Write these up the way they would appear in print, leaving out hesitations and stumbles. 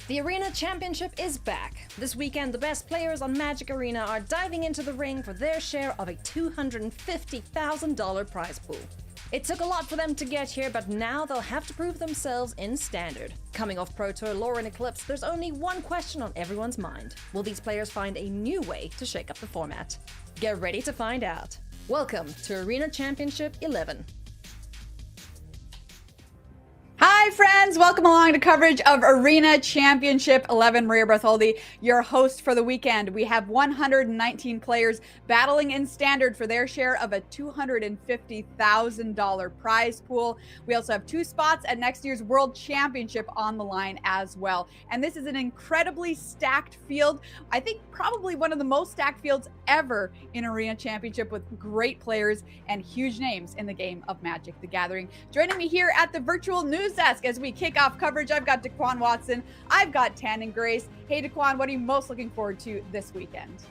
The Arena Championship is back. This weekend, the best players on Magic Arena are diving into the ring for their share of a $250,000 prize pool. It took a lot for them to get here, but now they'll have to prove themselves in Standard. Coming off Pro Tour Lore and Eclipse, there's only one question on everyone's mind. Will these players find a new way to shake up the format? Get ready to find out. Welcome to Arena Championship 11. Hi friends, welcome along to coverage of Arena Championship 11. Maria Bartholdi, your host for the weekend. We have 119 players battling in Standard for their share of a $250,000 prize pool. We also have 2 spots at next year's World Championship on the line as well. And this is an incredibly stacked field. I think probably one of the most stacked fields ever in Arena Championship, with great players and huge names in the game of Magic the Gathering. Joining me here at the virtual news desk as we kick off coverage, I've got Daquan Watson, I've got Tannen Grace. Hey Daquan, what are you most looking forward to this weekend?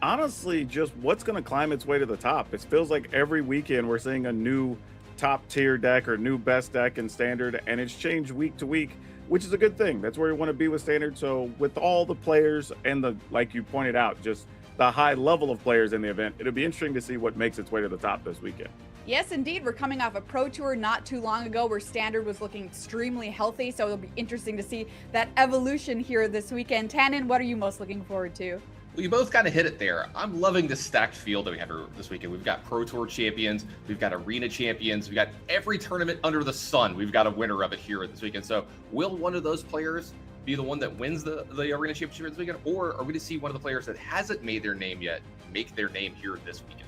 Honestly, just what's going to climb its way to the top. It feels like every weekend we're seeing a new top tier deck or new best deck in Standard, and it's changed week to week, which is a good thing. That's where you want to be with Standard. So with all the players and the, like you pointed out, just the high level of players in the event, it'll be interesting to see what makes its way to the top this weekend. Yes, indeed. We're coming off a Pro Tour not too long ago where Standard was looking extremely healthy, so it'll be interesting to see that evolution here this weekend. Tannen, what are you most looking forward to? Well, you both kind of hit it there. I'm loving the stacked field that we have this weekend. We've got Pro Tour champions, we've got Arena champions, we've got every tournament under the sun. We've got a winner of it here this weekend. So will one of those players be the one that wins the Arena Championship this weekend? Or are we going to see one of the players that hasn't made their name yet make their name here this weekend?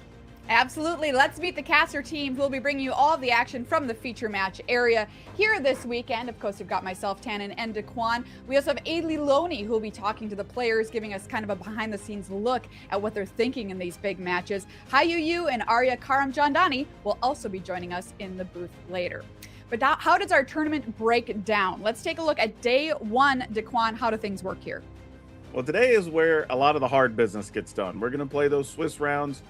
Absolutely. Let's meet the caster team who will be bringing you all of the action from the feature match area here this weekend. Of course, we've got myself, Tannen, and Daquan. We also have Ailey Loney, who will be talking to the players, giving us kind of a behind-the-scenes look at what they're thinking in these big matches. Hayu and Arya Karamchandani will also be joining us in the booth later. But how does our tournament break down? Let's take a look at day 1. Daquan, how do things work here? Well, today is where a lot of the hard business gets done. We're going to play those Swiss rounds.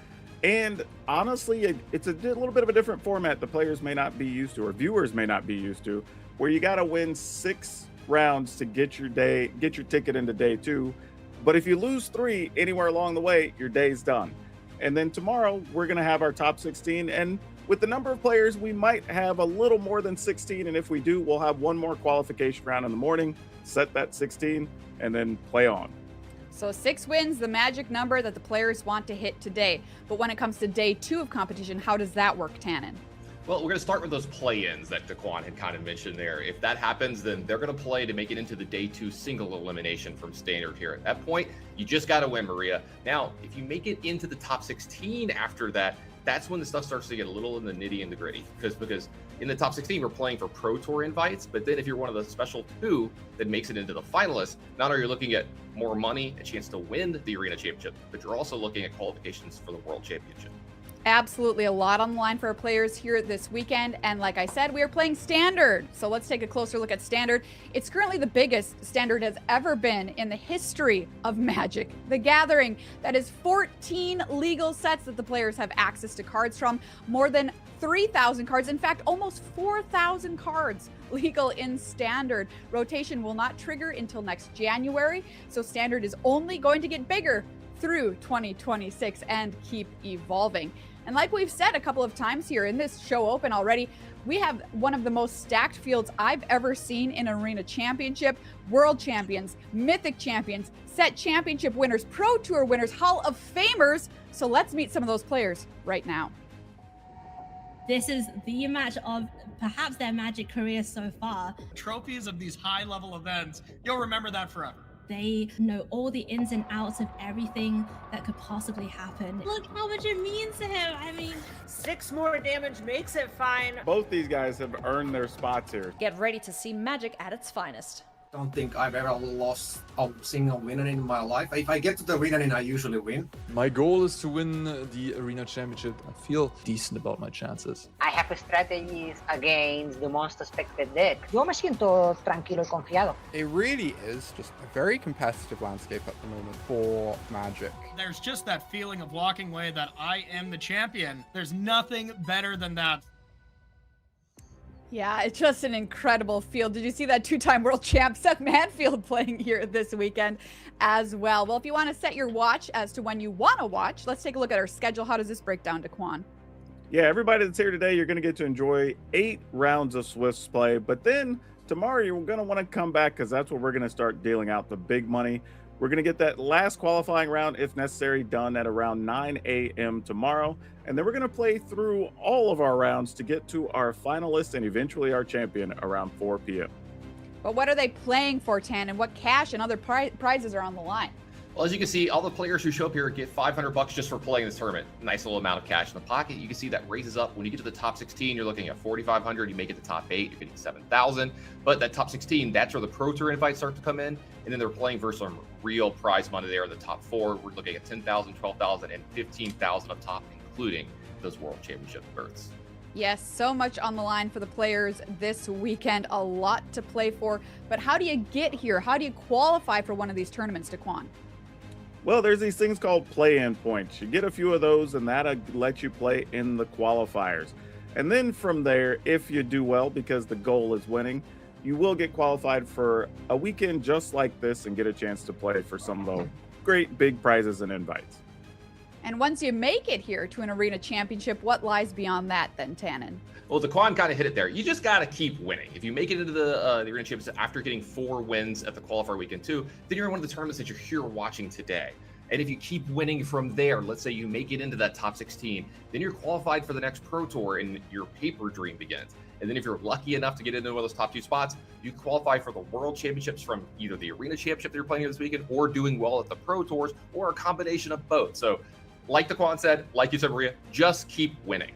And honestly, it's a little bit of a different format the players may not be used to, or viewers may not be used to, where you got to win 6 rounds to get your ticket into day 2. But if you lose 3 anywhere along the way, your day's done. And then tomorrow we're going to have our top 16. And with the number of players, we might have a little more than 16. And if we do, we'll have one more qualification round in the morning, set that 16, and then play on. So 6 wins, the magic number that the players want to hit today. But when it comes to day 2 of competition, how does that work, Tannen? Well, we're going to start with those play-ins that Daquan had kind of mentioned there. If that happens, then they're going to play to make it into the day 2 single elimination from Standard here. At that point, you just got to win, Maria. Now, if you make it into the top 16 after that, that's when the stuff starts to get a little in the nitty and the gritty. Because in the top 16, we're playing for Pro Tour invites. But then if you're one of the special 2 that makes it into the finalists, not only are you looking at more money, a chance to win the Arena Championship, but you're also looking at qualifications for the World Championship. Absolutely a lot on the line for our players here this weekend. And like I said, we are playing Standard. So let's take a closer look at Standard. It's currently the biggest Standard has ever been in the history of Magic the Gathering. That is 14 legal sets that the players have access to cards from. More than 3,000 cards. In fact, almost 4,000 cards legal in Standard. Rotation will not trigger until next January. So Standard is only going to get bigger through 2026 and keep evolving. And like we've said a couple of times here in this show open already, we have one of the most stacked fields I've ever seen in Arena Championship. World champions, Mythic champions, set championship winners, Pro Tour winners, Hall of Famers. So let's meet some of those players right now. This is the match of perhaps their Magic career so far. Trophies of these high-level events, you'll remember that forever. They know all the ins and outs of everything that could possibly happen. Look how much it means to him. I mean, 6 more damage makes it fine. Both these guys have earned their spots here. Get ready to see Magic at its finest. Don't think I've ever lost a single winner in my life. If I get to the arena, I usually win. My goal is to win the Arena Championship. I feel decent about my chances. I have strategies against the most suspected deck. Yo me siento tranquilo y confiado. It really is just a very competitive landscape at the moment for Magic. There's just that feeling of walking away that I am the champion. There's nothing better than that. Yeah, it's just an incredible field. Did you see that two-time world champ Seth Manfield playing here this weekend as well? Well, if you want to set your watch as to when you want to watch, let's take a look at our schedule. How does this break down, Daquan? Yeah, everybody that's here today, you're going to get to enjoy 8 rounds of Swiss play. But then tomorrow, you're going to want to come back because that's where we're going to start dealing out the big money. We're going to get that last qualifying round, if necessary, done at around 9 a.m. tomorrow. And then we're going to play through all of our rounds to get to our finalist and eventually our champion around 4 p.m. But what are they playing for, Tan, and what cash and other prizes are on the line? Well, as you can see, all the players who show up here get $500 just for playing this tournament. Nice little amount of cash in the pocket. You can see that raises up. When you get to the top 16, you're looking at $4,500. You make it to top 8, you're getting $7,000. But that top 16, that's where the Pro Tour invites start to come in. And then they're playing for some real prize money there in the top 4. We're looking at $10,000, $12,000, and $15,000 up top, including those World Championship berths. Yes, so much on the line for the players this weekend. A lot to play for. But how do you get here? How do you qualify for one of these tournaments, Daquan? Well, there's these things called play-in points. You get a few of those, and that'll let you play in the qualifiers. And then from there, if you do well, because the goal is winning, you will get qualified for a weekend just like this and get a chance to play for some of the great big prizes and invites. And once you make it here to an arena championship, what lies beyond that then, Tannen? Well, Daquan kind of hit it there. You just got to keep winning. If you make it into the arena championship after getting 4 wins at the qualifier weekend 2, then you're in one of the tournaments that you're here watching today. And if you keep winning from there, let's say you make it into that top 16, then you're qualified for the next Pro Tour and your paper dream begins. And then if you're lucky enough to get into one of those top 2 spots, you qualify for the World Championships from either the Arena Championship that you're playing this weekend or doing well at the Pro Tours or a combination of both. So like Daquan said, like you said, Maria, just keep winning.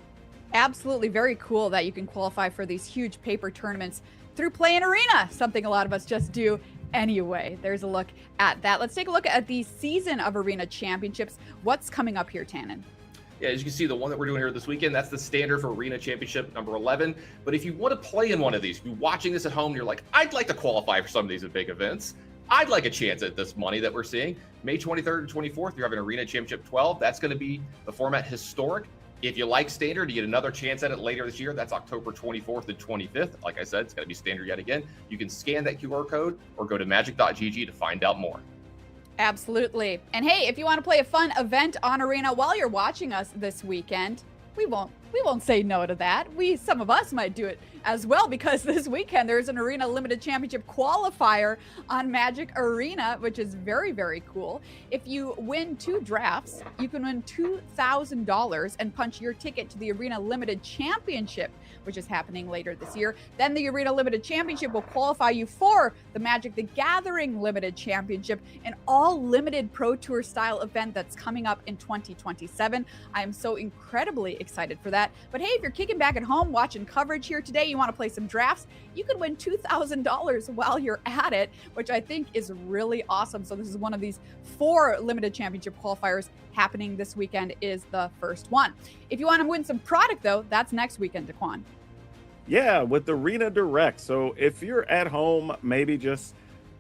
Absolutely. Very cool that you can qualify for these huge paper tournaments through Play in Arena, something a lot of us just do anyway. There's a look at that. Let's take a look at the season of Arena Championships. What's coming up here, Tannen? Yeah, as you can see, the one that we're doing here this weekend, that's the standard for Arena Championship number 11. But if you want to play in one of these, if you're watching this at home, you're like, I'd like to qualify for some of these big events. I'd like a chance at this money that we're seeing. May 23rd and 24th, you're having Arena Championship 12. That's going to be the format historic. If you like standard, you get another chance at it later this year. That's October 24th and 25th. Like I said, it's going to be standard yet again. You can scan that QR code or go to magic.gg to find out more. Absolutely. And hey, if you want to play a fun event on Arena while you're watching us this weekend, we won't say no to that. Some of us might do it as well, because this weekend there's an Arena Limited Championship qualifier on Magic Arena, which is very, very cool. If you win 2 drafts, you can win $2,000 and punch your ticket to the Arena Limited Championship, which is happening later this year. Then the Arena Limited Championship will qualify you for the Magic the Gathering Limited Championship, an all-limited Pro Tour style event that's coming up in 2027. I am so incredibly excited for that. But hey, if you're kicking back at home watching coverage here today, you want to play some drafts, you could win $2,000 while you're at it, which I think is really awesome. So this is one of these 4 limited championship qualifiers happening this weekend, is the first one. If you want to win some product though, that's next weekend, Daquan. Yeah, with Arena Direct. So if you're at home, maybe just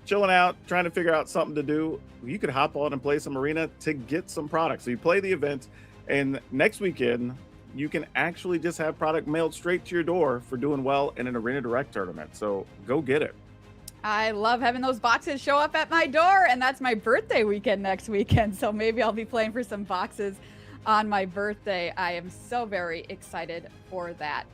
chilling out, trying to figure out something to do, you could hop on and play some Arena to get some products. So you play the event, and next weekend, you can actually just have product mailed straight to your door for doing well in an Arena Direct tournament. So go get it. I love having those boxes show up at my door, and that's my birthday weekend next weekend. So maybe I'll be playing for some boxes on my birthday. I am so very excited for that.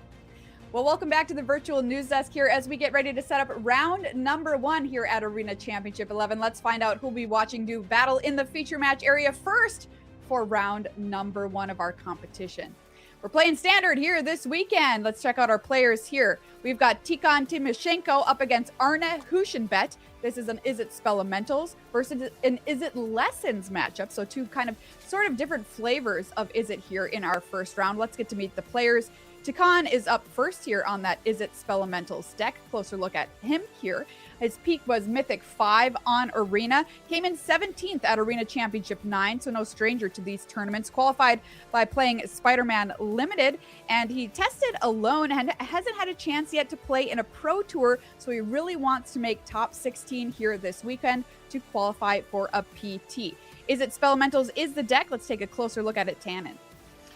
Well, welcome back to the virtual news desk here as we get ready to set up round number 1 here at Arena Championship 11. Let's find out who'll be watching do battle in the feature match area first for round number 1 of our competition. We're playing standard here this weekend. Let's check out our players here. We've got Tikhon Timoshenko up against Arne Huschenbett. This is an Is It Spelementals versus an Is It Lessons matchup. So 2 kind of sort of different flavors of Is It here in our first round. Let's get to meet the players. Tikhon is up first here on that Is It Spelementals deck. Closer look at him here. His peak was Mythic 5 on Arena. Came in 17th at Arena Championship 9, so no stranger to these tournaments. Qualified by playing Spider-Man Limited, and he tested alone and hasn't had a chance yet to play in a Pro Tour, so he really wants to make top 16 here this weekend to qualify for a PT. Is It Spelementals is the deck. Let's take a closer look at it, Tannen.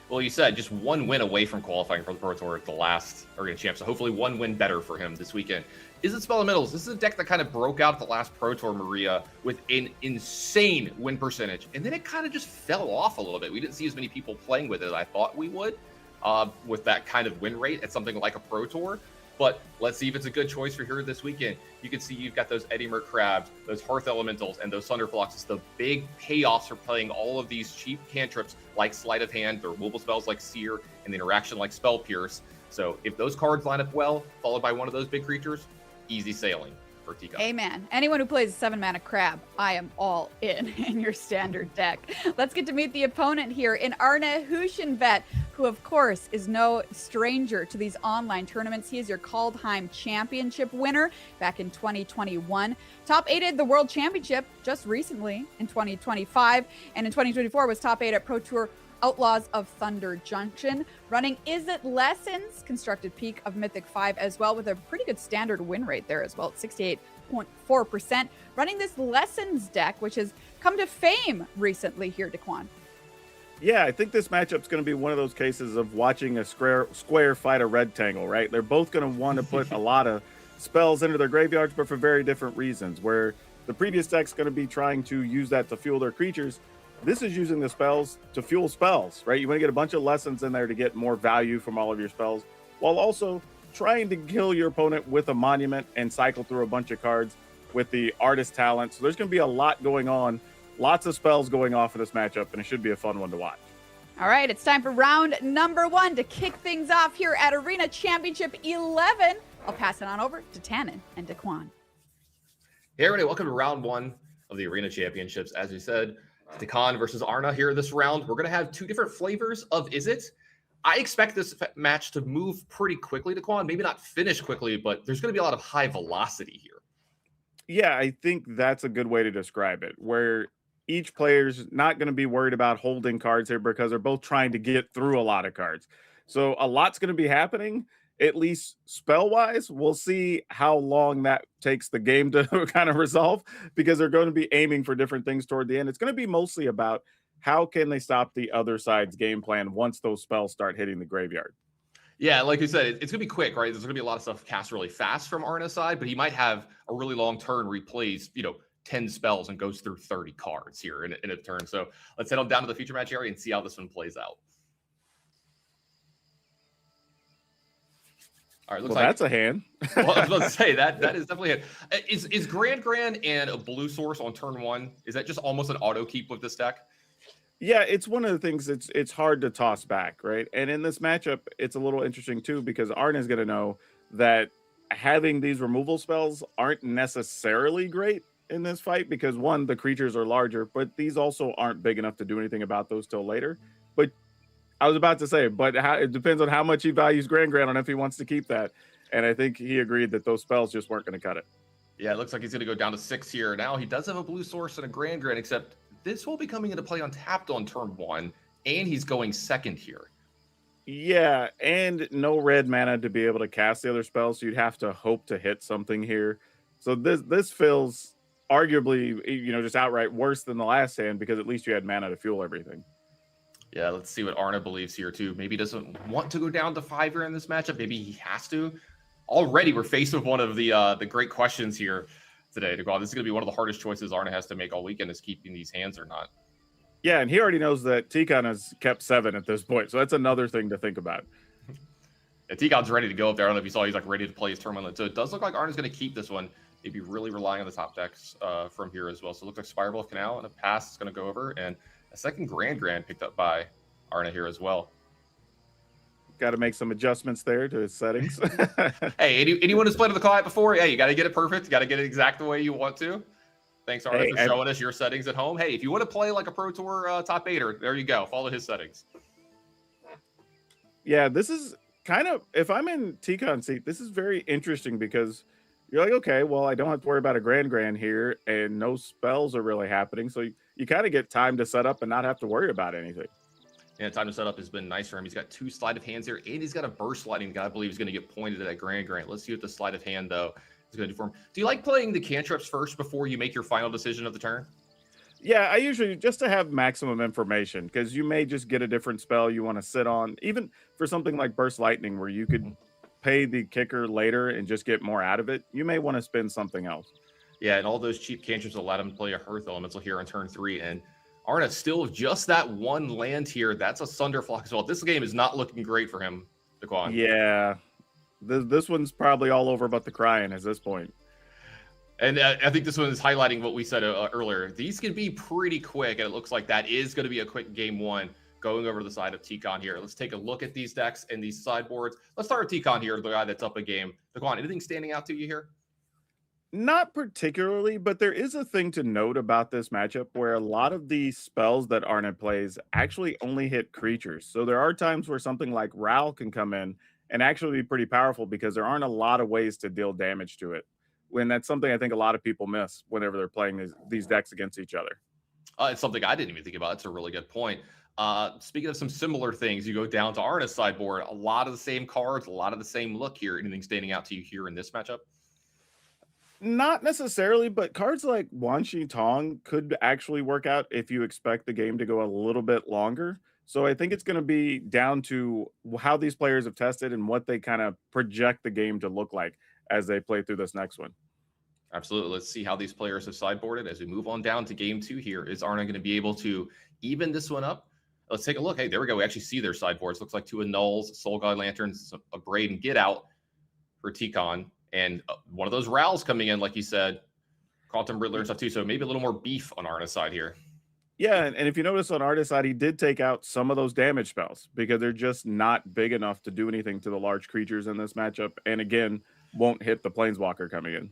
well, you said just one win away from qualifying for the Pro Tour at the last Arena Champ. So hopefully one win better for him this weekend. Is it Spelementals? This is a deck that kind of broke out at the last Pro Tour, Maria, with an insane win percentage. And then it kind of just fell off a little bit. We didn't see as many people playing with it as I thought we would with that kind of win rate at something like a Pro Tour. But let's see if it's a good choice for here this weekend. You can see you've got those Eddie Merc Crabs, those Hearth Elementals, and those Thunderfluxes. The big payoffs for playing all of these cheap cantrips like Sleight of Hand, the removal spells like Seer, and the interaction like Spell Pierce. So if those cards line up well, followed by one of those big creatures, easy sailing for Tika. Amen. Anyone who plays a 7-mana crab, I am all in your standard deck. Let's get to meet the opponent here in Arne Huisjenvet, who of course is no stranger to these online tournaments. He is your Kaldheim Championship winner back in 2021. Top 8 at the World Championship just recently in 2025. And in 2024 was top 8 at Pro Tour Outlaws of Thunder Junction. Running Is It Lessons, constructed peak of Mythic 5 as well, with a pretty good standard win rate there as well at 68.4%. Running this Lessons deck, which has come to fame recently here, Daquan. Yeah, I think this matchup's going to be one of those cases of watching a square fight a rectangle, right? They're both going to want to put a lot of spells into their graveyards, but for very different reasons. Where the previous deck's going to be trying to use that to fuel their creatures, this is using the spells to fuel spells, right? You want to get a bunch of lessons in there to get more value from all of your spells, while also trying to kill your opponent with a monument and cycle through a bunch of cards with the artist talent. So there's going to be a lot going on, lots of spells going off in this matchup, and it should be a fun one to watch. All right, it's time for round number 1 to kick things off here at Arena Championship 11. I'll pass it on over to Tannen and Daquan. Hey everybody, welcome to round 1 of the Arena Championships. As we said, Daquan versus Arna here this round. We're going to have 2 different flavors of Is It. I expect this match to move pretty quickly, Daquan. Maybe not finish quickly, but there's going to be a lot of high velocity here. Yeah, I think that's a good way to describe it, where each player's not going to be worried about holding cards here because they're both trying to get through a lot of cards. So a lot's going to be happening, at least spell-wise. We'll see how long that takes the game to kind of resolve, because they're going to be aiming for different things toward the end. It's going to be mostly about how can they stop the other side's game plan once those spells start hitting the graveyard. Yeah, like you said, it's going to be quick, right? There's going to be a lot of stuff cast really fast from Arna's side, but he might have a really long turn where he plays, 10 spells and goes through 30 cards here in a turn. So let's head on down to the feature match area and see how this one plays out. All right, looks like that's a hand. Well, I was about to say that is definitely a hand. Is Grand and a blue source on turn 1? Is that just almost an auto keep with this deck? Yeah, it's one of the things it's hard to toss back, right? And in this matchup, it's a little interesting too, because Arn is going to know that having these removal spells aren't necessarily great in this fight, because one, the creatures are larger, but these also aren't big enough to do anything about those till later. But I was about to say, but it depends on how much he values Grand on if he wants to keep that. And I think he agreed that those spells just weren't going to cut it. Yeah, it looks like he's going to go down to 6 here. Now he does have a blue source and a Grand, except this will be coming into play untapped on turn 1, and he's going second here. Yeah, and no red mana to be able to cast the other spells, so you'd have to hope to hit something here. So this feels arguably, just outright worse than the last hand, because at least you had mana to fuel everything. Yeah, let's see what Arna believes here too. Maybe he doesn't want to go down to 5 here in this matchup. Maybe he has to. Already, we're faced with one of the great questions here today. To go, this is going to be one of the hardest choices Arna has to make all weekend, is keeping these hands or not. Yeah, and he already knows that Tikon has kept 7 at this point, so that's another thing to think about. Yeah, Tikon's ready to go up there. I don't know if you saw, he's like ready to play his tournament. So it does look like Arna's going to keep this one. Maybe really relying on the top decks from here as well. So it looks like Spiral of Canal and a pass is going to go over, and a second Grand picked up by Arna here as well. Got to make some adjustments there to his settings. Hey, anyone who's played with the client before, you got to get it perfect. You got to get it exact the way you want to. Thanks, Arna, for showing us your settings at home. Hey, if you want to play like a Pro Tour top 8er, there you go. Follow his settings. Yeah, this is kind of, if I'm in Tikon's seat, this is very interesting, because you're like, okay, well, I don't have to worry about a Grand here, and no spells are really happening. So you kind of get time to set up and not have to worry about anything. Yeah, time to set up has been nice for him. He's got 2 sleight of hands here, and he's got a burst lightning that I believe is going to get pointed at that Grand. Let's see what the sleight of hand, though, is going to do for him. Do you like playing the cantrips first before you make your final decision of the turn? Yeah, I usually just to have maximum information because you may just get a different spell you want to sit on. Even for something like Burst Lightning, where you could pay the kicker later and just get more out of it, you may want to spend something else. Yeah, and all those cheap cantrips allowed him to play a Hearth Elemental here on turn 3. And Arna still just that one land here. That's a Sunderflock as well. This game is not looking great for him, Daquan. Yeah, this one's probably all over but the crying at this point. And I think this one is highlighting what we said earlier. These can be pretty quick, and it looks like that is going to be a quick game one going over to the side of T-Con here. Let's take a look at these decks and these sideboards. Let's start with T-Con here, the guy that's up a game. Daquan, anything standing out to you here? Not particularly, but there is a thing to note about this matchup where a lot of the spells that Arna plays actually only hit creatures. So there are times where something like Ral can come in and actually be pretty powerful because there aren't a lot of ways to deal damage to it. When that's something I think a lot of people miss whenever they're playing these decks against each other. It's something I didn't even think about. It's a really good point. Speaking of some similar things, you go down to Arna's sideboard, a lot of the same cards, a lot of the same look here. Anything standing out to you here in this matchup? Not necessarily, but cards like Wan Shi Tong could actually work out if you expect the game to go a little bit longer. So I think it's going to be down to how these players have tested and what they kind of project the game to look like as they play through this next one. Absolutely. Let's see how these players have sideboarded as we move on down to game 2 here. Is Arna going to be able to even this one up? Let's take a look. Hey, there we go. We actually see their sideboards. Looks like 2 Annuls, Soul God Lanterns, a Braid, and Get Out for T-Con. And one of those Rals coming in, like you said, Quantum Riddler and stuff too. So maybe a little more beef on Arna's side here. Yeah, and if you notice on Arna's side, he did take out some of those damage spells because they're just not big enough to do anything to the large creatures in this matchup. And again, won't hit the Planeswalker coming in.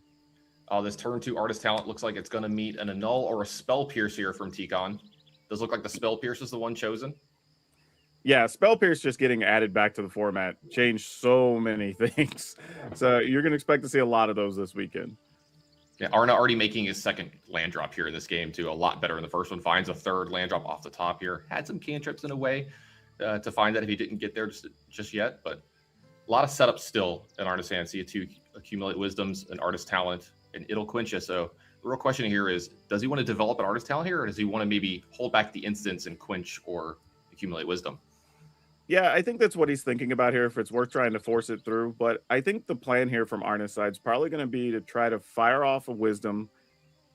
This turn 2 Artist Talent looks like it's going to meet an Annul or a Spell Pierce here from T-Con. Does look like the Spell Pierce is the one chosen. Yeah, Spell Pierce just getting added back to the format changed so many things. So you're going to expect to see a lot of those this weekend. Yeah, Arna already making his second land drop here in this game, too. A lot better in the first one. Finds a third land drop off the top here. Had some cantrips in a way to find that if he didn't get there just yet. But a lot of setup still in Arna's hand. See 2 Accumulate Wisdoms, an Artist Talent, and it'll quench you. So the real question here is, does he want to develop an Artist Talent here, or does he want to maybe hold back the instance and quench or Accumulate Wisdom? Yeah, I think that's what he's thinking about here, if it's worth trying to force it through. But I think the plan here from Arna's side is probably going to be to try to fire off a Wisdom,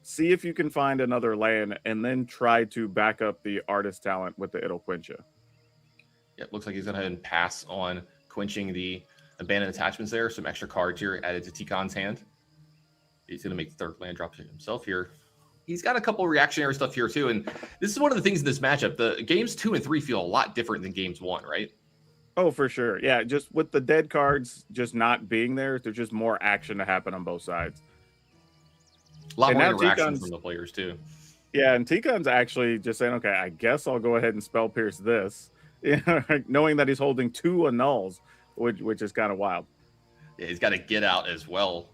see if you can find another land, and then try to back up the Artist Talent with the It'll Quench You. Yeah, it looks like he's going to pass on quenching the Abandoned Attachments there. Some extra cards here added to T-Con's hand. He's going to make the third land drop to himself here. He's got a couple reactionary stuff here too. And this is one of the things in this matchup. The games 2 and 3 feel a lot different than games 1, right? Oh, for sure. Yeah, just with the dead cards just not being there, there's just more action to happen on both sides. A lot And more now interaction T-Con's- from the players too. Yeah, and T-Con's actually just saying, okay, I guess I'll go ahead and Spell Pierce this, knowing that he's holding 2 Annuls, which is kind of wild. Yeah, he's got to get out as well.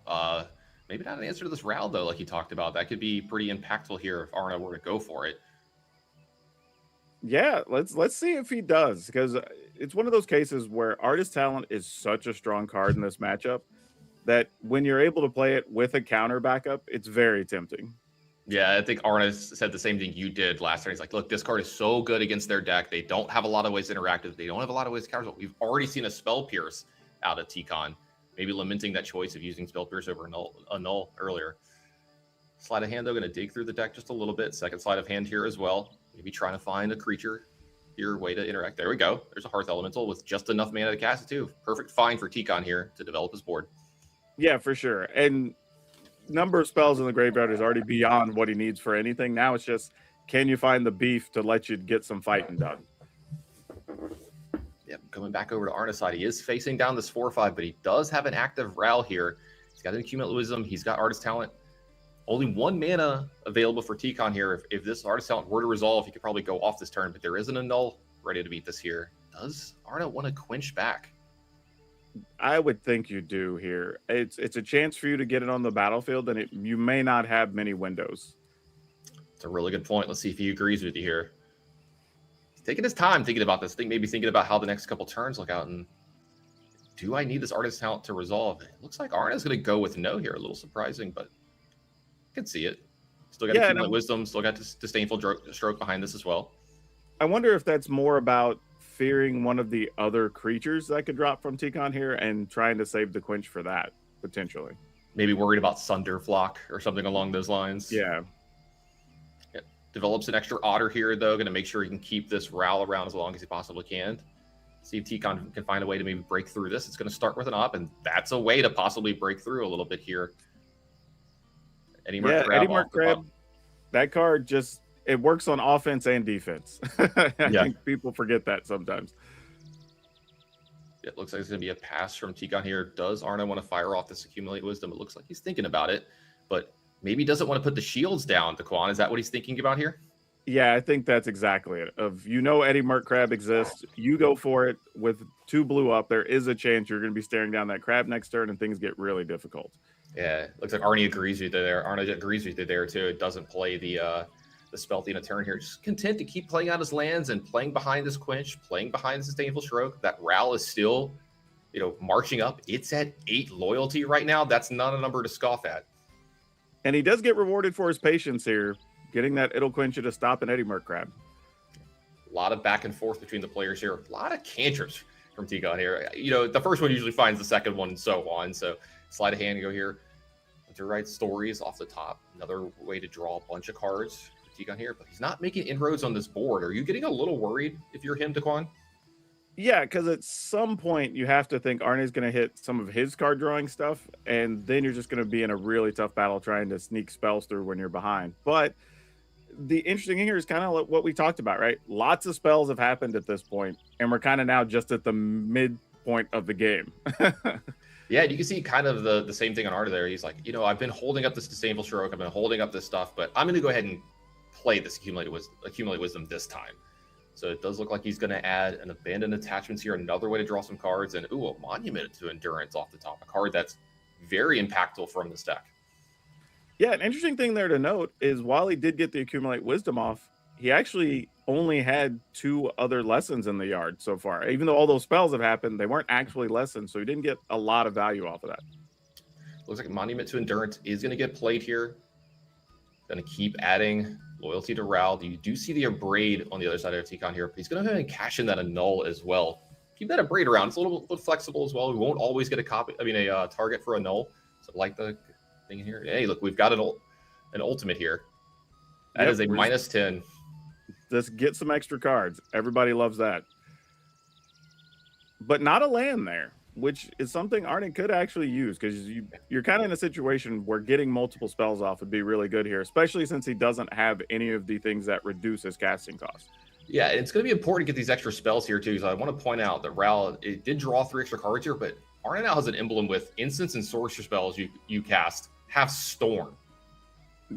Maybe not an answer to this Ral, though, like he talked about. That could be pretty impactful here if Arna were to go for it. Yeah, let's see if he does, because it's one of those cases where Artist Talent is such a strong card in this matchup that when you're able to play it with a counter backup, it's very tempting. Yeah, I think Arna said the same thing you did last time. He's like, look, this card is so good against their deck. They don't have a lot of ways to interact with it. They don't have a lot of ways to counter it. We've already seen a Spell Pierce out of T-Con. Maybe lamenting that choice of using Spell Pierce over Annul earlier. Sleight of hand, though, going to dig through the deck just a little bit. Second sleight of hand here as well. Maybe trying to find a creature here, way to interact. There we go. There's a Hearth Elemental with just enough mana to cast it, too. Perfect find for T-Con here to develop his board. Yeah, for sure. And number of spells in the graveyard is already beyond what he needs for anything. Now it's just, can you find the beef to let you get some fighting done? Yep, coming back over to Arna's side. He is facing down this 4/5, but he does have an active Ral here. He's got an Accumulate Wisdom. He's got Artist Talent. Only 1 mana available for T-Con here. If this Artist Talent were to resolve, he could probably go off this turn, but there isn't a null ready to beat this here. Does Arna want to quench back? I would think you do here. It's a chance for you to get it on the battlefield, and you may not have many windows. It's a really good point. Let's see if he agrees with you here. He's taking his time thinking about this. Maybe thinking about how the next couple turns look out. And do I need this Artist Talent to resolve? It looks like Arna's going to go with no here. A little surprising, but I can see it. Still got Yeah, and Accumulate Wisdom, still got Disdainful Stroke behind this as well. I wonder if that's more about fearing one of the other creatures that could drop from Tikon here and trying to save the quench for that, potentially. Maybe worried about Sunderflock or something along those lines. Yeah. Develops an extra Otter here, though. Going to make sure he can keep this Ral around as long as he possibly can. See if Tikon can find a way to maybe break through this. It's going to start with an Op, and that's a way to possibly break through a little bit here. Eddie Mark Crab, that card just, it works on offense and defense. I think people forget that sometimes. It looks like it's going to be a pass from Tikon here. Does Arna want to fire off this Accumulate Wisdom? It looks like he's thinking about it, but maybe he doesn't want to put the shields down, Daquan. Is that what he's thinking about here? Yeah, I think that's exactly it. Eddie Mark Crab exists, you go for it with 2 blue up. There is a chance you're going to be staring down that crab next turn and things get really difficult. Yeah, looks like Arnie agrees with you there. Arna agrees with you there too. It doesn't play the Spelty in a turn here. Just content to keep playing out his lands and playing behind this Quench, playing behind the Disdainful Stroke. That Ral is still, marching up. It's at 8 loyalty right now. That's not a number to scoff at. And he does get rewarded for his patience here, getting that It'll Quench You to stop an Eddie Mark Crab. A lot of back and forth between the players here. A lot of cantrips from Tikon here. The first one usually finds the second one and so on. So slide a hand and go here. To write stories off the top. Another way to draw a bunch of cards for Tikon here, but he's not making inroads on this board. Are you getting a little worried if you're him, Daquan? Yeah, because at some point you have to think Arne's going to hit some of his card drawing stuff, and then you're just going to be in a really tough battle trying to sneak spells through when you're behind. But the interesting thing here is kind of what we talked about, right? Lots of spells have happened at this point, and we're kind of now just at the midpoint of the game. Yeah, you can see kind of the same thing on Arna there. He's like, I've been holding up this Disdainful Stroke, I've been holding up this stuff, but I'm going to go ahead and play this Accumulate Wisdom this time. So it does look like he's going to add an Abandoned Attachments here, another way to draw some cards, and a Monument to Endurance off the top, a card that's very impactful from this deck. Yeah, an interesting thing there to note is while he did get the Accumulate Wisdom off, he actually only had 2 other lessons in the yard so far. Even though all those spells have happened, they weren't actually lessons, so he didn't get a lot of value off of that. Looks like Monument to Endurance is going to get played here. Going to keep adding loyalty to Ral. You do see the Abrade on the other side of Tikon here, but he's going to go ahead and cash in that Annul as well. Keep that Abrade around. It's a little flexible as well. We won't always get a target for Annul. So like the thing in here. Hey, look, we've got an ultimate here. That is a -10. Just get some extra cards. Everybody loves that. But not a land there, which is something Arne could actually use, because you're kind of in a situation where getting multiple spells off would be really good here, especially since he doesn't have any of the things that reduce his casting cost. Yeah, it's going to be important to get these extra spells here too. So I want to point out that Ral, it did draw 3 extra cards here, but Arne now has an emblem with instants and sorcerer spells you cast have Storm.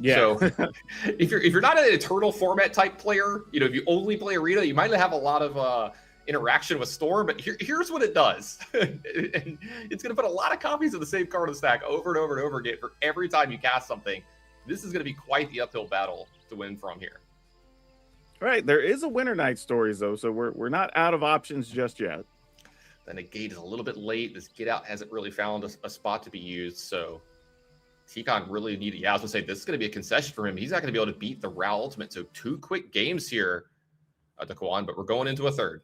Yeah. So if you're not an Eternal format type player, if you only play Arena, you might have a lot of interaction with Storm, but here's what it does. And it's going to put a lot of copies of the same card in the stack over and over and over again for every time you cast something. This is going to be quite the uphill battle to win from here. Right. There is a Winter Night Stories, though, so we're not out of options just yet. The negate is a little bit late. This get out hasn't really found a spot to be used, so Tikon really needed. Yeah, I was going to say, this is going to be a concession for him. He's not going to be able to beat the Ral Ultimate, so 2 quick games here at the Daquan, but we're going into a third.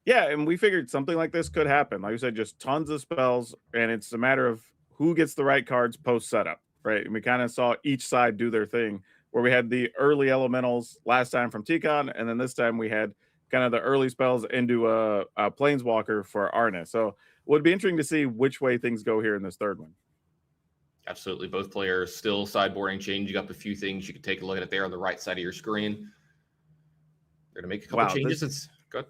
Yeah, and we figured something like this could happen. Like you said, just tons of spells, and it's a matter of who gets the right cards post setup, right? And we kind of saw each side do their thing, where we had the early elementals last time from Tikon, and then this time we had kind of the early spells into a Planeswalker for Arne. So it would be interesting to see which way things go here in this third one. Absolutely. Both players still sideboarding, changing up a few things. You can take a look at it there on the right side of your screen. They're going to make a couple changes. Good.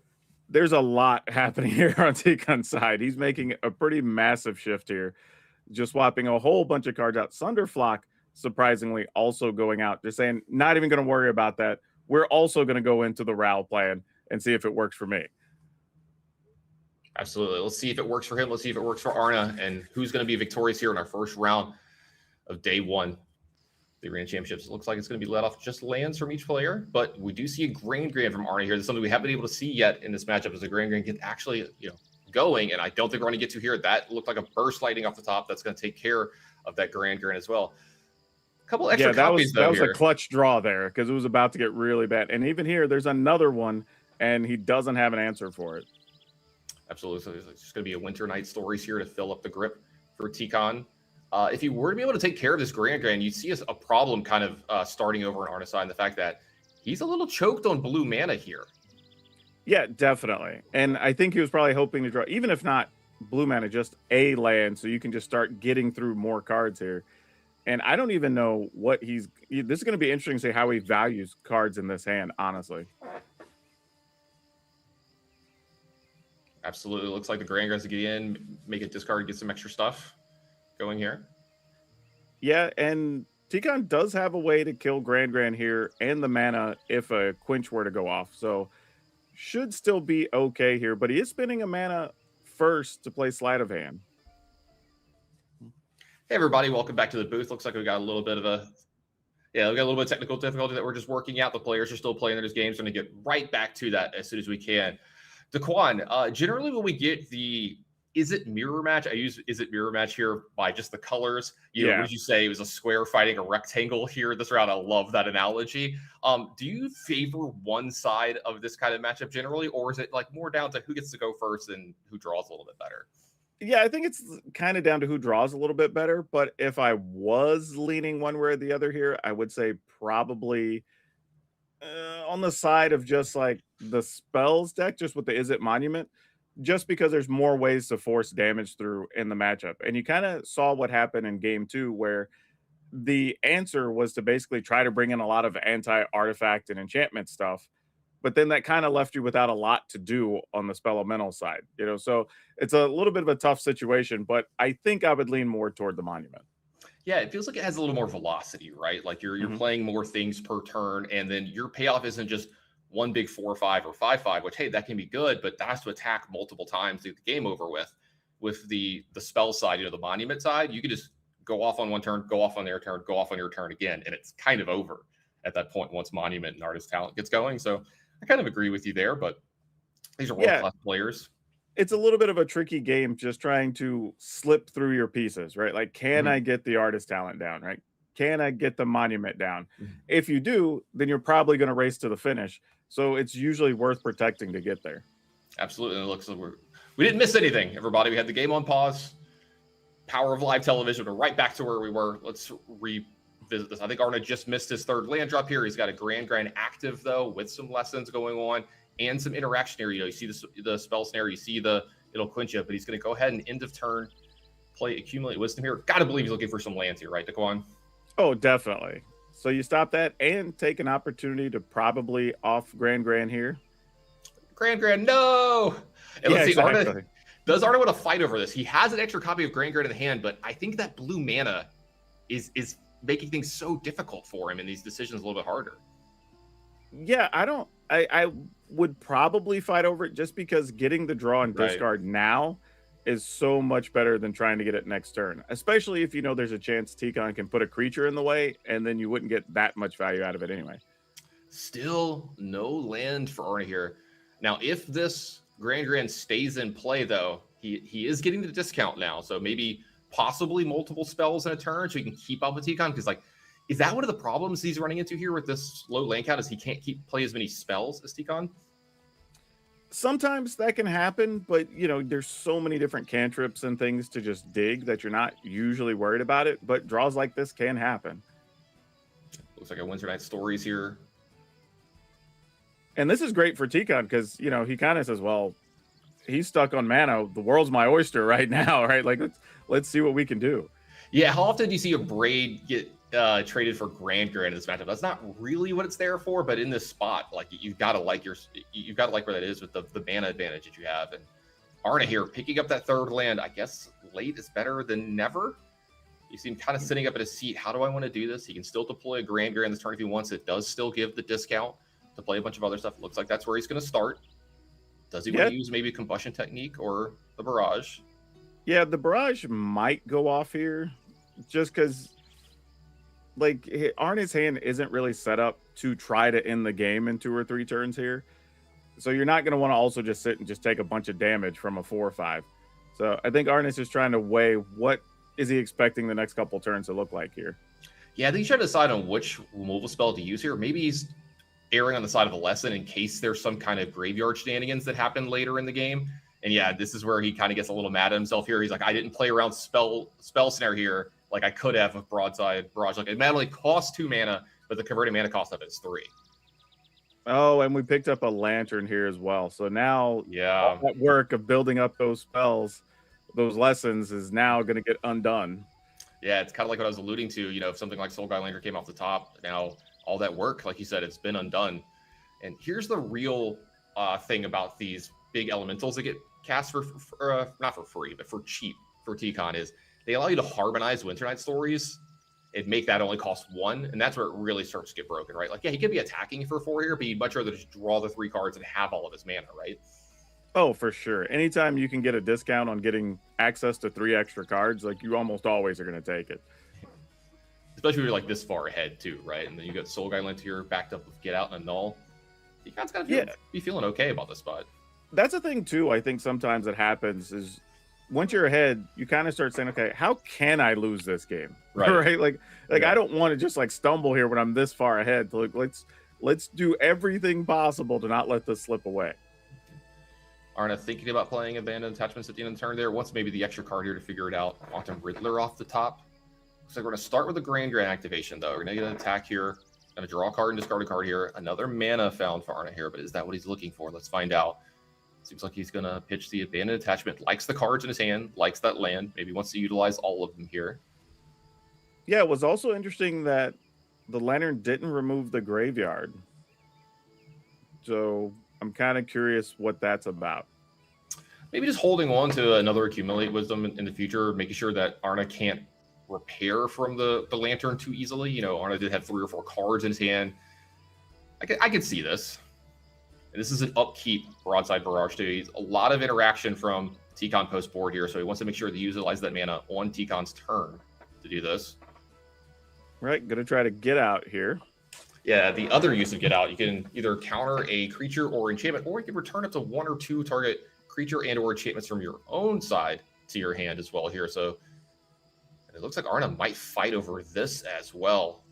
There's a lot happening here on Tikon's side. He's making a pretty massive shift here, just swapping a whole bunch of cards out. Sunderflock, surprisingly, also going out. Just saying, not even going to worry about that. We're also going to go into the Ral plan and see if it works for me. Absolutely. Let's see if it works for him. Let's see if it works for Arna, and who's going to be victorious here in our first round of day 1. The Arena Championships. It looks like it's going to be let off just lands from each player, but we do see a Grand from Arna here. That's something we haven't been able to see yet in this matchup, as a Grand get actually going, and I don't think we're going to get to here. That looked like a burst lightning off the top. That's going to take care of that Grand as well. couple extra Yeah, that copies was though a here. clutch draw there because it was about to get really bad. And even here, there's another one, and he doesn't have an answer for it. Absolutely. So it's just going to be a Winter Night Stories here to fill up the grip for Tikan. If you were to be able to take care of this Grand, you'd see a problem kind of starting over on Arna's side, and the fact that he's a little choked on blue mana here. Yeah, definitely. And I think he was probably hoping to draw, even if not blue mana, just a land, so you can just start getting through more cards here. And I don't even know what this is going to be interesting to see how he values cards in this hand, honestly. Absolutely. Looks like the Grand to get in, make a discard, get some extra stuff going here. Yeah, and Tikan does have a way to kill Grand here and the mana if a Quench were to go off. So should still be okay here, but he is spending a mana first to play Sleight of Hand. Hey everybody, welcome back to the booth. Looks like we got a little bit of we got a little bit of technical difficulty that we're just working out. The players are still playing their games. We're going to get right back to that as soon as we can. Daquan, generally when we get the Is It Mirror Match, I use Is It Mirror Match here by just the colors. You know, what did you say? It was a square fighting a rectangle here this round. I love that analogy. Do you favor one side of this kind of matchup generally, or is it like more down to who gets to go first and who draws a little bit better? Yeah, I think it's kind of down to who draws a little bit better. But if I was leaning one way or the other here, I would say probably on the side of just like the spells deck, just with the Is It Monument, just because there's more ways to force damage through in the matchup. And you kind of saw what happened in game 2, where the answer was to basically try to bring in a lot of anti-artifact and enchantment stuff. But then that kind of left you without a lot to do on the spell elemental side, you know. So it's a little bit of a tough situation, but I think I would lean more toward the monument. Yeah, it feels like it has a little more velocity, right? Like you're playing more things per turn, and then your payoff isn't just one big 4/5 or 5/5, which, hey, that can be good, but that has to attack multiple times to get the game over with. With the spell side, you know, the monument side, you can just go off on one turn, go off on their turn, go off on your turn again, and it's kind of over at that point once monument and artist talent gets going. So I kind of agree with you there, but these are world-class players. It's a little bit of a tricky game just trying to slip through your pieces, right? Like, can I get the artist talent down, right? Can I get the monument down? If you do, then you're probably going to race to the finish. So it's usually worth protecting to get there. Absolutely. And it looks like we didn't miss anything, everybody. We had the game on pause. Power of live television. We're right back to where we were. Let's revisit this. I think Arna just missed his third land drop here. He's got a Grand active, though, with some lessons going on and some interaction here. You know, you see the spell snare, you see it'll quench you, but he's going to go ahead and end of turn play Accumulate Wisdom here. Got to believe he's looking for some lands here, right, Daquan? Oh, definitely. So you stop that and take an opportunity to probably off Grand here. Grand, no! And let's see, exactly. Does Arna want to fight over this? He has an extra copy of Grand in the hand, but I think that blue mana is making things so difficult for him and these decisions a little bit harder. Yeah, I would probably fight over it just because getting the draw and discard now is so much better than trying to get it next turn, especially if you know there's a chance Tikan can put a creature in the way and then you wouldn't get that much value out of it anyway. Still no land for Arna here. Now, if this Grand stays in play, though, he is getting the discount now. So maybe possibly multiple spells in a turn so he can keep up with Tikan. Because, like, is that one of the problems he's running into here with this low land count, is he can't play as many spells as Tikan? Sometimes that can happen, but, you know, there's so many different cantrips and things to just dig that you're not usually worried about it. But draws like this can happen. Looks like a Winter Night Stories here. And this is great for Tikan because, you know, he kind of says, well, he's stuck on mana. The world's my oyster right now, right? Like, let's see what we can do. Yeah, how often do you see a Braid get traded for Grand in this matchup? That's not really what it's there for, but in this spot, like, you've got to like where that is with the mana advantage that you have. And Arna here picking up that third land. I guess late is better than never. You see him kind of sitting up at his seat. How do I want to do this? He can still deploy a Grand in this turn if he wants. It does still give the discount to play a bunch of other stuff. It looks like that's where he's going to start. Does he want to use maybe a Combustion Technique or the Barrage? Yeah, the Barrage might go off here just because, like, Arna's hand isn't really set up to try to end the game in 2 or 3 turns here. So you're not going to want to also just sit and just take a bunch of damage from a 4 or 5. So I think Arna's just trying to weigh what is he expecting the next couple turns to look like here. Yeah, I think he's trying to decide on which removal spell to use here. Maybe he's erring on the side of a lesson in case there's some kind of graveyard shenanigans that happen later in the game. And yeah, this is where he kind of gets a little mad at himself here. He's like, I didn't play around spell snare here like I could have with broadside barrage. Like, it not only costs 2 mana, but the converting mana cost of it is 3. Oh, and we picked up a lantern here as well. So now all that work of building up those spells, those lessons, is now going to get undone. Yeah, it's kind of like what I was alluding to. You know, if something like Soul Guide Lantern came off the top, now all that work, like you said, it's been undone. And here's the real thing about these big elementals that get cast for not for free, but for cheap for TCon, is they allow you to harmonize Winter Night stories and make that only cost 1, and that's where it really starts to get broken, right? Like, yeah, he could be attacking for 4 here, but he'd much rather just draw the 3 cards and have all of his mana, right? Oh, for sure. Anytime you can get a discount on getting access to 3 extra cards, like, you almost always are going to take it. Especially when you're like this far ahead too, right? And then you got Soul Guide Lantern here backed up with Get Out and Null. You guys gotta be feeling okay about this spot. That's the thing too. I think sometimes it happens is once you're ahead, you kind of start saying, okay, how can I lose this game? Right? Like I don't want to just like stumble here when I'm this far ahead. Like, let's do everything possible to not let this slip away. Arna thinking about playing Abandoned Attachments at the end of the turn there. Wants maybe the extra card here to figure it out. Autumn Riddler off the top. Looks like we're going to start with a Grand activation, though. We're going to get an attack here. Going to draw a card and discard a card here. Another mana found for Arna here, but is that what he's looking for? Let's find out. Seems like he's going to pitch the Abandoned Attachment. Likes the cards in his hand. Likes that land. Maybe wants to utilize all of them here. Yeah, it was also interesting that the Lantern didn't remove the graveyard. So I'm kind of curious what that's about. Maybe just holding on to another Accumulate Wisdom in the future, making sure that Arna can't repair from the Lantern too easily. You know, Arna did have 3 or 4 cards in his hand. I could see this. And this is an upkeep Broadside Barrage too. He's a lot of interaction from TCon post board here, so he wants to make sure to utilize that mana on TCon's turn to do this. Right, gonna try to get out here. Yeah, the other use of Get Out, you can either counter a creature or enchantment, or you can return up to 1 or 2 target creature and or enchantments from your own side to your hand as well here. So it looks like Arna might fight over this as well.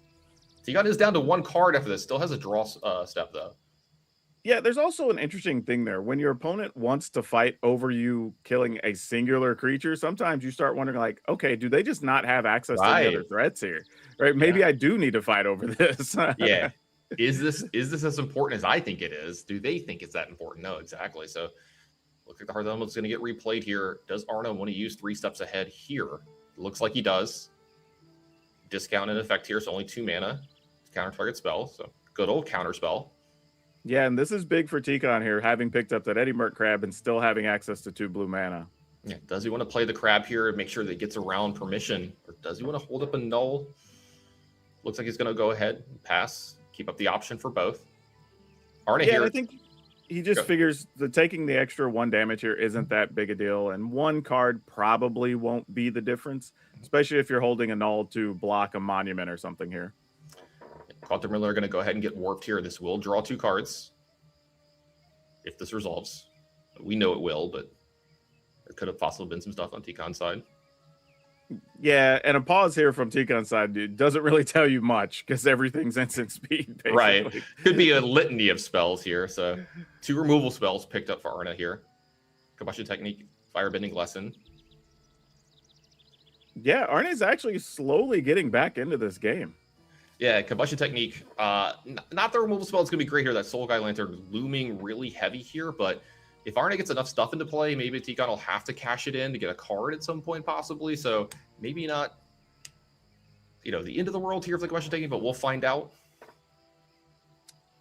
TCon is down to 1 card after this. Still has a draw step, though. Yeah, there's also an interesting thing there. When your opponent wants to fight over you killing a singular creature, sometimes you start wondering, like, okay, do they just not have access to any other threats here? Right? Maybe I do need to fight over this. Yeah. Is this as important as I think it is? Do they think it's that important? No, exactly. So looks like the Hearth Element's going to get replayed here. Does Arna want to use 3 steps ahead here? Looks like he does. Discount in effect here, so only 2 mana. Counter target spell, so good old counter spell. Yeah, and this is big for TCon here, having picked up that Eddie Merc Crab and still having access to 2 blue mana. Yeah, does he want to play the crab here and make sure that he gets around permission? Or does he want to hold up a null? Looks like he's going to go ahead and pass. Keep up the option for both. Arna here. I think he just figures that taking the extra 1 damage here isn't that big a deal, and 1 card probably won't be the difference, especially if you're holding a null to block a monument or something here. Quantum Miller are going to go ahead and get warped here. This will draw 2 cards if this resolves. We know it will, but there could have possibly been some stuff on TCon's side. Yeah, and a pause here from TCon's side, dude, doesn't really tell you much because everything's instant speed, basically. Right. Could be a litany of spells here. So 2 removal spells picked up for Arna here. Combustion Technique, Firebending Lesson. Yeah, Arna's actually slowly getting back into this game. Yeah, Combustion Technique. Not the removal spell. It's going to be great here. That Soul Guide Lantern looming really heavy here. But if Arna gets enough stuff into play, maybe TCon will have to cash it in to get a card at some point, possibly. So maybe not, the end of the world here for the Combustion Technique, but we'll find out.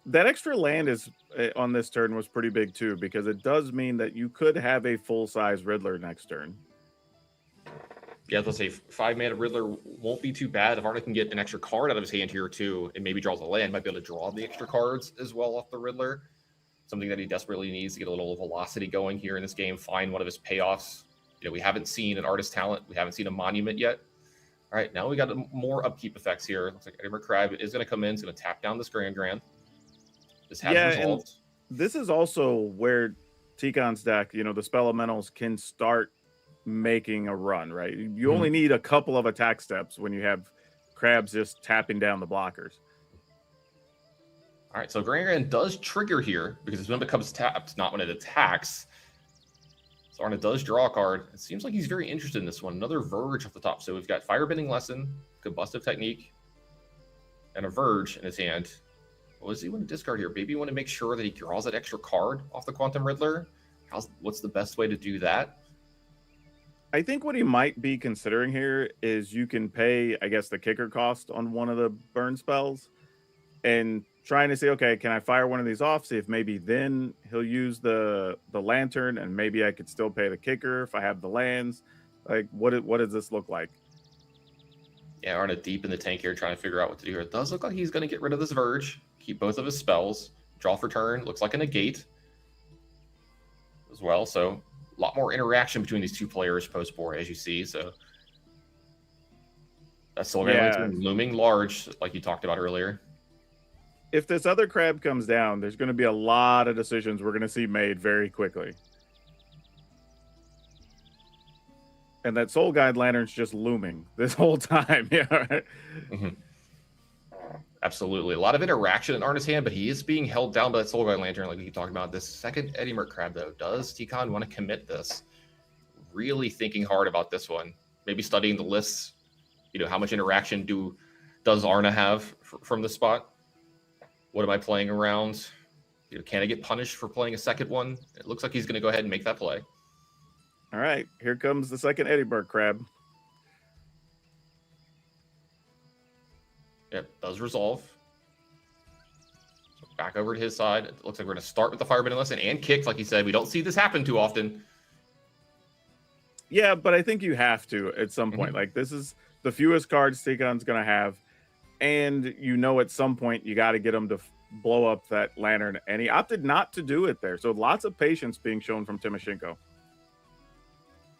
That extra land is on this turn was pretty big, too, because it does mean that you could have a full-size Riddler next turn. Yeah, let's say 5 mana Riddler won't be too bad. If Arna can get an extra card out of his hand here too, and maybe draws a land, might be able to draw the extra cards as well off the Riddler. Something that he desperately needs to get a little velocity going here in this game, find one of his payoffs. We haven't seen an artist talent. We haven't seen a monument yet. All right, now we got more upkeep effects here. Looks like Eddie Merc Crab is going to come in. It's going to tap down this Grand. This has resolved. This is also where TCon's deck, the spell elementals can start making a run, right? You only need a couple of attack steps when you have Crab's just tapping down the blockers. All right, so Grangan does trigger here because it's when it becomes tapped, not when it attacks. So Arna does draw a card. It seems like he's very interested in this one. Another Verge off the top. So we've got Firebending Lesson, Combustive Technique, and a Verge in his hand. What does he want to discard here? Maybe you want to make sure that he draws that extra card off the Quantum Riddler. What's the best way to do that? I think what he might be considering here is you can pay, I guess, the kicker cost on one of the burn spells and trying to say, okay, can I fire one of these off? See if maybe then he'll use the lantern and maybe I could still pay the kicker if I have the lands. Like, what does this look like? Yeah, Arna deep in the tank here trying to figure out what to do here. It does look like he's going to get rid of this Verge, keep both of his spells, draw for turn, looks like a negate as well. So a lot more interaction between these two players post-board, as you see. So that's still looming large, like you talked about earlier. If this other crab comes down, there's going to be a lot of decisions we're going to see made very quickly. And that Soul Guide Lantern's just looming this whole time. Yeah. Mm-hmm. Absolutely. A lot of interaction in Arna's hand, but he is being held down by that Soul Guide Lantern, like we keep talking about. This second Eddie Merc Crab, though, does Tikan want to commit this? Really thinking hard about this one. Maybe studying the lists. You know, how much interaction does Arna have from the spot? What am I playing around? You know, can I get punished for playing a second one? It looks like he's going to go ahead and make that play. All right, here comes the second Eddie Merc Crab. Yep, does resolve. So back over to his side. It looks like we're going to start with the Firebending Lesson and kicks, like he said. We don't see this happen too often. Yeah, but I think you have to at some point. Like, this is the fewest cards Tikon's going to have. And you know at some point you got to get him to blow up that lantern. And he opted not to do it there. So lots of patience being shown from Timoshenko.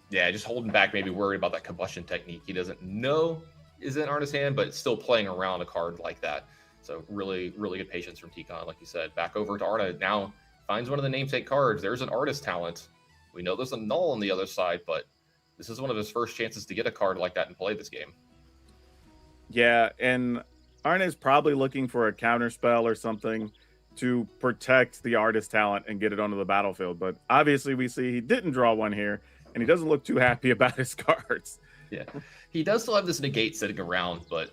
Yeah, just holding back, maybe worried about that combustion technique. He doesn't know is in Arna's hand, but still playing around a card like that. So really, really good patience from Tikon, like you said. Back over to Arna. Now finds one of the namesake cards. There's an Artist Talent. We know there's a Null on the other side, but this is one of his first chances to get a card like that and play this game. Yeah, and Arna is probably looking for a counter spell or something to protect the Artist Talent and get it onto the battlefield. But obviously we see he didn't draw one here, and he doesn't look too happy about his cards. Yeah, he does still have this negate sitting around, but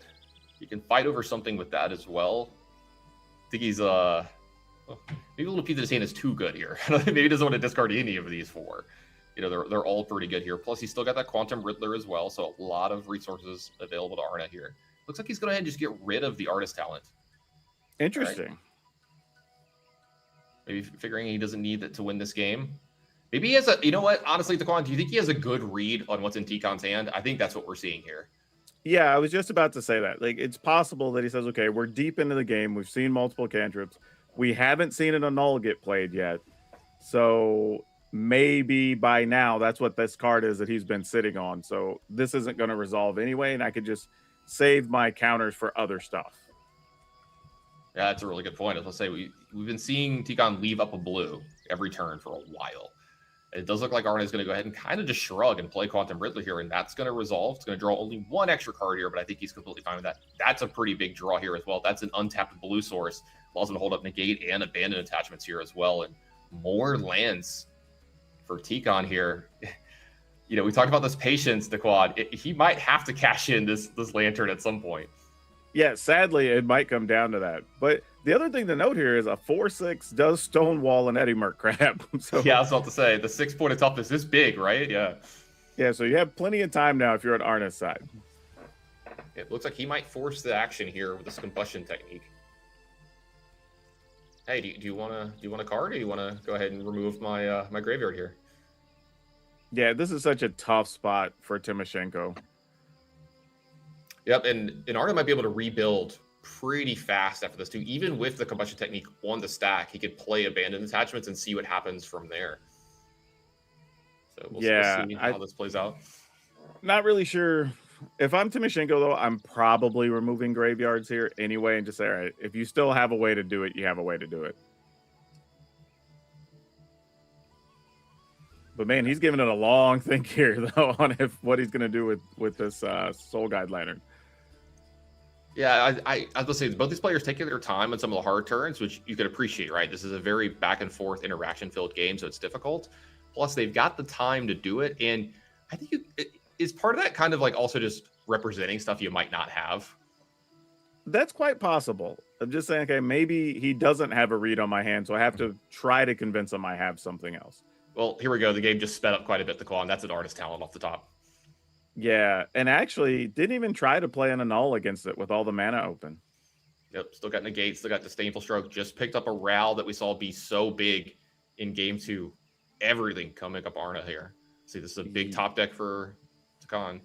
you can fight over something with that as well. I think he's maybe a little piece of his hand is too good here. Maybe he doesn't want to discard any of these four. You know, they're all pretty good here. Plus, he's still got that Quantum Riddler as well, so a lot of resources available to Arna here. Looks like he's going to just get rid of the Artist Talent. Interesting. Right? Maybe figuring he doesn't need it to win this game. Maybe he has a, you know what, honestly, Taquan, do you think he has a good read on what's in Tikon's hand? I think that's what we're seeing here. Yeah, I was just about to say that. Like, it's possible that he says, okay, we're deep into the game. We've seen multiple cantrips. We haven't seen an Annul get played yet. So maybe by now that's what this card is that he's been sitting on. So this isn't going to resolve anyway, and I could just save my counters for other stuff. Yeah, that's a really good point. As I say, we've been seeing Tikon leave up a blue every turn for a while. And it does look like Arna is going to go ahead and kind of just shrug and play Quantum Riddler here, and that's going to resolve. It's going to draw only one extra card here, but I think he's completely fine with that. That's a pretty big draw here as well. That's an untapped blue source. Allows him to hold up Negate and Abandon attachments here as well, and more lands for Tikon here. You know, we talked about this patience, the quad. He might have to cash in this lantern at some point. Yeah, sadly, it might come down to that. But the other thing to note here is a 4/6 does Stonewall an Eddie Merc Crab. So, yeah, I was about to say, the 6 point of toughness is big, right? Yeah. Yeah, so you have plenty of time now if you're on Arna's side. It looks like he might force the action here with this combustion technique. Hey, do you want a card, or do you want to go ahead and remove my my graveyard here? Yeah, this is such a tough spot for Timoshenko. Yep, and Arna might be able to rebuild pretty fast after this too. Even with the combustion technique on the stack, he could play abandoned attachments and see what happens from there. So we'll see how this plays out. Not really sure. If I'm Timoshenko, though, I'm probably removing graveyards here anyway and just say, all right, if you still have a way to do it, you have a way to do it. But man, he's giving it a long think here, though, on what he's going to do with this Soul Guide Lantern. Yeah, I was gonna say both these players taking their time on some of the hard turns, which you could appreciate, right? This is a very back and forth interaction filled game, so it's difficult. Plus, they've got the time to do it, and I think is part of that kind of like also just representing stuff you might not have. That's quite possible. I'm just saying, okay, maybe he doesn't have a read on my hand, so I have to try to convince him I have something else. Well, here we go. The game just sped up quite a bit, Daquan. That's an artist talent off the top. Yeah, and actually didn't even try to play an annul against it with all the mana open. Yep, still got negate, still got disdainful stroke. Just picked up a Ral that we saw be so big in game 2. Everything coming up Arna here. See, this is a big top deck for Daquan.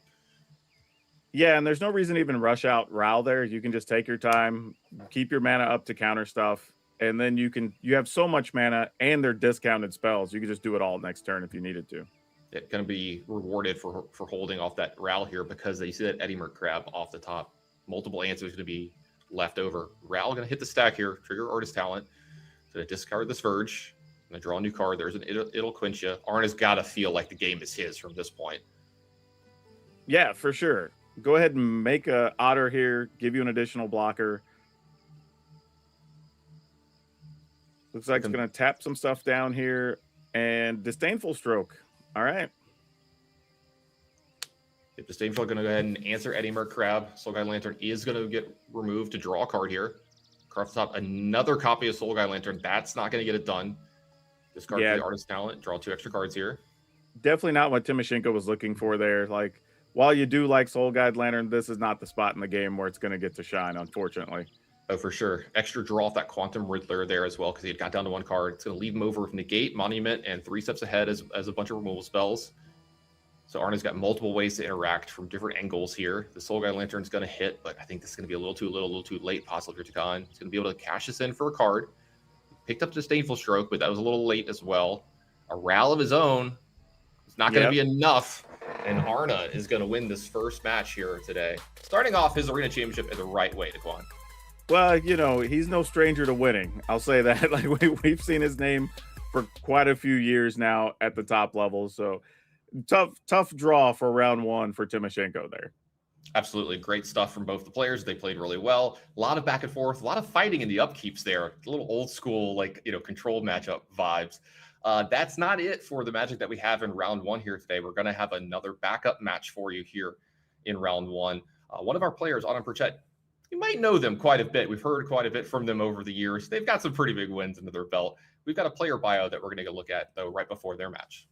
Yeah, and there's no reason to even rush out Ral there. You can just take your time, keep your mana up to counter stuff, and then you have so much mana and they're discounted spells. You can just do it all next turn if you needed to. It's going to be rewarded for holding off that Ral here because they see that Eddie Merc crab off the top. Multiple answers going to be left over. Ral going to hit the stack here, trigger artist talent. Going to discard this Verge. Going to draw a new card. There's an it'll quench you. Arna's got to feel like the game is his from this point. Yeah, for sure. Go ahead and make a Otter here, give you an additional blocker. Looks like it's going to tap some stuff down here and disdainful stroke. All right. If disdainful going to go ahead and answer Eddie Merc crab. Soul Guide Lantern is going to get removed to draw a card here. Across the top, another copy of Soul Guide Lantern. That's not going to get it done. Discard for the artist talent. Draw 2 extra cards here. Definitely not what Timoshenko was looking for there. Like, while you do like Soul Guide Lantern, this is not the spot in the game where it's going to get to shine, unfortunately. Oh, for sure. Extra draw off that Quantum Riddler there as well because he had got down to 1 card. It's going to leave him over with Negate, Monument, and 3 steps ahead as a bunch of removal spells. So Arna's got multiple ways to interact from different angles here. The Soul Guide Lantern's going to hit, but I think this is going to be a little too late, possibly for Daquan. He's going to be able to cash this in for a card. Picked up Disdainful Stroke, but that was a little late as well. A Ral of his own. It's not going to be enough. And Arna is going to win this first match here today. Starting off his Arena Championship in the right way, Daquan. Well, you know, he's no stranger to winning. I'll say that. Like we've seen his name for quite a few years now at the top level. So tough draw for round 1 for Timoshenko there. Absolutely. Great stuff from both the players. They played really well. A lot of back and forth, a lot of fighting in the upkeeps there. A little old school, like, controlled matchup vibes. That's not it for the Magic that we have in round 1 here today. We're going to have another backup match for you here in round 1. One of our players, Autumn Pritchett, you might know them quite a bit. We've heard quite a bit from them over the years. They've got some pretty big wins under their belt. We've got a player bio that we're going to go look at, though, right before their match.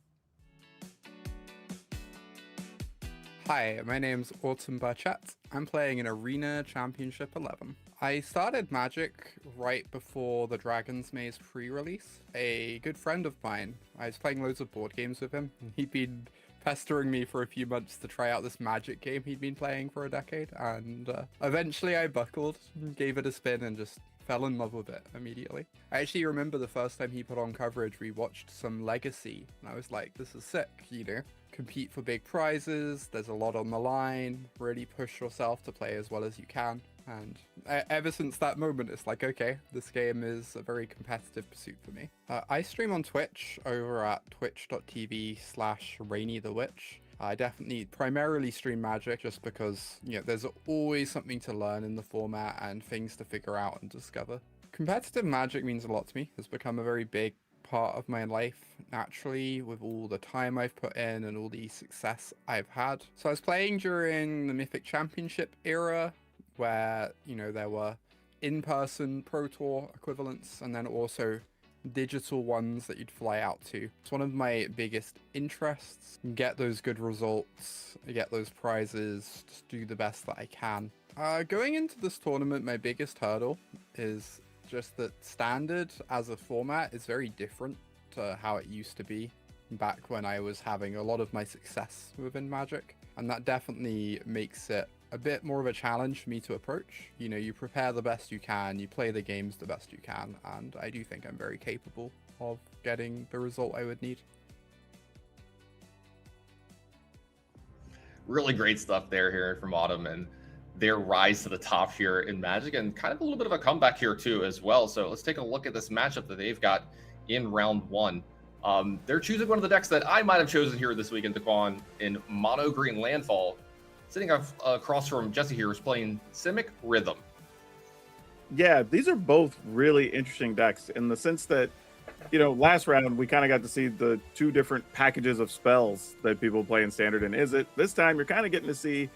Hi, my name's Autumn Burchett. I'm playing in Arena Championship 11. I started Magic right before the Dragon's Maze pre-release. A good friend of mine, I was playing loads of board games with him. He'd been pestering me for a few months to try out this Magic game he'd been playing for a decade, and eventually I buckled, gave it a spin, and just fell in love with it immediately. I actually remember the first time he put on coverage, we watched some Legacy, and I was like, this is sick, compete for big prizes, there's a lot on the line, really push yourself to play as well as you can. And ever since that moment, it's like, okay, this game is a very competitive pursuit for me. I stream on Twitch over at twitch.tv/RainyTheWitch. I definitely primarily stream Magic just because, there's always something to learn in the format and things to figure out and discover. Competitive Magic means a lot to me. It's become a very big part of my life naturally with all the time I've put in and all the success I've had. So I was playing during the Mythic Championship era, where, there were in-person Pro Tour equivalents and then also digital ones that you'd fly out to. It's one of my biggest interests. Get those good results, get those prizes, just do the best that I can. Going into this tournament, my biggest hurdle is just that Standard as a format is very different to how it used to be back when I was having a lot of my success within Magic. And that definitely makes it a bit more of a challenge for me to approach. You prepare the best you can, you play the games the best you can, and I do think I'm very capable of getting the result I would need. Really great stuff there here from Autumn and their rise to the top here in Magic, and kind of a little bit of a comeback here too as well. So let's take a look at this matchup that they've got in round 1. They're choosing one of the decks that I might have chosen here this week in Daquan in Mono Green Landfall. Sitting across from Jesse here is playing Simic Rhythm. Yeah, these are both really interesting decks in the sense that, last round we kind of got to see the two different packages of spells that people play in Standard. And this time you're kind of getting to see,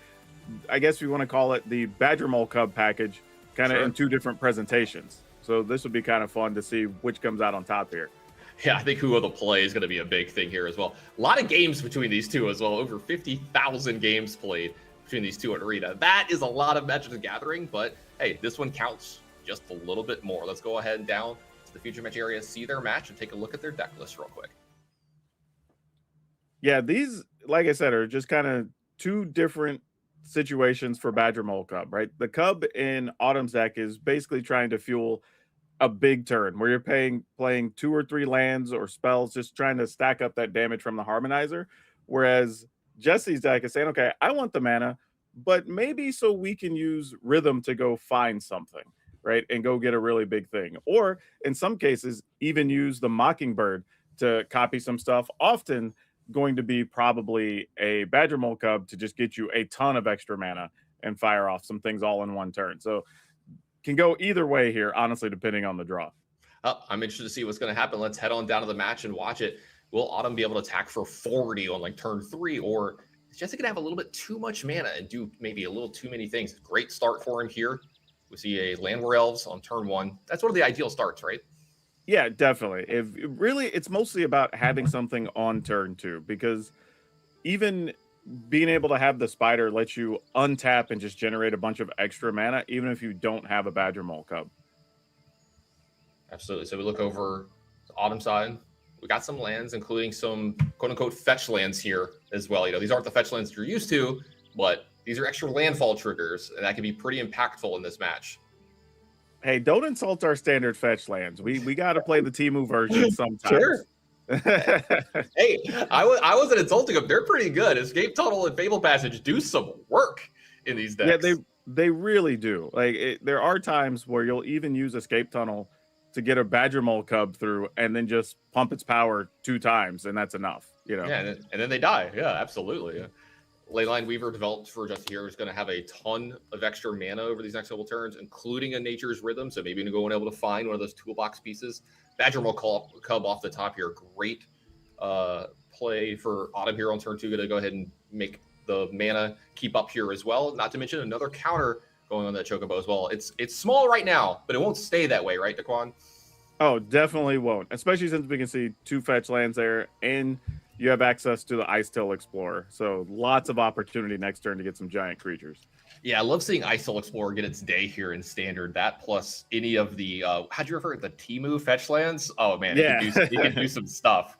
I guess you want to call it the Badger Mole Cub package, kind of in two different presentations. So this would be kind of fun to see which comes out on top here. Yeah, I think who will play is going to be a big thing here as well. A lot of games between these two as well. Over 50,000 games played between these two at Arena. That is a lot of Magic the Gathering, but hey, this one counts just a little bit more. Let's go ahead and down to the future match area, see their match, and take a look at their deck list real quick. Yeah, these, like I said, are just kind of two different situations for Badger Mole Cub, right? The Cub in Autumn's deck is basically trying to fuel a big turn where you're playing 2 or 3 lands or spells, just trying to stack up that damage from the Harmonizer. Whereas Jesse's deck is saying, okay, I want the mana, but maybe so we can use Rhythm to go find something, right? And go get a really big thing. Or in some cases, even use the Mockingbird to copy some stuff. Often going to be probably a Badger Mole Cub to just get you a ton of extra mana and fire off some things all in one turn. So can go either way here, honestly, depending on the draw. I'm interested to see what's going to happen. Let's head on down to the match and watch it. Will Autumn be able to attack for 40 on like turn 3, or is Jesse going to have a little bit too much mana and do maybe a little too many things? Great start for him here. We see a Landware Elves on turn 1. That's one of the ideal starts, right? Yeah, definitely. It's mostly about having something on turn 2, because even being able to have the Spider let you untap and just generate a bunch of extra mana, even if you don't have a Badger Mole Cub. Absolutely. So we look over the Autumn side. We got some lands, including some quote-unquote fetch lands here as well. These aren't the fetch lands you're used to, but these are extra landfall triggers, and that can be pretty impactful in this match. Hey, don't insult our standard fetch lands. We got to play the Temu version sometimes. Sure. Hey, I wasn't insulting them. They're pretty good. Escape Tunnel and Fable Passage do some work in these decks. Yeah, they really do. There are times where you'll even use Escape Tunnel to get a Badger Mole Cub through and then just pump its power 2 times, and that's enough. Yeah, and then they die. Yeah, absolutely. Yeah. Leyline Weaver developed for Just here is going to have a ton of extra mana over these next couple turns, including a Nature's Rhythm. So maybe going able to find one of those toolbox pieces. Badger Mole Cub off the top here. Great play for Autumn here on turn 2. Going to go ahead and make the mana keep up here as well. Not to mention another counter going on that Chocobo as well. It's small right now, but it won't stay that way, right, Daquan? Oh, definitely won't. Especially since we can see 2 fetch lands there, and you have access to the Ice Tail Explorer. So lots of opportunity next turn to get some giant creatures. Yeah, I love seeing Ice Tail Explorer get its day here in Standard. That plus any of the, how'd you refer to the Temu fetch lands? Oh, man, yeah. He can do some stuff.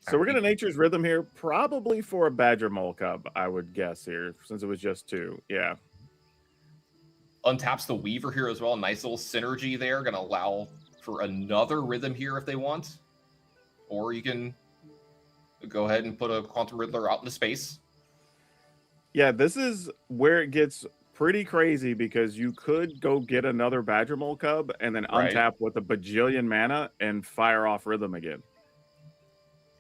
So we're going to Nature's Rhythm here, probably for a Badger Mole Cub, I would guess here, since it was just 2. Yeah. Untaps the Weaver here as well. Nice little synergy there. Going to allow for another Rhythm here if they want. Or you can go ahead and put a Quantum Riddler out into space. Yeah, this is where it gets pretty crazy, because you could go get another Badger Mole Cub and then untap with a bajillion mana and fire off Rhythm again.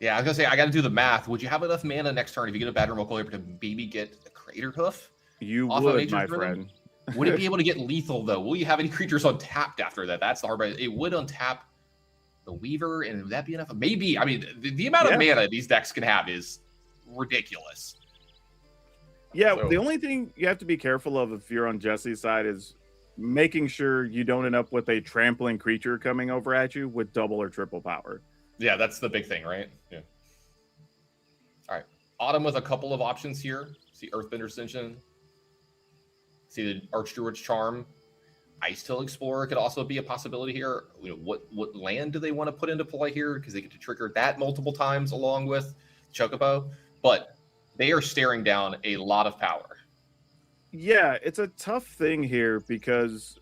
Yeah, I was going to say, I got to do the math. Would you have enough mana next turn if you get a Badger Mole Cub to maybe get a Crater Hoof? You would, my friend. Would it be able to get lethal, though? Will you have any creatures untapped after that? That's the hard part. It would untap the Weaver, and would that be enough? Maybe. I mean, the amount of mana these decks can have is ridiculous. Yeah, so the only thing you have to be careful of if you're on Jesse's side is making sure you don't end up with a trampling creature coming over at you with double or triple power. Yeah, that's the big thing, right? Yeah. All right. Autumn with a couple of options here. See Earthbender Ascension. See the Archdruid's Charm. Ice Tail Explorer could also be a possibility here. What land do they want to put into play here? Because they get to trigger that multiple times along with Chocobo. But they are staring down a lot of power. Yeah, it's a tough thing here because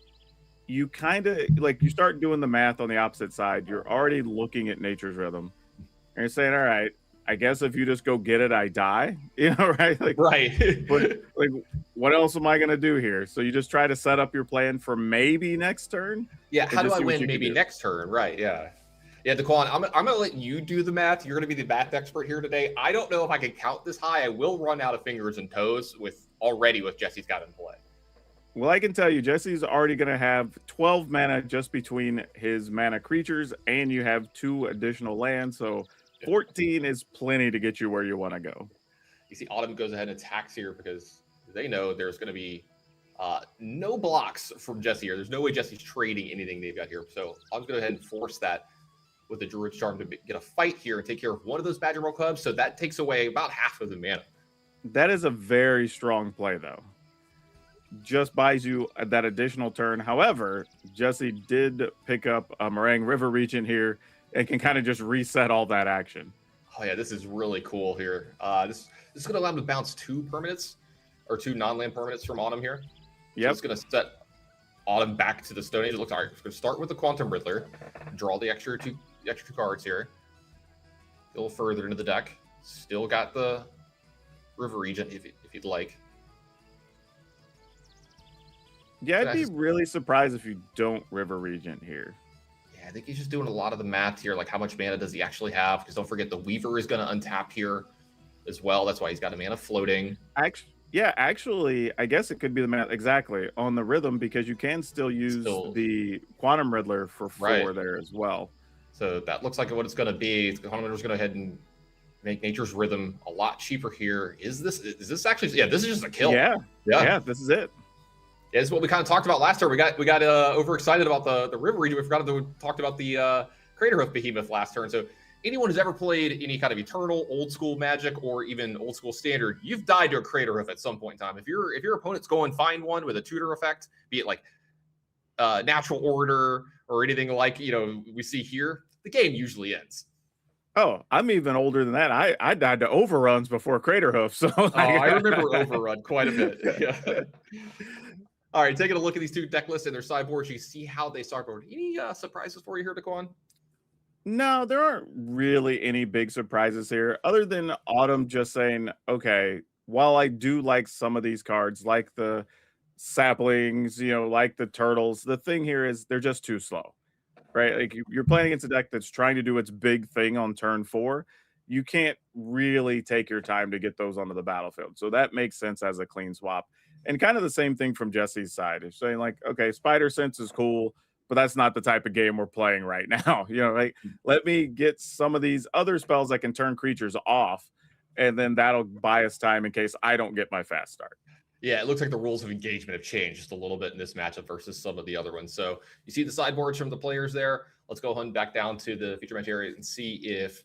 you kind of, you start doing the math on the opposite side. You're already looking at Nature's Rhythm. And you're saying, all right, I guess if you just go get it, I die. Right? Right. But what else am I going to do here? So you just try to set up your plan for maybe next turn. Yeah, how do I win maybe next turn? Right, yeah. Yeah, Daquan, I'm going to let you do the math. You're going to be the math expert here today. I don't know if I can count this high. I will run out of fingers and toes with Jesse's got in play. Well, I can tell you, Jesse's already going to have 12 mana just between his mana creatures, and you have 2 additional lands. So 14 is plenty to get you where you want to go. You see Autumn goes ahead and attacks here because they know there's going to be no blocks from Jesse here. There's no way Jesse's trading anything they've got here. So I'm going to go ahead and force that with the Druid's Charm to get a fight here and take care of one of those Badger Roll Clubs. So that takes away about half of the mana. That is a very strong play, though. Just buys you that additional turn. However, Jesse did pick up a Meringue River Regent here and can kind of just reset all that action. Oh, yeah, this is really cool here. This is going to allow him to bounce 2 permanents or 2 non-land permanents from Autumn here. Yep. So it's going to set Autumn back to the Stone Age. It looks all right. We're going to start with the Quantum Riddler, draw the extra two cards here. A little further into the deck. Still got the River Regent if you'd like. Yeah, I'd be really surprised if you don't River Regent here. Yeah, I think he's just doing a lot of the math here, like how much mana does he actually have? Because don't forget the Weaver is going to untap here as well. That's why he's got a mana floating. Actually, I guess it could be the math exactly on the Rhythm, because you can still use the Quantum Riddler for 4 there as well. So that looks like what it's going to be. Quantum Riddler's going to go ahead and make Nature's Rhythm a lot cheaper here. Is this actually? Yeah, this is just a kill. Yeah, this is it. Yeah, this is what we kind of talked about last turn. We got overexcited about the River Region. We forgot to talk about the Craterhoof Behemoth last turn. So anyone who's ever played any kind of Eternal, Old School Magic, or even Old School Standard, you've died to a Craterhoof at some point in time. If your opponent's going find one with a tutor effect, be it like Natural Order or anything like we see here, the game usually ends. Oh, I'm even older than that. I died to overruns before Craterhoof. So I remember overrun quite a bit. Yeah. All right, taking a look at these 2 deck lists and their sideboards, you see how they sideboard. Any surprises for you here, Daquan? No, there aren't really any big surprises here, other than Autumn just saying, okay, while I do like some of these cards, like the saplings, like the turtles, the thing here is they're just too slow, right? Like you're playing against a deck that's trying to do its big thing on turn 4. You can't really take your time to get those onto the battlefield. So that makes sense as a clean swap. And kind of the same thing from Jesse's side. It's saying like, okay, Spider Sense is cool, but that's not the type of game we're playing right now. Like let me get some of these other spells that can turn creatures off, and then that'll buy us time in case I don't get my fast start. Yeah, it looks like the rules of engagement have changed just a little bit in this matchup versus some of the other ones. So you see the sideboards from the players there. Let's go hunt back down to the feature match area and see if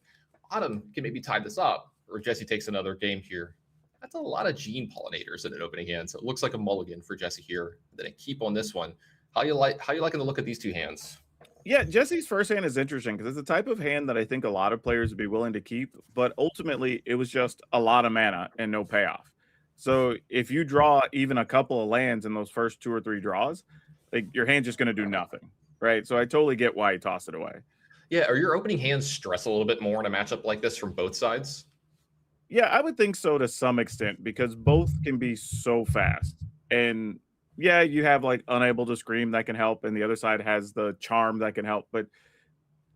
Autumn can maybe tie this up, or Jesse takes another game here. That's a lot of Gene Pollinators in an opening hand, so it looks like a mulligan for Jesse here. Then a keep on this one. How you liking the look of these 2 hands? Yeah, Jesse's first hand is interesting because it's the type of hand that I think a lot of players would be willing to keep, but ultimately it was just a lot of mana and no payoff. So if you draw even a couple of lands in those first 2 or 3 draws, like your hand's just going to do nothing, right? So I totally get why he tossed it away. Yeah, are your opening hands stress a little bit more in a matchup like this from both sides? Yeah, I would think so to some extent, because both can be so fast. And yeah, you have like Unable to Scream that can help, and the other side has the Charm that can help. But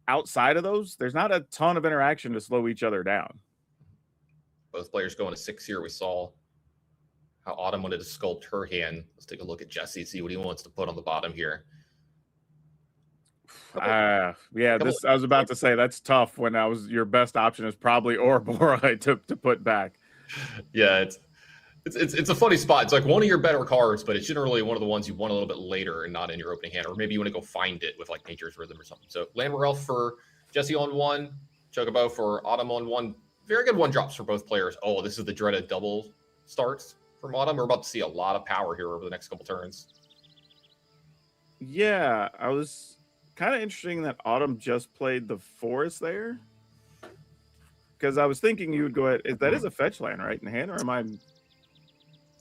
outside of those, there's not a ton of interaction to slow each other down. Both players going to 6 here. We saw how Autumn wanted to sculpt her hand. Let's take a look at Jesse, see what he wants to put on the bottom here. I was about to say that's tough when your best option is probably Ouroboros to put back. Yeah, it's a funny spot. It's like one of your better cards, but it's generally one of the ones you want a little bit later and not in your opening hand, or maybe you want to go find it with like Nature's Rhythm or something. So Landwehr Elf for Jesse on 1, Chocobo for Autumn on 1. Very good 1-drops for both players. Oh, this is the dreaded double starts from Autumn. We're about to see a lot of power here over the next couple turns. Yeah, I was kind of interesting that Autumn just played the Forest there, because I was thinking you would go ahead. That is a fetch land, right, in hand, or am I? Let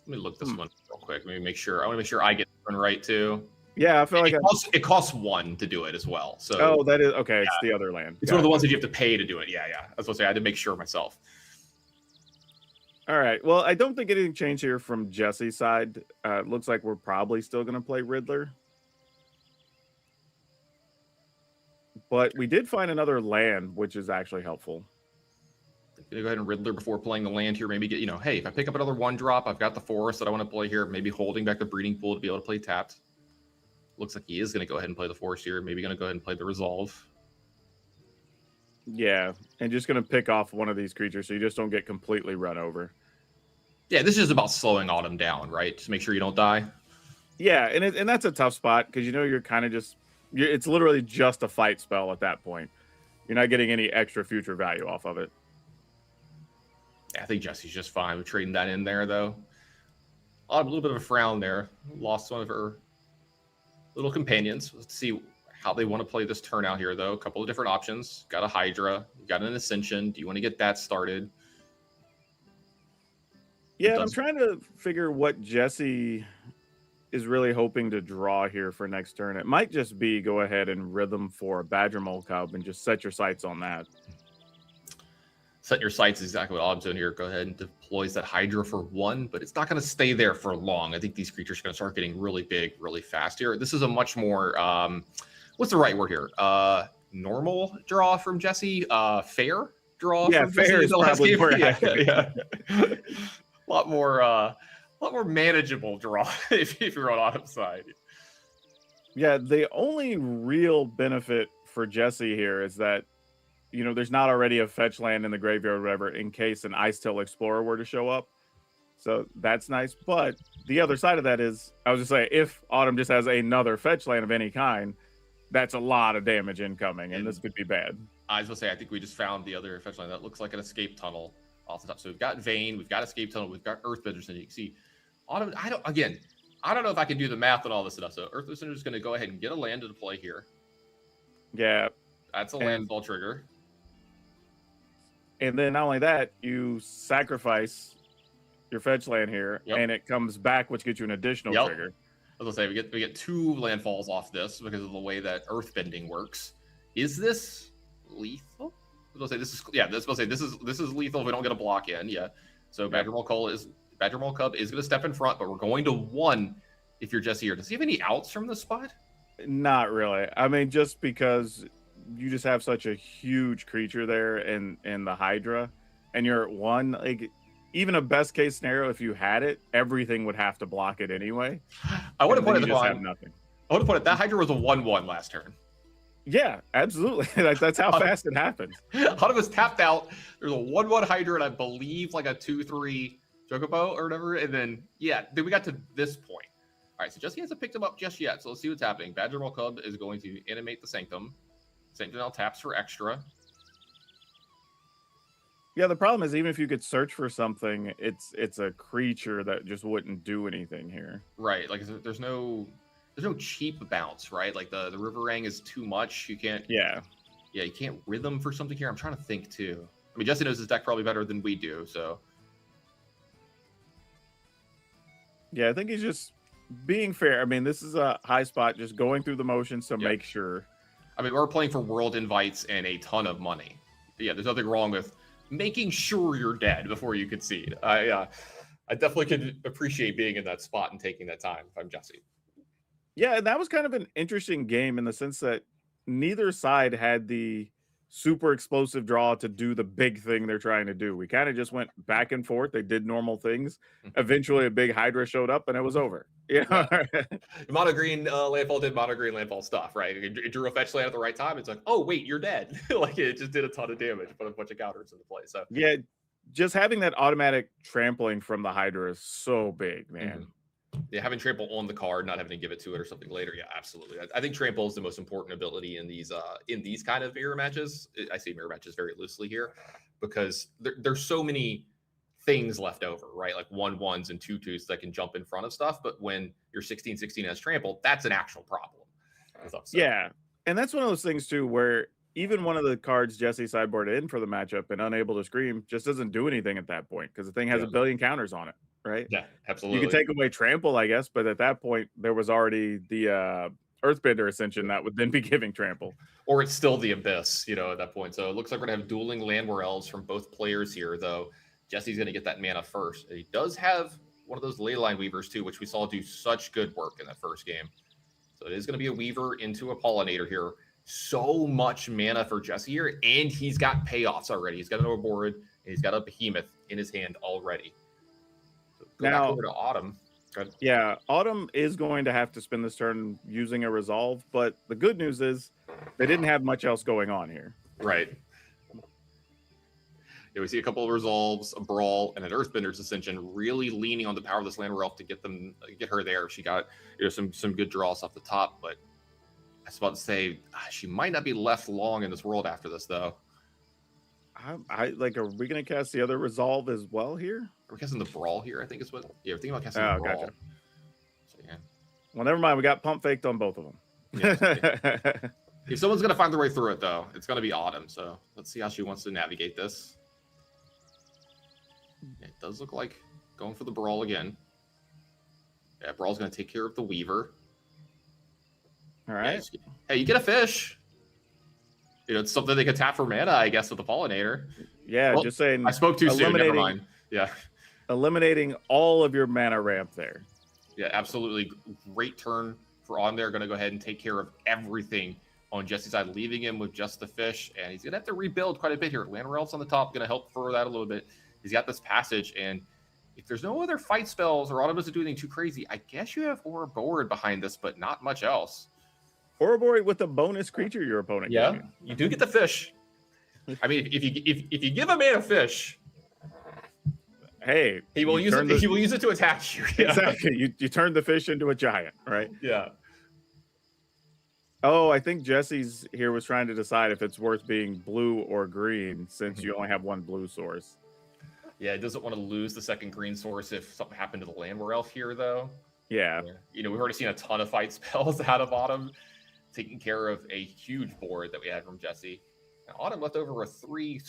me look this one real quick. Let me make sure. I want to make sure I get this one right too. Yeah, I feel like it costs 1 to do it as well. So that is okay. Yeah. It's the other land. It's one of the ones that you have to pay to do it. Yeah. I was supposed to say I had to make sure myself. All right. Well, I don't think anything changed here from Jesse's side. It looks like we're probably still going to play Riddler. but we did find another land, which is actually helpful. Gonna go ahead and Riddler before playing the land here. Maybe get, hey, if I pick up another 1-drop, I've got the forest that I want to play here. Maybe holding back the breeding pool to be able to play tapped. Looks like he is going to go ahead and play the forest here. Maybe going to go ahead and play the resolve. Yeah, and just going to pick off one of these creatures so you just don't get completely run over. Yeah, this is about slowing Autumn down, right? Just make sure you don't die. Yeah, and that's a tough spot because you're kind of just it's literally just a fight spell at that point. You're not getting any extra future value off of it. Yeah, I think Jesse's just fine with trading that in there, though. A little bit of a frown there. Lost one of her little companions. Let's see how they want to play this turn out here, though. A couple of different options. Got a Hydra. Got an Ascension. Do you want to get that started? Yeah, I'm trying to figure what Jesse is really hoping to draw here for next turn. It might just be go ahead and rhythm for a Badger Mole Cub and just set your sights on that. Set your sights exactly what Autumn's doing here. Go ahead and deploys that Hydra for 1, but it's not going to stay there for long. I think these creatures are going to start getting really big, really fast here. This is a much more, what's the right word here? Normal draw from Jesse. Fair draw. Yeah, from fair Jesse is probably more accurate. yeah. a lot more manageable draw if you're on Autumn's side. Yeah, the only real benefit for Jesse here is that there's not already a fetch land in the graveyard or whatever in case an Icetail Explorer were to show up. So that's nice. But the other side of that is, I was just saying, if Autumn just has another fetch land of any kind, that's a lot of damage incoming, and this could be bad. I was going to say, I think we just found the other fetch land that looks like an escape tunnel off the top. So we've got Vayne, we've got escape tunnel, we've got Earthbenders, and you can see Autumn. I don't know if I can do the math on all this stuff. So Earthbender is going to go ahead and get a land to deploy here. Yeah. That's a landfall trigger. And then not only that, you sacrifice your fetch land here, and it comes back, which gets you an additional trigger. I was gonna say we get 2 landfalls off this because of the way that earthbending works. Is this lethal? I was gonna say this is lethal if we don't get a block in. Yeah. So Badger Mole Cub is gonna step in front, but we're going to 1 if you're Jesse here. Does he have any outs from this spot? Not really. I mean, just because you just have such a huge creature there in the Hydra, and you're at 1, like even a best case scenario, if you had it, everything would have to block it anyway. I want to put it nothing. I want to put it that Hydra was a 1/1 last turn. Yeah, absolutely. That's how fast it happens. Autumn was tapped out. There's a 1/1 Hydra and I believe like a 2/3 Chocobo or whatever, and then then we got to this point. All right, so Jesse hasn't picked him up just yet, so let's see what's happening. Badger Mole Cub is going to animate the Sanctum. Sanctum now taps for extra. Yeah, the problem is even if you could search for something, it's a creature that just wouldn't do anything here. Right, like there's no cheap bounce, right? Like the Riverang is too much. You can't. Yeah, you can't rhythm for something here. I'm trying to think too. I mean, Jesse knows his deck probably better than we do, so. Yeah, I think he's just being fair. I mean, this is a high spot, just going through the motions to make sure. I mean, we're playing for world invites and a ton of money. Yeah, there's nothing wrong with making sure you're dead before you concede. I definitely could appreciate being in that spot and taking that time if I'm Jesse. Yeah, and that was kind of an interesting game in the sense that neither side had the super explosive draw to do the big thing they're trying to do. We kind of just went back and forth. They did normal things. Eventually, a big Hydra showed up, and it was over. Mono green landfall did mono green landfall stuff, right? It drew a fetch land at the right time. It's like, oh wait, you're dead. Like it just did a ton of damage, put a bunch of counters into play. So yeah, just having that automatic trampling from the Hydra is so big, man. Yeah, having trample on the card, not having to give it to it or something later. Yeah, absolutely. I think trample is the most important ability in these kind of mirror matches. I say mirror matches very loosely here because there's so many things left over, right? Like 1/1s and 2/2s that can jump in front of stuff. But when you're 16/16 has trample, that's an actual problem. Yeah, and that's one of those things too where even one of the cards Jesse sideboarded in for the matchup and Unable to Scream just doesn't do anything at that point because the thing has a billion counters on it. Right? Yeah, absolutely. You can take away trample, I guess, but at that point there was already the Earthbender Ascension that would then be giving trample. Or it's still the Abyss, at that point. So it looks like we're gonna have dueling Landware Elves from both players here, though. Jesse's gonna get that mana first. He does have one of those Leyline Weavers too, which we saw do such good work in that first game. So it is gonna be a Weaver into a Pollinator here. so much mana for Jesse here, and he's got payoffs already. He's got an overboard, and he's got a behemoth in his hand already. So go back over to Autumn. Yeah, Autumn is going to have to spend this turn using a resolve, but the good news is they didn't have much else going on here. Right. Yeah, we see a couple of resolves, a brawl, and an Earthbender's Ascension, really leaning on the power of this Land Elf to get her there. She got some good draws off the top, but I was about to say she might not be left long in this world after this, though. I like. Are we going to cast the other resolve as well here? We're casting the brawl here. I think is what. Yeah, we're thinking about casting the brawl. Gotcha. So, yeah. Well, never mind. We got pump faked on both of them. Yeah, if someone's going to find their way through it, though, it's going to be Autumn. So let's see how she wants to navigate this. It does look like going for the brawl again. Yeah, brawl's going to take care of the Weaver. All right. Yeah, hey, you get a fish. It's something they can tap for mana, I guess, with the Pollinator. Yeah, just saying. I spoke too soon. Never mind. Yeah. Eliminating all of your mana ramp there. Yeah, absolutely. Great turn for Autumn there. Going to go ahead and take care of everything on Jesse's side, leaving him with just the fish. And he's going to have to rebuild quite a bit here. Land Elf's on the top, going to help further that a little bit. He's got this passage, and if there's no other fight spells or Autumn doesn't do anything too crazy, I guess you have Ouroboros behind this, but not much else. Ouroboros with a bonus creature your opponent. Yeah, you do get the fish. I mean, if you give a man a fish, hey, he will use it. He will use it to attack you. Yeah. Exactly. You turn the fish into a giant, right? Yeah. Oh, I think Jesse's here was trying to decide if it's worth being blue or green since you only have one blue source. Yeah, it doesn't want to lose the second green source if something happened to the Landware Elf here, though. Yeah. We've already seen a ton of fight spells out of Autumn, taking care of a huge board that we had from Jesse. Now, Autumn left over with 3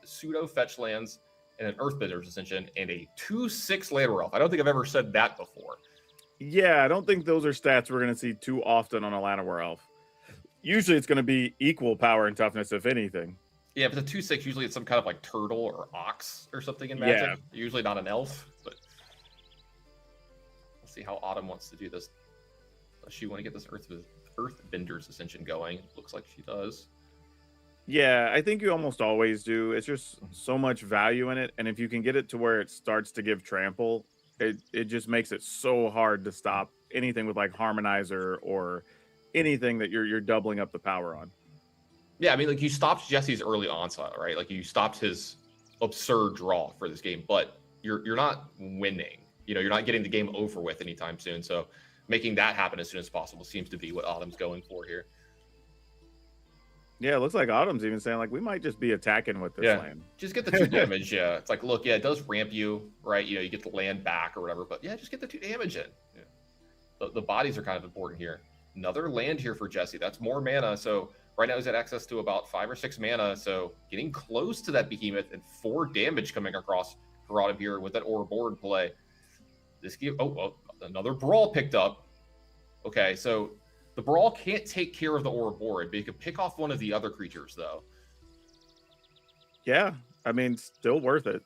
pseudo fetch lands and an Earthbender's Ascension and a 2/6 Landware Elf. I don't think I've ever said that before. Yeah, I don't think those are stats we're going to see too often on a Landware Elf. Usually it's going to be equal power and toughness, if anything. Yeah, but the 2/6, usually it's some kind of like turtle or ox or something in Magic. Yeah. Usually not an elf, but let's see how Autumn wants to do this. Does she want to get this Earthbender's Ascension going? Looks like she does. Yeah, I think you almost always do. It's just so much value in it. And if you can get it to where it starts to give trample, it just makes it so hard to stop anything with like Harmonizer or anything that you're doubling up the power on. Yeah, I mean, like you stopped Jesse's early onslaught, right? Like you stopped his absurd draw for this game, but you're not winning. You're not getting the game over with anytime soon. So making that happen as soon as possible seems to be what Autumn's going for here. Yeah, it looks like Autumn's even saying like we might just be attacking with this land. Just get the 2 damage. Yeah, it's like, look, yeah, it does ramp you, right? You get the land back or whatever, but yeah, just get the 2 damage in. Yeah. The bodies are kind of important here. Another land here for Jesse. That's more mana. So right now he's got access to about 5 or 6 mana. So getting close to that behemoth and 4 damage coming across for Autumn here with that Ouroboros play. This give another brawl picked up. Okay, so the brawl can't take care of the Ouroboros, but you can pick off one of the other creatures though. Yeah, I mean, still worth it.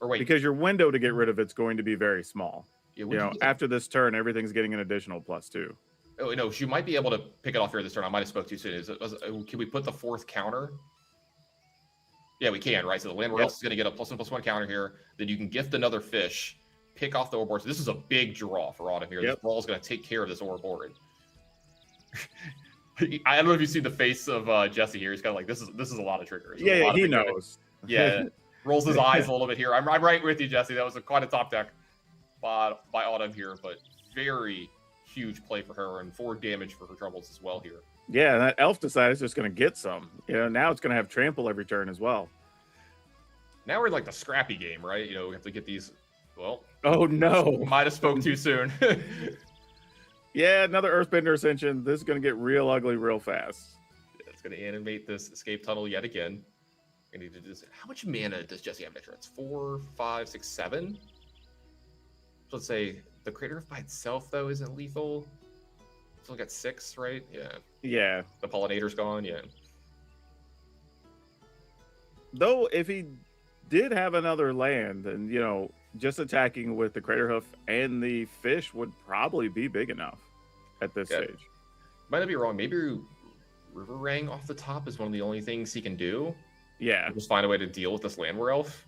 Or wait, because your window to get rid of it's going to be very small. Yeah, after this turn, everything's getting an additional +2. Oh no, she might be able to pick it off here this turn. I might have spoke too soon. Can we put the 4th counter? Yeah, we can, right? So the Landware Elf is going to get a +1/+1 counter here. Then you can gift another fish, pick off the Ouroboros. So this is a big draw for Autumn here. This brawl is going to take care of this Ouroboros. I don't know if you see the face of Jesse here. He's kind of like, this is a lot of triggers. Yeah, he knows. Yeah, rolls his eyes a little bit here. I'm right with you, Jesse. That was quite a top deck by Autumn here, but very huge play for her and 4 damage for her troubles as well here. Yeah, that elf decided it's just going to get some. Now it's going to have trample every turn as well. Now we're in like the scrappy game, right? We have to get these. Well, oh no, might have spoke too soon. Yeah, another Earthbender Ascension. This is going to get real ugly real fast. Yeah, it's going to animate this escape tunnel yet again. I need to do this. How much mana does Jesse have next turn? It's 4, 5, 6, 7. So let's say the Crater by itself though isn't lethal. It's only got 6, right? Yeah. Yeah. The Pollinator's gone. Yeah. Though, if he did have another land, and just attacking with the Crater Hoof and the fish would probably be big enough at this stage. Might not be wrong. Maybe River Rang off the top is one of the only things he can do. Yeah. Just find a way to deal with this Landware Elf.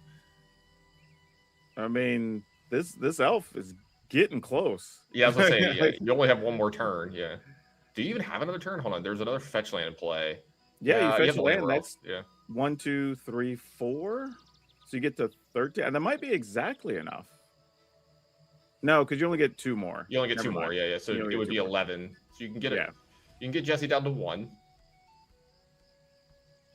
I mean, this elf is getting close. Yeah, I was gonna say, yeah, you only have one more turn. Yeah. Do you even have another turn? Hold on. There's another fetch land in play. Yeah, you fetch have the land. Landware Elf. That's Yeah. 1, 2, 3, 4. So you get to 13. And that might be exactly enough. No, because you only get 2 more. You only get Never 2 more. mind. Yeah. So You only it get would 2 be more. 11. So you can get it. Yeah. You can get Jesse down to 1.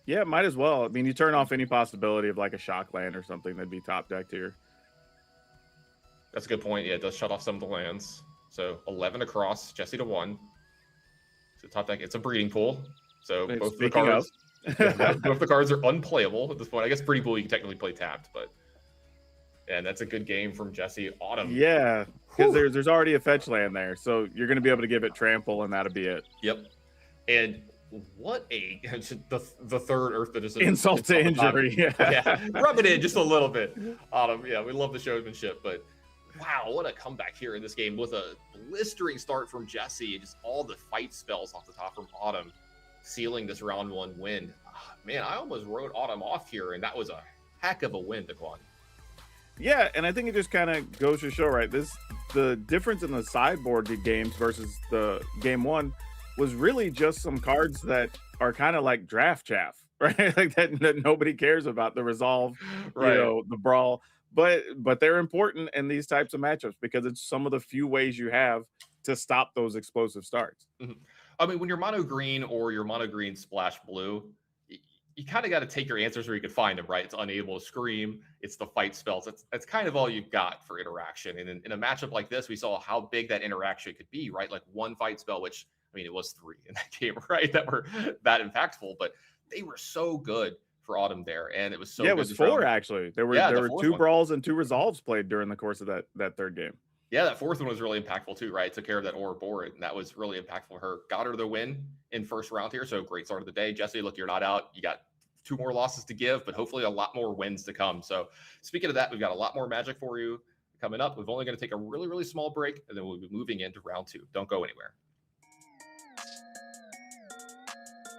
Yeah, might as well. I mean, you turn off any possibility of like a shock land or something that'd be top decked here. That's a good point. Yeah, it does shut off some of the lands. So 11 across, Jesse to 1. So top deck, it's a breeding pool. So Wait, both the speaking cards, yeah, both the cards are unplayable at this point. I guess breeding pool you can technically play tapped, but and that's a good game from Jesse. Autumn. Yeah, because there's already a fetch land there, so you're going to be able to give it trample, and that'll be it. Yep. And what a the third Earth that is Insult to injury. Yeah, rub it in just a little bit. Autumn. Yeah, we love the showmanship, but wow, what a comeback here in this game with a blistering start from Jesse and just all the fight spells off the top from Autumn, sealing this round 1 win. Man, I almost wrote Autumn off here, and that was a heck of a win, Daquan. Yeah, and I think it just kind of goes to show, right? The difference in the sideboard games versus the game 1 was really just some cards that are kind of like draft chaff, right? Like that nobody cares about, the resolve, Right. the brawl. But they're important in these types of matchups because it's some of the few ways you have to stop those explosive starts. Mm-hmm. I mean, when you're mono green or you're mono green splash blue, you kind of got to take your answers where you can find them, right? It's unable to scream. It's the fight spells. That's kind of all you've got for interaction. And in a matchup like this, we saw how big that interaction could be, right? Like 1 fight spell, which, I mean, it was 3 in that game, right? That were that impactful, but they were so good for Autumn there. And it was so Yeah, it good was this 4 round. actually. There were Yeah, the 2 4th one. brawls and 2 resolves played during the course of that third game. Yeah, that 4th one was really impactful too, right? Took care of that Aura board, and that was really impactful for her. Got her the win in first round here, so great start of the day. Jesse, look, you're not out. You got 2 more losses to give, but hopefully a lot more wins to come. So speaking of that, we've got a lot more Magic for you coming up. We're only going to take a really, really small break, and then we'll be moving into round 2. Don't go anywhere.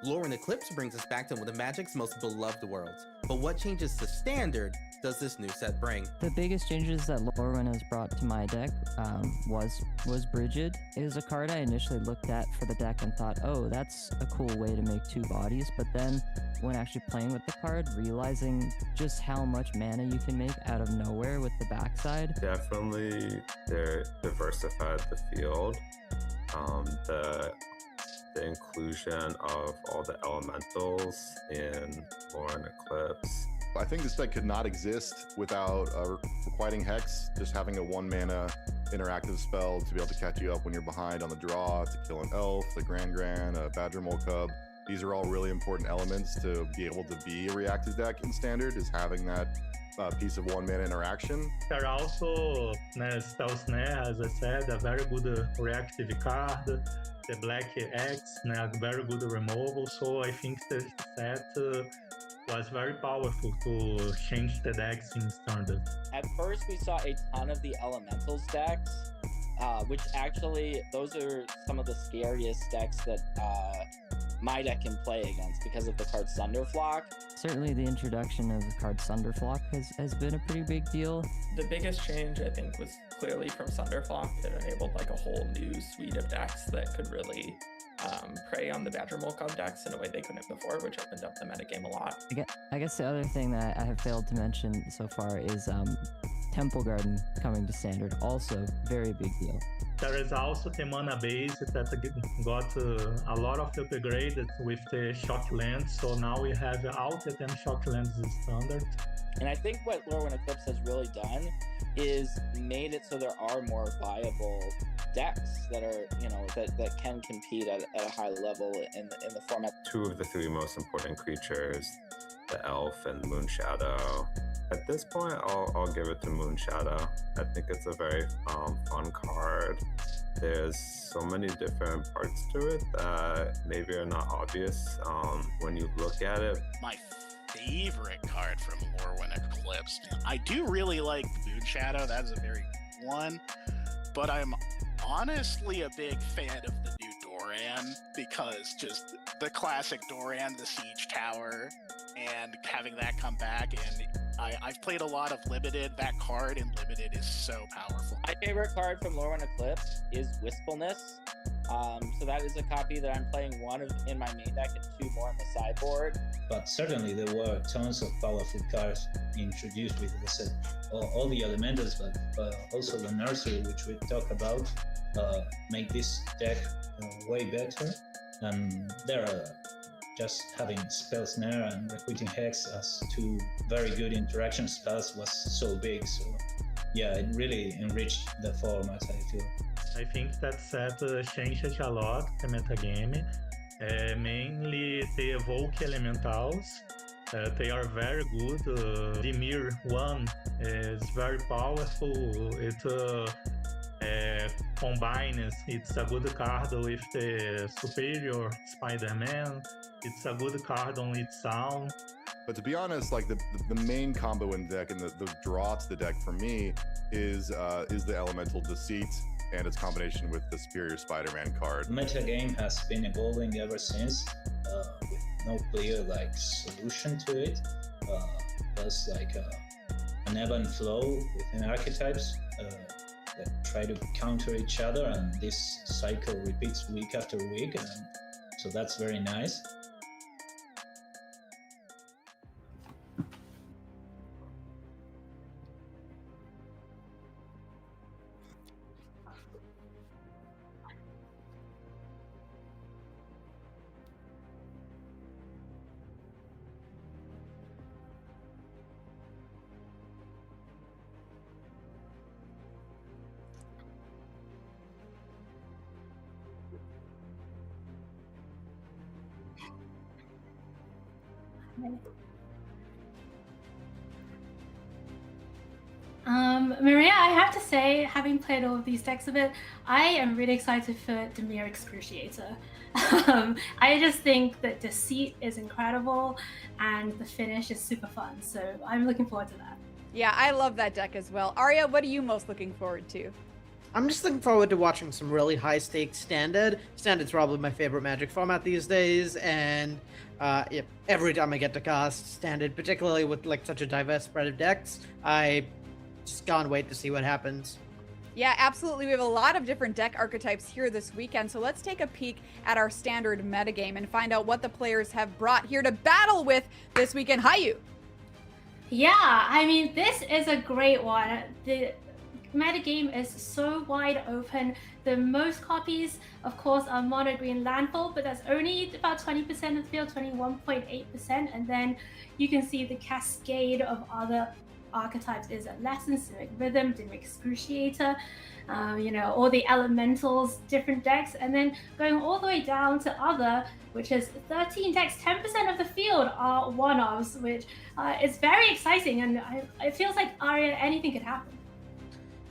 Lore and Eclipse brings us back to one of Magic's most beloved worlds. But what changes to Standard does this new set bring? The biggest changes that Lorwyn has brought to my deck was Brigid. It was a card I initially looked at for the deck and thought, oh, that's a cool way to make 2 bodies. But then when actually playing with the card, realizing just how much mana you can make out of nowhere with the backside. Definitely, they're diversified the field. The inclusion of all the elementals in Lore and Eclipse. I think this deck could not exist without Requiting Hex, just having a 1 mana interactive spell to be able to catch you up when you're behind on the draw, to kill an elf, the Grand, a Badger Mole Cub. These are all really important elements to be able to be a reactive deck in Standard, is having that piece of 1 mana interaction. There are also Spell Snare, as I said, a very good reactive card. The Black X, a very good removal. So I think the set was very powerful to change the decks in Standard. At first, we saw a ton of the Elementals decks, which actually, those are some of the scariest decks that my deck can play against because of the card Thunderflock. Certainly the introduction of the card Thunderflock has been a pretty big deal. The biggest change, I think, was clearly from Thunderflock. It enabled like a whole new suite of decks that could really prey on the Badger Mole Cub decks in a way they couldn't before, which opened up the metagame a lot. I guess the other thing that I have failed to mention so far is Temple Garden coming to Standard. Also, very big deal. There is also the mana base that got a lot of upgrades with the Shocklands. So now we have all the 10 Shocklands in Standard. And I think what Lore and Eclipse has really done is made it so there are more viable decks that are, that can compete at a high level in the format. 2 of the 3 most important creatures, the Elf and Moonshadow. At this point, I'll give it to Moonshadow. I think it's a very fun card. There's so many different parts to it that maybe are not obvious when you look at it. My favorite card from Lorwyn Eclipse. I do really like Moonshadow. That's a very good one. But I'm honestly a big fan of the new Doran, because just the classic Doran, the Siege Tower, and having that come back. And I've played a lot of Limited. That card in Limited is so powerful. My favorite card from Lorwyn Eclipse is Wistfulness. So that is a copy that I'm playing one of in my main deck and two more on the sideboard. But certainly there were tons of powerful cards introduced with the set, all the elementals, but also the nursery, which we talk about, make this deck way better. And there are just having Spell Snare and Recruiting Hex as two very good interaction spells was so big. So yeah, it really enriched the format, I feel. I think that set changed a lot the metagame. Mainly the Evoke Elementals. They are very good. The Mirror 1 is very powerful. It combines, it's a good card with the Superior Spider-Man. It's a good card on its own. But to be honest, like the main combo in the deck and the draw to the deck for me is the Elemental Deceit and its combination with the Superior Spider-Man card. Metagame has been evolving ever since, with no clear solution to it. There's an ebb and flow within archetypes that try to counter each other, and this cycle repeats week after week, and so that's very nice. Maria, I have to say, having played all of these decks a bit, I am really excited for Dimir Excruciator. I just think that Deceit is incredible and the finish is super fun, so I'm looking forward to that. Yeah, I love that deck as well. Arya, what are you most looking forward to? I'm just looking forward to watching some really high-stakes Standard. Standard's probably my favorite Magic format these days, and every time I get to cast Standard, particularly with such a diverse spread of decks, I just can't wait to see what happens. Yeah, absolutely. We have a lot of different deck archetypes here this weekend, so let's take a peek at our Standard metagame and find out what the players have brought here to battle with this weekend. Hayu! Yeah, I mean, this is a great one. The metagame is so wide open. The most copies, of course, are Mono Green Landfall, but that's only about 20% of the field, 21.8%. And then you can see the cascade of other archetypes is a Lesson, Simic Rhythm, Dimir Excruciator, all the elementals, different decks, and then going all the way down to other, which is 13 decks, 10% of the field are one-offs, which is very exciting, and it feels like Arya, anything could happen.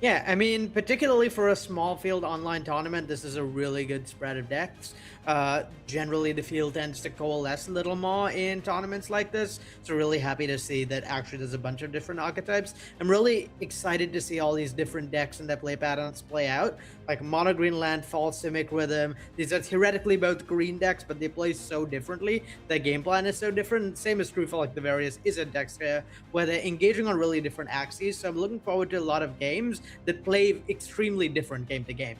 Yeah, I mean, particularly for a small field online tournament, this is a really good spread of decks. Generally, the field tends to coalesce a little more in tournaments like this, so really happy to see that actually there's a bunch of different archetypes. I'm really excited to see all these different decks and their play patterns play out, like Mono Green Landfall, Simic Rhythm. These are theoretically both green decks, but they play so differently. Their game plan is so different. Same is true for the various Izzet decks here, where they're engaging on really different axes, so I'm looking forward to a lot of games that play extremely different game to game.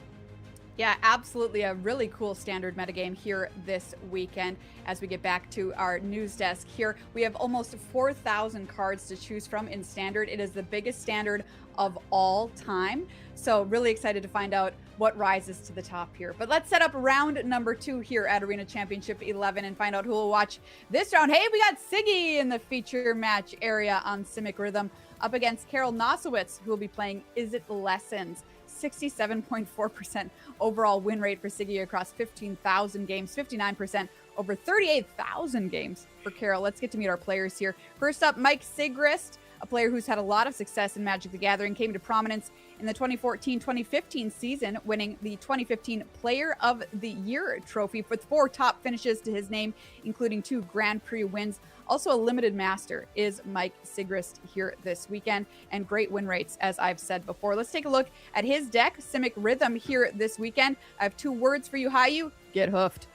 Yeah, absolutely. A really cool Standard metagame here this weekend. As we get back to our news desk here, we have almost 4,000 cards to choose from in Standard. It is the biggest Standard of all time. So really excited to find out what rises to the top here. But let's set up round number 2 here at Arena Championship 11 and find out who will watch this round. Hey, we got Siggy in the feature match area on Simic Rhythm up against Carol Nosowitz, who will be playing Izzet Lessons. 67.4% overall win rate for Siggy across 15,000 games, 59% over 38,000 games for Carol. Let's get to meet our players here. First up, Mike Sigrist a player who's had a lot of success in Magic the Gathering, came to prominence in the 2014-2015 season, winning the 2015 Player of the Year trophy with 4 top finishes to his name, including 2 Grand Prix wins. Also a limited master is Mike Sigrist here this weekend, and great win rates, as I've said before. Let's take a look at his deck, Simic Rhythm, here this weekend. I have 2 words for you, Hayu. Get hoofed.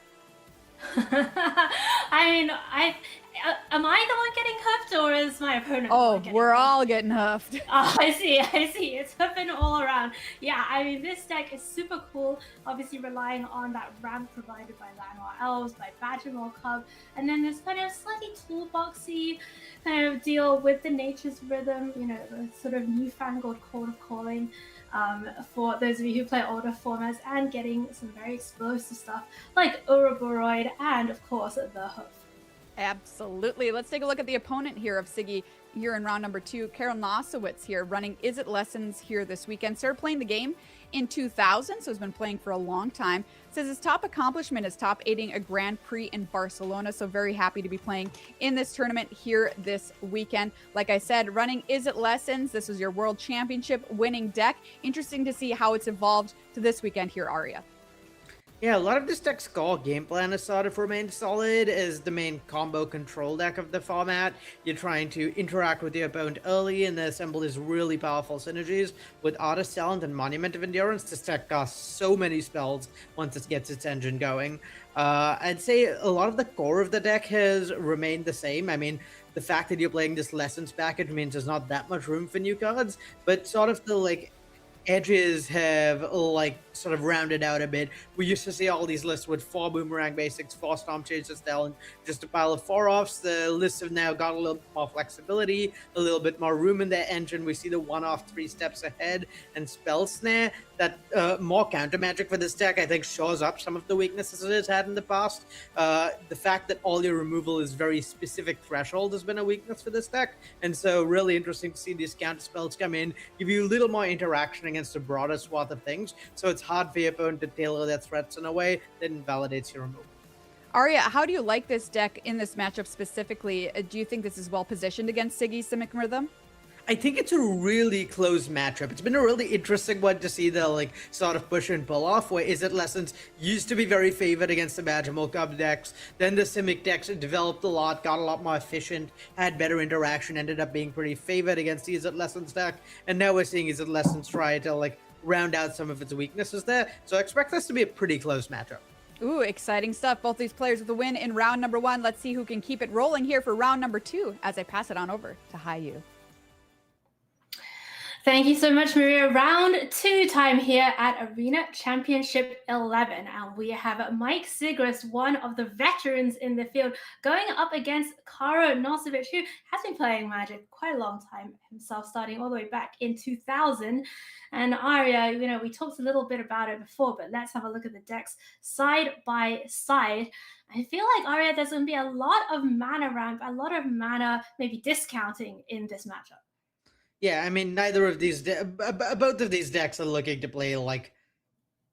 I mean, am I the one getting hoofed, or is my opponent? Oh, we're all getting hoofed. Oh, I see. It's hoofing all around. Yeah, I mean, this deck is super cool. Obviously, relying on that ramp provided by Llanowar Elves, by Badgermore Cub, and then this kind of slightly toolboxy kind of deal with the Nature's Rhythm. You know, the sort of newfangled Chord of Calling. For those of you who play older formats, and getting some very explosive stuff like Ouroboros and, of course, the Hoof. Absolutely. Let's take a look at the opponent here of Siggy here in round number 2. Carol Nosowitz here running Is It Lessons here this weekend. Started playing the game in 2000, so has been playing for a long time. Says his top accomplishment is top 8ing a Grand Prix in Barcelona, so very happy to be playing in this tournament here this weekend. Like I said, running Is It Lessons. This was your World Championship winning deck. Interesting to see how it's evolved to this weekend here, Arya. Yeah, a lot of this deck's core game plan has sort of remained solid as the main combo control deck of the format. You're trying to interact with your opponent early and assemble these really powerful synergies with Artist Talent and Monument of Endurance. This deck casts so many spells once it gets its engine going. I'd say a lot of the core of the deck has remained the same. I mean, the fact that you're playing this Lessons package means there's not that much room for new cards, but sort of the edges have sort of rounded out a bit. We used to see all these lists with 4 Boomerang Basics, 4 Storm Chasers, and just a pile of 4-offs. The lists have now got a little bit more flexibility, a little bit more room in their engine. We see the 1-off 3 steps ahead and Spell Snare. That more counter magic for this deck, I think, shows up some of the weaknesses it has had in the past. The fact that all your removal is very specific threshold has been a weakness for this deck, and so really interesting to see these counter spells come in, give you a little more interaction against a broader swath of things, so it's hard for your opponent to tailor their threats in a way that invalidates your removal. Arya, how do you like this deck in this matchup specifically? Do you think this is well positioned against Siggy's Simic Rhythm? I think it's a really close matchup. It's been a really interesting one to see the sort of push and pull off, where Is It Lessons used to be very favored against the Badgermore Cub decks. Then the Simic decks developed a lot, got a lot more efficient, had better interaction, ended up being pretty favored against the Is It Lessons deck. And now we're seeing Is It Lessons try to round out some of its weaknesses there. So I expect this to be a pretty close matchup. Ooh, exciting stuff. Both these players with a win in round number 1. Let's see who can keep it rolling here for round number 2 as I pass it on over to Hayu. Thank you so much, Maria. Round 2 time here at Arena Championship 11. And we have Mike Sigrist, one of the veterans in the field, going up against Karo Nosovich, who has been playing Magic quite a long time himself, starting all the way back in 2000. And Arya, we talked a little bit about it before, but let's have a look at the decks side by side. I feel like, Arya, there's going to be a lot of mana ramp, a lot of mana maybe discounting in this matchup. Yeah, I mean, neither of these, both of these decks are looking to play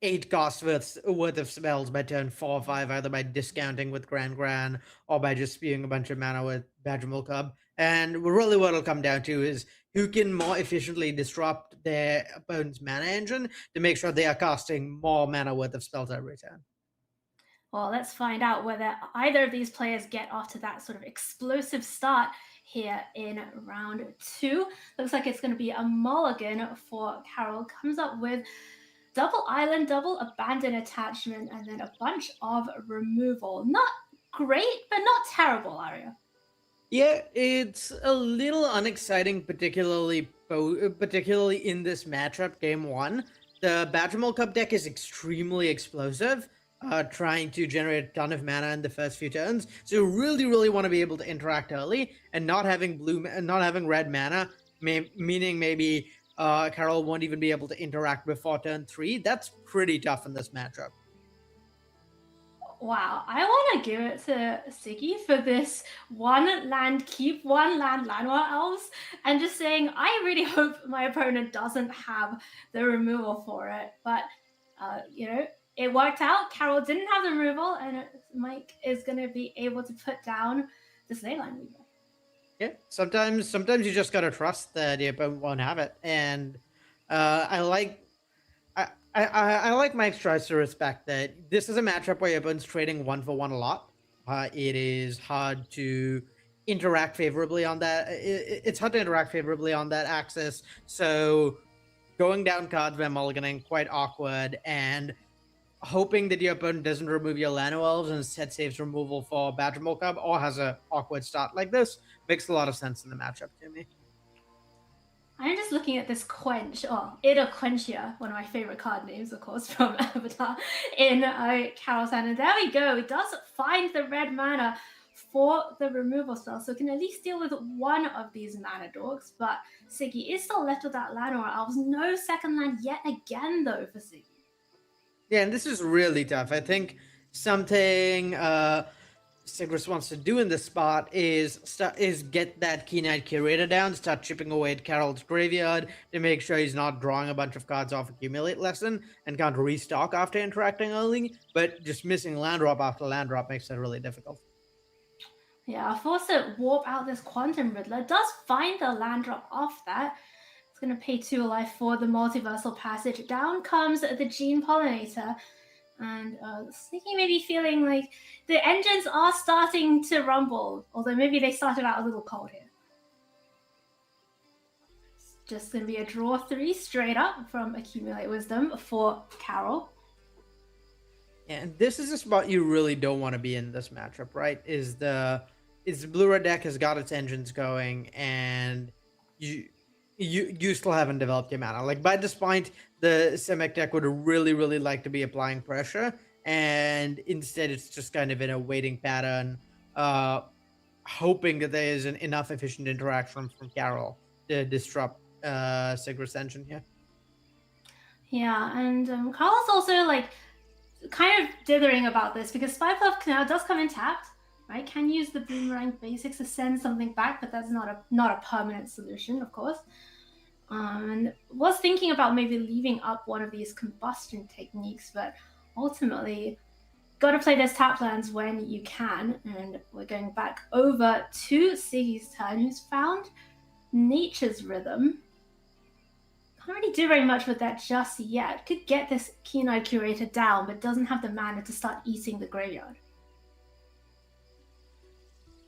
8 cost worth of spells by turn 4 or 5, either by discounting with Gran or by just spewing a bunch of mana with Badgermore Cub. And really what it'll come down to is who can more efficiently disrupt their opponent's mana engine to make sure they are casting more mana worth of spells every turn. Well, let's find out whether either of these players get off to that sort of explosive start here in round 2. Looks like it's going to be a mulligan for Carol. Comes up with double island, double abandon attachment, and then a bunch of removal. Not great, but not terrible, Arya. Yeah, it's a little unexciting, particularly in this matchup, game 1. The Badgermore Cub deck is extremely explosive, trying to generate a ton of mana in the first few turns. So you really want to be able to interact early, and not having red mana, meaning maybe Carol won't even be able to interact before turn 3. That's pretty tough in this matchup. Wow, I want to give it to Siggy for this 1 land keep, 1 land Llanowar Elves, and just saying, I really hope my opponent doesn't have the removal for it. But, it worked out. Carol didn't have the removal, and Mike is going to be able to put down the Leyline Weaver. Yeah, sometimes you just gotta trust that the opponent won't have it, and I like I like Mike's tries to respect that this is a matchup where your opponent's trading one for one a lot. It is hard to interact favorably on that. It's hard to interact favorably on that axis. So going down cards by mulliganing quite awkward, and hoping that your opponent doesn't remove your Lano Elves and instead saves removal for Badger Cub or has a awkward start like this makes a lot of sense in the matchup to me. I'm just looking at this Quench, or Ida Quenchia, one of my favorite card names, of course, from Avatar, in Carol's hand. And there we go. It does find the red mana for the removal spell, so it can at least deal with one of these mana dorks. But Siggy is still left with that Llanowar Elves. No second land yet again, though, for Siggy. Yeah, and this is really tough. I think something Sigrist wants to do in this spot is get that Keen-Eyed Curator down, start chipping away at Carol's graveyard to make sure he's not drawing a bunch of cards off Accumulate Lesson and can't restock after interacting early, but just missing land drop after land drop makes it really difficult. Yeah, force it warp out this Quantum Riddler. Does find the land drop off that. It's going to pay 2 life for the Multiversal Passage. Down comes the Gene Pollinator. And Sneaky may be feeling like the engines are starting to rumble, although maybe they started out a little cold here. It's just going to be a draw 3 straight up from Accumulate Wisdom for Carol. And this is a spot you really don't want to be in this matchup, right? Is the blue-red deck has got its engines going, and you still haven't developed your mana. Like, by this point, the Simic deck would really like to be applying pressure, and instead it's just kind of in a waiting pattern, hoping that there is enough efficient interaction from Carol to disrupt Sigrist's engine here. Yeah, and Carl's also, like, kind of dithering about this, because Spypuff Canal does come in tapped, right? Can use the Boomerang Basics to send something back, but that's not a permanent solution, of course. And was thinking about maybe leaving up one of these combustion techniques, but ultimately got to play those tap lands when you can. And we're going back over to Siggy's turn, who's found Nature's Rhythm. Can't really do very much with that just yet. Could get this Keen-Eyed Curator down, but doesn't have the mana to start eating the graveyard.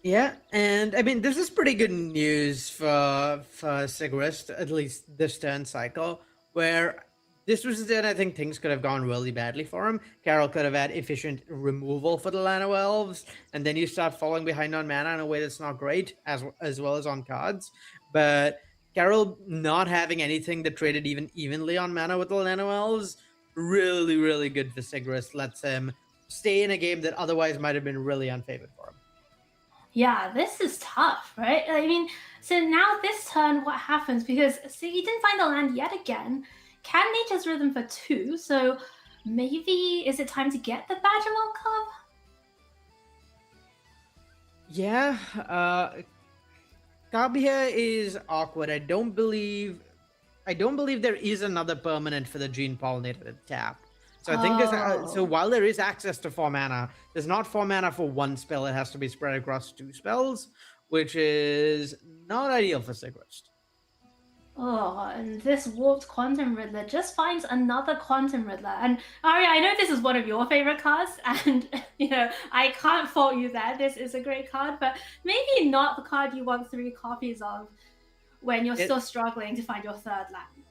Yeah, and I mean, this is pretty good news for Sigrist, at least this turn cycle, where this was the turn I think things could have gone really badly for him. Carol could have had efficient removal for the Llanowar Elves, and then you start falling behind on mana in a way that's not great, as well as on cards. But Carol not having anything that traded evenly on mana with the Llanowar Elves, really good for Sigrist. Lets him stay in a game that otherwise might have been really unfavored for him. Yeah, this is tough, right? I mean, so now this turn, what happens? Because see, he didn't find the land yet again. Can Nature's Rhythm for 2, so maybe is it time to get the Badger Cub? Yeah, Cub here is awkward. I don't believe there is another permanent for the Gene Pollinator to tap. So I think so while there is access to 4 mana, there's not 4 mana for one spell. It has to be spread across 2 spells, which is not ideal for Sigrist. Oh, and this warped Quantum Riddler just finds another Quantum Riddler. And Aria, I know this is one of your favorite cards, and I can't fault you there. This is a great card, but maybe not the card you want 3 copies of when you're still struggling to find your 3rd land.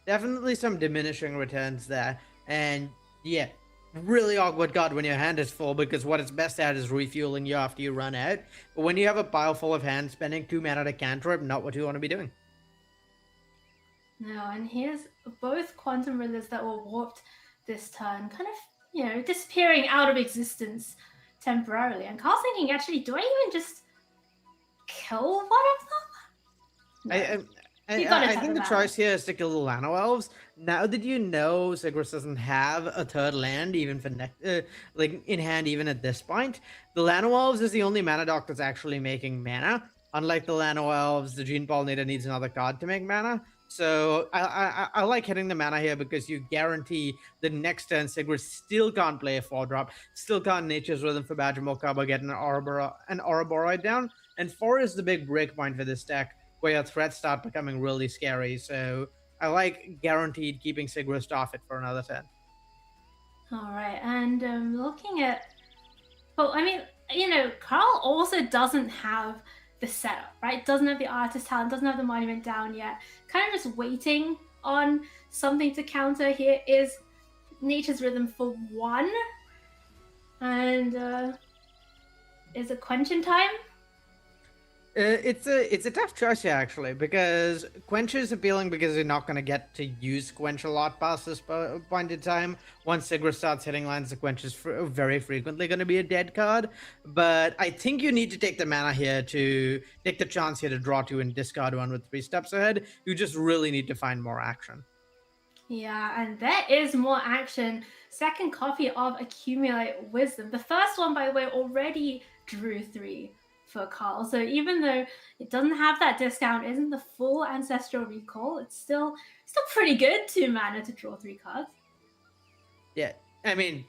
Definitely some diminishing returns there. And yeah, really awkward card when your hand is full, because what it's best at is refueling you after you run out. But when you have a pile full of hands, spending 2 mana to cantrip, not what you want to be doing. No, and here's both Quantum Riddlers that were warped this turn, kind of, disappearing out of existence temporarily. And Carl's thinking, actually, do I even just kill one of them? No. I think the choice here is to kill the Llanowar Elves. Now that you know Sigrist doesn't have a 3rd land even for in hand even at this point, the Llanowar Elves is the only mana dock that's actually making mana. Unlike the Llanowar Elves, the Gene Pollinator needs another card to make mana. So I like hitting the mana here because you guarantee the next turn Sigrid still can't play a 4-drop, still can't Nature's Rhythm for Badgermolk or get an Ouroboros down. And 4 is the big breakpoint for this deck where your threats start becoming really scary. So I like guaranteed keeping Sigrid off it for another turn. All right, and looking at, well, I mean, Carl also doesn't have the setup, right? Doesn't have the artist talent, doesn't have the monument down yet. Kind of just waiting on something to counter here is Nature's Rhythm for 1. And is it Quench in time? It's a tough choice here, actually, because Quench is appealing because you're not going to get to use Quench a lot past this point in time. Once Sigrid starts hitting lands, the Quench is very frequently going to be a dead card. But I think you need to take the mana here to take the chance here to draw 2 and discard 1 with 3 steps ahead. You just really need to find more action. Yeah, and there is more action. Second copy of Accumulate Wisdom. The first one, by the way, already drew 3 for Carl. So even though it doesn't have that discount, isn't the full Ancestral Recall, it's still pretty good. 2 mana to draw 3 cards. Yeah, I mean,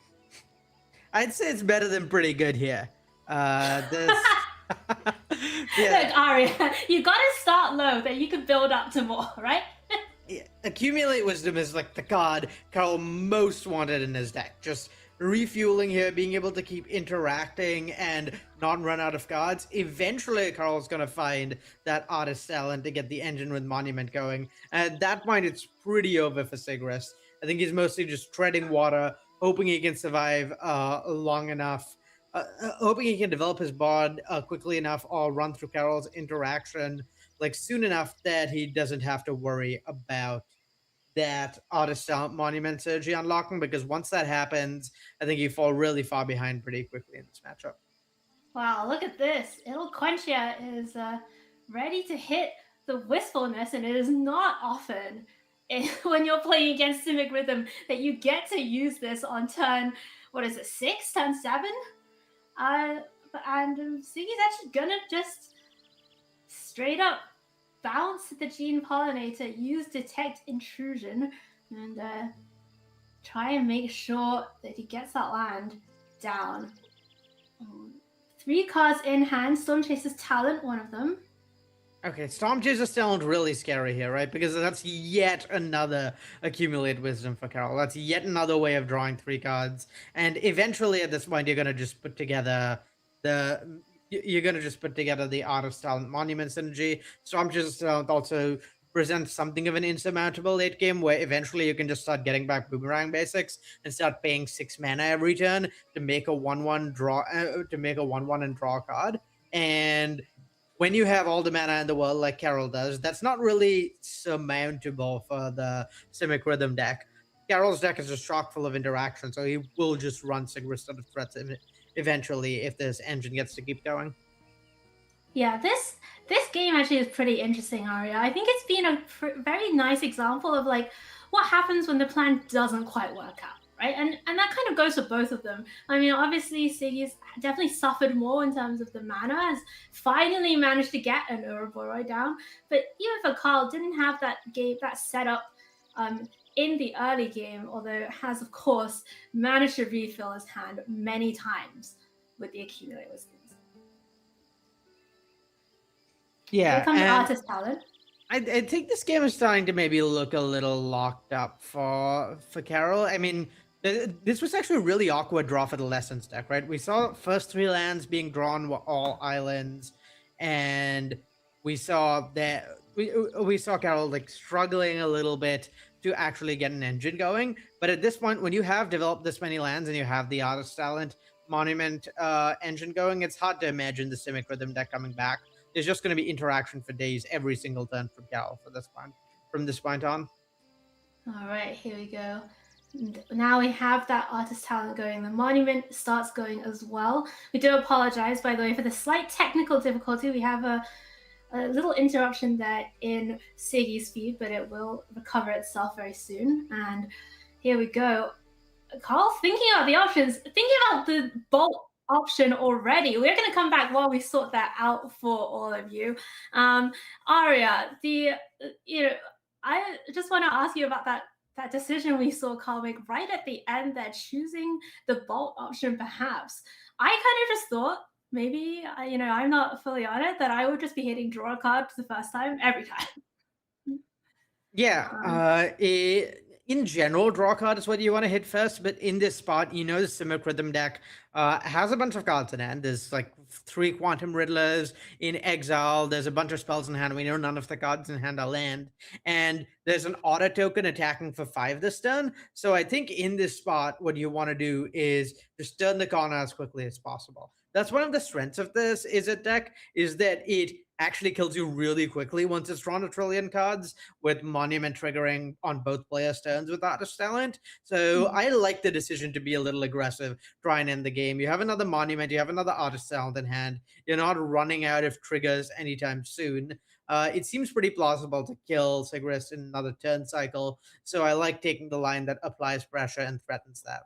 I'd say it's better than pretty good here. Look, Aria, you gotta start low, then you can build up to more, right? Yeah, Accumulate Wisdom is like the card Carl most wanted in his deck. Just refueling here, being able to keep interacting and not run out of cards. Eventually, Carl's going to find that artist talent to get the engine with Monument going. And at that point, it's pretty over for Sigrist. I think he's mostly just treading water, hoping he can survive long enough, hoping he can develop his board quickly enough or run through Carol's interaction like soon enough that he doesn't have to worry about that artist talent monument synergy unlocking, because once that happens, I think you fall really far behind pretty quickly in this matchup. Wow, look at this. It'll Quenchia is ready to hit the Wistfulness, and it is not often when you're playing against Simic Rhythm that you get to use this on turn, 6, turn 7? And Siggy's actually gonna just straight up bounce the Gene Pollinator, use Detect Intrusion, and try and make sure that he gets that land down. 3 cards in hand. Storm Chaser's Talent, one of them. Okay, Storm Chaser's Talent really scary here, right? Because that's yet another Accumulate Wisdom for Carol. That's yet another way of drawing 3 cards. And eventually at this point, you're going to just put together the Artist Talent Monument synergy. Storm Chaser's Talent also presents something of an insurmountable late game where eventually you can just start getting back Boomerang basics and start paying 6 mana every turn to make a 1/1 draw and draw a card. And when you have all the mana in the world like Carol does, that's not really surmountable for the Simic Rhythm deck. Carol's deck is just chock full of interaction, so he will just run Sigrist out of threats eventually if this engine gets to keep going. Yeah, this game actually is pretty interesting, Aria. I think it's been a very nice example of like what happens when the plan doesn't quite work out, right? And that kind of goes for both of them. I mean, obviously Siggy's definitely suffered more in terms of the mana, has finally managed to get an Ouroboros down, but even for Carl, didn't have that setup in the early game, although has of course managed to refill his hand many times with the Accumulate Wisdoms. Yeah, Here comes Artist Talent. I think this game is starting to maybe look a little locked up for Carol. I mean, this was actually a really awkward draw for the Lessons deck, right? We saw first 3 lands being drawn were all islands, and we saw that we saw Carol like struggling a little bit to actually get an engine going. But at this point, when you have developed this many lands and you have the Artist Talent Monument engine going, it's hard to imagine the Simic Rhythm deck coming back. There's just going to be interaction for days every single turn from Cal from this point on. All right, here we go. And now we have that Artist Talent going. The Monument starts going as well. We do apologize, by the way, for the slight technical difficulty. We have a little interruption there in Siggy's feed, but it will recover itself very soon. And here we go. Carl, thinking about the options, thinking about the Bolt option already. We're going to come back while we sort that out for all of you. Aria, I just want to ask you about that decision we saw Carl make right at the end there, choosing the bolt option perhaps. I kind of just thought maybe, I'm not fully on it, that I would just be hitting draw cards the first time, every time. Yeah, in general, draw card is what you want to hit first, but in this spot, the Simic Rhythm deck has a bunch of cards in hand. There's like 3 Quantum Riddlers in exile. There's a bunch of spells in hand. We know none of the cards in hand are land. And there's an Auto Token attacking for 5 this turn. So I think in this spot, what you want to do is just turn the corner as quickly as possible. That's one of the strengths of this deck, is that it actually kills you really quickly once it's drawn a trillion cards, with Monument triggering on both players' turns with Artist Talent. So I like the decision to be a little aggressive, try and end the game. You have another Monument, you have another Artist Talent in hand. You're not running out of triggers anytime soon. It seems pretty plausible to kill Sigrist in another turn cycle. So I like taking the line that applies pressure and threatens that.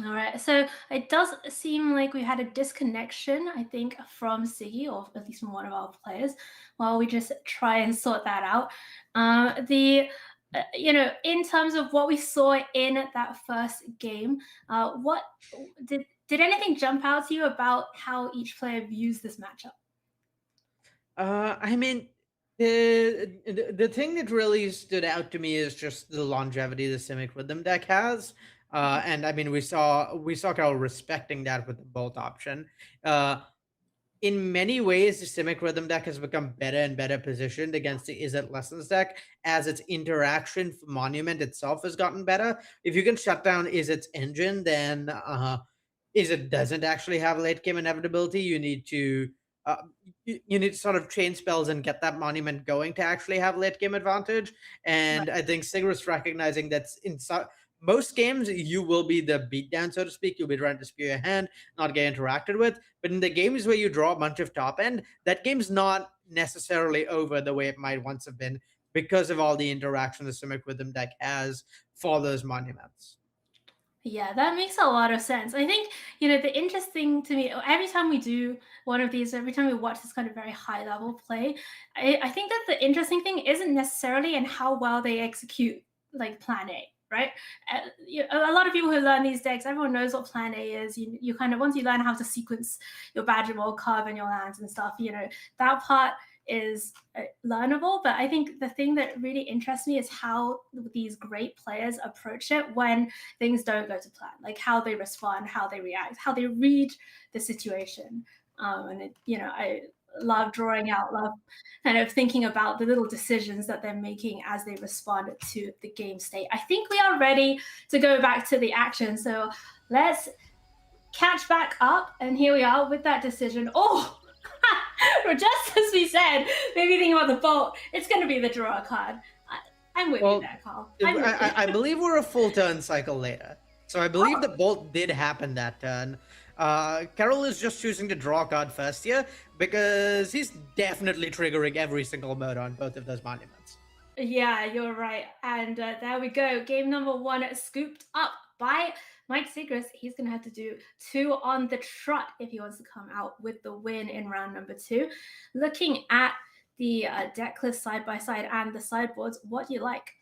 All right, so it does seem like we had a disconnection, I think, from Siggy, or at least from one of our players, while we just try and sort that out. In terms of what we saw in that first game, what did anything jump out to you about how each player views this matchup? I mean, the thing that really stood out to me is just the longevity the Simic Rhythm deck has. And I mean, we saw Carol respecting that with the bolt option. In many ways, the Simic Rhythm deck has become better and better positioned against the Is It Lessons deck as its interaction for Monument itself has gotten better. If you can shut down Is It's engine, then Is It doesn't actually have late game inevitability. You need to sort of chain spells and get that Monument going to actually have late game advantage. And I think Sigrist recognizing that's in most games, you will be the beatdown, so to speak. You'll be trying to spew your hand, not get interacted with. But in the games where you draw a bunch of top end, that game's not necessarily over the way it might once have been, because of all the interaction the Simic Rhythm deck has for those Monuments. Yeah, that makes a lot of sense. I think, the interesting to me, every time we do one of these, every time we watch this kind of very high level play, I think that the interesting thing isn't necessarily in how well they execute like plan A. Right? A lot of people who learn these decks, everyone knows what plan A is. You kind of, once you learn how to sequence your Badger Mole curve and your lands and stuff, that part is learnable. But I think the thing that really interests me is how these great players approach it when things don't go to plan, like how they respond, how they react, how they read the situation. I love drawing out, love kind of thinking about the little decisions that they're making as they respond to the game state. I think we are ready to go back to the action. So let's catch back up. And here we are with that decision. Oh, just as we said, maybe thinking about the bolt, it's going to be the draw card. I'm with you there, Carl. I believe we're a full turn cycle later. So I believe the bolt did happen that turn. Carol is just choosing to draw a card first here because he's definitely triggering every single mode on both of those Monuments. Yeah, you're right. And there we go. Game number 1 scooped up by Mike Sigrist. He's going to have to do 2 on the trot if he wants to come out with the win in round number 2. Looking at the deck list side by side and the sideboards, what do you like?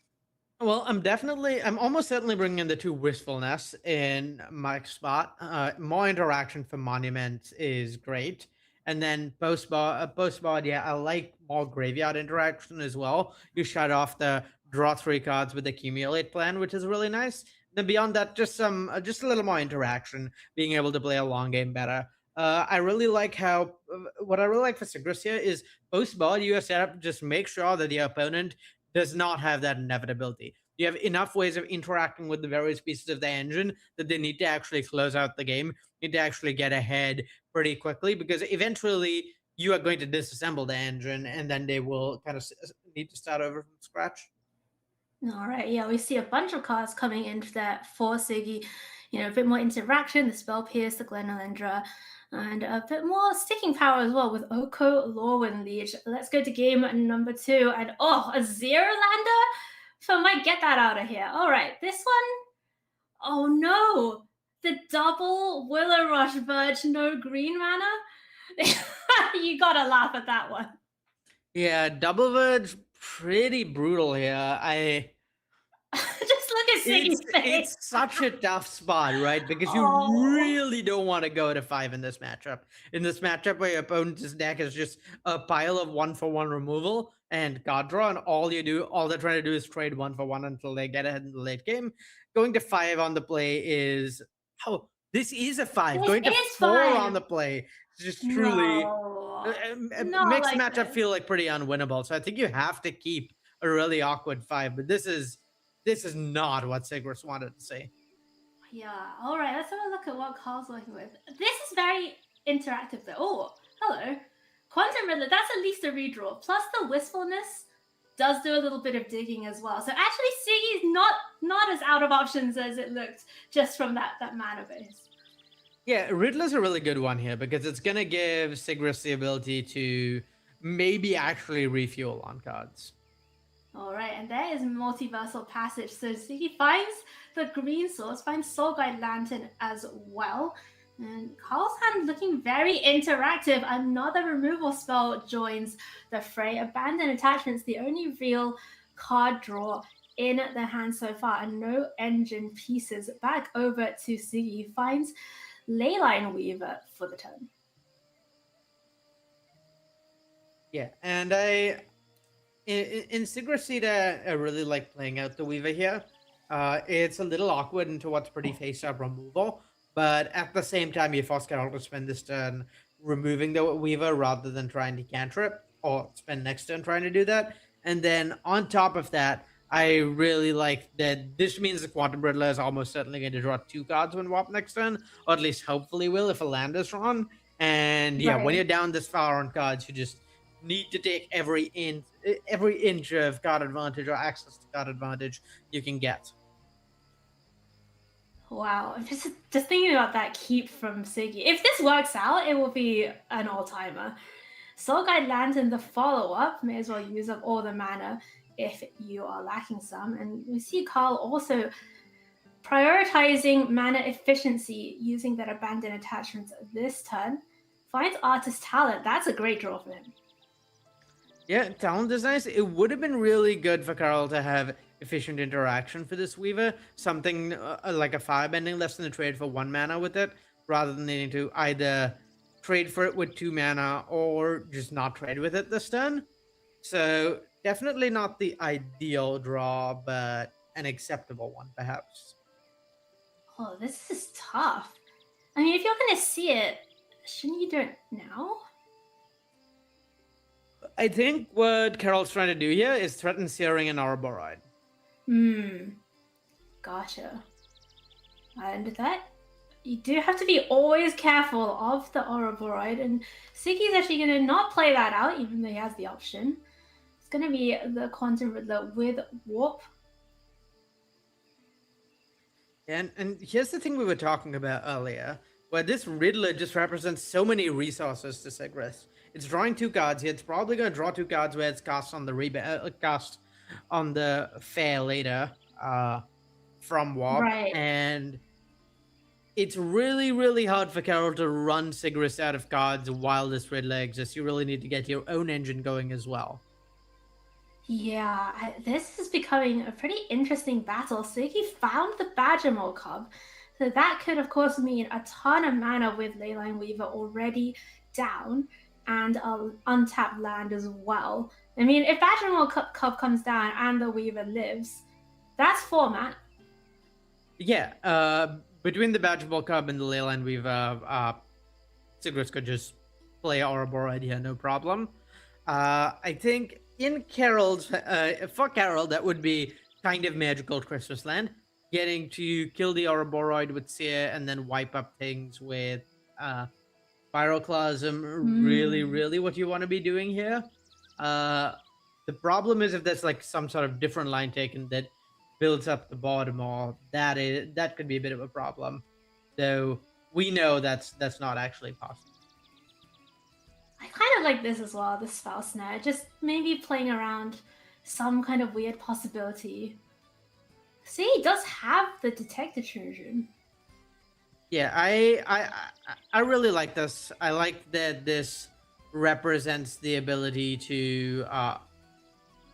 Well, I'm almost certainly bringing in the 2 Wistfulness in my spot. More interaction for Monument is great. And then post-board, yeah, I like more graveyard interaction as well. You shut off the draw 3 cards with Accumulate plan, which is really nice. Then beyond that, just a little more interaction, being able to play a long game better. I really like what I really like for Sigrist here is post-board, you set up, just make sure that the opponent does not have that inevitability. You have enough ways of interacting with the various pieces of the engine that they need to actually close out the game, need to actually get ahead pretty quickly, because eventually you are going to disassemble the engine and then they will kind of need to start over from scratch. All right, yeah, we see a bunch of cards coming into that for Siggy. A bit more interaction, the Spell Pierce, the Glenalendra, and a bit more sticking power as well with Oko, Lorwyn Leech. Let's go to game number 2. And a Zero-lander? So might get that out of here. All right, this one. Oh no, the double Willow Rush Verge, no green mana. You gotta laugh at that one. Yeah, double Verge pretty brutal here. Just look at Siggy's face. It's such a tough spot, right? Because you Oh. really don't want to go to 5 in this matchup. In this matchup where your opponent's deck is just a pile of 1-for-1 removal and card draw, and all they're trying to do is trade 1-for-1 until they get ahead in the late game. Going to 5 on the play is this is a 5. This Going to is 4 5. on the play is just truly Not makes like the matchup this. feel like pretty unwinnable. So I think you have to keep a really awkward 5, but this is not what Sigris wanted to see. Yeah, all right, let's have a look at what Carl's working with. This is very interactive though. Oh, hello. Quantum Riddler, that's at least a redraw. Plus the wistfulness does do a little bit of digging as well. So actually Siggy's not as out of options as it looked just from that mana base. Yeah, Riddler's a really good one here because it's going to give Sigris the ability to maybe actually refuel on cards. All right, and there is Multiversal Passage. So Siggy finds the green source, finds Soul Guide Lantern as well. And Carl's hand looking very interactive. Another removal spell joins the fray. Abandoned Attachment's the only real card draw in the hand so far, and no engine pieces. Back over to Siggy. Finds Leyline Weaver for the turn. Yeah, and in Sigris Seed, I really like playing out the Weaver here. It's a little awkward into what's pretty face-up removal, but at the same time, you force Carol to spend this turn removing the Weaver rather than trying to cantrip, or spend next turn trying to do that. And then on top of that, I really like that this means the Quantum Riddler is almost certainly going to draw 2 cards when WAP next turn, or at least hopefully will if a land is drawn. And yeah, when you're down this far on cards, you just need to take every inch of card advantage or access to card advantage you can get. Wow, I'm just thinking about that keep from Siggy. If this works out, it will be an all-timer. Soul Guide Lantern, the follow-up, may as well use up all the mana if you are lacking some. And we see Carl also prioritizing mana efficiency using that Abandoned Attachment this turn. Finds Artist Talent. That's a great draw for him. Yeah, Talent is nice. It would have been really good for Carl to have efficient interaction for this Weaver. Something like a Firebending less than a trade for 1 mana with it, rather than needing to either trade for it with 2 mana or just not trade with it this turn. So definitely not the ideal draw, but an acceptable one, perhaps. Oh, this is tough. I mean, if you're going to see it, shouldn't you do it now? I think what Carol's trying to do here is threaten Searing and Ouroboride. Gotcha. And that, you do have to be always careful of the Ouroboride, and Siggy's actually going to not play that out, even though he has the option. It's going to be the Quantum Riddler with Warp. And here's the thing we were talking about earlier, where this Riddler just represents so many resources to Sigris. It's drawing 2 cards here. It's probably going to draw 2 cards where it's cast on the cast on the fair later from WAP. Right. And it's really, really hard for Carol to run Sigris out of cards while this Riddler exists. You really need to get your own engine going as well. Yeah, this is becoming a pretty interesting battle. Siggy found the Badgermole Cub. So that could, of course, mean a ton of mana with Leyline Weaver already down, and an untapped land as well. I mean, if Badgermole Cub comes down and the Weaver lives, that's 4 mana. Yeah, between the Badgermole Cub and the Leyline Weaver, Sigris could just play Ouroboride here, no problem. I think in Carol's, for Carol, that would be kind of magical Christmas land. Getting to kill the Ouroboride with Seer and then wipe up things with Pyroclasm, really, really what you want to be doing here. The problem is if there's like some sort of different line taken that builds up the bottom, or that could be a bit of a problem. Though we know that's not actually possible. I kind of like this as well, the Spell Snare. Just maybe playing around some kind of weird possibility. See, he does have the Detect Intrusion. Yeah, I really like this. I like that this represents the ability to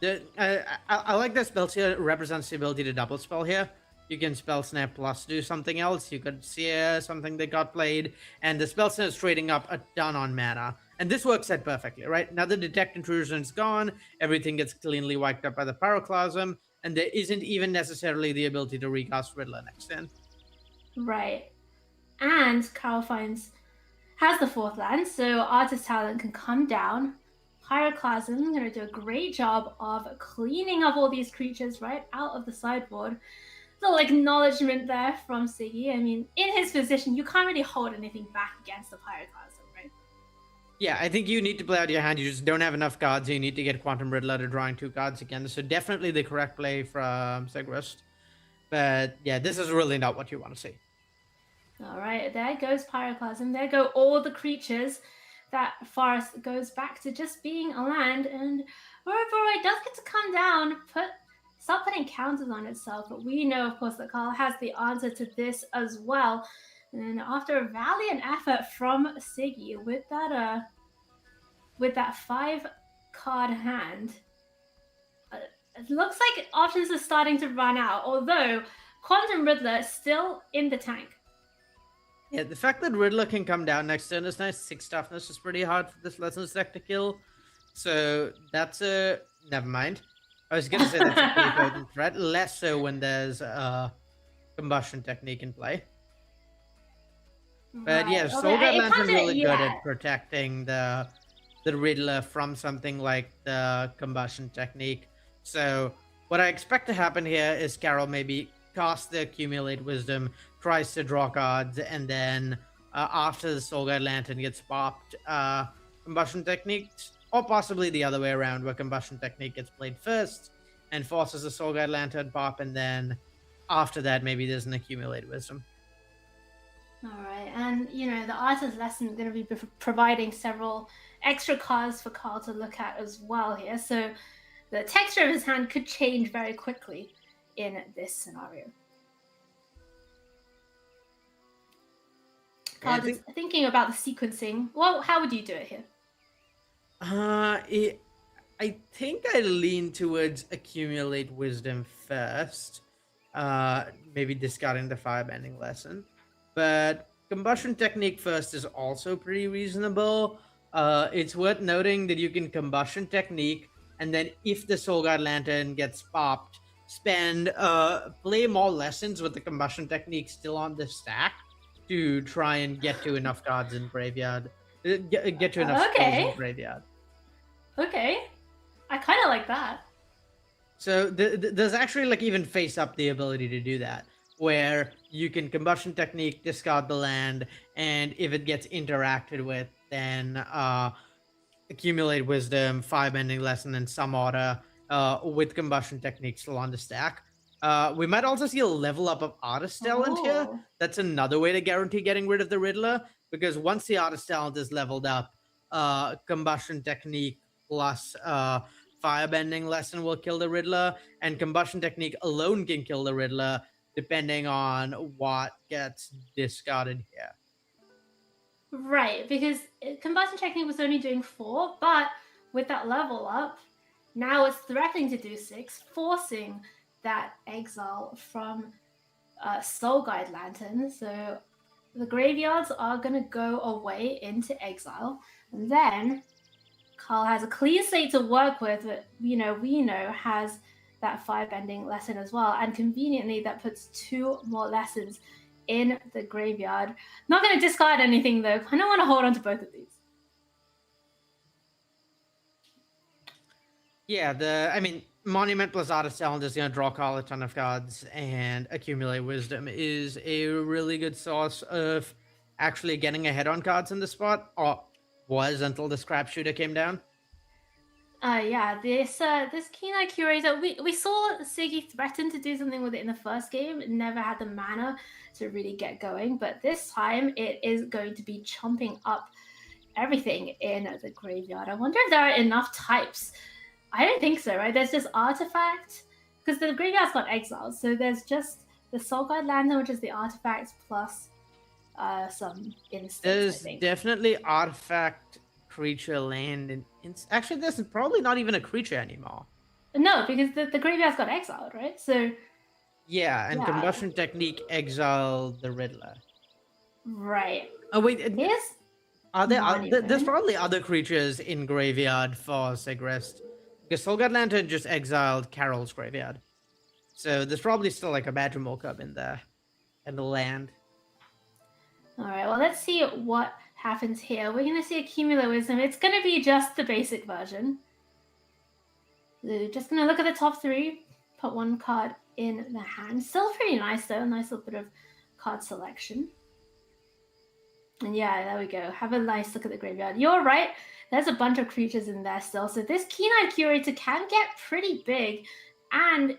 I like that spell here represents the ability to double spell here. You can spell snare plus do something else. You could sear something that got played, and the spell snare is trading up a ton on mana. And this works out perfectly, right? Now the detect intrusion's gone, everything gets cleanly wiped up by the pyroclasm, and there isn't even necessarily the ability to recast Riddler next turn. Right. And Carl has the 4th land, so Artist Talent can come down. Pyroclasm going to do a great job of cleaning up all these creatures right out of the sideboard. Little acknowledgement there from Siggy. I mean, in his position, you can't really hold anything back against the Pyroclasm, right? Yeah, I think you need to play out your hand. You just don't have enough cards. You need to get Quantum Riddler to drawing 2 cards again. So definitely the correct play from Segrist. But yeah, this is really not what you want to see. All right, there goes Pyroclasm. There go all the creatures. That forest goes back to just being a land, and Ouroboros does get to come down, start putting counters on itself. But we know, of course, that Carl has the answer to this as well. And after a valiant effort from Siggy with that 5-card hand, it looks like options are starting to run out. Although Quantum Riddler is still in the tank. Yeah, the fact that Riddler can come down next turn is nice. 6 toughness is pretty hard for this Lessons deck to kill. So that's a... Never mind. I was going to say that's a pretty potent threat. Less so when there's a combustion technique in play. But yeah, Soulguard Lantern really good at protecting the Riddler from something like the combustion technique. So what I expect to happen here is Carol maybe casts the Accumulate Wisdom, tries to draw cards, and then after the Soulguard Lantern gets popped, Combustion Technique, or possibly the other way around, where Combustion Technique gets played first and forces the Soulguard Lantern pop, and then after that, maybe there's an Accumulate Wisdom. All right, and the Artist's Lesson is going to be providing several extra cards for Carl to look at as well here, so the texture of his hand could change very quickly in this scenario. Carl, just thinking about the sequencing, well, how would you do it here? I think I lean towards Accumulate Wisdom first, maybe discarding the Firebending Lesson. But Combustion Technique first is also pretty reasonable. It's worth noting that you can Combustion Technique, and then if the Soulguard Lantern gets popped, play more lessons with the Combustion Technique still on the stack to try and get to enough cards in graveyard. Get to enough spells in graveyard. Okay. I kind of like that. So there's actually even face up the ability to do that, where you can Combustion Technique, discard the land, and if it gets interacted with, then Accumulate Wisdom, Firebending Lesson, and some order with Combustion Technique still on the stack. We might also see a level up of Artist Talent here. That's another way to guarantee getting rid of the Riddler, because once the Artist Talent is leveled up, Combustion Technique plus Firebending Lesson will kill the Riddler, and Combustion Technique alone can kill the Riddler, depending on what gets discarded here. Right, because Combustion Technique was only doing 4, but with that level up, now it's threatening to do 6, forcing that exile from Soulguard Lantern. So the graveyards are going to go away into exile. And then Carl has a clean slate to work with, but we know has that Firebending Lesson as well. And conveniently, that puts 2 more lessons in the graveyard. Not going to discard anything, though. I don't want to hold on to both of these. Yeah, Monument plus Artist Talent is going to draw Carl a ton of cards, and Accumulate Wisdom is a really good source of actually getting ahead on cards in the spot, or was until the Scrap Shooter came down. This Keen-Eye Curator, we saw Siggy threaten to do something with it in the first game. It never had the mana to really get going, but this time it is going to be chomping up everything in the graveyard. I wonder if there are enough types. I don't think so, right? There's just Artifact, because the graveyard's got exiled, so there's just the Soulguard Lantern, which is the Artifact, plus some instants. There's definitely Artifact, creature, land, and actually there's probably not even a creature anymore. No, because the graveyard's got exiled, right? So Yeah, and Yeah. Combustion Technique exiled the Riddler. right. Oh wait, Here's are there? There's Monument. probably other creatures in graveyard for Sigrist, because Solgard Lantern just exiled Carol's graveyard, so there's probably still like a Badgermole Cub in there, and the land. All right. Well, let's see what happens here. We're gonna see Accumulate Wisdom. It's gonna be just the basic version. So just gonna look at the top 3, put 1 card in the hand. Still pretty nice though. Nice little bit of card selection. And yeah, there we go. Have a nice look at the graveyard. You're right. There's a bunch of creatures in there still. So this Keen-Eyed Curator can get pretty big, and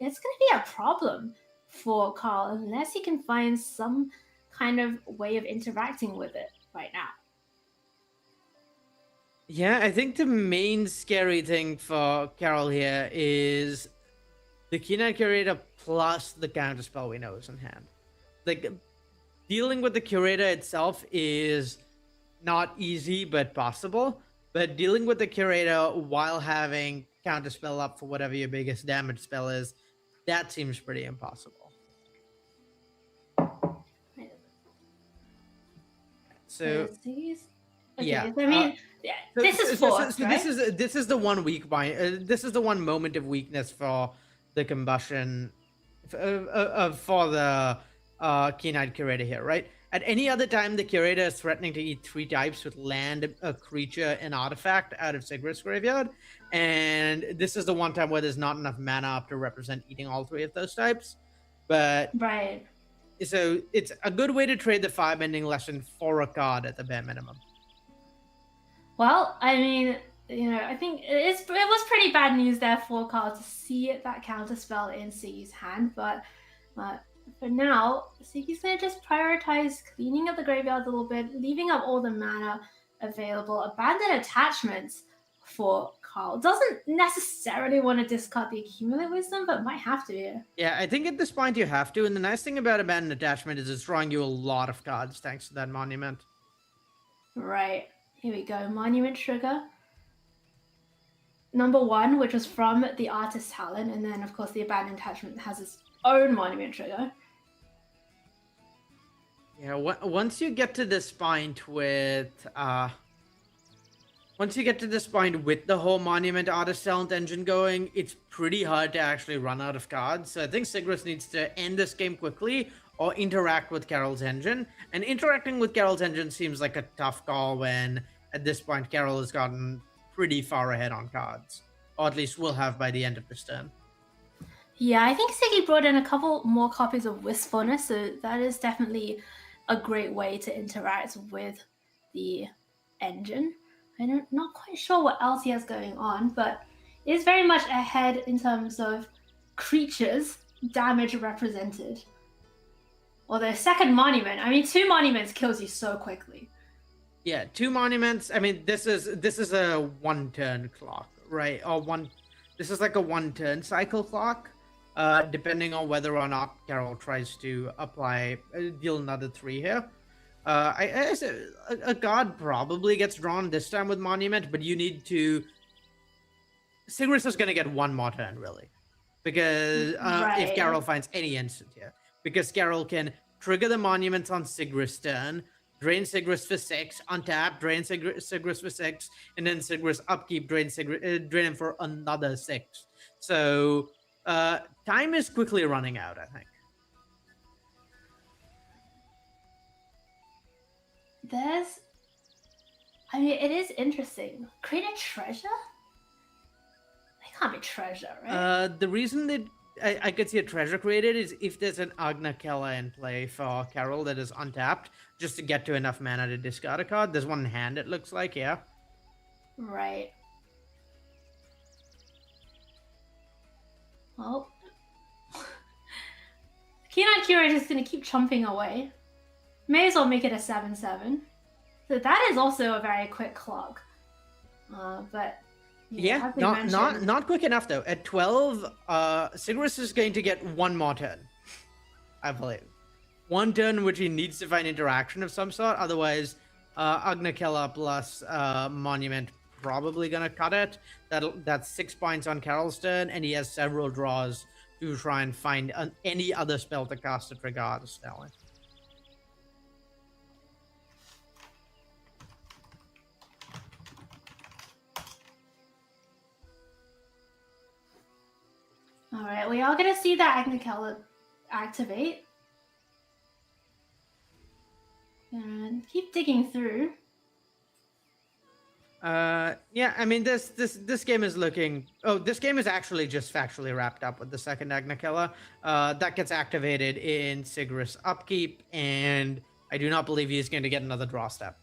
it's going to be a problem for Carl unless he can find some kind of way of interacting with it right now. Yeah, I think the main scary thing for Carol here is the Keen-Eyed Curator plus the counterspell we know is in hand. Like, dealing with the Curator itself is not easy, but possible. But dealing with the Curator while having counterspell up for whatever your biggest damage spell is, that seems pretty impossible. So, Okay, yeah. so I mean, this is forced, right? This is the one weak this is the one moment of weakness for the combustion for the Keen-Eyed Curator here, right? At any other time, the Curator is threatening to eat 3 types with land, a creature, and artifact out of Sigrist's graveyard, and this is the one time where there's not enough mana up to represent eating all 3 of those types. But right. So it's a good way to trade the firebending lesson for a card at the bare minimum. Well, I mean, you know, I think it was pretty bad news there for Carl to see that counterspell in Siggy's hand, but for now, Siggy's going to just prioritize cleaning up the graveyard a little bit, leaving up all the mana available, abandon attachments for Carl. Doesn't necessarily want to discard the Accumulate Wisdom, but might have to here. Yeah, I think at this point you have to, and the nice thing about Abandoned Attachment is it's drawing you a lot of cards thanks to that Monument. Right. Here we go. Monument Trigger. Number 1, which was from the Artist's Talent, and then, of course, the Abandoned Attachment has its own Monument Trigger. Yeah, once you get to this point with the whole Monument Artist Talent engine going, it's pretty hard to actually run out of cards. So I think Sigrist needs to end this game quickly or interact with Carol's engine. And interacting with Carol's engine seems like a tough call when, at this point, Carol has gotten pretty far ahead on cards. Or at least will have by the end of this turn. Yeah, I think Siggy brought in a couple more copies of Wistfulness, so that is definitely a great way to interact with the engine. I'm not quite sure what else he has going on, but it is very much ahead in terms of creatures, damage represented. Although second Monument, I mean, 2 Monuments kills you so quickly. Yeah, 2 Monuments. I mean, this is a 1-turn clock, right? This is like a 1-turn cycle clock, depending on whether or not Carol tries to deal another 3 here. I said a card probably gets drawn this time with Monument, but you need to. Sigrist is going to get 1 more turn, really, because if Carol finds any instant here, because Carol can trigger the Monuments on Sigrist's turn, drain Sigrist for 6, untap, drain Sigrist for 6, and then Sigrist upkeep, drain him for another 6. So time is quickly running out, I think. I mean, it is interesting. Create a treasure? It can't be treasure, right? The reason that I could see a treasure created is if there's an Agna Kella in play for Carol that is untapped, just to get to enough mana to discard a card. There's one in hand, it looks like, yeah. Right. Well, Keen-Eyed Curator is going to keep chomping away. May as well make it a 7/7. So that is also a very quick clock. But yeah, not quick enough though. At 12, Sigrist is going to get 1 more turn, I believe. 1 turn in which he needs to find interaction of some sort. Otherwise, Agna Kella plus Monument probably gonna cut it. That's 6 points on Carolston, and he has several draws to try and find any other spell to cast to trigger Artist Talent. All right, we are gonna see that Agnicella activate. And keep digging through. Yeah, I mean this game is looking. Oh, this game is actually just factually wrapped up with the second Agnicella. That gets activated in Sigris upkeep, and I do not believe he's going to get another draw step.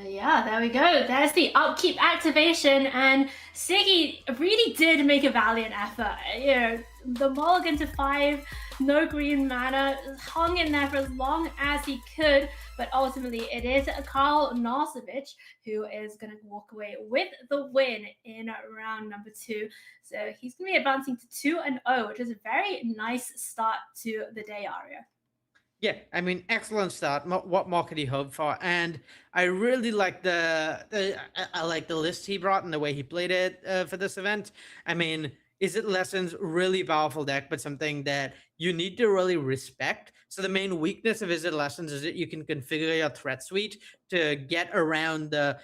Yeah, there we go. There's the upkeep activation, and Siggy really did make a valiant effort. You know, the mulligan to 5, no green mana, hung in there for as long as he could, but ultimately it is Karl Nosovich who is going to walk away with the win in round number 2. So he's going to be advancing to 2-0, which is a very nice start to the day, Arya. Yeah, I mean, excellent start. What more could he hope for? And I really like I like the list he brought and the way he played it for this event. I mean, Is It Lessons really powerful deck, but something that you need to really respect. So the main weakness of Is It Lessons is that you can configure your threat suite to get around the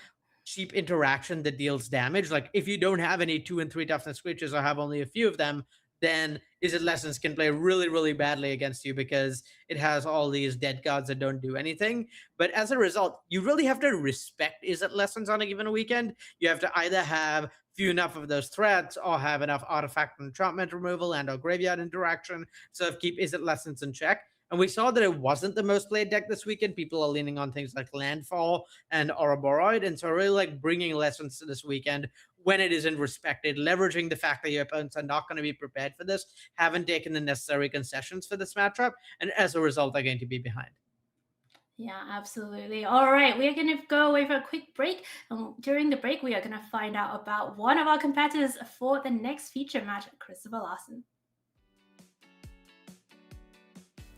cheap interaction that deals damage. Like if you don't have any 2 and 3 toughness creatures or have only a few of them, then Is It Lessons can play really, really badly against you because it has all these dead cards that don't do anything. But as a result, you really have to respect Is It Lessons on a given weekend. You have to either have few enough of those threats or have enough artifact and enchantment removal and or graveyard interaction. So keep Is It Lessons in check. And we saw that it wasn't the most played deck this weekend. People are leaning on things like Landfall and Ouroboros. And so really like bringing Lessons to this weekend when it isn't respected, leveraging the fact that your opponents are not going to be prepared for this, haven't taken the necessary concessions for this matchup, and as a result, they're going to be behind. Yeah, absolutely. All right, we're going to go away for a quick break. And during the break, we are going to find out about one of our competitors for the next feature match, Christopher Larson.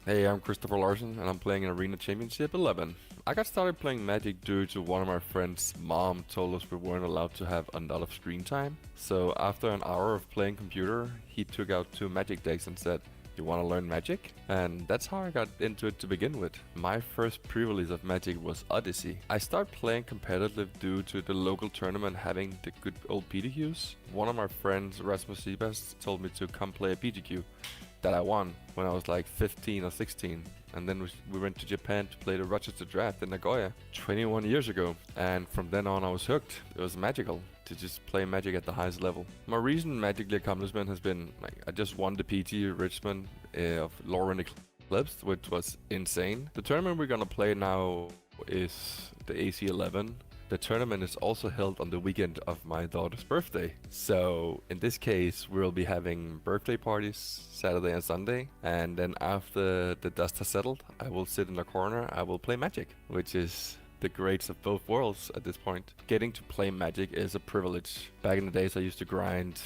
Hey, I'm Christopher Larson, and I'm playing in Arena Championship 11. I got started playing Magic due to one of my friends' mom told us we weren't allowed to have a lot of screen time. So after an hour of playing computer, he took out 2 Magic decks and said, "You want to learn Magic?" And that's how I got into it to begin with. My first pre-release of Magic was Odyssey. I started playing competitive due to the local tournament having the good old PTQs. One of my friends, Rasmus Sebas, told me to come play a PTQ that I won when I was like 15 or 16. And then we went to Japan to play the Rochester Draft in Nagoya 21 years ago. And from then on I was hooked. It was magical to just play Magic at the highest level. My recent Magic accomplishment has been, like, I just won the PT Richmond of Lauren Eclipse, which was insane. The tournament we're gonna play now is the AC11. The tournament is also held on the weekend of my daughter's birthday. So in this case, we'll be having birthday parties Saturday and Sunday. And then after the dust has settled, I will sit in the corner, I will play Magic, which is the greats of both worlds at this point. Getting to play Magic is a privilege. Back in the days I used to grind.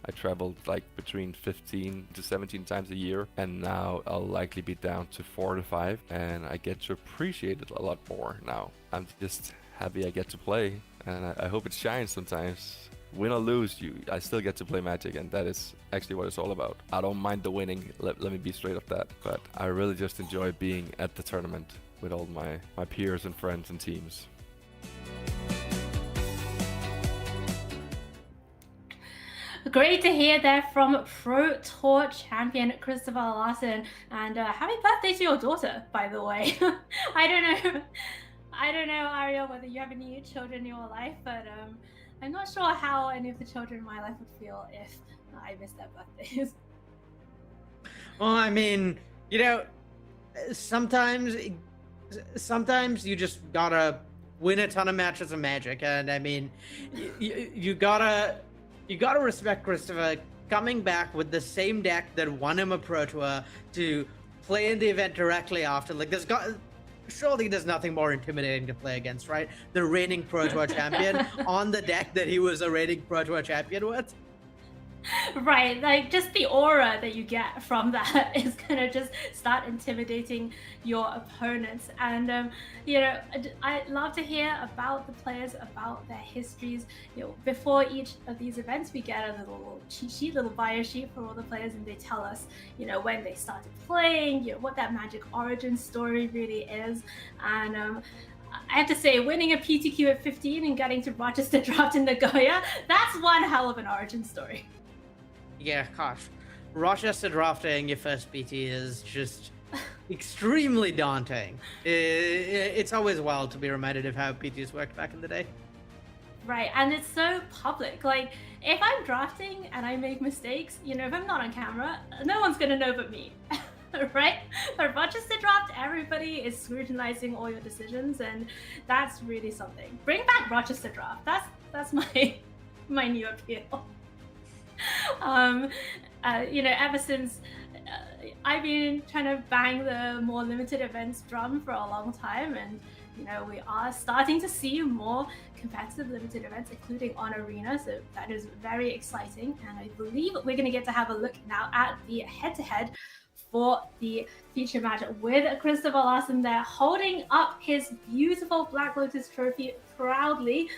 I traveled like between 15 to 17 times a year, and now I'll likely be down to 4 to 5, and I get to appreciate it a lot more now. I'm just happy I get to play, and I hope it shines sometimes. Win or lose, I still get to play Magic, and that is actually what it's all about. I don't mind the winning, let me be straight up that, but I really just enjoy being at the tournament with all my peers and friends and teams. Great to hear that from Pro Tour champion Christopher Larson, and happy birthday to your daughter, by the way. I don't know, Ariel, whether you have any children in your life, but I'm not sure how any of the children in my life would feel if I missed their birthdays. Well, I mean, you know, sometimes you just gotta win a ton of matches of Magic, and I mean, you gotta respect Christopher coming back with the same deck that won him a Pro Tour to play in the event directly after. Like, surely there's nothing more intimidating to play against, right? The reigning Pro Tour champion on the deck that he was a reigning Pro Tour champion with. Right, like just the aura that you get from that is gonna just start intimidating your opponents. And I love to hear about the players, about their histories. Before each of these events, we get a little cheat sheet, little bio sheet for all the players, and they tell us, when they started playing, what that Magic origin story really is. And I have to say, winning a PTQ at 15 and getting to Rochester Draft in Nagoya, that's one hell of an origin story. Yeah, gosh. Rochester drafting your first PT is just extremely daunting. It's always wild to be reminded of how PTs worked back in the day. Right, and it's so public. Like, if I'm drafting and I make mistakes, if I'm not on camera, no one's gonna know but me. Right? But Rochester Draft, everybody is scrutinizing all your decisions, and that's really something. Bring back Rochester Draft. That's my new appeal. Ever since I've been trying to bang the more limited events drum for a long time, and we are starting to see more competitive limited events, including on Arena, so that is very exciting. And I believe we're going to get to have a look now at the head-to-head for the feature match with Christopher Larson there, holding up his beautiful Black Lotus trophy proudly.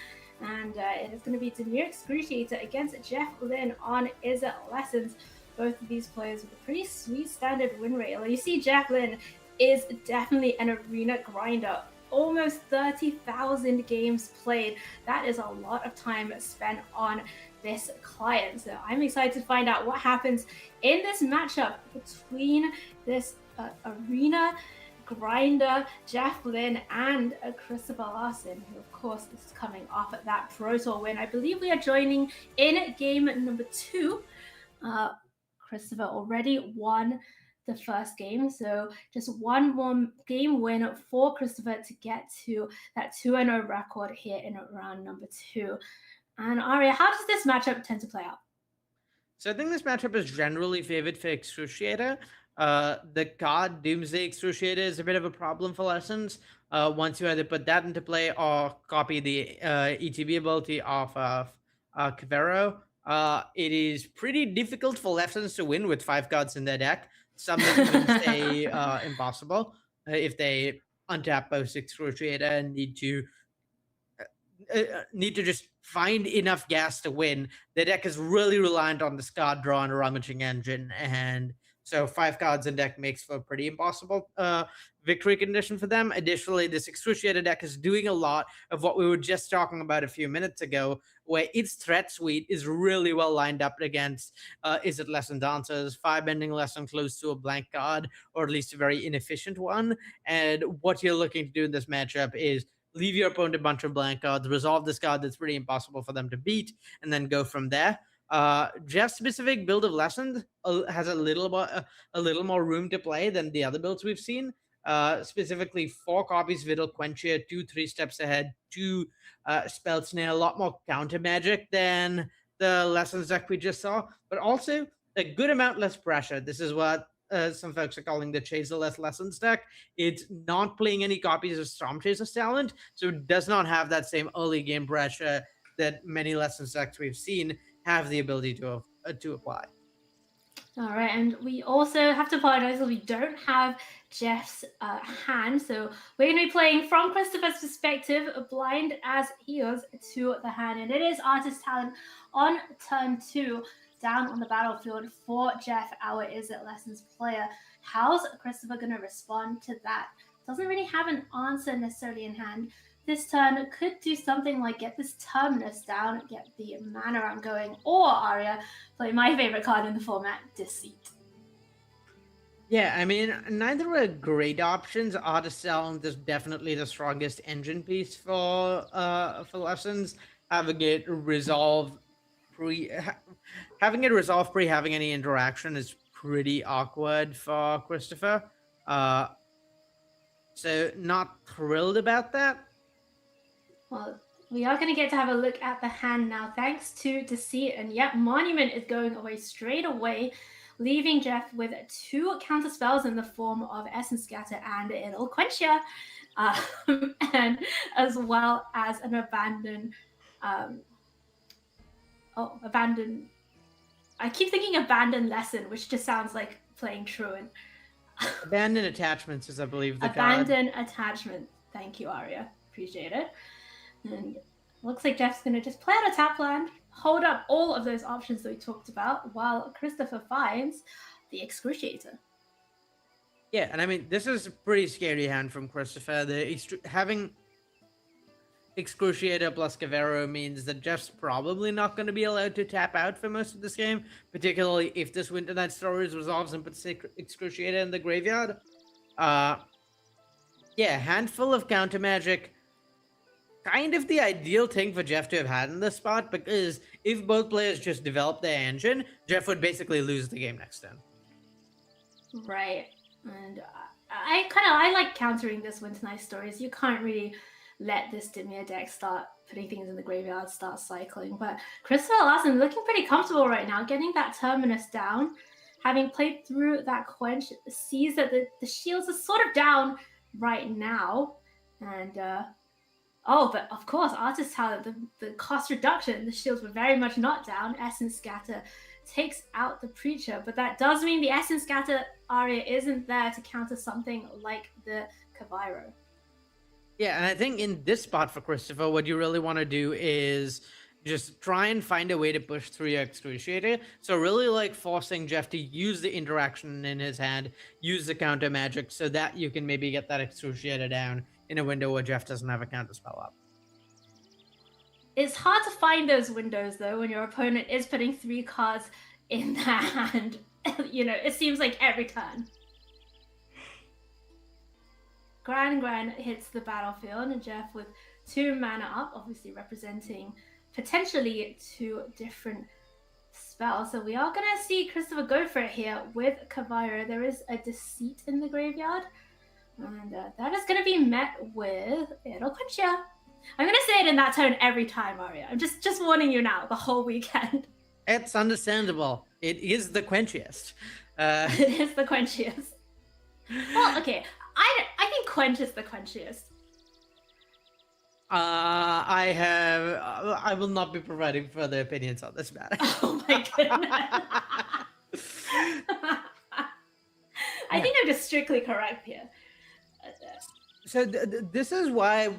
And it is going to be Demir Excruciator against Jeff Lynn on Is It Lessons. Both of these players with a pretty sweet standard win rate. Like, you see Jeff Lynn is definitely an arena grinder. Almost 30,000 games played. That is a lot of time spent on this client. So I'm excited to find out what happens in this matchup between this arena grinder Jeff Lynn and Christopher Larson, who of course is coming off at that Pro Tour win. I believe we are joining in game number 2. Christopher already won the first game, so just one more game win for Christopher to get to that 2-0 record here in round number 2. And Aria, how does this matchup tend to play out? So I think this matchup is generally favored for Excruciator. The card Doomsday Excruciator is a bit of a problem for Lessons. Once you either put that into play or copy the ETB ability off of Cavero, it is pretty difficult for Lessons to win with 5 cards in their deck. Some may even say impossible if they untap both Excruciator and need to just find enough gas to win. The deck is really reliant on this card draw and rummaging engine, and so 5 cards in deck makes for a pretty impossible victory condition for them. Additionally, this Excruciator deck is doing a lot of what we were just talking about a few minutes ago, where its threat suite is really well lined up against Is It Lesson Dancers, Firebending Lesson close to a blank card, or at least a very inefficient one. And what you're looking to do in this matchup is leave your opponent a bunch of blank cards, resolve this card that's pretty impossible for them to beat, and then go from there. Jeff's specific build of Lessons has a little more room to play than the other builds we've seen. Specifically 4 copies Vital Quencher, 2 3 steps ahead, 2 Spell Snare, a lot more counter magic than the Lessons deck we just saw, but also a good amount less pressure. This is what some folks are calling the Chaser-less Lessons deck. It's not playing any copies of Storm Chaser's talent, so it does not have that same early game pressure that many Lessons decks we've seen have the ability to apply. All right, and we also have to apologize that we don't have Jeff's hand, so we're going to be playing from Christopher's perspective, blind as he is to the hand, and it is Artist Talent on turn 2. Down on the battlefield for Jeff, our Is It Lessons player. How's Christopher going to respond to that? Doesn't really have an answer necessarily in hand. This turn could do something like get this Terminus down, get the mana ramp going, or Aria, play my favorite card in the format, Deceit. Yeah, I mean, neither are great options. Artist Talent is definitely the strongest engine piece for Lessons. Having it resolve pre having any interaction is pretty awkward for Christopher. So not thrilled about that. Well, we are going to get to have a look at the hand now, thanks to Deceit. And yep, Monument is going away straight away, leaving Jeff with 2 counter spells in the form of Essence Scatter and It'll Quench Ya, and as well as an Abandon. I keep thinking abandoned lesson, which just sounds like playing truant. Abandoned attachments is, I believe, the Abandoned attachment. Thank you, Arya. Appreciate it. And looks like Jeff's gonna just play out a tap land, hold up all of those options that we talked about, while Christopher finds the Excruciator. Yeah, and I mean, this is a pretty scary hand from Christopher. Having Excruciator plus Cavero means that Jeff's probably not going to be allowed to tap out for most of this game, particularly if this Winter Night Stories resolves and puts Excruciator in the graveyard. Yeah, handful of counter magic. Kind of the ideal thing for Jeff to have had in this spot, because if both players just develop their engine, Jeff would basically lose the game next turn. Right. And I like countering this Winter Night Stories. You can't really let this Dimir deck start putting things in the graveyard, start cycling. But Christopher Larson looking pretty comfortable right now, getting that Terminus down. Having played through that Quench, sees that the shields are sort of down right now. And, but of course, Artist Talent, the cost reduction, the shields were very much not down. Essence Scatter takes out the Preacher, but that does mean the Essence Scatter Aria isn't there to counter something like the Caviero. Yeah, and I think in this spot for Christopher, what you really want to do is just try and find a way to push through your Excruciator. So really like forcing Jeff to use the interaction in his hand, use the counter magic so that you can maybe get that Excruciator down in a window where Jeff doesn't have a counter spell up. It's hard to find those windows though when your opponent is putting 3 cards in their hand. You know, it seems like every turn. Gran hits the battlefield, and Jeff with 2 mana up, obviously representing potentially 2 different spells. So we are going to see Christopher go for it here with Caviero. There is a Deceit in the graveyard, and that is going to be met with It'll Quench Ya. I'm going to say it in that tone every time, Arya. I'm just warning you now, the whole weekend. It's understandable. It is the quenchiest. It is the quenchiest. Well, okay. I think Quench is the quenchiest. I will not be providing further opinions on this matter. Oh my goodness. I think I'm just strictly correct here. So this is why.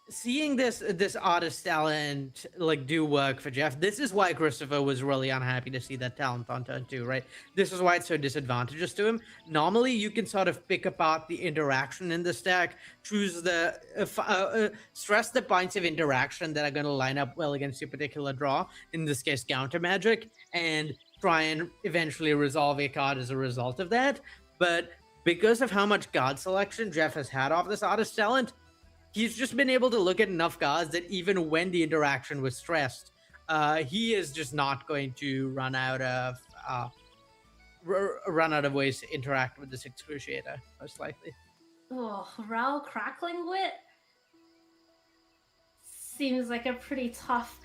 Seeing this artist talent like do work for Jeff, this is why Christopher was really unhappy to see that talent on turn 2, right? This is why it's so disadvantageous to him. Normally, you can sort of pick apart the interaction in the stack, choose the stress the points of interaction that are going to line up well against your particular draw. In this case, counter magic, and try and eventually resolve a card as a result of that. But because of how much card selection Jeff has had off this artist talent, he's just been able to look at enough cards that even when the interaction was stressed, he is just not going to run out of ways to interact with this Excruciator, most likely. Oh, Ral Crackling Wit seems like a pretty tough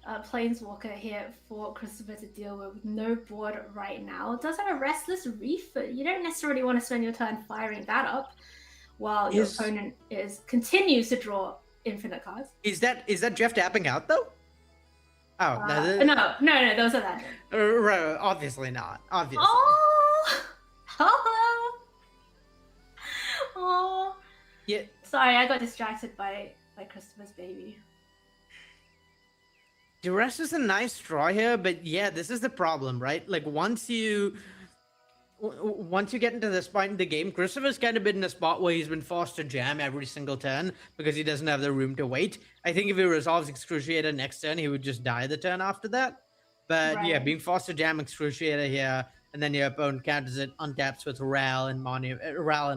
Planeswalker here for Christopher to deal with no board right now. It does have a Restless Reef, but you don't necessarily want to spend your turn firing that up while your opponent continues to draw infinite cards. Is that Jeff tapping out though? Oh no, those are that. Right, obviously not. Obviously. Oh. Yeah. Sorry, I got distracted by Christopher's baby. Duress is a nice draw here, but yeah, this is the problem, right? Like once you get into this point in the game, Christopher's kind of been in a spot where he's been forced to jam every single turn because he doesn't have the room to wait. I think if he resolves Excruciator next turn, he would just die the turn after that. But yeah, being forced to jam Excruciator here, and then your opponent counters it, untaps with Ral and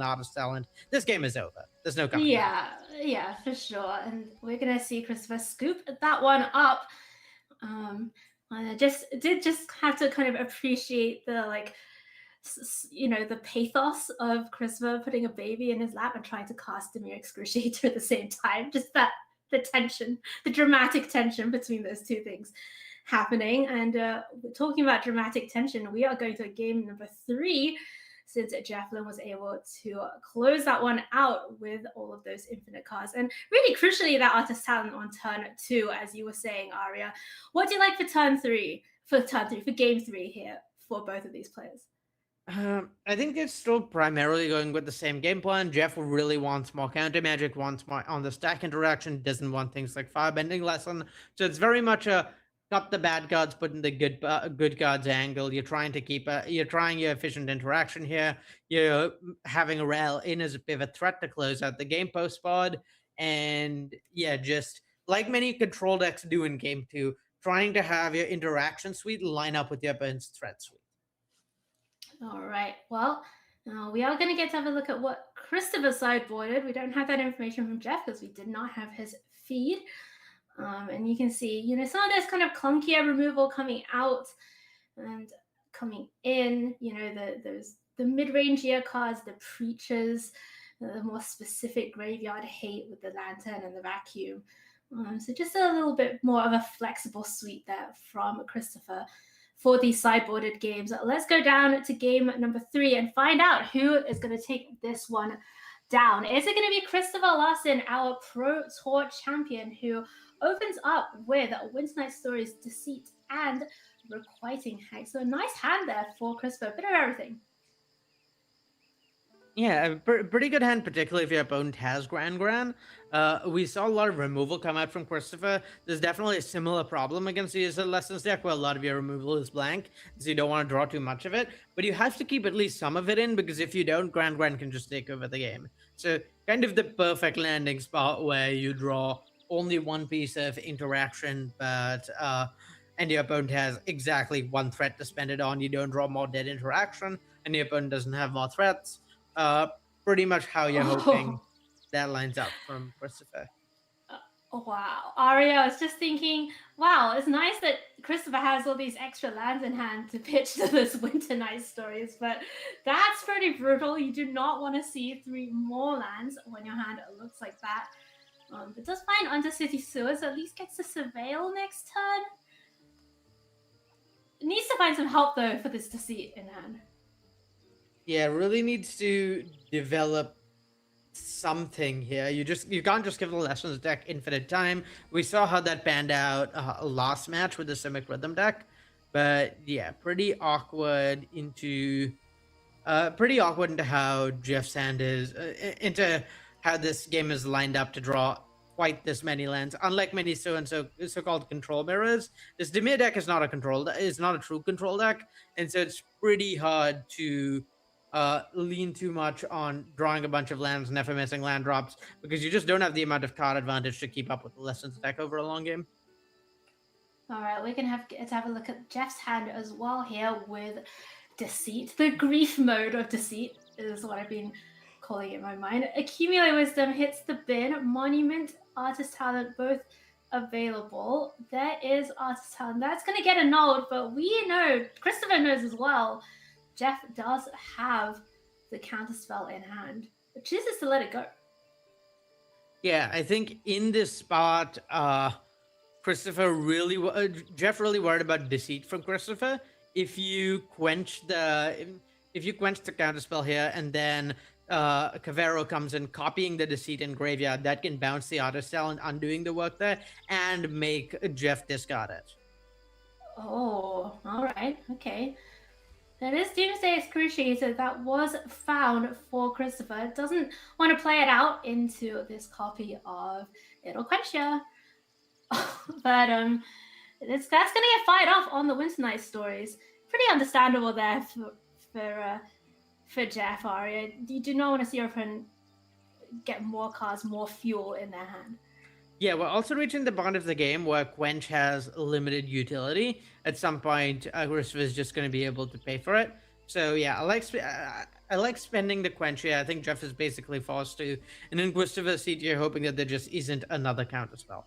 Artist Talent. This game is over. There's no coming back. Yeah, for sure. And we're gonna see Christopher scoop that one up. I did have to kind of appreciate the the pathos of Christopher putting a baby in his lap and trying to cast Dimir Excruciator at the same time. Just the tension, the dramatic tension between those two things happening. And we're talking about dramatic tension. We are going to game number 3. since Jefflin was able to close that one out with all of those infinite cards. And really crucially, that Artist Talent on turn 2, as you were saying, Arya. What do you like for turn 3, for game 3 here for both of these players? I think it's still primarily going with the same game plan. Jeff really wants more counter magic, wants more on the stack interaction, doesn't want things like firebending lesson. So it's very much a cut the bad cards, put in the good cards angle. You're trying to keep you're trying your efficient interaction here. You're having a rail in as a pivot threat to close out the game post pod. And yeah, just like many control decks do in game 2, trying to have your interaction suite line up with your opponent's threat suite. All right. Well, we are going to get to have a look at what Christopher sideboarded. We don't have that information from Jeff because we did not have his feed. And you can see, some of this kind of clunkier removal coming out and coming in. The mid-rangier cards, the Preachers, the more specific graveyard hate with the Lantern and the Vacuum. So just a little bit more of a flexible suite there from Christopher for these sideboarded games. Let's go down to game number 3 and find out who is going to take this one down. Is it going to be Christopher Larson, our Pro Tour champion, who opens up with Winter Night Stories, Deceit, and Requiting Hex? So a nice hand there for Christopher, a bit of everything. Yeah, a pretty good hand, particularly if your opponent has Gran. We saw a lot of removal come out from Christopher. There's definitely a similar problem against the User Lessons deck where a lot of your removal is blank, so you don't want to draw too much of it. But you have to keep at least some of it in, because if you don't, Gran can just take over the game. So kind of the perfect landing spot where you draw only one piece of interaction, but and your opponent has exactly one threat to spend it on. You don't draw more dead interaction, and your opponent doesn't have more threats. Pretty much how you're hoping that lines up from Christopher. Wow. Arya, I was just thinking, wow, it's nice that Christopher has all these extra lands in hand to pitch to this Winter Night Stories, but that's pretty brutal. You do not want to see 3 more lands when your hand looks like that. But does find Undercity Sewers, at least gets to Surveil next turn. It needs to find some help, though, for this Deceit in hand. Yeah, really needs to develop something here. You can't just give the Lessons deck infinite time. We saw how that panned out last match with the Simic Rhythm deck, but yeah, pretty awkward into how Jeff Sanders into how this game is lined up to draw quite this many lands. Unlike many so-called control mirrors, this Dimir deck is not a true control deck, and so it's pretty hard to lean too much on drawing a bunch of lands, never missing land drops, because you just don't have the amount of card advantage to keep up with the Lessons deck over a long game. All right, we're going to have a look at Jeff's hand as well here with Deceit. The grief mode of Deceit is what I've been calling it in my mind. Accumulate Wisdom hits the bin. Monument, Artist Talent, both available. There is Artist Talent. That's going to get annulled, but we know, Christopher knows as well, Jeff does have the counterspell in hand, but chooses to let it go. Yeah, I think in this spot, Jeff really worried about Deceit from Christopher. If you quench the counterspell here, and then Cavero comes in, copying the Deceit in graveyard, that can bounce the Artist Talent, undoing the work there, and make Jeff discard it. Oh, all right, okay. Now this Doomsday Excruciator that was found for Christopher doesn't want to play it out into this copy of It'll Quench Ya. But that's going to get fired off on the Winter Night Stories. Pretty understandable there for Jeff, Arya. You do not want to see your opponent get more cards, more fuel in their hand. Yeah, we're also reaching the point of the game where Quench has limited utility. At some point, Christopher is just going to be able to pay for it. So yeah, I like spending the Quench here. I think Jeff is basically forced to. And in Christopher's seat, you're hoping that there just isn't another counterspell.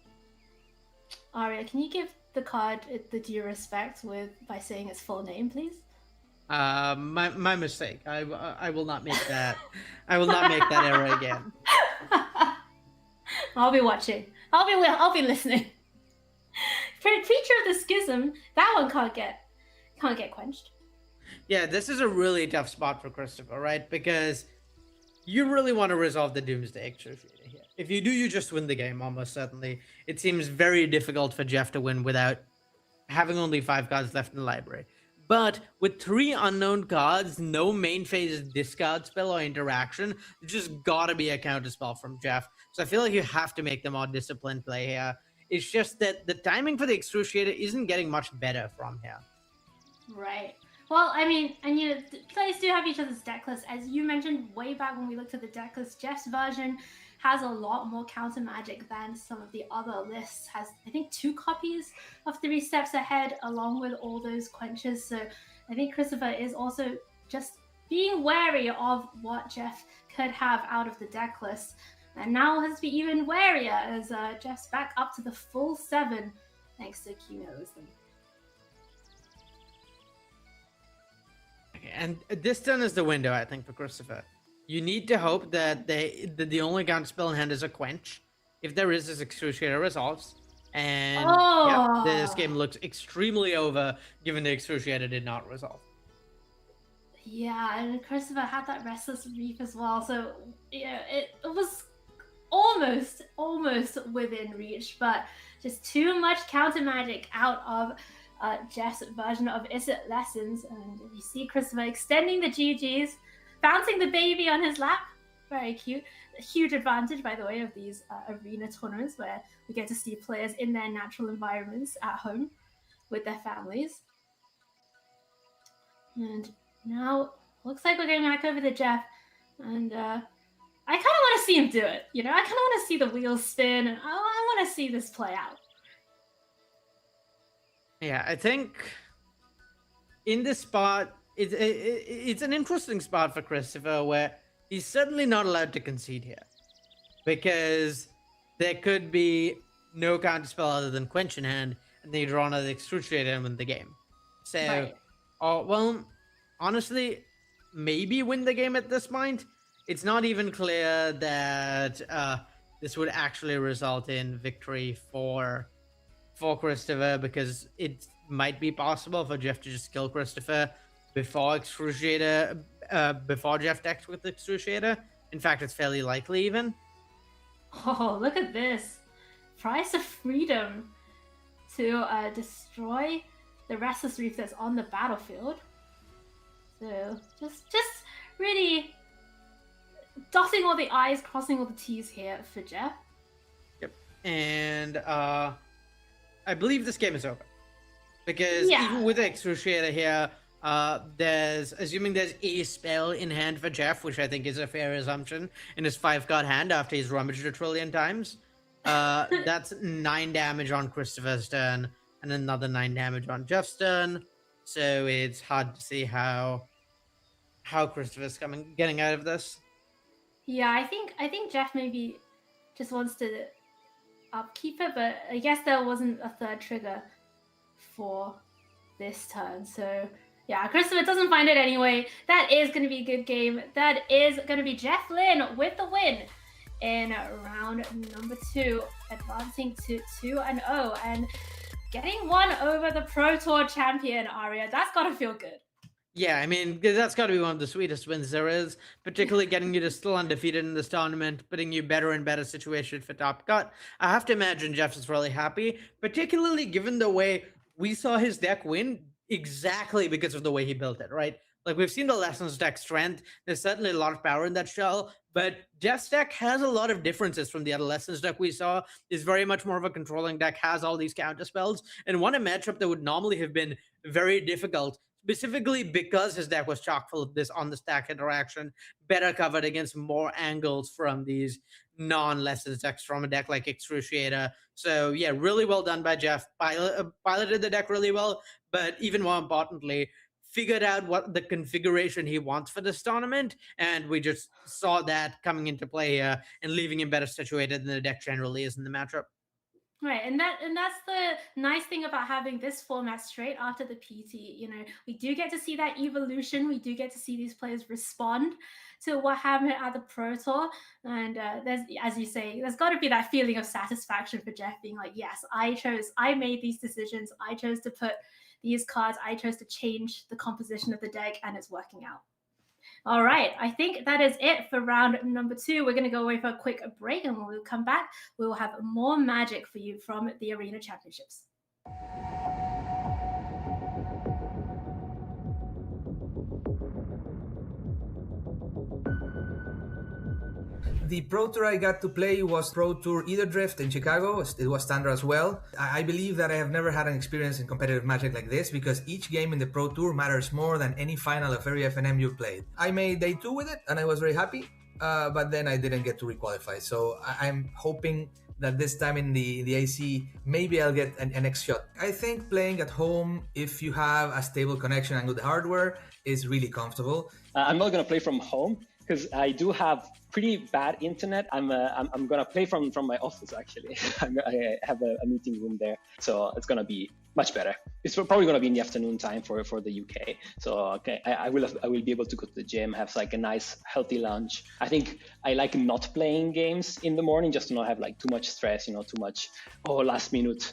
Arya, can you give the card the due respect by saying its full name, please? My mistake. I will not make that. I will not make that error again. I'll be watching. I'll be listening. Creature of the Schism, that one can't get quenched. Yeah, this is a really tough spot for Christopher, right? Because you really want to resolve the Doomsday Excruciator here. If you do, you just win the game, almost certainly. It seems very difficult for Jeff to win without having only 5 cards left in the library. But with 3 unknown cards, no main phase discard spell or interaction, there's just gotta be a counter spell from Jeff. So I feel like you have to make the more disciplined play here. It's just that the timing for the Excruciator isn't getting much better from here. Right. Well, I mean, and players do have each other's deck lists. As you mentioned way back when we looked at the deck list, Jeff's version has a lot more counter magic than some of the other lists. Has, I think, 2 copies of 3 Steps Ahead, along with all those quenches. So I think Christopher is also just being wary of what Jeff could have out of the deck list. And now has to be even warier as Jeff's back up to the full 7, thanks to Kino's. And this turn is the window, I think, for Christopher. You need to hope that the only counter spell in hand is a quench. If there is, this Excruciator resolves. And yeah, this game looks extremely over, given the Excruciator did not resolve. Yeah, and Christopher had that Restless Reef as well, so yeah, it was almost within reach, but just too much counter magic out of Jeff's version of Is It Lessons. And you see Christopher extending the GGs, bouncing the baby on his lap. Very cute. A huge advantage, by the way, of these arena tournaments where we get to see players in their natural environments at home with their families. And now, looks like we're going back over to Jeff. And I kind of want to see him do it. I kind of want to see the wheels spin. And I want to see this play out. Yeah, I think in this spot, it's an interesting spot for Christopher where he's certainly not allowed to concede here. Because there could be no counterspell other than Quench in hand, and then you draw another Excruciator and win the game. So, Right. well, honestly, maybe win the game at this point. It's not even clear that this would actually result in victory for Christopher, because it might be possible for Jeff to just kill Christopher before Excruciator, before Jeff decks with Excruciator. In fact, it's fairly likely even. Oh, look at this. Price of freedom to destroy the Restless Reef that's on the battlefield. So just really dotting all the I's, crossing all the T's here for Jeff. Yep. And I believe this game is over. Because even with the Excruciator here, assuming there's a spell in hand for Jeff, which I think is a fair assumption, in his 5-card hand after he's rummaged 1 trillion times. That's 9 damage on Christopher's turn, and another 9 damage on Jeff's turn. So it's hard to see how Christopher's getting out of this. Yeah, I think Jeff maybe just wants to upkeep it, but I guess there wasn't a 3rd trigger for this turn. So yeah, Christopher doesn't find it anyway. That is going to be a good game. That is going to be Jeff Lynn with the win in round number 2, advancing to 2-0 and getting one over the Pro Tour champion, Arya. That's got to feel good. Yeah, I mean, that's got to be one of the sweetest wins there is, particularly getting you to still undefeated in this tournament, putting you better and better situation for top cut. I have to imagine Jeff is really happy, particularly given the way we saw his deck win exactly because of the way he built it, right? Like, we've seen the Lessons deck strength. There's certainly a lot of power in that shell, but Jeff's deck has a lot of differences from the other Lessons deck we saw. Is very much more of a controlling deck, has all these counter spells, and won a matchup that would normally have been very difficult, specifically because his deck was chock full of this on the stack interaction, better covered against more angles from these non-Lessons decks from a deck like Excruciator. So yeah, really well done by Jeff. Piloted the deck really well, but even more importantly, figured out what the configuration he wants for this tournament, and we just saw that coming into play and leaving him better situated than the deck generally is in the matchup. Right, and that's the nice thing about having this format straight after the PT. We do get to see that evolution. We do get to see these players respond to what happened at the Pro Tour. And there's, as you say, there's got to be that feeling of satisfaction for Jeff being like, yes, I made these decisions. I chose to put these cards, I chose to change the composition of the deck, and it's working out. All right, I think that is it for round number 2. We're going to go away for a quick break, and when we come back, we will have more Magic for you from the Arena Championships. The Pro Tour I got to play was Pro Tour Either Drift in Chicago. It was standard as well. I believe that I have never had an experience in competitive Magic like this because each game in the Pro Tour matters more than any final of every FNM you played. I made day 2 with it and I was very happy, but then I didn't get to requalify. So I'm hoping that this time in the AC, maybe I'll get an next shot. I think playing at home, if you have a stable connection and good hardware, is really comfortable. I'm not going to play from home because I do have pretty bad internet. I'm gonna play from my office actually. I have a meeting room there, so it's gonna be much better. It's probably gonna be in the afternoon time for the UK. So okay, I will be able to go to the gym, have like a nice healthy lunch. I think I like not playing games in the morning just to not have like too much stress, too much last minute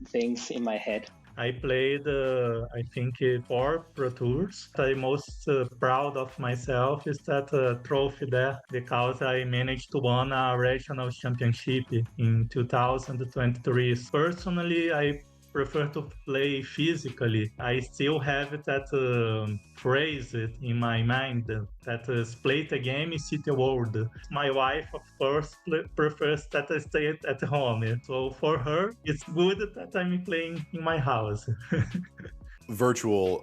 things in my head. I played, I think, 4 Pro Tours. I'm most proud of myself is that trophy there because I managed to win a regional championship in 2023. Personally, I prefer to play physically. I still have that phrase in my mind that play the game, see the world. My wife, of course, prefers that I stay at home. So for her, it's good that I'm playing in my house. Virtual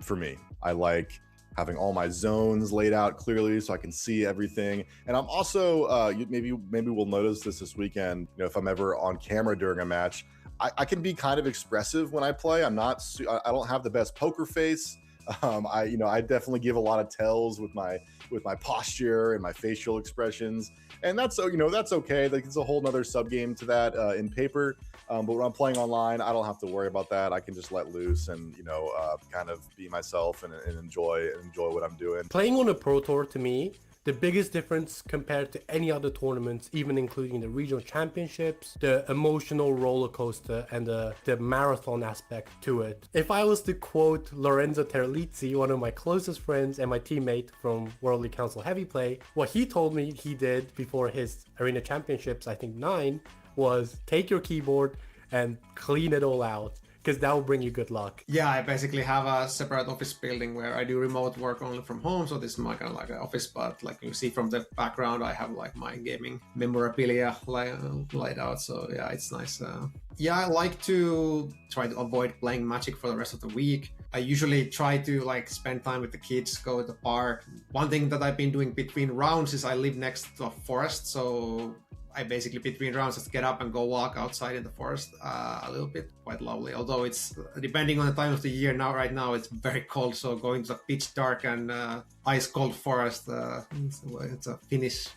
for me. I like having all my zones laid out clearly so I can see everything. And I'm also, maybe we'll notice this weekend, if I'm ever on camera during a match, I can be kind of expressive when I play. I don't have the best poker face. I definitely give a lot of tells with my posture and my facial expressions, and that's okay. Like, it's a whole nother sub game to that in paper. But when I'm playing online, I don't have to worry about that. I can just let loose and kind of be myself and enjoy what I'm doing. Playing on a Pro Tour, to me, the biggest difference compared to any other tournaments, even including the regional championships, the emotional roller coaster and the marathon aspect to it. If I was to quote Lorenzo Terlizzi, one of my closest friends and my teammate from World League Council Heavy Play, what he told me he did before his Arena Championships, I think 9, was take your keyboard and clean it all out, because that will bring you good luck. Yeah, I basically have a separate office building where I do remote work only from home. So this is my kind of like an office, but like you see from the background, I have like my gaming memorabilia laid out. So yeah, it's nice. Yeah, I like to try to avoid playing Magic for the rest of the week. I usually try to like spend time with the kids, go to the park. One thing that I've been doing between rounds is I live next to a forest, so I basically between rounds just get up and go walk outside in the forest a little bit. Quite lovely. Although it's depending on the time of the year. Right now it's very cold, so going to the pitch dark and ice cold forest, it's a Finnish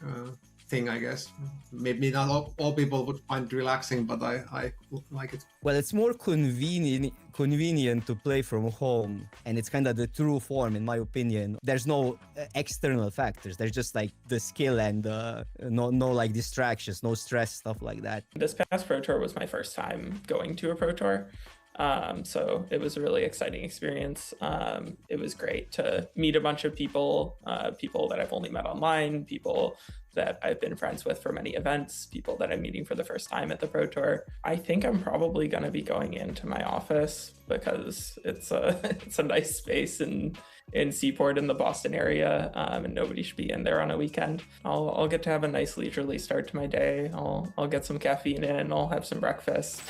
thing, I guess. Maybe not all people would find it relaxing, but I like it. Well, it's more convenient to play from home, and it's kind of the true form, in my opinion. There's no external factors. There's just like the skill and no like distractions, no stress, stuff like that. This past Pro Tour was my first time going to a Pro Tour. So it was a really exciting experience. It was great to meet a bunch of people that I've only met online, people that I've been friends with for many events, people that I'm meeting for the first time at the Pro Tour. I think I'm probably going to be going into my office because it's a nice space in Seaport in the Boston area, and nobody should be in there on a weekend. I'll get to have a nice leisurely start to my day. I'll get some caffeine in, I'll have some breakfast.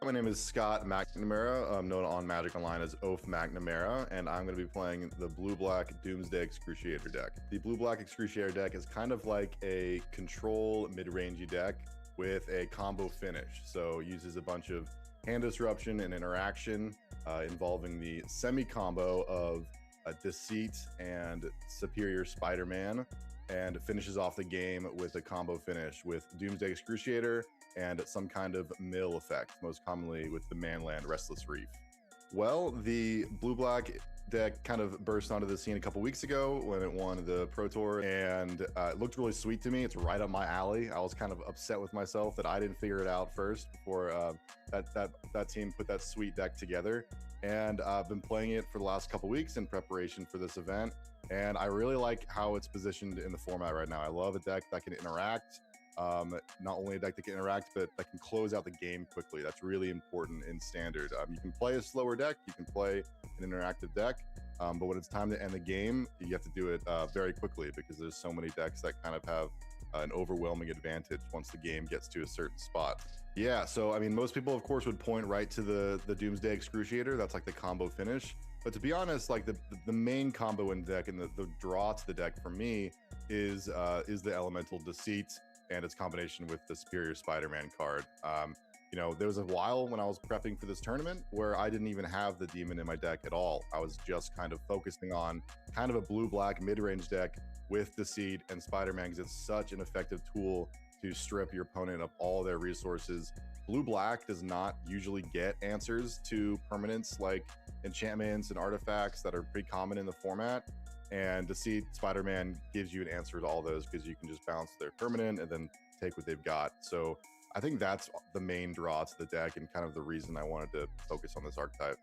My name is Scott McNamara. I'm known on Magic Online as Oaf McNamara, and I'm going to be playing the Blue-Black Doomsday Excruciator deck. The Blue-Black Excruciator deck is kind of like a control mid-rangey deck with a combo finish. So it uses a bunch of hand disruption and interaction involving the semi-combo of Deceit and Superior Spider-Man, and finishes off the game with a combo finish with Doomsday Excruciator and some kind of mill effect, most commonly with the Manland Restless Reef. Well, the Blue-Black deck kind of burst onto the scene a couple weeks ago when it won the Pro Tour, and it looked really sweet to me. It's right up my alley. I was kind of upset with myself that I didn't figure it out first before that team put that sweet deck together. And I've been playing it for the last couple weeks in preparation for this event, and I really like how it's positioned in the format right now. I love a deck that can interact. Not only a deck that can interact, but that can close out the game quickly. That's really important in Standard. You can play a slower deck, you can play an interactive deck, but when it's time to end the game, you have to do it very quickly, because there's so many decks that kind of have an overwhelming advantage once the game gets to a certain spot. Yeah, so I mean, most people of course would point right to the Doomsday Excruciator. That's like the combo finish. But to be honest, like the main combo in the deck and the draw to the deck for me is the Elemental Deceit and its combination with the Superior Spider-Man card. You know, there was a while when I was prepping for this tournament where I didn't even have the demon in my deck at all. I was just kind of focusing on kind of a blue-black mid-range deck with Deceit and Spider-Man, because it's such an effective tool to strip your opponent of all their resources. Blue-black does not usually get answers to permanents like enchantments and artifacts that are pretty common in the format. And Deceit Spider-Man gives you an answer to all those, because you can just bounce their permanent and then take what they've got. So I think that's the main draw to the deck and kind of the reason I wanted to focus on this archetype.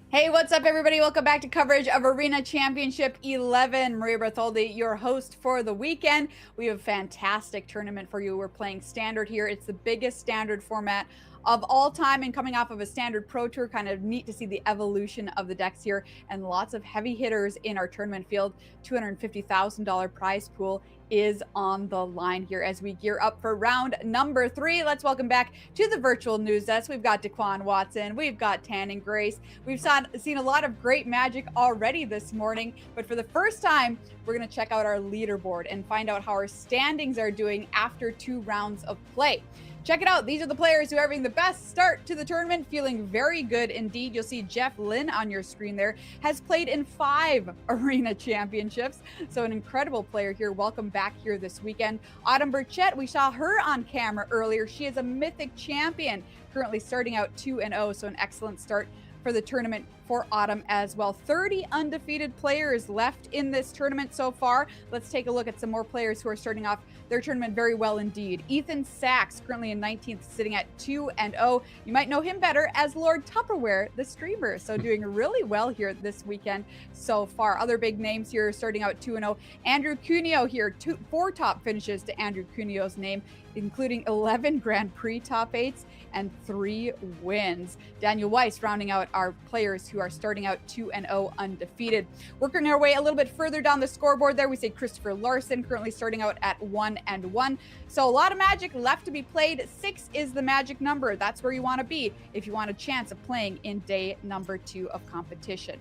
Hey, what's up, everybody? Welcome back to coverage of Arena Championship 11. Maria Bertoldi, your host for the weekend. We have a fantastic tournament for you. We're playing Standard here. It's the biggest Standard format of all time, and coming off of a Standard Pro Tour, kind of neat to see the evolution of the decks here, and lots of heavy hitters in our tournament field. $250,000 prize pool is on the line here as we gear up for round number 3. Let's welcome back to the virtual news desk. We've got Daquan Watson, we've got Tanning Grace. We've seen a lot of great Magic already this morning, but for the first time, we're going to check out our leaderboard and find out how our standings are doing after 2 rounds of play. Check it out. These are the players who are having the best start to the tournament, feeling very good indeed. You'll see Jeff Lynn on your screen there, has played in 5 Arena Championships. So an incredible player here. Welcome back here this weekend. Autumn Burchett, we saw her on camera earlier. She is a Mythic champion, currently starting out 2-0. So an excellent start for the tournament for Autumn as well. 30 undefeated players left in this tournament so far. Let's take a look at some more players who are starting off their tournament very well indeed. Ethan Sachs, currently in 19th, sitting at 2-0. You might know him better as Lord Tupperware, the streamer. So doing really well here this weekend so far. Other big names here starting out 2-0. Andrew Cuneo here, 4 top finishes to Andrew Cuneo's name, including 11 Grand Prix top 8s and 3 wins. Daniel Weiss rounding out our players who are starting out 2-0 undefeated. Working our way a little bit further down the scoreboard there, we see Christopher Larson currently starting out at 1-1. So a lot of Magic left to be played. 6 is the magic number. That's where you want to be if you want a chance of playing in day number 2 of competition.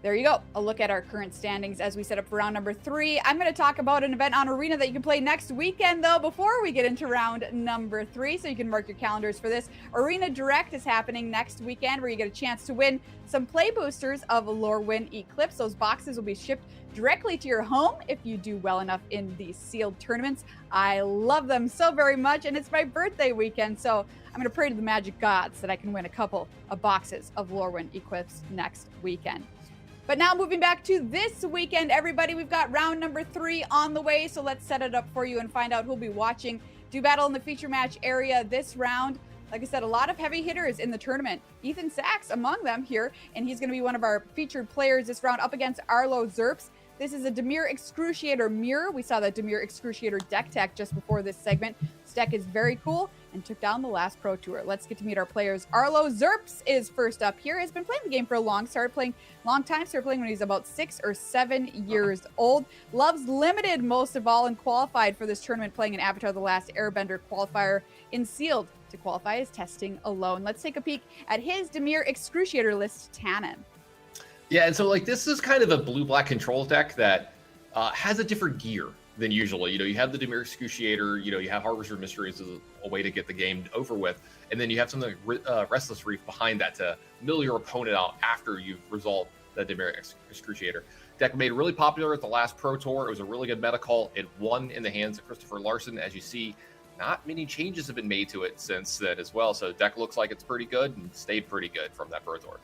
There you go. A look at our current standings as we set up for round number 3. I'm going to talk about an event on Arena that you can play next weekend, though, before we get into round number 3. So you can mark your calendars for this. Arena Direct is happening next weekend, where you get a chance to win some play boosters of Lorwyn Eclipse. Those boxes will be shipped directly to your home if you do well enough in these sealed tournaments. I love them so very much, and it's my birthday weekend, so I'm going to pray to the Magic gods that I can win a couple of boxes of Lorwyn Eclipse next weekend. But now moving back to this weekend, everybody, we've got round number 3 on the way. So let's set it up for you and find out who'll be watching do battle in the feature match area this round. Like I said, a lot of heavy hitters in the tournament. Ethan Sachs among them here, and he's going to be one of our featured players this round up against Arlo Zerps. This is a Dimir Excruciator mirror. We saw that Dimir Excruciator deck tech just before this segment. This deck is very cool and took down the last Pro Tour. Let's get to meet our players. Arlo Zerps is first up here. Has been playing the game for a long time. Started playing when he was about 6 or 7 years old. Loves Limited most of all and qualified for this tournament, playing an Avatar The Last Airbender qualifier in Sealed to qualify as testing alone. Let's take a peek at his Dimir Excruciator list, Tannen. Yeah, and so like this is kind of a blue-black control deck that has a different gear than usual. You know, you have the Dimir Excruciator, you have Harvester Mysteries as a way to get the game over with, and then you have something like Restless Reef behind that to mill your opponent out after you've resolved the Dimir Excruciator. Deck made really popular at the last Pro Tour. It was a really good meta call. It won in the hands of Christopher Larson. As you see, not many changes have been made to it since then as well. So the deck looks like it's pretty good and stayed pretty good from that Pro Tour.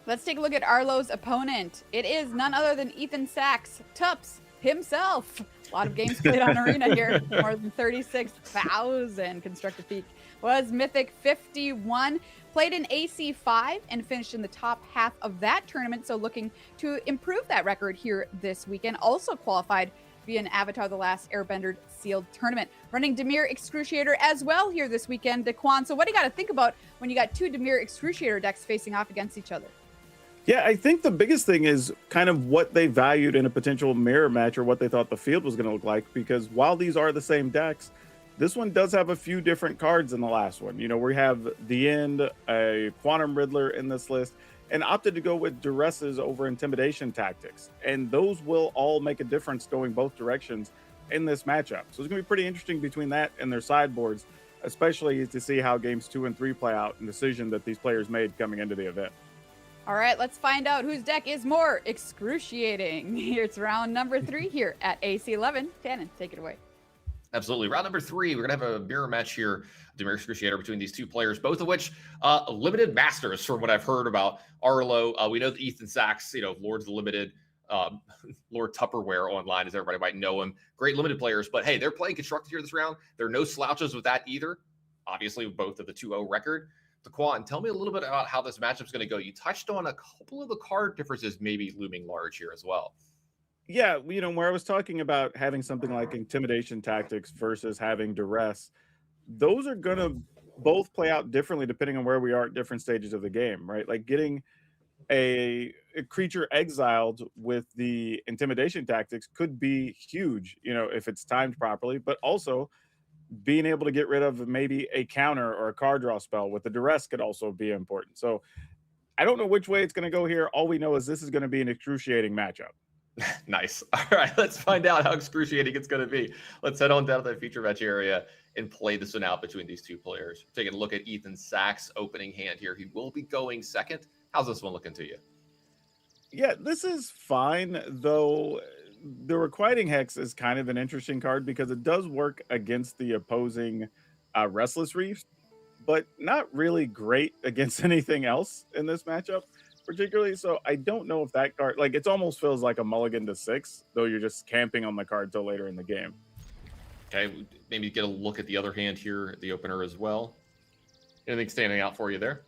Let's take a look at Arlo's opponent. It is none other than Ethan Sachs, Tups himself. A lot of games played on Arena here. More than 36,000 constructed peak. Was Mythic 51. Played in AC5 and finished in the top half of that tournament. So looking to improve that record here this weekend. Also qualified via an Avatar The Last Airbender sealed tournament. Running Dimir Excruciator as well here this weekend, Daquan. So what do you got to think about when you got two Dimir Excruciator decks facing off against each other? Yeah, I think the biggest thing is kind of what they valued in a potential mirror match or what they thought the field was going to look like, because while these are the same decks, this one does have a few different cards than the last one. You know, we have the End, a Quantum Riddler in this list, and opted to go with Duresses over Intimidation Tactics. And those will all make a difference going both directions in this matchup. So it's going to be pretty interesting between that and their sideboards, especially to see how games 2 and 3 play out and the decision that these players made coming into the event. All right, let's find out whose deck is more excruciating. It's round number 3 here at AC11. Tannen, take it away. Absolutely. Round number 3, we're going to have a mirror match here, Dimir Excruciator, between these two players, both of which limited masters from what I've heard about Arlo. We know that Ethan Sachs, Lord's the Limited, Lord Tupperware online, as everybody might know him. Great limited players, but hey, they're playing constructed here this round. There are no slouches with that either. Obviously, both of the 2-0 record. Daquan, tell me a little bit about how this matchup's going to go. You touched on a couple of the card differences maybe looming large here as well. Yeah, where I was talking about having something like Intimidation Tactics versus having Duress, those are going to both play out differently depending on where we are at different stages of the game, right? Like getting a creature exiled with the Intimidation Tactics could be huge, if it's timed properly, but also being able to get rid of maybe a counter or a card draw spell with the Duress could also be important. So I don't know which way it's going to go here. All we know is this is going to be an excruciating matchup. Nice. All right, let's find out how excruciating it's going to be. Let's head on down to the feature match area and play this one out between these two players. Taking a look at Ethan Sachs' opening hand here. He will be going second. How's this one looking to you? Yeah, this is fine, though. The Requiting Hex is kind of an interesting card because it does work against the opposing Restless Reefs, but not really great against anything else in this matchup, particularly. So I don't know if that card, it almost feels like a mulligan to 6, though you're just camping on the card till later in the game. Okay, maybe get a look at the other hand here, the opener as well. Anything standing out for you there?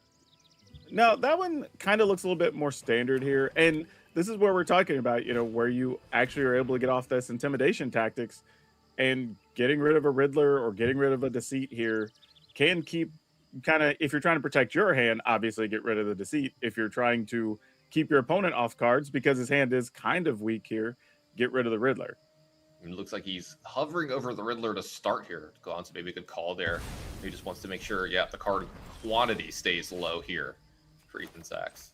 No, that one kind of looks a little bit more standard here. And this is where we're talking about, where you actually are able to get off this Intimidation Tactics, and getting rid of a Riddler or getting rid of a Deceit here can keep if you're trying to protect your hand, obviously get rid of the Deceit. If you're trying to keep your opponent off cards because his hand is kind of weak here, get rid of the Riddler. It looks like he's hovering over the Riddler to start here. Go on, so maybe a good call there. He just wants to make sure, the card quantity stays low here for Ethan Sachs.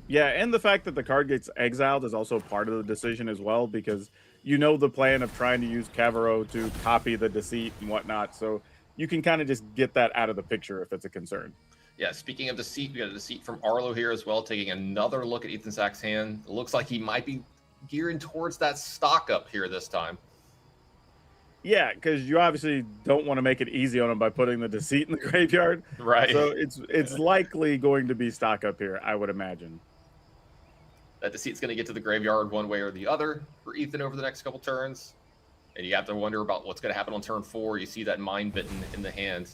Yeah, and the fact that the card gets exiled is also part of the decision as well, because the plan of trying to use Cavero to copy the Deceit and whatnot. So you can kind of just get that out of the picture if it's a concern. Yeah, speaking of Deceit, we got a Deceit from Arlo here as well, taking another look at Ethan Sachs' hand. It looks like he might be gearing towards that stock up here this time. Yeah, because you obviously don't want to make it easy on him by putting the Deceit in the graveyard. Right. So it's likely going to be stock up here, I would imagine. That Deceit's going to get to the graveyard one way or the other for Ethan over the next couple turns. And you have to wonder about what's going to happen on turn 4. You see that Mind Bitten in the hand.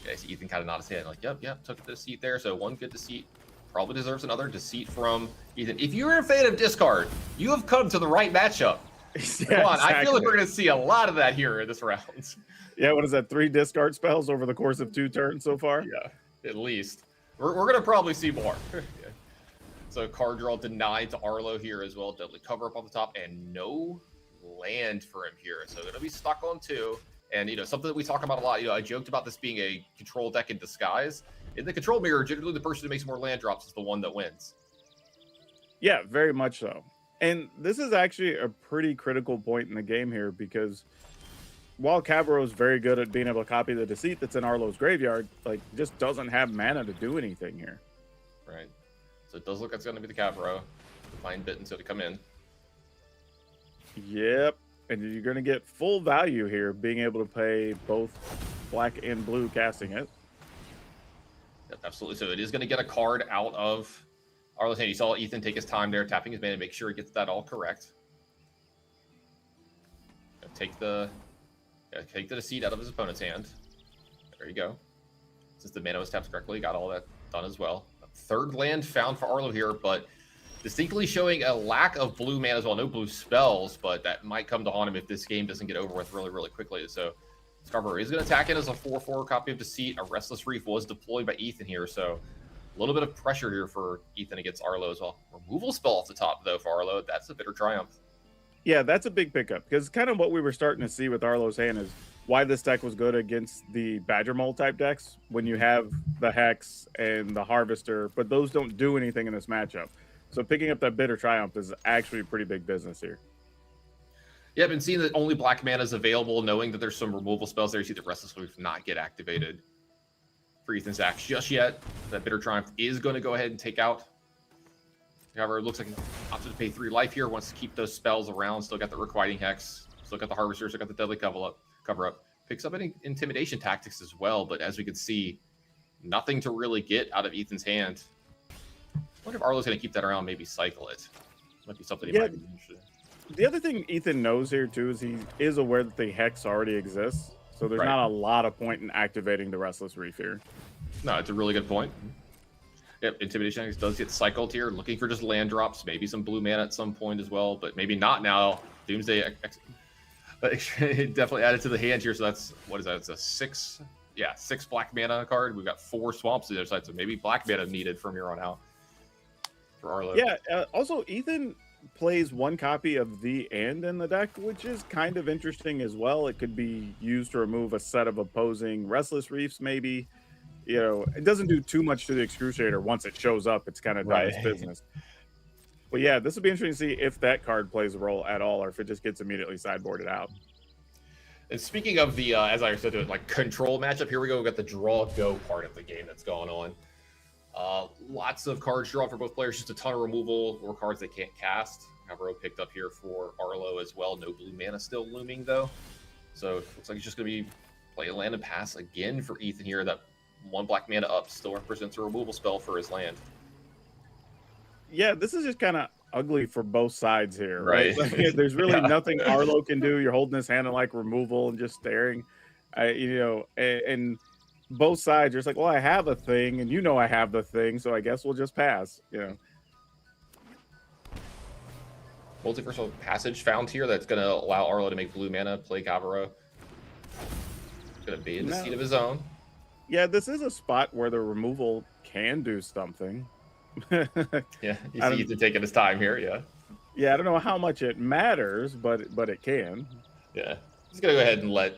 Okay, so Ethan kind of nods his head like, yep, took the Deceit there. So one good Deceit. Probably deserves another Deceit from Ethan. If you're a fan of discard, you have come to the right matchup. Yeah, Come on, exactly. I feel like we're going to see a lot of that here in this round. Yeah, what is that? 3 discard spells over the course of 2 turns so far? Yeah, at least. We're going to probably see more. Yeah. So card draw denied to Arlo here as well. Deadly Cover Up on the top, and no land for him here. So going to be stuck on 2. And, something that we talk about a lot, I joked about this being a control deck in disguise. In the control mirror, generally the person who makes more land drops is the one that wins. Yeah, very much so. And this is actually a pretty critical point in the game here, because while Cavero is very good at being able to copy the Deceit that's in Arlo's graveyard, just doesn't have mana to do anything here. Right. So it does look like it's going to be the Cavero. Mind Bitten's going to come in. Yep. and you're going to get full value here, being able to pay both black and blue casting it. Yep, absolutely. So it is going to get a card out of Arlo's hand. You saw Ethan take his time there, tapping his mana to make sure he gets that all correct. Take the deceit out of his opponent's hand. There you go. Since the mana was tapped correctly, got all that done as well. Third land found for Arlo here, but distinctly showing a lack of blue mana as well. No blue spells, but that might come to haunt him if this game doesn't get over with really, really quickly. So Scarborough is going to attack in as a 4/4 copy of Deceit. A Restless Reef was deployed by Ethan here, so a little bit of pressure here for Ethan against Arlo as well. Removal spell off the top, though, for Arlo. That's a bitter triumph. Yeah, that's a big pickup, because kind of what we were starting to see with Arlo's hand is why this deck was good against the Badger Mole type decks when you have the Hex and the Harvester, but those don't do anything in this matchup. So picking up that bitter triumph is actually pretty big business here. Yeah, I've been seeing that only black mana is available, knowing that there's some removal spells there. You see the Restless Reef not get activated for Ethan's axe just yet. That bitter triumph is going to go ahead and take out. However, it looks like he opted to pay 3 life here, wants to keep those spells around. Still got the Requiting Hex, still got the Harvester, still got the Deadly Cover Up. Picks up any intimidation tactics as well, but as we can see, nothing to really get out of Ethan's hand. I wonder if Arlo's going to keep that around, maybe cycle it. Might be something he might be interested in. The other thing Ethan knows here, too, is he is aware that the Hex already exists, so there's not a lot of point in activating the Restless Reef here. No, it's a really good point. Yep, Intimidation does get cycled here, looking for just land drops, maybe some blue mana at some point as well, but maybe not now. Doomsday definitely added to the hand here, so that's, what is that? It's a 6 black mana card. We've got 4 swamps on the other side, so maybe black mana needed from here on out for Arlo. Yeah, also, Ethan plays 1 copy of the End in the deck, which is kind of interesting as well. It could be used to remove a set of opposing Restless Reefs, maybe. You know, it doesn't do too much to the Excruciator. Once it shows up, it's kind of done its business. But yeah, this will be interesting to see if that card plays a role at all, or if it just gets immediately sideboarded out. And speaking of the, as I said, like control matchup, here we go. We've got the draw-go part of the game that's going on. Lots of cards drawn for both players, just a ton of removal or cards they can't cast. Havro picked up here for Arlo as well. No blue mana still looming, though. So it looks like it's just going to be play a land and pass again for Ethan here. That 1 black mana up still represents a removal spell for his land. Yeah, this is just kind of ugly for both sides here, right? Right. Like, there's really nothing Arlo can do. You're holding his hand in like removal and just staring. And both sides, you're just like, well, I have a thing, and you know I have the thing, so I guess we'll just pass, you know. Multiversal Passage found here that's going to allow Arlo to make blue mana, play Cavaro. Going to be in the seat of his own. Yeah, this is a spot where the removal can do something. Yeah, you see Ethan taking his time here, yeah. Yeah, I don't know how much it matters, but it can. Yeah. He's going to go ahead and let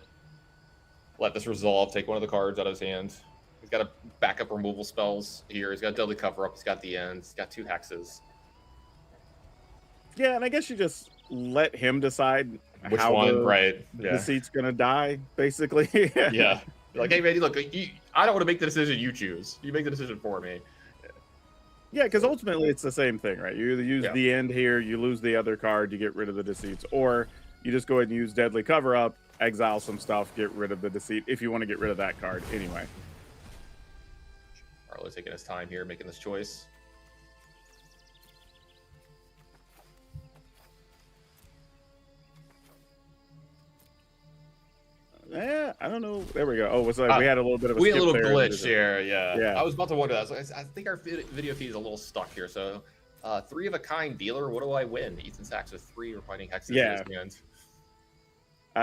this resolve, take one of the cards out of his hand. He's got a backup removal spells here. He's got Deadly Cover Up. He's got the Ends. He's got 2 hexes. Yeah, and I guess you just let him decide Which how one, the right? Yeah. deceit's going to die, basically. Yeah. You're like, hey, man, look, I don't want to make the decision. You choose. You make the decision for me. Yeah, because ultimately it's the same thing, right? You either use the End here, you lose the other card, you get rid of the deceits, or you just go ahead and use Deadly Cover Up, exile some stuff, get rid of the deceit if you want to get rid of that card anyway. Arlo taking his time here, making this choice. Yeah, I don't know. There we go. Oh, was like we had a little bit of a glitch here. Yeah. Yeah. I was about to wonder that. I think our video feed is a little stuck here. So, 3 of a kind dealer. What do I win? Ethan Sachs with 3 refining hexes. Yeah.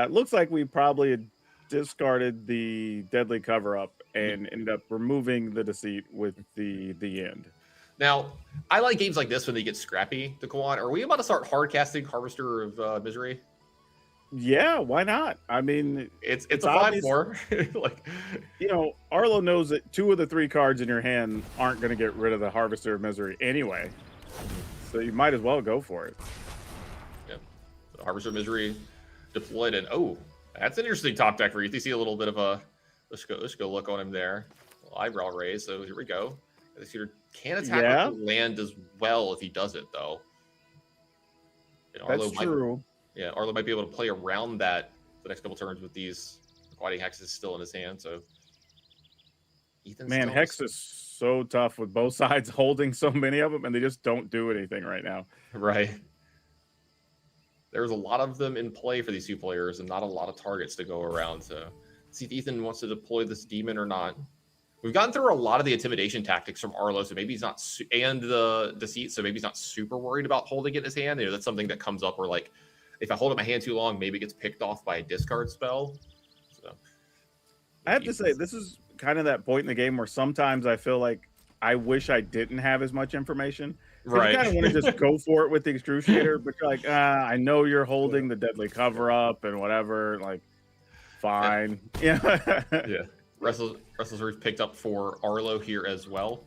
It looks like we probably discarded the Deadly Cover Up and ended up removing the deceit with the End. Now, I like games like this when they get scrappy. To Kwan, are we about to start hard casting Harvester of Misery? Yeah, why not? I mean, it's a 5/4. Like, you know, Arlo knows that 2 of the 3 cards in your hand aren't going to get rid of the Harvester of Misery anyway, so you might as well go for it. Yeah, so Harvester of Misery deployed, and that's an interesting top deck for you. You see a little bit of a let's go look on him there. Eyebrow raise. So here we go. This shooter can attack with the land as well if he does it, though. That's true. Yeah, Arlo might be able to play around that the next couple turns with these requiting hexes still in his hand. So Ethan's Man, still Hex is so tough with both sides holding so many of them, and they just don't do anything right now. right. There's a lot of them in play for these two players, and not a lot of targets to go around. So see if Ethan wants to deploy this demon or not. We've gotten through a lot of the intimidation tactics from Arlo, so maybe he's not, and the deceit, so maybe he's not super worried about holding it in his hand. You know, that's something that comes up where, like, if I hold it in my hand too long, maybe it gets picked off by a discard spell. So I have to say, this is kind of that point in the game where sometimes I feel like I wish I didn't have as much information. Right. You kind of want to just go for it with the Excruciator, but you're like, I know you're holding the Deadly Cover Up and whatever. Like, fine. Yeah. Yeah. Restless Reef picked up for Arlo here as well.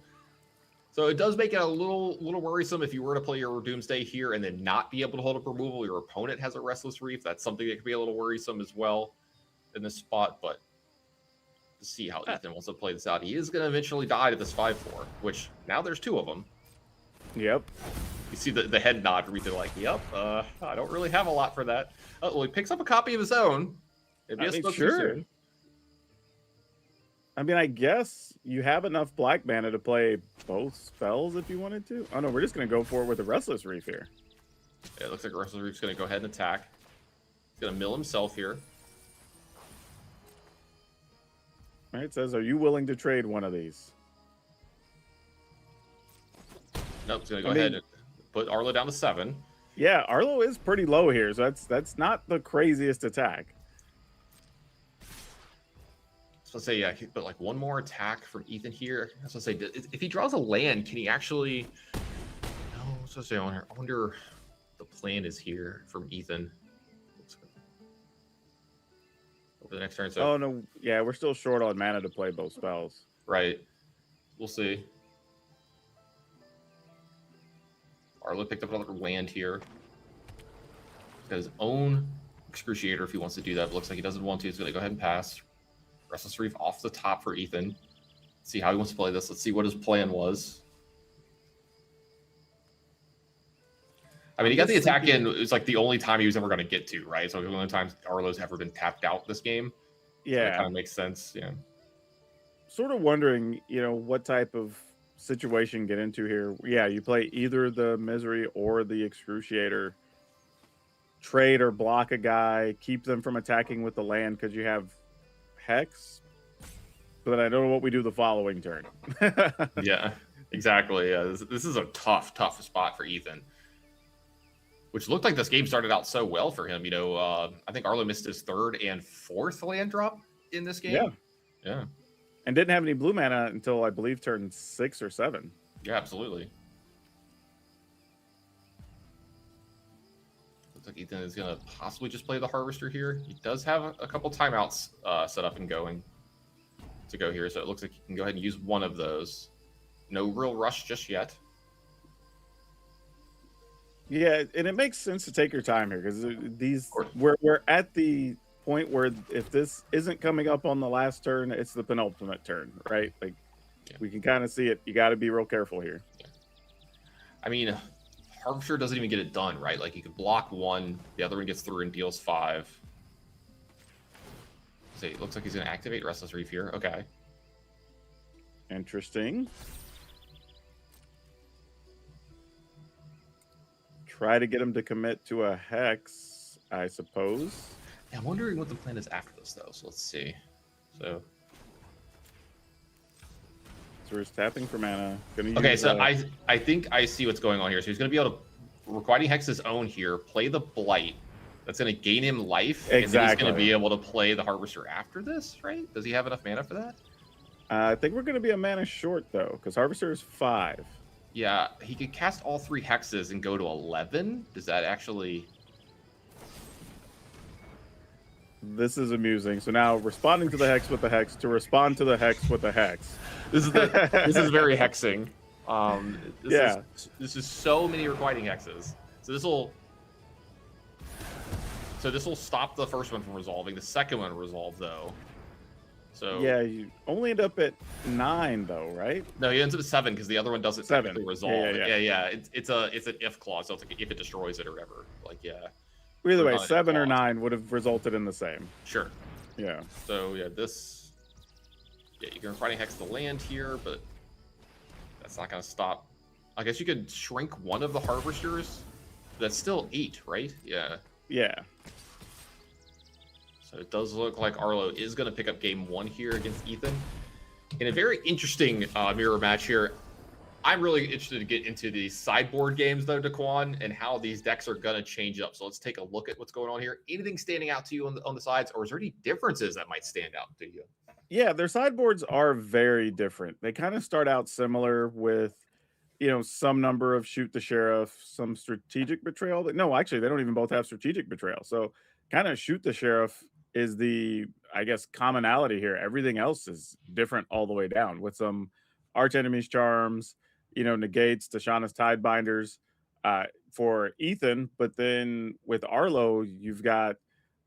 So it does make it a little worrisome if you were to play your Doomsday here and then not be able to hold up removal. Your opponent has a Restless Reef. That's something that could be a little worrisome as well in this spot. But to see how Ethan wants to play this out, he is going to eventually die to this 5-4, which now there's two of them. Yep. You see the head nod from Ethan, like, yep, I don't really have a lot for that. Oh, well, he picks up a copy of his own. Maybe I mean, sure. I mean, I guess you have enough black mana to play both spells if you wanted to. Oh no, we're just going to go for it with a Restless Reef here. Yeah, it looks like Restless Reef's going to go ahead and attack. He's going to mill himself here. All right, it says, are you willing to trade one of these? Nope, he's going to go ahead and put Arlo down to 7. Yeah, Arlo is pretty low here, so that's not the craziest attack. So let's say, yeah, but like one more attack from Ethan here. I was gonna say, if he draws a land, can he actually? No, I was gonna say, I wonder the plan is here from Ethan. Over the next turn. So, oh no, yeah, we're still short on mana to play both spells. Right. We'll see. Arlo picked up another land here. He's got his own Excruciator if he wants to do that. But looks like he doesn't want to. He's gonna go ahead and pass. Restless Reef off the top for Ethan. Let's see how he wants to play this. Let's see what his plan was. I mean, he got the attack in. It was like the only time he was ever going to get to, right? So the only time Arlo's ever been tapped out this game. Yeah. So that kind of makes sense. Yeah. Sort of wondering, what type of situation get into here. Yeah, you play either the Misery or the Excruciator. Trade or block a guy. Keep them from attacking with the land because you have Hex, but I don't know what we do the following turn. Yeah, exactly. Yeah, this is a tough spot for Ethan, which looked like this game started out so well for him. I think Arlo missed his 3rd and 4th land drop in this game. Yeah, and didn't have any blue mana until I believe turn 6 or 7. Yeah, absolutely. Looks like Ethan is going to possibly just play the Harvester here. He does have a couple timeouts set up and going to go here, so it looks like he can go ahead and use one of those. No real rush just yet. Yeah, and it makes sense to take your time here because we're at the point where if this isn't coming up on the last turn, it's the penultimate turn, right? Like we can kind of see it. You got to be real careful here. Yeah. I mean, Harvester doesn't even get it done, right? Like, you could block 1, the other one gets through and deals 5. See, it looks like he's going to activate Restless Reef here. Okay. Interesting. Try to get him to commit to a Hex, I suppose. Yeah, I'm wondering what the plan is after this, though. So let's see. So we're tapping for mana. Okay, so I think I see what's going on here. So he's going to be able to requiting Hex his own here, play the Blight. That's going to gain him life. Exactly. And then he's going to be able to play the Harvester after this, right? Does he have enough mana for that? I think we're going to be a mana short, though, because Harvester is 5. Yeah, he could cast all 3 hexes and go to 11. Does that actually... This is amusing. So now responding to the Hex with the Hex to respond to the Hex with the Hex. This is very hexing. This is so many requiting hexes. So this will stop the first one from resolving. The second one resolve though. So yeah, you only end up at 9 though, right? No, he ends up at 7 because the other one doesn't 7 resolve. Yeah. It's an if clause. So it's like if it destroys it or whatever. Like Either way, Gone and 7 or lost. 9 would have resulted in the same. Sure. Yeah. So yeah, this. Yeah, you can requiting hex the land here, but that's not going to stop. I guess you could shrink one of the harvesters. That's still 8, right? Yeah. Yeah. So it does look like Arlo is going to pick up game 1 here against Ethan. In a very interesting mirror match here. I'm really interested to get into the sideboard games, though, Daquan, and how these decks are going to change up. So let's take a look at what's going on here. Anything standing out to you on the sides, or is there any differences that might stand out to you? Yeah, their sideboards are very different. They kind of start out similar with, some number of shoot the sheriff, some strategic betrayal. No, actually, they don't even both have strategic betrayal. So kind of shoot the sheriff is the, I guess, commonality here. Everything else is different all the way down with some arch enemies charms, negates, Tashana's Tidebinders for Ethan. But then with Arlo, you've got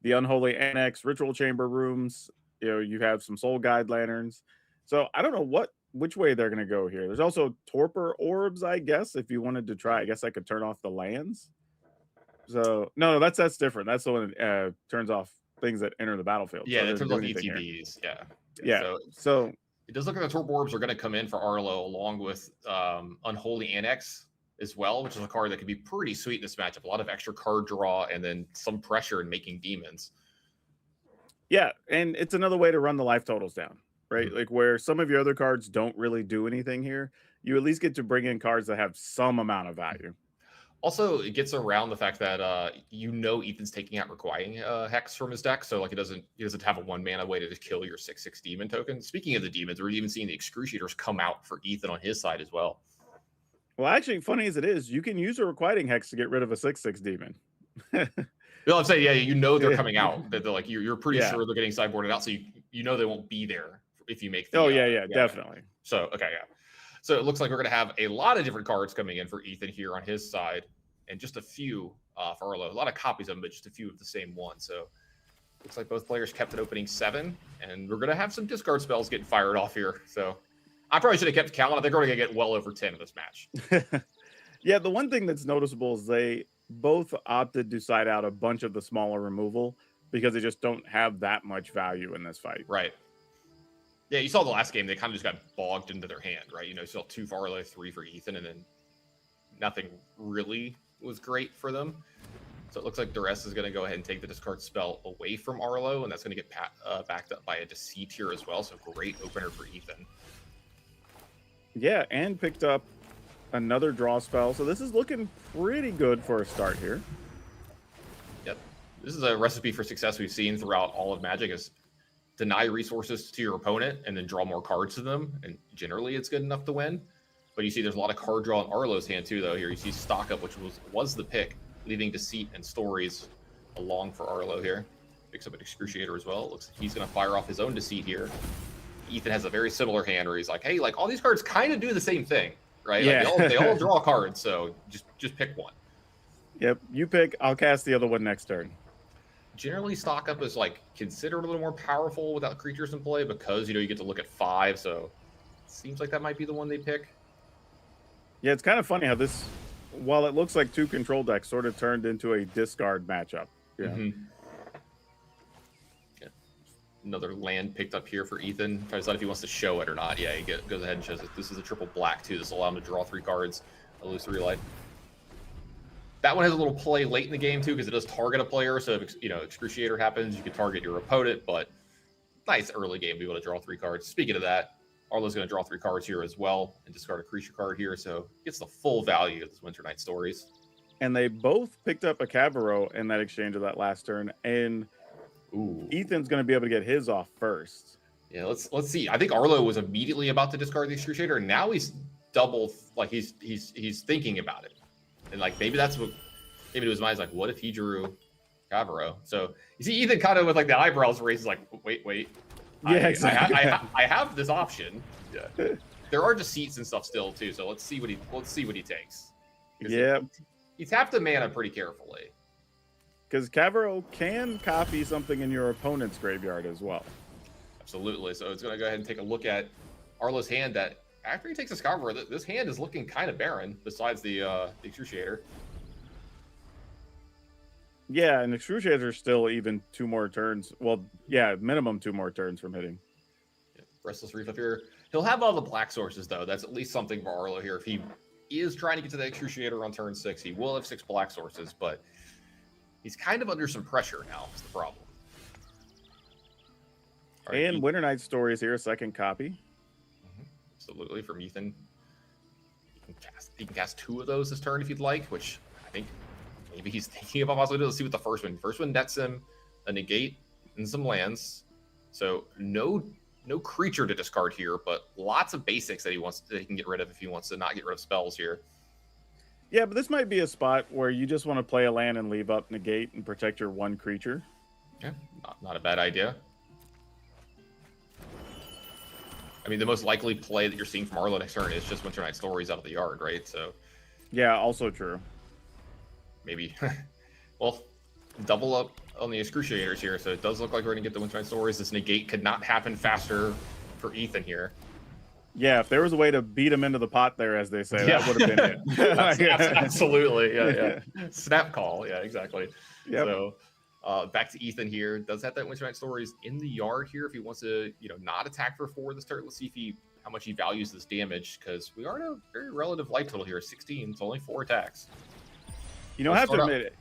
the Unholy Annex, Ritual Chamber Rooms. You have some Soul Guide Lanterns. So I don't know which way they're going to go here. There's also Torpor Orbs, I guess, if you wanted to try. I guess I could turn off the lands. So, no, that's different. That's the one that turns off things that enter the battlefield. Yeah, so that turns off anything here. ETBs. Yeah. So it does look like the Torpor Orbs are going to come in for Arlo along with Unholy Annex as well, which is a card that could be pretty sweet in this matchup. A lot of extra card draw and then some pressure in making demons. Yeah, and it's another way to run the life totals down, right? Mm-hmm. Like where some of your other cards don't really do anything here, you at least get to bring in cards that have some amount of value. Also, it gets around the fact that Ethan's taking out requiring hex from his deck, so like he doesn't have a 1-mana way to just kill your 6/6 demon token. Speaking of the demons, we're even seeing the Excruciators come out for Ethan on his side as well. Well, actually, funny as it is, you can use a requiting hex to get rid of a 6/6 demon. Well, I'm saying, they're coming out. That they're like you're pretty sure they're getting sideboarded out, so they won't be there if you make. The, definitely. So So it looks like we're going to have a lot of different cards coming in for Ethan here on his side, and just a few for Arlo. A lot of copies of them, but just a few of the same one. So looks like both players kept it opening 7, and we're going to have some discard spells getting fired off here. So I probably should have kept count. I think we're going to get well over 10 in this match. Yeah, the one thing that's noticeable is they both opted to side out a bunch of the smaller removal because they just don't have that much value in this fight. Right. Yeah, you saw the last game, they kind of just got bogged into their hand, right? You saw 2 for Arlo, 3 for Ethan, and then nothing really was great for them. So it looks like Duress is going to go ahead and take the discard spell away from Arlo, and that's going to get backed up by a Deceit here as well. So great opener for Ethan. Yeah, and picked up another draw spell. So this is looking pretty good for a start here. Yep. This is a recipe for success we've seen throughout all of Magic is deny resources to your opponent and then draw more cards to them. And generally it's good enough to win. But you see there's a lot of card draw in Arlo's hand too, though. Here you see Stock Up, which was the pick, leaving Deceit and Stories along for Arlo here. Picks up an Excruciator as well. Looks like he's going to fire off his own Deceit here. Ethan has a very similar hand where he's like, hey, like all these cards kind of do the same thing, right? Yeah. Like they all draw cards, so just pick one. Yep, you pick, I'll cast the other one next turn. Generally, Stock Up is like considered a little more powerful without creatures in play because you get to look at 5, so it seems like that might be the one they pick. Yeah, it's kind of funny how this, while it looks like 2 control decks, sort of turned into a discard matchup. Yeah. Mm-hmm. Another land picked up here for Ethan. Try to decide if he wants to show it or not. Yeah, he goes ahead and shows it. This is a triple black too. This will allow him to draw 3 cards, lose 3 life. That one has a little play late in the game too because it does target a player. So if Excruciator happens, you can target your opponent. But nice early game, be able to draw 3 cards. Speaking of that, Arlo's going to draw 3 cards here as well and discard a creature card here. So gets the full value of this Winter Night Stories. And they both picked up a Cavaro in that exchange of that last turn. And Ethan's going to be able to get his off first. Yeah, let's see. I think Arlo was immediately about to discard the Excruciator, and now he's double, like he's thinking about it, and like maybe that's what to his mind's like, what if he drew Cavaro? So you see Ethan kind of with like the eyebrows raised, like wait, yeah, exactly. I have this option. Yeah. There are deceits and stuff still too, so let's see what he takes. Yeah, he tapped the mana pretty carefully. Because Cavaro can copy something in your opponent's graveyard as well. Absolutely. So it's going to go ahead and take a look at Arlo's hand that after he takes a Cavaro, this hand is looking kind of barren besides the Excruciator. Yeah, and Excruciators are still even 2 more turns. Well, yeah, minimum 2 more turns from hitting. Restless Reef up here. He'll have all the black sources, though. That's at least something for Arlo here. If he is trying to get to the Excruciator on turn 6, he will have 6 black sources, but he's kind of under some pressure now, is the problem. Right, and Winter Night Stories here, a second copy. Absolutely, from Ethan. He can cast 2 of those this turn if you'd like, which I think maybe he's thinking about possibly. Let's see what the first one. First one nets him a negate and some lands. So no creature to discard here, but lots of basics that he can get rid of if he wants to not get rid of spells here. Yeah, but this might be a spot where you just want to play a land and leave up negate and protect your 1 creature. Yeah, not a bad idea. I mean, the most likely play that you're seeing from Arlo next turn is just Winter Night Stories out of the yard, right? So, yeah, also true. Maybe, well, double up on the Excruciators here. So it does look like we're going to get the Winter Night Stories. This negate could not happen faster for Ethan here. Yeah, if there was a way to beat him into the pot there, as they say, that would have been it. Absolutely, yeah. Snap call, yeah, exactly. Yep. So back to Ethan here. Does have that Winter Night Stories in the yard here if he wants to, not attack for 4 this turn. Let's see how much he values this damage, because we are at a very relative life total here, 16. It's only 4 attacks. I have to admit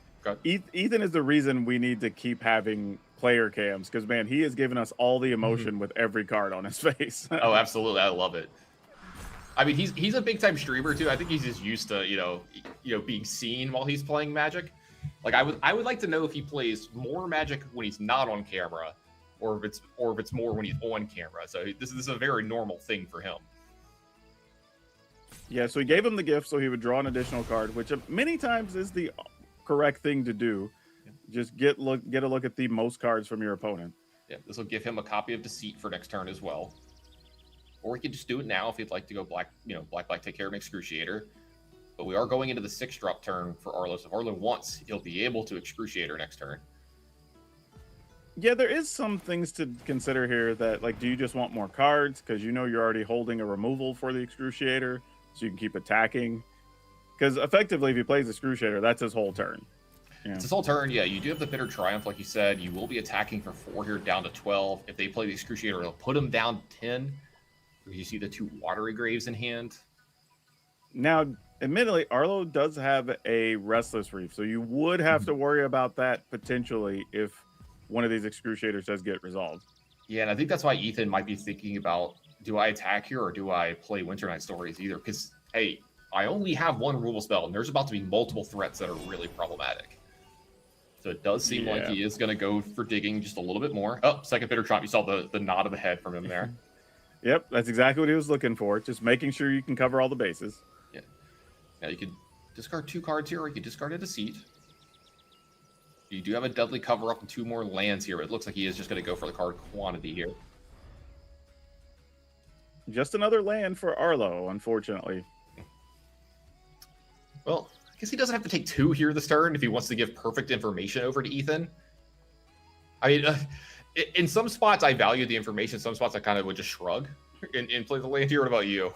it. Ethan is the reason we need to keep having player cams, because man, he has given us all the emotion with every card on his face. Oh, absolutely, I love it. I mean, he's a big time streamer too. I think he's just used to being seen while he's playing Magic. Like I would like to know if he plays more Magic when he's not on camera, or if it's more when he's on camera. So this is a very normal thing for him. Yeah, so he gave him the gift so he would draw an additional card, which many times is the correct thing to do. Just get a look at the most cards from your opponent. Yeah, this will give him a copy of Deceit for next turn as well. Or he could just do it now if he'd like to go black, black, take care of an Excruciator. But we are going into the 6-drop turn for Arlo. So if Arlo wants, he'll be able to Excruciator next turn. Yeah, there is some things to consider here that, like, do you just want more cards? Because you're already holding a removal for the Excruciator, so you can keep attacking. Because effectively, if he plays Excruciator, that's his whole turn. Yeah. It's his whole turn, yeah. You do have the Bitter Triumph, like you said. You will be attacking for 4 here, down to 12. If they play the Excruciator, it'll put him down to 10. You see the 2 Watery Graves in hand. Now, admittedly, Arlo does have a Restless Reef, so you would have to worry about that potentially if one of these Excruciators does get resolved. Yeah, and I think that's why Ethan might be thinking about, do I attack here or do I play Winter Night Stories either? Because, hey, I only have 1 removal spell, and there's about to be multiple threats that are really problematic. So it does seem like he is going to go for digging just a little bit more. Oh, second Bitter Triumph. You saw the nod of the head from him there. Yep, that's exactly what he was looking for. Just making sure you can cover all the bases. Yeah. Now you could discard 2 cards here, or you could discard a Deceit. You do have a Deadly Cover-Up and 2 more lands here, but it looks like he is just going to go for the card quantity here. Just another land for Arlo, unfortunately. Well, I guess he doesn't have to take 2 here this turn if he wants to give perfect information over to Ethan. I mean, in some spots I value the information. Some spots I kind of would just shrug and play the land here. What about you?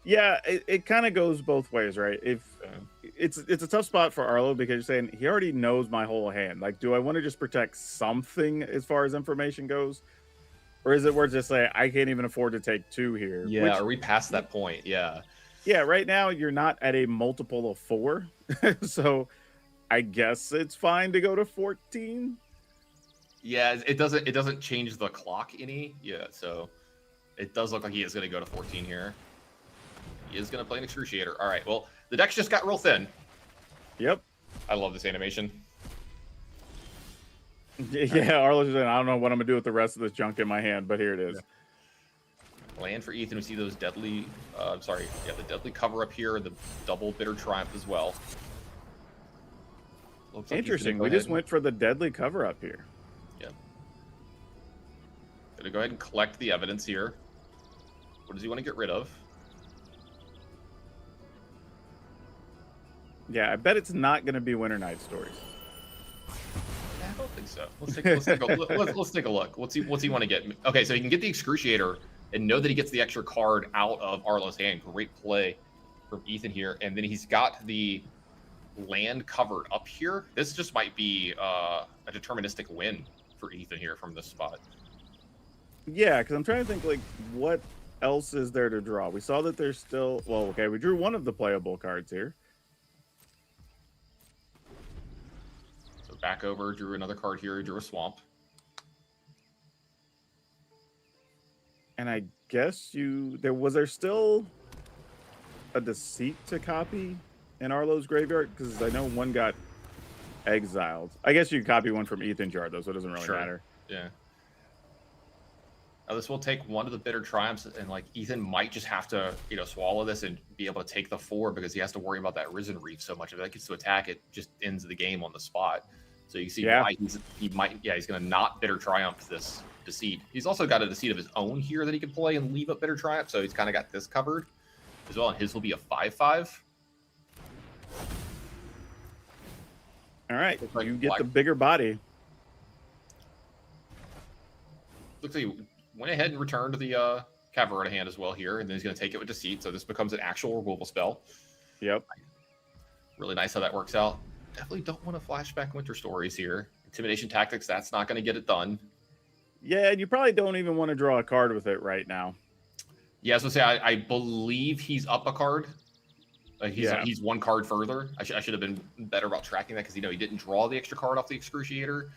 Yeah, it kind of goes both ways, right? If it's a tough spot for Arlo because you're saying he already knows my whole hand. Like, do I want to just protect something as far as information goes? Or is it worth just saying I can't even afford to take 2 here? Yeah, are we past that point? Yeah. Yeah, right now you're not at a multiple of 4. So I guess it's fine to go to 14. Yeah, it doesn't change the clock any. Yeah, so it does look like he is going to go to 14 here. He is going to play an Excruciator. All right, well, the deck's just got real thin. Yep. I love this animation. Yeah, Arlo's saying, I don't know what I'm going to do with the rest of this junk in my hand, but here it is. Yeah. Land for Ethan. We see those deadly, the deadly cover up here, the double Bitter Triumph as well. Looks like interesting. We just went for the deadly cover up here. Yeah. Gonna go ahead and collect the evidence here. What does he want to get rid of? Yeah, I bet it's not going to be Winter Night Stories. I don't think so. Let's take a look. What's he want to get? Okay, so he can get the Excruciator and know that he gets the extra card out of Arlo's hand. Great play from Ethan here. And then he's got the land covered up here, this just might be a deterministic win for Ethan here from this spot. Yeah, because I'm trying to think, like, what else is there to draw? We saw that there's still... Well, okay, we drew one of the playable cards here. So back over, drew another card here, drew a swamp. And I guess was there still a Deceit to copy in Arlo's graveyard? Because I know one got exiled. I guess you can copy one from Ethan's yard, though, so it doesn't really matter. Yeah. Now this will take one of the Bitter Triumphs, and like Ethan might just have to, swallow this and be able to take the 4 because he has to worry about that Risen Reef so much. If that gets to attack, it just ends the game on the spot. So you see why he's going to not Bitter Triumph this Deceit. He's also got a Deceit of his own here that he can play and leave up Bitter Triumph, so he's kind of got this covered as well, and his will be a 5/5. All right, like you get the bigger body. Looks like he went ahead and returned the Cavalry hand as well here, and then he's going to take it with Deceit, so this becomes an actual removal spell. Yep. Really nice how that works out. Definitely don't want to flashback Winter Stories here. Intimidation Tactics, that's not going to get it done. Yeah, and you probably don't even want to draw a card with it right now. Yeah, I was going to say, I believe he's up a card. He's one card further. I should have been better about tracking that because, he didn't draw the extra card off the Excruciator.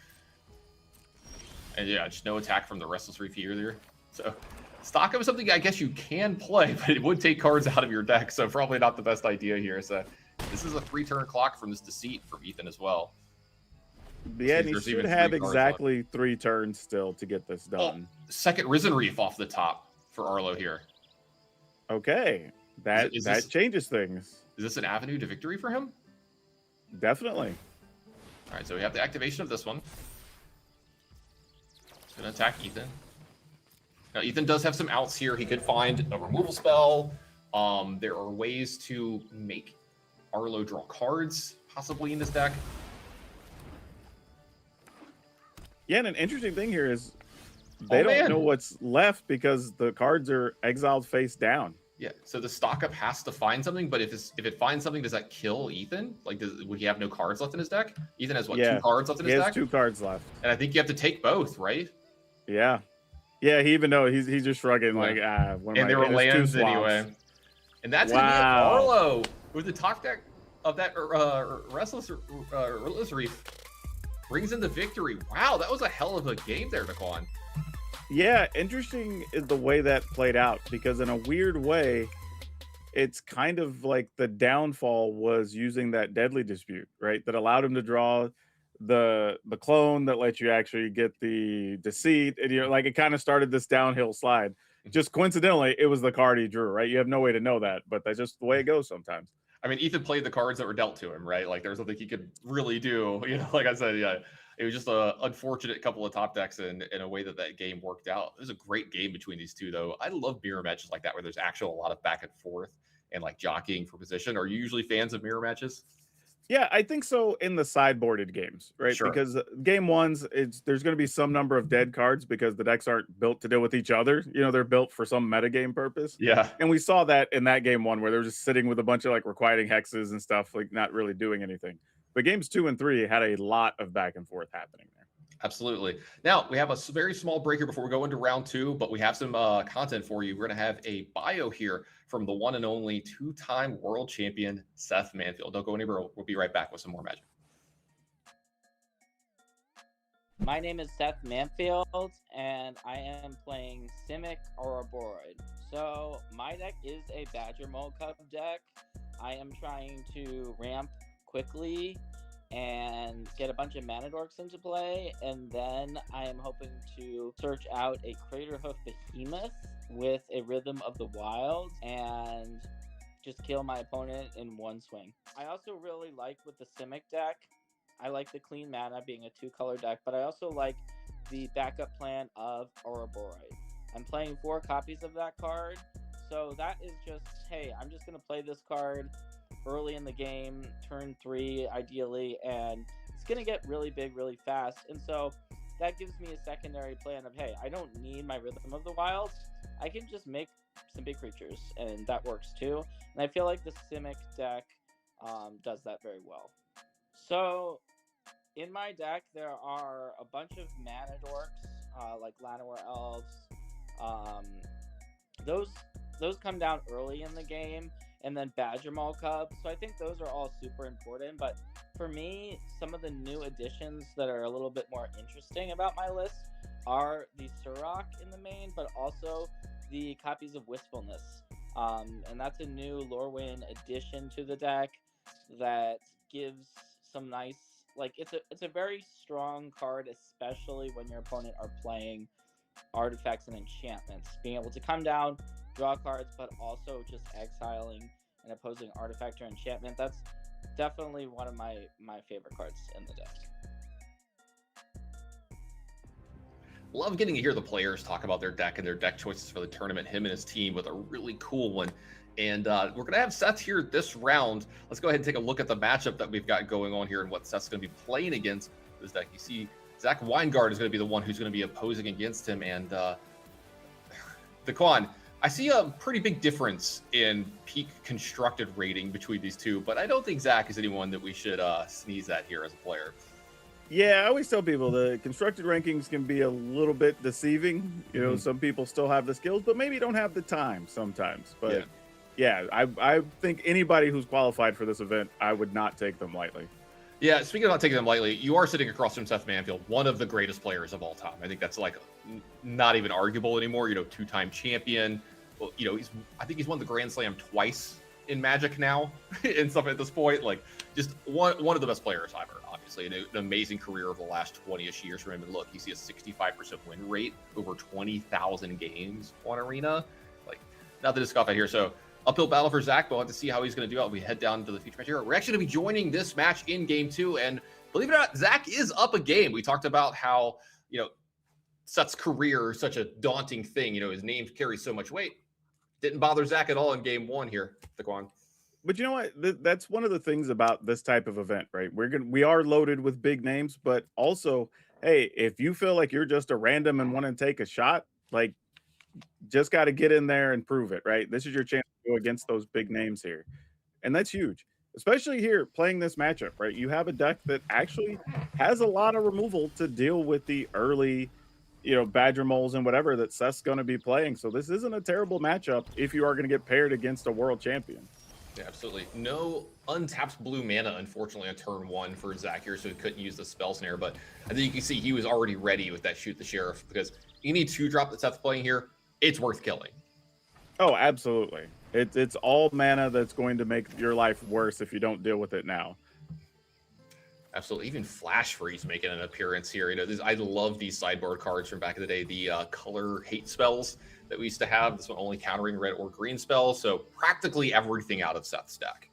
And yeah, just no attack from the Restless Reef either. So stock him is something I guess you can play, but it would take cards out of your deck, so probably not the best idea here. So this is a 3-turn clock from this Deceit from Ethan as well. Yeah, and he should have exactly 3 turns still to get this done. Second Risen Reef off the top for Arlo here. Okay, that changes things. Is this an avenue to victory for him? Definitely. All right, so we have the activation of this one. It's going to attack Ethan. Now, Ethan does have some outs here. He could find a removal spell. There are ways to make Arlo draw cards, possibly in this deck. Yeah, and an interesting thing here is they don't know what's left because the cards are exiled face down. Yeah, so the stock up has to find something, but if it finds something, does that kill Ethan? Like, would he have no cards left in his deck? Ethan has, 2 cards left in his deck? He has 2 cards left. And I think you have to take both, right? Yeah. Yeah, he even knows he's just shrugging like, and there were lands anyway. And that's going to be Arlo with the top deck of that Restless Reef. Brings in the victory. Wow, that was a hell of a game there, Daquan. Yeah, interesting is the way that played out because in a weird way, it's kind of like the downfall was using that Deadly Dispute, right? That allowed him to draw the clone that lets you actually get the Deceit, and it kind of started this downhill slide. Just coincidentally, it was the card he drew, right? You have no way to know that, but that's just the way it goes sometimes. I mean, Ethan played the cards that were dealt to him, right? Like, there's nothing he could really do. Like I said, yeah, it was just an unfortunate couple of top decks in a way that game worked out. It was a great game between these two, though. I love mirror matches like that, where there's actually a lot of back and forth and like jockeying for position. Are you usually fans of mirror matches? Yeah, I think so in the sideboarded games, right? Sure. Because game ones, there's going to be some number of dead cards because the decks aren't built to deal with each other. They're built for some metagame purpose. Yeah. And we saw that in that game 1 where they're just sitting with a bunch of like requiting hexes and stuff, like not really doing anything. But games 2 and 3 had a lot of back and forth happening there. Absolutely. Now, we have a very small break here before we go into round 2, but we have some content for you. We're going to have a bio here from the one and only 2-time world champion, Seth Manfield. Don't go anywhere. We'll be right back with some more Magic. My name is Seth Manfield, and I am playing Simic Ouroboros. So, my deck is a Badger Mole Cup deck. I am trying to ramp quickly and get a bunch of mana dorks into play, and then I am hoping to search out a Craterhoof Behemoth with a Rhythm of the Wild and just kill my opponent in one swing. I also really like with the Simic deck, I like the clean mana being a 2-color deck, but I also like the backup plan of Ouroboros. I'm playing 4 copies of that card, so that is just, hey, I'm just going to play this card early in the game, turn 3 ideally, and it's going to get really big really fast. And so that gives me a secondary plan of, hey, I don't need my Rhythm of the Wild. I can just make some big creatures, and that works too. And I feel like the Simic deck does that very well. So in my deck, there are a bunch of mana dorks, like Llanowar Elves. Those come down early in the game, and then Badger Maul Cubs. So I think those are all super important. But for me, some of the new additions that are a little bit more interesting about my list are the Surrak in the main, but also the copies of Wistfulness. And that's a new Lorwyn addition to the deck that gives some nice, like, it's a very strong card, especially when your opponent are playing artifacts and enchantments. Being able to come down, draw cards, but also just exiling an opposing artifact or enchantment. That's definitely one of my favorite cards in the deck. Love getting to hear the players talk about their deck and their deck choices for the tournament. Him and his team with a really cool one. And we're going to have Seth here this round. Let's go ahead and take a look at the matchup that we've got going on here and what Seth's going to be playing against this deck. You see, Zach Weingard is going to be the one who's going to be opposing against him. And Daquan, I see a pretty big difference in peak constructed rating between these two, but I don't think Zach is anyone that we should sneeze at here as a player. Yeah, I always tell people the constructed rankings can be a little bit deceiving. You know, some people still have the skills, but maybe don't have the time sometimes. But yeah, I think anybody who's qualified for this event, I would not take them lightly. Yeah, speaking of not taking them lightly, you are sitting across from Seth Manfield, one of the greatest players of all time. I think that's like not even arguable anymore. You know, two-time champion. Well, you know, I think he's won the Grand Slam twice in Magic now, and stuff at this point. Like, just one of the best players ever. Obviously, an amazing career over the last 20-ish years for him. And look, you see a 65% win rate over 20,000 games on Arena. Like, nothing to scoff at here. So, uphill battle for Zach, but we'll have to see how he's going to do it. We head down to the feature match here. We're actually going to be joining this match in Game 2, and believe it or not, Zach is up a game. We talked about how, you know, Seth's career is such a daunting thing. You know, his name carries so much weight. Didn't bother Zach at all in Game 1 here, Daquan. But you know what? That's one of the things about this type of event, right? We are loaded with big names, but also, hey, if you feel like you're just a random and want to take a shot, like, just got to get in there and prove it, right? This is your chance to go against those big names here. And that's huge, especially here playing this matchup, right? You have a deck that actually has a lot of removal to deal with the early, you know, Badger Moles and whatever that Seth's going to be playing. So this isn't a terrible matchup if you are going to get paired against a world champion. Yeah, absolutely. No untapped blue mana, unfortunately, on turn 1 for Zach here, so he couldn't use the spell snare. But I think you can see he was already ready with that Shoot the Sheriff, because any 2-drop that Seth's playing here, it's worth killing. Oh, absolutely. It's all mana that's going to make your life worse if you don't deal with it now. Absolutely. Even Flash Freeze making an appearance here. You know, I love these sideboard cards from back in the day, the color hate spells that we used to have. This one only countering red or green spells. So practically everything out of Seth's deck.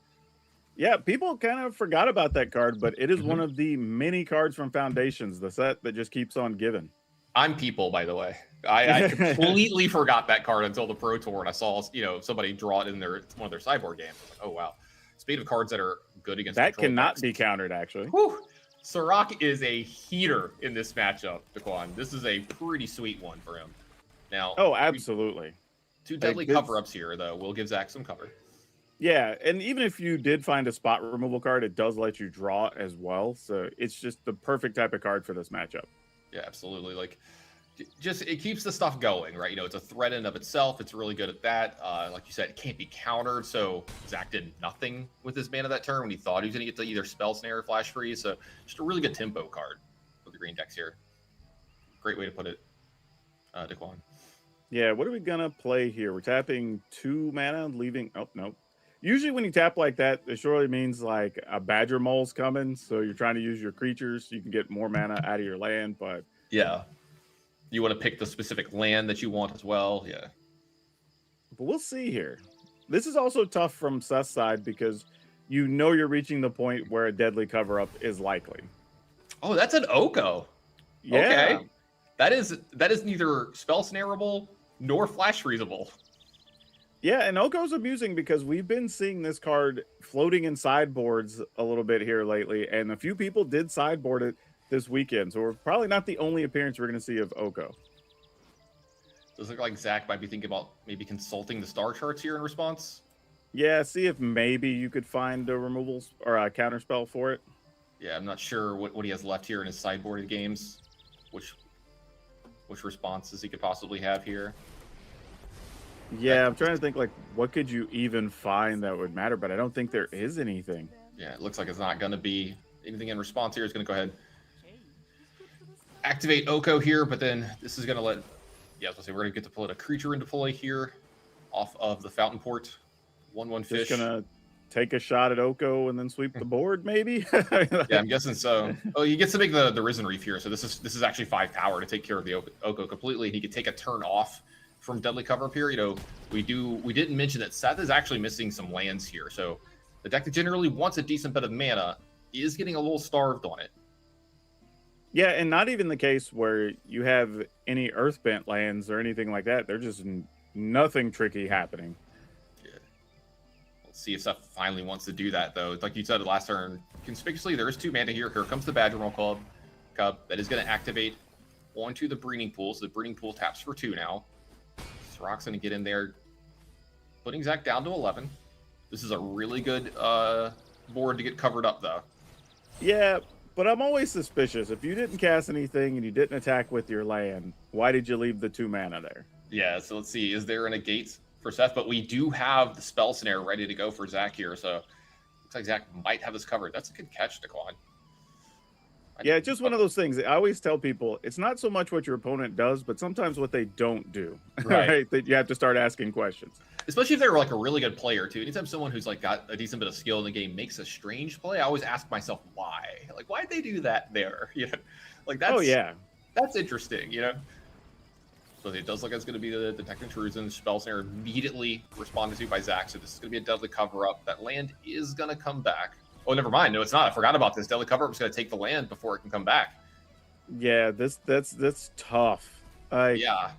Yeah, people kind of forgot about that card, but it is one of the many cards from Foundations, the set that just keeps on giving. I'm people, by the way. I completely forgot that card until the Pro Tour, and I saw, you know, somebody draw it in one of their sideboard games. Like, oh wow! Speed of cards that are good against that cannot decks. Be countered, actually. Whew. Surrak is a heater in this matchup, Daquan. This is a pretty sweet one for him. Now, oh, absolutely. Two deadly cover-ups here, though. We'll give Zach some cover. Yeah, and even if you did find a spot removal card, it does let you draw as well. So it's just the perfect type of card for this matchup. Yeah, absolutely. Like, just it keeps the stuff going, right? You know, it's a threat in of itself. It's really good at that. Like you said, it can't be countered. So Zach did nothing with his mana that turn when he thought he was going to get to either Spell Snare or Flash Freeze. So just a really good tempo card for the green decks here. Great way to put it, Daquan. Yeah, what are we going to play here? We're tapping 2 mana, leaving... Oh, no. Usually when you tap like that, it surely means like a Badger Mole's coming. So you're trying to use your creatures so you can get more mana out of your land. But yeah, you want to pick the specific land that you want as well. Yeah. But we'll see here. This is also tough from Seth's side because you know you're reaching the point where a deadly cover-up is likely. Oh, that's an Oko. Yeah. Okay. That is neither spell snareable nor flash freezable. Yeah, and Oko's amusing because we've been seeing this card floating in sideboards a little bit here lately, and a few people did sideboard it this weekend, so we're probably not the only appearance we're going to see of Oko. Does it look like Zach might be thinking about maybe consulting the star charts here in response? Yeah, see if maybe you could find a removals or a counter spell for it. Yeah, I'm not sure what he has left here in his sideboarded games. Which responses he could possibly have here. Yeah, I'm trying to think, like, what could you even find that would matter, but I don't think there is anything. Yeah, it looks like it's not going to be anything in response here. It's going to go ahead activate Oko here, but then this is going to let... Yeah, I was going to say, we're going to get to put a creature into play here off of the Fountain Port. 1/1 fish. Just going to take a shot at Oko and then sweep the board, maybe? Yeah, I'm guessing so. Oh, he gets to make the Risen Reef here, so this is actually 5 power to take care of the Oko completely. He could take a turn off from Deadly Cover Up here. You know, we didn't mention that Seth is actually missing some lands here, so the deck that generally wants a decent bit of mana is getting a little starved on it. Yeah, and not even the case where you have any Earthbent lands or anything like that. They're just nothing tricky happening. Yeah. Let's see if Seth finally wants to do that, though. Like you said last turn, conspicuously, there is 2 mana here. Here comes the Badgermaul Cub that is going to activate onto the Breeding Pool. So the Breeding Pool taps for 2 now. Throck's going to get in there, putting Zach down to 11. This is a really good board to get covered up, though. Yeah, but I'm always suspicious. If you didn't cast anything and you didn't attack with your land, why did you leave the 2 mana there? Yeah, so let's see. Is there a negate for Seth? But we do have the Spell Snare ready to go for Zach here, so looks like Zach might have this covered. That's a good catch, Daquan. Yeah, it's just one of those things. I always tell people, it's not so much what your opponent does, but sometimes what they don't do, right? That you have to start asking questions. Especially if they're like a really good player, too. Anytime someone who's like got a decent bit of skill in the game makes a strange play, I always ask myself why. Like, why'd they do that there? You know, like that's... Oh, yeah. That's interesting, you know? So it does look like it's going to be the Detect Intrusion. Spell Snare immediately responded to by Zach, so this is going to be a Deadly Cover-Up. That land is going to come back. Oh, never mind. No, it's not. I forgot about this. Deadly Cover-Up is going to take the land before it can come back. Yeah, that's tough. Yeah.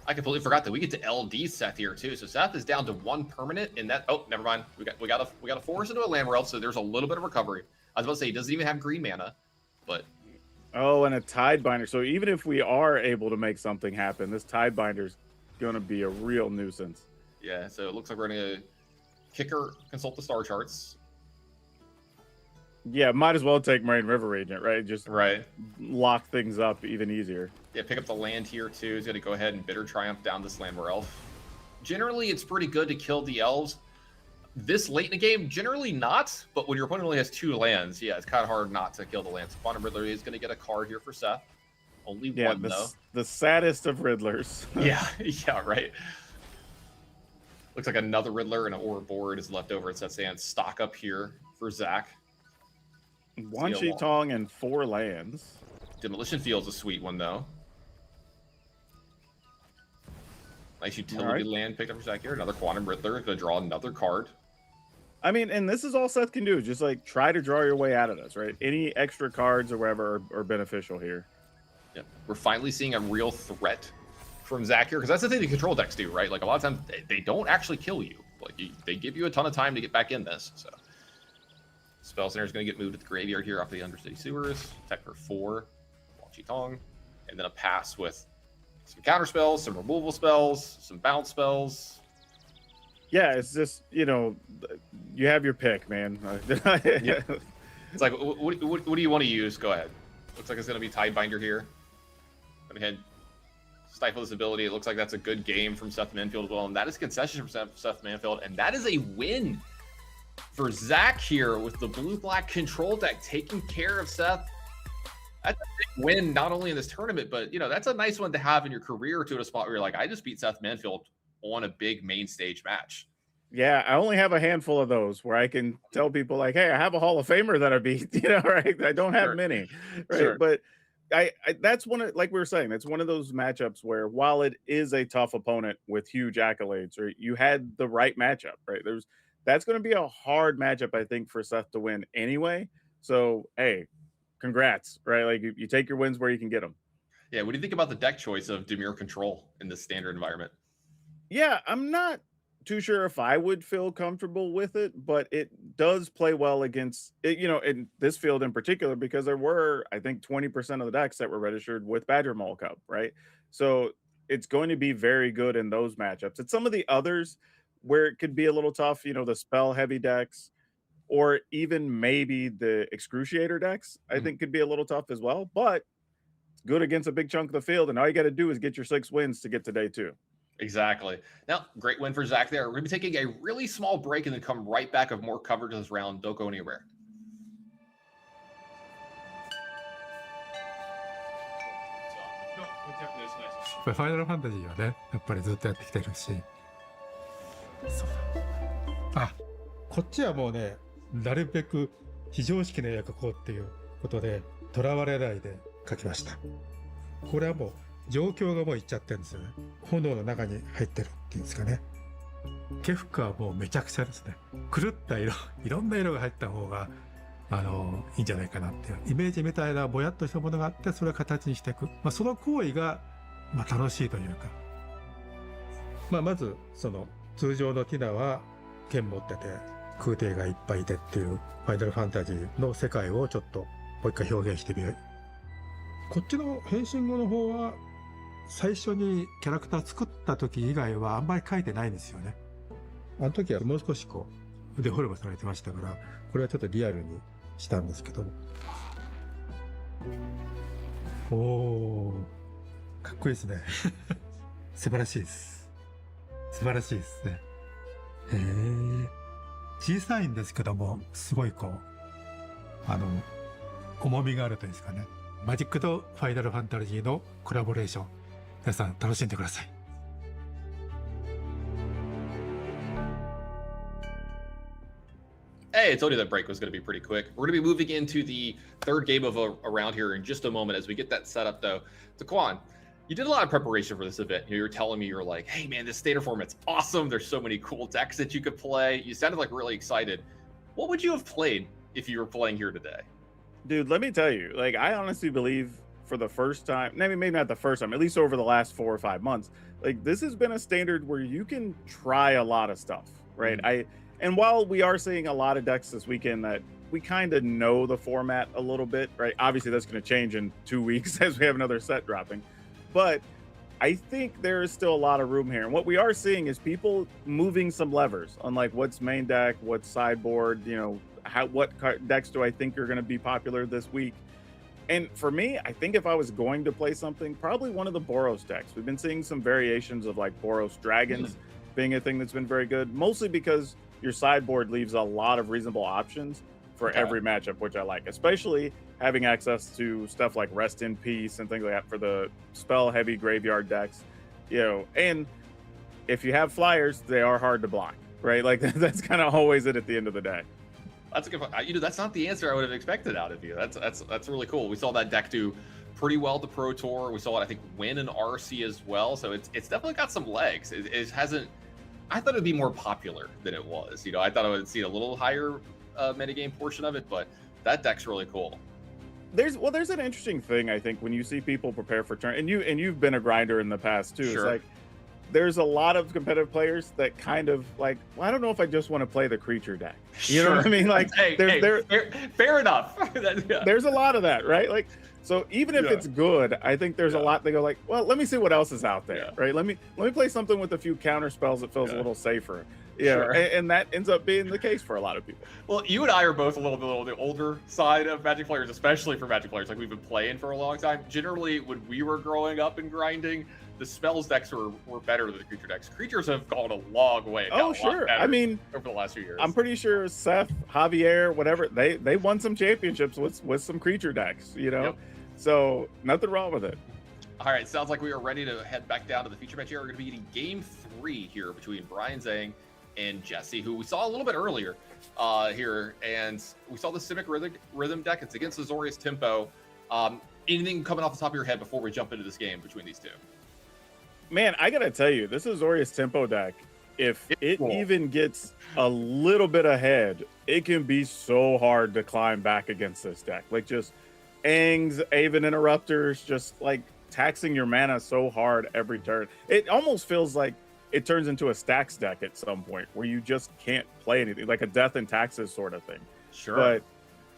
I completely forgot that we get to LD Seth here too. So Seth is down to 1 permanent, and that... Oh, never mind. We got to force into a land world, so there's a little bit of recovery. I was about to say he doesn't even have green mana, but... Oh, and a Tidebinder. So even if we are able to make something happen, this Tidebinder's going to be a real nuisance. Yeah, so it looks like we're going to kicker consult the star charts. Yeah, might as well take Marine River Regent, right? Just lock things up even easier. Yeah, pick up the land here too. He's going to go ahead and Bitter Triumph down this Landware Elf. Generally, it's pretty good to kill the elves. This late in the game, generally not. But when your opponent only has 2 lands, yeah, it's kind of hard not to kill the lands. Quantum Riddler is going to get a card here for Seth. Only 1, though. The saddest of Riddlers. yeah, right. Looks like another Riddler and an Aura board is left over at Seth's hand. Stock up here for Zach. 1 Qitong and 4 lands. Demolition Field's a sweet one, though. Nice utility land picked up for Zach here. Another Quantum Riddler. Going to draw another card. I mean, and this is all Seth can do. Just like try to draw your way out of this, right? Any extra cards or whatever are beneficial here. Yeah, we're finally seeing a real threat from Zach here, because that's the thing the control decks do, right? Like a lot of times they don't actually kill you. Like they give you a ton of time to get back in this. So Spell Snare is going to get moved to the graveyard here off the Undercity Sewers. Attack for 4. Qitong, and then a pass with some counter spells, some removal spells, some bounce spells. Yeah, it's just, you know, you have your pick, man. Yeah. It's like, what do you want to use? Go ahead. Looks like it's going to be Tidebinder here. Go ahead. Stifle this ability. It looks like that's a good game from Seth Manfield as well. And that is Concession from Seth Manfield. And that is a win for Zach here with the blue-black control deck taking care of Seth. That's a big win, not only in this tournament, but, you know, that's a nice one to have in your career to a spot where you're like, I just beat Seth Manfield on a big main stage match. Yeah, I only have a handful of those where I can tell people like, hey, I have a Hall of Famer that I beat, you know, right? I don't have many, right? But I that's one of, like we were saying, that's one of those matchups where while it is a tough opponent with huge accolades, right, you had the right matchup, right? That's going to be a hard matchup, I think, for Seth to win anyway. So, hey, congrats, right? Like you take your wins where you can get them. Yeah, what do you think about the deck choice of Demure Control in this standard environment? Yeah, I'm not too sure if I would feel comfortable with it, but it does play well against it, you know, in this field in particular, because there were, I think, 20% of the decks that were registered with Badgermaul Cup, right? So it's going to be very good in those matchups. It's some of the others where it could be a little tough, the spell heavy decks, or even maybe the Excruciator decks, I think could be a little tough as well. But it's good against a big chunk of the field, and all you got to do is get your 6 wins to get to day 2. Exactly. Now, great win for Zach there. We're going to be taking a really small break and then come right back with more coverage of this round. Don't go anywhere. ファイナルファンタジーはね、やっぱりずっとやってきてるし。そうだ。あ、こっちはもうね、なるべく非常識な絵を描こうっていうことで、とらわれないで描きました。これはもう、状況がもういっちゃってるんですよね。炎の中に入ってるっていうんですかね。ケフカはもうめちゃくちゃですね。狂った色、いろんな色が入った方が、いいんじゃないかなっていう。イメージみたいなぼやっとしたものがあって、それを形にしていく。その行為が、楽しいというか。まず、通常のティナは剣持ってて、空挺がいっぱいいてっていう、ファイナルファンタジーの世界をちょっと、もう一回表現してみる。こっちの変身後の方は、最初にキャラクター作った時以外はあんまり書いてないんですよね。あの時はもう少し腕フォルムされてましたから、これはちょっとリアルにしたんですけど。おー、かっこいいですね。素晴らしいです。素晴らしいですね。へー。小さいんですけども、すごい重みがあるというんですかね。マジックとファイナルファンタジーのコラボレーション。皆さん楽しんでください。Hey, I told you that break was going to be pretty quick. We're going to be moving into the third game of a round here in just a moment. As we get that set up, though, Daquan, you did a lot of preparation for this event. You were telling me, you're like, hey, man, this standard format's awesome. There's so many cool decks that you could play. You sounded like really excited. What would you have played if you were playing here today? Dude, let me tell you, I honestly believe for the first time, maybe not the first time, at least over the last 4 or 5 months, this has been a standard where you can try a lot of stuff, right? And while we are seeing a lot of decks this weekend that we kind of know the format a little bit, right? Obviously, that's going to change in 2 weeks as we have another set dropping. But I think there is still a lot of room here. And what we are seeing is people moving some levers on what's main deck, what's sideboard, what decks do I think are going to be popular this week. And for me, I think if I was going to play something, probably one of the Boros decks. We've been seeing some variations of Boros Dragons being a thing that's been very good, mostly because your sideboard leaves a lot of reasonable options for every matchup, which I like, especially having access to stuff like Rest in Peace and things like that for the spell heavy graveyard decks, and if you have flyers, they are hard to block, right? That's kind of always it at the end of the day. That's a good point. That's not the answer I would have expected out of you. That's really cool. We saw that deck do pretty well at the Pro Tour. We saw it, I think, win an RC as well. So it's definitely got some legs. It hasn't. I thought it would be more popular than it was. I thought I would see a little higher metagame portion of it, but that deck's really cool. There's an interesting thing, I think, when you see people prepare for turn, and you've been a grinder in the past too. Sure. It's there's a lot of competitive players that kind of I don't know if I just want to play the creature deck. You know what I mean? Fair enough. There's a lot of that, right? So even if it's good, I think there's a lot they go well, let me see what else is out there, right? Let me play something with a few counter spells that feels a little safer. Yeah, and that ends up being the case for a lot of people. Well, you and I are both a little bit on the older side of Magic players, especially for Magic players. We've been playing for a long time. Generally, when we were growing up and grinding, the spells decks were better than the creature decks. Creatures have gone a long way. Oh, sure. I mean, over the last few years, I'm pretty sure Seth, Javier, whatever, they won some championships with some creature decks, So nothing wrong with it. All right, sounds like we are ready to head back down to the feature match here. We're going to be getting game 3 here between Brian Zhang and Jesse, who we saw a little bit earlier here, and we saw the Simic Rhythm deck. It's against the Azorius Tempo. Anything coming off the top of your head before we jump into this game between these two? Man, I gotta tell you, this Azorius Tempo deck, if it even gets a little bit ahead, it can be so hard to climb back against this deck. Just Aang's, Aven Interrupters, just taxing your mana so hard every turn. It almost feels like it turns into a stacks deck at some point where you just can't play anything, like a death and taxes sort of thing. Sure. But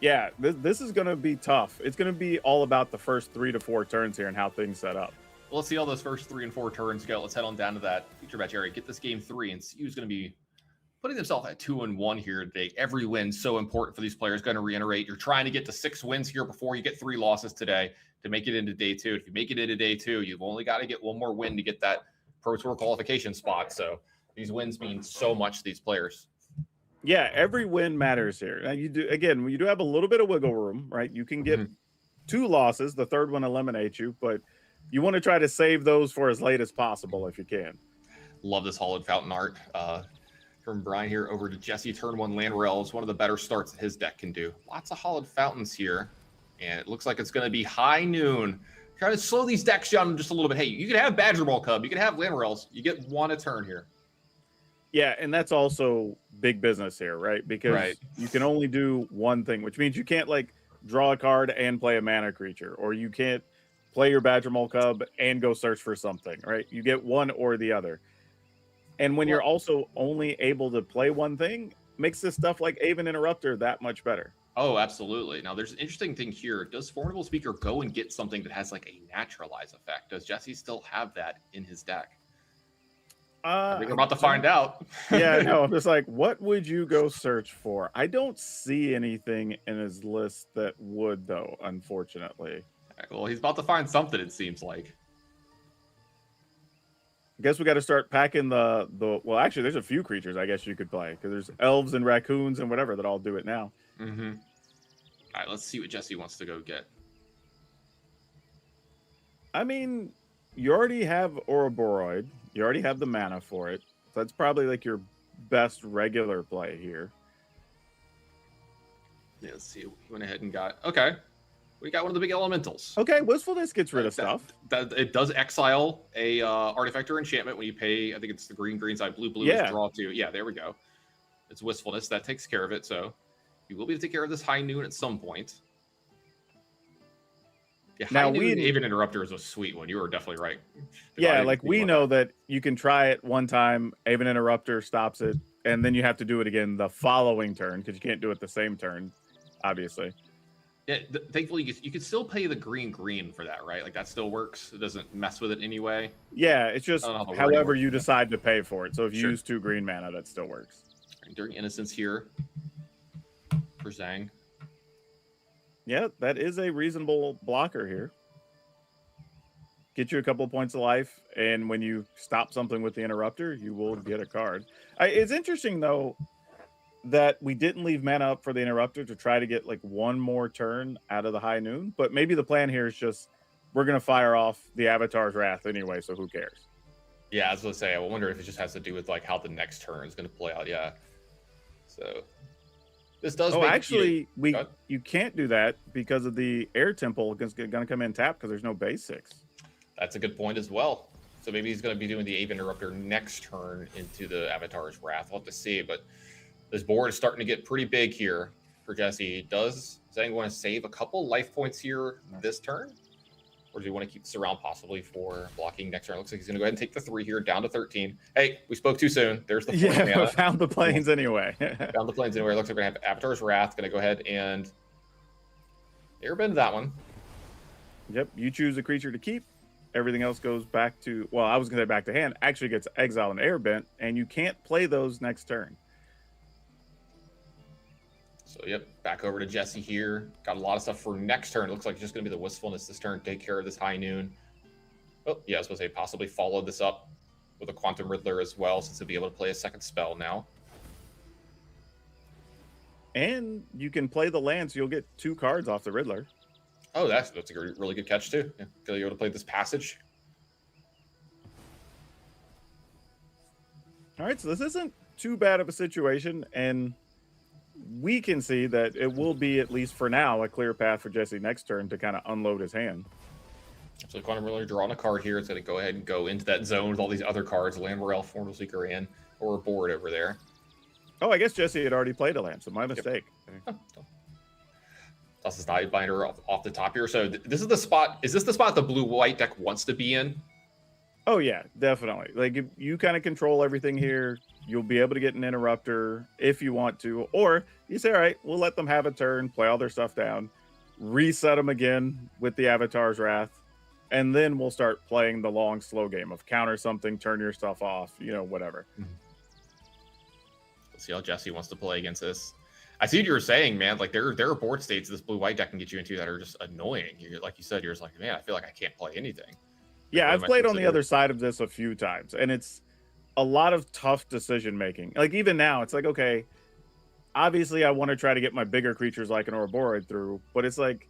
yeah, this is going to be tough. It's going to be all about the first 3 to 4 turns here and how things set up. Let's see how those first 3 and 4 turns go. Let's head on down to that feature match area. Get this game 3 and see who's going to be putting themselves at 2-1 here today. Every win so important for these players. Going to reiterate, you're trying to get to 6 wins here before you get 3 losses today to make it into day 2. If you make it into day 2, you've only got to get one more win to get that Pro Tour qualification spot. So these wins mean so much to these players. Yeah, every win matters here. Now you do have a little bit of wiggle room, right? You can get 2 losses, the third one eliminates you, but you want to try to save those for as late as possible if you can. Love this Hollowed Fountain art. From Brian here over to Jesse. Turn 1 land rails, one of the better starts that his deck can do. Lots of Hollowed Fountains here, and it looks like it's going to be high noon. Try to slow these decks down just a little bit. Hey, you can have Badger Ball Cub, you can have land rails. You get 1 a turn here. Yeah, and that's also big business here, right? Because you can only do one thing, which means you can't like draw a card and play a mana creature, or you can't play your Badger Mole Cub and go search for something, right? You get one or the other. And when you're also only able to play one thing, makes this stuff like Aven Interrupter that much better. Oh, absolutely. Now, there's an interesting thing here. Does Formidable Speaker go and get something that has like a naturalize effect? Does Jesse still have that in his deck? I think we're about to find out. Yeah, no, I'm just like, what would you go search for? I don't see anything in his list that would, though, unfortunately. Well, he's about to find something, it seems like. I guess we got to start packing the well, actually, there's a few creatures I guess you could play, because there's elves and raccoons and whatever that all do it now. Mm-hmm. All right, let's see what Jesse wants to go get. I mean, you already have Ouroboros. You already have the mana for it. So that's probably like your best regular play here. Yeah, let's see. He went ahead and got... Okay. We got one of the big elementals. Okay, Wistfulness gets rid of stuff. It does exile a artifact or enchantment when you pay, I think it's the green side, blue is draw 2. Yeah, there we go. It's Wistfulness. That takes care of it. So you will be able to take care of this high noon at some point. Yeah, now Aven Interrupter is a sweet one. You were definitely right. Yeah, like we know that you can try it one time, Aven Interrupter stops it, and then you have to do it again the following turn because you can't do it the same turn, obviously. Yeah, thankfully you can still pay the green for that, right? Like that still works. It doesn't mess with it anyway. Yeah, it's just however you decide to pay for it. So if you use 2 green mana, that still works. During Innocence here for Zhang. Yeah, that is a reasonable blocker here. Get you a couple of points of life, and when you stop something with the Interrupter, you will get a card. It's interesting, though, that we didn't leave mana up for the Interrupter to try to get like one more turn out of the high noon, but maybe the plan here is just we're going to fire off the Avatar's Wrath anyway, so who cares? Yeah, I was going to say, I wonder if it just has to do with like how the next turn is going to play out. Yeah. So this does. Oh, actually, you can't do that because of the Air Temple is going to come in tapped because there's no base 6. That's a good point as well. So maybe he's going to be doing the Aven Interrupter next turn into the Avatar's Wrath. We'll have to see, but this board is starting to get pretty big here for Jesse. Does Zhang want to save a couple life points here this turn? Or do you want to keep this around possibly for blocking next turn? Looks like he's going to go ahead and take the 3 here, down to 13. Hey, we spoke too soon. There's the 4 mana. Found the planes anyway. Found the planes anyway. Looks like we're going to have Avatar's Wrath. Going to go ahead and airbend that one. Yep, you choose a creature to keep. Everything else goes back to, well, I was going to say back to hand. Actually gets exile and airbent, and you can't play those next turn. So, yep, back over to Jesse here. Got a lot of stuff for next turn. It looks like it's just going to be the Wistfulness this turn. Take care of this high noon. Oh, yeah, I was supposed to say possibly follow this up with a Quantum Riddler as well, since he'll be able to play a second spell now. And you can play the land, so you'll get 2 cards off the Riddler. Oh, that's a really good catch, too. Yeah, you'll be able to play this Passage. All right, so this isn't too bad of a situation, and we can see that it will be, at least for now, a clear path for Jesse next turn to kind of unload his hand. So Quantum Riddler drawing a card here. It's going to go ahead and go into that zone with all these other cards. Land Morel, Formidable Seeker in, or a board over there. Oh, I guess Jesse had already played a land, so my mistake. Yep. Toss this Night Binder off the top here. So this is the spot. Is this the spot the blue-white deck wants to be in? Oh, yeah, definitely. Like, if you kind of control everything here, you'll be able to get an Interrupter if you want to. Or you say, all right, we'll let them have a turn, play all their stuff down, reset them again with the Avatar's Wrath, and then we'll start playing the long, slow game of counter something, turn your stuff off, whatever. Let's see how Jesse wants to play against this. I see what you were saying, man. Like there are board states this blue-white deck can get you into that are just annoying. Like you said, you're just like, man, I feel like I can't play anything. Yeah, Like, I've what am I played on supposed the to other do? side of this a few times, and it's a lot of tough decision making. Like even now, it's like, okay, obviously I want to try to get my bigger creatures like an Ouroboros through, but it's like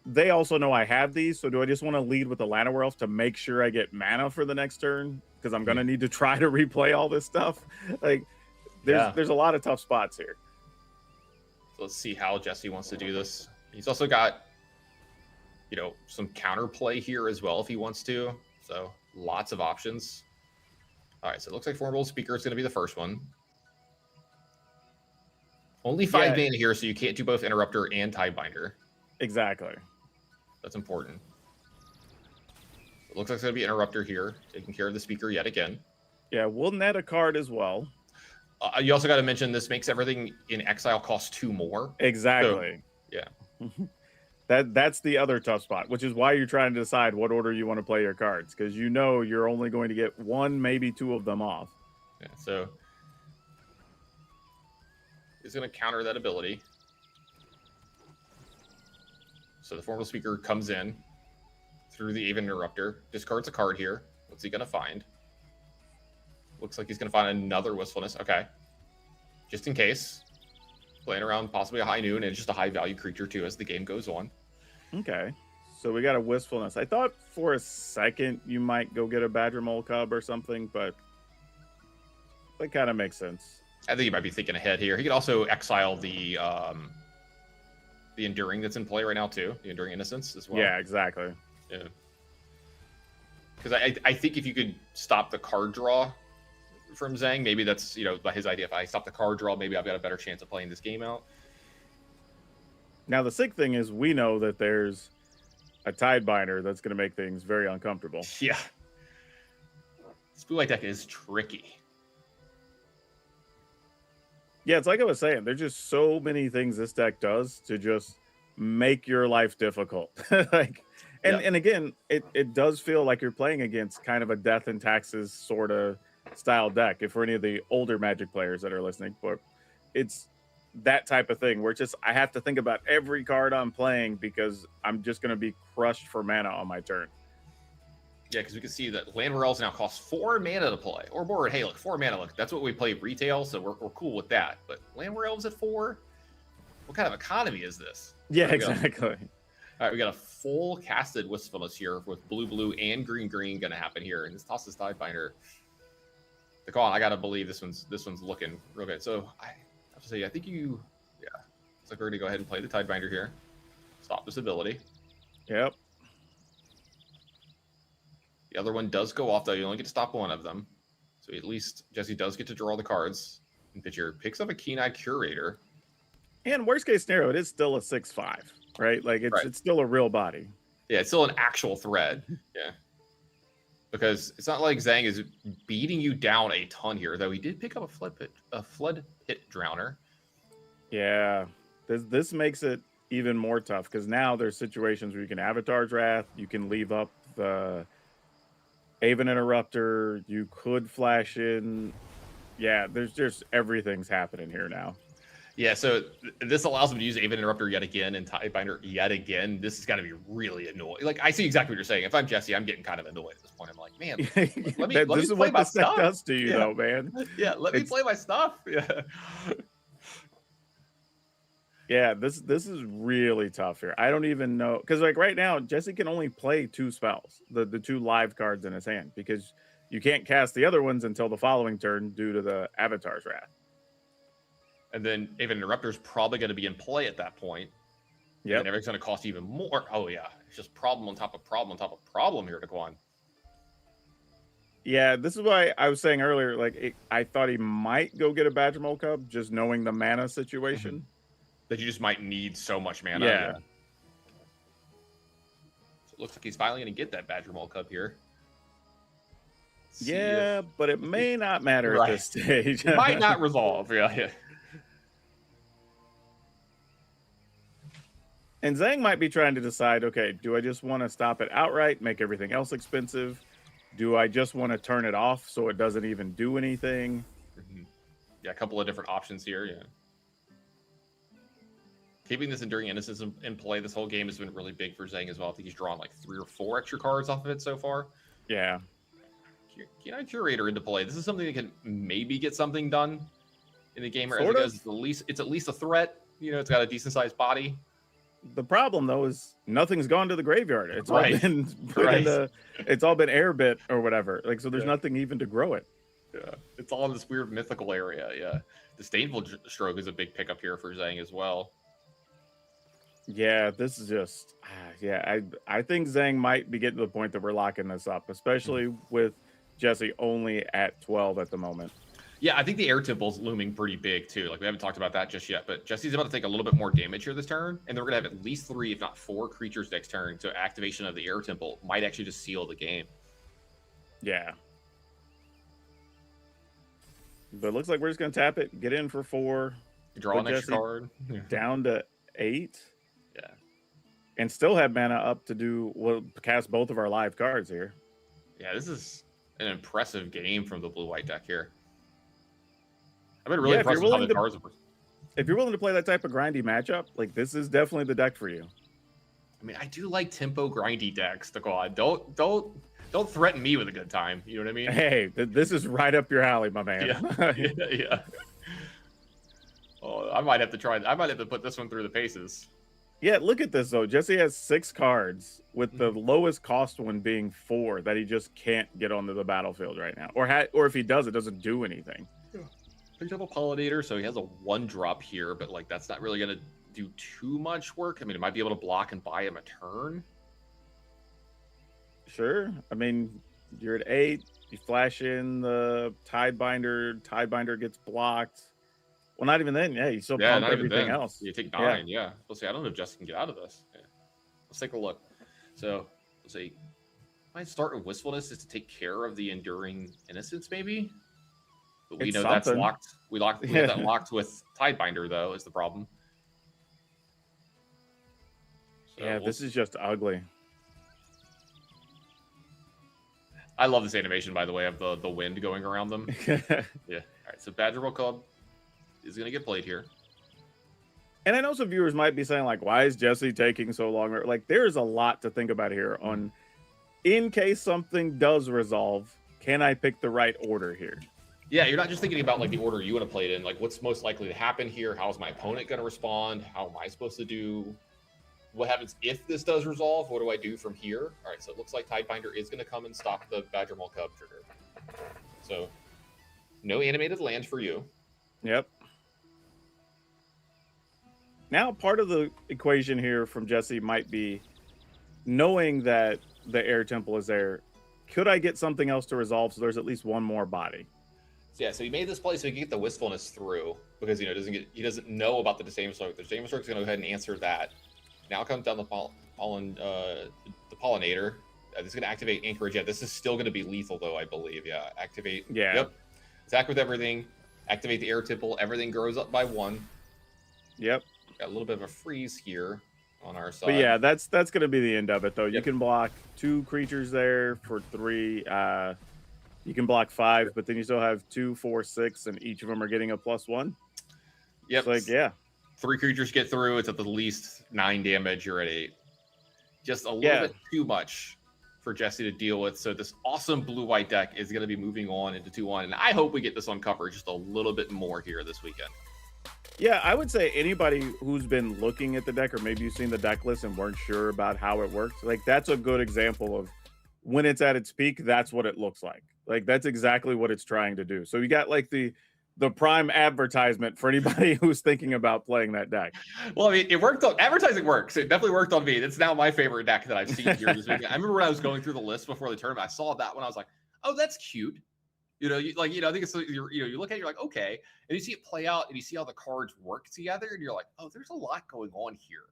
they also know I have these, so do I just want to lead with the Llanowar Elf to make sure I get mana for the next turn? Because I'm gonna need to try to replay all this stuff. Like there's a lot of tough spots here. So let's see how Jesse wants to do this. He's also got, some counterplay here as well if he wants to. So lots of options. All right, so it looks like Formidable Speaker is going to be the first one. Only 5 mana here, so you can't do both Interrupter and Tidebinder. Exactly. That's important. It looks like it's going to be Interrupter here, taking care of the Speaker yet again. Yeah, we'll net a card as well. You also got to mention this makes everything in exile cost 2 more. Exactly. So, yeah. That's the other tough spot, which is why you're trying to decide what order you want to play your cards, because you're only going to get 1, maybe 2 of them off. Yeah, so he's going to counter that ability. So the Formidable Speaker comes in through the Aven Interrupter, discards a card here. What's he going to find? Looks like he's going to find another Wistfulness. Okay. Just in case. Playing around possibly a High Noon and just a high value creature too as the game goes on. Okay. So we got a Wistfulness. I thought for a second you might go get a Badger Mole Cub or something, but that kind of makes sense. I think you might be thinking ahead here. He could also exile the Enduring that's in play right now too. The Enduring Innocence as well. Yeah, exactly. Yeah. Because I think if you could stop the card draw from Zhang, maybe that's his idea. If I stop the card draw, maybe I've got a better chance of playing this game out. Now the sick thing is we know that there's a Tidebinder that's going to make things very uncomfortable. Yeah. This blue-white deck is tricky. Yeah, it's like I was saying, there's just so many things this deck does to just make your life difficult. And again, it does feel like you're playing against kind of a Death and Taxes sort of style deck, if for any of the older Magic players that are listening. But it's that type of thing where it's just I have to think about every card I'm playing because I'm just going to be crushed for mana on my turn. Yeah, because we can see that Llanowar Elves now cost 4 mana to play. Or more, hey, look, 4 mana. Look, that's what we play retail, so we're cool with that. But Llanowar Elves at 4? What kind of economy is this? Yeah, exactly. All right, we got a full casted Wistfulness here with blue and green going to happen here, and this tosses Tidebinder. The call, I gotta believe this one's looking real good. So I have to say, I think looks like we're gonna go ahead and play the Tidebinder here. Stop this ability. Yep. The other one does go off though. You only get to stop one of them. So at least Jesse does get to draw the cards. And Pitcher picks up a Keen-Eyed Curator. And worst case scenario, it is still a 6/5, right? Like it's still a real body. Yeah, it's still an actual threat. Yeah. Because it's not like Zhang is beating you down a ton here, though he did pick up a Flood Pit Drowner. Yeah. This makes it even more tough because now there's situations where you can Avatar's Wrath, you can leave up the Aven Interrupter, you could flash in. Yeah, there's just everything's happening here now. Yeah, so this allows him to use Aven Interrupter yet again and Tidebinder yet again. This is got to be really annoying. Like, I see exactly what you're saying. If I'm Jesse, I'm getting kind of annoyed at this point. I'm like, man, let me This is play what my this deck stuff. does to you, Yeah. though, man. Yeah, let me play my stuff. Yeah. Yeah, this is really tough here. I don't even know because like right now, Jesse can only play 2 spells, the 2 live cards in his hand, because you can't cast the other ones until the following turn due to the Avatar's Wrath. And then Aven Interrupter is probably going to be in play at that point. Yeah, and everything's going to cost even more. Oh yeah, it's just problem on top of problem on top of problem here, Daquan. Yeah, this is why I was saying earlier, like I thought he might go get a Badger Mole Cub, just knowing the mana situation. That you just might need so much mana. Yeah. So it looks like he's finally going to get that Badger Mole Cub here. Yeah, but it may not matter at this stage. It might not resolve. Yeah. And Zhang might be trying to decide, okay, do I just want to stop it outright, make everything else expensive? Do I just want to turn it off so it doesn't even do anything? Yeah, a couple of different options here. Yeah. Keeping this Enduring Innocence in play this whole game has been really big for Zhang as well. I think he's drawn like 3 or 4 extra cards off of it so far. Yeah. Curator into play. This is something that can maybe get something done in the game. Or as Sort it of. goes, it's at least a threat. You know, it's got a decent sized body. The problem though is nothing's gone to the graveyard. It's all Right. been put Right. into, it's all been air bit or whatever. Like, so there's nothing even to grow it. Yeah, it's all in this weird mythical area. Yeah, Disdainful Stroke is a big pickup here for Zhang as well. Yeah, this is just I think Zhang might be getting to the point that we're locking this up, especially with Jesse only at 12 at the moment. Yeah, I think the Air Temple's looming pretty big too. Like we haven't talked about that just yet, but Jesse's about to take a little bit more damage here this turn, and then we're gonna have at least 3, if not 4, creatures next turn. So activation of the Air Temple might actually just seal the game. Yeah. But it looks like we're just gonna tap it, get in for 4, Draw put an extra Jesse card. down to 8. Yeah. And still have mana up to cast both of our live cards here. Yeah, this is an impressive game from the blue-white deck here. I've been really impressed with how the cards are. If you're willing to play that type of grindy matchup, like this is definitely the deck for you. I mean, I do like tempo grindy decks, Daquan. Don't threaten me with a good time. You know what I mean? Hey, this is right up your alley, my man. Yeah. Oh, I might have to put this one through the paces. Yeah, look at this though. Jesse has 6 cards, with the lowest cost one being 4 that he just can't get onto the battlefield right now, or if he does, it doesn't do anything. Picked up a Pollinator, so he has a 1-drop here, but like that's not really gonna do too much work. I mean, it might be able to block and buy him a turn. Sure. I mean, you're at 8. You flash in the Tidebinder. Tidebinder gets blocked. Well, not even then. Yeah, you still pump not even everything then. else. You take 9. Yeah. Let's see. I don't know if Jesse can get out of this. Yeah. Let's take a look. So let's see. Might start with Wistfulness is to take care of the Enduring Innocence, maybe. But we It's know that's something. locked. We have that locked with Tidebinder, though, is the problem. So Yeah, this is just ugly. I love this animation, by the way, of the wind going around them. Yeah. All right. So Badger Roll Club is going to get played here. And I know some viewers might be saying, like, why is Jesse taking so long? Like, there's a lot to think about here on, in case something does resolve, can I pick the right order here? Yeah, you're not just thinking about like the order you want to play it in. Like, what's most likely to happen here? How's my opponent going to respond? How am I supposed to do? What happens if this does resolve? What do I do from here? All right, so it looks like Tidebinder is going to come and stop the Badger Mole Cub trigger. So, no animated land for you. Yep. Now, part of the equation here from Jesse might be knowing that the Air Temple is there. Could I get something else to resolve so there's at least one more body? So yeah, so he made this play so he can get the Wistfulness through because he doesn't know about the Disdainful Stroke. The Disdainful Stroke is going to go ahead and answer that. Now comes down the Pollinator. This is going to activate Anchorage. Yeah, this is still going to be lethal though, I believe. Yeah, activate. Yeah. Yep. Attack with everything. Activate the Air Temple. Everything grows up by 1. Yep. Got a little bit of a freeze here on our side. But yeah, that's going to be the end of it though. You can block 2 creatures there for 3. You can block 5, but then you still have 2, 4, 6, and each of them are getting a +1. Yep. It's like, yeah. 3 creatures get through. It's at the least 9 damage. You're at 8. Just a little bit too much for Jesse to deal with. So this awesome blue-white deck is going to be moving on into 2-1. And I hope we get this on cover just a little bit more here this weekend. Yeah, I would say anybody who's been looking at the deck, or maybe you've seen the deck list and weren't sure about how it works, like that's a good example of when it's at its peak, that's what it looks like. Like that's exactly what it's trying to do. So you got like the prime advertisement for anybody who's thinking about playing that deck. Well, I mean, it worked on advertising works. It definitely worked on me. It's now my favorite deck that I've seen here this weekend. I remember when I was going through the list before the tournament, I saw that one. I was like, oh, that's cute. I think it's, you look at it, you're like, okay. And you see it play out and you see how the cards work together and you're like, oh, there's a lot going on here.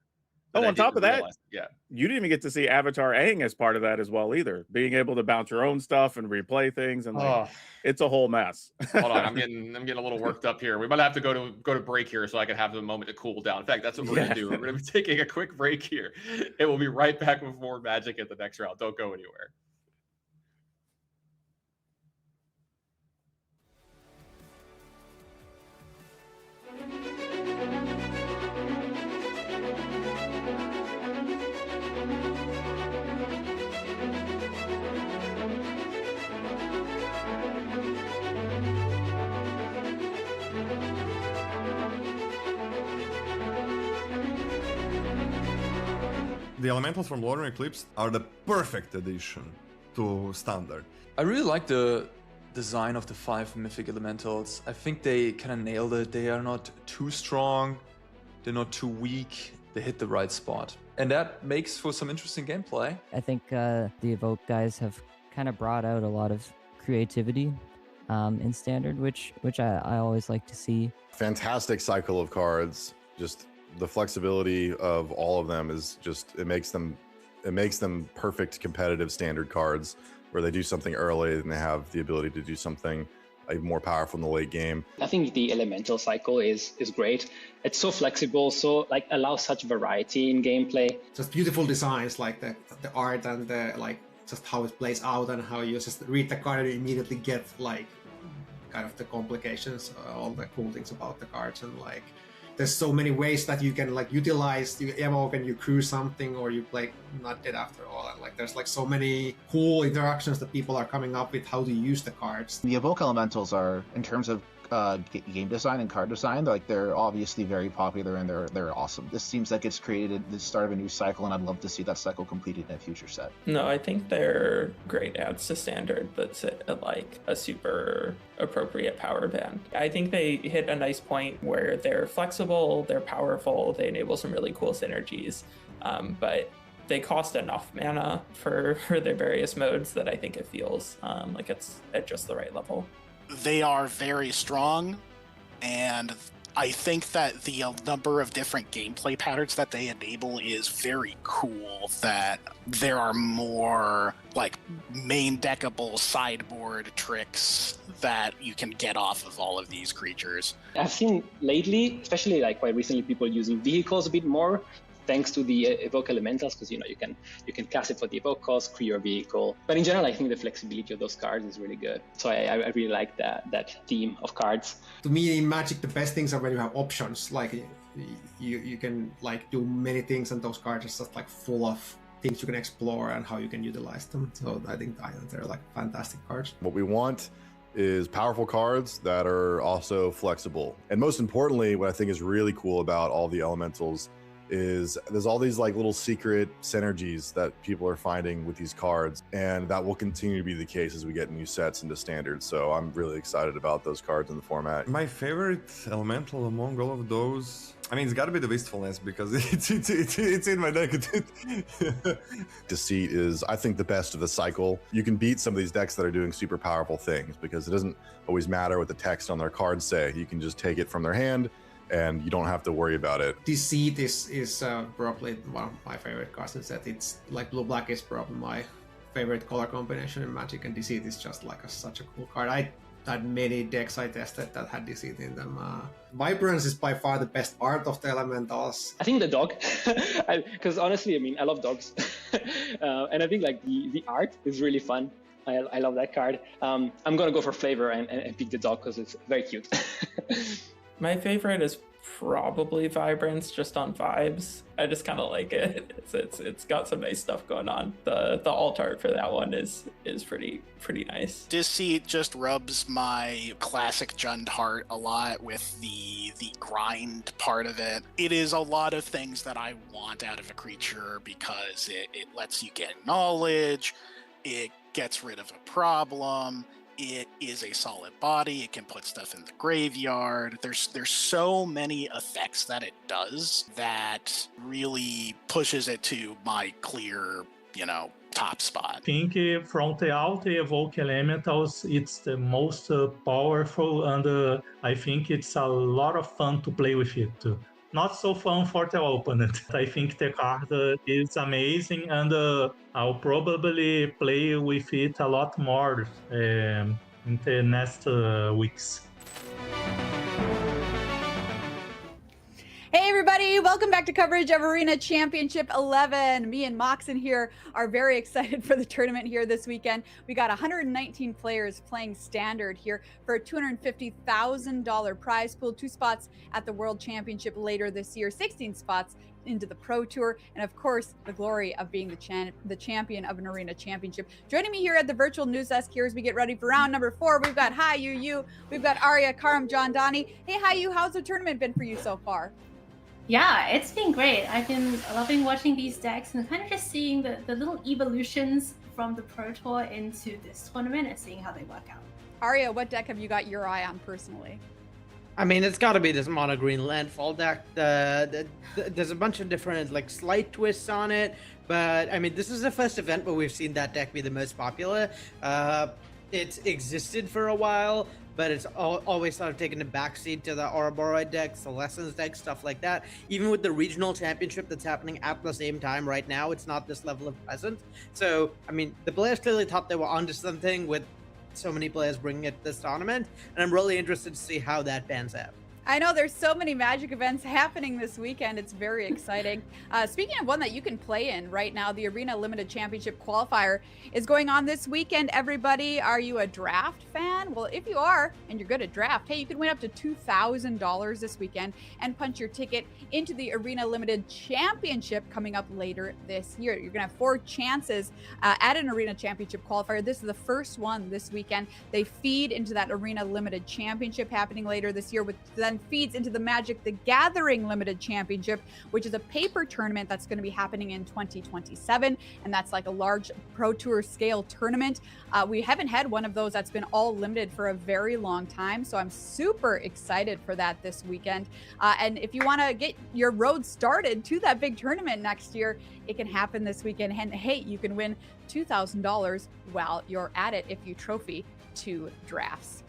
Oh, I on top didn't of that, realize- yeah. you didn't even get to see Avatar Aang as part of that as well either. Being able to bounce your own stuff and replay things and like Oh. it's a whole mess. Hold on, I'm getting a little worked up here. We might have to go to break here so I can have a moment to cool down. In fact, that's what we're gonna do. We're gonna be taking a quick break here, and we'll be right back with more Magic at the next round. Don't go anywhere. The elementals from Lunar Eclipse are the perfect addition to Standard. I really like the design of the 5 mythic elementals. I think they kind of nailed it. They are not too strong, they're not too weak, they hit the right spot. And that makes for some interesting gameplay. I think the Evoke guys have kind of brought out a lot of creativity in Standard, which I always like to see. Fantastic cycle of cards. Just the flexibility of all of them is just it makes them perfect competitive Standard cards where they do something early and they have the ability to do something more powerful in the late game. I think the elemental cycle is great. It's so flexible, so like allows such variety in gameplay. Just beautiful designs, like the art and the like just how it plays out and how you just read the card and you immediately get like kind of the complications, all the cool things about the cards, and like there's so many ways that you can like utilize, you evoke and you crew something, or you play not dead after all, and like there's like so many cool interactions that people are coming up with how to use the cards. The evoke elementals are, in terms of game design and card design, like they're obviously very popular and they're awesome. This seems like it's created the start of a new cycle, and I'd love to see that cycle completed in a future set. No, I think they're great adds to Standard that sit at like a super appropriate power band. I think they hit a nice point where they're flexible, they're powerful, they enable some really cool synergies, but they cost enough mana for their various modes that I think it feels like it's at just the right level. They are very strong, and I think that the number of different gameplay patterns that they enable is very cool, that there are more like main deckable sideboard tricks that you can get off of all of these creatures. I've seen lately, especially like quite recently, people using vehicles a bit more, thanks to the evoke elementals, because you can cast it for the evoke cost, create your vehicle. But in general, I think the flexibility of those cards is really good. So I really like that theme of cards. To me, in Magic, the best things are when you have options. Like you can like do many things, and those cards are just like full of things you can explore and how you can utilize them. So I think they're like fantastic cards. What we want is powerful cards that are also flexible. And most importantly, what I think is really cool about all the elementals is there's all these like little secret synergies that people are finding with these cards, and that will continue to be the case as we get new sets into Standard. So I'm really excited about those cards in the format. My favorite elemental among all of those, I mean, it's got to be the Wistfulness because it's in my deck. Deceit is, I think, the best of the cycle. You can beat some of these decks that are doing super powerful things because it doesn't always matter what the text on their cards say. You can just take it from their hand and you don't have to worry about it. Deceit is probably one of my favorite cards in set. It's like blue-black is probably my favorite color combination in Magic, and Deceit is just like such a cool card. I had many decks I tested that had Deceit in them. Vibrance is by far the best part of the elementals. I think the dog, because honestly, I mean, I love dogs. And I think like the art is really fun. I love that card. I'm gonna go for flavor and pick the dog because it's very cute. My favorite is probably Vibrance, just on vibes. I just kind of like it. It's got some nice stuff going on. The alt art for that one is pretty nice. Deceit just rubs my classic Jund heart a lot with the grind part of it. It is a lot of things that I want out of a creature because it lets you get knowledge, it gets rid of a problem, it is a solid body, it can put stuff in the graveyard. There's so many effects that it does that really pushes it to my clear, top spot. I think from the alt evoke elementals, it's the most powerful, and I think it's a lot of fun to play with it too. not so fun for the opponent. I think the card is amazing, and I'll probably play with it a lot more in the next weeks. Hey everybody, welcome back to coverage of Arena Championship 11. Me and Moxon here are very excited for the tournament here this weekend. We got 119 players playing standard here for a $250,000 prize pool, 2 spots at the World Championship later this year, 16 spots into the Pro Tour, and of course, the glory of being the champion of an Arena Championship. Joining me here at the virtual news desk here as we get ready for round number 4, we've got Hi Yu, we've got Arya, Karam, John Donnie. Hey Hi Yu, how's the tournament been for you so far? Yeah, it's been great. I've been loving watching these decks and kind of just seeing the little evolutions from the Pro Tour into this tournament and seeing how they work out. Arya, what deck have you got your eye on personally? I mean, it's got to be this mono green landfall deck. There's a bunch of different like slight twists on it, but I mean, this is the first event where we've seen that deck be the most popular. It's existed for a while, but it's always sort of taken a backseat to the Ouroboros deck, Celestins deck, stuff like that. Even with the regional championship that's happening at the same time right now, it's not this level of presence. So, I mean, the players clearly thought they were onto something with so many players bringing it to this tournament, and I'm really interested to see how that pans out. I know there's so many Magic events happening this weekend. It's very exciting. Speaking of one that you can play in right now, the Arena Limited Championship Qualifier is going on this weekend. Everybody, are you a draft fan? Well, if you are, and you're good at draft, hey, you can win up to $2,000 this weekend and punch your ticket into the Arena Limited Championship coming up later this year. You're going to have 4 chances at an Arena Championship Qualifier. This is the first one this weekend. They feed into that Arena Limited Championship happening later this year, with then feeds into the Magic the Gathering Limited Championship, which is a paper tournament that's going to be happening in 2027, and that's like a large Pro Tour scale tournament. We haven't had one of those that's been all limited for a very long time, so I'm super excited for that this weekend. And if you want to get your road started to that big tournament next year, it can happen this weekend. And hey, you can win $2,000 while you're at it if you trophy 2 drafts.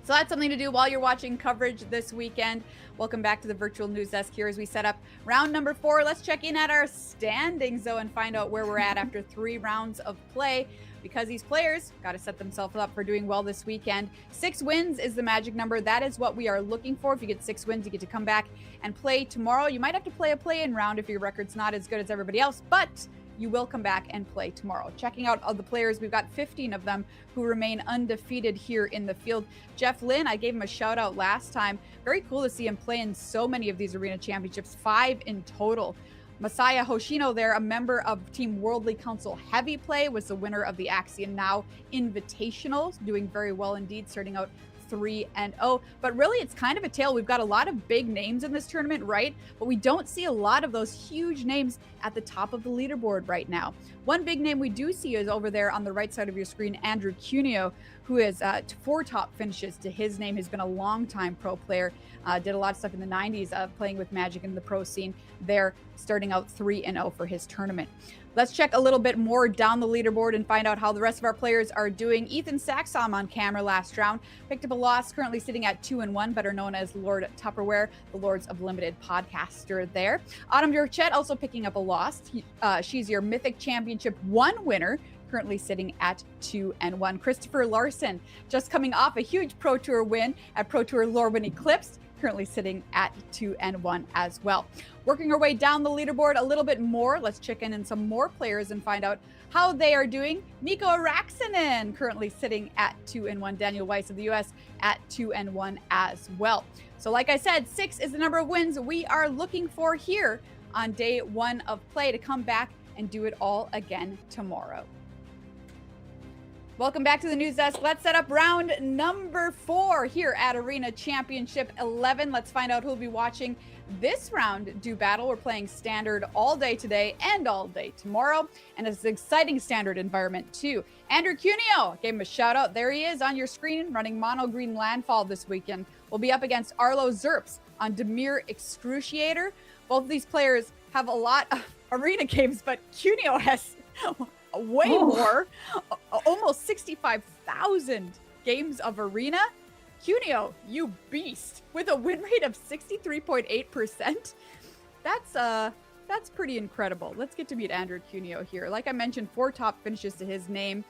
So that's something to do while you're watching coverage this weekend. Welcome back to the virtual news desk here as we set up round number 4. Let's check in at our standings though and find out where we're at after 3 rounds of play, because these players got to set themselves up for doing well this weekend. 6 wins is the magic number. That is what we are looking for. If you get 6 wins, you get to come back and play tomorrow. You might have to play a play-in round if your record's not as good as everybody else, but you will come back and play tomorrow. Checking out all the players, we've got 15 of them who remain undefeated here in the field. Jeff Lynn, I gave him a shout out last time. Very cool to see him play in so many of these Arena Championships, 5 in total. Masaya Hoshino there, a member of Team Worldly Council Heavy Play, was the winner of the Axion Now Invitational, doing very well indeed, starting out 3-0. But really, it's kind of a tale. We've got a lot of big names in this tournament, right? But we don't see a lot of those huge names at the top of the leaderboard right now. One big name we do see is over there on the right side of your screen, Andrew Cuneo, who has 4 top finishes to his name. He's been a long-time pro player, did a lot of stuff in the 90s, playing with Magic in the pro scene there, starting out 3-0 for his tournament. Let's check a little bit more down the leaderboard and find out how the rest of our players are doing. Ethan Sachs saw him on camera last round, picked up a loss, currently sitting at 2-1, better known as Lord Tupperware, the Lords of Limited podcaster there. Autumn Durchette also picking up a loss. She's your Mythic Championship 1 winner, currently sitting at 2-1. Christopher Larson, just coming off a huge Pro Tour win at Pro Tour Lorwyn Eclipse, currently sitting at 2-1 as well. Working our way down the leaderboard a little bit more, let's check in some more players and find out how they are doing. Mikko Raksinen currently sitting at 2-1. Daniel Weiss of the US at 2-1 as well. So like I said, 6 is the number of wins we are looking for here on day 1 of play to come back and do it all again tomorrow. Welcome back to the news desk. Let's set up round number 4 here at Arena Championship 11. Let's find out who'll be watching this round do battle. We're playing standard all day today and all day tomorrow, and it's an exciting standard environment too. Andrew Cuneo, gave him a shout out. There he is on your screen, running mono green landfall this weekend. We'll be up against Arlo Zerps on Demir Excruciator. Both of these players have a lot of arena games, but Cuneo has way more, almost 65,000 games of arena. Cuneo, you beast, with a win rate of 63.8%. That's pretty incredible. Let's get to meet Andrew Cuneo here. Like I mentioned, 4 top finishes to his name.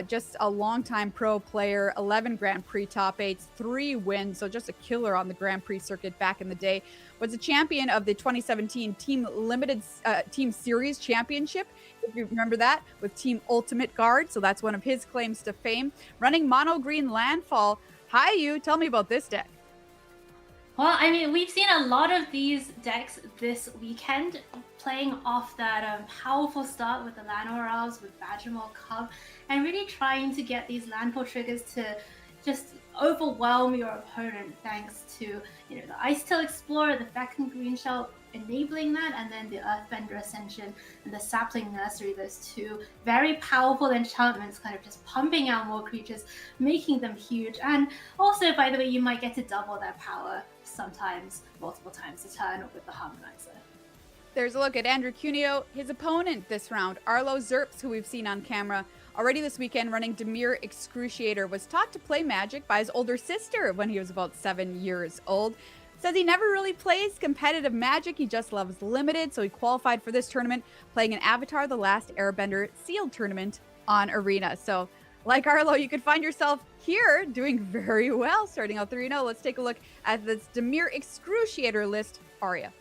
Just a longtime pro player, 11 Grand Prix top 8s, 3 wins, so just a killer on the Grand Prix circuit back in the day. Was a champion of the 2017 Team Limited Team Series Championship, if you remember that, with Team Ultimate Guard, so that's one of his claims to fame. Running mono green Landfall. Hi, you. Tell me about this deck. Well, I mean, we've seen a lot of these decks this weekend playing off that powerful start with the Llanowar Elves, with Badgermore Cub, and really trying to get these landfall triggers to just overwhelm your opponent thanks to, you know, the Icetail Explorer, the Fecund Greenshell enabling that, and then the Earthbender Ascension and the Sapling Nursery, those 2 very powerful enchantments kind of just pumping out more creatures, making them huge. And also, by the way, you might get to double their power sometimes, multiple times a turn with the Harmonizer. There's a look at Andrew Cuneo. His opponent this round, Arlo Zerps, who we've seen on camera already this weekend running Dimir Excruciator, was taught to play Magic by his older sister when he was about 7 years old. Says he never really plays competitive Magic, he just loves Limited, so he qualified for this tournament playing an Avatar The Last Airbender sealed tournament on Arena. So, like Arlo, you could find yourself here doing very well, starting out 3-0. Let's take a look at this Dimir Excruciator list. Arya.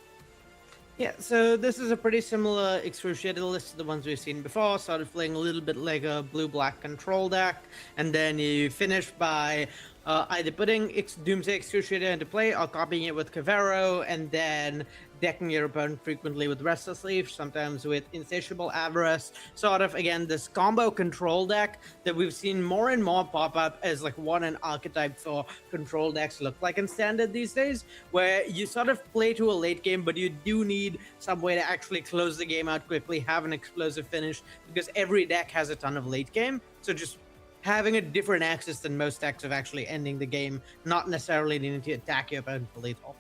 Yeah, so this is a pretty similar Excruciator list to the ones we've seen before. Started playing a little bit like a blue-black control deck, and then you finish by either putting Doomsday Excruciator into play or copying it with Cavero, and then decking your opponent frequently with Restless Leaf, sometimes with Insatiable Avarice. Sort of, again, this combo control deck that we've seen more and more pop up as like what an archetype for control decks look like in Standard these days, where you sort of play to a late game, but you do need some way to actually close the game out quickly, have an explosive finish, because every deck has a ton of late game. So just having a different axis than most decks of actually ending the game, not necessarily needing to attack your opponent for lethal.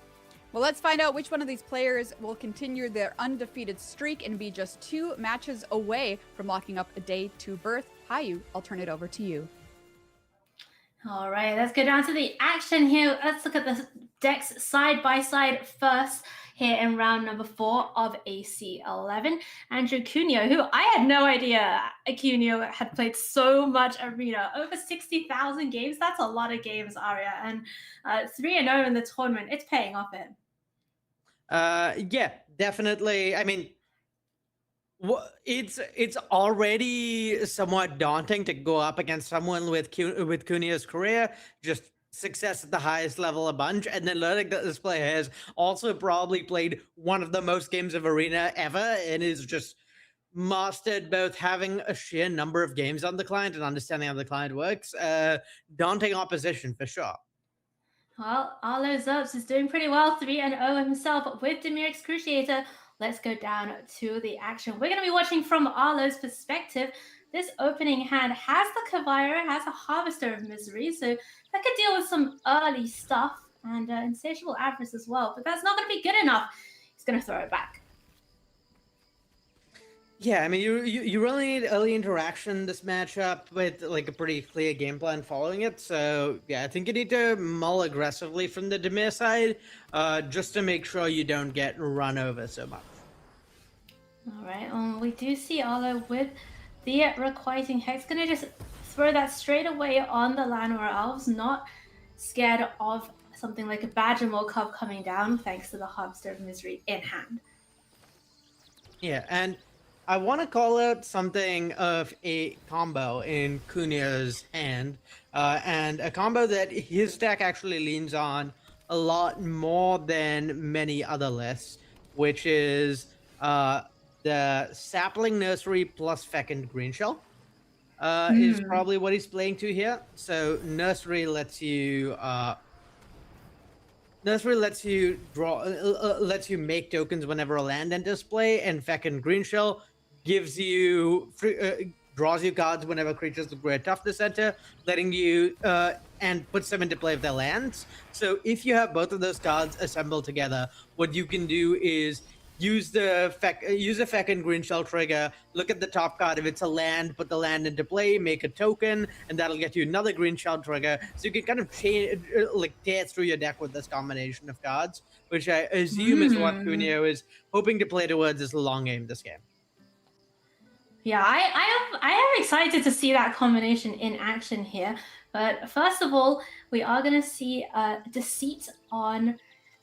Well, let's find out which one of these players will continue their undefeated streak and be just 2 matches away from locking up a day 2 berth. Hayu, I'll turn it over to you. All right, let's go down to the action here. Let's look at the decks side by side first here in round number 4 of AC11. Andrew Cuneo, who I had no idea Cuneo had played so much Arena, over 60,000 games. That's a lot of games, Arya, and 3-0 in the tournament. It's paying off him. Yeah, definitely. I mean, it's already somewhat daunting to go up against someone with Cuneo's career, just success at the highest level a bunch, and then learning that this player has also probably played one of the most games of Arena ever and is just mastered both having a sheer number of games on the client and understanding how the client works. Daunting opposition for sure. Well, Arlo Zerps is doing pretty well, 3-0 himself with Dimir Excruciator. Let's go down to the action. We're going to be watching from Arlo's perspective. This opening hand has the Kavira, has a Harvester of Misery, so that could deal with some early stuff, and Insatiable Avarice as well, but that's not going to be good enough. He's going to throw it back. Yeah, I mean, you really need early interaction this matchup with like a pretty clear game plan following it. So yeah, I think you need to mull aggressively from the Dimir side, just to make sure you don't get run over so much. All right, we do see Arlo with the Requiting Hex. Gonna just throw that straight away on the Llanowar Elves, not scared of something like a Badgermore Cub coming down thanks to the Harvester of Misery in hand. Yeah, and I want to call out something of a combo in Cuneo's hand, and a combo that his deck actually leans on a lot more than many other lists, which is the Sapling Nursery plus Fecund Greenshell is probably what he's playing to here. So Nursery lets you draw, lets you make tokens whenever a land enters play, and Fecund Greenshell gives you draws you cards whenever creatures with great toughness enter, letting you and puts them into play with their lands. So if you have both of those cards assembled together, what you can do is use the Feckin' Green Shell trigger, look at the top card. If it's a land, put the land into play, make a token, and that'll get you another Green Shell trigger. So you can kind of tear through your deck with this combination of cards, which I assume is what Cuneo is hoping to play towards as long game this game. Yeah, I am excited to see that combination in action here. But first of all, we are going to see Deceit on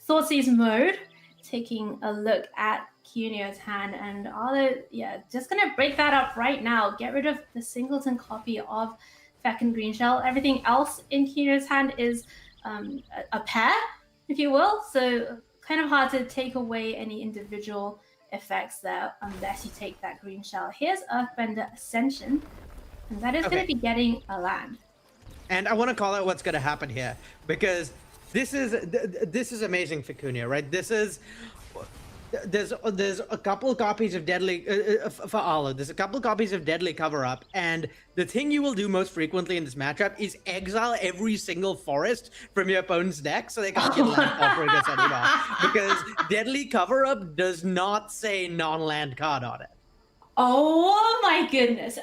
Thoughtseize mode, taking a look at Cuneo's hand. And just going to break that up right now. Get rid of the singleton copy of Feckin' Green Shell. Everything else in Cuneo's hand is a pair, if you will. So kind of hard to take away any individual effects there unless you take that green shell. Here's Earthbender Ascension, and that is going to be getting a land. And I want to call out what's going to happen here, because this is amazing for Cuneo, right? There's a couple copies of Deadly for Arlo. There's a couple copies of Deadly Cover Up, and the thing you will do most frequently in this matchup is exile every single forest from your opponent's deck, so they can't get landfall triggers anymore. Because Deadly Cover Up does not say non-land card on it. Oh my goodness!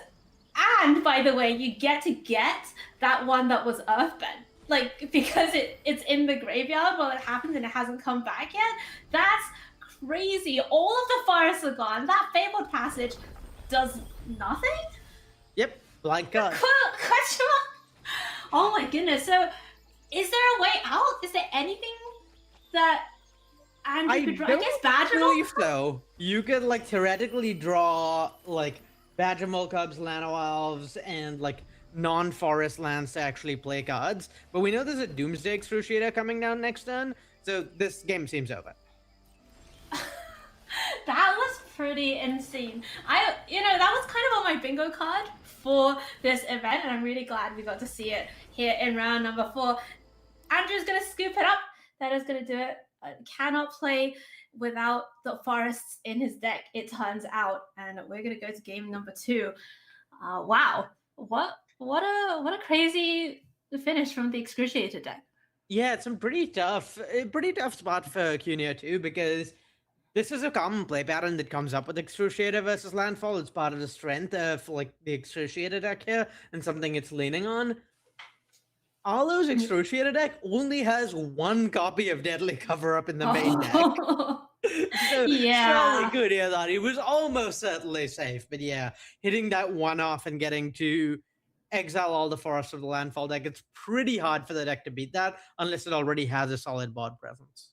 And by the way, you get to get that one that was Earthbend. Like, because it's in the graveyard while it happens and it hasn't come back yet. That's crazy. All of the forests are gone. That Fabled Passage does nothing? Yep, blank card. Question mark? Oh my goodness. So, is there a way out? Is there anything that Andrew could draw? I guess Badger I believe so. You could, theoretically draw, Badger Mole Cubs, Lano Elves, and, non-forest lands to actually play cards. But we know there's a Doomsday Excruciator coming down next turn, so this game seems over. That was pretty insane. That was kind of on my bingo card for this event, and I'm really glad we got to see it here in round number 4. Andrew's going to scoop it up. That is going to do it. Cannot play without the forests in his deck, it turns out. And we're going to go to game number 2. Wow. What a crazy finish from the Excruciator deck. Yeah, it's a pretty tough spot for Cuneo too, because this is a common play pattern that comes up with Excruciator versus Landfall. It's part of the strength of the Excruciator deck here, and something it's leaning on. Arlo's Excruciator deck only has one copy of Deadly Cover Up in the main deck. So Charlie could hear that. He was almost certainly safe, but yeah, hitting that one off and getting to exile all the forests of the Landfall deck, it's pretty hard for the deck to beat that unless it already has a solid board presence.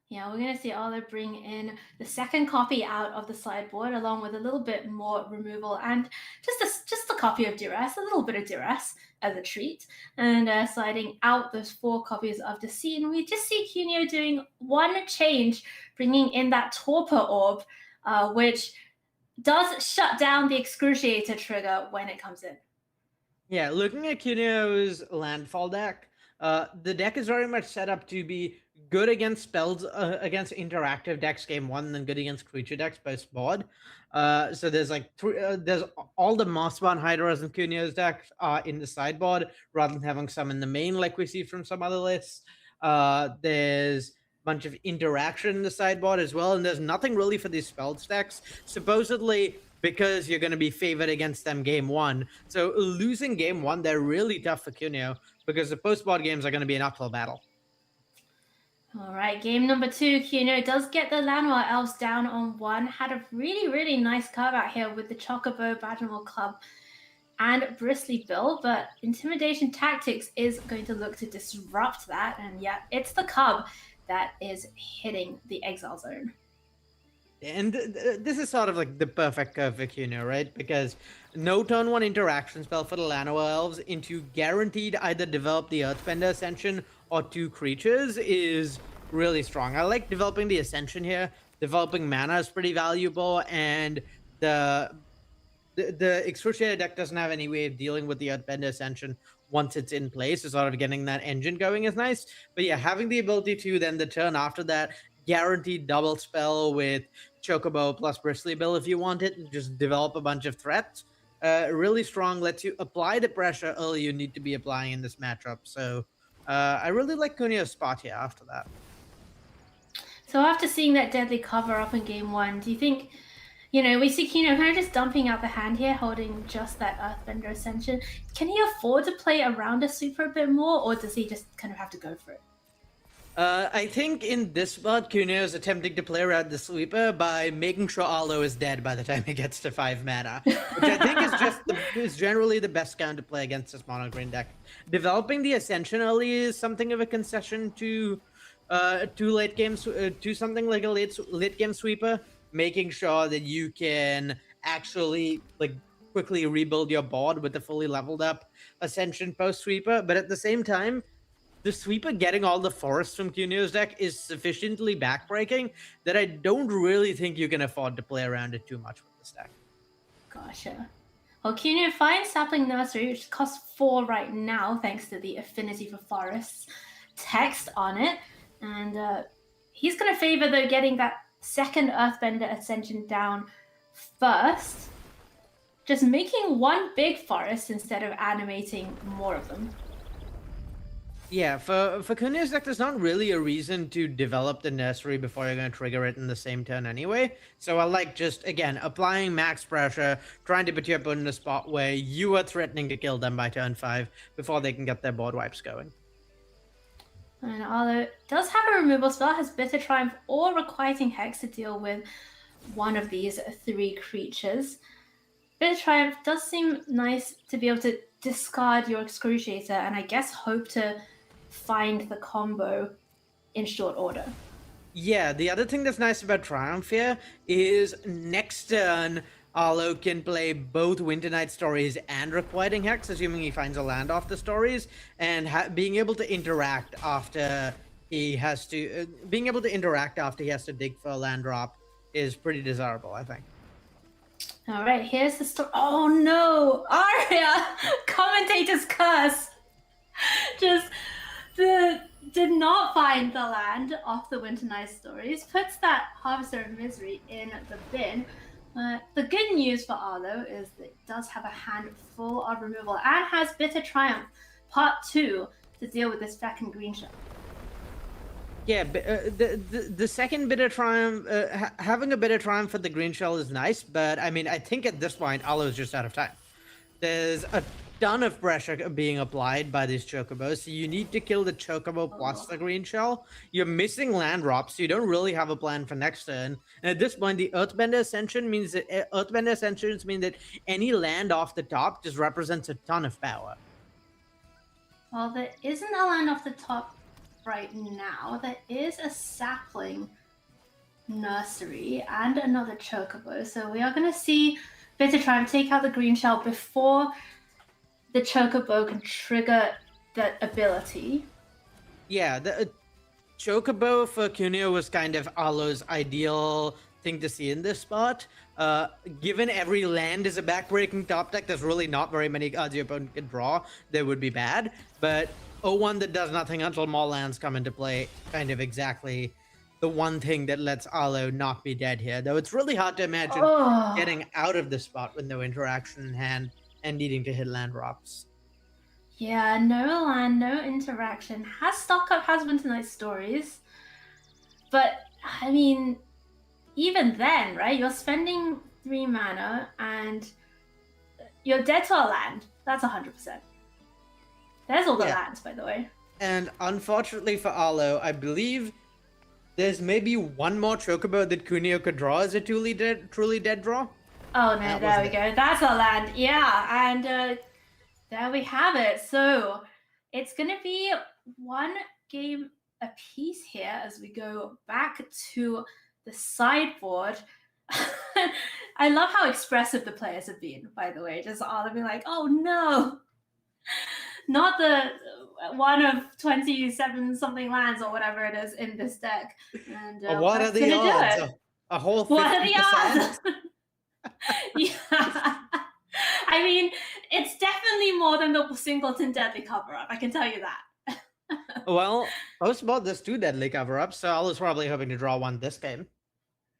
Yeah, we're going to see Arlo bring in the second copy out of the sideboard, along with a little bit more removal and just a copy of Duress, a little bit of Duress as a treat, and sliding out those 4 copies of Deceit. And we just see Cuneo doing one change, bringing in that Torpor Orb, which does shut down the Excruciator trigger when it comes in. Yeah, looking at Cuneo's Landfall deck, the deck is very much set up to be good against spells, against interactive decks game 1, and good against creature decks post board. So there's there's all the Mossbound Hydras in Cuneo's deck in the sideboard, rather than having some in the main like we see from some other lists. There's a bunch of interaction in the sideboard as well, and there's nothing really for these spell stacks, supposedly because you're going to be favored against them game 1. So losing game 1, they're really tough for Cuneo, because the post-board games are going to be an uphill battle. All right, game number 2, Cuneo does get the Lanois Elves down on 1. Had a really, really nice curve out here with the Chocobo, Badgermore Club, and Bristly Bill, but Intimidation Tactics is going to look to disrupt that, and yeah, it's the Cub that is hitting the Exile Zone. And this is sort of the perfect curve for Cuneo, right? Because no turn 1 interaction spell for the Lanois Elves into guaranteed either develop the Earthbender Ascension or 2 creatures is really strong. I like developing the Ascension here. Developing mana is pretty valuable, and the Excruciator deck doesn't have any way of dealing with the Earthbender Ascension once it's in place. So sort of getting that engine going is nice. But yeah, having the ability to then the turn after that guaranteed double spell with Chocobo plus Bristly Bill if you want it, and just develop a bunch of threats. Really strong, lets you apply the pressure early you need to be applying in this matchup. So I really like Cuneo's spot here after that. So after seeing that deadly cover up in game 1, do you think, we see Kino kind of just dumping out the hand here, holding just that Earthbender Ascension. Can he afford to play around a sweeper a bit more, or does he just kind of have to go for it? I think in this spot, Kunio is attempting to play around the sweeper by making sure Arlo is dead by the time he gets to 5 mana, which I think is generally the best count to play against this mono green deck. Developing the Ascension early is something of a concession to late games, to something like a late game sweeper, making sure that you can actually quickly rebuild your board with the fully leveled up Ascension post sweeper, but at the same time, the sweeper getting all the forests from Cunio's deck is sufficiently backbreaking that I don't really think you can afford to play around it too much with this deck. Gotcha. Well, Cunio finds Sapling Nursery, which costs 4 right now, thanks to the Affinity for Forests text on it. And he's going to favor, though, getting that second Earthbender Ascension down first. Just making one big forest instead of animating more of them. Yeah, for Kunio's deck, there's not really a reason to develop the nursery before you're going to trigger it in the same turn anyway. So I like just, again, applying max pressure, trying to put your opponent in a spot where you are threatening to kill them by turn 5 before they can get their board wipes going. And although it does have a removal spell, has Bitter Triumph or Requiting Hex to deal with one of these 3 creatures. Bitter Triumph does seem nice to be able to discard your Excruciator and I guess hope to find the combo in short order. Yeah, the other thing that's nice about Triumph here is next turn, Arlo can play both Winter Night Stories and Requiting Hex, assuming he finds a land off the stories, and being able to interact after he has to dig for a land drop is pretty desirable, I think. All right, here's the story. Oh no, Arya! Commentator's curse. Just did not find the land off the Winter Night Stories. Puts that Harvester of Misery in the bin. The good news for Arlo is that it does have a hand full of removal and has Bitter Triumph Part 2 to deal with this second green shell. Yeah, the second Bitter Triumph, having a Bitter Triumph for the green shell is nice, but I mean, I think at this point, Arlo is just out of time. There's a ton of pressure being applied by these chocobos, so you need to kill the chocobo plus the green shell. You're missing land drops, so you don't really have a plan for next turn. And at this point, the Earthbender Ascension means that Earthbender Ascensions mean that any land off the top just represents a ton of power. Well, there isn't a land off the top right now. There is a Sapling Nursery and another chocobo, so we are going to see Bitter Triumph take out the green shell before the chocobo can trigger that ability. Yeah, the chocobo for Cunio was kind of Arlo's ideal thing to see in this spot. Given every land is a backbreaking top deck, there's really not very many cards your opponent can draw that would be bad. But 0-1 that does nothing until more lands come into play, kind of exactly the one thing that lets Arlo not be dead here. Though it's really hard to imagine getting out of the spot with no interaction in hand and needing to hit land drops. Yeah, no land, no interaction. Has stock up, has Winter Night Stories. But, I mean, even then, right? You're spending 3 mana and you're dead to a land. That's 100%. There's all the lands, by the way. And unfortunately for Arlo, I believe there's maybe one more chocobo that Cunio could draw as a truly dead draw. Oh no, there we go. That's a land. Yeah, and there we have it. So it's going to be 1 game apiece here as we go back to the sideboard. I love how expressive the players have been, by the way. Just all of being like, oh no, not the one of 27 something lands or whatever it is in this deck. And what are the odds? A whole 50%? What are the odds? Yeah. I mean, it's definitely more than the Singleton Deadly Cover-Up, I can tell you that. Well, post both there's 2 Deadly Cover-Ups, so I was probably hoping to draw 1 this game.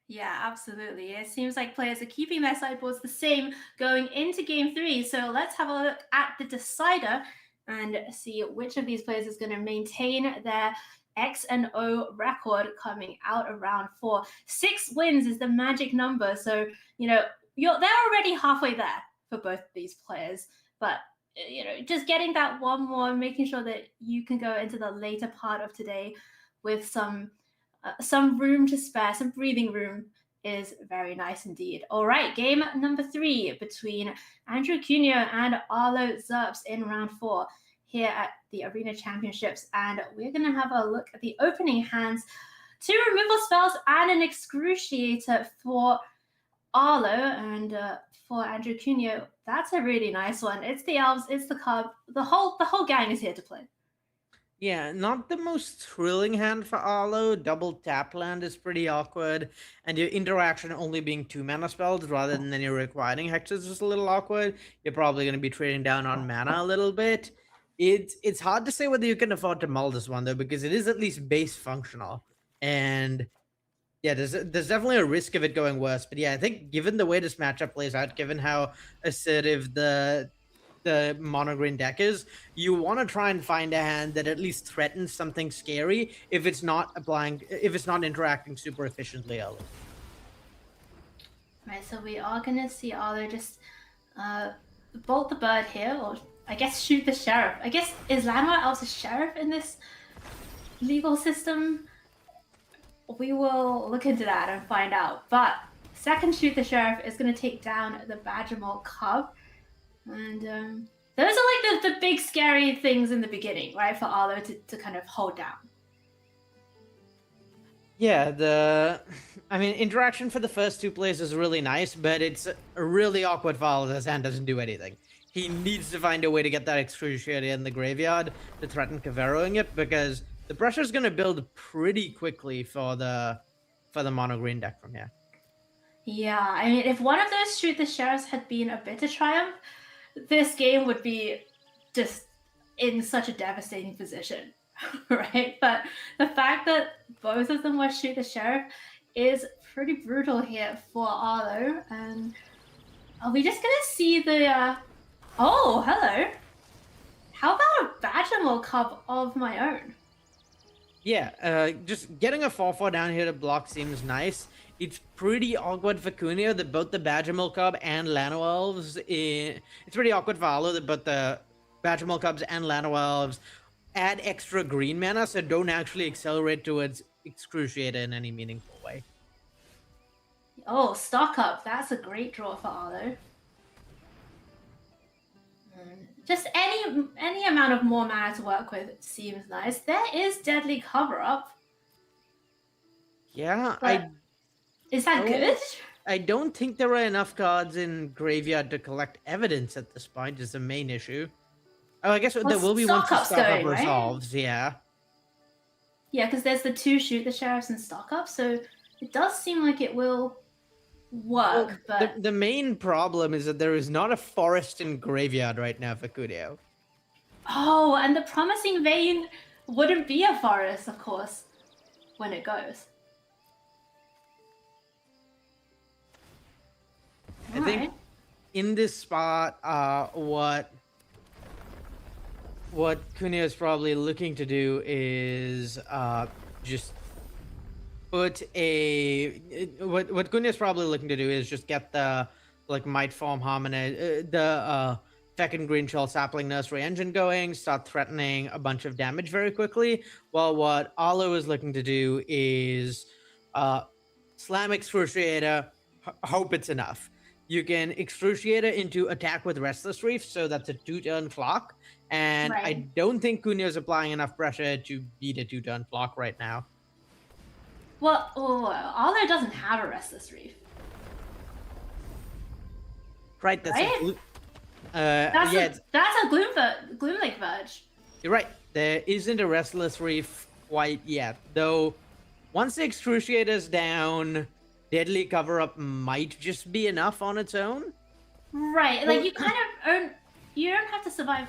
Yeah, absolutely. It seems like players are keeping their sideboards the same going into game 3, so let's have a look at the decider and see which of these players is going to maintain their X and O record coming out of round 4. 6 wins is the magic number. So, they're already halfway there for both of these players. But, just getting that one more, making sure that you can go into the later part of today with some room to spare, some breathing room is very nice indeed. All right, game number 3 between Andrew Cunha and Arlo Zerps in round 4 here at the Arena Championships. And we're going to have a look at the opening hands. 2 removal spells and an Excruciator for Arlo, and for Andrew Cunha, that's a really nice one. It's the elves, it's the cub, the whole gang is here to play. Yeah, not the most thrilling hand for Arlo. Double tap land is pretty awkward, and your interaction only being 2 mana spells rather than any requiring hexes is a little awkward. You're probably going to be trading down on mana a little bit. It's hard to say whether you can afford to mull this one though, because it is at least base functional, and yeah, there's definitely a risk of it going worse. But yeah, I think given the way this matchup plays out, given how assertive the mono-green deck is, you want to try and find a hand that at least threatens something scary if it's not interacting super efficiently early. Right, so we are gonna see Arlo just bolt the bird here, or I guess shoot the sheriff. I guess, is Llanowar Elves a sheriff in this legal system? We will look into that and find out. But second shoot the sheriff is going to take down the Badgermole Cub. And those are like the big scary things in the beginning, right? For Arlo to kind of hold down. Yeah, interaction for the first 2 plays is really nice, but it's a really awkward file that his hand doesn't do anything. He needs to find a way to get that Excruciator in the graveyard to threaten Caveroing it, because the pressure is going to build pretty quickly for the mono green deck from here. Yeah, I mean, if one of those shoot the sheriffs had been a bitter triumph, this game would be just in such a devastating position, right? But the fact that both of them were shoot the sheriff is pretty brutal here for Arlo. And are we just gonna see the? Oh, hello. How about a Badgermole Cub of my own? Yeah, just getting a 4/4 down here to block seems nice. It's pretty awkward for Cunha that both the Badgermole Cub and Llanowar Elves... It's pretty awkward for Arlo that both the Badgermole Cubs and Llanowar Elves add extra green mana, so don't actually accelerate towards Excruciator in any meaningful way. Oh, stock up. That's a great draw for Arlo. Just any amount of more mana to work with seems nice. There is Deadly Cover-Up. Yeah, is that good? I don't think there are enough cards in Graveyard to collect evidence at this point, is the main issue. Oh, I guess there will be once the stock up resolves, yeah. Yeah, because there's the 2 shoot the sheriffs and stock up, so it does seem like it will work, but... The main problem is that there is not a forest in Graveyard right now for Cunha. Oh, and the Promising Vein wouldn't be a forest, of course, when it goes. I think in this spot, what Cunha is probably looking to do is just put what Cunha is probably looking to do is just get the Might Form Harmony, the second Green Shell Sapling Nursery engine going, start threatening a bunch of damage very quickly. While what Arlo is looking to do is slam Excruciator, hope it's enough. You can Excruciator into attack with Restless Reef, so that's a 2-turn clock. And I don't think Cunha is applying enough pressure to beat a 2-turn clock right now. Well, Arlo doesn't have a Restless Reef. Right, that's that's a Gloomlake Verge. You're right. There isn't a Restless Reef quite yet, though. Once the Excruciator's down, Deadly Cover-Up might just be enough on its own. Right, like you kind of you don't have to survive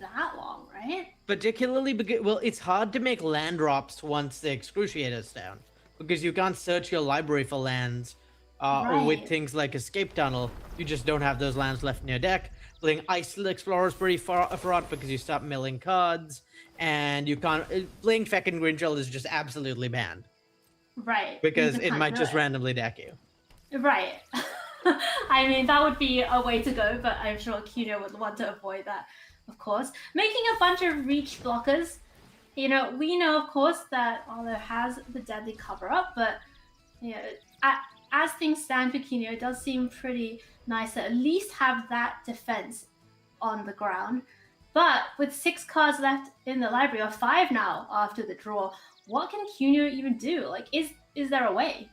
that long, right? Particularly because, well, it's hard to make land drops once the Excruciator's down, because you can't search your library for lands with Right. things like Escape Tunnel, you just don't have those lands left in your deck. Playing Isle Explorer is pretty fraught because you stop milling cards, and you can't. Playing Feck and Grinchell is just absolutely banned Right. because You it can't might do just it. randomly deck you. Right. I mean, that would be a way to go, but I'm sure Kino would want to avoid that, of course. Making a bunch of reach blockers. You know, we know, of course, that Arlo has the deadly cover up, but you know, as things stand for Kino, it does seem pretty nice to at least have that defense on the ground. But with 6 cards left in the library, or 5 now after the draw, what can Kino even do? Like, is there a way?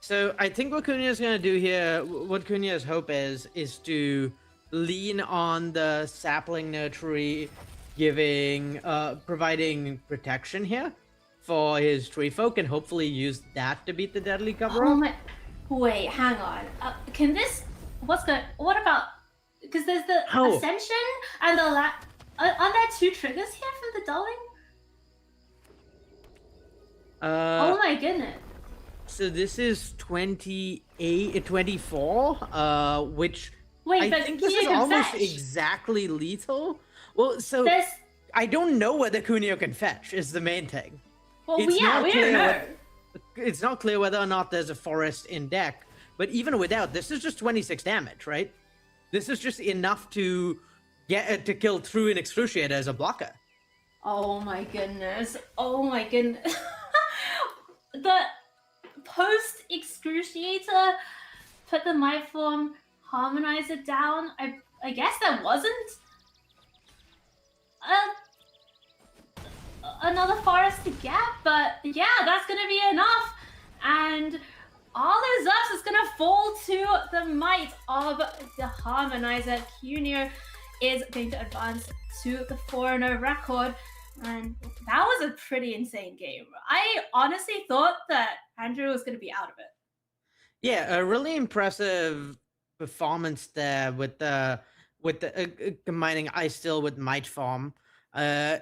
So I think what Cunha's going to do here, what Cunha's hope is to lean on the sapling nursery, providing protection here for his tree folk, and hopefully use that to beat the deadly cover. Oh my! Wait, hang on. Can this? What about? Because there's the Oh. ascension and the Are there 2 triggers here for the dulling? Oh my goodness! So this is 24, which Wait, I but think this Cunha is can almost fetch. exactly lethal. Well, so There's- I don't know whether Cunha can fetch is the main thing. Well, yeah, we don't clear know. It's not clear whether or not there's a forest in deck, but even without, this is just 26 damage, right? This is just enough to get to kill through an Excruciator as a blocker. Oh my goodness! Oh my goodness! The post excruciator put the Might Form Harmonizer down. I guess there wasn't another forest to get, but yeah, that's gonna be enough. And all those ups is gonna fall to the might of the Harmonizer. Cuneo is going to advance to the 4-0 record. And that was a pretty insane game. I honestly thought that Andrew was going to be out of it. Yeah, a really impressive performance there with the combining Ice Still with Might Form. Yeah,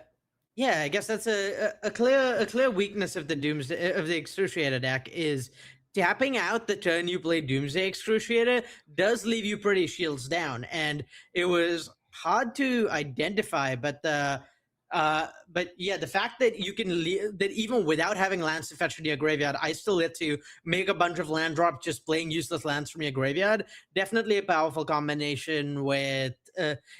I guess that's a clear weakness of the Excruciator deck is tapping out the turn you play Doomsday Excruciator does leave you pretty shields down, and it was hard to identify, but yeah, the fact that you can that even without having lands to fetch from your graveyard, I still get to make a bunch of land drops just playing useless lands from your graveyard. Definitely a powerful combination with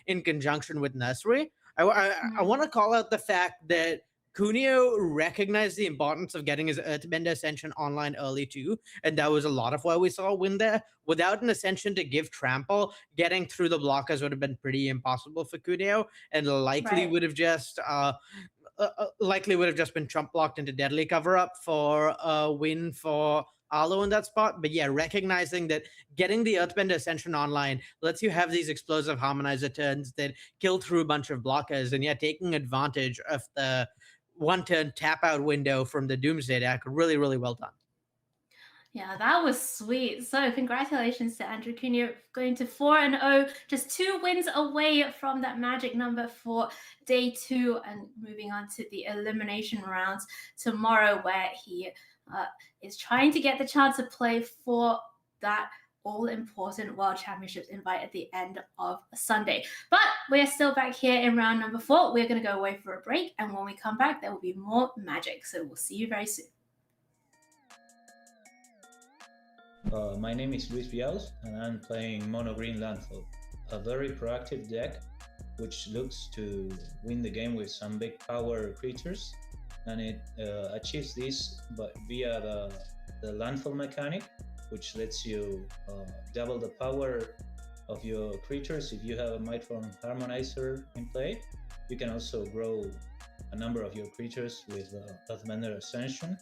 in conjunction with Nursery. I want to call out the fact that Cuneo recognized the importance of getting his Earthbender Ascension online early too, and that was a lot of why we saw a win there. Without an Ascension to give Trample, getting through the blockers would have been pretty impossible for Cuneo, and likely would have just been Trump blocked into Deadly Cover Up for a win for Arlo in that spot. But yeah, recognizing that getting the Earthbender Ascension online lets you have these explosive Harmonizer turns that kill through a bunch of blockers, and yeah, taking advantage of the 1-turn tap out window from the Doomsday deck. Really, really well done. Yeah, that was sweet. So congratulations to Andrew Cuneo, going to 4-0, just 2 wins away from that magic number for day 2, and moving on to the elimination rounds tomorrow, where he is trying to get the chance to play for that all-important World Championships invite at the end of Sunday. But we're still back here in round number 4. We're going to go away for a break, and when we come back, there will be more magic. So we'll see you very soon. My name is Luis Vials, and I'm playing Mono Green Landfall, a very proactive deck which looks to win the game with some big power creatures, and it achieves this via the landfall mechanic, which lets you double the power of your creatures. If you have a Might Form Harmonizer in play, you can also grow a number of your creatures with Earthbender Ascension.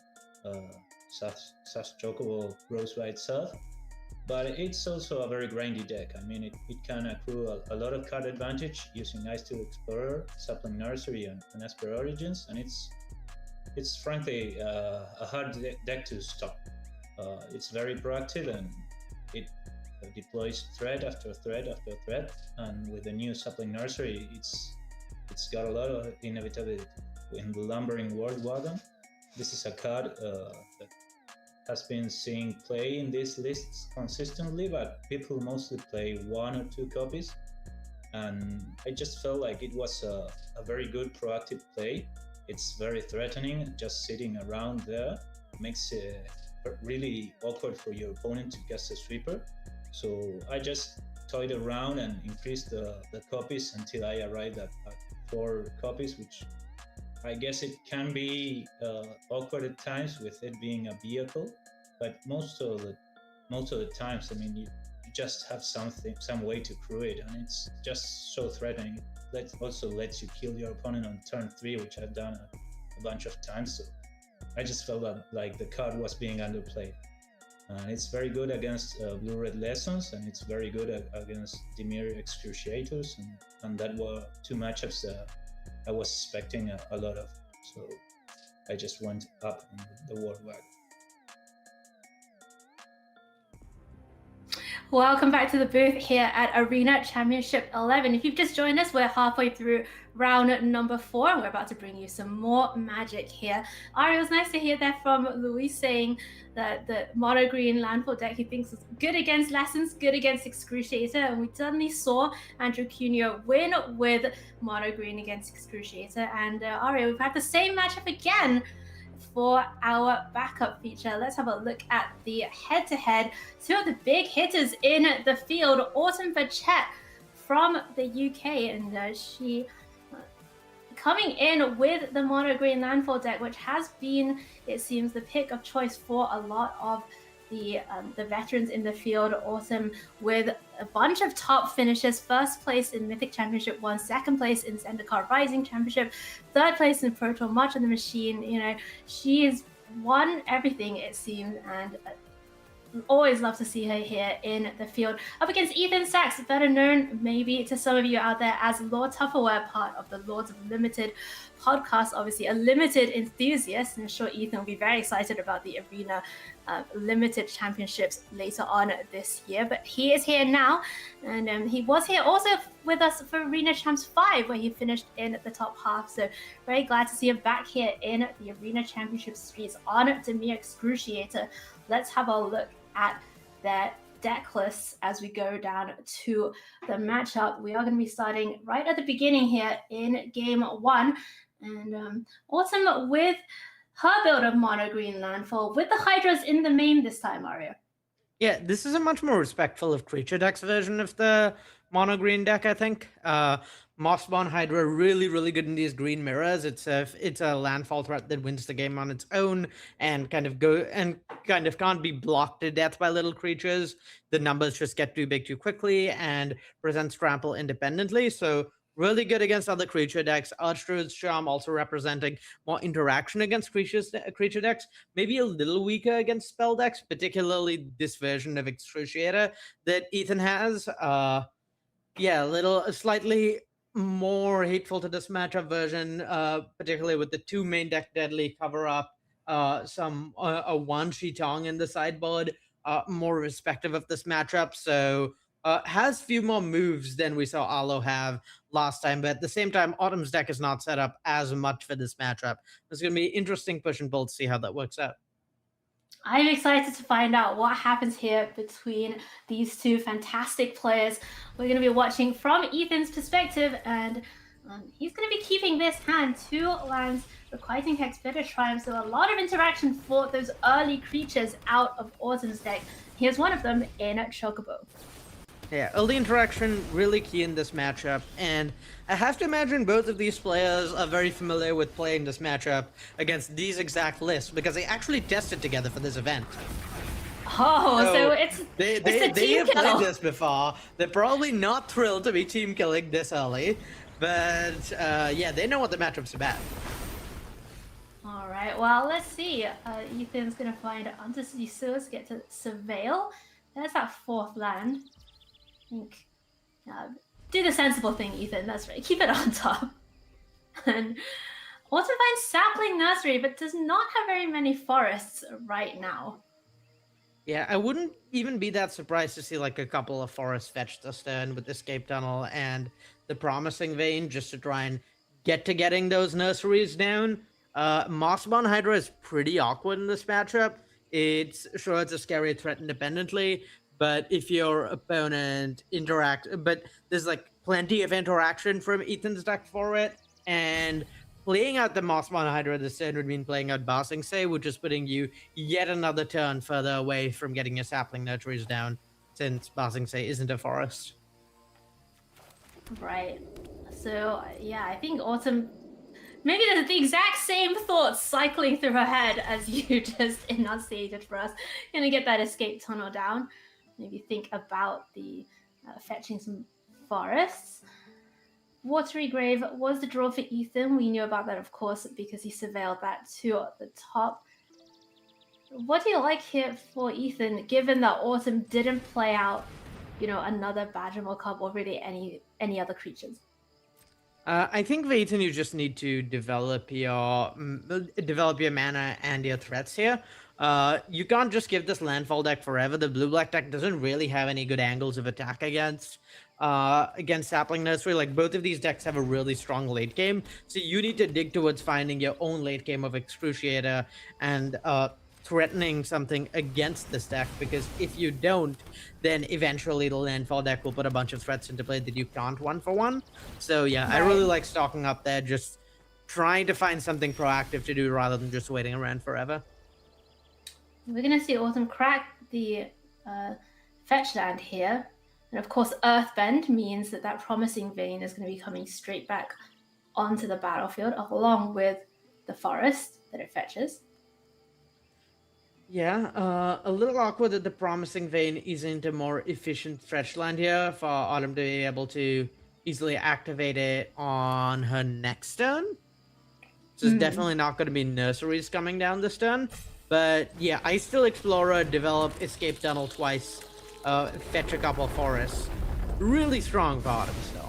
Sash Chocobo grows by itself, but it's also a very grindy deck. I mean, it can accrue a lot of card advantage using Ice Steel Explorer, Sapling Nursery, and Esper Origins, and it's frankly a hard deck to stop. It's very proactive, and it deploys thread after thread after thread, and with the new Sapling Nursery, it's got a lot of inevitability. In the Lumbering World Wagon, this is a card that has been seeing play in these lists consistently, but people mostly play 1 or 2 copies. And I just felt like it was a very good proactive play. It's very threatening, just sitting around there makes it really awkward for your opponent to cast a sweeper. So I just toyed around and increased the copies until I arrived at 4 copies, which I guess it can be awkward at times with it being a vehicle, but most of the times, I mean, you just have some way to crew it, and it's just so threatening. It also lets you kill your opponent on turn 3, which I've done a bunch of times. So I just felt like the card was being underplayed. It's very good against blue-red lessons, and it's very good against Dimir Excruciators, and that were 2 matchups that I was expecting a lot of. So I just went up in the world wagon. Welcome back to the booth here at Arena Championship 11. If you've just joined us, we're halfway through round number 4, and we're about to bring you some more magic here. Ari, it was nice to hear that from Luis saying that the mono green landfall deck he thinks is good against Lessons, good against Excruciator, and we suddenly saw Andrew Cuneo win with mono green against Excruciator. And Ari, we've had the same matchup again for our backup feature. Let's have a look at the head-to-head. 2 of the big hitters in the field, Autumn Vachette from the UK, and she coming in with the mono green landfall deck, which has been, it seems, the pick of choice for a lot of the veterans in the field. Autumn with a bunch of top finishes: 1st place in Mythic Championship 1, 2nd place in Zendikar Rising Championship, 3rd place in Pro Tour March of the Machine. You know, she has won everything, it seems, and always love to see her here in the field. Up against Ethan Sachs, better known maybe to some of you out there as Lord Tupperware, part of the Lords of Limited podcast, obviously a Limited enthusiast, and I'm sure Ethan will be very excited about the Arena Limited Championships later on this year. But he is here now, and he was here also with us for Arena Champs 5, where he finished in the top half. So very glad to see him back here in the Arena Championship streets on Dimir Excruciator. Let's have a look at their deck lists as we go down to the matchup. We are going to be starting right at the beginning here in game 1, and Autumn with her build of mono green landfall with the Hydras in the main this time, Mario. Yeah, this is a much more respectful of creature decks version of the mono green deck, I think. Mossborn Hydra really, really good in these green mirrors. It's a landfall threat that wins the game on its own and kind of can't be blocked to death by little creatures. The numbers just get too big too quickly and presents trample independently. So really good against other creature decks. Archdruid's Charm also representing more interaction against creature decks. Maybe a little weaker against spell decks, particularly this version of Excruciator that Ethan has. Slightly more hateful to this matchup version, particularly with the 2 main deck deadly cover up, a 1 Shitong in the sideboard, more respective of this matchup. So has few more moves than we saw Alo have last time, but at the same time, Autumn's deck is not set up as much for this matchup. It's going to be interesting push and pull to see how that works out. I'm excited to find out what happens here between these 2 fantastic players. We're going to be watching from Ethan's perspective, and he's going to be keeping this hand 2 lands, Requiting Hex, Bitter Triumph, so a lot of interaction for those early creatures out of Autumn's deck. Here's one of them in Chocobo. Yeah, early interaction really key in this matchup, and I have to imagine both of these players are very familiar with playing this matchup against these exact lists because they actually tested together for this event. Oh, so it's they have played this before. They're probably not thrilled to be team killing this early, but yeah, they know what the matchup's about. All right, well, let's see. Ethan's gonna find Undercity Sewers, get to Surveil. There's that 4th land. Think, do the sensible thing, Ethan. That's right. Keep it on top. And Autumn finds Sapling Nursery, but does not have very many forests right now. Yeah, I wouldn't even be that surprised to see like a couple of forests fetched this turn with Escape Tunnel and the Promising Vein just to try and getting those nurseries down. Mossborn Hydra is pretty awkward in this matchup. It's a scary threat independently, but if your opponent but there's like plenty of interaction from Ethan's deck for it, and playing out the Mossmon Hydra this turn would mean playing out Basing Say, which is putting you yet another turn further away from getting your sapling nurseries down, since Basing Say isn't a forest. Right. So yeah, I think Autumn. Maybe there's the exact same thoughts cycling through her head as you just enunciated for us. Gonna get that escape tunnel down. Maybe think about the fetching some forests. Watery Grave was the draw for Ethan. We knew about that, of course, because he surveilled that too at the top. What do you like here for Ethan, given that Autumn didn't play out, another Badgermore Cub or really any other creatures? I think for Ethan, you just need to develop your mana and your threats here. You can't just give this landfall deck forever. The blue-black deck doesn't really have any good angles of attack against Sapling Nursery. Like, both of these decks have a really strong late game, so you need to dig towards finding your own late game of Excruciator and threatening something against this deck, because if you don't, then eventually the landfall deck will put a bunch of threats into play that you can't 1-for-1. So yeah, I really like stocking up there, just trying to find something proactive to do rather than just waiting around forever. We're gonna see Autumn crack the fetch land here, and of course Earthbend means that Promising Vein is going to be coming straight back onto the battlefield along with the forest that it fetches. Yeah, a little awkward that the Promising Vein isn't a more efficient fetch land here for Autumn to be able to easily activate it on her next turn. So it's definitely not going to be nurseries coming down this turn. But yeah, Ice Still Explorer, develop Escape Tunnel twice, fetch a couple forests. Really strong for Autumn still.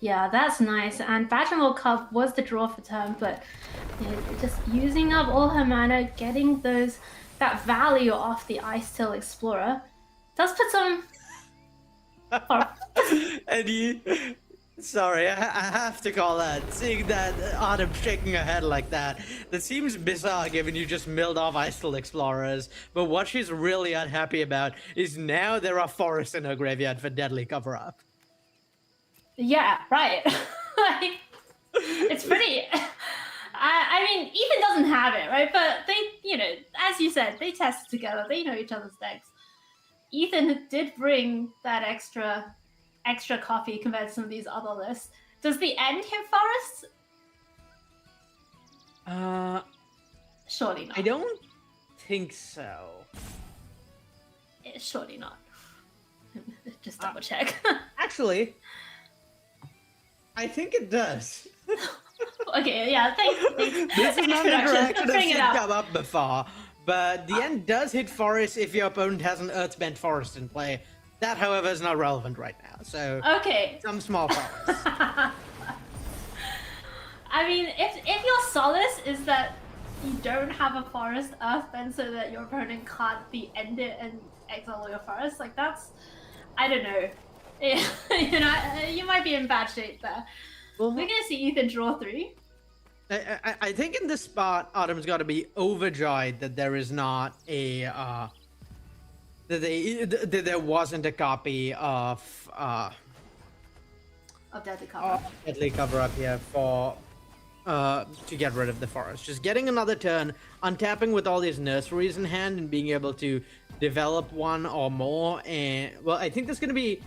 Yeah, that's nice. And Badgermore Cub was the draw for turn, but just using up all her mana, getting that value off the Ice Till Explorer does put some. And you, sorry, I have to call that. Seeing that Autumn shaking her head like that seems bizarre given you just milled off Ice Till Explorers. But what she's really unhappy about is now there are forests in her graveyard for Deadly Cover-Up. Yeah, right. Like, it's pretty. I mean, Ethan doesn't have it, right? But they, as you said, they tested together. They know each other's decks. Ethan did bring that extra copy compared to some of these other lists. Does the end hit forests? Surely not. I don't think so. Surely not. Just double check. Actually, I think it does. Okay, yeah, thanks. This is not an interaction that's Bring it up. come up before, but the end does hit forest if your opponent has an Earthbent Forest in play. That, however, is not relevant right now, so okay. Some small forests. I mean, if your solace is that you don't have a forest Earthbend so that your opponent can't end it and exile your forest, like that's, I don't know. You might be in bad shape there. We're gonna see Ethan draw 3. I think in this spot, Autumn's got to be overjoyed that there is not a that there wasn't a copy of Deadly Cover. Deadly Cover-Up here for to get rid of the forest. Just getting another turn, untapping with all these nurseries in hand, and being able to develop one or more. And well, I think she's gonna be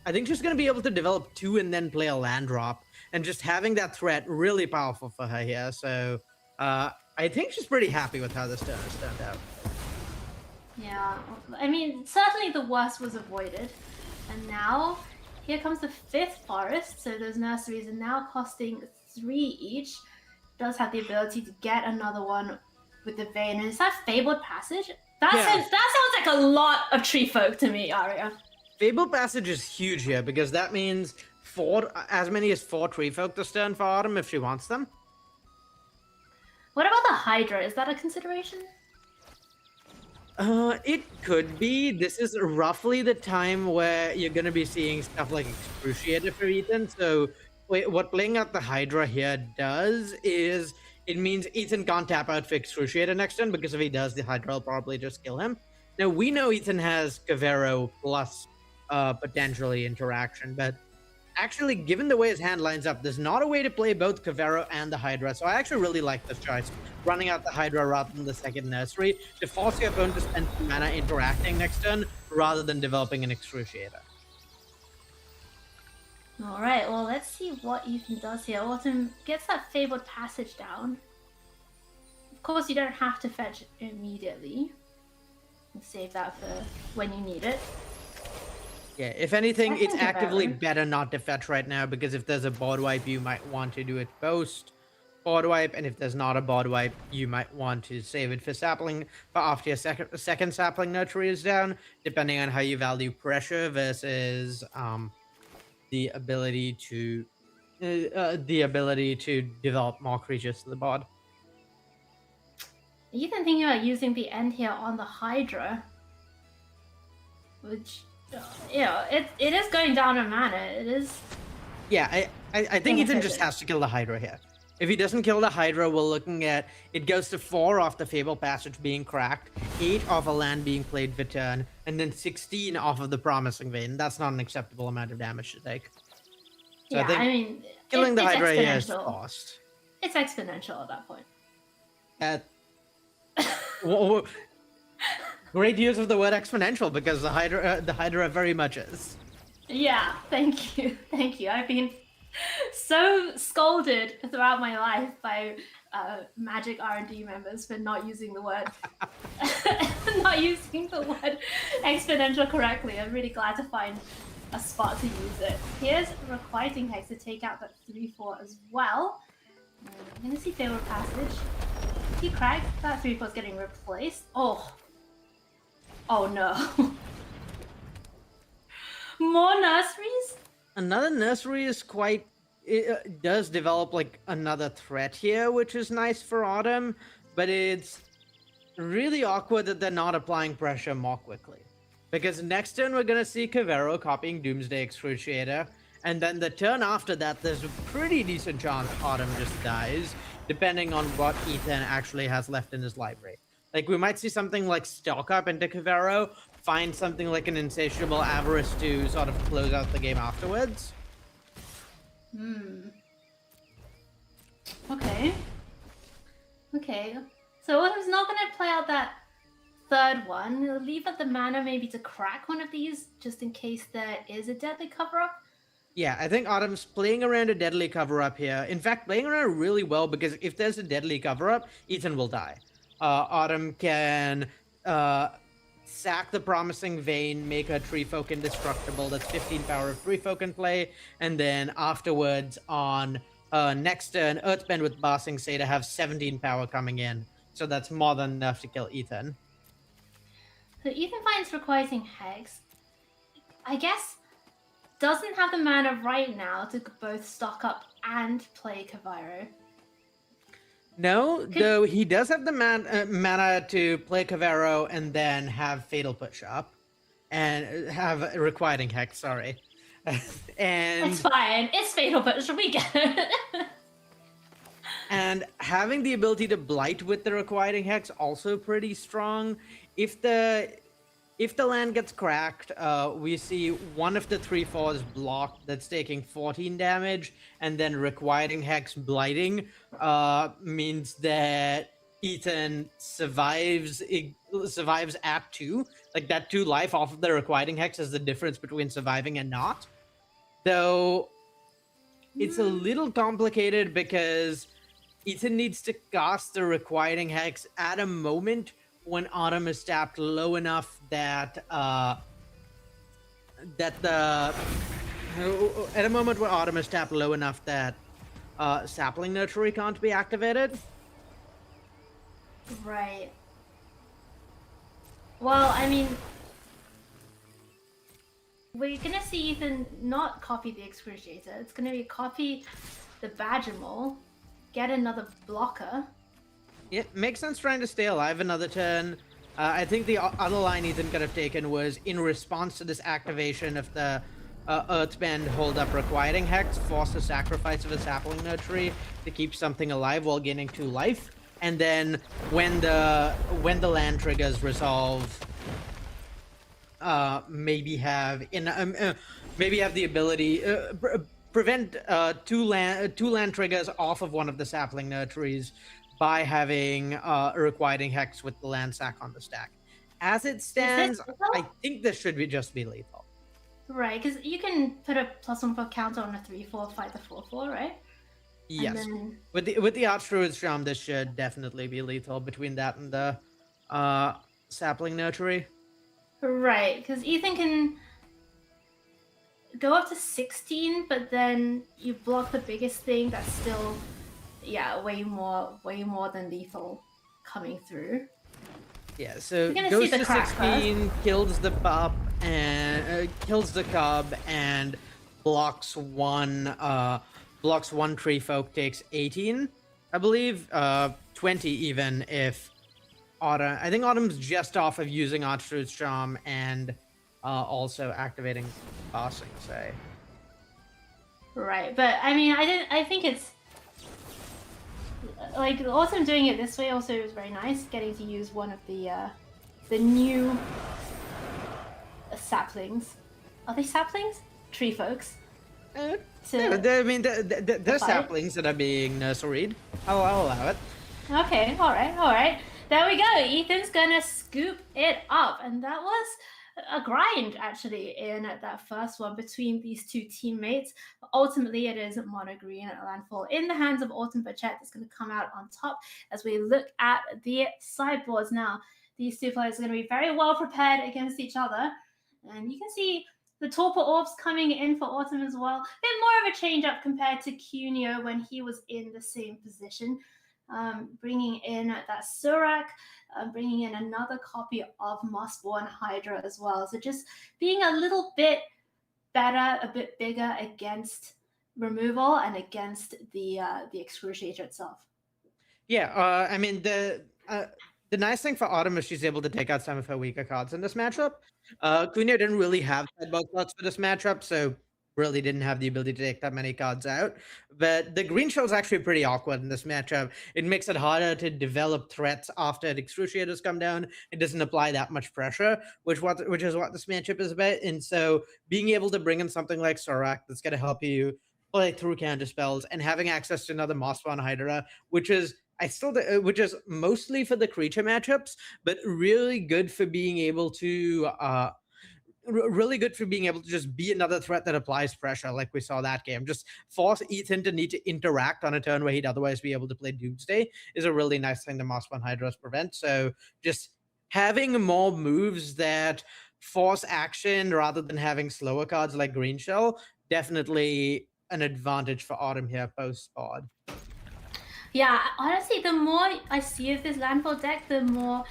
able to develop 2 and then play a land drop. And just having that threat really powerful for her here. So I think she's pretty happy with how this turn has turned out. Yeah, I mean, certainly the worst was avoided. And now, here comes the 5th forest. So those nurseries are now costing 3 each. Does have the ability to get another one with the vein. And is that Fabled Passage? That sounds like a lot of tree folk to me, Aria. Fabled Passage is huge here because that means as many as 4 tree folk this turn for Autumn if she wants them. What about the Hydra? Is that a consideration? It could be. This is roughly the time where you're going to be seeing stuff like Excruciator for Ethan. So what playing out the Hydra here does is it means Ethan can't tap out for Excruciator next turn, because if he does, the Hydra will probably just kill him. Now, we know Ethan has Cavero plus potentially Interaction, but actually, given the way his hand lines up, there's not a way to play both Cavero and the Hydra, so I actually really like this choice. Running out the Hydra rather than the second Nursery to force your opponent to spend mana interacting next turn rather than developing an Excruciator. Alright, well, let's see what Ethan does here. Autumn gets that Fabled Passage down. Of course, you don't have to fetch immediately. And save that for when you need it. Yeah, if anything, it's Second actively Cavero. better not to fetch right now, because if there's a board wipe, you might want to do it post board wipe, and if there's not a board wipe, you might want to save it for sapling, for after your second sapling nursery is down, depending on how you value pressure versus the ability to develop more creatures to the board. Ethan thinking about using the end here on the Hydra, which, you know, it is going down in mana. It is. Yeah, I think Ethan just has to kill the Hydra here. If he doesn't kill the Hydra, we're looking at it goes to 4 off the Fabled Passage being cracked, 8 off a land being played for turn, and then 16 off of the Promising Vein. That's not an acceptable amount of damage to take. So Yeah, I think I mean, killing the it's Hydra here is exponential. lost. It's exponential at that point. Great use of the word exponential, because the Hydra very much is. Yeah, thank you. Thank you. I've been so scolded throughout my life by Magic R&D members for not using the word exponential correctly. I'm really glad to find a spot to use it. Here's Requiting Hex to take out that 3/4 as well. I'm gonna see Fabled Passage. He cracked. That 3/4 is getting replaced. Oh no. More nurseries? Another nursery is quite. It does develop like another threat here, which is nice for Autumn, but it's really awkward that they're not applying pressure more quickly. Because next turn we're gonna see Cavero copying Doomsday Excruciator, and then the turn after that, there's a pretty decent chance Autumn just dies, depending on what Ethan actually has left in his library. Like, we might see something like Stalk Up into Cavero, find something like an Insatiable Avarice to sort of close out the game afterwards. Okay. So Autumn's not gonna play out that third one. He'll leave at the mana maybe to crack one of these, just in case there is a deadly cover-up. Yeah, I think Autumn's playing around a deadly cover-up here. In fact, playing around really well, because if there's a deadly cover-up, Ethan will die. Autumn can sack the Promising Vein, make her Tree Folk indestructible. That's 15 power of Tree Folk in play. And then afterwards, on next turn, Earthbend with Bossing Say to have 17 power coming in. So that's more than enough to kill Ethan. So Ethan finds Requiting Hex. I guess doesn't have the mana right now to both stock up and play Caviro. No, though he does have the mana to play Cavero and then have Fatal Push Up. And have Requiting Hex, sorry. And It's fine. It's Fatal Push. We get it. And having the ability to blight with the Requiting Hex also pretty strong. If the land gets cracked, we see one of the 3/4s blocked that's taking 14 damage, and then Requiting Hex blighting means that Ethan survives at 2. Like, that 2 life off of the Requiting Hex is the difference between surviving and not. Though it's a little complicated because Ethan needs to cast the Requiting Hex at a moment when Autumn is tapped low enough that at a moment where Autumn is tapped low enough that Sapling Nursery can't be activated. Right. Well, I mean, we're gonna see Ethan not copy the Excruciator. It's gonna be copy the Badger Mole, get another blocker. Yeah, makes sense trying to stay alive another turn. I think the other line Ethan could have taken was in response to this activation of the Earthbend hold up Requiting Hex, force the sacrifice of a sapling nursery to keep something alive while gaining 2 life, and then when the land triggers resolve, maybe have the ability prevent 2 land triggers off of one of the sapling nurseries by having a Requiting Hex with the land sack on the stack. As it stands, I think this should just be lethal. Right, because you can put a +1 counter on a 3/4, fight the 4/4, right? Yes. Then... With the Archdruid's Charm, this should definitely be lethal between that and the sapling nursery. Right, because Ethan can go up to 16, but then you block the biggest thing that's still, yeah, way more than lethal coming through. Yeah, so goes to 16, kills the pup and kills the cub and blocks one tree folk, takes 18, I believe, 20 even if Autumn. I think Autumn's just off of using Archdruid's Charm and also activating Passing, say. Right, but I mean, I think it's like Autumn doing it this way also is very nice, getting to use one of the new saplings. Are they saplings? Tree folks. I mean, they're saplings that are being nurseried. I'll allow it. Okay, all right. There we go. Ethan's gonna scoop it up, and that was a grind actually in that first one between these 2 teammates. But ultimately, it is Mono Green Landfall in the hands of Autumn Bachette that's going to come out on top as we look at the sideboards now. These 2 players are going to be very well prepared against each other, and you can see the Torpor Orbs coming in for Autumn as well. A bit more of a change up compared to Cuneo when he was in the same position. Bringing in that Surak, bringing in another copy of Mossborn Hydra as well. So just being a little bit better, a bit bigger against removal and against the Excruciator itself. Yeah, I mean, the nice thing for Autumn is she's able to take out some of her weaker cards in this matchup. Cuneo didn't really have sideboard slots for this matchup, so really didn't have the ability to take that many cards out. But the green shell is actually pretty awkward in this matchup. It makes it harder to develop threats after the Excruciators come down. It doesn't apply that much pressure, which is what this matchup is about. And so being able to bring in something like Sorak that's going to help you play through counter spells and having access to another Mossborn Hydra, which is mostly for the creature matchups, but really good for being able to just be another threat that applies pressure, like we saw that game. Just force Ethan to need to interact on a turn where he'd otherwise be able to play Doomsday is a really nice thing the Mossborn Hydras prevent. So just having more moves that force action rather than having slower cards like Green Shell, definitely an advantage for Autumn here post-Spod. Yeah, honestly, the more I see of this landfall deck, the more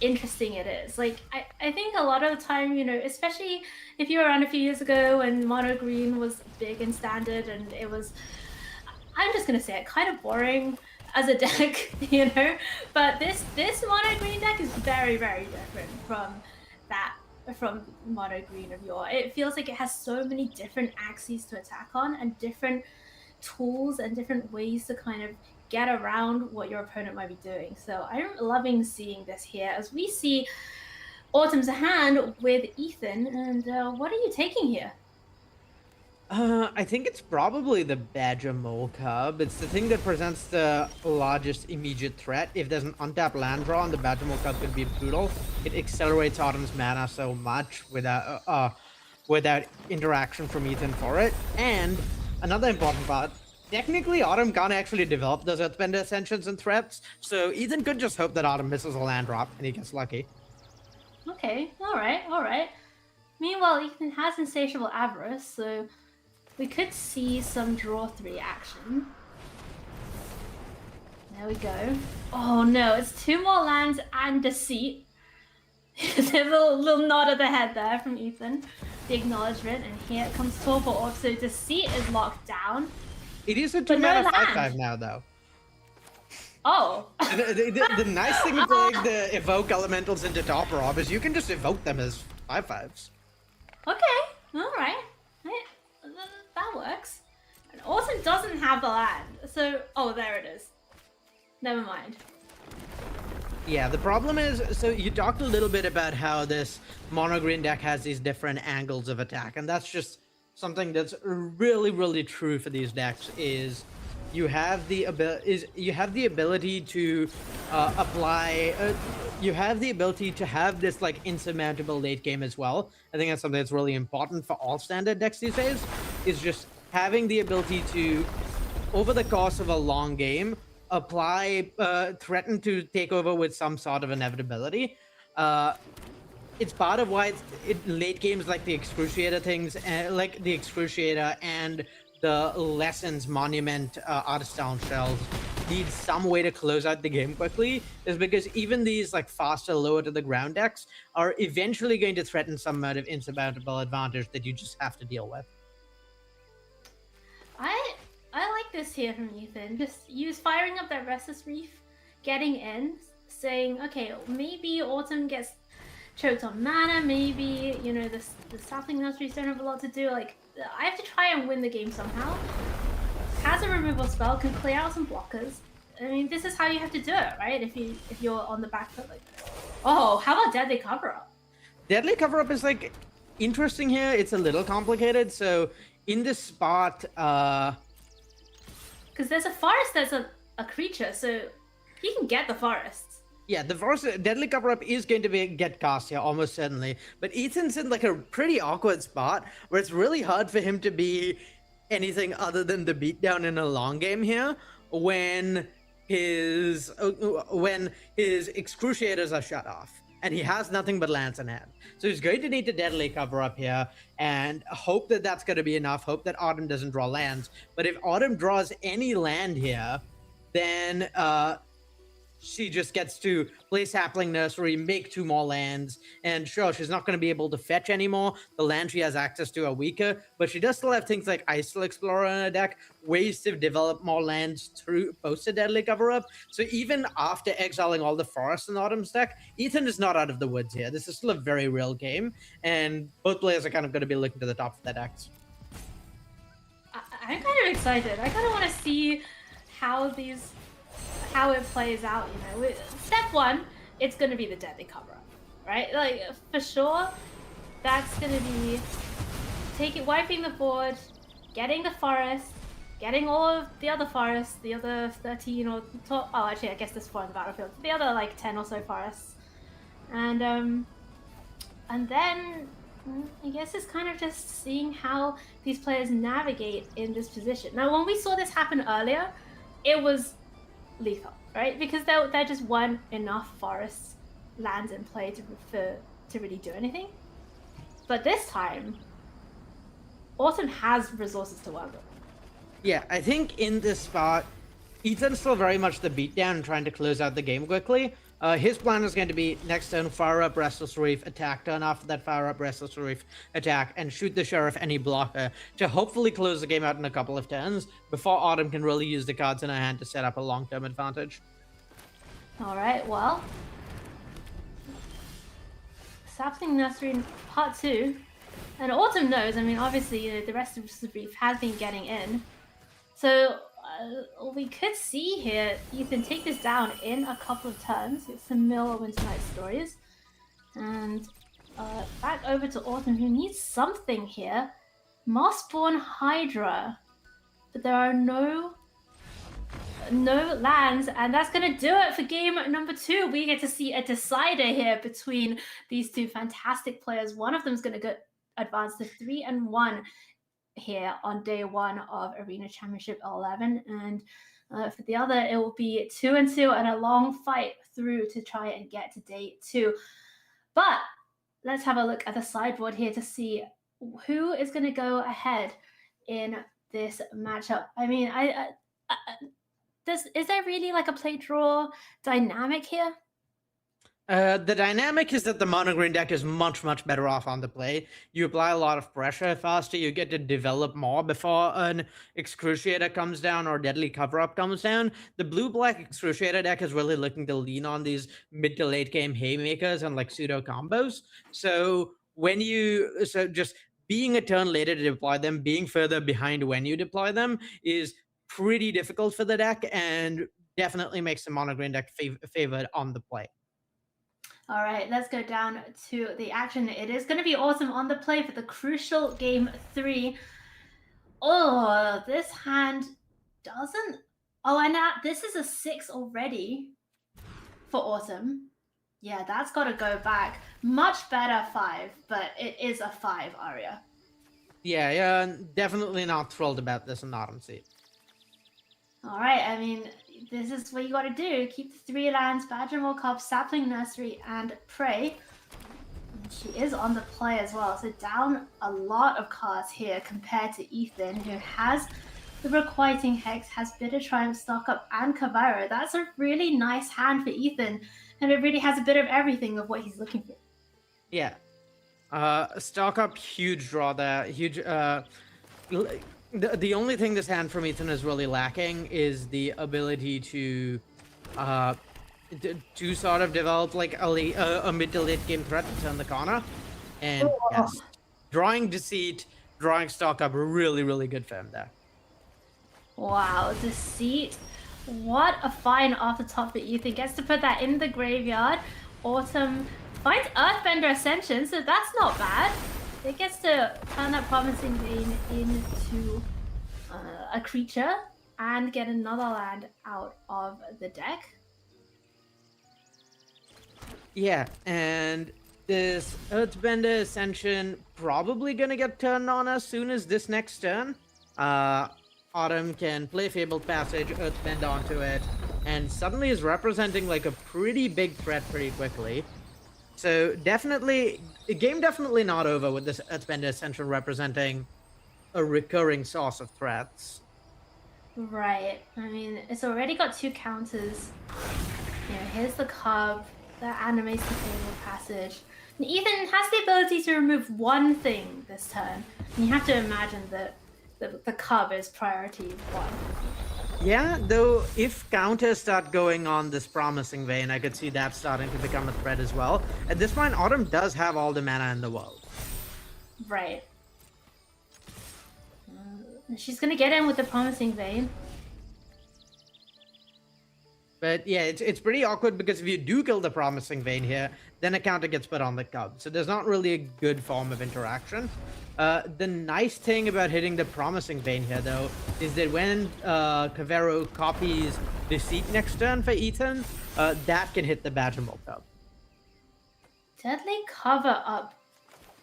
interesting it is. Like, I think a lot of the time, you know, especially if you were around a few years ago when Mono Green was big and standard, and it was, I'm just gonna say it, kind of boring as a deck, you know. But this Mono Green deck is very, very different from Mono Green of yore. It feels like it has so many different axes to attack on and different tools and different ways to kind of get around what your opponent might be doing. So I'm loving seeing this here as we see Autumn's hand with Ethan. And what are you taking here? I think it's probably the Badger Mole Cub. It's the thing that presents the largest immediate threat. If there's an untapped land draw, and the Badger Mole Cub could be brutal, it accelerates Autumn's mana so much without interaction from Ethan for it. And another important part, technically, Autumn can't actually develop those Earthbender Ascensions and threats, so Ethan could just hope that Autumn misses a land drop and he gets lucky. Okay, all right. Meanwhile, Ethan has Insatiable Avarice, so we could see some draw 3 action. There we go. Oh no, it's 2 more lands and Deceit. There's a little nod of the head there from Ethan. The acknowledgement, and here comes Torpor Orb, so Deceit is locked down. It is a 2-mana 5/5 now, though. Oh. The nice thing of playing the evoke elementals into Torpor Orb is you can just evoke them as 5/5s. Okay, all right. have the land. So, oh, there it is. Never mind. Yeah, the problem is, so you talked a little bit about how this mono green deck has these different angles of attack, and that's just something that's really, really true for these decks. Is you have the ability to apply. You have the ability to have this like insurmountable late game as well. I think that's something that's really important for all standard decks these days. Is just having the ability to, over the course of a long game, apply threaten to take over with some sort of inevitability. It's part of why late games like the Excruciator things, like the Excruciator and the Lessons Monument Artist Down Shells need some way to close out the game quickly, is because even these like faster, lower to the ground decks are eventually going to threaten some amount of insurmountable advantage that you just have to deal with. I like this here from Ethan. Just use firing up that Restless Reef, getting in, saying, okay, maybe Autumn gets choked on mana, maybe, you know, the Sapling Nurseries don't have a lot to do. Like, I have to try and win the game somehow. Has a removal spell, can clear out some blockers. I mean, this is how you have to do it, right? If you're on the back foot like this. Oh, how about Deadly Cover-Up? Deadly Cover-Up is like interesting here. It's a little complicated. So in this spot, because there's a forest that's a creature, so he can get the forest. Yeah, the forest Deadly Cover-Up is going to get cast here, almost certainly. But Ethan's in like a pretty awkward spot where it's really hard for him to be anything other than the beatdown in a long game here when his Excruciators are shut off. And he has nothing but lands in hand. So he's going to need to Deadly Cover-Up here and hope that that's going to be enough. Hope that Autumn doesn't draw lands. But if Autumn draws any land here, then she just gets to play Sapling Nursery, make 2 more lands, and sure, she's not going to be able to fetch anymore. The land she has access to are weaker, but she does still have things like Isle Explorer in her deck, ways to develop more lands through post a Deadly Cover-Up. So even after exiling all the forests in Autumn's deck, Ethan is not out of the woods here. This is still a very real game, and both players are kind of going to be looking to the top of their decks. I'm kind of excited. I kind of want to see how it plays out, you know. Step 1, it's going to be the Deadly Cover-Up, right? Like, for sure, that's going to be wiping the board, getting the forest, getting all of the other forests, the other 13 or... oh, actually, I guess there's 4 on the battlefield. The other, like, 10 or so forests. And then, I guess it's kind of just seeing how these players navigate in this position. Now, when we saw this happen earlier, it was lethal, right? Because there just weren't enough forest lands in play to really do anything. But this time, Autumn has resources to work with. Yeah, I think in this spot, Ethan's still very much the beatdown and trying to close out the game quickly. His plan is going to be next turn, fire up Restless Reef, attack, turn after that fire up Restless Reef, attack, and shoot the Sheriff any blocker to hopefully close the game out in a couple of turns before Autumn can really use the cards in her hand to set up a long-term advantage. Alright, well, Sapling Nursery Part 2, and Autumn knows, I mean, obviously the rest of the Reef has been getting in, so we could see here Ethan take this down in a couple of turns. It's some Mill Winter Night Stories. And back over to Autumn, who needs something here. Mossborn Hydra. But there are no lands, and that's going to do it for game number 2. We get to see a decider here between these 2 fantastic players. One of them is going to advance to 3-1 here on day 1 of Arena Championship 11, and for the other it will be 2-2 and a long fight through to try and get to day 2. But let's have a look at the sideboard here to see who is going to go ahead in this matchup. I mean, is there really like a play draw dynamic here? The dynamic is that the mono green deck is much, much better off on the play. You apply a lot of pressure faster, you get to develop more before an Excruciator comes down or Deadly Cover-Up comes down. The blue-black Excruciator deck is really looking to lean on these mid to late game haymakers and like pseudo combos. So just being a turn later to deploy them, being further behind when you deploy them is pretty difficult for the deck and definitely makes the mono green deck favored on the play. All right, let's go down to the action. It is going to be awesome on the play for the crucial game 3. Oh, this hand doesn't... Oh, and now this is a 6 already for Autumn. Yeah, that's got to go back. Much better 5, but it is a 5, Arya. Yeah, definitely not thrilled about this in Autumn seat. All right, I mean, this is what you got to do. Keep the 3 lands, Badgermore Cup, Sapling Nursery, and Prey. She is on the play as well, so down a lot of cards here compared to Ethan, who has the Requiting Hex, has Bitter Triumph, Stock Up, and Cavalry. That's a really nice hand for Ethan, and it really has a bit of everything of what he's looking for. Yeah. Stock Up, huge draw there. Huge. The only thing this hand from Ethan is really lacking is the ability to sort of develop like a mid to late game threat to turn the corner. And yes, drawing Deceit, drawing Stock Up, really, really good for him there. Wow, Deceit. What a find off the top for Ethan. Gets to put that in the graveyard. Autumn finds Earthbender Ascension, so that's not bad. It gets to turn that Promising Vein into a creature and get another land out of the deck. Yeah, and this Earthbender Ascension probably gonna get turned on as soon as this next turn. Autumn can play Fabled Passage, Earthbend onto it, and suddenly is representing like a pretty big threat pretty quickly. So definitely, the game definitely not over with this Earthbender Ascension representing a recurring source of threats. Right. I mean, it's already got 2 counters. You know, here's the Cub that animates the Fabled Passage. And Ethan has the ability to remove 1 thing this turn. And you have to imagine that the Cub is priority 1. Yeah, though if counters start going on this Promising Vein, I could see that starting to become a threat as well. At this point, Autumn does have all the mana in the world. Right. She's gonna get in with the Promising Vein. But yeah, it's pretty awkward because if you do kill the Promising Vein here, then a counter gets put on the Cub. So there's not really a good form of interaction. The nice thing about hitting the Promising Vein here, though, is that when Cavero copies Deceit next turn for Ethan, that can hit the Badgermole Cub. Deadly cover up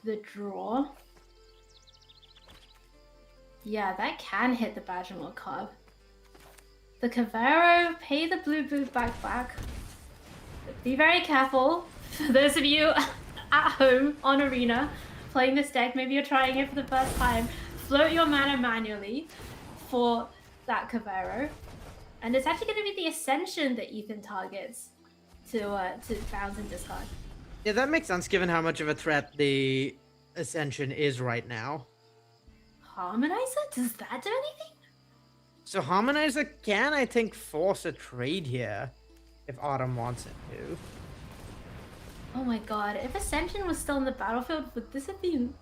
the draw. Yeah, that can hit the Badgermore Cub. The Cavero, pay the blue boot back. Be very careful. For those of you at home on Arena playing this deck, maybe you're trying it for the first time, float your mana manually for that Cavero. And it's actually going to be the Ascension that Ethan targets to bounce and discard. Yeah, that makes sense given how much of a threat the Ascension is right now. Harmonizer? Does that do anything? So Harmonizer can, I think, force a trade here if Autumn wants it to. Oh my god, if Ascension was still in the battlefield, would this have been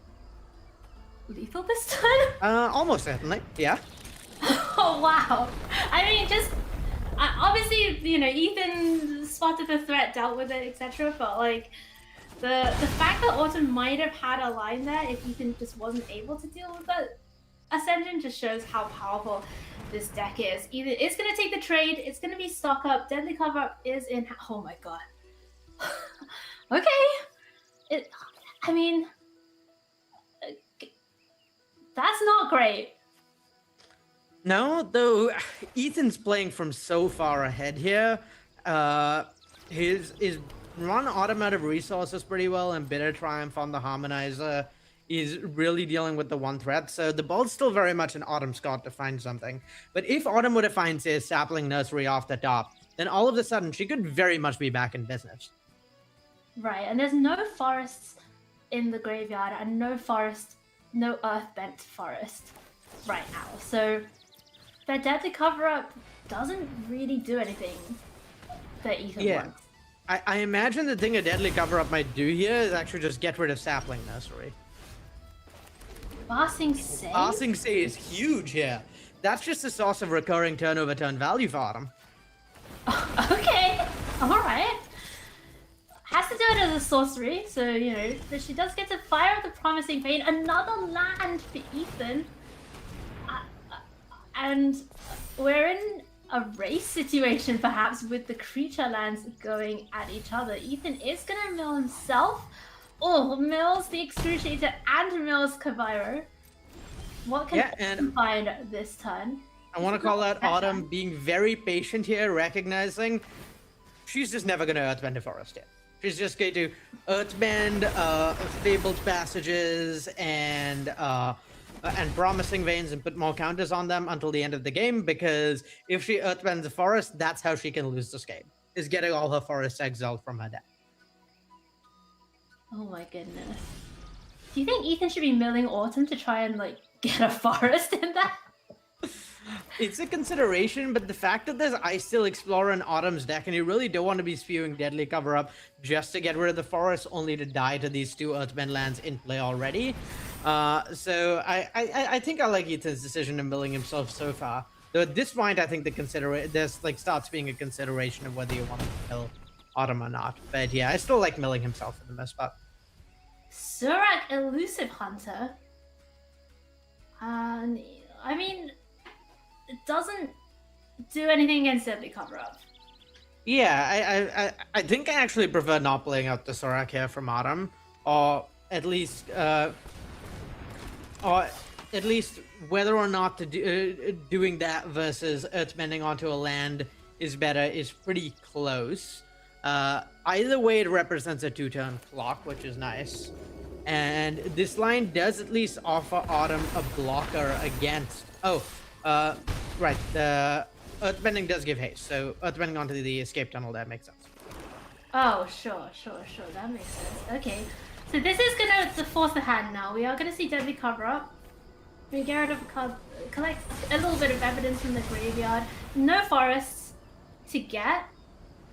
lethal this time? Almost certainly, yeah. Oh wow. I mean, just obviously, you know, Ethan spotted the threat, dealt with it, etc. But like the fact that Autumn might have had a line there if Ethan just wasn't able to deal with that Ascension just shows how powerful this deck is. Either it's gonna take the trade, it's gonna be Stock Up, Deadly Cover Up is in. Oh my god. Okay. I mean, that's not great. No, though Ethan's playing from so far ahead here. His run Autumn out of resources pretty well, and Bitter Triumph on the Harmonizer is really dealing with the 1 threat. So the ball's still very much in Autumn's court to find something. But if Autumn were to find, say, a Sapling Nursery off the top, then all of a sudden she could very much be back in business. Right, and there's no forests in the graveyard, and no Earthbent forest right now. So that Deadly Cover-Up doesn't really do anything that Ethan wants. I imagine the thing a Deadly Cover-Up might do here is actually just get rid of Sapling Nursery. Ba Sing Se? Ba Sing Se is huge here. That's just a source of recurring turn-over-turn value for Autumn. Okay, alright. Has to do it as a sorcery, so, you know, but she does get to fire the Promising Vein, another land for Ethan. And we're in a race situation, perhaps, with the creature lands going at each other. Ethan is going to mill himself. Oh, mills the Excruciator and mills Kaviro. What can Ethan find this turn? I want to call out Autumn being very patient here, recognizing she's just never going to Earthbend the forest yet. She's just going to Earthbend Fabled Passages and Promising Veins and put more counters on them until the end of the game, because if she Earthbends the forest, that's how she can lose this game, is getting all her forests exiled from her deck. Oh my goodness. Do you think Ethan should be milling Autumn to try and, like, get a forest in that? It's a consideration, but the fact that there's Ice Steel Explorer in Autumn's deck, and you really don't want to be spewing Deadly Cover-Up just to get rid of the forest, only to die to these two Earthbend lands in play already. So I think I like Ethan's decision of milling himself so far. Though at this point, I think this like starts being a consideration of whether you want to mill Autumn or not. But yeah, I still like milling himself for the most part. Surak Elusive Hunter. I mean, it doesn't do anything against Deadly Cover-Up. Yeah, I think I actually prefer not playing out the Surak here from Autumn, or at least whether or not doing that versus Earthbending onto a land is better is pretty close. Either way, it represents a 2-turn clock, which is nice. And this line does at least offer Autumn a blocker against... right, the Earthbending does give haste, so Earthbending onto the escape tunnel, that makes sense. Oh, sure, that makes sense. Okay, so this is gonna force the hand now. We are gonna see Deadly Cover-Up. We get rid of collect a little bit of evidence from the graveyard. No forests to get.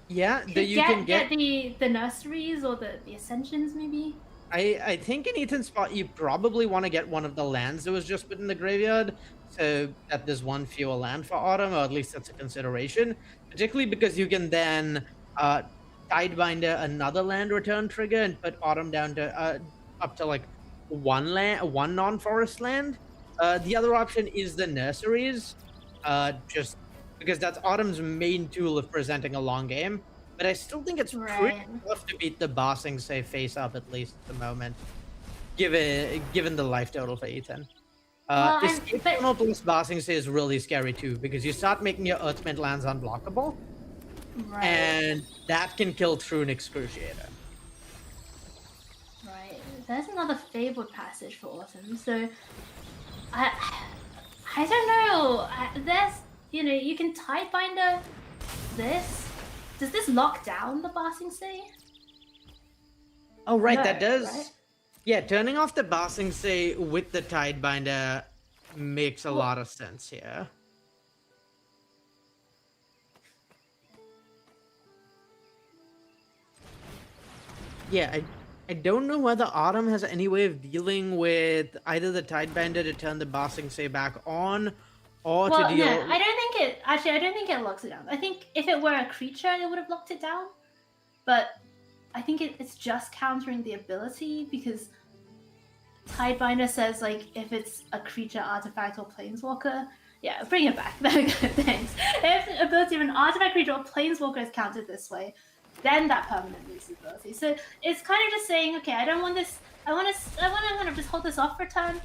Yeah, you can get the nurseries or the ascensions, maybe. I think in Ethan's spot, you probably want to get one of the lands that was just put in the graveyard, so that there's one fewer land for Autumn, or at least that's a consideration. Particularly because you can then Tidebinder another land return trigger and put Autumn down to up to like one non-forest land. The other option is the nurseries, just because that's Autumn's main tool of presenting a long game. But I still think it's pretty tough to beat the Ba Sing Se face up, at least at the moment, given the life total for Ethan. Escape Tunnel plus Ba Sing Se is really scary too, because you start making your Earthbend lands unblockable, and that can kill through an Excruciator. Right, there's another Fabled Passage for Autumn, so I don't know. There's, you know, you can Tidebinder this. Does this lock down the Ba Sing Se? Oh, right, No, that does. right? Yeah, turning off the Ba Sing Se with the Tidebinder makes a lot of sense here. Yeah, I don't know whether Autumn has any way of dealing with either the Tidebinder to turn the Ba Sing Se back on, or Well, to deal... no, I don't think it. Actually, I don't think it locks it down. I think if it were a creature, it would have locked it down. But I think it's just countering the ability, because Tidebinder says, like, if it's a creature, artifact, or planeswalker. Yeah, bring it back. Thanks. If the ability of an artifact, creature, or planeswalker is countered this way, then that permanent loses the ability. So it's kind of just saying, okay, I don't want this. I want to kind of just hold this off for a turn.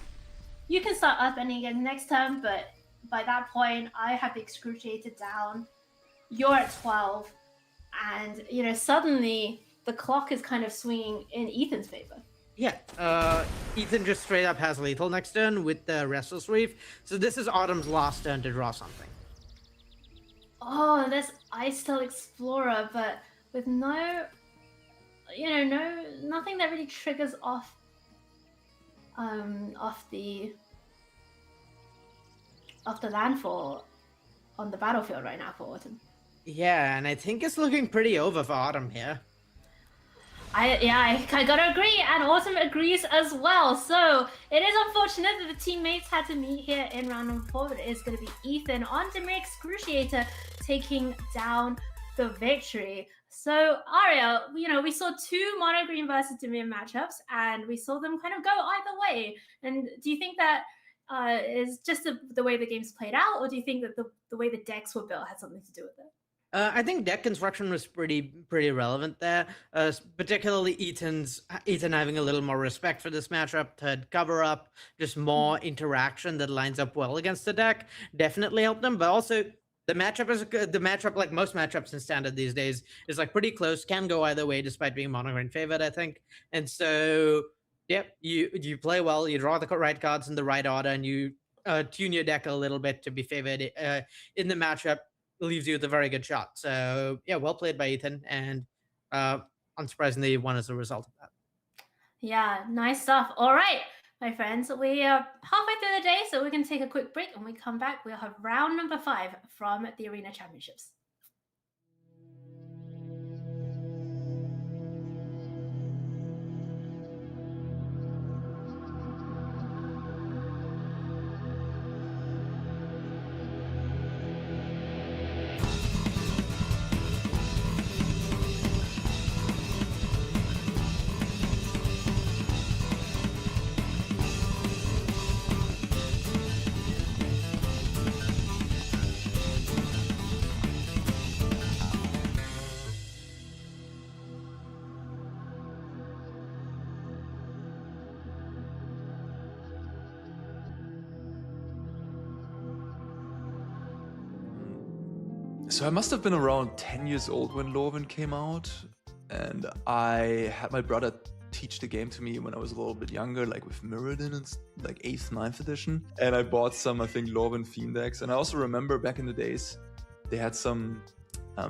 You can start Earthbending again next turn, but by that point, I have the Excruciator down. You're at 12, and you know suddenly the clock is kind of swinging in Ethan's favor. Yeah, Ethan just straight up has lethal next turn with the Restless Reef. So this is Autumn's last turn to draw something. Oh, there's Ice Steel Explorer, but with no, nothing that really triggers off the landfall on the battlefield right now for Autumn. Yeah, and I think it's looking pretty over for Autumn here. I gotta agree, and Autumn agrees as well. So it is unfortunate that the teammates had to meet here in round number 4, but it is going to be Ethan on Dimir Excruciator taking down the victory. So Ariel, we saw 2 Mono Green versus Dimir matchups, and we saw them kind of go either way. And do you think that is just the way the game's played out, or do you think that the way the decks were built had something to do with it? I think deck construction was pretty relevant there, particularly Ethan having a little more respect for this matchup to cover up just more interaction that lines up well against the deck. Definitely helped them, but also the matchup, like most matchups in Standard these days, is like pretty close, can go either way despite being mono green favored, I think. And so, yep, you play well, you draw the right cards in the right order, and you tune your deck a little bit to be favored in the matchup. Leaves you with a very good shot. So yeah, well played by Ethan, and unsurprisingly won as a result of that. Yeah, nice stuff. All right, my friends, we are halfway through the day, so we're going to take a quick break. When we come back, we'll have round number 5 from the Arena Championships. So I must have been around 10 years old when Lorwyn came out, and I had my brother teach the game to me when I was a little bit younger, like with Mirrodin and like 8th, 9th edition. And I bought some, I think, Lorwyn theme decks. And I also remember back in the days, they had some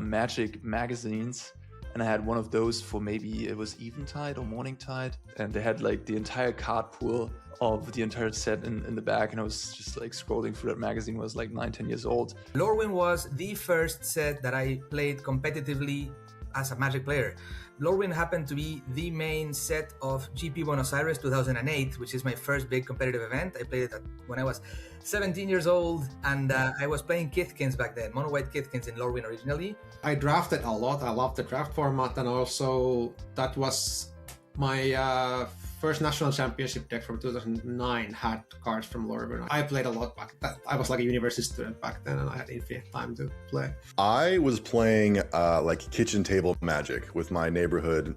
Magic magazines, and I had one of those for maybe it was Eventide or Morningtide, and they had like the entire card pool of the entire set in the back, and I was just like scrolling through that magazine when I was like 9-10 years old. Lorwyn was the first set that I played competitively as a Magic player. Lorwyn happened to be the main set of GP Buenos Aires 2008, which is my first big competitive event. I played it when I was 17 years old, and I was playing Kithkins back then, mono white Kithkins in Lorwyn originally. I drafted a lot. I love the draft format, and also that was my first national championship deck from 2009 had cards from Lorwyn. I played a lot back then. I was like a university student back then, and I had infinite time to play. I was playing like kitchen table Magic with my neighborhood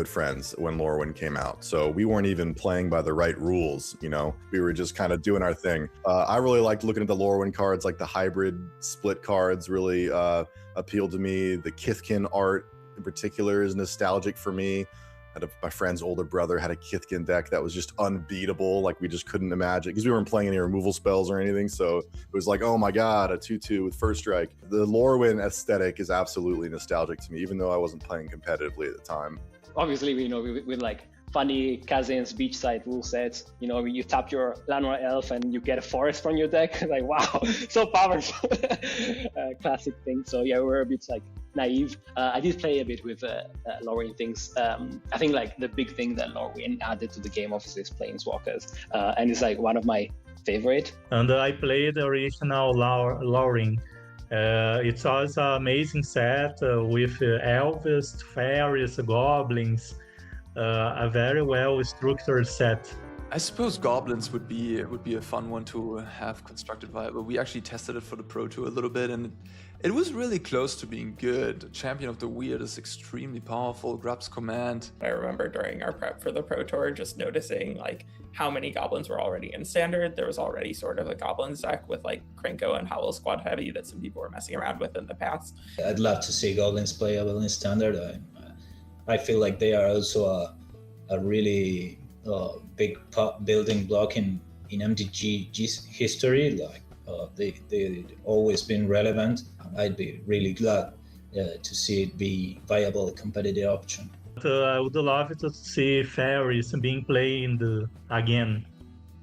friends when Lorwyn came out. So we weren't even playing by the right rules, you know? We were just kind of doing our thing. I really liked looking at the Lorwyn cards, like the hybrid split cards really appealed to me. The Kithkin art in particular is nostalgic for me. My friend's older brother had a Kithkin deck that was just unbeatable. Like we just couldn't imagine, because we weren't playing any removal spells or anything. So it was like, oh my God, a 2/2 with first strike. The Lorwyn aesthetic is absolutely nostalgic to me, even though I wasn't playing competitively at the time. Obviously, with like funny Kazan's beachside rule sets, you tap your Llanowar Elf and you get a forest from your deck. Like, wow, so powerful. Classic thing. So yeah, we're a bit like naive. I did play a bit with Lorwyn things. I think like the big thing that Lorwyn added to the game obviously is Planeswalkers, and it's like one of my favorite. And I played the original Lorwyn. It's also an amazing set with elves, fairies, goblins. A very well structured set. I suppose goblins would be a fun one to have constructed viable. We actually tested it for the Pro Tour a little bit, and it was really close to being good. Champion of the Weird is extremely powerful. Grub's Command. I remember during our prep for the Pro Tour just noticing like how many goblins were already in Standard. There was already sort of a goblins deck with like Krenko and Howl Squad Heavy that some people were messing around with in the past. I'd love to see goblins playable in Standard. I feel like they are also a really big building block in MTG's history. Like they've always been relevant. I'd be really glad to see it be viable competitive option. I would love to see fairies being played again.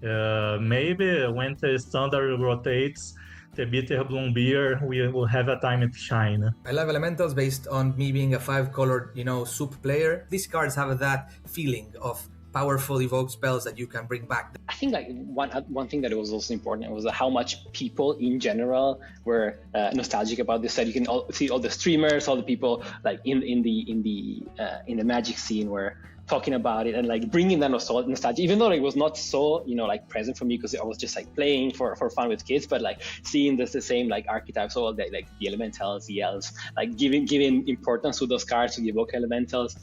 Maybe when the Standard rotates, the bitter Bloombeer will have a time to shine. I love elementals based on me being a 5-color, soup player. These cards have that feeling of powerful evoke spells that you can bring back. I think like one thing that was also important was how much people in general were nostalgic about this set. You can see all the streamers, all the people like in the Magic scene were talking about it and like bringing that nostalgia, even though it was not so like present for me because I was just like playing for fun with kids, but like seeing the same like archetypes, all the like the elementals, the elves, like giving importance to those cards, to the evoke elementals.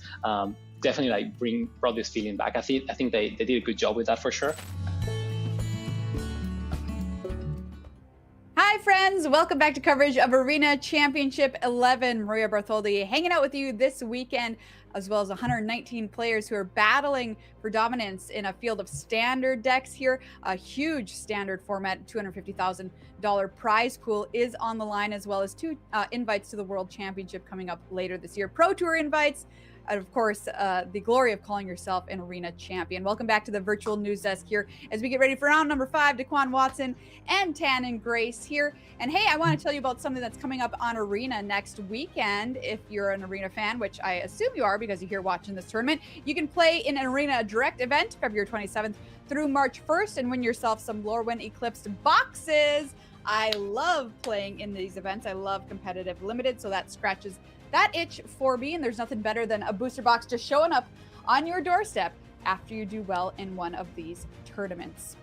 Definitely like brought this feeling back. I think they did a good job with that for sure. Hi friends, welcome back to coverage of Arena Championship 11. Maria Bartholdi hanging out with you this weekend, as well as 119 players who are battling for dominance in a field of standard decks here. A huge standard format, $250,000 prize pool is on the line, as well as 2 invites to the World Championship coming up later this year. Pro Tour invites, and of course, the glory of calling yourself an arena champion. Welcome back to the virtual news desk here as we get ready for round number 5. Daquan Watson and Tannen Grace here. And hey, I want to tell you about something that's coming up on Arena next weekend. If you're an Arena fan, which I assume you are because you're here watching this tournament, you can play in an Arena Direct event February 27th through March 1st and win yourself some Lorwyn Eclipsed boxes. I love playing in these events. I love competitive limited, so that scratches that itch for me, and there's nothing better than a booster box just showing up on your doorstep after you do well in one of these tournaments.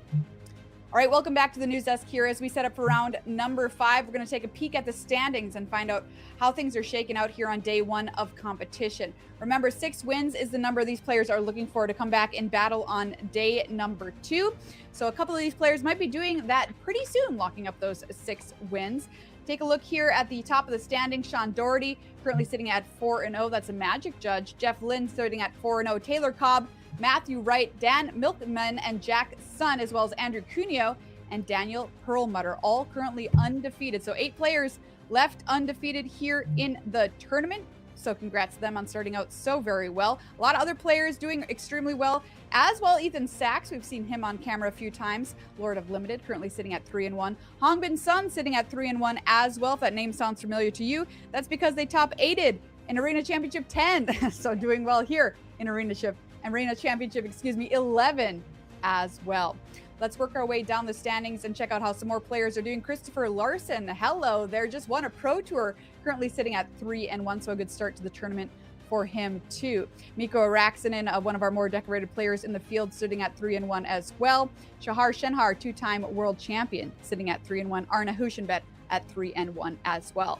All right, welcome back to the news desk here. As we set up for round number 5, we're going to take a peek at the standings and find out how things are shaking out here on day 1 of competition. Remember, 6 wins is the number these players are looking for to come back in battle on day number 2. So a couple of these players might be doing that pretty soon, locking up those 6 wins. Take a look here at the top of the standing. Sean Doherty currently sitting at 4-0. That's a Magic judge. Jeff Lynn sitting at 4-0. Taylor Cobb, Matthew Wright, Dan Milkman, and Jack Sun, as well as Andrew Cuneo and Daniel Perlmutter, all currently undefeated. So 8 players left undefeated here in the tournament. So congrats to them on starting out so very well. A lot of other players doing extremely well as well. Ethan Sachs, we've seen him on camera a few times. Lord of Limited, currently sitting at 3-1. Hongbin Sun sitting at 3-1 as well. If that name sounds familiar to you, that's because they top 8'd in Arena Championship 10. So doing well here in Arena Championship, 11 as well. Let's work our way down the standings and check out how some more players are doing. Christopher Larson, hello there, just won a Pro Tour, currently sitting at 3-1, so a good start to the tournament for him too. Mikko Araxinen, one of our more decorated players in the field, sitting at 3-1 as well. Shahar Shenhar, 2-time world champion, sitting at 3-1. Arna Hushenbet at 3-1 as well.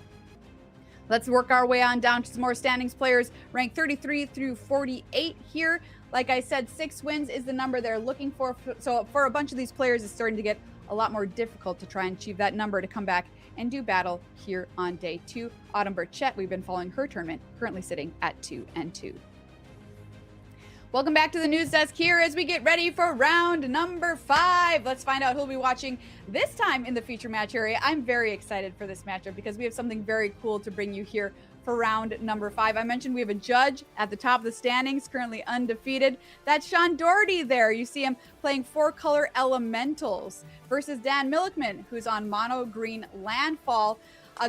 Let's work our way on down to some more standings players, ranked 33 through 48 here. Like I said, 6 wins is the number they're looking for. So for a bunch of these players, it's starting to get a lot more difficult to try and achieve that number to come back and do battle here on day 2. Autumn Burchett, we've been following her tournament, currently sitting at 2-2. Welcome back to the news desk here as we get ready for round number 5. Let's find out who'll be watching this time in the feature match area. I'm very excited for this matchup because we have something very cool to bring you here for round number 5. I mentioned we have a judge at the top of the standings, currently undefeated. That's Sean Doherty there. You see him playing 4-color elementals versus Dan Milkman, who's on mono green landfall.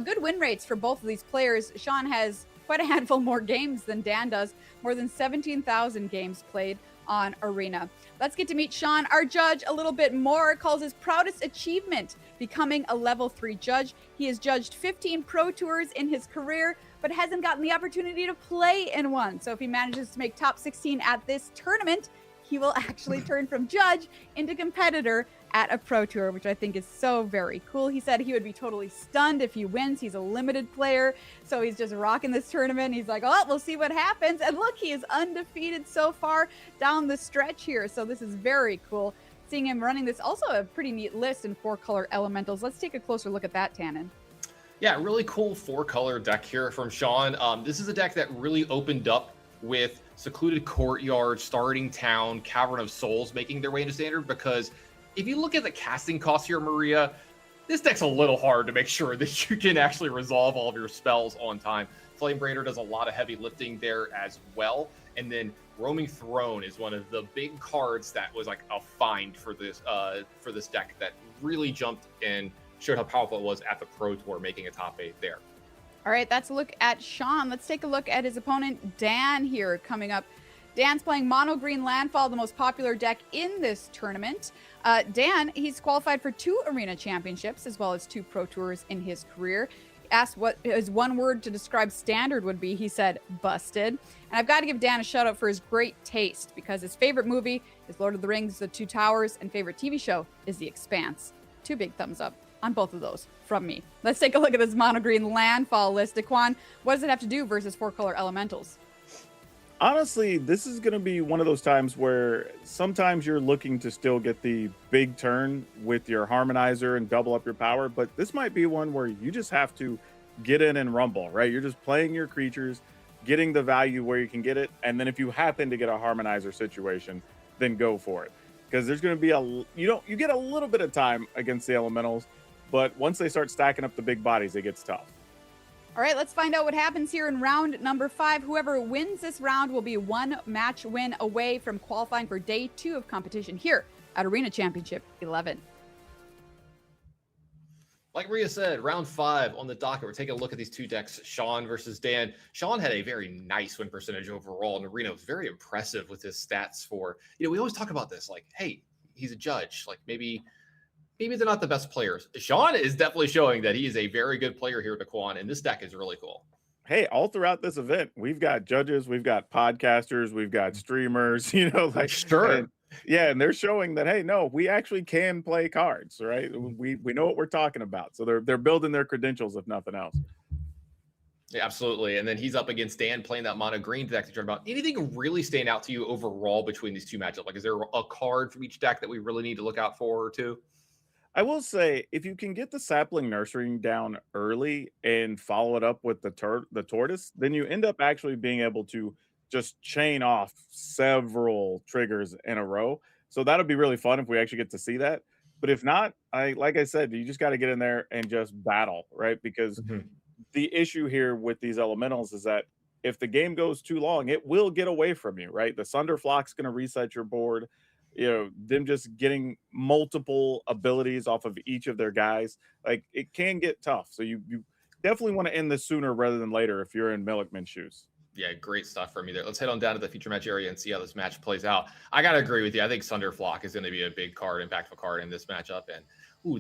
Good win rates for both of these players. Sean has quite a handful more games than Dan does, more than 17,000 games played on Arena. Let's get to meet Sean, our judge, a little bit more. Calls his proudest achievement becoming a level 3 judge. He has judged 15 Pro Tours in his career, but hasn't gotten the opportunity to play in one. So if he manages to make top 16 at this tournament, he will actually turn from judge into competitor at a Pro Tour, which I think is so very cool. He said he would be totally stunned if he wins. He's a limited player, so he's just rocking this tournament. He's like, oh, we'll see what happens. And look, he is undefeated so far down the stretch here. So this is very cool. Seeing him running this, also a pretty neat list in 4-color elementals. Let's take a closer look at that, Tannen. Yeah, really cool 4-color deck here from Sean. This is a deck that really opened up with Secluded Courtyard, Starting Town, Cavern of Souls making their way into Standard, because if you look at the casting costs here, Maria, this deck's a little hard to make sure that you can actually resolve all of your spells on time. Flame Braider does a lot of heavy lifting there as well. And then Roaming Throne is one of the big cards that was like a find for this deck that really jumped in showed how powerful it was at the Pro Tour, making a top 8 there. All right, that's a look at Sean. Let's take a look at his opponent, Dan, here coming up. Dan's playing Mono Green Landfall, the most popular deck in this tournament. Dan, he's qualified for 2 Arena Championships as well as 2 Pro Tours in his career. Asked what his one word to describe Standard would be, he said, busted. And I've got to give Dan a shout out for his great taste, because his favorite movie is Lord of the Rings, The Two Towers, and favorite TV show is The Expanse. 2 big thumbs up on both of those from me. Let's take a look at this Mono Green Landfall list. Daquan, what does it have to do versus 4-color elementals? Honestly, this is going to be one of those times where sometimes you're looking to still get the big turn with your harmonizer and double up your power, but this might be one where you just have to get in and rumble, right? You're just playing your creatures, getting the value where you can get it, and then if you happen to get a harmonizer situation, then go for it. Because there's going to be you get a little bit of time against the elementals, but once they start stacking up the big bodies, it gets tough. All right, let's find out what happens here in round number 5. Whoever wins this round will be 1 match win away from qualifying for day 2 of competition here at Arena Championship 11. Like Maria said, round 5 on the docket. We're taking a look at these 2 decks, Sean versus Dan. Sean had a very nice win percentage overall, and Arena was very impressive with his stats for, we always talk about this, like, hey, he's a judge. Like, maybe they're not the best players. Sean is definitely showing that he is a very good player here at Daquan, and this deck is really cool. Hey, all throughout this event, we've got judges, we've got podcasters, we've got streamers, Sure. And they're showing that, hey, no, we actually can play cards, right? We know what we're talking about. So they're building their credentials, if nothing else. Yeah, absolutely. And then he's up against Dan playing that mono green deck that you're about. Anything really stand out to you overall between these 2 matchups? Like, is there a card from each deck that we really need to look out for or 2? I will say, if you can get the sapling nurturing down early and follow it up with the tortoise, then you end up actually being able to just chain off several triggers in a row. So that'll be really fun if we actually get to see that. But if not, like I said, you just got to get in there and just battle, right? Because the issue here with these elementals is that if the game goes too long, it will get away from you, right? The Sunder Flock's going to reset your board. Them just getting multiple abilities off of each of their guys, like, it can get tough. So you definitely want to end this sooner rather than later if you're in Millickman's shoes. Yeah, great stuff from you there. Let's head on down to the feature match area and see how this match plays out. I got to agree with you. I think Sunder Flock is going to be a big card, impactful card in this matchup. And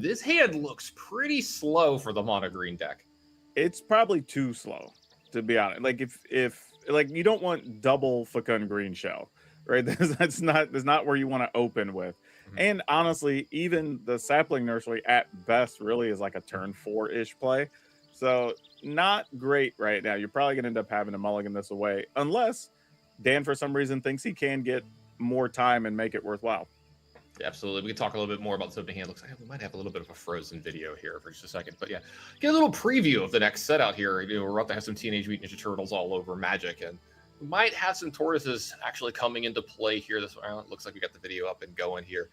this hand looks pretty slow for the mono green deck. It's probably too slow, to be honest. Like, if like, you don't want double Fecund Green Shell, right? That's not where you want to open with. And honestly, even the sapling nursery at best really is like a turn 4-ish play. So not great right now. You're probably going to end up having to mulligan this away unless Dan, for some reason, thinks he can get more time and make it worthwhile. Yeah, absolutely. We can talk a little bit more about this opening hand. Looks like we might have a little bit of a frozen video here for just a second. But yeah, get a little preview of the next set out here. We're about to have some Teenage Mutant Ninja Turtles all over Magic, and we might have some tortoises actually coming into play here this round. Looks like we got the video up and going here.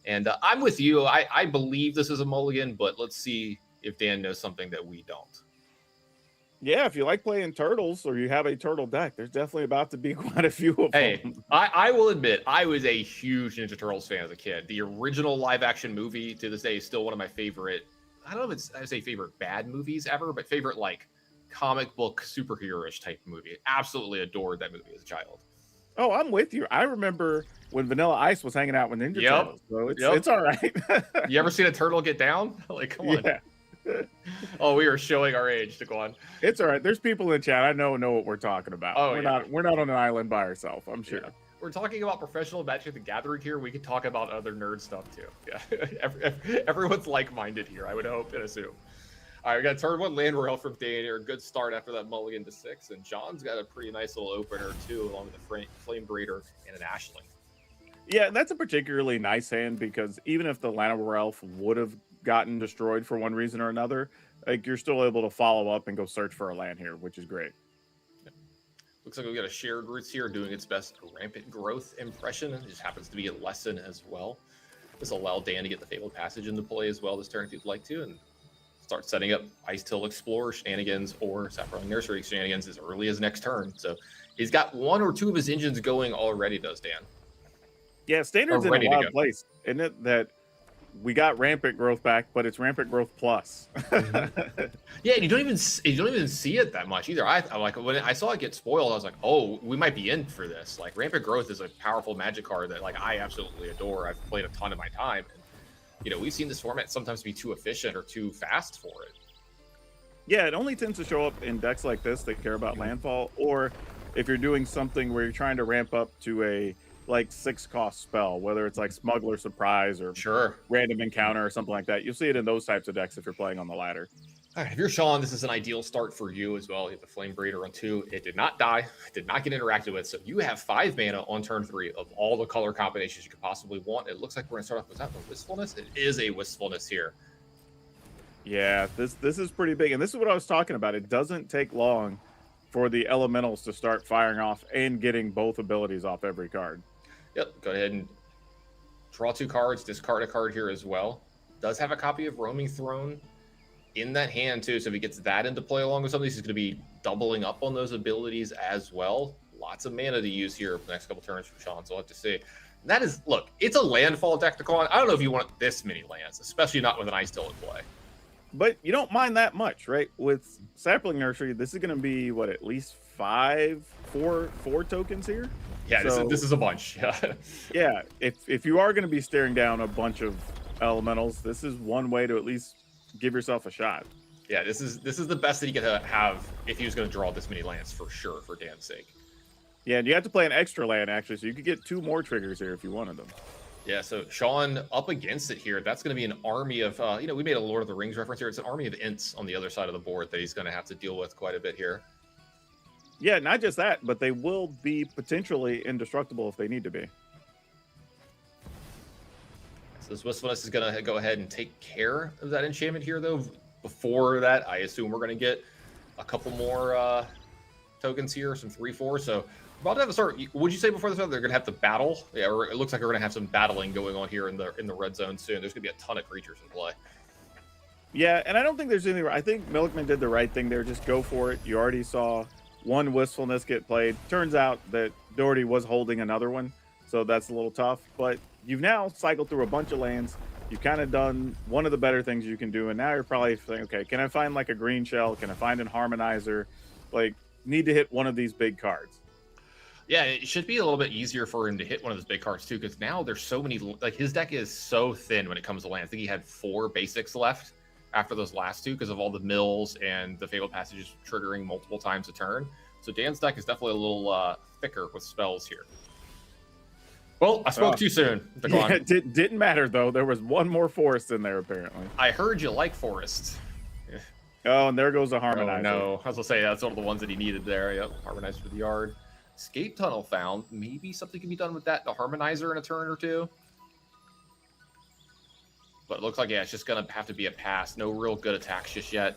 And I'm with you. I believe this is a mulligan, but let's see if Dan knows something that we don't. Yeah, if you like playing turtles or you have a turtle deck, there's definitely about to be quite a few of them. Hey, I will admit, I was a huge Ninja Turtles fan as a kid. The original live action movie to this day is still one of my favorite, I don't know if I say favorite bad movies ever, but favorite like comic book superhero-ish type movie. Absolutely adored that movie as a child. Oh, I'm with you. I remember when Vanilla Ice was hanging out with Ninja Turtles. So it's all right. You ever seen a turtle get down? Like, come on. Yeah. Oh, we are showing our age, Daquan. It's all right. There's people in chat. I know what we're talking about. Oh, we're not on an island by ourselves, I'm sure. Yeah. We're talking about professional Magic the Gathering here. We could talk about other nerd stuff too. Yeah. Everyone's like-minded here, I would hope and assume. All right, we got turn 1 land royal from Dan here. Good start after that mulligan to 6. And John's got a pretty nice little opener too, along with the Flame Breeder and an Ashling. Yeah, that's a particularly nice hand because even if the Lana Elf would have gotten destroyed for one reason or another, like, you're still able to follow up and go search for a land here, which is great. Yeah. Looks like we got a Shared Roots here doing its best rampant growth impression. It just happens to be a lesson as well. This will allow Dan to get the Fabled Passage into play as well this turn if you'd like to, and start setting up Ice Till Explorer shenanigans or Sapling Nursery shenanigans as early as next turn. So he's got 1 or 2 of his engines going already, does Dan? Yeah, Standard's in a wild place, isn't it? That we got rampant growth back, but it's rampant growth plus. Yeah, and you don't even see it that much either. I like when I saw it get spoiled, I was like, oh, we might be in for this. Like rampant growth is a powerful Magic card that like I absolutely adore. I've played a ton of my time, and you know we've seen this format sometimes be too efficient or too fast for it. Yeah, it only tends to show up in decks like this that care about landfall, or if you're doing something where you're trying to ramp up to a like 6-cost spell, whether it's like Smuggler Surprise or Random Encounter or something like that. You'll see it in those types of decks if you're playing on the ladder. All right, if you're Sean, this is an ideal start for you as well. You have the Flame Breeder on 2. It did not die. It did not get interacted with. So you have 5 mana on turn 3 of all the color combinations you could possibly want. It looks like we're going to start off with that. The Wistfulness? It is a Wistfulness here. Yeah, this is pretty big. And this is what I was talking about. It doesn't take long for the elementals to start firing off and getting both abilities off every card. Yep, go ahead and draw 2 cards, discard a card here as well. Does have a copy of Roaming Throne in that hand too, so if he gets that into play along with some of these, he's going to be doubling up on those abilities as well. Lots of mana to use here for the next couple turns for Sean, so we'll have to see. And that is, look, it's a landfall deck to call on. I don't know if you want this many lands, especially not with an Ice Still in play. But you don't mind that much, right? With Sapling Nursery, this is going to be, what, at least 4 tokens here? Yeah, so, this is a bunch. Yeah, if you are going to be staring down a bunch of elementals, this is one way to at least give yourself a shot. Yeah, this is the best that he could have if he was going to draw this many lands for sure, for Dan's sake. Yeah, and you have to play an extra land, actually, so you could get 2 more triggers here if you wanted them. Yeah, so Sean up against it here. That's going to be an army of, we made a Lord of the Rings reference here. It's an army of Ints on the other side of the board that he's going to have to deal with quite a bit here. Yeah, not just that, but they will be potentially indestructible if they need to be. So this Wistfulness is going to go ahead and take care of that enchantment here, though. Before that, I assume we're going to get a couple more tokens here, some 3/4. So we're about to have to start. Would you say before this, they're going to have to battle? Yeah, or it looks like we're going to have some battling going on here in the red zone soon. There's going to be a ton of creatures in play. Yeah, and I don't think there's anything. I think Milkman did the right thing there. Just go for it. You already saw one Wistfulness get played. Turns out that Doherty was holding another one, so that's a little tough. But you've now cycled through a bunch of lands. You've kind of done one of the better things you can do, and now you're probably thinking, okay, can I find like a green shell? Can I find an harmonizer? Like, need to hit one of these big cards. Yeah, it should be a little bit easier for him to hit one of those big cards too, because now there's so many. Like his deck is so thin when it comes to land. I think he had 4 basics left after those last 2 because of all the mills and the Fabled Passages triggering multiple times a turn. So Dan's deck is definitely a little thicker with spells here. Well, I spoke too soon. Yeah, it didn't matter, though. There was one more forest in there, apparently. I heard you like forests. Oh, and there goes a harmonizer. Oh, no. I was going to say, that's one of the ones that he needed there. Yep, harmonizer for the yard. Escape tunnel found. Maybe something can be done with that. The harmonizer in a turn or 2. But it looks like, yeah, it's just going to have to be a pass. No real good attacks just yet.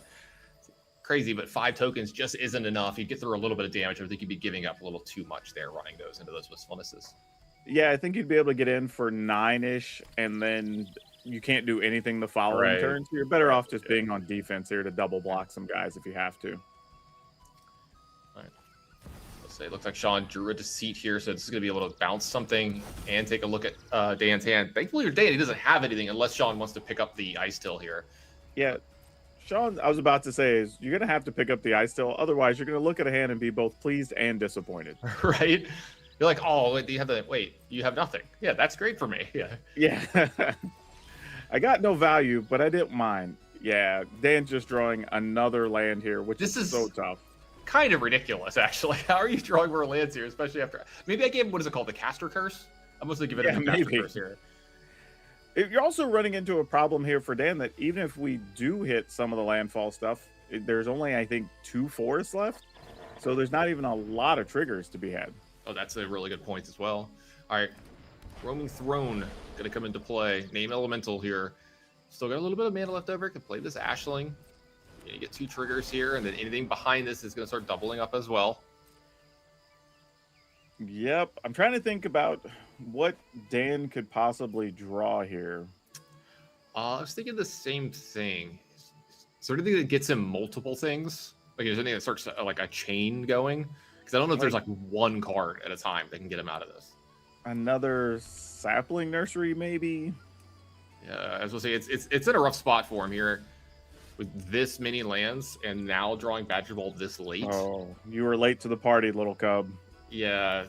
Crazy, but 5 tokens just isn't enough. You'd get through a little bit of damage. I think you'd be giving up a little too much there running those into those Wistfulnesses. Yeah, I think you'd be able to get in for 9-ish, and then you can't do anything the following turn. So you're better off just being on defense here to double block some guys if you have to. All right. Let's say it looks like Sean drew a Deceit here, so this is going to be able to bounce something and take a look at Dan's hand. Thankfully, your Dan, he doesn't have anything unless Sean wants to pick up the Ice Still here. Yeah, Sean, I was about to say, is you're going to have to pick up the Ice Still. Otherwise, you're going to look at a hand and be both pleased and disappointed. Right? You're like, oh, wait, you have nothing. Yeah, that's great for me. Yeah. Yeah. I got no value, but I didn't mind. Yeah, Dan's just drawing another land here, which is so tough. Kind of ridiculous, actually. How are you drawing more lands here, especially after... Maybe I gave him, what is it called, the Caster Curse? I'm mostly giving him the Caster Curse here. You're also running into a problem here for Dan that even if we do hit some of the landfall stuff, there's only, I think, 2 forests left. So there's not even a lot of triggers to be had. Oh, that's a really good point as well. All right, Roaming Throne going to come into play. Name Elemental here. Still got a little bit of mana left over. Can play this Ashling. You get 2 triggers here, and then anything behind this is going to start doubling up as well. Yep. I'm trying to think about what Dan could possibly draw here. I was thinking the same thing. Sort of thing that gets him multiple things. Like, there's anything that starts like a chain going. I don't know if there's like one card at a time that can get him out of this. Another Sapling Nursery, maybe? Yeah, as we'll say, it's in a rough spot for him here with this many lands and now drawing Badger Bolt this late. Oh, you were late to the party, little cub. Yeah.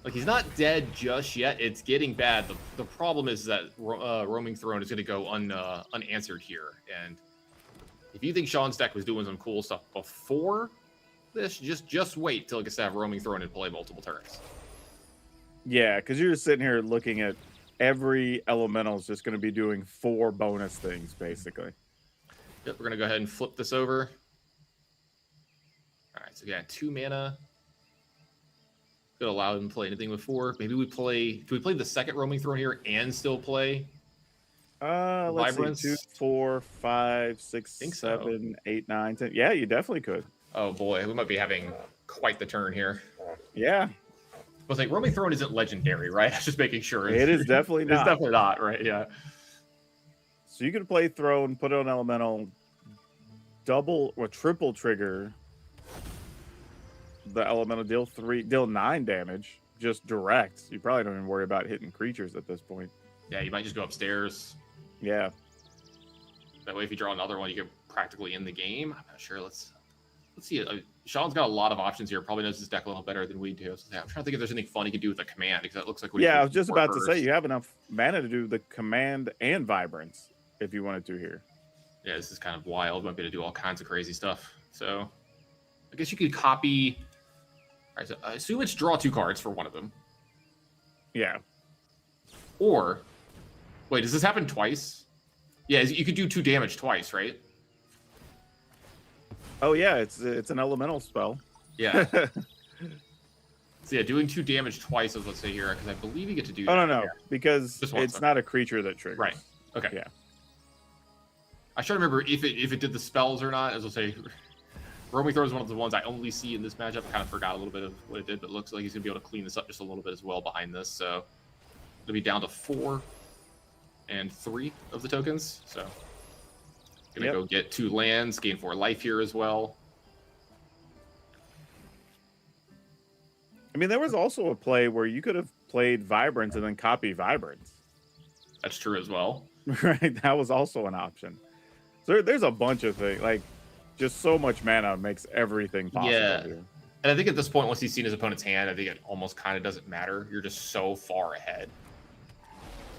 Like, he's not dead just yet. It's getting bad. The problem is that Roaming Throne is going to go unanswered here. And if you think Sean's deck was doing some cool stuff before this, just wait till it gets to have Roaming Throne and play multiple turns. Yeah, because you're just sitting here looking at every elemental is just going to be doing 4 bonus things, basically. Yep, we're going to go ahead and flip this over. All right, so we got 2 mana. Could allow him to play anything with 4. Maybe we play... Do we play the second Roaming Throne here and still play Let's Vibrance? see, 2, 4, 5, 6, 7, 8, 9, 10. Yeah, you definitely could. Oh boy, we might be having quite the turn here. Yeah. I was like, Roaming Throne isn't legendary, right? I was just making sure. It is definitely not. It's definitely not, right? Yeah. So you could play Throne, put it on Elemental, double or triple trigger the Elemental, deal 9 damage, just direct. You probably don't even worry about hitting creatures at this point. Yeah, you might just go upstairs. Yeah. That way, if you draw another one, you get practically in the game. I'm not sure. Let's see. Sean's got a lot of options here. Probably knows his deck a little better than we do. So I'm trying to think if there's anything fun he can do with a command, because that looks like what Yeah, I was just about to say, you have enough mana to do the command and Vibrance if you wanted to here. Yeah, this is kind of wild. Might be able to do all kinds of crazy stuff. So I guess you could copy. All right, so I assume it's draw 2 cards for one of them. Yeah. Or, wait, does this happen twice? Yeah, you could do 2 damage twice, right? Oh yeah, it's an elemental spell. Yeah. So yeah, doing 2 damage twice, as let's say here, because I believe you get to do. Oh no, Yeah. because Just once, it's okay. not a creature that triggers. Right. Okay. Yeah. I try to remember if it did the spells or not. As I'll say, Roaming Throne is one of the ones I only see in this matchup. I kind of forgot a little bit of what it did, but it looks like he's gonna be able to clean this up just a little bit as well behind this. So it'll be down to 4 and 3 of the tokens. So gonna go get 2 lands, gain 4 life here as well. I mean, there was also a play where you could have played Vibrance and then copy Vibrance. That's true as well. Right, that was also an option. So there's a bunch of things, like just so much mana makes everything possible. Yeah. Here. And I think at this point, once he's seen his opponent's hand, I think it almost kind of doesn't matter. You're just so far ahead.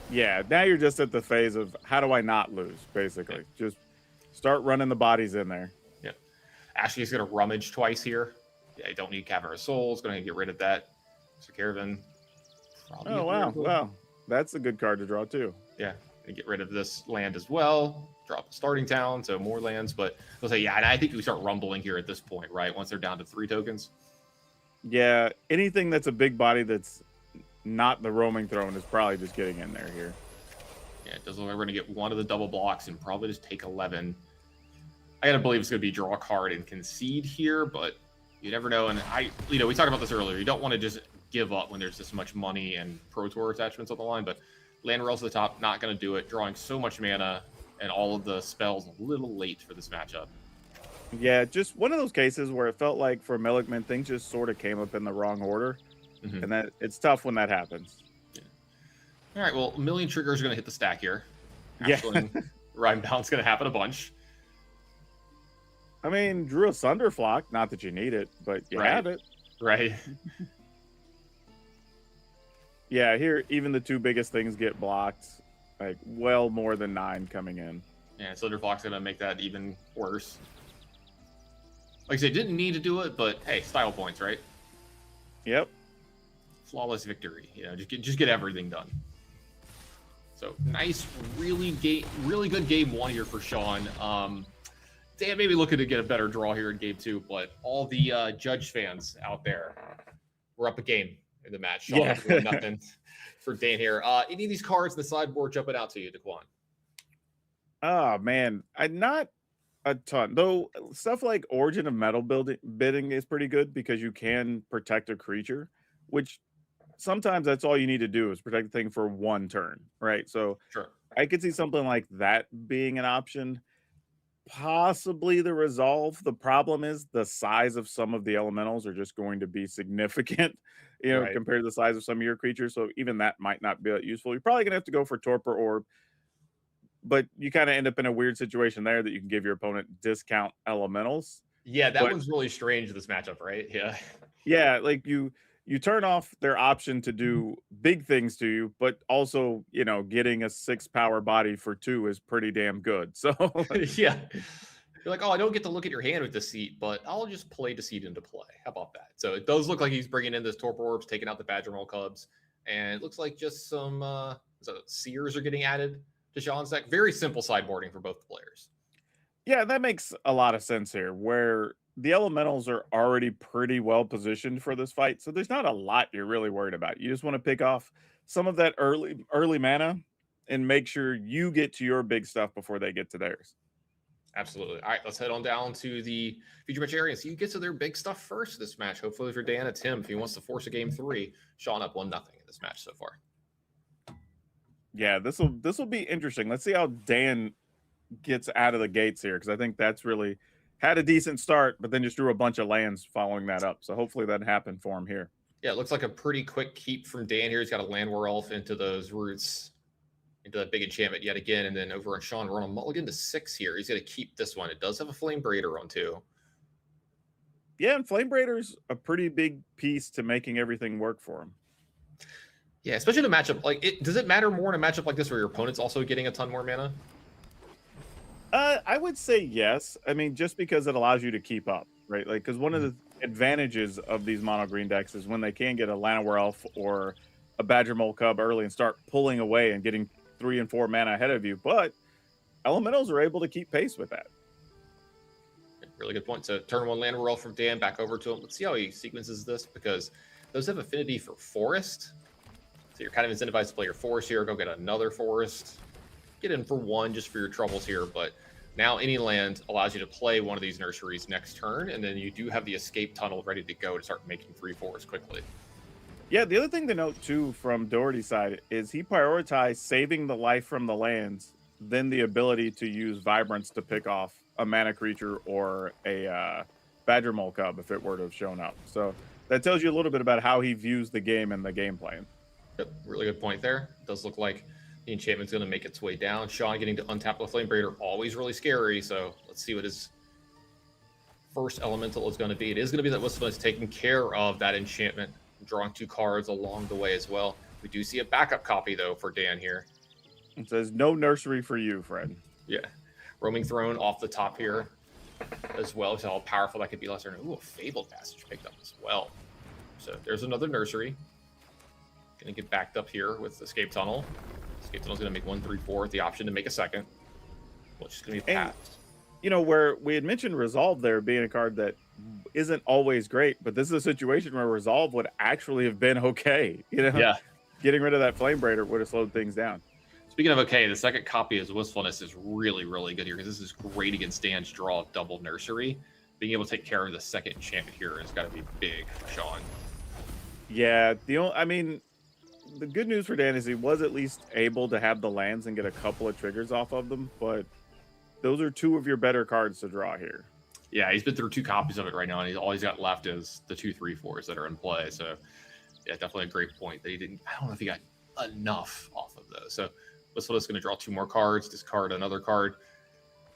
Yeah, now you're just at the phase of how do I not lose, basically. Just start running the bodies in there. Yeah. Ashley's going to rummage twice here. Yeah, I don't need Cavern of Souls. Going to get rid of that. So Caravan. Oh, wow. Well, that's a good card to draw, too. Yeah. And get rid of this land as well. Drop the starting town, so more lands. But I'll say, yeah, and I think we start rumbling here at this point, right? Once they're down to 3 tokens. Yeah, anything that's a big body that's not the Roaming Throne is probably just getting in there here. Yeah, it does look like we're going to get one of the double blocks and probably just take 11. I got to believe it's going to be draw a card and concede here, but you never know. And we talked about this earlier. You don't want to just give up when there's this much money and Pro Tour attachments on the line, but land rails to the top, not going to do it. Drawing so much mana and all of the spells a little late for this matchup. Yeah, just one of those cases where it felt like for Millikman, things just sort of came up in the wrong order. Mm-hmm. And that it's tough when that happens. Yeah. All right, well, a million triggers are going to hit the stack here. Yeah. Rhinebound's going to happen a bunch. I mean, drew a Sunderflock. Not that you need it, but you have it. Right. Yeah, here, even the 2 biggest things get blocked. Like, well more than 9 coming in. Yeah, Sunderflock's going to make that even worse. Like I said, didn't need to do it, but hey, style points, right? Yep. Flawless victory. Just get everything done. So nice, really good game 1 here for Sean. Dan maybe looking to get a better draw here in game 2, but all the Judge fans out there, we're up a game in the match. Sean, Yeah. nothing for Dan here. Any of these cards in the sideboard jumping out to you, Daquan? Oh man, not a ton. Though stuff like Origin of Metal bidding is pretty good because you can protect a creature, which sometimes that's all you need to do is protect the thing for 1 turn, right? So sure. I could see something like that being an option. possibly the resolve. The problem is the size of some of the elementals are just going to be significant, Right. compared to the size of some of your creatures. So even that might not be useful. You're probably gonna have to go for Torpor Orb, but you kind of end up in a weird situation there that you can give your opponent discount elementals. Yeah, that But one's really strange, this matchup, right? Yeah. yeah, like you turn off their option to do big things to you, but also, getting a 6 power body for 2 is pretty damn good. So Yeah. You're like, oh, I don't get to look at your hand with Deceit, but I'll just play Deceit into play. How about that? So it does look like he's bringing in this Torpor Orbs, taking out the Badger Mole Cubs, and it looks like just some Seers are getting added to Sean's deck. Very simple sideboarding for both players. yeah, that makes a lot of sense here, where the elementals are already pretty well positioned for this fight. So there's not a lot you're really worried about. You just want to pick off some of that early mana and make sure you get to your big stuff before they get to theirs. Absolutely. All right, let's head on down to the feature match area and see who gets to their big stuff first this match. Hopefully for Dan, it's him. If he wants to force a game 3, Sean up 1-0 in this match so far. Yeah, this will be interesting. Let's see how Dan gets out of the gates here, because I think that's really had a decent start, but then just drew a bunch of lands following that up. So hopefully that happened for him here. Yeah, it looks like a pretty quick keep from Dan here. He's got a Land War Elf into those roots, into that big enchantment yet again. And then over on Sean, we're on a mulligan to 6 here. He's going to keep this one. It does have a Flame Braider on 2. Yeah, and Flame Braider's a pretty big piece to making everything work for him. Yeah, especially in a matchup like it. Does it matter more in a matchup like this where your opponent's also getting a ton more mana? I would say yes. I mean, just because it allows you to keep up, right? Like, because one of the advantages of these mono green decks is when they can get a Llanowar Elf or a Badger Mole Cub early and start pulling away and getting 3 and 4 mana ahead of you. But elementals are able to keep pace with that. Really good point. So turn 1 Llanowar Elf from Dan back over to him. Let's see how he sequences this, because those have affinity for forest. So you're kind of incentivized to play your forest here. Go get another forest. Get in for 1 just for your troubles here, but now any land allows you to play one of these nurseries next turn, and then you do have the escape tunnel ready to go to start making 3 forests quickly. Yeah, the other thing to note too from Doherty's side is he prioritized saving the life from the lands, then the ability to use Vibrance to pick off a mana creature or a Badger Mole Cub if it were to have shown up. So that tells you a little bit about how he views the game and the game plan. Yep, really good point there. It does look like the enchantment's going to make its way down. Sean getting to untap the Flame Braider, always really scary. So let's see what his first elemental is going to be. It is going to be that Whistle is taking care of that enchantment, drawing 2 cards along the way as well. We do see a backup copy, though, for Dan here. It says, no nursery for you, Fred. Yeah. Roaming Throne off the top here as well. So how powerful that could be. Lesser. Ooh, a Fabled Passage picked up as well. So there's another nursery. Going to get backed up here with Escape Tunnel. Escape Tunnel's going to make 1, 3, 4 with the option to make a second, which is going to be passed. Where we had mentioned Resolve there being a card that isn't always great, but this is a situation where Resolve would actually have been okay. Yeah. Getting rid of that Flame Braider would have slowed things down. Speaking of okay, the second copy of Wistfulness is really, really good here, because this is great against Dan's draw of double nursery. Being able to take care of the second enchantment here has got to be big for Sean. Yeah, the good news for Dan is he was at least able to have the lands and get a couple of triggers off of them, but those are 2 of your better cards to draw here. Yeah, he's been through 2 copies of it right now, and all he's got left is the 2, 3, 4s that are in play. So, yeah, definitely a great point that he didn't. I don't know if he got enough off of those. So, Wistfulness is going to draw 2 more cards, discard another card.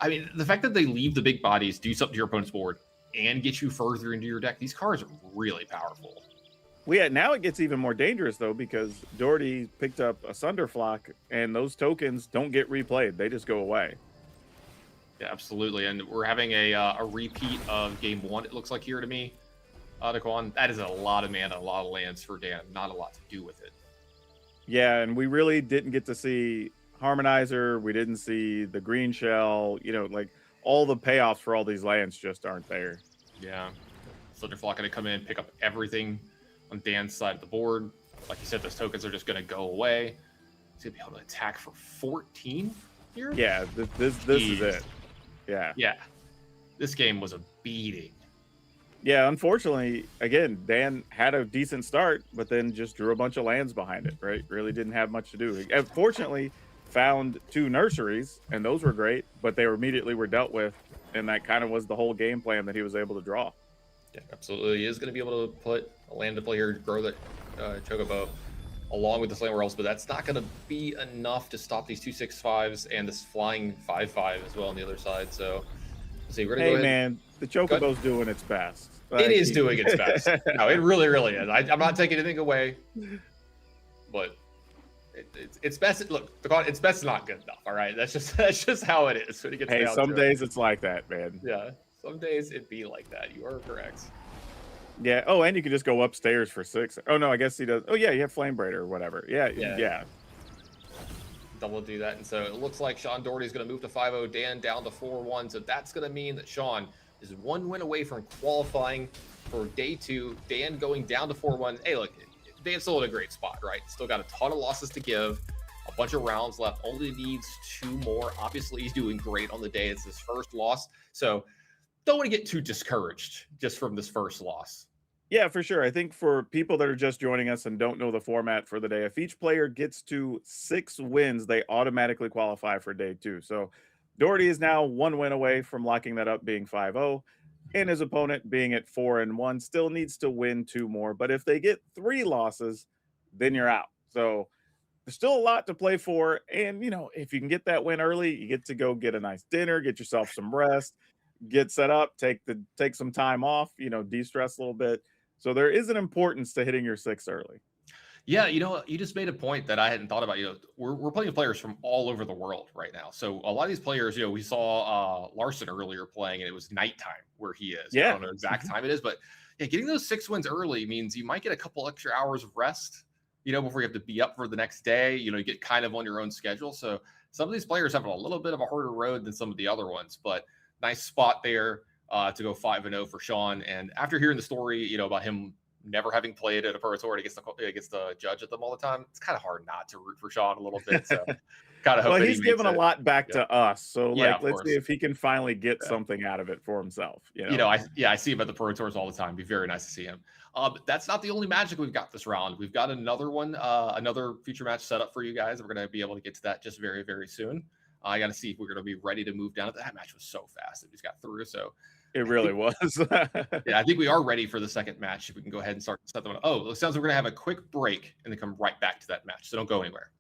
I mean, the fact that they leave the big bodies, do something to your opponent's board, and get you further into your deck, these cards are really powerful. Well, yeah, now it gets even more dangerous, though, because Doherty picked up a Sunderflock, and those tokens don't get replayed. They just go away. Yeah, absolutely. And we're having a repeat of game 1, it looks like here to me. Daquan, that is a lot of mana, a lot of lands for Dan. Not a lot to do with it. Yeah, and we really didn't get to see Harmonizer. We didn't see the Green Shell. Like, all the payoffs for all these lands just aren't there. Yeah. Sunderflock going to come in, pick up everything on Dan's side of the board. Like you said, those tokens are just going to go away. He's going to be able to attack for 14 here? Yeah, this is it. Yeah. Yeah. This game was a beating. Yeah, unfortunately, again, Dan had a decent start, but then just drew a bunch of lands behind it, right? Really didn't have much to do. Fortunately, found 2 nurseries, and those were great, but they were dealt with, and that kind of was the whole game plan that he was able to draw. Yeah, absolutely. He is going to be able to put a land to play here, grow that Chocobo along with this land else, but that's not going to be enough to stop these 2/6/5s and this flying 5/5 as well on the other side. So, see, we're going to go ahead. Man, the Chocobo's doing its best. It is doing its best. No, it really, really is. I'm not taking anything away, but it's best. Look, it's best not good enough. All right, that's just how it is when it gets down some to days it. it's like that, man. Yeah, some days it be like that. You are correct. Yeah. Oh, and you can just go upstairs for 6. Oh no, I guess he does. Oh yeah, you have Flame Braider or whatever. Yeah. Double do that, and so it looks like Sean Doherty is going to move to 5-0. Dan down to 4-1. So that's going to mean that Sean is 1 win away from qualifying for day 2. Dan going down to 4-1. Hey, look, Dan's still in a great spot, right? Still got a ton of losses to give. A bunch of rounds left. Only needs 2 more. Obviously, he's doing great on the day. It's his first loss. So don't want to get too discouraged just from this first loss. Yeah, for sure. I think for people that are just joining us and don't know the format for the day, if each player gets to 6 wins, they automatically qualify for day 2. So Doherty is now 1 win away from locking that up, being 5-0, and his opponent being at 4-1 still needs to win 2 more. But if they get 3 losses, then you're out. So there's still a lot to play for. And, if you can get that win early, you get to go get a nice dinner, get yourself some rest, get set up, take some time off, de-stress a little bit. So there is an importance to hitting your 6 early. Yeah, you just made a point that I hadn't thought about. We're playing players from all over the world right now. So a lot of these players, we saw Larson earlier playing, and it was nighttime where he is. Yeah. I don't know exact time it is, but yeah, getting those 6 wins early means you might get a couple extra hours of rest, before you have to be up for the next day. You get kind of on your own schedule. So some of these players have a little bit of a harder road than some of the other ones, but nice spot there to go 5-0 for Sean. And after hearing the story, about him never having played at a Pro Tour against the judge at them all the time, it's kind of hard not to root for Sean a little bit. So kind of hope he's given a lot back to us. So let's see if he can finally get something out of it for himself. I see him at the Pro Tours all the time. It'd be very nice to see him. But that's not the only magic we've got this round. We've got another one, another future match set up for you guys. We're going to be able to get to that just very, very soon. I got to see if we're going to be ready to move down. That match was so fast. It just got through. So it really was. Yeah, I think we are ready for the second match. If we can go ahead and start set them up. Oh, it sounds like we're going to have a quick break and then come right back to that match. So don't go anywhere.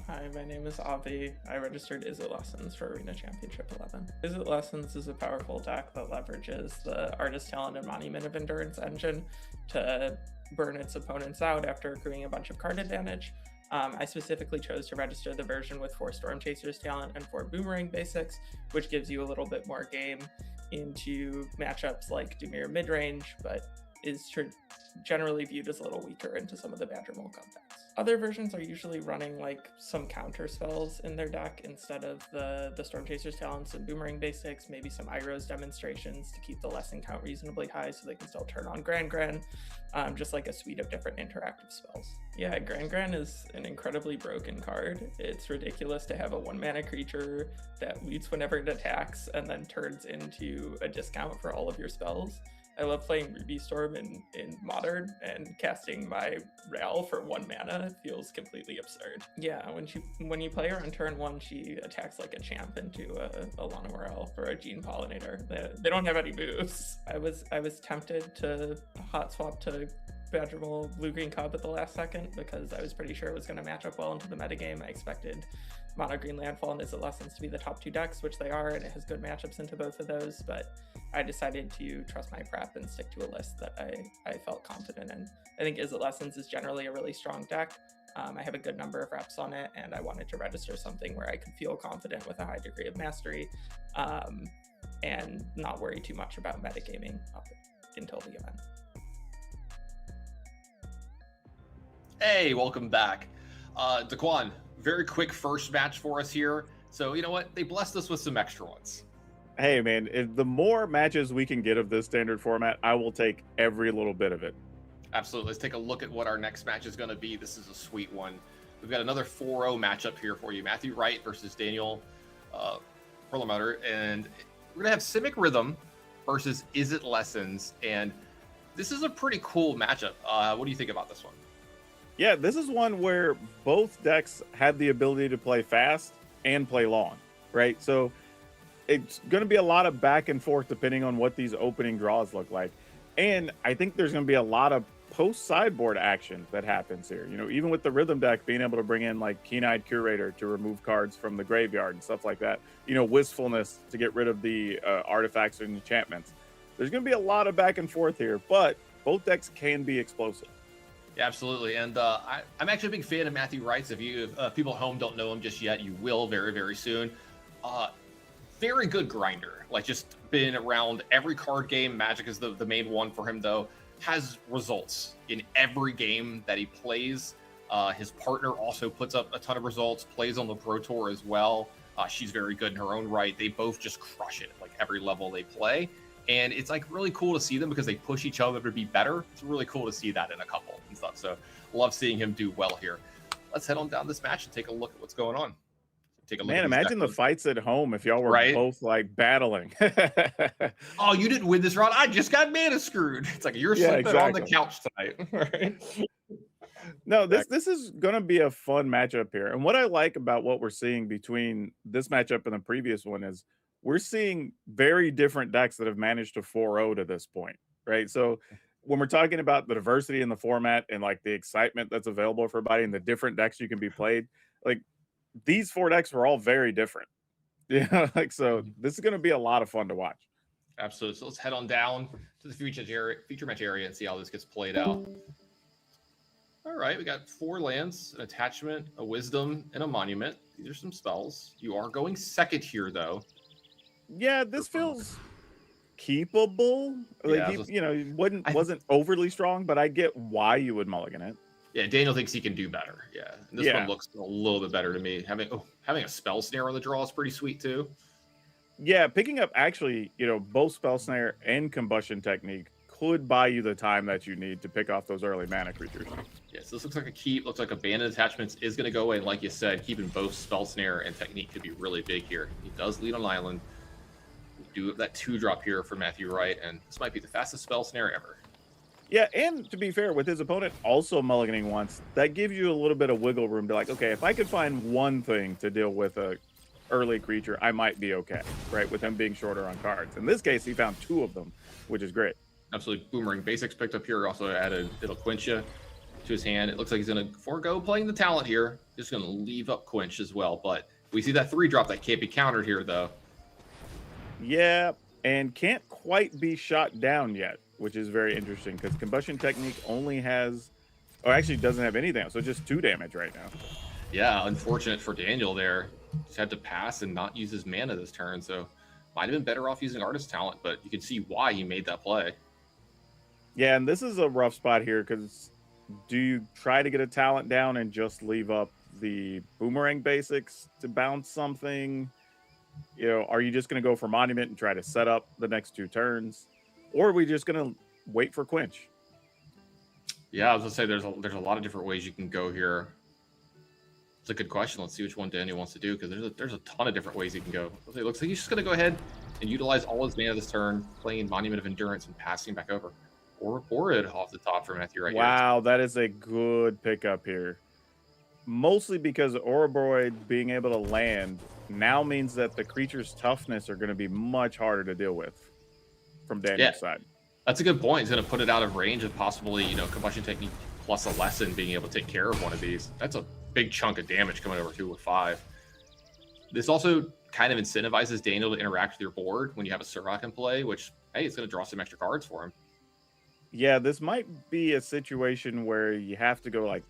Hi, my name is Avi. I registered Izzet Lessons for Arena Championship 11. Izzet Lessons is a powerful deck that leverages the Artist Talent and Monument of Endurance engine to burn its opponents out after accruing a bunch of card advantage. I specifically chose to register the version with 4 Storm Chasers talent and 4 Boomerang basics, which gives you a little bit more game into matchups like Dumir midrange, but is generally viewed as a little weaker into some of the Badger Mole decks. Other versions are usually running like some counter spells in their deck instead of the Storm Chasers talents and Boomerang basics, maybe some Iroh's demonstrations to keep the lesson count reasonably high so they can still turn on Gran, just like a suite of different interactive spells. Yeah, Gran is an incredibly broken card. It's ridiculous to have a 1-mana creature that loots whenever it attacks and then turns into a discount for all of your spells. I love playing Ruby Storm in Modern, and casting my Ral for 1 mana feels completely absurd. Yeah, when you play her on turn 1, she attacks like a champ into a Lana Morel or a Gene Pollinator. They don't have any moves. I was tempted to hot swap to Badger Mole Blue-Green Cub at the last second because I was pretty sure it was going to match up well into the metagame. I expected Mono Green Landfall and Izzet Lessons to be the top 2 decks, which they are, and it has good matchups into both of those, but I decided to trust my prep and stick to a list that I felt confident in. I think Izzet Lessons is generally a really strong deck. I have a good number of reps on it, and I wanted to register something where I could feel confident with a high degree of mastery, and not worry too much about metagaming up until the event. Hey, welcome back. Daquan, very quick first match for us here. So you know what? They blessed us with some extra ones. Hey man, if the more matches we can get of this standard format, I will take every little bit of it. Absolutely. Let's take a look at what our next match is going to be. This is a sweet one. We've got another 4-0 matchup here for you. Matthew Wright versus Daniel Perlmutter. And we're going to have Simic Rhythm versus Izzet Lessons. And this is a pretty cool matchup. What do you think about this one? Yeah, this is one where both decks have the ability to play fast and play long, right? So it's going to be a lot of back and forth depending on what these opening draws look like. And I think there's going to be a lot of post-sideboard action that happens here. You know, even with the Rhythm deck being able to bring in like Keen-Eyed Curator to remove cards from the graveyard and stuff like that. You know, Wistfulness to get rid of the artifacts and enchantments. There's going to be a lot of back and forth here, but both decks can be explosive. Yeah, absolutely. And I'm actually a big fan of Matthew Wrights. If people at home don't know him just yet, you will very, very soon. Very good grinder. Like, just been around every card game. Magic is the main one for him, though. Has results in every game that he plays. His partner also puts up a ton of results, plays on the Pro Tour as well. She's very good in her own right. They both just crush it, like, every level they play. And it's like really cool to see them because they push each other to be better. It's really cool to see that in a couple and stuff. So love seeing him do well here. Let's head on down this match and take a look at what's going on. Take a look. Man, imagine the fights at home if y'all were both like battling. Oh, you didn't win this round. I just got mana screwed. It's like you're sleeping on the couch tonight. Right? No, this is going to be a fun matchup here. And what I like about what we're seeing between this matchup and the previous one is we're seeing very different decks that have managed to 4-0 to this point, right? So when we're talking about the diversity in the format and like the excitement that's available for everybody and the different decks you can be played, like these 4 decks were all very different. Yeah, like so this is going to be a lot of fun to watch. Absolutely. So let's head on down to the feature match area and see how this gets played out. All right, we got 4 lands, an attachment, a wisdom, and a monument. These are some spells. You are going second here, though. Yeah, this feels keepable. Like wasn't overly strong, but I get why you would mulligan it. Yeah, Daniel thinks he can do better. Yeah, and this one looks a little bit better to me. Having a spell snare on the draw is pretty sweet too. Yeah, picking up actually, both spell snare and combustion technique could buy you the time that you need to pick off those early mana creatures. Yeah, so this looks like a keep. Looks like abandoned attachments is going to go away. And like you said, keeping both spell snare and technique could be really big here. He does lead on island. Do that 2-drop here for Matthew Wright, and this might be the fastest spell snare ever. Yeah, and to be fair, with his opponent also mulliganing once, that gives you a little bit of wiggle room to like, okay, if I could find one thing to deal with a early creature, I might be okay, right? With him being shorter on cards. In this case, he found 2 of them, which is great. Absolutely. Boomerang Basics picked up here. Also added It'll Quench You to his hand. It looks like he's going to forego playing the talent here. Just going to leave up Quench as well. But we see that 3-drop that can't be countered here, though. Yeah, and can't quite be shot down yet, which is very interesting because Combustion Technique only has, or actually doesn't have anything, so just 2 damage right now. Yeah, unfortunate for Daniel there. Just had to pass and not use his mana this turn, so might have been better off using Artist Talent, but you can see why he made that play. Yeah, and this is a rough spot here because do you try to get a talent down and just leave up the Boomerang Basics to bounce something? Are you just going to go for Monument and try to set up the next 2 turns? Or are we just going to wait for Quench? Yeah, I was going to say there's a lot of different ways you can go here. It's a good question. Let's see which one Daniel wants to do because there's a ton of different ways he can go. It looks like he's just going to go ahead and utilize all his mana this turn, playing Monument of Endurance and passing back over. Or Borid off the top for Matthew right here. Wow, that is a good pickup here. Mostly because Ouroboros being able to land now means that the creature's toughness are going to be much harder to deal with from Daniel's side. That's a good point. He's going to put it out of range of possibly, Combustion Technique plus a lesson being able to take care of one of these. That's a big chunk of damage coming over 2 with 5. This also kind of incentivizes Daniel to interact with your board when you have a Surrak in play, which, hey, it's going to draw some extra cards for him. Yeah, this might be a situation where you have to go like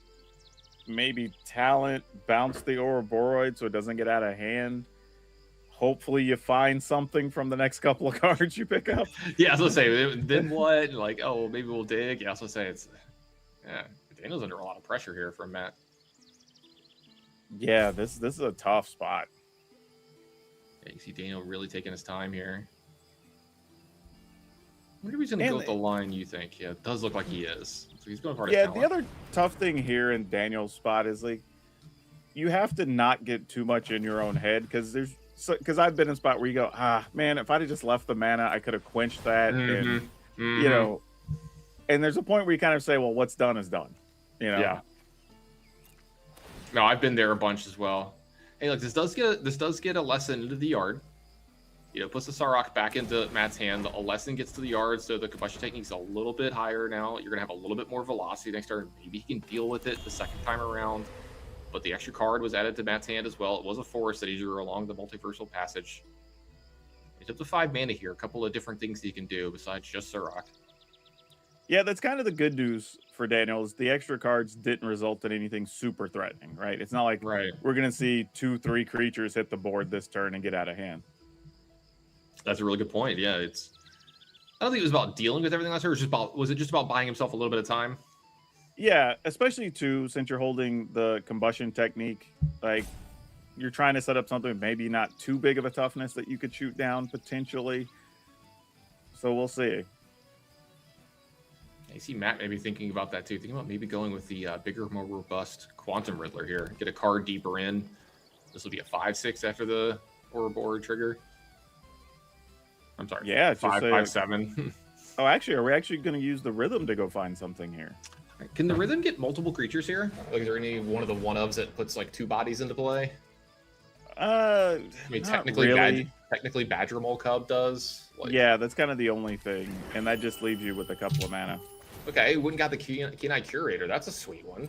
maybe talent, bounce the Ouroboros so it doesn't get out of hand. Hopefully you find something from the next couple of cards you pick up. Yeah, I was going to say, then what? Like, oh, maybe we'll dig. Yeah, I was going to say, Daniel's under a lot of pressure here from Matt. Yeah, this is a tough spot. Yeah, you see Daniel really taking his time here. I wonder if he's going to go with the line you think. Yeah, it does look like he is. So he's going for the other tough thing here in Daniel's spot is like you have to not get too much in your own head because I've been in a spot where you go, man, if I'd have just left the mana, I could have quenched that. And and there's a point where you kind of say, well, what's done is done. Yeah. No, I've been there a bunch as well. Hey, look, this does get a lesson into the yard. You know, puts the Sarok back into Matt's hand. A lesson gets to the yard, so the combustion technique's a little bit higher now. You're gonna have a little bit more velocity next turn. Maybe he can deal with it the second time around. But the extra card was added to Matt's hand as well. It was a force that he drew along the multiversal passage. He's up to 5 mana here. A couple of different things he can do besides just Sarok. Yeah, that's kind of the good news for Daniel is the extra cards didn't result in anything super threatening, right? It's not like we're going to see 2-3 creatures hit the board this turn and get out of hand. That's a really good point. Yeah, I don't think it was about dealing with everything last turn. Was it just about buying himself a little bit of time? Yeah, especially too, since you're holding the combustion technique, like you're trying to set up something maybe not too big of a toughness that you could shoot down potentially. So we'll see. I see Matt maybe thinking about that too. Thinking about maybe going with the bigger, more robust Quantum Riddler here. Get a card deeper in. This will be a 5/6 after the Ouroboros trigger. I'm sorry. Yeah, 5/7. Oh, actually, are we actually going to use the rhythm to go find something here? Can the rhythm get multiple creatures here? Like, is there any one of the one-ofs that puts like 2 bodies into play? I mean, technically, really. Technically, Badger Mole Cub does. Like, Yeah, that's kind of the only thing, and that just leaves you with a couple of mana. Okay, wouldn't got the Keen-Eye Curator. That's a sweet one.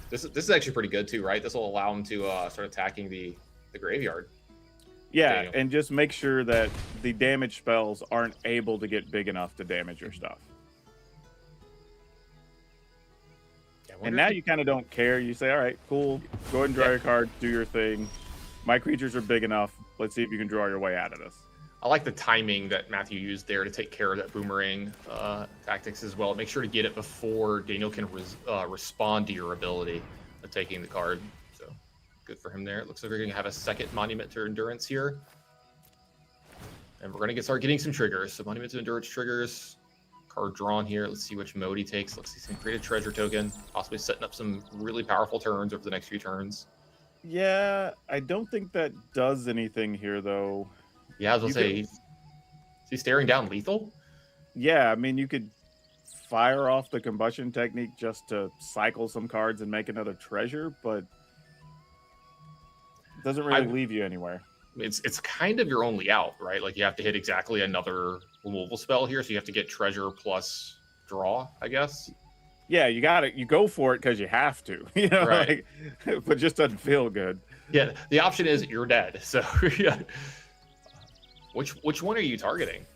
This is actually pretty good too, right? This will allow him to start attacking the graveyard. Yeah, Daniel. and just make sure that the damage spells aren't able to get big enough to damage your stuff. And now you kind of don't care. You say, all right, cool. Go ahead and draw your card. Do your thing. My creatures are big enough. Let's see if you can draw your way out of this. I like the timing that Matthew used there to take care of that boomerang tactics as well. Make sure to get it before Daniel can respond to your ability of taking the card. So good for him there. It looks like we're going to have a second Monument to Endurance here. And we're going to start getting some triggers. So Monument to Endurance triggers. Card drawn here. Let's see which mode he takes. Looks like he's going to create a treasure token, possibly setting up some really powerful turns over the next few turns. Yeah, I don't think that does anything here, though. Yeah, I was going to say, is he staring down lethal? Yeah, I mean, you could fire off the combustion technique just to cycle some cards and make another treasure, but it doesn't really leave you anywhere. It's kind of your only out, right? Like you have to hit exactly another removal spell here, so you have to get treasure plus draw, I guess. Yeah, you go for it because you have to, you know, right. like, but just doesn't feel good. Yeah, the option is you're dead. So yeah. Which one are you targeting?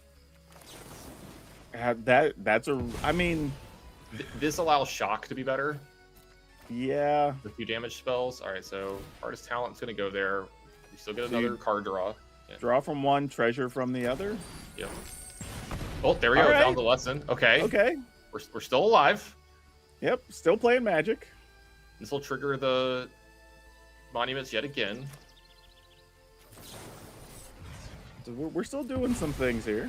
I mean, this allows shock to be better. Yeah. The 2 damage spells. All right, so Artist Talent's going to go there. You still get another card draw. Yeah. Draw from one, treasure from the other. Yep. Oh, there we go. Right. Found the lesson. Okay. Okay. We're still alive. Yep. Still playing Magic. This will trigger the monuments yet again. So we're still doing some things here.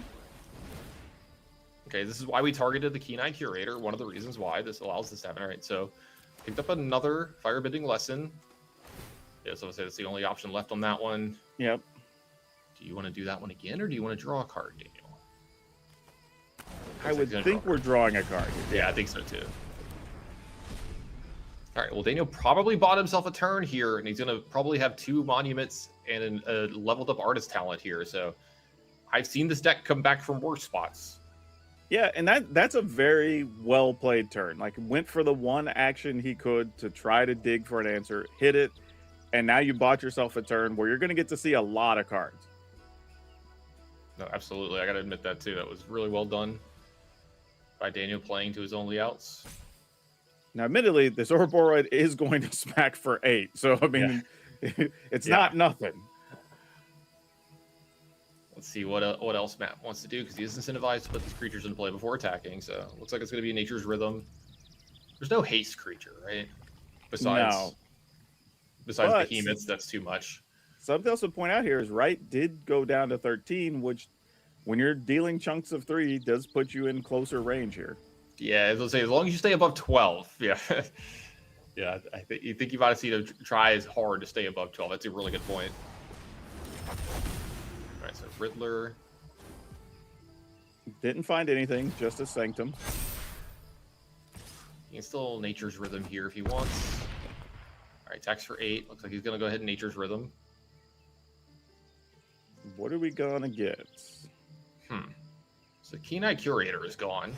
Okay, this is why we targeted the Keen-Eye Curator. One of the reasons why this allows this to happen. All right, so picked up another Firebending Lesson. Yeah, so I'll say that's the only option left on that one. Yep. Do you want to do that one again, or do you want to draw a card, Daniel? I would think we're drawing a card here. Yeah, I think so too. All right, well, Daniel probably bought himself a turn here, and he's going to probably have 2 monuments and a leveled up Artist Talent here. So I've seen this deck come back from worse spots. Yeah, and that's a very well played turn. Like, went for the one action he could to try to dig for an answer, hit it, and now you bought yourself a turn where you're going to get to see a lot of cards. No, absolutely. I got to admit that too. That was really well done by Daniel playing to his only outs. Now, admittedly, this Ouroboros is going to smack for 8. So, I mean, it's not nothing. Let's see what else Matt wants to do, because he is incentivized to put these creatures into play before attacking. So, looks like it's going to be Nature's Rhythm. There's no haste creature, right? Besides Behemoths, that's too much. Something else to point out here is Wright did go down to 13, which, when you're dealing chunks of 3, does put you in closer range here. Yeah, as I'll say, as long as you stay above 12, yeah. Yeah, you think you've got to see to try as hard to stay above 12. That's a really good point. All right, so Riddler. Didn't find anything, just a Sanctum. He can still Nature's Rhythm here if he wants. All right, attacks for 8. Looks like he's going to go ahead in Nature's Rhythm. What are we going to get? So Keen Eye Curator is gone.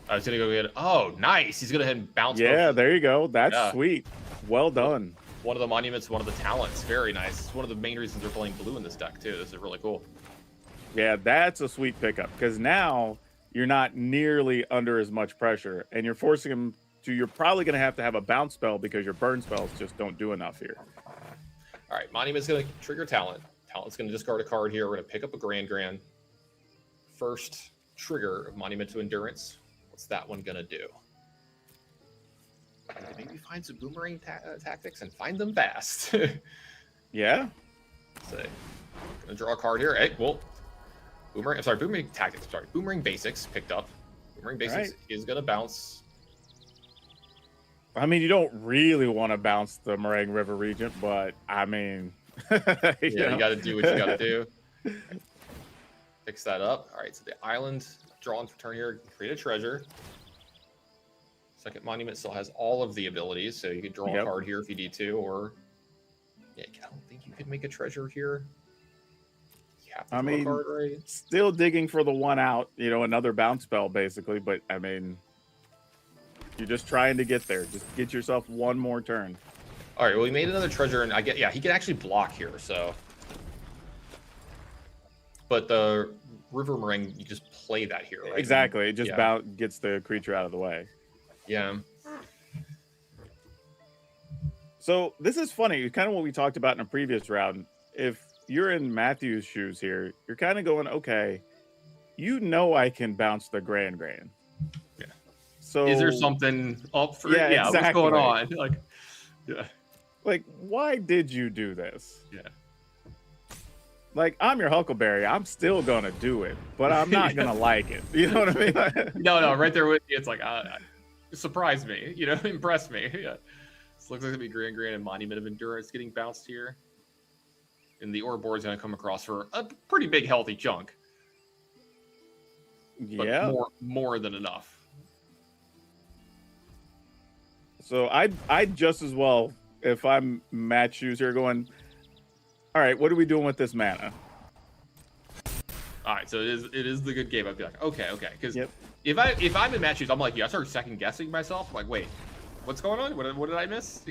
I was going to go get... Oh, nice. He's going to go ahead and bounce. Yeah, there you go. That's sweet. Well done. One of the monuments, one of the talents. Very nice. It's one of the main reasons they're playing blue in this deck, too. This is really cool. Yeah, that's a sweet pickup because now you're not nearly under as much pressure and you're forcing him to, you're probably going to have a bounce spell because your burn spells just don't do enough here. All right, Monument's going to trigger Talent. Talent's going to discard a card here. We're going to pick up a Grand. First trigger of Monument to Endurance. What's that one going to do? Maybe find some boomerang tactics and find them fast. Yeah. So, going to draw a card here. Hey, well, Boomerang Tactics. Sorry, Boomerang Basics picked up. Boomerang Basics is going to bounce. I mean, you don't really want to bounce the Meringue River Regent, but I mean, you got to do what you got to do. Fix that up. All right, so the island drawing for turn here. Create a treasure. Second Monument still has all of the abilities, so you can draw a card here if you need to, or I don't think you could make a treasure here. You have to draw a card, right? Still digging for the one out, another bounce spell basically, but I mean, you're just trying to get there. Just get yourself one more turn. All right, well, we made another treasure, and he can actually block here, so. But the River Meringue, you just play that here, right? Exactly. It just gets the creature out of the way. Yeah. So this is funny. Kind of what we talked about in a previous round. If you're in Matthew's shoes here, you're kind of going, okay, I can bounce the Grand. Yeah. So is there something up for it? Yeah, exactly. What's going on? Like, why did you do this? Yeah. Like, I'm your Huckleberry. I'm still going to do it, but I'm not going to like it. You know what I mean? No, right there with you. It's like, surprise me, impress me. Yeah. This looks like it's going to be Grand and Monument of Endurance getting bounced here. And the ore board's going to come across for a pretty big, healthy chunk. Yeah. But more than enough. So I'd just as well, if I'm Matt's shoes here, going, all right, what are we doing with this mana? All right, so it is the good game. I'd be like, okay, because if I'm in Matt's shoes, I'm like, I start second guessing myself. I'm like, wait, what's going on? What did I miss?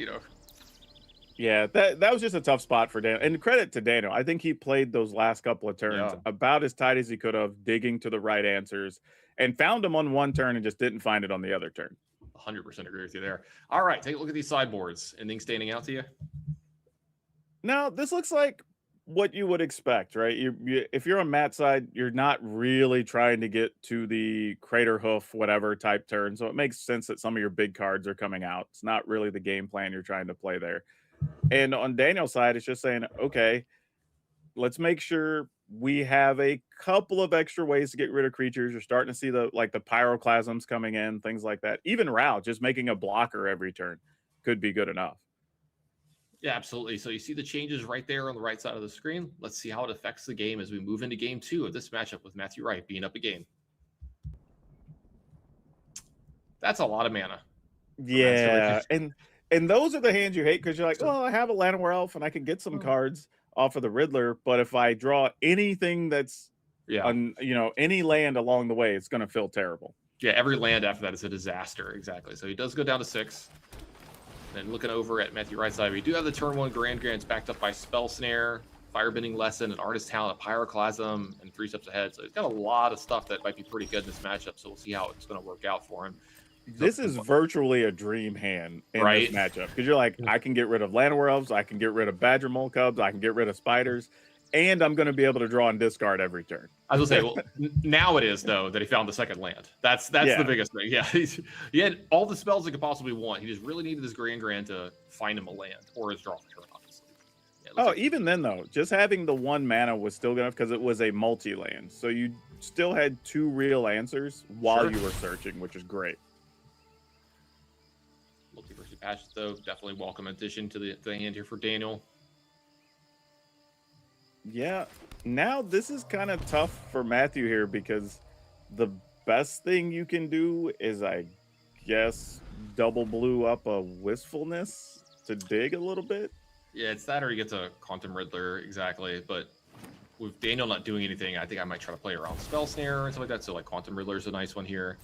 Yeah, that was just a tough spot for Daniel. And credit to Daniel. I think he played those last couple of turns about as tight as he could have, digging to the right answers, and found them on one turn and just didn't find it on the other turn. 100% agree with you there. All right, take a look at these sideboards. Anything standing out to you? Now, this looks like what you would expect, right? If you're on Matt's side, you're not really trying to get to the Crater Hoof, whatever type turn. So it makes sense that some of your big cards are coming out. It's not really the game plan you're trying to play there. And on Daniel's side, it's just saying, okay, let's make sure we have a couple of extra ways to get rid of creatures. You're starting to see the pyroclasms coming in, things like that. Even Rao, just making a blocker every turn could be good enough. Yeah, absolutely. So you see the changes right there on the right side of the screen. Let's see how it affects the game as we move into game 2 of this matchup with Matthew Wright being up a game. That's a lot of mana. Yeah, and those are the hands you hate because you're like, well, I have a Llanowar Elf and I can get some cards off of the Riddler, but if I draw anything that's any land along the way, it's going to feel terrible. Yeah, every land after that is a disaster. Exactly. So he does go down to 6. And looking over at Matthew Wright's side, we do have the turn 1 Grand's backed up by Spell Snare, Firebending Lesson, an Artist Talent, a Pyroclasm, and 3 steps ahead. So he's got a lot of stuff that might be pretty good in this matchup. So we'll see how it's going to work out for him. This is virtually a dream hand in this matchup because you're like, I can get rid of Llanowar Elves, I can get rid of Badger Mole Cubs, I can get rid of Spiders, and I'm going to be able to draw and discard every turn. I was going to say, well, now it is, though, that he found the second land. That's the biggest thing. Yeah, he had all the spells he could possibly want. He just really needed his Grand to find him a land or his draw for turn, obviously. Yeah, even then, though, just having the 1 mana was still good enough because it was a multi-land. So you still had 2 real answers while you were searching, which is great. Multiversity Patches, though, definitely welcome addition to the hand here for Daniel. Yeah, now this is kind of tough for Matthew here because the best thing you can do is, I guess, double blue up a Wistfulness to dig a little bit. Yeah, it's that or you get to Quantum Riddler, exactly. But with Daniel not doing anything, I think I might try to play around Spell Snare and stuff like that. So like Quantum Riddler's a nice one here.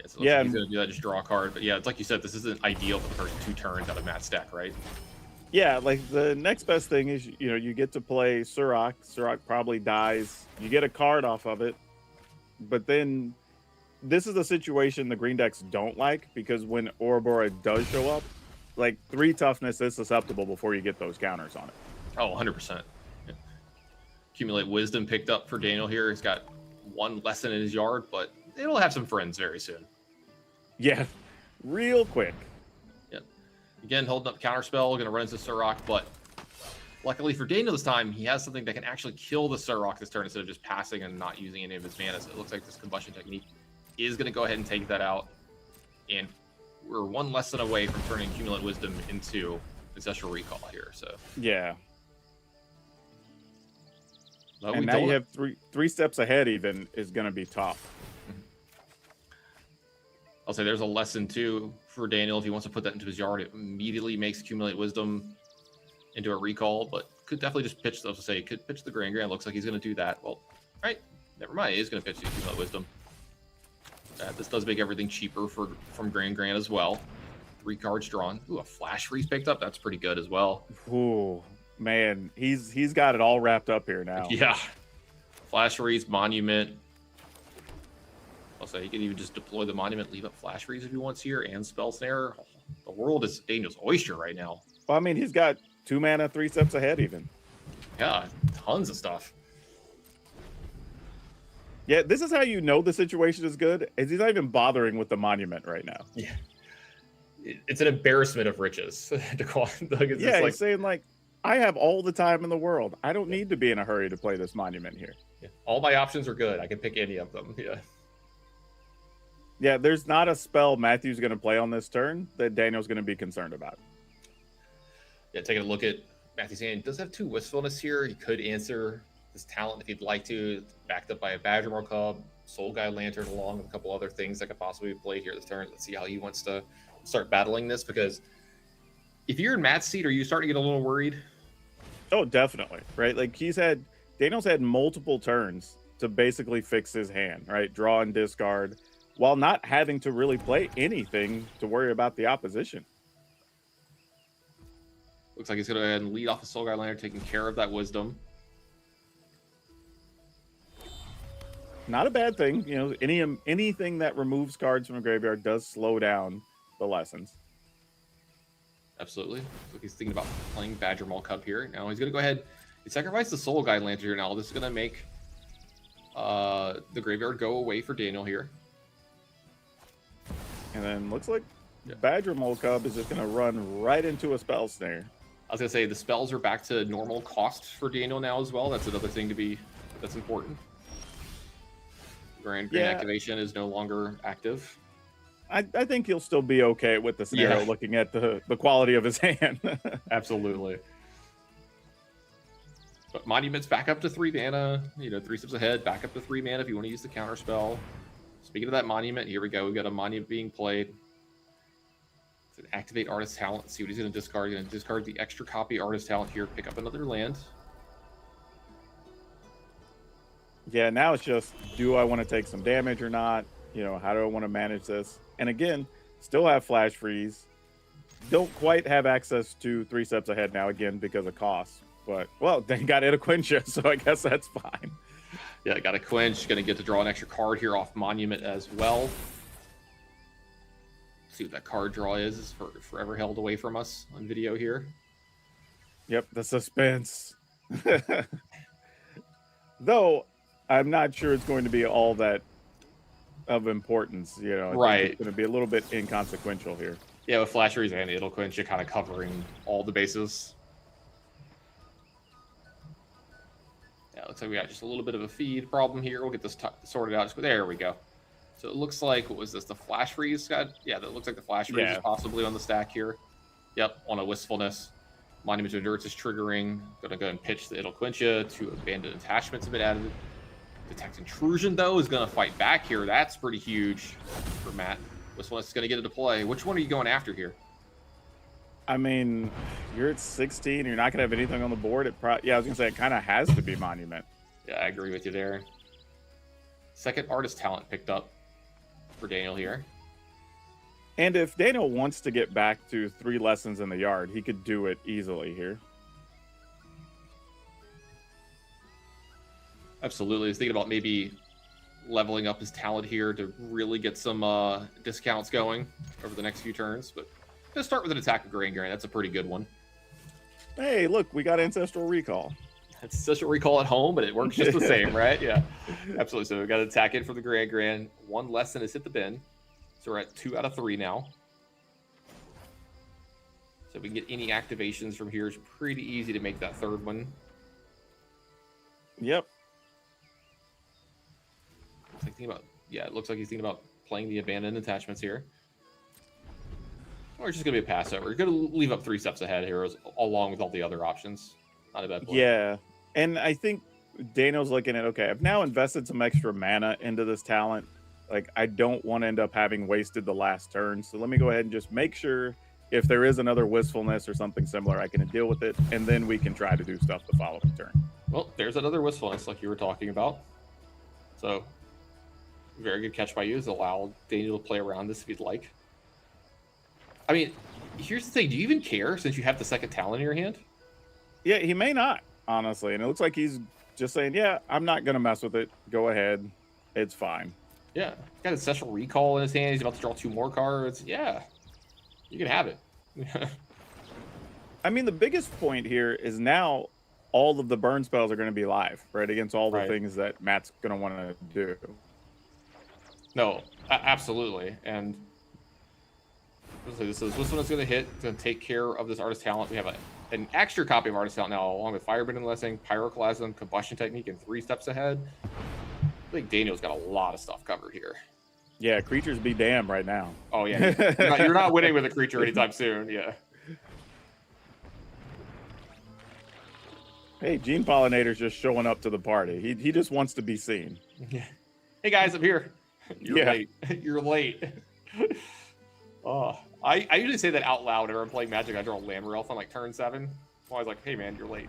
Yeah, so he's gonna do that, just draw a card. But yeah, it's like you said, this isn't ideal for the first 2 turns out of Matt's deck, right? Yeah, like the next best thing is, you know, you get to play Surrak. Surrak probably dies. You get a card off of it. But then this is a situation the green decks don't like, because when Ouroboros does show up, like 3 toughness is susceptible before you get those counters on it. Oh, 100%. Yeah. Accumulate Wisdom picked up for Daniel here. He's got 1 lesson in his yard, but it'll have some friends very soon. Yeah, real quick. Again, holding up Counterspell, going to run into Surrak, but luckily for Daniel this time, he has something that can actually kill the Surrak this turn instead of just passing and not using any of his mana. So it looks like this Combustion Technique is going to go ahead and take that out. And we're 1 lesson away from turning Accumulate Wisdom into Ancestral Recall here. So yeah. But and now you have three steps ahead even is going to be tough. I'll say there's a lesson too for Daniel. If he wants to put that into his yard, it immediately makes Accumulate Wisdom into a recall, but could definitely just pitch those. Say, could pitch the Grand. Looks like he's going to do that. Well, all right, never mind. He is going to pitch the Accumulate Wisdom. This does make everything cheaper from Grand as well. 3 cards drawn. Ooh, a Flash Freeze picked up. That's pretty good as well. Ooh, man, he's got it all wrapped up here now. Yeah, Flash Freeze, Monument. I'll say he can even just deploy the Monument, leave up Flash Freeze if he wants here, and Spell Snare. The world is Daniel's oyster right now. Well, I mean, he's got 2 mana, 3 steps ahead even. Yeah, tons of stuff. Yeah, this is how you know the situation is good, is he's not even bothering with the Monument right now. Yeah. It's an embarrassment of riches. Yeah, he's saying, like, I have all the time in the world. I don't need to be in a hurry to play this Monument here. Yeah. All my options are good. I can pick any of them. Yeah. Yeah, there's not a spell Matthew's going to play on this turn that Daniel's going to be concerned about. Yeah, taking a look at Matthew's hand, he does have 2 Wistfulness here. He could answer this talent if he'd like to, backed up by a Badgermore Cub, Soul Guide Lantern, along with a couple other things that could possibly be played here this turn. Let's see how he wants to start battling this, because if you're in Matt's seat, are you starting to get a little worried? Oh, definitely, right? Like, Daniel's had multiple turns to basically fix his hand, right? Draw and discard, while not having to really play anything to worry about the opposition. Looks like he's going to go ahead and lead off the Soul Guide Lantern, taking care of that Wisdom. Not a bad thing. You know, anything that removes cards from a graveyard does slow down the lessons. Absolutely. Looks like he's thinking about playing Badger Maul Cup here. Now he's going to go ahead and sacrifice the Soul Guide Lantern here. Now this is going to make the graveyard go away for Daniel here. And then looks like Badger Mole Cub is just going to run right into a Spell Snare. I was going to say the spells are back to normal cost for Daniel now as well. That's another thing that's important. Grand activation is no longer active. I think he'll still be okay with the scenario looking at the quality of his hand. Absolutely. But Monument's back up to 3 mana, 3 steps ahead, back up to 3 mana if you want to use the counter spell. Speaking of that Monument, here we go. We've got a Monument being played. Activate Artist Talent, see what he's going to discard. He's going to discard the extra copy Artist Talent here, pick up another land. Yeah, now it's just, do I want to take some damage or not? How do I want to manage this? And again, still have Flash Freeze. Don't quite have access to 3 steps ahead now, again, because of cost. But, well, then got Quencha, so I guess that's fine. Yeah, got a Quench. Going to get to draw an extra card here off Monument as well. See what that card draw is forever held away from us on video here. Yep, the suspense. Though, I'm not sure it's going to be all that of importance, Right. It's going to be a little bit inconsequential here. Yeah, with Flash Freeze and Idle Quench, you're kind of covering all the bases. Yeah, looks like we got just a little bit of a feed problem here. We'll get this sorted out. There we go. So it looks like, what was this? The Flash Freeze got? Yeah, that looks like the Flash Freeze is possibly on the stack here. Yep, on a Wistfulness. Monument to Endurance is triggering. Gonna go and pitch the Idle Quencha. 2 Abandoned Attachments have been added. Detect Intrusion, though, is going to fight back here. That's pretty huge for Matt. This one's going to get into play. Which one are you going after here? I mean, you're at 16. You're not going to have anything on the board. Yeah, I was going to say it kind of has to be Monument. Yeah, I agree with you there. Second Artist Talent picked up for Daniel here. And if Daniel wants to get back to 3 lessons in the yard, he could do it easily here. Absolutely. I was thinking about maybe leveling up his talent here to really get some discounts going over the next few turns. But let's start with an attack of Grain Grain. That's a pretty good one. Hey, look, we got Ancestral Recall. It's Ancestral Recall at home, but it works just the same, right? Yeah, absolutely. So we've got to attack it for the Grain Grain. 1 lesson has hit the bin. So we're at 2 out of 3 now. So if we can get any activations from here, it's pretty easy to make that 3rd one. Yep. It looks like he's thinking about playing the abandoned attachments here. Or it's just going to be a pass over. You're going to leave up 3 steps ahead here along with all the other options. Not a bad play. Yeah. And I think Daniel's looking at, okay, I've now invested some extra mana into this talent. Like, I don't want to end up having wasted the last turn. So let me go ahead and just make sure if there is another Wistfulness or something similar, I can deal with it. And then we can try to do stuff the following turn. Well, there's another Wistfulness like you were talking about. So, very good catch by you. It's allowed Daniel to play around this if you'd like. I mean, here's the thing. Do you even care since you have the 2nd talent in your hand? Yeah, he may not, honestly. And it looks like he's just saying, yeah, I'm not going to mess with it. Go ahead. It's fine. Yeah. He's got Ancestral Recall in his hand. He's about to draw 2 more cards. Yeah. You can have it. I mean, the biggest point here is now all of the burn spells are going to be live, right? Against all the things that Matt's going to want to do. No, absolutely. And this one is going to hit. It's going to take care of this Artist Talent. We have an extra copy of Artist Talent now, along with Firebending Blessing, Pyroclasm, Combustion Technique, and 3 steps ahead. I think Daniel's got a lot of stuff covered here. Yeah, creatures be damned right now. Oh, yeah. You're not winning with a creature anytime soon. Yeah. Hey, Gene Pollinator's just showing up to the party. He just wants to be seen. Yeah. Hey, guys, I'm here. You're late. You're late. Oh, I usually say that out loud whenever I'm playing Magic. I draw a Lammer Elf on like turn 7. I'm always like, hey, man, you're late.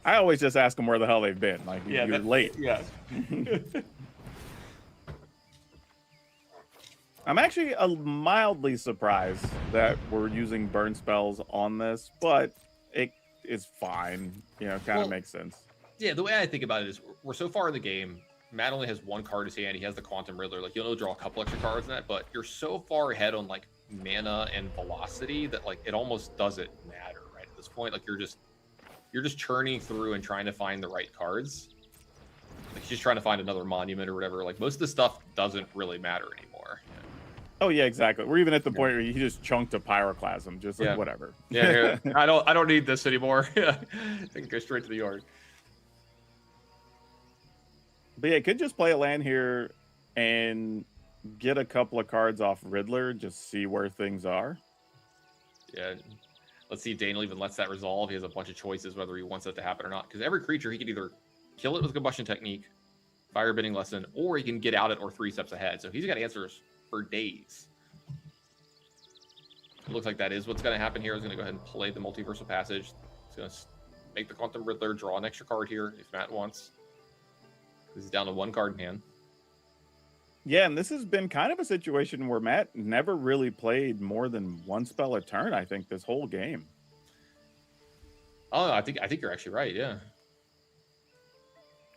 I always just ask them where the hell they've been. Like, you're late. Yeah. I'm actually mildly surprised that we're using burn spells on this, but it is fine. You know, kind of makes sense. Yeah, the way I think about it is we're so far in the game. Matt only has 1 card in his hand. He has the Quantum Riddler. Like, you'll draw a couple extra cards in that, but you're so far ahead on like mana and velocity that like it almost doesn't matter, right? At this point, like you're just churning through and trying to find the right cards. Like he's just trying to find another monument or whatever. Like most of the stuff doesn't really matter anymore. Yeah. Oh yeah, exactly. We're even at the point where he just chunked a Pyroclasm, just like whatever. Yeah, I don't need this anymore. Yeah, I can go straight to the yard. But yeah, it could just play a land here and get a couple of cards off Riddler, just see where things are. Yeah. Let's see if Daniel even lets that resolve. He has a bunch of choices whether he wants that to happen or not. Because every creature, he can either kill it with Combustion Technique, Firebending Lesson, or he can get out it or 3 steps ahead. So he's got answers for days. It looks like that is what's going to happen here. He's going to go ahead and play the Multiversal Passage. He's going to make the Quantum Riddler, draw an extra card here if Matt wants. He's down to 1 card in hand. Yeah, and this has been kind of a situation where Matt never really played more than 1 spell a turn, I think, this whole game. Oh, I think you're actually right, yeah.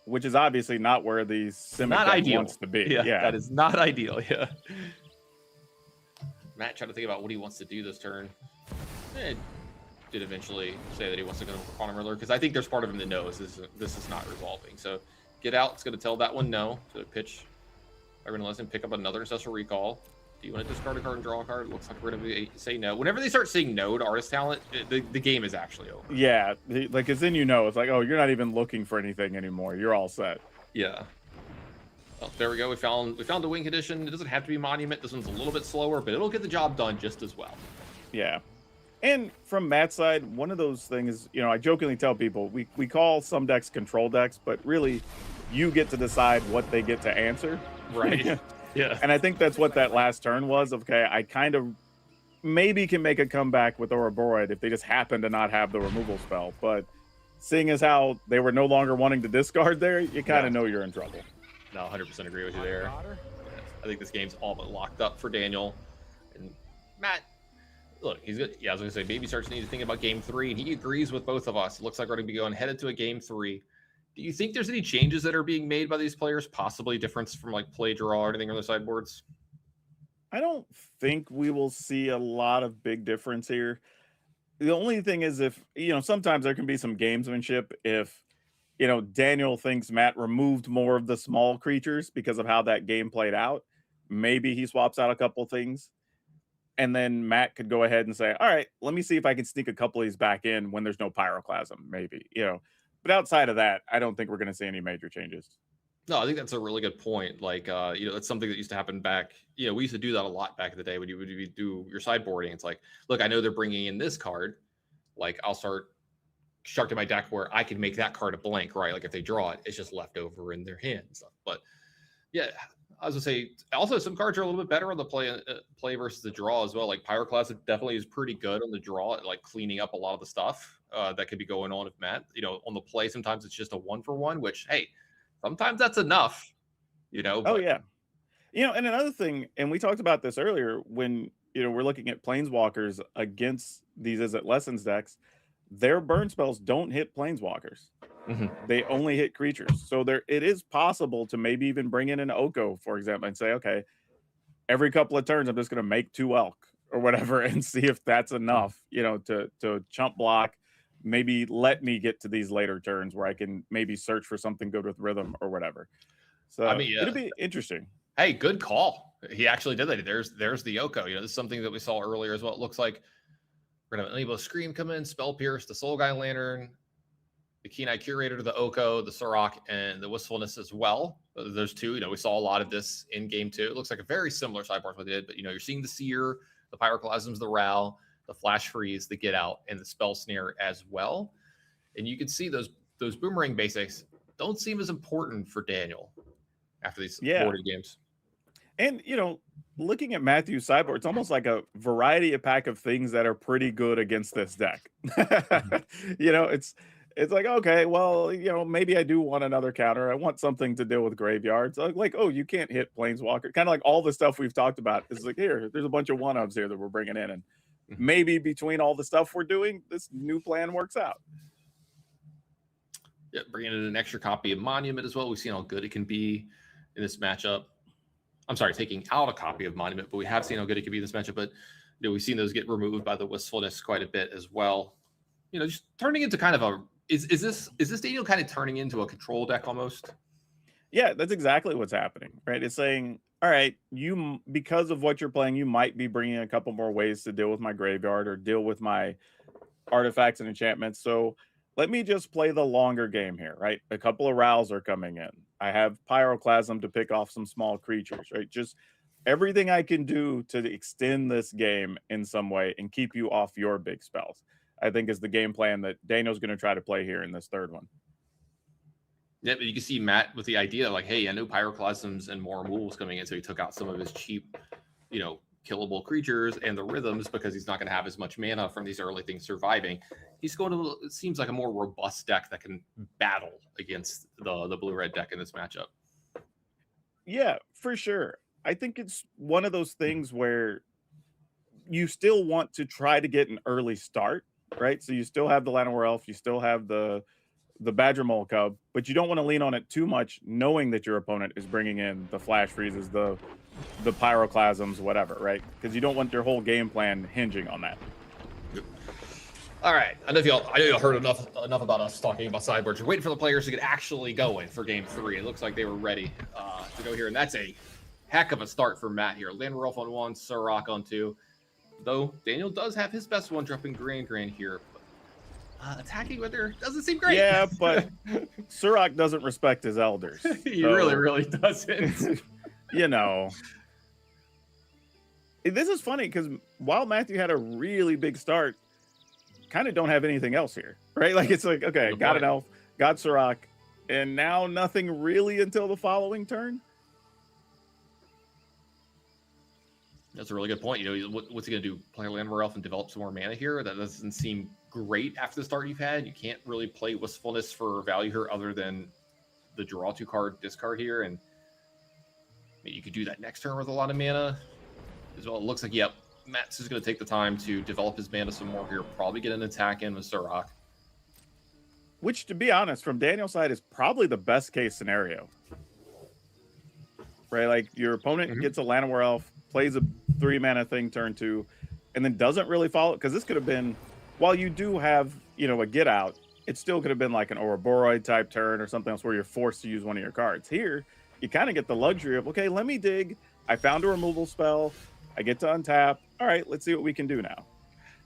Which is obviously not where the Simic deck wants to be. Yeah, that is not ideal, yeah. Matt trying to think about what he wants to do this turn. Did eventually say that he wants to go for Quantum Riddler, because I think there's part of him that knows this is not resolving. So get out, it's going to tell that one no. So pitch. I'm going to let him pick up another Ancestral Recall. Do you want to discard a card and draw a card? Looks like we're going to say no. Whenever they start saying no to Artist Talent, the game is actually over. Yeah, like, because then you know, it's like, oh, you're not even looking for anything anymore. You're all set. Yeah. Well, there we go. We found the win condition. It doesn't have to be Monument. This one's a little bit slower, but it'll get the job done just as well. Yeah. And from Matt's side, one of those things, you know, I jokingly tell people, we call some decks control decks, but really you get to decide what they get to answer. Right. Yeah. And I think that's what that last turn was. Okay, I kind of maybe can make a comeback with Ouroboros if they just happen to not have the removal spell. But seeing as how they were no longer wanting to discard there, you kind of know you're in trouble. No, 100% agree with you there. I think this game's all but locked up for Daniel. And Matt, look, he's good. Yeah, I was going to say, Baby starts to need to think about game 3, and he agrees with both of us. It looks like we're going to be going headed to a game 3. Do you think there's any changes that are being made by these players, possibly difference from like play draw or anything on the sideboards? I don't think we will see a lot of big difference here. The only thing is if, sometimes there can be some gamesmanship if, Daniel thinks Matt removed more of the small creatures because of how that game played out. Maybe he swaps out a couple things. And then Matt could go ahead and say, all right, let me see if I can sneak a couple of these back in when there's no Pyroclasm, maybe, But outside of that, I don't think we're going to see any major changes. No, I think that's a really good point. Like, that's something that used to happen back. We used to do that a lot back in the day when you would do your sideboarding. It's like, look, I know they're bringing in this card. Like, I'll start constructing my deck where I can make that card a blank, right? Like, if they draw it, it's just left over in their hand and stuff. But yeah, I was gonna say also some cards are a little bit better on the play versus the draw as well. Like Pyroclasm definitely is pretty good on the draw, like cleaning up a lot of the stuff that could be going on with Matt. On the play, sometimes it's just a 1-for-1, which hey, sometimes that's enough. Oh yeah, and another thing, and we talked about this earlier when we're looking at Planeswalkers against these Izzet Lessons decks. Their burn spells don't hit Planeswalkers. Mm-hmm. They only hit creatures. So it is possible to maybe even bring in an Oko, for example, and say, okay, every couple of turns, I'm just going to make 2 Elk or whatever and see if that's enough, to chump block, maybe let me get to these later turns where I can maybe search for something good with rhythm or whatever. So it'll be interesting. Hey, good call. He actually did that. There's the Oko. This is something that we saw earlier as well. It looks like we're going to enable a Scream come in, Spell Pierce, the Soul Guy Lantern, the Keen-Eye Curator, the Oko, the Sorok, and the Wistfulness as well. There's 2. We saw a lot of this in game 2. It looks like a very similar sideboard to what they did, but you're seeing the Seer, the Pyroclasms, the Ral, the Flash Freeze, the Get Out, and the Spell Snare as well. And you can see those Boomerang basics don't seem as important for Daniel after these boarding games. And, looking at Matthew's sideboard, it's almost like a variety of pack of things that are pretty good against this deck. It's like, okay, well, maybe I do want another counter. I want something to deal with graveyards. Like, oh, you can't hit Planeswalker. Kind of like all the stuff we've talked about. It's like, there's a bunch of one-ofs here that we're bringing in. And maybe between all the stuff we're doing, this new plan works out. Yeah, bringing in an extra copy of Monument as well. We've seen how good it can be in this matchup. I'm sorry, taking out a copy of Monument, but we have seen how good it can be in this matchup. But we've seen those get removed by the Wistfulness quite a bit as well. Just turning into kind of a is this Daniel kind of turning into a control deck almost? Yeah, that's exactly what's happening, right? It's saying, all right, because of what you're playing, you might be bringing a couple more ways to deal with my graveyard or deal with my artifacts and enchantments. So let me just play the longer game here, right? A couple of Rals are coming in. I have Pyroclasm to pick off some small creatures, right? Just everything I can do to extend this game in some way and keep you off your big spells, I think is the game plan that Daniel's going to try to play here in this third one. Yeah, but you can see Matt with the idea like, hey, I know Pyroclasms and more removals coming in, so he took out some of his cheap, killable creatures and the rhythms because he's not going to have as much mana from these early things surviving. He's going to, it seems like a more robust deck that can battle against the blue-red deck in this matchup. Yeah, for sure. I think it's one of those things where you still want to try to get an early start, right? So you still have the Llanowar Elf, you still have the Badger Mole Cub, but you don't want to lean on it too much, knowing that your opponent is bringing in the Flash Freezes, the Pyroclasms, whatever, right? Because you don't want your whole game plan hinging on that. All right, I know y'all heard enough about us talking about sideboards. You're waiting for the players to get actually going for game 3. It looks like they were ready to go here, and that's a heck of a start for Matt here. Llanowar Elf on 1, Sorok on 2. Though Daniel does have his best one dropping Grand here. Attacking with her doesn't seem great. Yeah, but Sorok doesn't respect his elders. He really doesn't. This is funny because while Matthew had a really big start, kind of don't have anything else here, right? Like it's like, okay, got an elf, got Sorok, and now nothing really until the following turn. That's a really good point. You know, what's he going to do? Play Landwehr Elf and develop some more mana here? That doesn't seem great after the start you've had. You can't really play Wistfulness for value here other than the draw 2 card discard here. And I mean, you could do that next turn with a lot of mana as well. It looks like, yep, Matt's is going to take the time to develop his mana some more here. Probably get an attack in with Surrak. Which, to be honest, from Daniel's side is probably the best case scenario. Right? Like, your opponent gets a Landwehr Elf, plays a 3 mana thing turn 2, and then doesn't really follow. Because this could have been, while you do have, you know, a get out, it still could have been like an Ouroboros type turn or something else where you're forced to use one of your cards. Here, you kind of get the luxury of, okay, let me dig. I found a removal spell. I get to untap. All right, let's see what we can do now.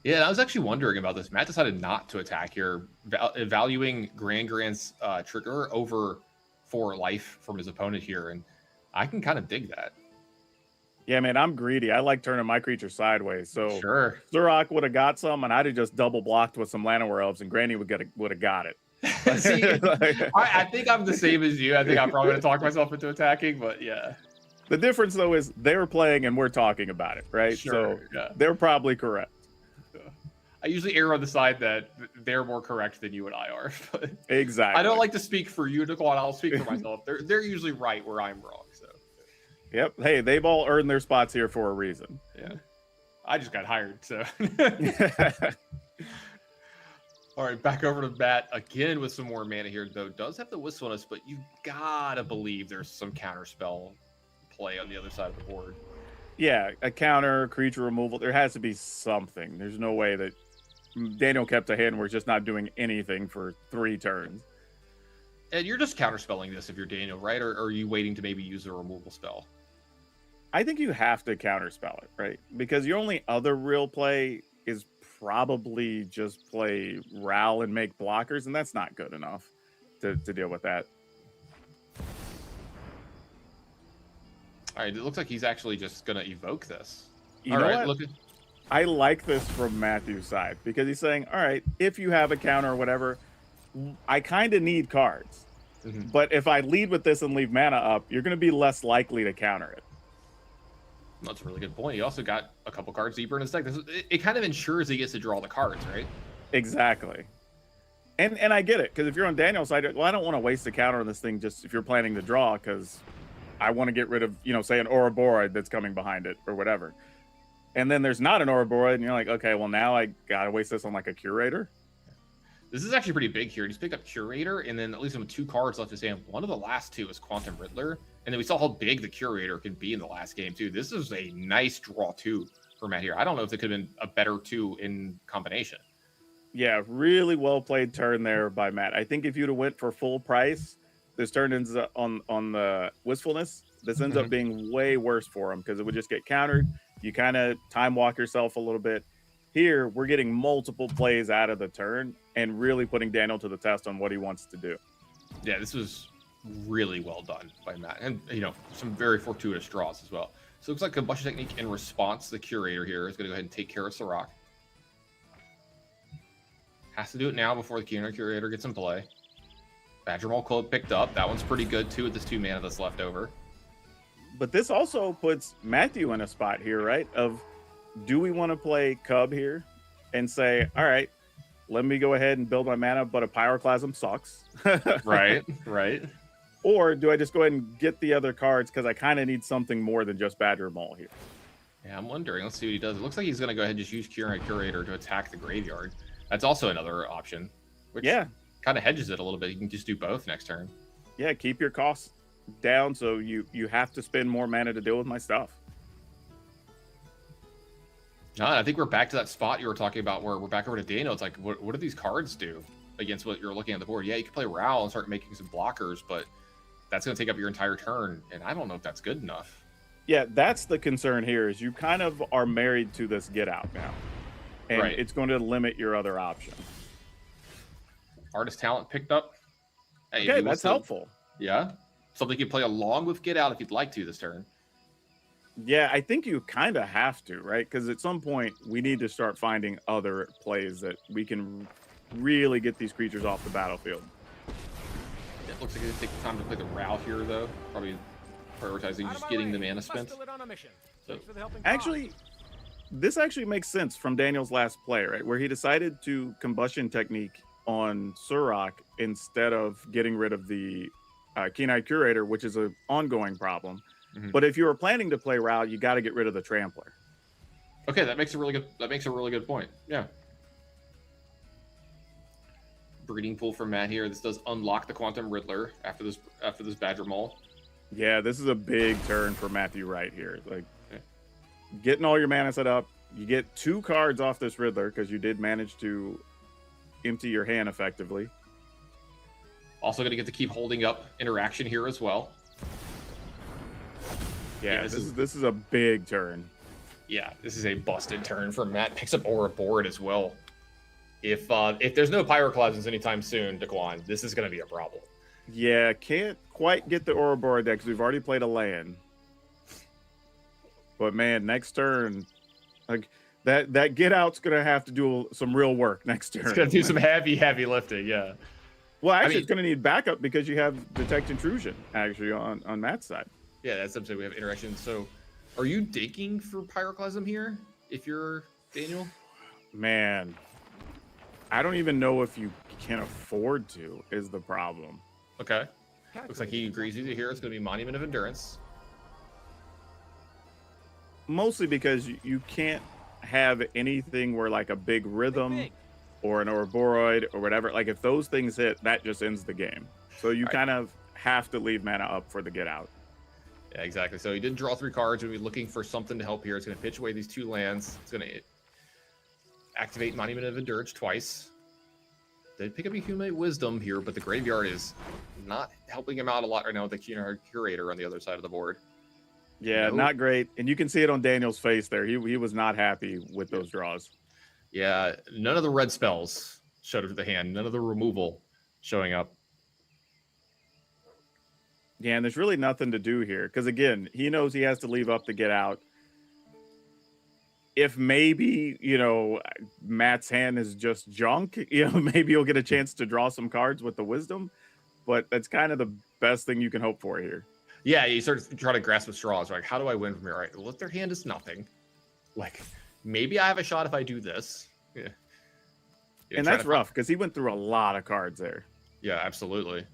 Yeah, I was actually wondering about this. Matt decided not to attack here, valuing Grand's trigger over 4 life from his opponent here, and I can kind of dig that. Yeah, man, I'm greedy. I like turning my creature sideways. So sure, Surrak would have got some, and I'd have just double blocked with some Landwehr Elves, and Granny would have got it. See, I think I'm the same as you. I think I'm probably going to talk myself into attacking, but yeah. The difference, though, is they're playing and we're talking about it, right? Sure, so yeah. They're probably correct. I usually err on the side that they're more correct than you and I are. But exactly. I don't like to speak for you, Daquan. I'll speak for myself. They're usually right where I'm wrong. So. Yep. Hey, they've all earned their spots here for a reason. Yeah. I just got hired, so. All right, back over to Matt again with some more mana here, though. Does have the Wistfulness, but you gotta believe there's some counterspell play on the other side of the board. Yeah, a counter, creature removal. There has to be something. There's no way that Daniel kept a hand where it's just not doing anything for 3 turns. And you're just counterspelling this if you're Daniel, right? Or are you waiting to maybe use a removal spell? I think you have to counterspell it, right? Because your only other real play is probably just play Ral and make blockers, and that's not good enough to deal with that. All right, it looks like he's actually just going to evoke this. You know what? I like this from Matthew's side because he's saying, all right, if you have a counter or whatever, I kind of need cards. But if I lead with this and leave mana up, you're going to be less likely to counter it. That's a really good point. He also got a couple cards deeper in his deck. It kind of ensures he gets to draw the cards, right? Exactly. And I get it, because if you're on Daniel's side, well, I don't want to waste a counter on this thing just if you're planning to draw, because I want to get rid of, you know, say an Ouroboros that's coming behind it or whatever. And then there's not an Ouroboros, and you're like, okay, well, now I got to waste this on like a Curator. This is actually pretty big here. He's picked up Curator, and then at least with 2 cards left in his hand. One of the last 2 is Quantum Riddler. And then we saw how big the Curator can be in the last game, too. This is a nice draw, too, for Matt here. I don't know if it could have been a better 2 in combination. Yeah, really well played turn there by Matt. I think if you'd have went for full price, this turn ends up on the Wistfulness. This ends up being way worse for him because it would just get countered. You kind of time walk yourself a little bit. Here, we're getting multiple plays out of the turn and really putting Daniel to the test on what he wants to do. Yeah, this was really well done by Matt. And, you know, some very fortuitous draws as well. So it looks like Combustion Technique in response. The Curator here is going to go ahead and take care of Surrak. Has to do it now before the Curator gets in play. Badger Maul Club picked up. That one's pretty good, too, with this 2 mana that's left over. But this also puts Matthew in a spot here, right? Of, do we want to play Cub here and say, all right, let me go ahead and build my mana, but a Pyroclasm sucks. Right. Or do I just go ahead and get the other cards because I kind of need something more than just Badger Maul here? Yeah, I'm wondering. Let's see what he does. It looks like he's going to go ahead and just use Curator to attack the graveyard. That's also another option, which kind of hedges it a little bit. You can just do both next turn. Yeah, keep your costs down so you have to spend more mana to deal with my stuff. No, I think we're back to that spot you were talking about where we're back over to Daniel. It's like, what do these cards do against what you're looking at the board? Yeah, you can play Ral and start making some blockers, but that's going to take up your entire turn, and I don't know if that's good enough. Yeah, that's the concern here is you kind of are married to this get out now. And it's going to limit your other options. Artist Talent picked up. Hey, okay, that's helpful. Yeah. Something you can play along with Get Out if you'd like to this turn. Yeah, I think you kind of have to, right? Because at some point, we need to start finding other plays that we can really get these creatures off the battlefield. Yeah, It looks like it's gonna take time to play the Rao here, though. Probably prioritizing just getting the mana spent. So, actually, this actually makes sense from Daniel's last play, right? Where he decided to combustion technique on Surrak instead of getting rid of the Keen-Eyed Curator, which is an ongoing problem. But if you were planning to play Rao, you got to get rid of the Trampler. okay, that makes a really good point. Yeah. Breeding pool from Matt here. This does unlock the Quantum Riddler after this Badger Maul. Yeah, this is a big turn for Matthew Wright here. Like, getting all your mana set up. You get 2 cards off this Riddler because you did manage to empty your hand effectively. Also going to get to keep holding up interaction here as well. Yeah, this is a big turn. Yeah, this is a busted turn for Matt. Picks up Aura Board as well. If there's no Pyroclasms anytime soon, Daquan, this is going to be a problem. Yeah, can't quite get the Ouroboros deck because we've already played a land. But man, next turn, like that get out's gonna have to do some real work next turn. It's gonna do some heavy lifting, yeah. Well, actually, it's gonna need backup because you have Detect Intrusion actually on Matt's side. Yeah, that's something we have interaction. So, are you digging for Pyroclasm here? If you're Daniel, man, I don't even know if you can afford to. Is the problem? Okay. Looks like he agrees with you here. It's going to be Monument of Endurance. Mostly because you can't have anything where like a big rhythm or an Ouroboros or whatever. Like if those things hit, that just ends the game. So you kind of have to leave mana up for the get out. Yeah, exactly. So he did draw 3 cards. We'll be looking for something to help here. It's going to pitch away these 2 lands. It's going to activate Monument of Endurance twice. They pick up a Human Wisdom here, but the graveyard is not helping him out a lot right now with the Keen-Eyed Curator on the other side of the board. Yeah, not great. And you can see it on Daniel's face there. He was not happy with those draws. Yeah, none of the red spells showed up to the hand. None of the removal showing up. Yeah, and there's really nothing to do here. Because, again, he knows he has to leave up to get out. If maybe, Matt's hand is just junk, maybe you'll get a chance to draw some cards with the Wisdom. But that's kind of the best thing you can hope for here. Yeah, you sort of try to grasp at straws. Like, how do I win from here? All right, let their hand is nothing. Like, maybe I have a shot if I do this. Yeah. And that's rough, because he went through a lot of cards there. Yeah, absolutely.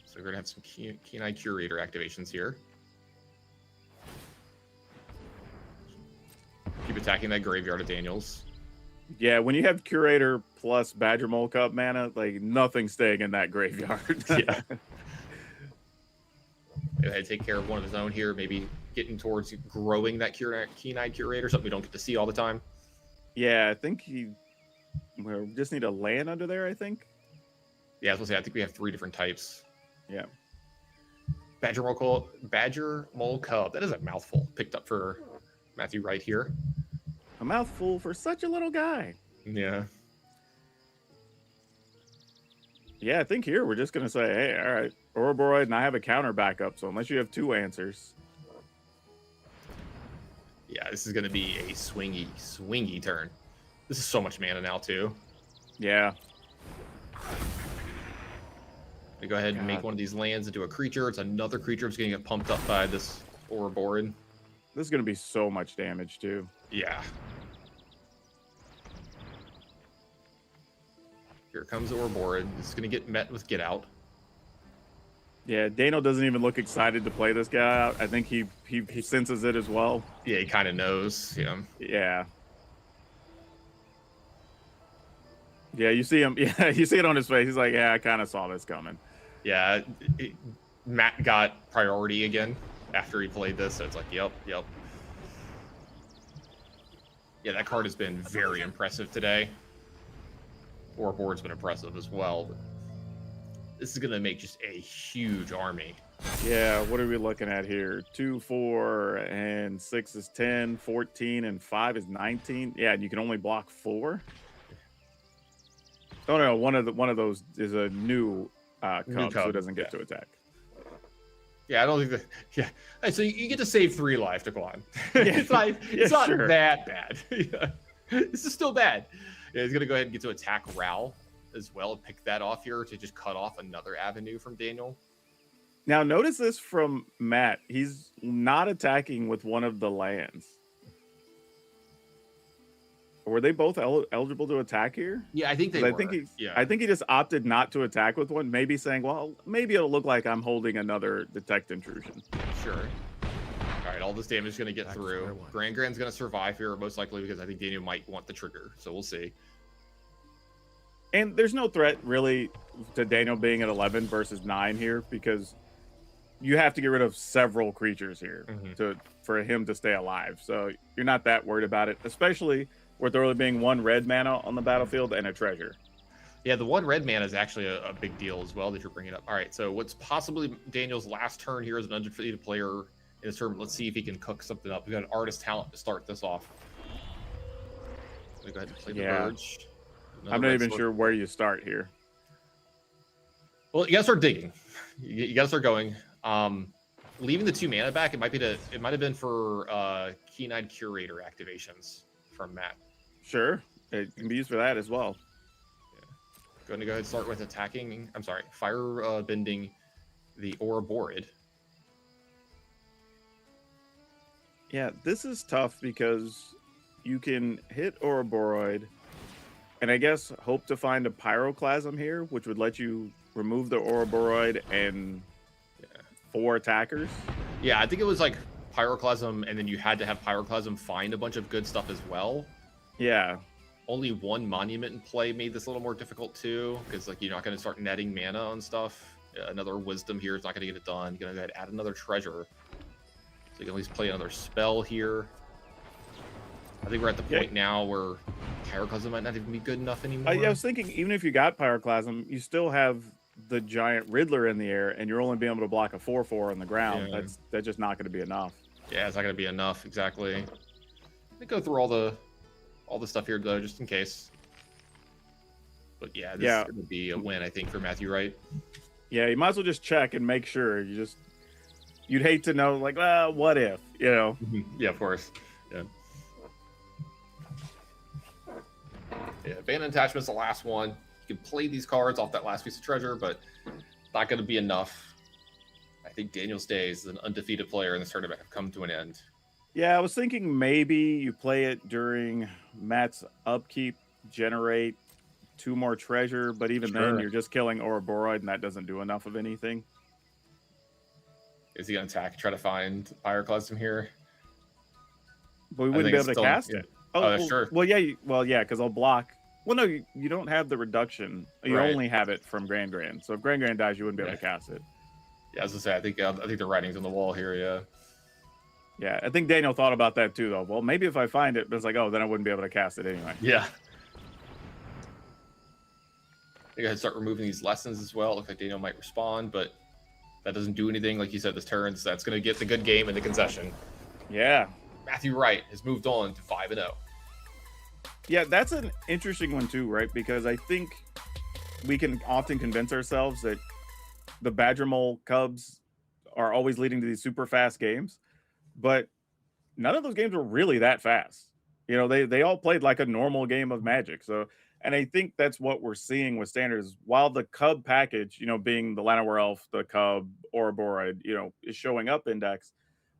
So we're going to have some Keen-Eyed Curator activations here. Keep attacking that graveyard of Daniels. Yeah, when you have Curator plus Badger Mole Cup mana, like nothing's staying in that graveyard. Yeah. Go ahead, take care of one of his own here. Maybe getting towards growing that Keen-Eyed Curator, something we don't get to see all the time. Yeah, I think we just need a land under there, I think. Yeah, I was going to say, I think we have 3 different types. Yeah. Badger Mole Cub. That is a mouthful picked up for Matthew Wright here. A mouthful for such a little guy. Yeah. Yeah, I think here we're just going to say, hey, all right, Ouroboros, and I have a counter backup, so unless you have 2 answers. Yeah, this is going to be a swingy turn. This is so much mana now, too. Yeah. We go ahead and make one of these lands into a creature. It's another creature that's going to get pumped up by this Ouroboros. This is going to be so much damage, too. Yeah. Here comes Ouroboros. This is going to get met with Get Out. Yeah, Dano doesn't even look excited to play this guy out. I think he senses it as well. Yeah, he kind of knows. Yeah. Yeah, you see him. Yeah, you see it on his face. He's like, yeah, I kind of saw this coming. Yeah, Matt got priority again after he played this, so it's like, yep. Yeah, that card has been very impressive today. Ouroboros been impressive as well. But this is going to make just a huge army. Yeah, what are we looking at here? 2, 4, and 6 is 10, 14, and 5 is 19. Yeah, and you can only block 4. Oh no, one of those is a new cub, so it doesn't get to attack. Yeah, I don't think that. Yeah, and so you get to save 3 life, Daquan. Yeah. it's not sure. that bad. Yeah. This is still bad. Yeah, he's gonna go ahead and get to attack Ral. as well, pick that off here to just cut off another avenue from Daniel. Now, notice this from Matt. He's not attacking with one of the lands. Were they both eligible to attack here? Yeah, I think they were. I think he just opted not to attack with one, maybe saying, well, maybe it'll look like I'm holding another detect intrusion. Sure. All right, all this damage is going to get through. Grand's going to survive here, most likely, because I think Daniel might want the trigger. So we'll see. And there's no threat, really, to Daniel being at 11 versus 9 here, because you have to get rid of several creatures here for him to stay alive. So you're not that worried about it, especially with there only being one red mana on the battlefield and a treasure. Yeah, the one red mana is actually a big deal as well that you're bringing up. All right, so what's possibly Daniel's last turn here as an undefeated player in this tournament. Let's see if he can cook something up. We've got an artist talent to start this off. Go ahead and play the Verge. I'm not even sure where you start here. Well, you gotta start digging. You gotta start going. Leaving the 2 mana back, it might have been for Keen-Eyed Curator activations from Matt. Sure, it can be used for that as well. Yeah. Going to go ahead and start with attacking. I'm sorry, fire bending the Ouroborid. Yeah, this is tough because you can hit Ouroborid, and I guess hope to find a Pyroclasm here, which would let you remove the Ouroborid and 4 attackers. Yeah, I think it was like Pyroclasm, and then you had to have Pyroclasm find a bunch of good stuff as well. Yeah. Only 1 monument in play made this a little more difficult too, because like you're not going to start netting mana on stuff. Another wisdom here is not going to get it done. You're going to go ahead and add another treasure, so you can at least play another spell here. I think we're at the point now where Pyroclasm might not even be good enough anymore. I was thinking, even if you got Pyroclasm, you still have the giant Riddler in the air, and you're only being able to block a 4/4 on the ground. Yeah. That's just not going to be enough. Yeah, it's not going to be enough, exactly. Let me go through all the stuff here, though, just in case. But yeah, this is going to be a win, I think, for Matthew, right? Yeah, you might as well just check and make sure. You'd hate to know, like, well, what if, you know? Yeah, of course. Yeah. Yeah, Abandoned Attachment's the last one. You can play these cards off that last piece of treasure, but not going to be enough. I think Daniel's days as an undefeated player in this tournament have come to an end. Yeah, I was thinking maybe you play it during Matt's upkeep, generate 2 more treasure, but even then you're just killing Ouroborid, and that doesn't do enough of anything. Is he going to attack, try to find Pyroclasm here? But we wouldn't be able to cast it. Sure. Well, yeah, because I'll block. Well, no, you don't have the reduction. You only have it from Grand. So if Grand dies, you wouldn't be able to cast it. Yeah, as I say, I think the writing's on the wall here. Yeah. Yeah, I think Daniel thought about that too, though. Well, maybe if I find it, but it's like, oh, then I wouldn't be able to cast it anyway. Yeah. I think I start removing these lessons as well. Looks like Daniel might respond, but that doesn't do anything. Like you said, this turn, so that's going to get the good game in the concession. Yeah. Matthew Wright has moved on to 5-0. Yeah, that's an interesting one too, right? Because I think we can often convince ourselves that the Badger Mole Cubs are always leading to these super fast games, but none of those games were really that fast. You know, they all played like a normal game of Magic. So, and I think that's what we're seeing with Standards. While the Cub package, you know, being the Llanowar Elf, the Cub, Ouroborid, you know, is showing up index,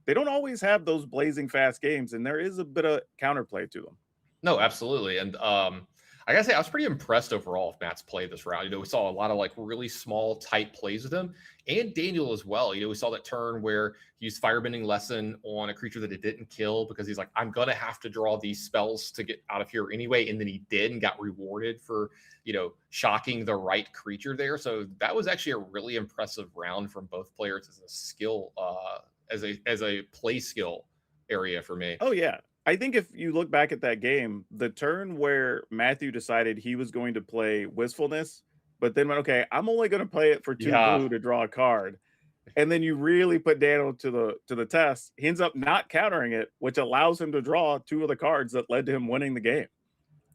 they don't always have those blazing fast games, and there is a bit of counterplay to them. No, absolutely. And I gotta say, I was pretty impressed overall with Matt's play this round. You know, we saw a lot of like really small, tight plays with him, and Daniel as well. You know, we saw that turn where he used Firebending Lesson on a creature that it didn't kill because he's like, I'm gonna have to draw these spells to get out of here anyway. And then he did and got rewarded for, you know, shocking the right creature there. So that was actually a really impressive round from both players as a skill, as a play skill area for me. Oh yeah. I think if you look back at that game, the turn where Matthew decided he was going to play Wistfulness, but then went, okay, I'm only going to play it for 2 blue to draw a card. And then you really put Daniel to the test. He ends up not countering it, which allows him to draw 2 of the cards that led to him winning the game.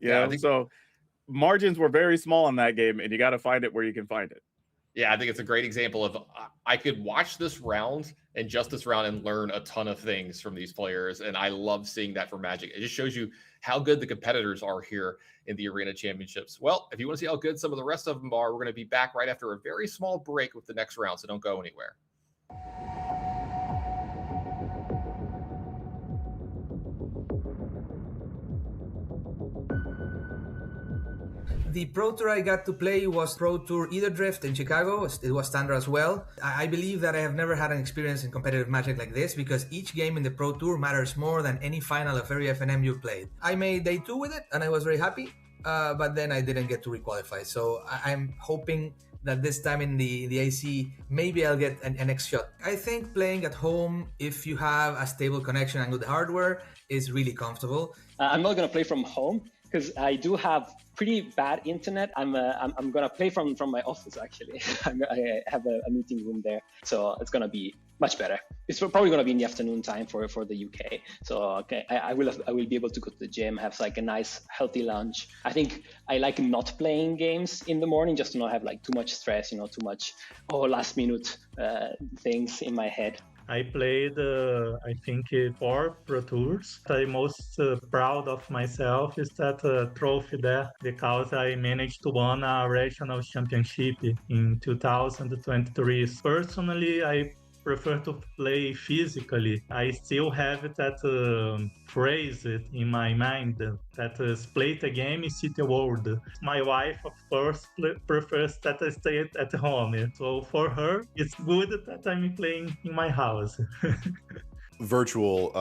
You know? So margins were very small in that game, and you got to find it where you can find it. Yeah, I think it's a great example of I could watch this round and just this round and learn a ton of things from these players. And I love seeing that for Magic. It just shows you how good the competitors are here in the Arena Championships. Well, if you want to see how good some of the rest of them are, we're going to be back right after a very small break with the next round. So don't go anywhere. The Pro Tour I got to play was Pro Tour Either Drift in Chicago. It was standard as well. I believe that I have never had an experience in competitive Magic like this because each game in the Pro Tour matters more than any final of every FNM you've played. I made day 2 with it and I was very happy, but then I didn't get to requalify. So I'm hoping that this time in the AC, maybe I'll get an next shot. I think playing at home, if you have a stable connection and good hardware, is really comfortable. I'm not going to play from home because I do have pretty bad internet. I'm gonna play from my office actually. I have a meeting room there, so it's gonna be much better. It's probably gonna be in the afternoon time for the UK. So okay, I will be able to go to the gym, have like a nice healthy lunch. I think I like not playing games in the morning just to not have like too much stress, too much last minute things in my head. I played, I think, 4 Pro Tours. I'm most proud of myself is that trophy there because I managed to win a regional championship in 2023. Personally, I prefer to play physically. I still have that phrase in my mind that play the game, see the world. My wife, of course, prefers that I stay at home. So for her, it's good that I'm playing in my house. Virtual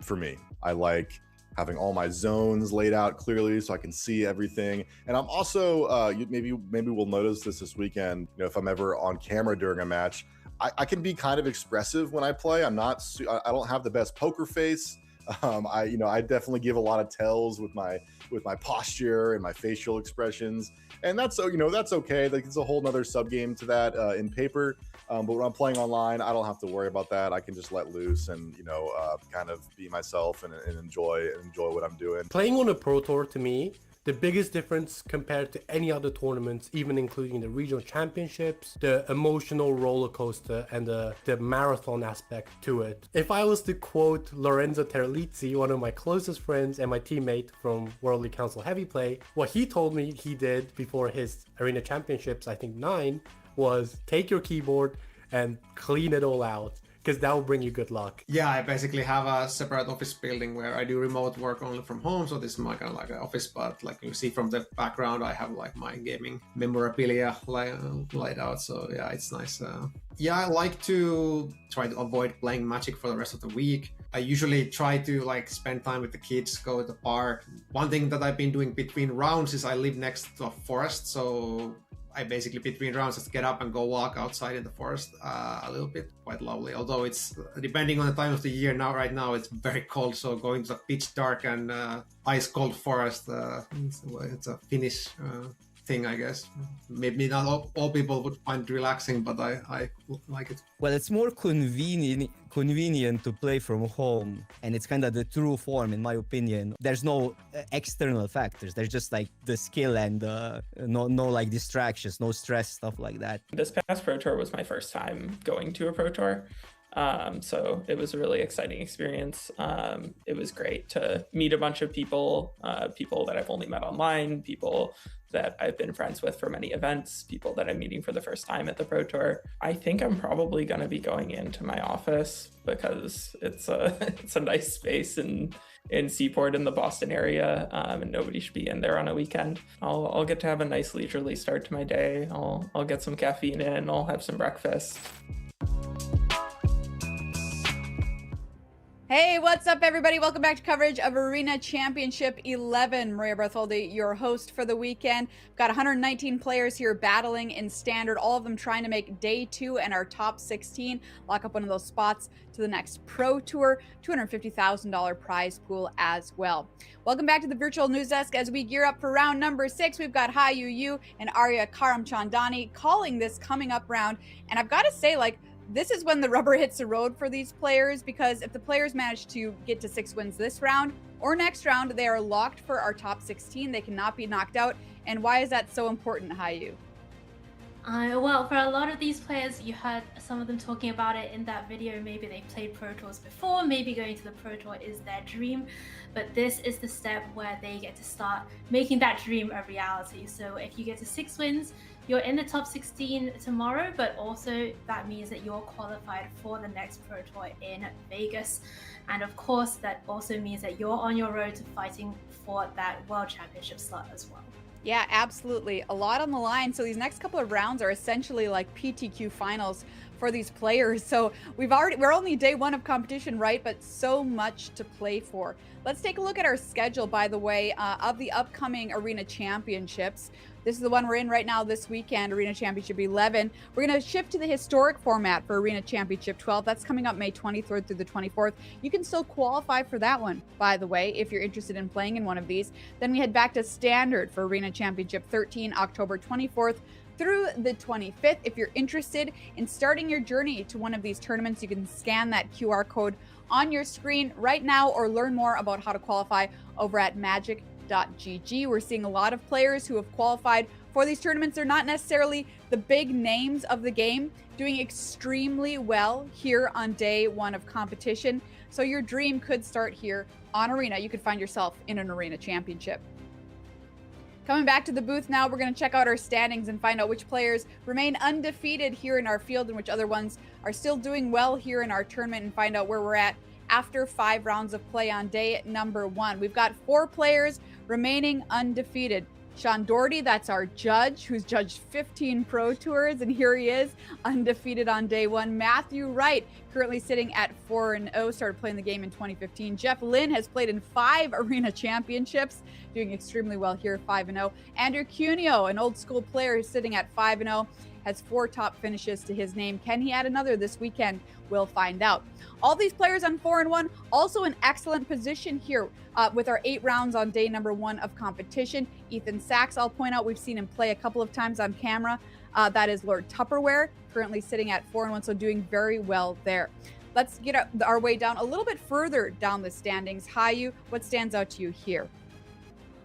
for me. I like having all my zones laid out clearly so I can see everything. And I'm also, maybe we'll notice this weekend, if I'm ever on camera during a match, I can be kind of expressive when I play. I don't have the best poker face. I definitely give a lot of tells with my posture and my facial expressions, and that's okay. Like it's a whole nother sub game to that in paper. But when I'm playing online, I don't have to worry about that. I can just let loose and kind of be myself and enjoy what I'm doing. Playing on a Pro Tour, to me, the biggest difference compared to any other tournaments, even including the regional championships, the emotional roller coaster and the marathon aspect to it. If I was to quote Lorenzo Terlizzi, one of my closest friends and my teammate from World League Council Heavy Play, what he told me he did before his Arena Championships, I think 9, was take your keyboard and clean it all out, because that will bring you good luck. Yeah, I basically have a separate office building where I do remote work only from home, so this is my kind of like an office, but like you see from the background, I have like my gaming memorabilia laid out, so yeah, it's nice. Yeah, I like to try to avoid playing Magic for the rest of the week. I usually try to like spend time with the kids, go to the park. One thing that I've been doing between rounds is I live next to a forest, so I basically between rounds just get up and go walk outside in the forest a little bit. Quite lovely, although it's depending on the time of the year. Right now it's very cold, so going to the pitch dark and ice cold forest, it's a Finnish thing, I guess. Maybe not all people would find it relaxing, but I like it. Well, it's more convenient to play from home, and it's kind of the true form, in my opinion. There's no external factors. There's just like the skill and no like distractions, no stress, stuff like that. This past Pro Tour was my first time going to a Pro Tour. So it was a really exciting experience. It was great to meet a bunch of people that I've only met online, people that I've been friends with for many events, people that I'm meeting for the first time at the Pro Tour. I think I'm probably going to be going into my office because it's a nice space in Seaport in the Boston area, and nobody should be in there on a weekend. I'll get to have a nice leisurely start to my day. I'll get some caffeine in, I'll have some breakfast. Hey, what's up, everybody? Welcome back to coverage of Arena Championship 11. Maria Bartholdi, your host for the weekend. We've got 119 players here battling in Standard, all of them trying to make Day 2 and our top 16, lock up one of those spots to the next Pro Tour, $250,000 prize pool as well. Welcome back to the virtual news desk as we gear up for round number 6. We've got Hai Yu and Arya Karamchandani calling this coming up round. And I've got to say, this is when the rubber hits the road for these players, because if the players manage to get to 6 wins this round or next round, they are locked for our top 16. They cannot be knocked out. And why is that so important, Hayu? Well, for a lot of these players, you heard some of them talking about it in that video. Maybe they played Pro Tours before, maybe going to the Pro Tour is their dream, but this is the step where they get to start making that dream a reality. So if you get to 6 wins, you're in the top 16 tomorrow, but also that means that you're qualified for the next Pro Tour in Vegas. And of course, that also means that you're on your road to fighting for that World Championship slot as well. Yeah, absolutely. A lot on the line. So these next couple of rounds are essentially like PTQ finals for these players. So we're only day 1 of competition, right? But so much to play for. Let's take a look at our schedule, by the way, of the upcoming Arena Championships. This is the one we're in right now this weekend, Arena Championship 11. We're going to shift to the historic format for Arena Championship 12. That's coming up May 23rd through the 24th. You can still qualify for that one, by the way, if you're interested in playing in one of these. Then we head back to standard for Arena Championship 13, October 24th through the 25th. If you're interested in starting your journey to one of these tournaments, you can scan that QR code on your screen right now or learn more about how to qualify over at magic.gg. We're seeing a lot of players who have qualified for these tournaments. They're not necessarily the big names of the game, doing extremely well here on day 1 of competition. So your dream could start here on Arena. You could find yourself in an Arena Championship. Coming back to the booth now, we're going to check out our standings and find out which players remain undefeated here in our field and which other ones are still doing well here in our tournament, and find out where we're at after 5 rounds of play on day number 1. We've got 4 players remaining undefeated. Sean Doherty, that's our judge, who's judged 15 Pro Tours, and here he is, undefeated on day 1. Matthew Wright, currently sitting at 4-0, started playing the game in 2015. Jeff Lynn has played in 5 Arena Championships, doing extremely well here, 5-0. Andrew Cuneo, an old school player, sitting at 5-0, has 4 top finishes to his name. Can he add another this weekend? We'll find out. All these players on 4-1, also in excellent position here with our 8 rounds on day number 1 of competition. Ethan Sachs, I'll point out, we've seen him play a couple of times on camera. That is Lord Tupperware, currently sitting at 4-1, so doing very well there. Let's get our way down a little bit further down the standings. Hayu, what stands out to you here?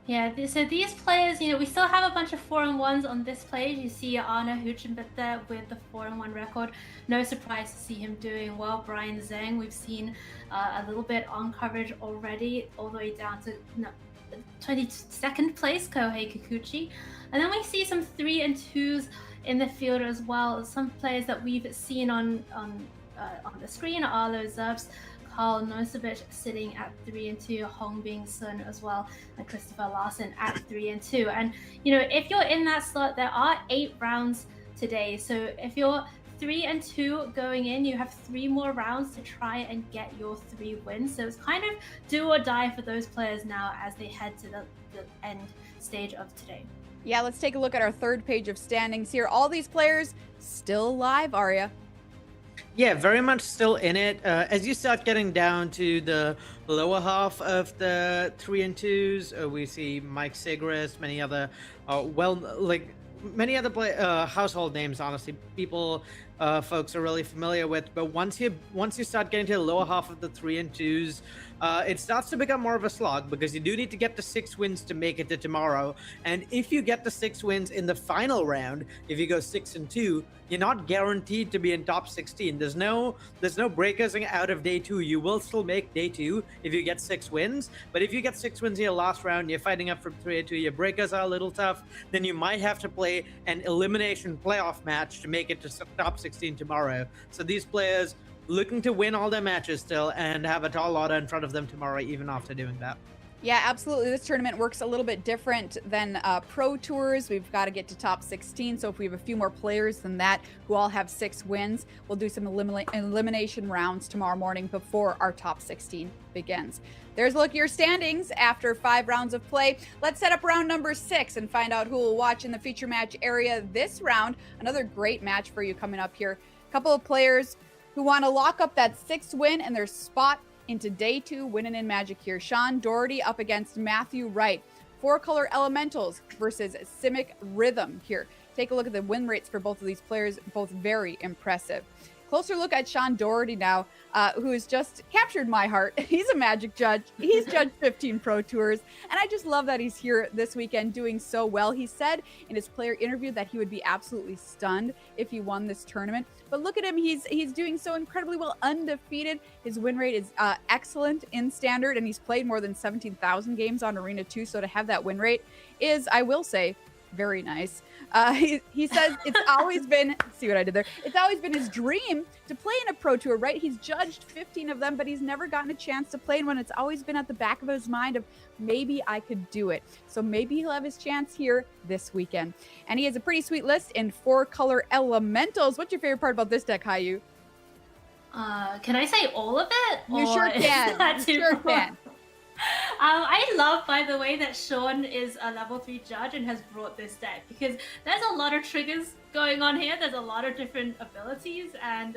Yeah, so these players, we still have a bunch of 4-1s on this page. You see Arna Huchenbit there with the 4-1 record. No surprise to see him doing well. Brian Zhang, we've seen a little bit on coverage already, all the way down to 22nd place, Kohei Kikuchi. And then we see some 3-2s in the field as well. Some players that we've seen on the screen are Arlo Zerbs, Carl Nosovich sitting at 3-2, Hongbing Sun as well, and Christopher Larson at 3-2. And if you're in that slot, there are 8 rounds today. So if you're 3-2 going in, you have 3 more rounds to try and get your 3 wins. So it's kind of do or die for those players now as they head to the end stage of today. Yeah, let's take a look at our 3rd page of standings here. All these players still live, Arya. Yeah, very much still in it. As you start getting down to the lower half of the 3-2s, we see Mike Sigris, many other many other household names, honestly, people folks are really familiar with. But once you start getting to the lower half of the 3-2s, it starts to become more of a slog, because you do need to get to 6 wins to make it to tomorrow. And if you get the 6 wins in the final round, if you go 6-2, you're not guaranteed to be in top 16. There's no breakers out of day 2. You will still make day 2 if you get 6 wins. But if you get 6 wins in your last round, you're fighting up from 3-2, your breakers are a little tough, then you might have to play an elimination playoff match to make it to top 16 tomorrow. So these players looking to win all their matches still and have a tall order in front of them tomorrow, even after doing that. Yeah, absolutely. This tournament works a little bit different than Pro Tours. We've got to get to top 16. So if we have a few more players than that who all have 6 wins, we'll do some elimination rounds tomorrow morning before our top 16 begins. There's a look at your standings after 5 rounds of play. Let's set up round number 6 and find out who will watch in the feature match area this round. Another great match for you coming up here. A couple of players who want to lock up that 6th win and their spot into day 2 winning in Magic here. Sean Doherty up against Matthew Wright. 4-color Elementals versus Simic Rhythm here. Take a look at the win rates for both of these players, both very impressive. Closer look at Sean Doherty now, who has just captured my heart. He's a Magic judge. He's judged 15 Pro Tours, and I just love that he's here this weekend doing so well. He said in his player interview that he would be absolutely stunned if he won this tournament. But look at him. He's doing so incredibly well, undefeated. His win rate is excellent in Standard, and he's played more than 17,000 games on Arena 2, so to have that win rate is, I will say, very nice. He says it's always been, see what I did there? It's always been his dream to play in a Pro Tour, right? He's judged 15 of them, but he's never gotten a chance to play in one. It's always been at the back of his mind of maybe I could do it. So maybe he'll have his chance here this weekend. And he has a pretty sweet list in 4-color elementals. What's your favorite part about this deck, Hayu? Can I say all of it? You sure can. You sure can. I love, by the way, that Sean is a level 3 judge and has brought this deck, because there's a lot of triggers going on here. There's a lot of different abilities, and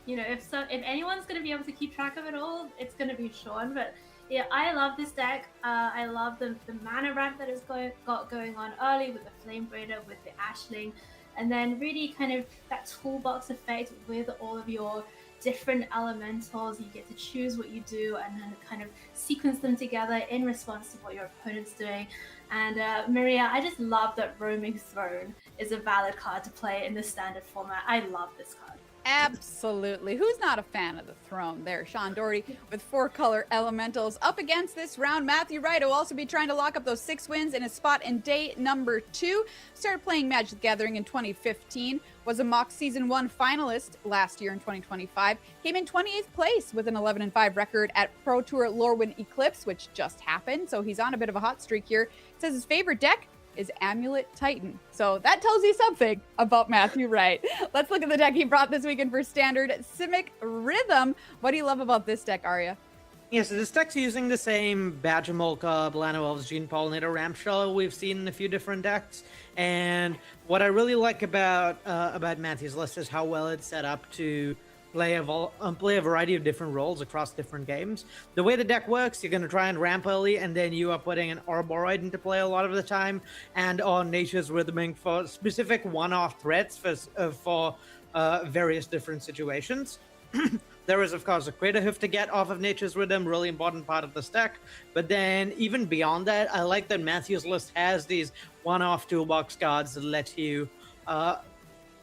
you know, if anyone's going to be able to keep track of it all, it's going to be Sean. But yeah, I love this deck. I love the mana ramp that it's got going on early with the Flame Raider, with the Ashling, and then really kind of that toolbox effect with all of your different elementals. You get to choose what you do and then kind of sequence them together in response to what your opponent's doing. And Maria, I just love that Roaming Throne is a valid card to play in the Standard format. I love this card. Absolutely. Who's not a fan of the Throne there? Sean Doherty with 4-color elementals up against this round. Matthew Wright will also be trying to lock up those 6 wins in a spot in day number 2. Started playing Magic the Gathering in 2015. Was a mock season 1 finalist last year in 2025. Came in 28th place with an 11-5 record at Pro Tour Lorwyn Eclipse, which just happened. So he's on a bit of a hot streak here. Says his favorite deck is Amulet Titan. So that tells you something about Matthew Wright. Let's look at the deck he brought this weekend for Standard. Simic Rhythm. What do you love about this deck, Arya? Yeah, so this deck's using the same Badgermolka, Blano Elves, Gene Pollinator ramp shell we've seen in a few different decks. And what I really like about Matthew's list is how well it's set up to play a variety of different roles across different games. The way the deck works, you're going to try and ramp early, and then you are putting an Arboroid into play a lot of the time, and on Nature's Rhythming for specific one-off threats for various different situations. There is, of course, a Crater Hoof to get off of Nature's Rhythm, really important part of this deck. But then, even beyond that, I like that Matthew's list has these one-off toolbox cards that let you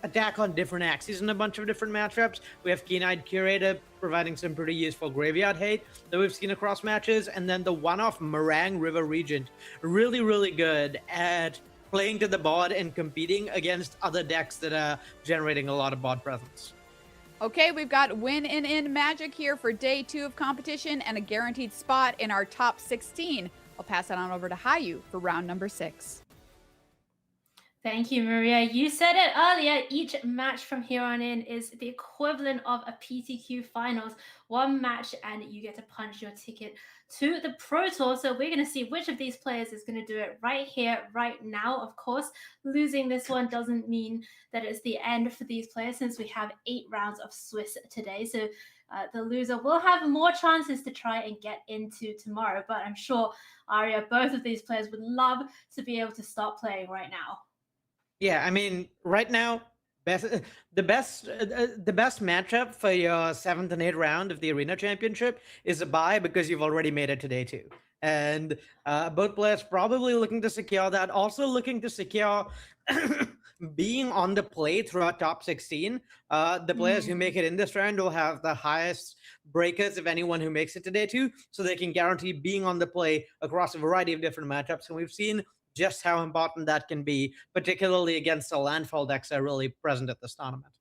attack on different axes in a bunch of different matchups. We have Keen-Eyed Curator providing some pretty useful graveyard hate that we've seen across matches. And then the one-off Meringue River Regent, really, really good at playing to the board and competing against other decks that are generating a lot of board presence. Okay, we've got win in Magic here for day 2 of competition and a guaranteed spot in our top 16. I'll pass that on over to Hayu for round number 6. Thank you, Maria. You said it earlier. Each match from here on in is the equivalent of a PTQ finals. One match and you get to punch your ticket to the Pro Tour. So we're going to see which of these players is going to do it right here, right now. Of course, losing this one doesn't mean that it's the end for these players, since we have 8 rounds of Swiss today. So the loser will have more chances to try and get into tomorrow. But I'm sure, Arya, both of these players would love to be able to start playing right now. Yeah, I mean, right now, the best matchup for your 7th and 8th round of the Arena Championship is a bye, because you've already made it to day 2. And both players probably looking to secure that, also looking to secure being on the play throughout top 16. The players who make it in this round will have the highest breakers of anyone who makes it to day 2, so they can guarantee being on the play across a variety of different matchups. And we've seen just how important that can be, particularly against the landfall decks that are really present at this tournament.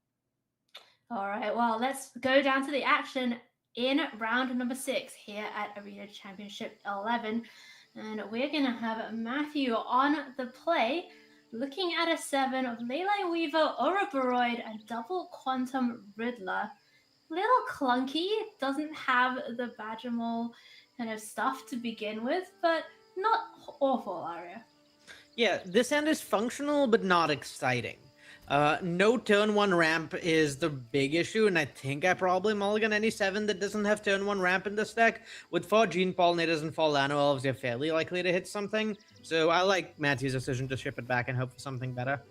All right, well, let's go down to the action in round number 6 here at Arena Championship 11. And we're going to have Matthew on the play, looking at a 7 of Leyline Weaver, Ouroboros, and Double Quantum Riddler. Little clunky, doesn't have the Badgermole kind of stuff to begin with, but not awful, Arya. Yeah, this hand is functional, but not exciting. No turn 1 ramp is the big issue, and I think I probably mulligan any 7 that doesn't have turn 1 ramp in this deck. With 4 Gene Pollinators and 4 Lano Elves, you're fairly likely to hit something. So I like Matthew's decision to ship it back and hope for something better.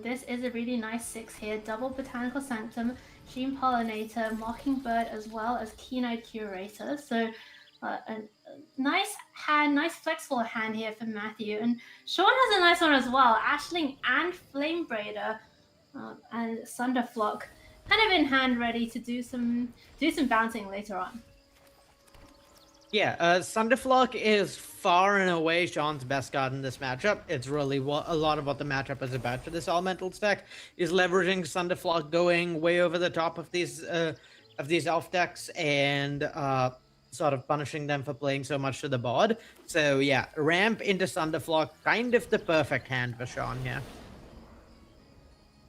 This is a really nice 6 here. Double Botanical Sanctum, Gene Pollinator, Mockingbird, as well as Keen-Eyed Curator. So a nice hand, nice flexible hand here for Matthew. And Sean has a nice one as well, Ashling and Flame Braider and Sunderflock, kind of in hand, ready to do some bouncing later on. Yeah, Sunderflock is far and away Sean's best card in this matchup. It's really a lot of what the matchup is about for this Elemental deck, is leveraging Sunderflock going way over the top of these elf decks and sort of punishing them for playing so much to the board. So yeah, ramp into Sunderflock, kind of the perfect hand for Sean here.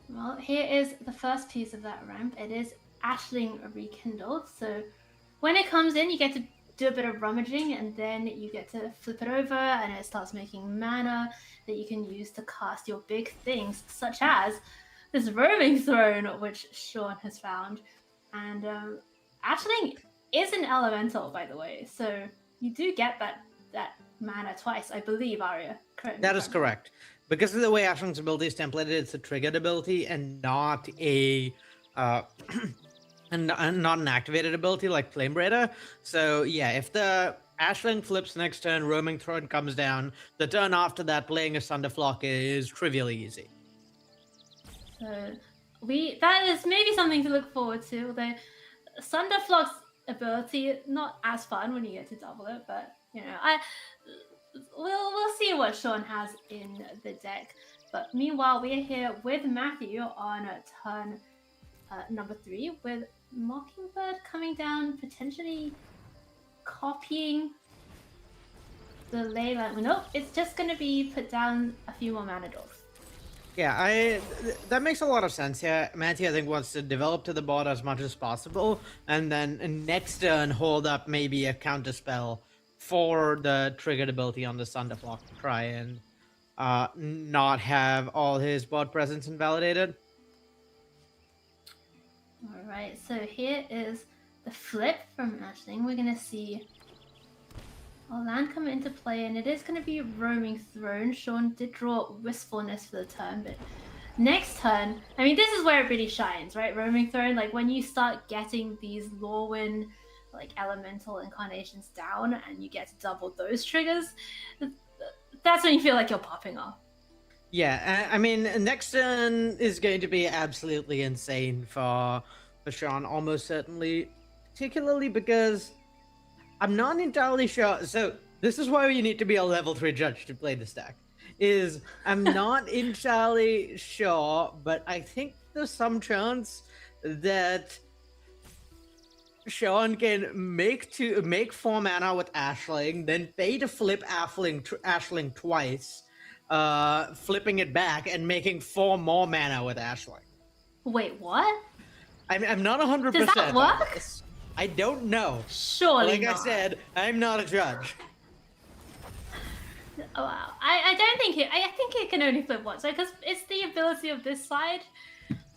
Well, here is the first piece of that ramp. It is Ashling Rekindled. So when it comes in, you get to do a bit of rummaging, and then you get to flip it over, and it starts making mana that you can use to cast your big things, such as this Roaming Throne, which Sean has found. And Ashling is an elemental, by the way, so you do get that mana twice, I believe, Arya. Correct. That is correct. Because of the way Ashling's ability is templated, it's a triggered ability and not a and not an activated ability like Flame Braider. So yeah, if the Ashling flips next turn, Roaming Throne comes down, the turn after that, playing a Sunderflock is trivially easy. So that is maybe something to look forward to. Although Sunderflock's ability not as fun when you get to double it, but you know, we'll see what Sean has in the deck. But meanwhile, we are here with Matthew on turn number 3 with Mockingbird coming down, potentially copying the Leyline. Nope, it's just going to be put down a few more mana dogs. Yeah, that makes a lot of sense here. Matthew, I think, wants to develop to the board as much as possible, and then next turn hold up maybe a counter spell for the triggered ability on the Sunderflock to try and not have all his board presence invalidated. All right, so here is the flip from Ashling. We're going to see our land come into play, and it is going to be Roaming Throne. Sean did draw Wistfulness for the turn, but next turn, I mean, this is where it really shines, right? Roaming Throne, like when you start getting these Lorwyn, like elemental incarnations down, and you get to double those triggers, that's when you feel like you're popping off. Yeah, I mean, next turn is going to be absolutely insane for Sean, almost certainly, particularly because I'm not entirely sure. So this is why you need to be a level 3 judge to play this deck. I'm not entirely sure, but I think there's some chance that Sean can make 4 mana with Ashling, then pay to flip Ashling twice, flipping it back and making 4 more mana with Ashling. Wait, what? I'm not 100%. Does that work? I don't know. Surely like not. I said, I'm not a judge. Oh, wow. I don't think it. I think it can only flip once, because it's the ability of this side.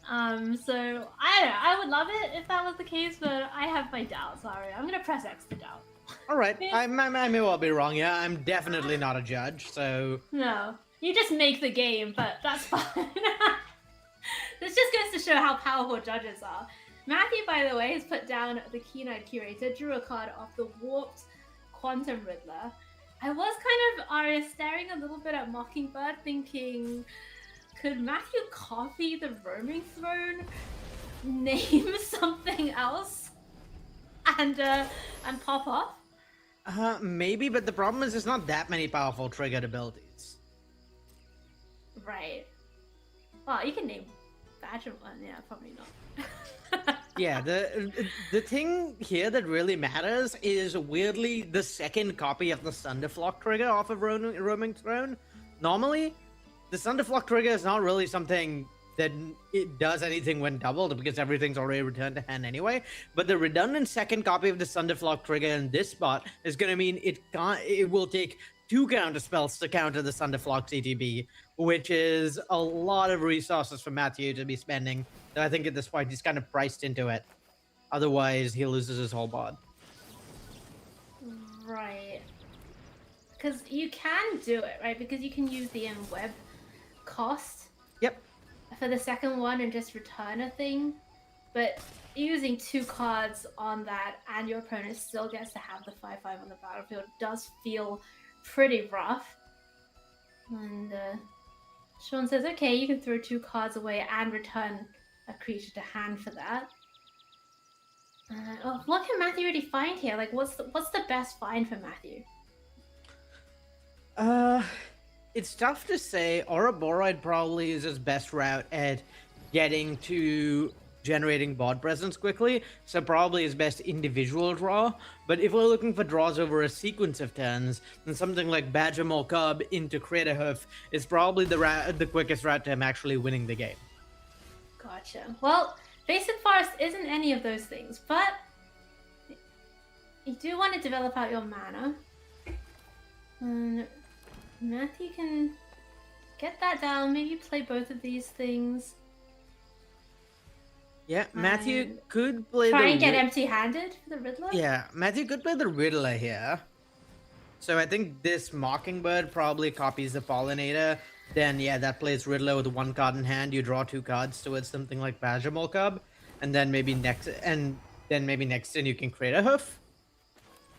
So I don't know. I would love it if that was the case, but I have my doubts. Sorry, I'm gonna press X to doubt. All right, I may well be wrong. Yeah, I'm definitely not a judge. So no, you just make the game, but that's fine. This just goes to show how powerful judges are. Matthew, by the way, has put down the Keen-Eyed Curator, drew a card off the Warped Quantum Riddler. I was kind of staring a little bit at Mockingbird, thinking, could Matthew copy the Roaming Throne, name something else, and pop off? Maybe, but the problem is there's not that many powerful triggered abilities. Right. Well, you can name Badger one, yeah, probably not. Yeah, the thing here that really matters is weirdly the second copy of the Sunderflock trigger off of Roaming Throne. Normally, the Sunderflock trigger is not really something that it does anything when doubled because everything's already returned to hand anyway. But the redundant second copy of the Sunderflock trigger in this spot is going to mean it will take 2 counter spells to counter the Sunderflock CTB, which is a lot of resources for Matthew to be spending. And I think at this point he's kind of priced into it. Otherwise, he loses his whole board. Right. Because you can do it, right? Because you can use the web cost. Yep. For the second one and just return a thing. but using 2 cards on that and your opponent still gets to have the 5/5 on the battlefield does feel pretty rough. And Sean says, okay, you can throw 2 cards away and return a creature to hand for that. What can Matthew really find here? Like, what's the best find for Matthew? It's tough to say. Ouroboros probably is his best route at getting to generating board presence quickly, so probably his best individual draw. But if we're looking for draws over a sequence of turns, then something like Badger Mole Cub into Craterhoof is probably the quickest route to him actually winning the game. Gotcha. Well, Basic Forest isn't any of those things, but you do want to develop out your mana. And Matthew can get that down, maybe play both of these things. Yeah, Matthew could play Try and get empty-handed for the Riddler? Yeah, Matthew could play the Riddler here. So I think this Mockingbird probably copies the Pollinator. Then, yeah, that plays Riddler with 1 card in hand. You draw 2 cards towards something like Badger Mole Cub. And then maybe next turn you can create a hoof.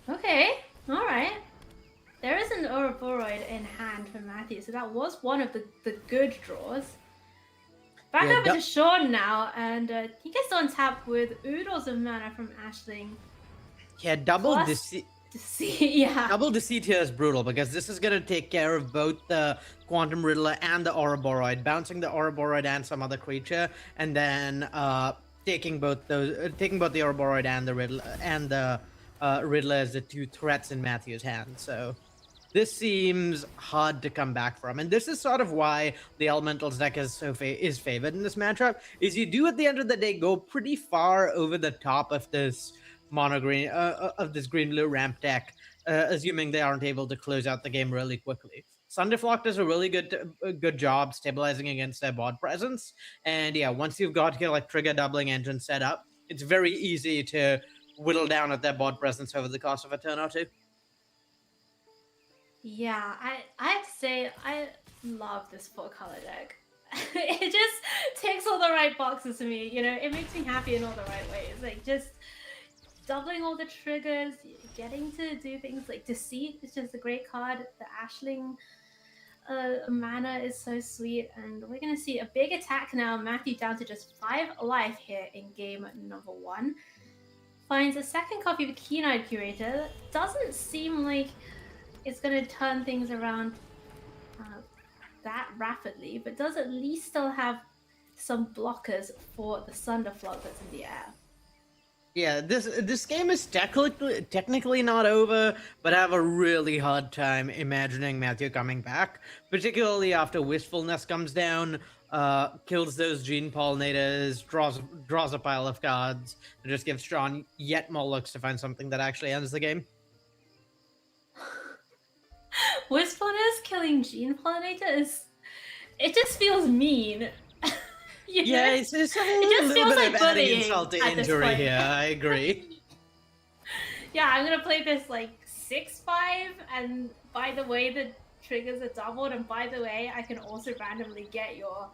Okay, alright. There is an Ouroboros in hand for Matthew, so that was one of the good draws. Back over to Sean now, and he gets on tap with Oodles of Mana from Ashling. Yeah, double Deceit, yeah. Double Deceit here is brutal, because this is going to take care of both the Quantum Riddler and the Ouroboros, bouncing the Ouroboros and some other creature, and then taking both the Ouroboros and the Riddler as the 2 threats in Matthew's hand. So this seems hard to come back from, and this is sort of why the Elementals deck is favored in this matchup. Is you do at the end of the day go pretty far over the top of this mono-green of this green-blue ramp deck, assuming they aren't able to close out the game really quickly. Thunderflock does a really good job stabilizing against their board presence, and yeah, once you've got your like trigger doubling engine set up, it's very easy to whittle down at their board presence over the course of a turn or 2. Yeah, I'd say I love this 4-color deck. It just ticks all the right boxes to me. You know, it makes me happy in all the right ways. Like, just doubling all the triggers, getting to do things like Deceit is just a great card. The Ashling mana is so sweet, and we're going to see a big attack now. Matthew down to just 5 life here in game number 1. Finds a second copy of Keen-Eyed Curator. Doesn't seem like it's going to turn things around that rapidly, but does at least still have some blockers for the Thunderflock that's in the air. Yeah, this game is technically not over, but I have a really hard time imagining Matthew coming back, particularly after Wistfulness comes down, kills those Gene Pollinators, draws a pile of cards, and just gives Sean yet more looks to find something that actually ends the game. Wistfulness killing Gene Pollinator it just feels mean. You know? Yeah, it's a just little feels bit like of adding bullying insult to at this injury point. here, I agree. Yeah, I'm gonna play this like 6/5, and by the way, the triggers are doubled, and by the way, I can also randomly get your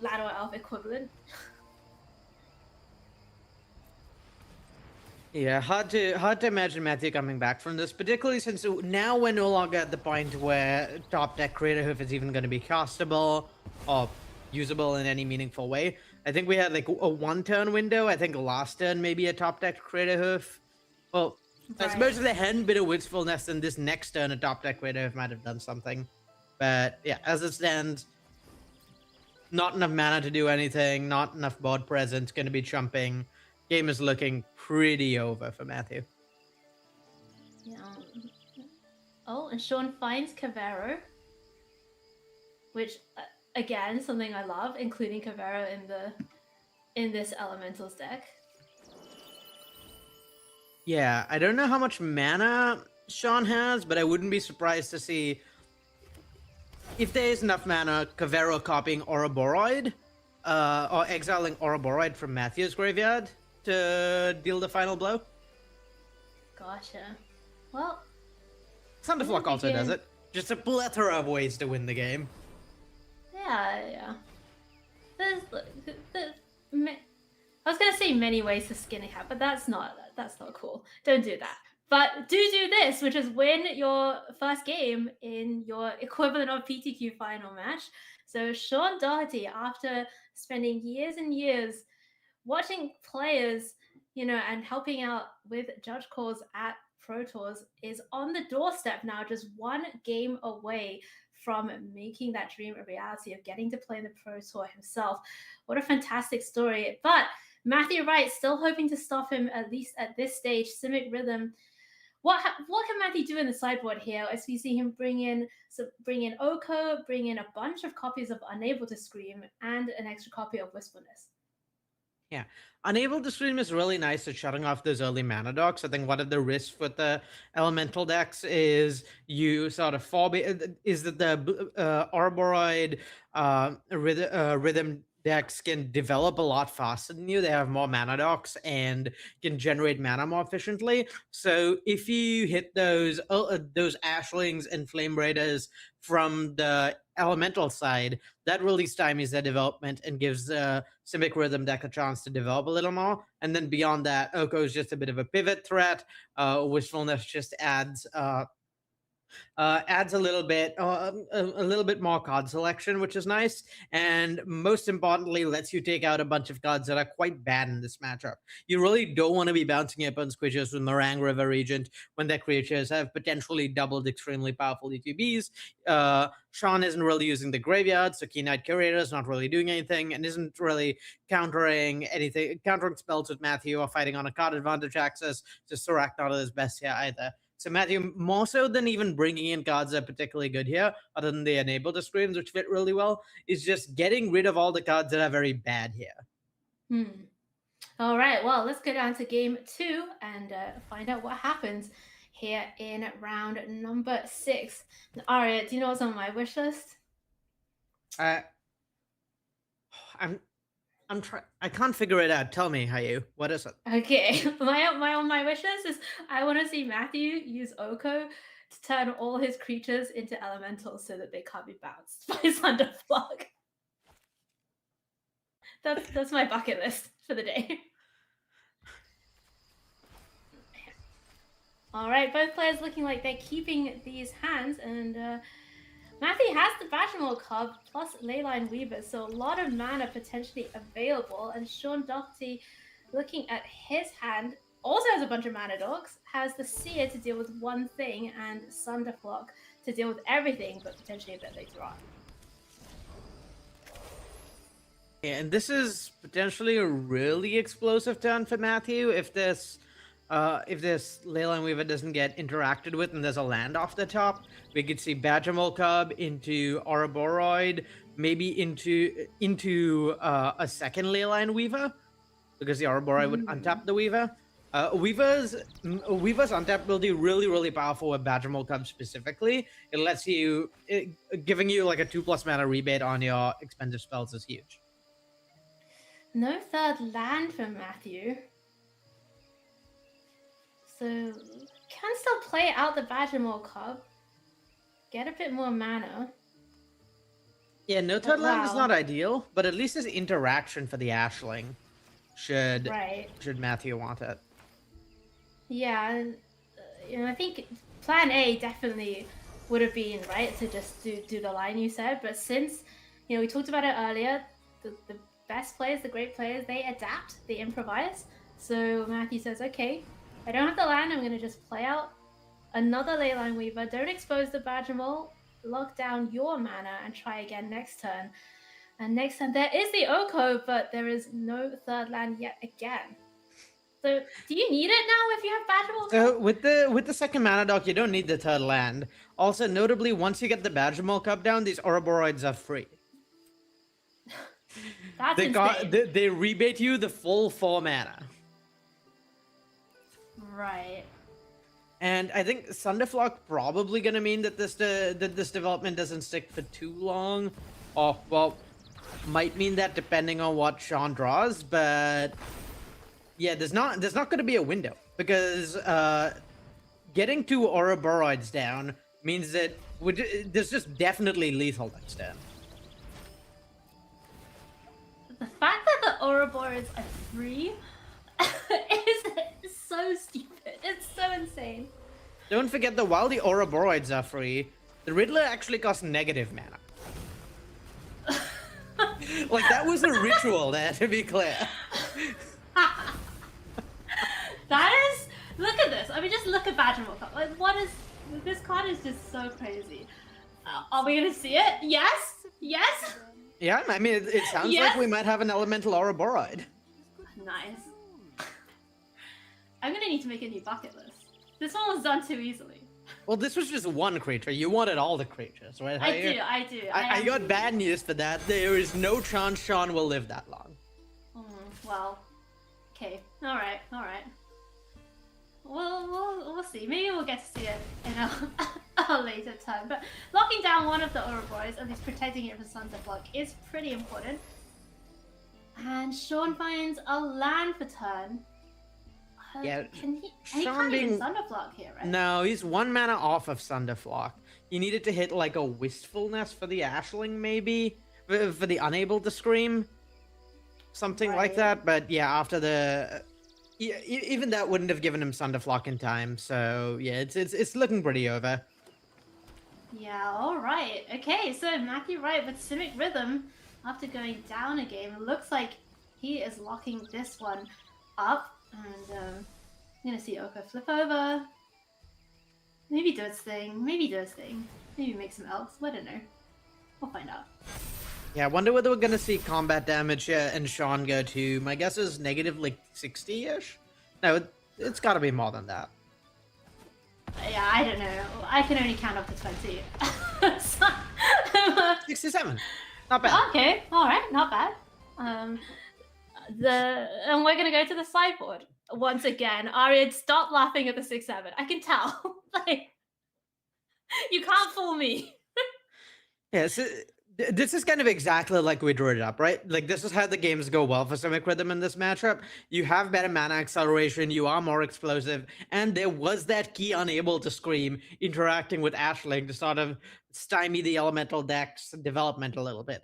Ladder Elf equivalent. Yeah, hard to imagine Matthew coming back from this, particularly since now we're no longer at the point where top deck Craterhoof is even going to be castable or usable in any meaningful way. I think we had like a 1-turn window. I think last turn maybe a top deck Craterhoof. Well, I suppose if they hadn't been a Wistfulness, then this next turn a top deck Craterhoof might have done something. But yeah, as it stands, not enough mana to do anything, not enough board presence, going to be chumping. Game is looking pretty over for Matthew. Yeah. Oh, and Sean finds Cavero, which again, something I love, including Cavero in this Elementals deck. Yeah, I don't know how much mana Sean has, but I wouldn't be surprised to see if there is enough mana, Cavero copying Ouroboros, or exiling Ouroboros from Matthew's graveyard to deal the final blow. Gotcha. Well, Thunderflock also does it. Just a plethora of ways to win the game. I was gonna say many ways to skin a cat, but that's not cool. Don't do that. But do this, which is win your first game in your equivalent of PTQ final match. So Sean Doherty, after spending years and years watching players, and helping out with judge calls at Pro Tours, is on the doorstep now, just one game away from making that dream a reality of getting to play the Pro Tour himself. What a fantastic story. But Matthew Wright still hoping to stop him, at least at this stage. Simic Rhythm. What can Matthew do in the sideboard here as we see him bring in Oko, bring in a bunch of copies of Unable to Scream, and an extra copy of Wistfulness? Yeah, Unable to Scream is really nice at shutting off those early mana docks. I think one of the risks with the elemental decks is you sort of is that the Arboroid rhythm decks can develop a lot faster than you. They have more mana docks and can generate mana more efficiently. So if you hit those Ashlings and Flame Raiders from the elemental side, that really stymies their development and gives the Simic Rhythm deck a chance to develop a little more. And then beyond that, Oko is just a bit of a pivot threat. Wishfulness just adds a little bit more card selection, which is nice, and most importantly lets you take out a bunch of cards that are quite bad in this matchup. You really don't want to be bouncing up on squishes with Meringue River Regent when their creatures have potentially doubled extremely powerful ETBs. Sean isn't really using the graveyard, so Keen Knight Curator is not really doing anything and isn't really countering spells with Matthew or fighting on a card advantage axis. Just Serac not at his best here either. So Matthew, more so than even bringing in cards that are particularly good here, other than the Enable to Screams, which fit really well, is just getting rid of all the cards that are very bad here. All right, well, let's go down to game 2 and find out what happens here in round number 6. Aria, do you know what's on my wish list? I can't figure it out. Tell me, Hayu. What is it? Okay, my wish list is I want to see Matthew use Oko to turn all his creatures into elementals so that they can't be bounced by Thunderflog. That's my bucket list for the day. All right, both players looking like they're keeping these hands, and Matthew has the Bashmore Cub plus Leyline Weaver, so a lot of mana potentially available. And Sean Doherty, looking at his hand, also has a bunch of mana dogs, has the Seer to deal with one thing, and Thunderflock to deal with everything, but potentially a bit later on. Yeah, and this is potentially a really explosive turn for Matthew if this Leyline Weaver doesn't get interacted with and there's a land off the top. We could see Badgermole Cub into Ouroboros, maybe into a second Leyline Weaver, because the Ouroboros would untap the Weaver. Weaver's untap ability really, really powerful with Badgermole Cub specifically. It lets you, giving you like a 2+ mana rebate on your expensive spells is huge. No third land for Matthew. So, can still play out the Badgermole Cub. Get a bit more mana. Yeah, no third land is not ideal, but at least his interaction for the Ashling should Matthew want it. Yeah, I think plan A definitely would have been, right, to just do the line you said, but since, we talked about it earlier, the best players, the great players, they adapt, they improvise. So Matthew says, okay, I don't have the land, I'm going to just play out another Leyline Weaver. Don't expose the Badgermole, lock down your mana, and try again next turn. And next turn, there is the Oko, but there is no third land yet again. So, do you need it now if you have Badgermole? So, with the second mana dock, you don't need the third land. Also, notably, once you get the Badgermole Cup down, these Ouroboros are free. That's insane. They rebate you the full 4 mana. Right. And I think Thunderflock probably going to mean that this development doesn't stick for too long. Or, well, might mean that depending on what Sean draws, but yeah, there's not going to be a window, because getting 2 Ouroboros down means that there's just definitely lethal next turn. The fact that the Ouroboros are free is so stupid. It's so insane. Don't forget that while the Ouroboros are free, the Riddler actually costs negative mana. Like, that was a ritual there, to be clear. That is... Look at this. I mean, just look at Badger Walkup. Like, what is... This card is just so crazy. Are we gonna see it? Yes? Yes? Yeah, I mean, it sounds Yes? like we might have an elemental Ouroboride. Nice. I'm gonna need to make a new bucket list. This one was done too easily. Well, this was just one creature. You wanted all the creatures, right? I do. I got bad news for that. There is no chance Sean will live that long. Well, okay. All right. We'll see. Maybe we'll get to see it in a later time. But locking down one of the Ouroboros, at least protecting it from Sunset Block, is pretty important. And Sean finds a land for turn. Yeah, He Sean can't even being- Thunderblock here, right? No, he's 1 mana off of Sunderflock. He needed to hit like a Wistfulness for the Ashling, maybe? For the Unable to Scream? Something like that. But yeah, after the... even that wouldn't have given him Sunderflock in time. So yeah, it's looking pretty over. Yeah, alright. Okay, so Matthew Wright with Simic Rhythm, after going down a game, looks like he is locking this one up. And I'm gonna see Oko flip over. Maybe do its thing. Maybe make some elves. I don't know. We'll find out. Yeah, I wonder whether we're gonna see combat damage and Sean go to, my guess is negative like 60-ish? No, it's gotta be more than that. Yeah, I don't know. I can only count up to 20. 67. Not bad. Okay, alright, not bad. And we're gonna go to the sideboard. Once again, Arya, stop laughing at the 6-7. I can tell. Like, you can't fool me. Yeah, so this is kind of exactly like we drew it up, right? Like, this is how the games go well for Simic Rhythm in this matchup. You have better mana acceleration, you are more explosive, and there was that key Unable to Scream interacting with Ashling to sort of stymie the elemental deck's development a little bit.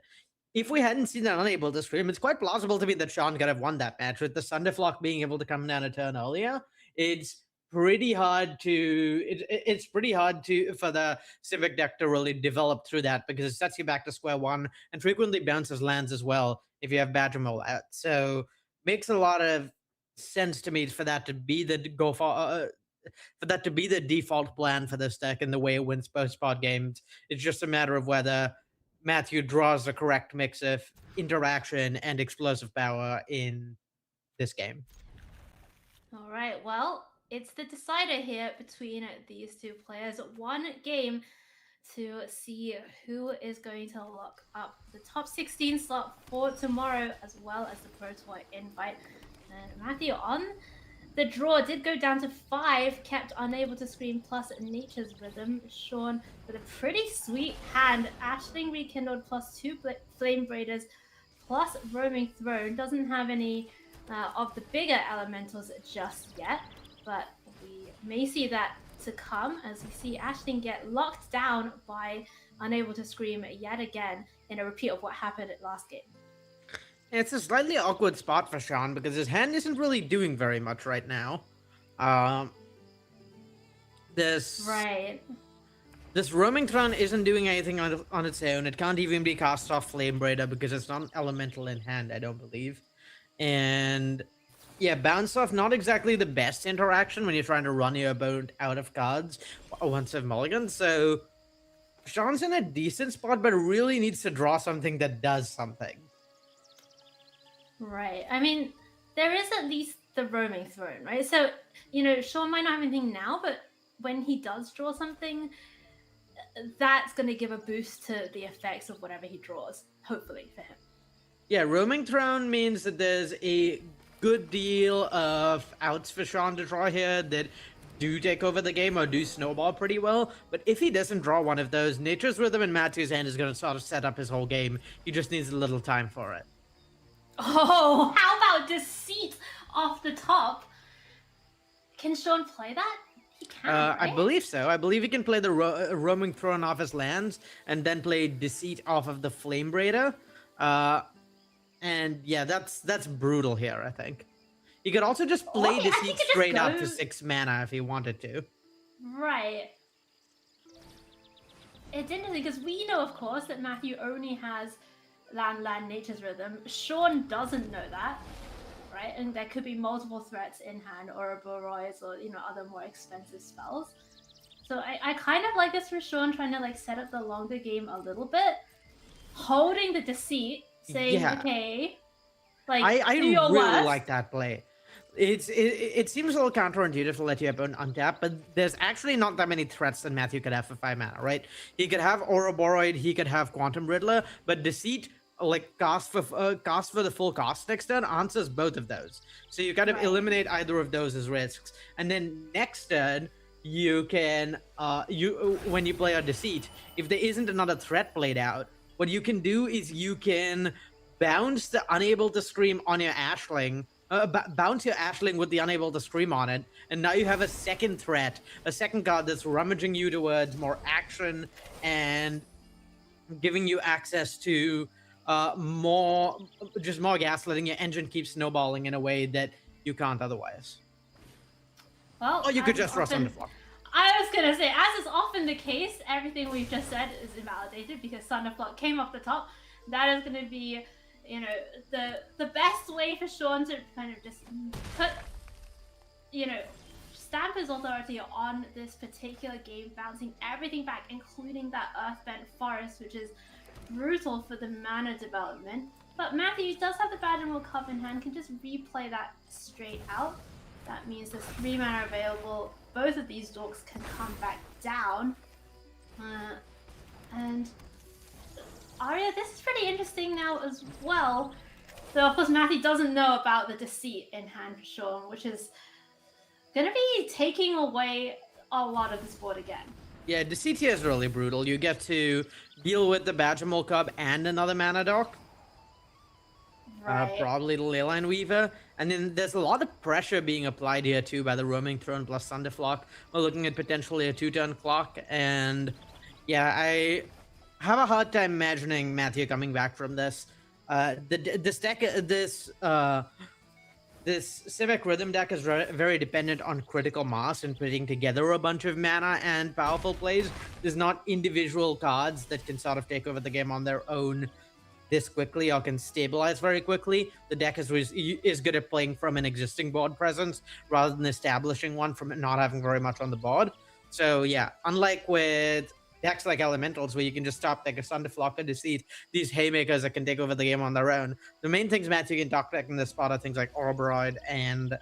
If we hadn't seen that Unable to Scream, it's quite plausible to me that Sean could have won that match with the Sunderflock being able to come down a turn earlier. It's pretty hard to for the Civic deck to really develop through that, because it sets you back to square one and frequently bounces lands as well if you have Badger Mole out. So makes a lot of sense to me for that to be the default plan for this deck and the way it wins both spot games. It's just a matter of whether Matthew draws the correct mix of interaction and explosive power in this game. All right, well, it's the decider here between these two players. One game to see who is going to lock up the top 16 slot for tomorrow, as well as the Pro Tour invite. And Matthew on the draw did go down to 5, kept Unable to Scream plus Nature's Rhythm. Sean with a pretty sweet hand. Ashling Rekindled plus 2 Flame Braiders plus Roaming Throne. Doesn't have any of the bigger elementals just yet, but we may see that to come as we see Ashling get locked down by Unable to Scream yet again in a repeat of what happened at last game. It's a slightly awkward spot for Sean because his hand isn't really doing very much right now. This Roaming Throne isn't doing anything on its own. It can't even be cast off Flame Braider because it's not elemental in hand, I don't believe. And yeah, Bounce Off, not exactly the best interaction when you're trying to run your opponent out of cards once of mulligan. So Sean's in a decent spot, but really needs to draw something that does something. Right. I mean, there is at least the Roaming Throne, right? So, you know, Sean might not have anything now, but when he does draw something, that's going to give a boost to the effects of whatever he draws, hopefully, for him. Yeah, Roaming Throne means that there's a good deal of outs for Sean to draw here that do take over the game or do snowball pretty well. But if he doesn't draw one of those, Nature's Rhythm in Matthew's hand is going to sort of set up his whole game. He just needs a little time for it. Oh, how about Deceit off the top? Can Sean play that? He can, right? I believe so. I believe he can play the Roaming Throne off his lands and then play Deceit off of the Flame Braider. And yeah, that's brutal here, I think. You could also just play I think Deceit you could just straight up go- to 6 mana if you wanted to. Right. It's interesting because we know, of course, that Matthew only has land, Nature's Rhythm. Sean doesn't know that, right? And there could be multiple threats in hand, or Ouroboros, or other more expensive spells. So I kind of like this for Sean, trying to like set up the longer game a little bit, holding the Deceit, saying, Yeah. okay, like I do your really worst. like that play. It seems a little counterintuitive to let you have an untap, but there's actually not that many threats that Matthew could have for 5 mana, right? He could have Ouroboros, he could have Quantum Riddler, but Deceit, like cast for the full cost next turn, answers both of those. So you kind of eliminate either of those as risks, and then next turn you can when you play a Deceit, if there isn't another threat played out, what you can do is you can bounce the Unable to Scream on your Ashling. Bounce your Ashling with the Unable to Scream on it, and now you have a second threat, a second card that's rummaging you towards more action and giving you access to more gas, letting your engine keep snowballing in a way that you can't otherwise. Well, Or you could as just rush often- Thunderflock. I was gonna say, as is often the case, everything we've just said is invalidated because Thunderflock came off the top. That is gonna be, the best way for Sean to kind of just put, stamp his authority on this particular game, bouncing everything back, including that Earthbent Forest, which is brutal for the mana development. But Matthew does have the Badgermore Cup in hand, can just replay that straight out. That means there's 3 mana available. Both of these dorks can come back down. And Arya, this is pretty interesting now as well. So of course Matthew doesn't know about the Deceit in hand for Sean, which is gonna be taking away a lot of this board again. Yeah, Deceit here is really brutal. You get to deal with the Badgermole Cub and another mana dock. Right. Probably the Leyline Weaver. And then there's a lot of pressure being applied here too by the Roaming Throne plus Thunderflock. We're looking at potentially a 2-turn clock. And yeah, I have a hard time imagining Matthew coming back from this. This Civic Rhythm deck is very dependent on critical mass and putting together a bunch of mana and powerful plays. There's not individual cards that can sort of take over the game on their own this quickly or can stabilize very quickly. The deck is good at playing from an existing board presence rather than establishing one from not having very much on the board. So yeah, unlike with decks like Elementals, where you can just stop like a Thunderflock or Deceit, these haymakers that can take over the game on their own. The main things Matthew can talk back in this spot are things like Ouroboros and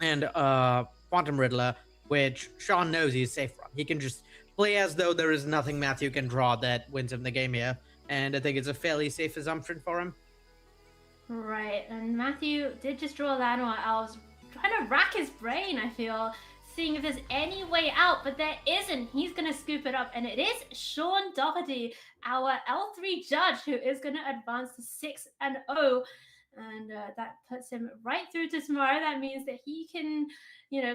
Quantum Riddler, which Sean knows he's safe from. He can just play as though there is nothing Matthew can draw that wins him the game here. And I think it's a fairly safe assumption for him. Right, and Matthew did just draw a land while I was trying to rack his brain, I feel, seeing if there's any way out, but there isn't. He's going to scoop it up, and it is Sean Doherty, our L3 judge, who is going to advance to 6-0, and that puts him right through to tomorrow. That means that he can,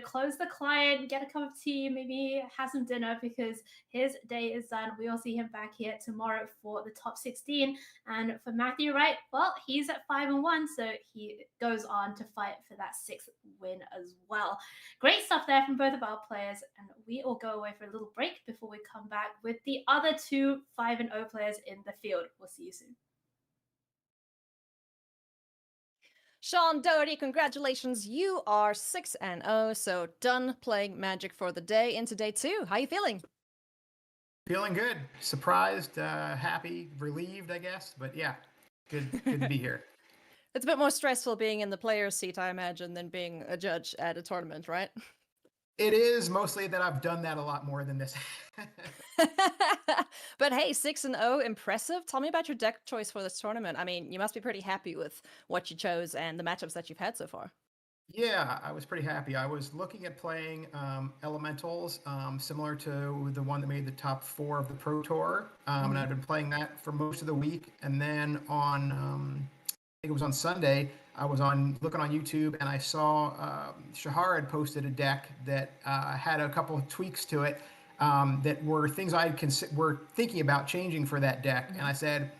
close the client, get a cup of tea, maybe have some dinner, because his day is done. We'll see him back here tomorrow for the top 16. And for Matthew Wright, well, he's at 5-1, so he goes on to fight for that 6th win as well. Great stuff there from both of our players, and we will go away for a little break before we come back with the other 2 5-0 players in the field. We'll see you soon. Sean Doherty, congratulations. You are 6-0, so done playing Magic for the day into day 2. How you feeling? Feeling good. Surprised, happy, relieved, I guess. But yeah, good to be here. It's a bit more stressful being in the player's seat, I imagine, than being a judge at a tournament, right? It is mostly that I've done that a lot more than this. But hey, 6-0, impressive. Tell me about your deck choice for this tournament. I mean, you must be pretty happy with what you chose and the matchups that you've had so far. Yeah, I was pretty happy. I was looking at playing Elementals, similar to the one that made the top 4 of the Pro Tour. And I've been playing that for most of the week. And then on, I think it was on Sunday, I was looking on YouTube, and I saw Shahar had posted a deck that had a couple of tweaks to it that were things I were thinking about changing for that deck. And I said,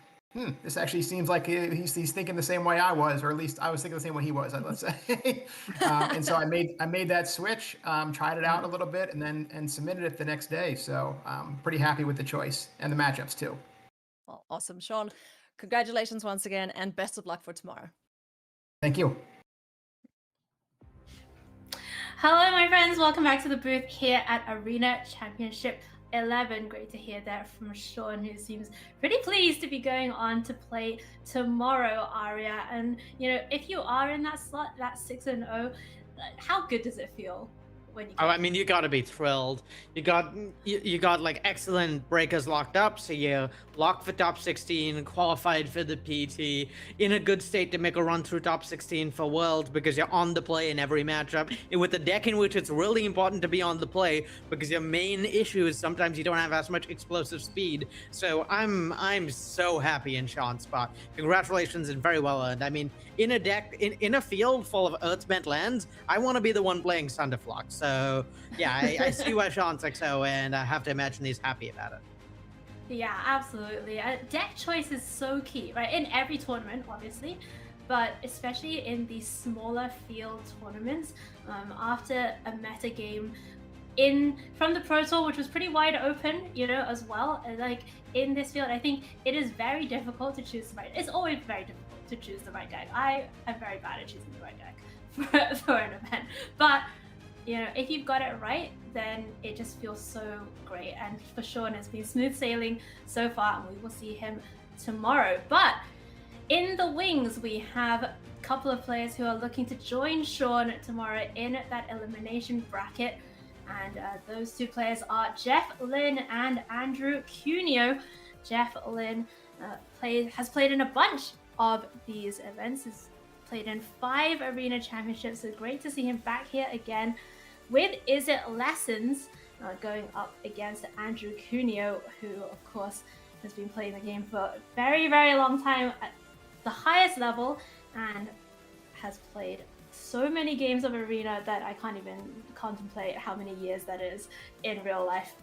This actually seems like he's thinking the same way I was, or at least I was thinking the same way he was, let's say. And so I made that switch, tried it out a little bit, and submitted it the next day. So I'm pretty happy with the choice and the matchups too. Well, awesome, Sean. Congratulations once again, and best of luck for tomorrow. Thank you. Hello, my friends. Welcome back to the booth here at Arena Championship 11. Great to hear that from Sean, who seems pretty pleased to be going on to play tomorrow, Aria. And if you are in that slot, that 6-0, how good does it feel when you? Oh, I mean, you gotta be thrilled. You got like excellent breakers locked up, so you locked for top 16, qualified for the PT, in a good state to make a run through top 16 for Worlds because you're on the play in every matchup. And with a deck in which it's really important to be on the play because your main issue is sometimes you don't have as much explosive speed. So I'm so happy in Sean's spot. Congratulations and very well earned. I mean, in a deck, in a field full of Earthbent lands, I want to be the one playing Sunderflux. So yeah, I see why Sean's 6-0, and I have to imagine he's happy about it. Yeah, absolutely. Deck choice is so key, right? In every tournament, obviously, but especially in these smaller field tournaments, after a meta game from the Pro Tour, which was pretty wide open, as well. Like in this field, I think it is very difficult to choose the right. It's always very difficult to choose the right deck. I am very bad at choosing the right deck for an event, but if you've got it right, then it just feels so great. And for Sean, it's been smooth sailing so far, and we will see him tomorrow. But in the wings, we have a couple of players who are looking to join Sean tomorrow in that elimination bracket. And those two players are Jeff Lynn and Andrew Cuneo. Jeff Lynn has played in a bunch of these events. He's played in 5 arena championships, so great to see him back here again with Is It Lessons, going up against Andrew Cuneo, who of course has been playing the game for a very, very long time at the highest level and has played so many games of arena that I can't even contemplate how many years that is in real life,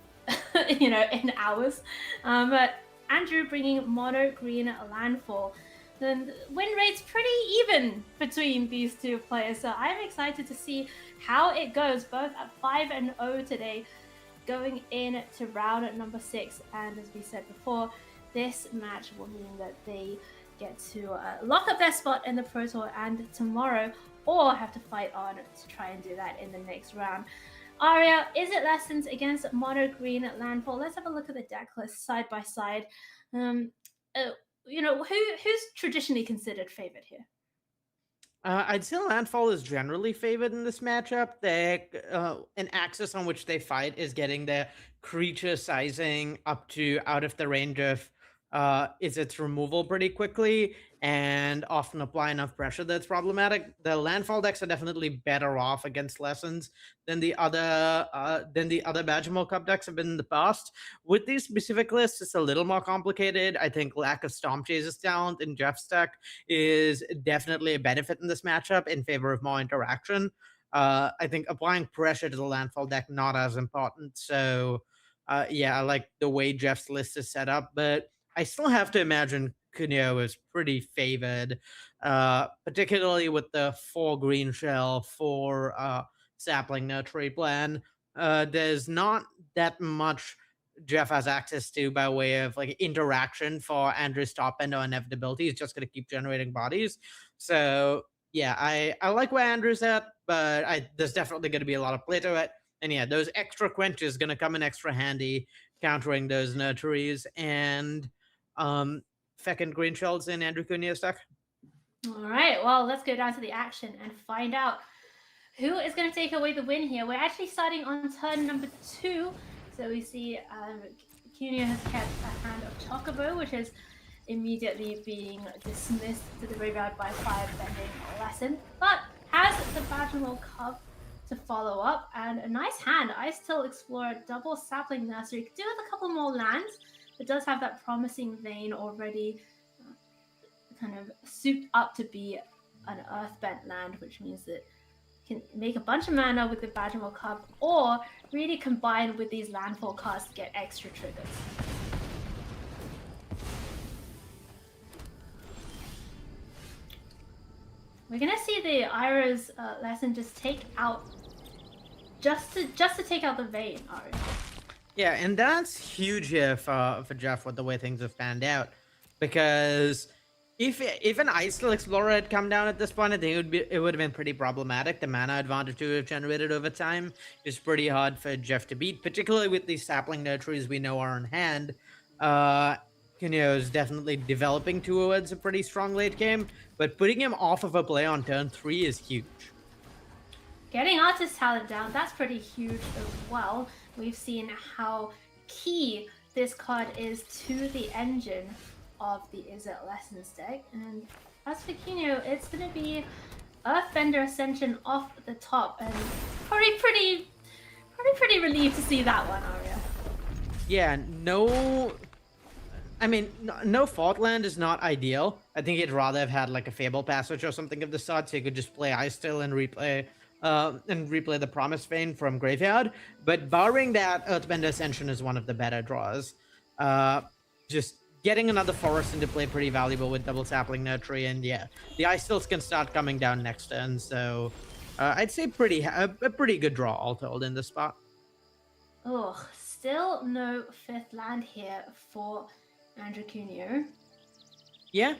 in hours. But Andrew bringing mono green landfall. The win rate's pretty even between these two players, so I'm excited to see how it goes, both at 5-0 today, going into round number 6. And as we said before, this match will mean that they get to lock up their spot in the Pro Tour and tomorrow, or have to fight on to try and do that in the next round. Aria, Is It Lessons against mono green landfall? Let's have a look at the deck list side by side. Who's traditionally considered favored here? I'd say Landfall is generally favored in this matchup. An axis on which they fight is getting their creature sizing up to out of the range of its removal pretty quickly, and often apply enough pressure that's problematic. The landfall decks are definitely better off against Lessons than the other Badgermore Cup decks have been in the past. With these specific lists, it's a little more complicated. I think lack of Stomp Chaser's talent in Jeff's deck is definitely a benefit in this matchup in favor of more interaction. I think applying pressure to the landfall deck not as important. So I like the way Jeff's list is set up, but I still have to imagine Cuneo is pretty favored, particularly with the 4 green shell, 4 sapling nursery plan. There's not that much Jeff has access to by way of like interaction for Andrew's top end or inevitability. He's just going to keep generating bodies. So yeah, I like where Andrew's at, but there's definitely going to be a lot of play to it. And yeah, those extra quenches going to come in extra handy, countering those nurseries and feckin' green shells in Andrew Cuneo's deck. All right, well, let's go down to the action and find out who is going to take away the win here. We're actually starting on turn number 2. So we see Cuneo has kept a hand of Chocobo, which is immediately being dismissed to the graveyard by 5 bending lesson, but has the Badgermore Cub to follow up, and a nice hand. Ice Till Explorer, double sapling nursery. Could do with a couple more lands. It does have that promising vein already kind of souped up to be an Earthbent land, which means that you can make a bunch of mana with the Badgermore Cub, or really combine with these landfall cards to get extra triggers. We're gonna see the Ira's lesson just take out, just to take out the Vayne, Aria. Yeah, and that's huge here for Jeff with the way things have panned out, because if an Icicle Explorer had come down at this point, I think it would have been pretty problematic. The mana advantage we have generated over time is pretty hard for Jeff to beat, particularly with these sapling nurseries we know are in hand. Cuneo is definitely developing towards a pretty strong late game, but putting him off of a play on turn 3 is huge. Getting Artist Talent down, that's pretty huge as well. We've seen how key this card is to the engine of the Izzet Lessons deck. And as for Cuneo, it's going to be Earthbender Ascension off the top, and probably pretty relieved to see that one, Aria. Yeah, no... I mean, no Faultland is not ideal. I think he'd rather have had like a Fable Passage or something of the sort, so he could just play Ice Still and replay the Promise Vein from Graveyard. But barring that, Earthbender Ascension is one of the better draws. Just getting another Forest into play pretty valuable with Double Sapling Nursery, and yeah, the Ice Stills can start coming down next turn, so I'd say a pretty good draw all told in this spot. Oh, still no 5th land here for Andrew Cuneo. Yeah.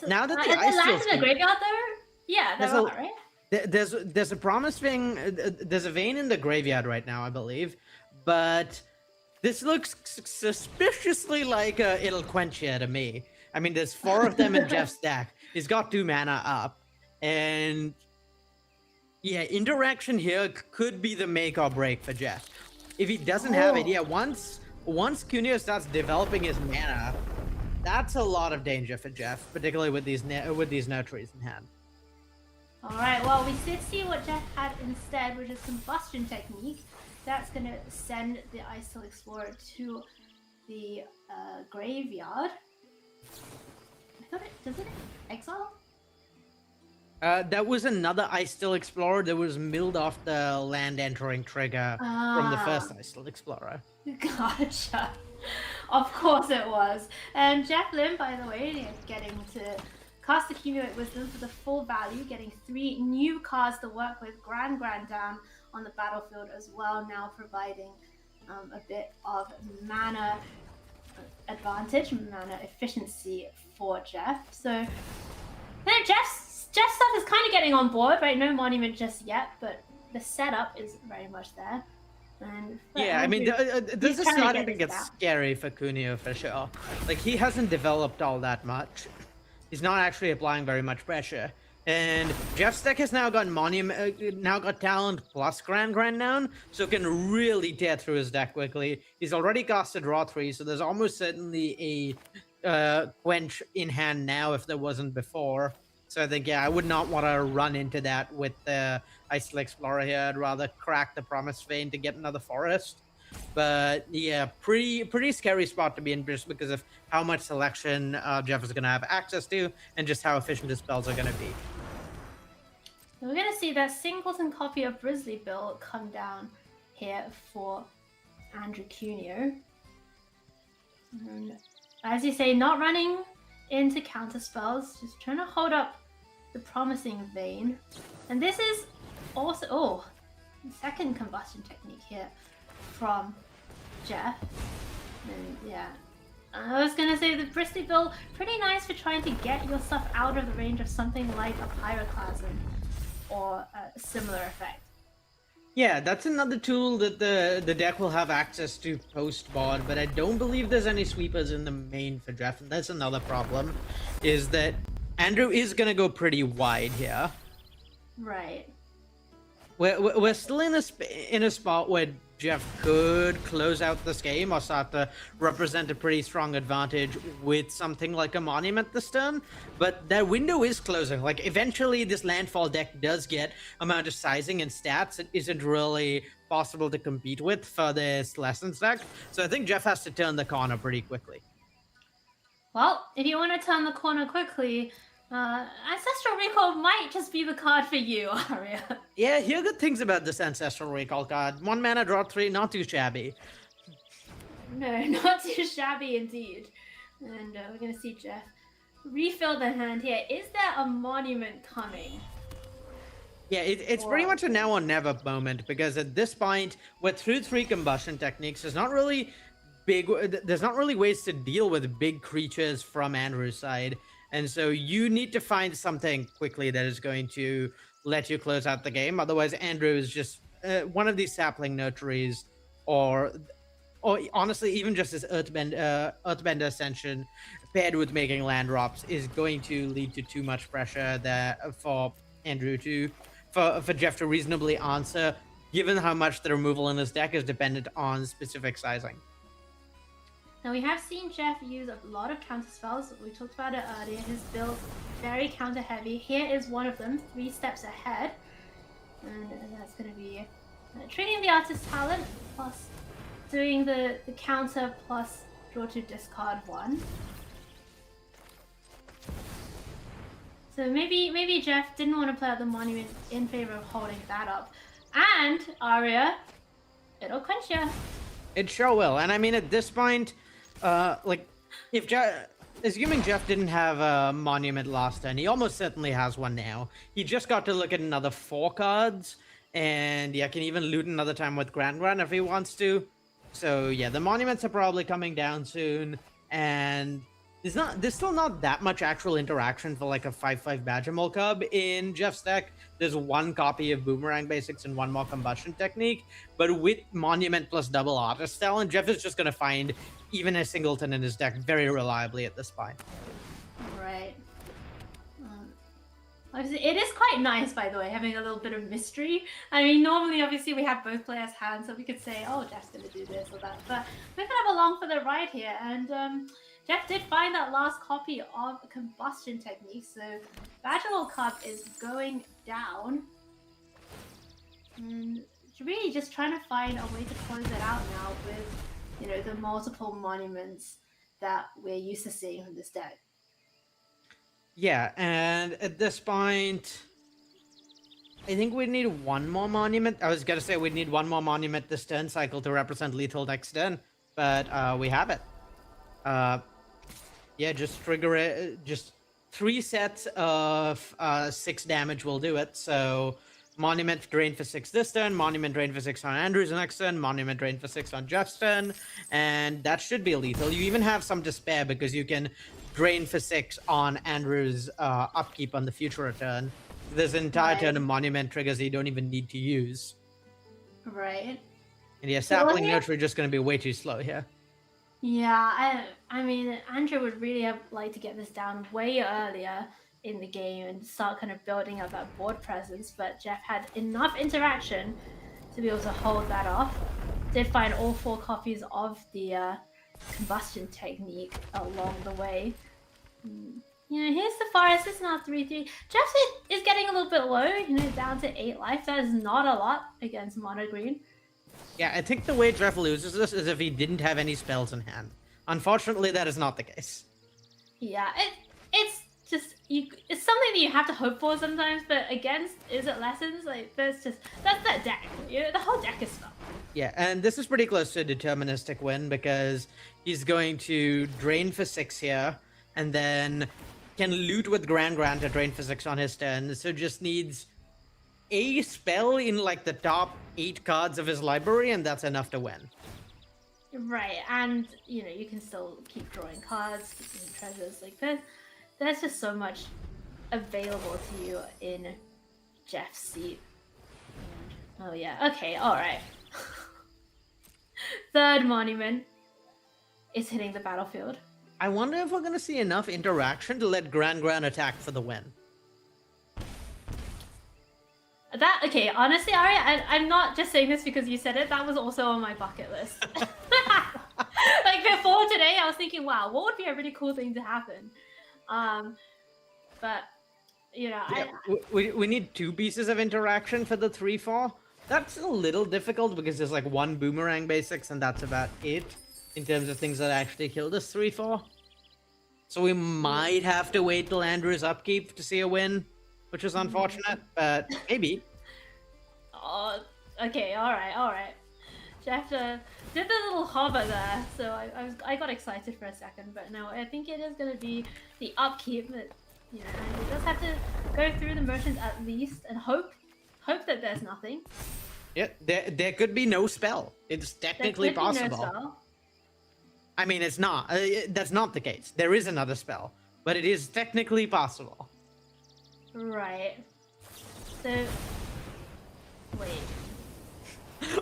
Now that the Ice Ice lands Stills in the graveyard though? Yeah, they're all right. There's a Promise Vein, there's a Vein in the graveyard right now, I believe, but this looks suspiciously like it'll quench here to me. I mean, there's 4 of them in Jeff's deck. He's got 2 mana up, and yeah, interaction here could be the make or break for Jeff. If he doesn't have it, yeah, once Cuneo starts developing his mana, that's a lot of danger for Jeff, particularly with these nurseries in hand. All right, well, we did see what Jeff had instead, which is Combustion Technique. That's going to send the Icicle Explorer to the graveyard. Does it exile? That was another Icicle Explorer that was milled off the land entering trigger from the first Icicle Explorer. Gotcha. Of course it was. And Jeff Lim, by the way, getting to cast Accumulate Wisdom for the full value, getting 3 new cards to work with. Grand down on the battlefield as well, now providing a bit of mana advantage, mana efficiency for Jeff. So Jeff's stuff is kind of getting on board, right? No monument just yet, but the setup is very much there. And yeah, I mean, this is starting to get scary for Cuneo for sure. Like, he hasn't developed all that much. He's not actually applying very much pressure. And Jeff's deck has now got Talent plus Grand down, so can really tear through his deck quickly. He's already casted Draw 3, so there's almost certainly a Quench in hand now if there wasn't before. So I think, yeah, I would not want to run into that with the Icicle Explorer here. I'd rather crack the Promise Vein to get another Forest. But yeah, pretty scary spot to be in just because of how much selection Jeff is going to have access to and just how efficient his spells are going to be. We're going to see that singleton copy of Grizzly Bill come down here for Andrew Cuneo. And as you say, not running into counter spells, just trying to hold up the Promising Vein. And this is also, second Combustion Technique here from Jeff. And yeah, I was gonna say the Grizzly Bill, pretty nice for trying to get your stuff out of the range of something like a Pyroclasm or a similar effect. Yeah, that's another tool that the deck will have access to post-board, but I don't believe there's any sweepers in the main for Jeff, and that's another problem, is that Andrew is going to go pretty wide here. Right. We're still in a spot where Jeff could close out this game or start to represent a pretty strong advantage with something like a Monument this turn, but that window is closing. Like, eventually this landfall deck does get amount of sizing and stats it isn't really possible to compete with for this Lessons deck, so I think Jeff has to turn the corner pretty quickly. Well, if you want to turn the corner quickly, Ancestral Recall might just be the card for you, Aria. Yeah, hear good things about this Ancestral Recall card. 1 mana, draw 3, not too shabby. No, not too shabby indeed. And we're going to see Jeff refill the hand here. Is there a Monument coming Yeah, it's pretty much a now or never moment, because at this point, with through 3 combustion techniques, there's not really ways to deal with big creatures from Andrew's side, and so you need to find something quickly that is going to let you close out the game. Otherwise, Andrew is just one of these sapling notaries, or honestly, even just his Earthbender Ascension paired with making land drops is going to lead to too much pressure for Andrew for Jeff to reasonably answer, given how much the removal in his deck is dependent on specific sizing. Now we have seen Jeff use a lot of counter spells. We talked about it earlier. His build very counter heavy. Here is one of them, 3 steps ahead, and that's going to be treating the artist talent plus doing the counter plus draw to discard 1. So maybe Jeff didn't want to play out the monument in favor of holding that up. And Arya, it'll quench you. It sure will. And I mean, at this point, if assuming Jeff didn't have a monument last turn, he almost certainly has one now. He just got to look at another 4 cards, and yeah, can even loot another time with Grand if he wants to. So yeah, the monuments are probably coming down soon, and there's still not that much actual interaction for like a 5/5 Badger Mole Cub in Jeff's deck. There's 1 copy of Boomerang Basics and 1 more Combustion Technique, but with Monument plus double Artist Talent, Jeff is just going to find even a singleton in his deck very reliably at this point. Right. It is quite nice, by the way, having a little bit of mystery. I mean, normally, obviously, we have both players' hands, so we could say, oh, Jeff's going to do this or that, but we're kind of along for the ride here, and Jeff did find that last copy of Combustion Technique, so Badger Mole Cub is going down. And really just trying to find a way to close it out now with, the multiple monuments that we're used to seeing from this deck. Yeah, and at this point, I think we need 1 more monument. I was going to say we'd need 1 more monument this turn cycle to represent lethal next turn, but we have it. Yeah, just trigger it. Just 3 sets of 6 damage will do it. So Monument drain for 6 this turn, Monument drain for 6 on Andrew's next turn, Monument drain for 6 on Jeff's turn, and that should be lethal. You even have some despair because you can drain for 6 on Andrew's upkeep on the future return. There's an entire turn of Monument triggers that you don't even need to use. Right. And yeah, Sapling Nurture just going to be way too slow here. Yeah, I mean, Andrew would really have liked to get this down way earlier in the game and start kind of building up that board presence, but Jeff had enough interaction to be able to hold that off. Did find all 4 copies of the Combustion Technique along the way. Here's the forest. It's not 3/3. Jeff is getting a little bit low, down to 8 life. That is not a lot against mono green. Yeah, I think the way Jeff loses this is if he didn't have any spells in hand. Unfortunately, that is not the case. Yeah, it's just it's something that you have to hope for sometimes, but against Izzet Lessons, that's that deck. The whole deck is spell. Yeah, and this is pretty close to a deterministic win because he's going to drain for 6 here, and then can loot with Grand to drain for 6 on his turn. So just needs a spell in the top 8 cards of his library, and that's enough to win. Right, and you can still keep drawing cards, keeping treasures like this. There's just so much available to you in Jeff's seat. Oh yeah, okay, alright. 3rd monument is hitting the battlefield. I wonder if we're going to see enough interaction to let Grand attack for the win. Okay, honestly, Ari, I'm not just saying this because you said it. That was also on my bucket list. Before today, I was thinking, wow, what would be a really cool thing to happen? But, we need 2 pieces of interaction for the 3/4. That's a little difficult because there's 1 Boomerang Basics, and that's about it in terms of things that actually kill this 3/4. So we might have to wait till Andrew's upkeep to see a win, which is unfortunate, but maybe. Oh, okay, alright. Jeff did the little hover there, so I got excited for a second, but no, I think it is going to be the upkeep that, Andrew does have to go through the motions at least and hope hope that there's nothing. Yeah, there could be no spell. It's technically There could be possible. no spell. I mean, it's not. That's not the case. There is another spell, but it is technically possible. Right. So, wait.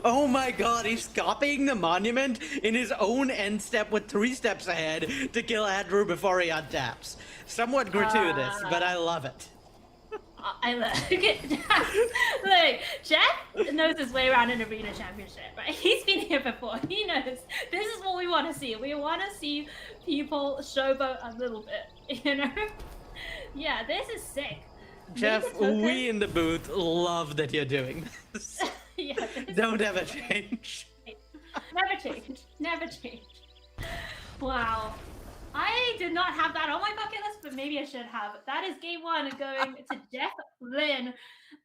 Oh my god, he's copying the monument in his own end step with 3 steps ahead to kill Andrew before he untaps. Somewhat gratuitous, but I love it. I look, Jeff knows his way around an arena championship, right? He's been here before. He knows this is what we want to see. We want to see people showboat a little bit, you know? Yeah, this is sick. Jeff, we in the booth love that you're doing this. Yeah, Don't ever change. Never change. Never change. Wow. I did not have that on my bucket list, but maybe I should have. That is game 1 going to Jeff Lynn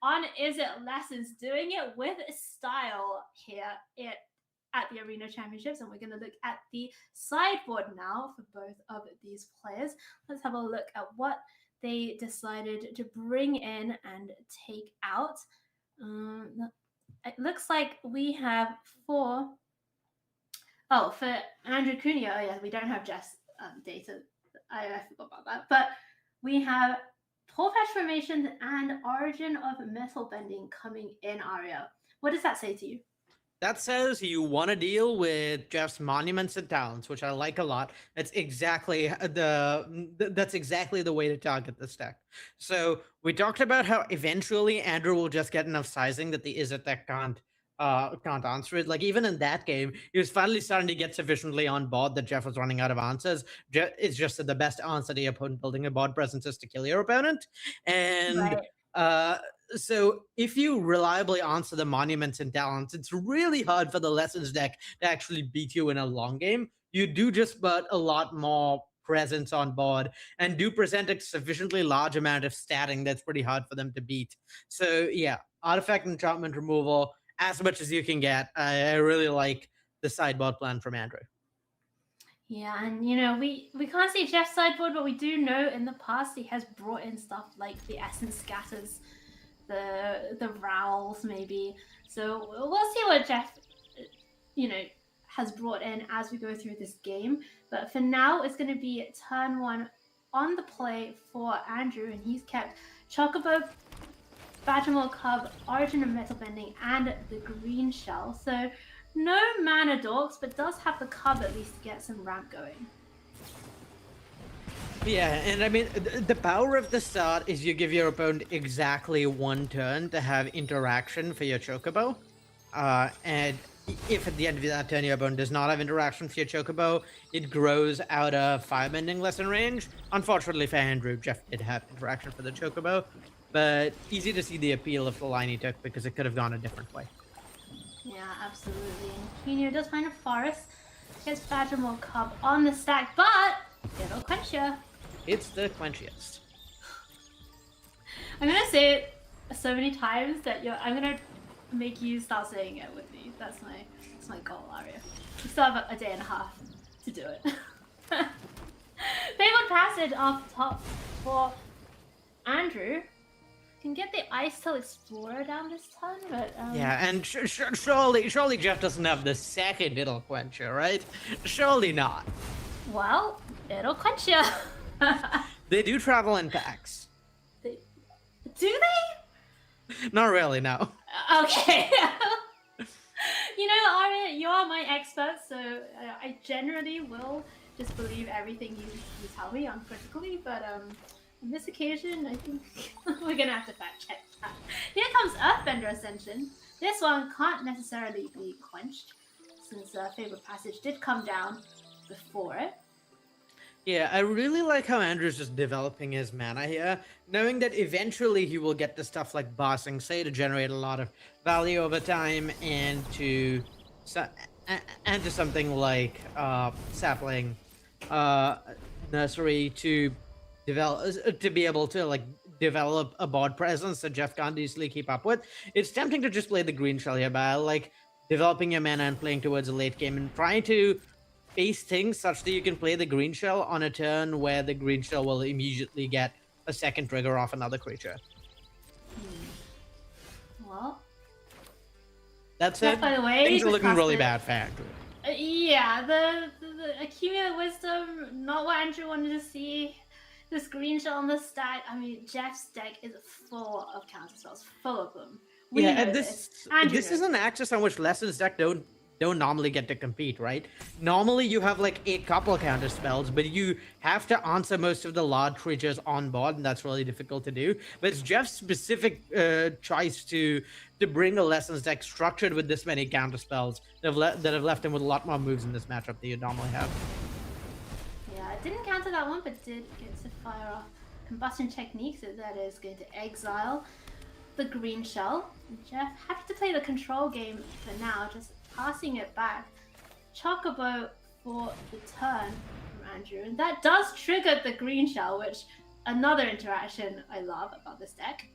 on Is It Lessons, doing it with style here at the Arena Championships. And we're going to look at the sideboard now for both of these players. Let's have a look at what they decided to bring in and take out. It looks like we have 4. Oh, for Andrew Cunha, oh yeah, we don't have Jeff's data. I forgot about that. But we have Pull Fetch Formation and Origin of Metal Bending coming in, Aria. What does that say to you? That says you want to deal with Jeff's monuments and talents, which I like a lot. That's exactly the way to target this deck. So we talked about how eventually Andrew will just get enough sizing that the Izzet deck can't answer it. Like even in that game, he was finally starting to get sufficiently on board that Jeff was running out of answers. It's just that the best answer to the opponent building a board presence is to kill your opponent. And so if you reliably answer the monuments and talents, it's really hard for the lessons deck to actually beat you in a long game. You do just put a lot more presence on board and do present a sufficiently large amount of statting that's pretty hard for them to beat. So yeah, artifact enchantment removal as much as you can get. I really like the sideboard plan from Andrew. Yeah, and you know, we can't see Jeff's sideboard, but we do know in the past he has brought in stuff like the Essence Scatters, the Rowls maybe. So we'll see what Jeff, has brought in as we go through this game. But for now, it's going to be turn 1 on the play for Andrew, and he's kept Chocobo, Badgermore Cub, Origin of Metal Bending, and the Green Shell. So no mana dorks, but does have the Cub at least to get some ramp going. Yeah, and I mean, the power of the start is you give your opponent exactly 1 turn to have interaction for your Chocobo. And if at the end of that turn your opponent does not have interaction for your Chocobo, it grows out of Firebending lesson range. Unfortunately for Andrew, Jeff did have interaction for the Chocobo, but easy to see the appeal of the line he took because it could have gone a different way. Yeah, absolutely. And Kino does find a forest, gets Badgermore Cub on the stack, but it'll quench you. It's the quenchiest. I'm gonna say it so many times that I'm gonna make you start saying it with me. That's my goal, Aria. You still have a day and a half to do it. Fabled Passage off top for Andrew. Can get the Ice Tail Explorer down this turn, but yeah, and surely Jeff doesn't have the second it'll quench you, right? Surely not. Well, it'll quench you. They do travel in packs. Do they? Not really, no. Okay. Aria, you're my expert, so I generally will just believe everything you tell me uncritically, but on this occasion, I think we're gonna have to fact check that. Here comes Earthbender Ascension. This one can't necessarily be quenched, since Fabled Passage did come down before it. Yeah, I really like how Andrew's just developing his mana here, knowing that eventually he will get to stuff like Bossing Say to generate a lot of value over time, and to something like Sapling Nursery to be able to develop a board presence that Jeff can't easily keep up with. It's tempting to just play the Green Shell here, but I like developing your mana and playing towards a late game and trying to base things such that you can play the Green Shell on a turn where the Green Shell will immediately get a second trigger off another creature. Well, That's Jeff, it. by the way, Things are just looking really passed bad for Andrew. Yeah, the accumulate wisdom, not what Andrew wanted to see. The screenshot on the stack. I mean, Jeff's deck is full of counter spells, full of them. We Yeah, know and this. this Andrew is knows an axis on which Lessons deck don't normally get to compete, right? Normally you have like a couple counter spells, but you have to answer most of the large creatures on board, and that's really difficult to do. But it's Jeff's specific choice to bring a Lessons deck structured with this many counter spells that have left him with a lot more moves in this matchup that you normally have. Yeah, it didn't counter that one, but did get to fire off Combustion Technique, so that is going to exile the green shell. Jeff, happy to play the control game for now, just passing it back. Chocobo for the turn from Andrew, and that does trigger the green shell, which another interaction I love about this deck.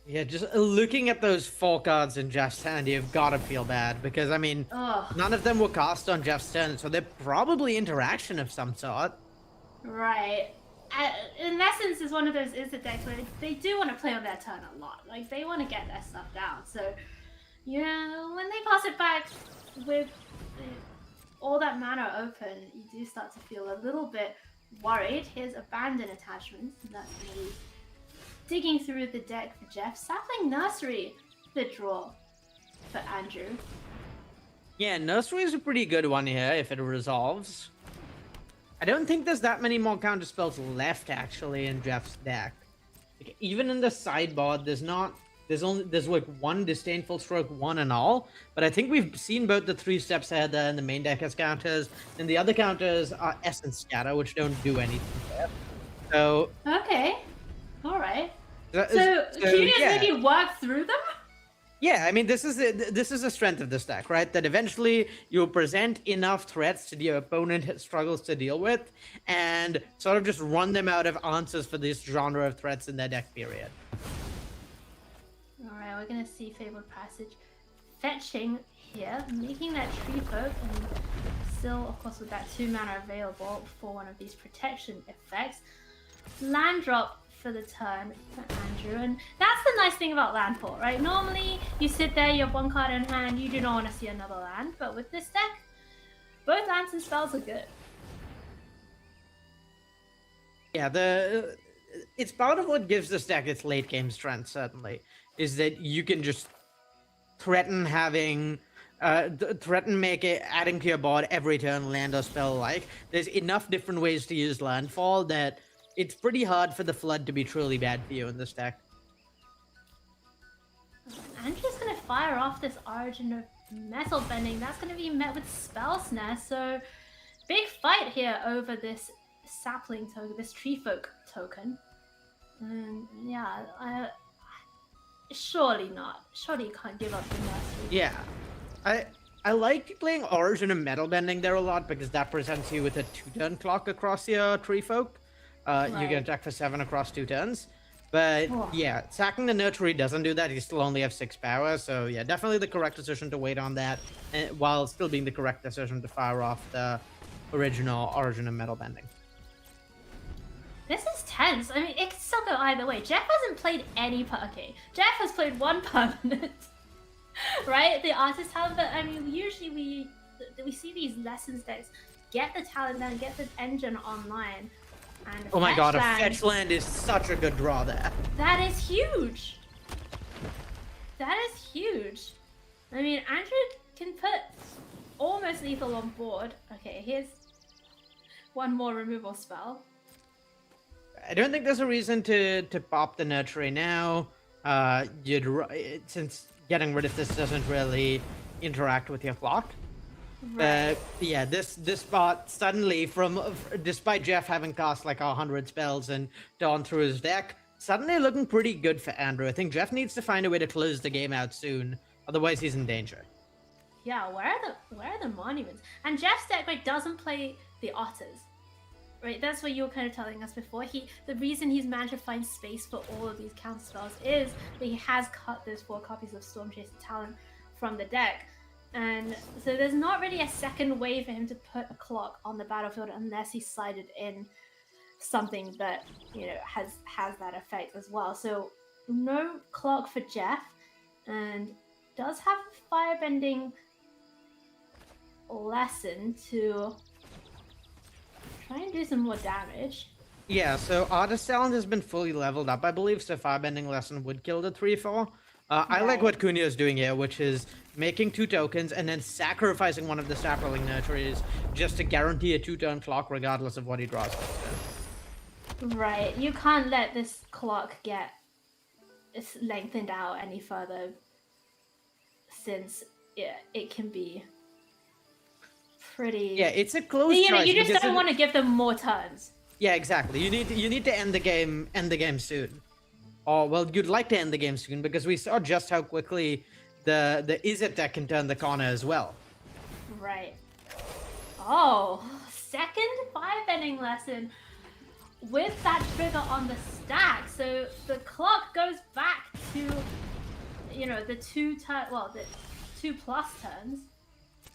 Yeah, just looking at those 4 cards in Jeff's hand, you've got to feel bad, because, I mean, none of them were cast on Jeff's turn, so they're probably interaction of some sort. Right. In essence, is one of those Izzet decks where they do want to play on their turn a lot. Like, they want to get their stuff down. So, yeah, when they pass it back with all that mana open, you do start to feel a little bit worried. Here's Abandon Attachments, and that's going to be digging through the deck for Jeff. Sapling Nursery, the draw for Andrew. Yeah, Nursery is a pretty good one here if it resolves. I don't think there's that many more counter spells left actually in Jeff's deck. Like, even in the sideboard, there's like one Disdainful Stroke, one and all. But I think we've seen both the 3 steps ahead there, and the main deck has counters, and the other counters are Essence Scatter, which don't do anything there. So Okay. All right. So can you just yeah. maybe work through them? Yeah, I mean, this is the strength of this deck, right? That eventually you'll present enough threats that your opponent struggles to deal with, and sort of just run them out of answers for this genre of threats in their deck period. All right, we're gonna see Fabled Passage fetching here, making that Tree Folk, and still, of course, with that 2 mana available for one of these protection effects. Land drop for the turn for Andrew, and that's the nice thing about landfall, right? Normally you sit there, you have 1 card in hand, you do not want to see another land, but with this deck, both lands and spells are good. Yeah, it's part of what gives this deck its late game strength, certainly, is that you can just threaten having adding to your board every turn, land or spell like. There's enough different ways to use landfall that it's pretty hard for the flood to be truly bad for you in this deck. Andrew's gonna fire off this Origin of Metal Bending. That's gonna be met with Spell Snare, so big fight here over this sapling token, this Tree Folk token. And yeah, surely not. Surely you can't give up the Nursery. Yeah, I like playing Origin of Metal Bending there a lot because that presents you with a 2-turn clock across your Tree Folk. You can attack for 7 across 2 turns. But yeah, sacking the Nursery doesn't do that. You still only have 6 power. So yeah, definitely the correct decision to wait on that, while still being the correct decision to fire off the original Origin of Metal Bending. This is tense. I mean, it can still go either way. Jeff hasn't played any okay. Jeff has played 1 permanent, right? The Artist Talent, but I mean, usually we see these Lessons decks get the talent down, get the engine online. And oh my god, land, a fetch land is such a good draw there. That is huge. That is huge. I mean, Andrew can put almost lethal on board. Okay, here's 1 more removal spell. I don't think there's a reason to pop the Nursery now. Since getting rid of this doesn't really interact with your clock. Right. Yeah, this spot suddenly, despite Jeff having cast like 100 spells and gone through his deck, suddenly looking pretty good for Andrew. I think Jeff needs to find a way to close the game out soon, otherwise he's in danger. Yeah, where are the monuments? And Jeff's deck doesn't play the Otters, right? That's what you were kind of telling us before. The reason he's managed to find space for all of these counter spells is that he has cut those 4 copies of Stormchaser Talon from the deck. And so there's not really a second way for him to put a clock on the battlefield unless he slided in something that, has that effect as well. So no clock for Jeff. and does have a firebending lesson to try and do some more damage. Yeah, so Artist Talent has been fully leveled up, I believe, so Firebending Lesson would kill the 3-4. I like what Cunha is doing here, which is making 2 tokens and then sacrificing one of the Sapling Nurseries just to guarantee a 2-turn clock regardless of what he draws. Right, you can't let this clock get lengthened out any further, since it can be pretty... Yeah, it's a close choice. You just don't want to give them more turns. Yeah, exactly. You need to end the game soon. Or, well, you'd like to end the game soon because we saw just how quickly the Izzet deck can turn the corner as well. Right. Oh, second Firebending Lesson with that trigger on the stack. So the clock goes back to, the 2 plus turns.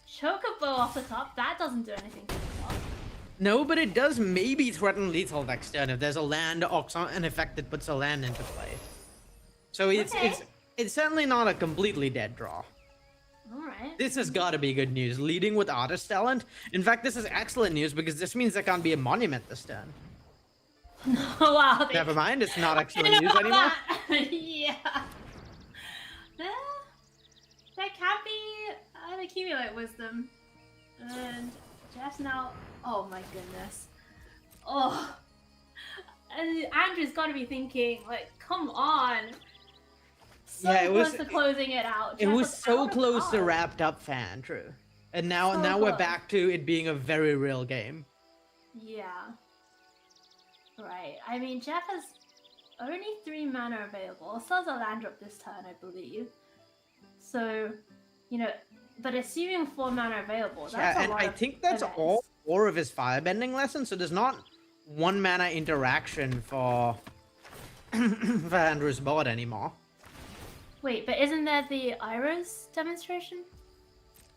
Chocobo off the top, that doesn't do anything to the clock. No, but it does maybe threaten lethal next turn if there's a land or an effect that puts a land into play. So it's certainly not a completely dead draw. Alright. This has got to be good news. Leading with Artist Talent. In fact, this is excellent news because this means there can't be a monument this turn. Wow. Never mind, it's not excellent news anymore. Yeah. There can be an Accumulate Wisdom. And just now... Oh my goodness. Oh. And Andrew's got to be thinking, like, come on. So close to closing it out. It was so close to wrapped up for Andrew. And now we're back to it being a very real game. Yeah. Right. I mean, Jeff has only 3 mana available. So does a land drop this turn, I believe. So, but assuming 4 mana available, that's a lot. I think that's all 4 of his Firebending Lessons, so there's not 1 mana interaction for Andrew's board anymore. Wait, but isn't there the Iris demonstration?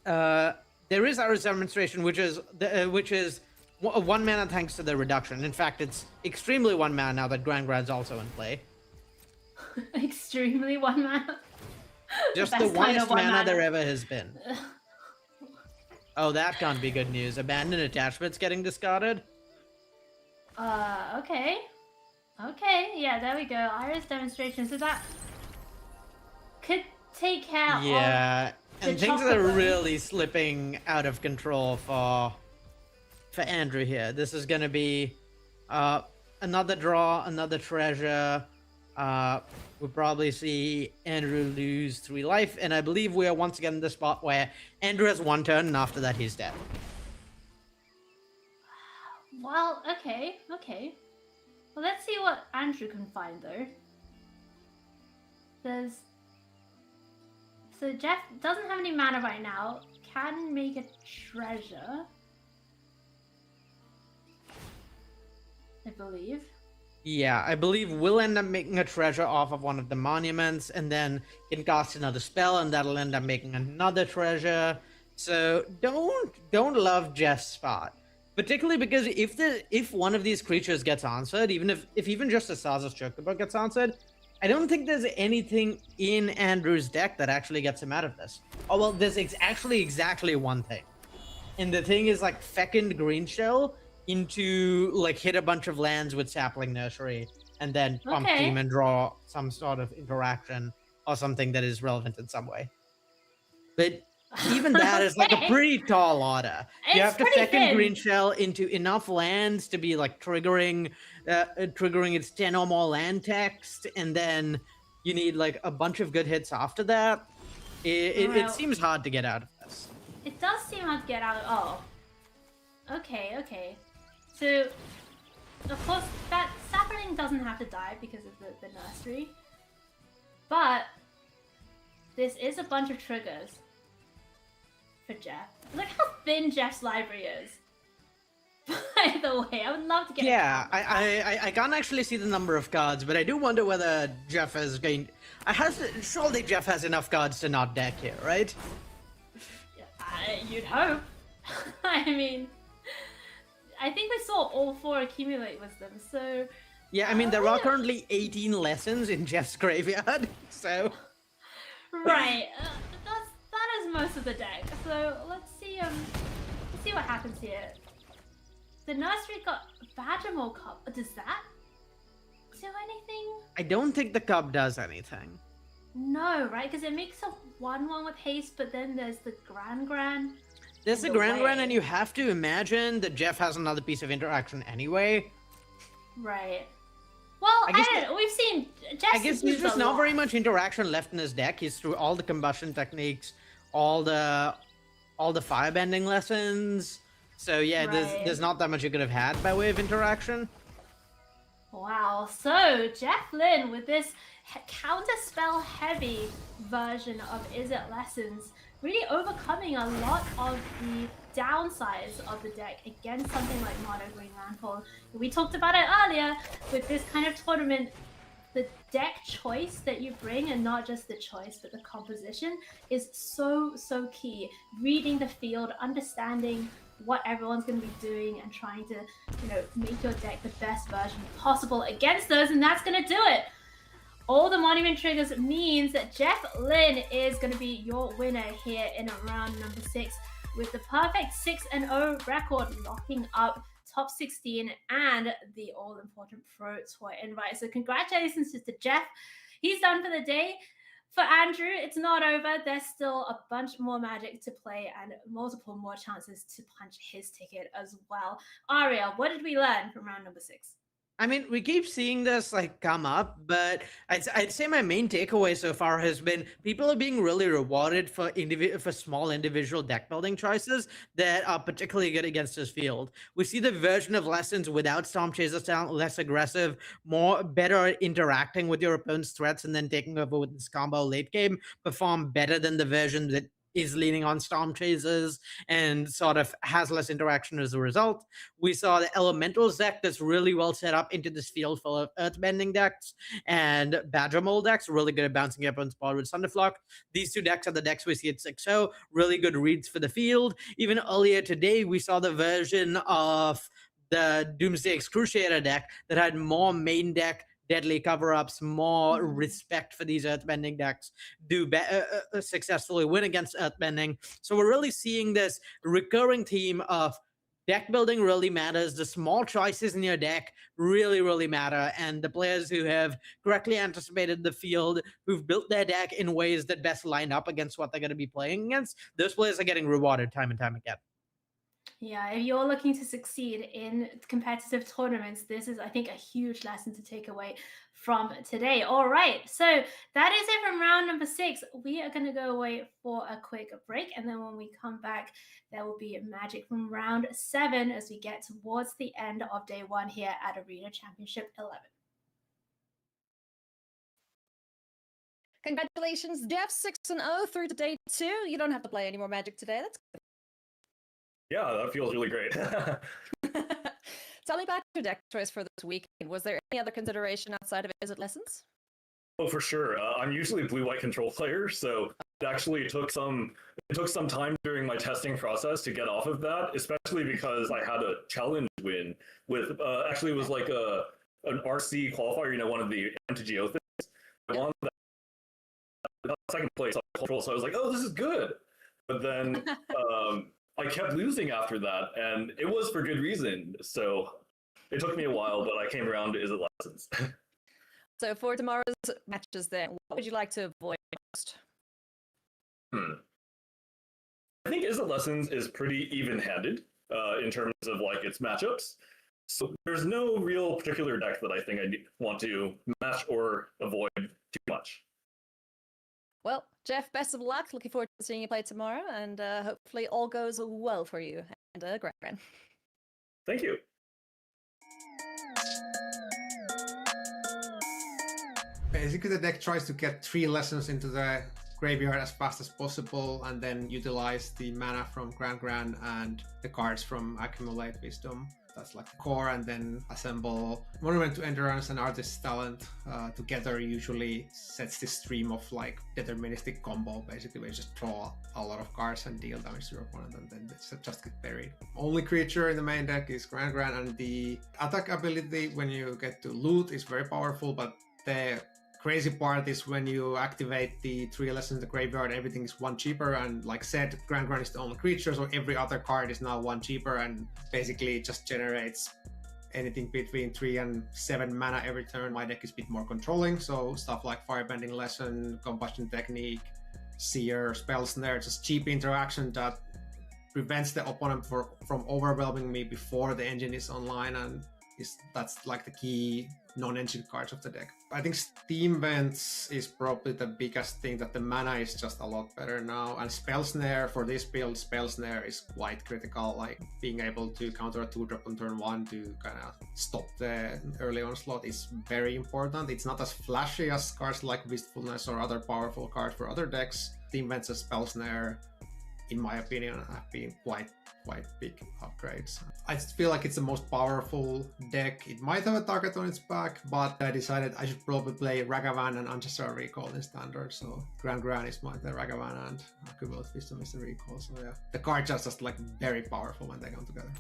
There is Iris demonstration, which is 1 mana thanks to the reduction. In fact, it's extremely 1 mana now that Grand's also in play. Extremely 1 mana. Just the worst mana there ever has been. Oh, that can't be good news. Abandoned attachments getting discarded? Okay. Okay, yeah, there we go. Iris demonstration. So that could take care of... Yeah, and things are really slipping out of control for Andrew here. This is going to be another draw, another treasure. We'll probably see Andrew lose 3 life, and I believe we are once again in the spot where Andrew has 1 turn, and after that he's dead. Well, okay. Well, let's see what Andrew can find, though. So Jeff doesn't have any mana right now, can make a treasure, I believe. Yeah, I believe we'll end up making a treasure off of one of the monuments, and then can cast another spell, and that'll end up making another treasure. So don't love Jeff's spot, particularly because if one of these creatures gets answered, even if even just a Saz's Chocobo gets answered, I don't think there's anything in Andrew's deck that actually gets him out of this. Oh well, there's actually exactly one thing, and the thing is like Fecund Green Shell into like hit a bunch of lands with Sapling Nursery and then pump team and draw some sort of interaction or something that is relevant in some way. But even that is like a pretty tall order. You have to Fecund Green Shell into enough lands to be like triggering its 10 or more land text, and then you need like a bunch of good hits after that. It seems hard to get out of this. It does seem hard to get out. Oh. Okay. So, of course, that Sapling doesn't have to die because of the nursery. But, this is a bunch of triggers for Jeff. Look how thin Jeff's library is. By the way, I would love to get I can't actually see the number of cards, but I do wonder whether Jeff is going... surely Jeff has enough cards to not deck here, right? You'd hope. I mean... I think we saw all 4 Accumulate Wisdom, so... Yeah, I mean, there are currently 18 lessons in Jeff's graveyard, so... Right. That is most of the deck. So let's see what happens here. The nursery got Badgermole Cup. Does that do anything? I don't think the cup does anything. No, right? Because it makes a 1/1 with haste, but then there's the Gran. There's a Gran, and you have to imagine that Jeff has another piece of interaction anyway. Right. Well, I don't know. We've seen Jeff. I guess there's just not very much interaction left in his deck. He's through all the combustion techniques, all the firebending lessons. So yeah, there's not that much you could have had by way of interaction. Wow. So Jeff Lynn with this counterspell heavy version of Is It Lessons, really overcoming a lot of the downsides of the deck against something like Mono Green Landfall. We talked about it earlier with this kind of tournament. The deck choice that you bring, and not just the choice, but the composition, is so key. Reading the field, understanding what everyone's going to be doing, and trying to, make your deck the best version possible against those, and that's going to do it. All the monument triggers means that Jeff Lynn is going to be your winner here in round number 6 with the perfect 6-0 record, locking up top 16 and the all-important Pro Tour invite. So congratulations to Jeff. He's done for the day. For Andrew, it's not over. There's still a bunch more Magic to play and multiple more chances to punch his ticket as well. Aria, what did we learn from round number 6? I mean, we keep seeing this come up, but I'd say my main takeaway so far has been people are being really rewarded for small individual deck building choices that are particularly good against his field. We see the version of Lessons without Storm Chaser sound less aggressive, better interacting with your opponent's threats and then taking over with this combo late game, perform better than the version that is leaning on Storm Chasers and sort of has less interaction as a result. We saw the Elementals deck that's really well set up into this field full of Earthbending decks and Badgermole decks, really good at bouncing up on spot with Thunderflock. These two decks are the decks we see at 6-0, really good reads for the field. Even earlier today, we saw the version of the Doomsday Excruciator deck that had more main deck deadly cover-ups, more respect for these Earthbending decks, successfully win against Earthbending. So we're really seeing this recurring theme of deck building really matters. The small choices in your deck really matter. And the players who have correctly anticipated the field, who've built their deck in ways that best line up against what they're going to be playing against, those players are getting rewarded time and time again. Yeah, if you're looking to succeed in competitive tournaments, this is, I think, a huge lesson to take away from today. All right, so that is it from round number 6. We are going to go away for a quick break, and then when we come back, there will be Magic from round 7 as we get towards the end of day 1 here at Arena Championship 11. Congratulations, Jeff, 6-0 through to day 2. You don't have to play any more Magic today. That's good. Yeah, that feels really great. Tell me about your deck choice for this weekend. Was there any other consideration outside of Is It Lessons? Oh, for sure. I'm usually a blue-white control player, so it actually took some time during my testing process to get off of that, especially because I had a challenge win with actually it was like an RC qualifier, one of the MTGO things. I won that second place on control, so I was like, oh, this is good. But then I kept losing after that, and it was for good reason. So it took me a while, but I came around to Is It Lessons. So for tomorrow's matches then, what would you like to avoid most? I think Is It Lessons is pretty even-handed in terms of its matchups. So there's no real particular deck that I think I want to match or avoid too much. Well, Jeff, best of luck. Looking forward to seeing you play tomorrow, and hopefully all goes well for you and Gran. Thank you. Basically, the deck tries to get 3 lessons into the graveyard as fast as possible, and then utilize the mana from Gran and the cards from Accumulate Wisdom. That's like the core, and then assemble Monument to Endurance and Artist's Talent together. Usually sets this stream of deterministic combo, basically where you just draw a lot of cards and deal damage to your opponent, and then it's just get buried. Only creature in the main deck is Gran, and the attack ability when you get to loot is very powerful, but the crazy part is when you activate the 3 lessons in the graveyard, everything is 1 cheaper, and like said, Grand Grand is the only creature, so every other card is now 1 cheaper, and basically it just generates anything between 3 and 7 mana every turn. My deck is a bit more controlling, so stuff like Firebending Lesson, Combustion Technique, Seer, Spell Snare, just cheap interaction that prevents the opponent from overwhelming me before the engine is online, and that's like the key non-engine cards of the deck. I think Steam Vents is probably the biggest thing, that the mana is just a lot better now, and Spell Snare for this build, Spell Snare is quite critical, like being able to counter a 2-drop on turn 1 to kind of stop the early onslaught is very important. It's not as flashy as cards like Wistfulness or other powerful cards for other decks. Steam Vents and Spell Snare, in my opinion, have been quite big upgrades. I feel like it's the most powerful deck. It might have a target on its back, but I decided I should probably play Ragavan and Ancestral Recall in Standard. So Grand is the Ragavan, and Cumulative Wisdom is the Recall. So yeah, the cards are just like very powerful when they come together.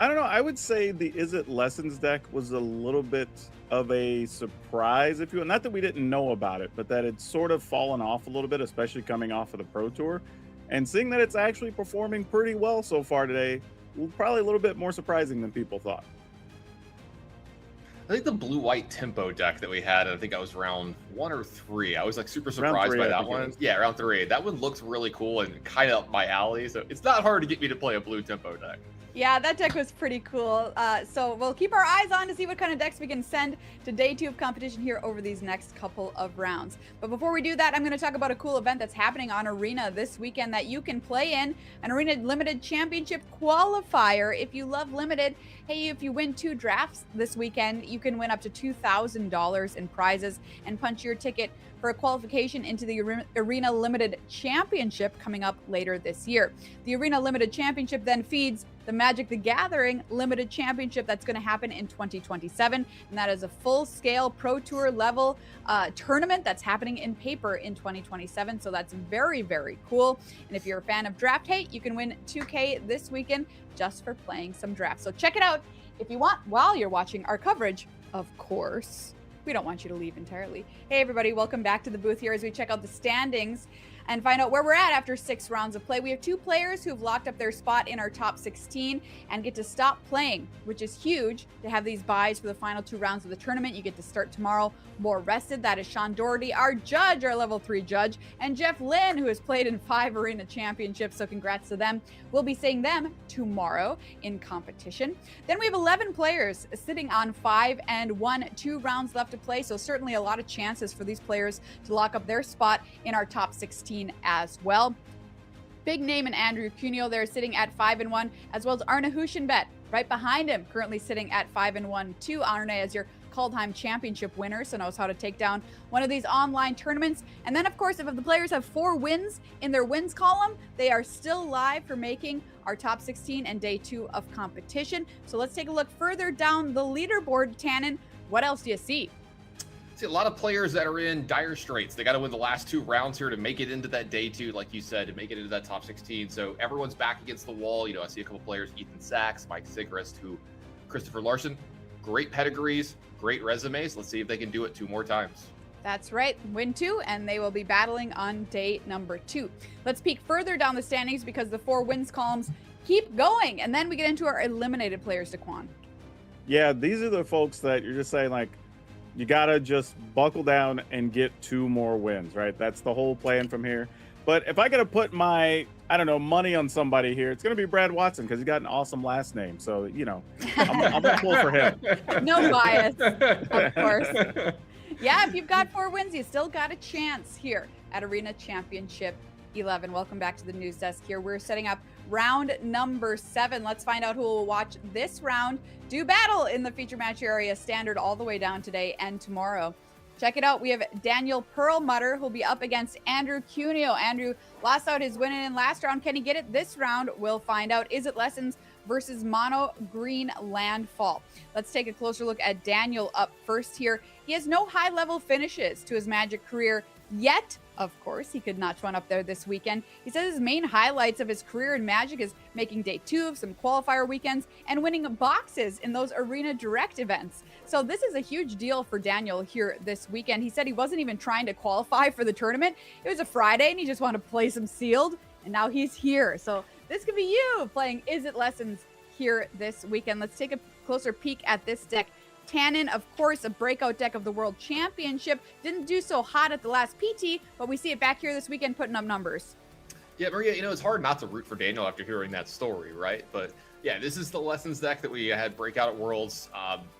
I don't know. I would say the Is It Lessons deck was a little bit of a surprise, if you will. Not that we didn't know about it, but that it's sort of fallen off a little bit, especially coming off of the Pro Tour. And seeing that it's actually performing pretty well so far today, probably a little bit more surprising than people thought. I think the blue-white tempo deck that we had, I think I was round 1 or 3. I was like super surprised by that one. Yeah, round 3. That one looks really cool and kind of up my alley. So it's not hard to get me to play a blue tempo deck. Yeah, that deck was pretty cool. So we'll keep our eyes on to see what kind of decks we can send to day 2 of competition here over these next couple of rounds. But before we do that, I'm going to talk about a cool event that's happening on Arena this weekend that you can play in, an Arena Limited Championship qualifier. If you love Limited, hey, if you win 2 drafts this weekend, you can win up to $2,000 in prizes and punch your ticket for a qualification into the Arena Limited Championship coming up later this year. The Arena Limited Championship then feeds the Magic the Gathering Limited Championship that's going to happen in 2027, and that is a full-scale Pro Tour level tournament that's happening in paper in 2027, so that's very, very cool. And if you're a fan of Draft Hate, you can win 2K this weekend just for playing some drafts. So check it out if you want while you're watching our coverage, of course. We don't want you to leave entirely. Hey everybody, welcome back to the booth here as we check out the standings and find out where we're at after 6 rounds of play. We have 2 players who've locked up their spot in our top 16 and get to stop playing, which is huge to have these buys for the final 2 rounds of the tournament. You get to start tomorrow more rested. That is Sean Doherty, our judge, our level 3 judge, and Jeff Lynn, who has played in 5 Arena Championships, so congrats to them. We'll be seeing them tomorrow in competition. Then we have 11 players sitting on 5 and 1, 2 rounds left to play, so certainly a lot of chances for these players to lock up their spot in our top 16 as well. Big name in Andrew Cuneo there, sitting at 5 and 1, as well as Arne Huschenbett right behind him, currently sitting at 5 and 1 too. Arne as your Kaldheim Championship winner, so knows how to take down one of these online tournaments. And then, of course, if the players have 4 wins in their wins column, they are still live for making our top 16 and day 2 of competition. So let's take a look further down the leaderboard. Tannen, what else do you see? See a lot of players that are in dire straits. They got to win the last 2 rounds here to make it into that day 2, like you said, to make it into that top 16. So everyone's back against the wall. You know, I see a couple players, Ethan Sachs, Mike Sigrist, Christopher Larson, great pedigrees, great resumes. Let's see if they can do it 2 more times. That's right, win 2, and they will be battling on day number 2. Let's peek further down the standings because the 4 wins columns keep going, and then we get into our eliminated players, Daquan. Yeah, these are the folks that you're just saying, like, you gotta just buckle down and get 2 more wins, right? That's the whole plan from here. But if I gotta put my, I don't know, money on somebody here, it's gonna be Brad Watson because he's got an awesome last name. So, you know, I'm gonna pull for him. No bias, of course. Yeah, if you've got 4 wins, you still got a chance here at Arena Championship 11. Welcome back to the news desk here. We're setting up round number 7. Let's find out who will watch this round do battle in the feature match area standard all the way down today and tomorrow. Check it out. We have Daniel Perlmutter who'll be up against Andrew Cuneo. Andrew lost out his win in last round. Can he get it this round? We'll find out. Is it Lessons versus Mono Green Landfall? Let's take a closer look at Daniel up first here. He has no high-level finishes to his Magic career yet. Of course, he could notch one up there this weekend. He says his main highlights of his career in Magic is making day 2 of some qualifier weekends and winning boxes in those Arena Direct events. So this is a huge deal for Daniel here this weekend. He said he wasn't even trying to qualify for the tournament. It was a Friday and he just wanted to play some sealed, and now he's here. So this could be you playing Is It Lessons here this weekend. Let's take a closer peek at this deck. Tannen, of course, a breakout deck of the World Championship. Didn't do so hot at the last PT, but we see it back here this weekend putting up numbers. Yeah, Maria, it's hard not to root for Daniel after hearing that story, right? But yeah, this is the Lessons deck that we had breakout at Worlds.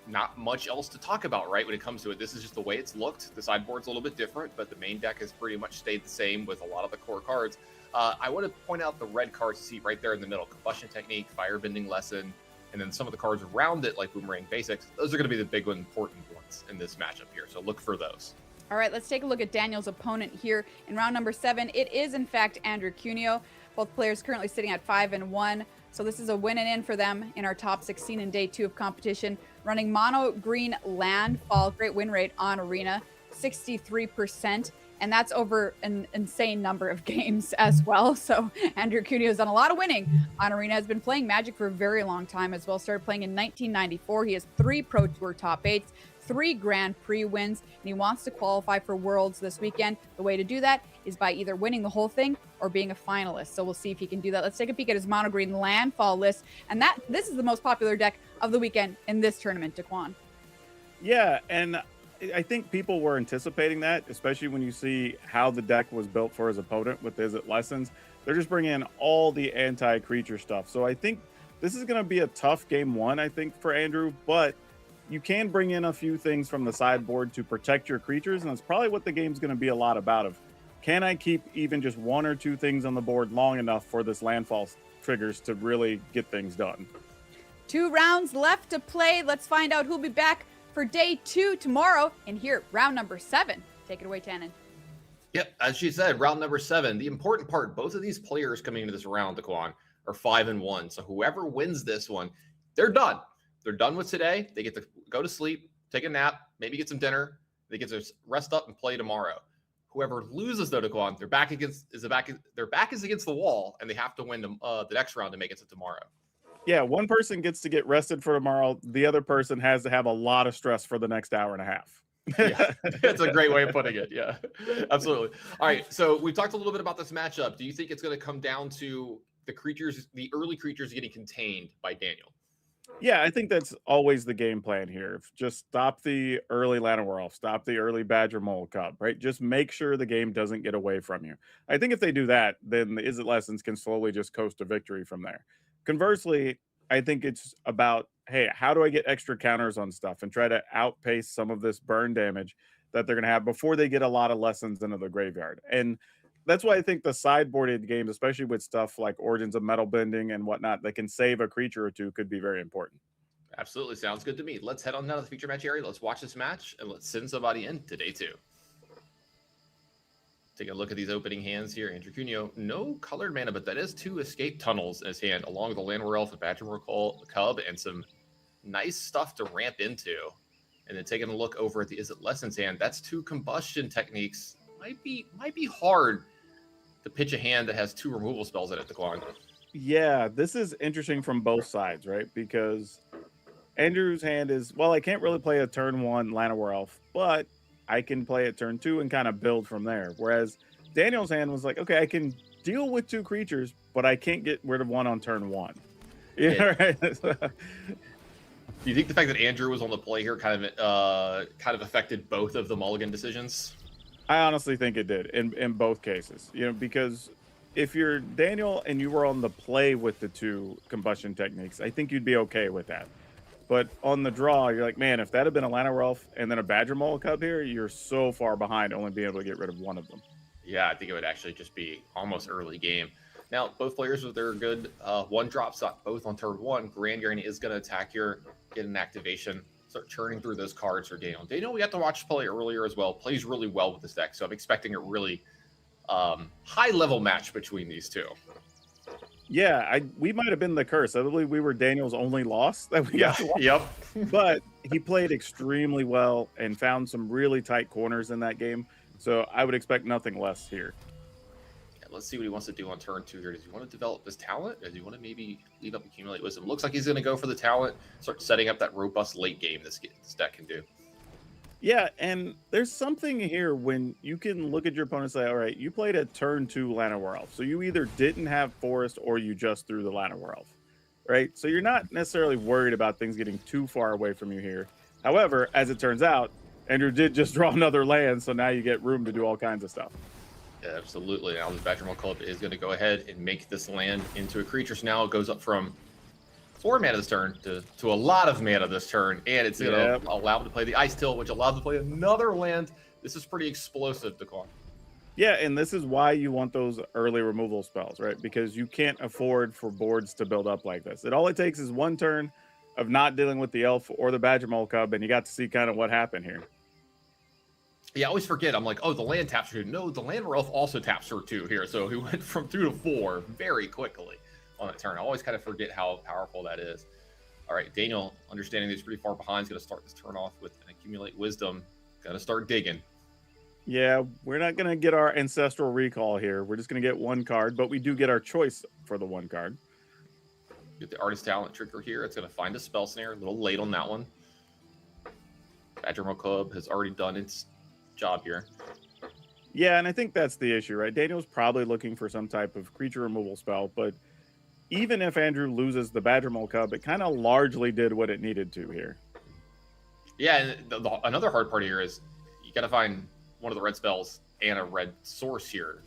Not much else to talk about, right, when it comes to it. This is just the way it's looked. The sideboard's a little bit different, but the main deck has pretty much stayed the same with a lot of the core cards. I want to point out the red cards you see right there in the middle. Combustion Technique, Firebending Lesson, and then some of the cards around it, like Boomerang Basics. Those are going to be the big important ones in this matchup here, so look for those. All right, let's take a look at Daniel's opponent here in round number 7. It is, in fact, Andrew Cuneo. Both players currently sitting at 5-1, so this is a win and in for them in our top 16 in day 2 of competition. Running Mono Green Landfall, great win rate on Arena, 63%. And that's over an insane number of games as well. So Andrew Cuneo has done a lot of winning on Arena, has been playing Magic for a very long time as well. Started playing in 1994. He has 3 Pro Tour top 8s, 3 Grand Prix wins, and he wants to qualify for Worlds this weekend. The way to do that is by either winning the whole thing or being a finalist. So we'll see if he can do that. Let's take a peek at his Mono Green Landfall list. And this is the most popular deck of the weekend in this tournament, Daquan. Yeah, and I think people were anticipating that, especially when you see how the deck was built for his opponent with Is It Lessons. They're just bringing in all the anti-creature stuff. So I think this is going to be a tough game 1, I think, for Andrew, but you can bring in a few things from the sideboard to protect your creatures, and that's probably what the game's going to be a lot about. Of, can I keep even just 1 or 2 things on the board long enough for this landfall triggers to really get things done? 2 rounds left to play. Let's find out who'll be back for day 2 tomorrow, and here, round number 7. Take it away, Tannen. Yep, as she said, round number 7. The important part, both of these players coming into this round, Daquan, are 5-1. So whoever wins this one, they're done. They're done with today. They get to go to sleep, take a nap, maybe get some dinner. They get to rest up and play tomorrow. Whoever loses, though, Daquan, their back is against the wall, and they have to win the next round to make it to tomorrow. Yeah, one person gets to get rested for tomorrow. The other person has to have a lot of stress for the next hour and a half. Yeah, that's a great way of putting it. Yeah, absolutely. All right, so we've talked a little bit about this matchup. Do you think it's going to come down to the early creatures getting contained by Daniel? Yeah, I think that's always the game plan here. Just stop the early Llanowar, stop the early Badger Mole Cub, right? Just make sure the game doesn't get away from you. I think if they do that, then the Is It Lessons can slowly just coast to victory from there. Conversely, I think it's about, hey, how do I get extra counters on stuff and try to outpace some of this burn damage that they're going to have before they get a lot of lessons into the graveyard. And that's why I think the sideboarded games, especially with stuff like Origins of Metal Bending and whatnot, that can save a creature or two, could be very important. Absolutely. Sounds good to me. Let's head on down to the feature match area. Let's watch this match and let's send somebody in to day 2. Take a look at these opening hands here. Andrew Cuneo, no colored mana, but that is 2 escape tunnels in his hand, along with the Llanowar Elf and Badger Mole Cub, and some nice stuff to ramp into. And then taking a look over at the Is It Lessons hand, that's 2 combustion techniques. Might be hard to pitch a hand that has 2 removal spells in it, Daquan. Yeah, this is interesting from both sides, right? Because Andrew's hand is, well, I can't really play a turn 1 Llanowar Elf, but I can play it turn 2 and kind of build from there. Whereas Daniel's hand was like, okay, I can deal with 2 creatures, but I can't get rid of 1 on turn 1. Yeah, right. Do you think the fact that Andrew was on the play here kind of affected both of the mulligan decisions? I honestly think it did in both cases. Because if you're Daniel and you were on the play with the 2 combustion techniques, I think you'd be okay with that. But on the draw, you're like, man, if that had been a Llanowar Elf and then a Badger Mole Cub here, you're so far behind only being able to get rid of 1 of them. Yeah, I think it would actually just be almost early game. Now, both players with their good one drop shot, both on turn one. Grand Guardian is going to attack here, get an activation, start churning through those cards for Daniel. Daniel, we got to watch play earlier as well. Plays really well with this deck, so I'm expecting a really high-level match between these two. Yeah, we might have been the curse. I believe we were Daniel's only loss that we got to watch. Yep. But he played extremely well and found some really tight corners in that game. So I would expect nothing less here. Let's see what he wants to do on turn two here. Does he want to develop his talent? Does he want to maybe leave up accumulate wisdom? Looks like he's going to go for the talent, start setting up that robust late game this deck can do. Yeah, and there's something here when you can look at your opponent and say, all right, you played a turn 2 Llanowar Elf. So you either didn't have Forest or you just threw the Llanowar Elf, right? So you're not necessarily worried about things getting too far away from you here. However, as it turns out, Andrew did just draw another land, so now you get room to do all kinds of stuff. Yeah, absolutely. Now the Badgermaul Club is going to go ahead and make this land into a creature. So now it goes up from 4 mana this turn to a lot of mana this turn, and it's going to allow him to play the Ice Tilt, which allows him to play another land. This is pretty explosive, Daquan. Yeah, and this is why you want those early removal spells, right? Because you can't afford for boards to build up like this. All it takes is one turn of not dealing with the Elf or the Badgermaul Cub, and you got to see kind of what happened here. Yeah, I always forget. I'm like, oh, the land taps for 2. No, the Llanowar Elf also taps for 2 here. So he went from 2 to 4 very quickly on that turn. I always kind of forget how powerful that is. All right, Daniel, understanding that he's pretty far behind, is going to start this turn off with an Accumulate Wisdom. Got to start digging. Yeah, we're not going to get our Ancestral Recall here. We're just going to get 1 card, but we do get our choice for the 1 card. Get the Artist Talent trigger here. It's going to find a Spell Snare. A little late on that one. Badgermaul Club has already done its job here. Yeah, and I think that's the issue, right? Daniel's probably looking for some type of creature removal spell, but even if Andrew loses the Badgermaul Cub, it kind of largely did what it needed to here. Yeah, and another hard part here is you got to find one of the red spells and a red source here,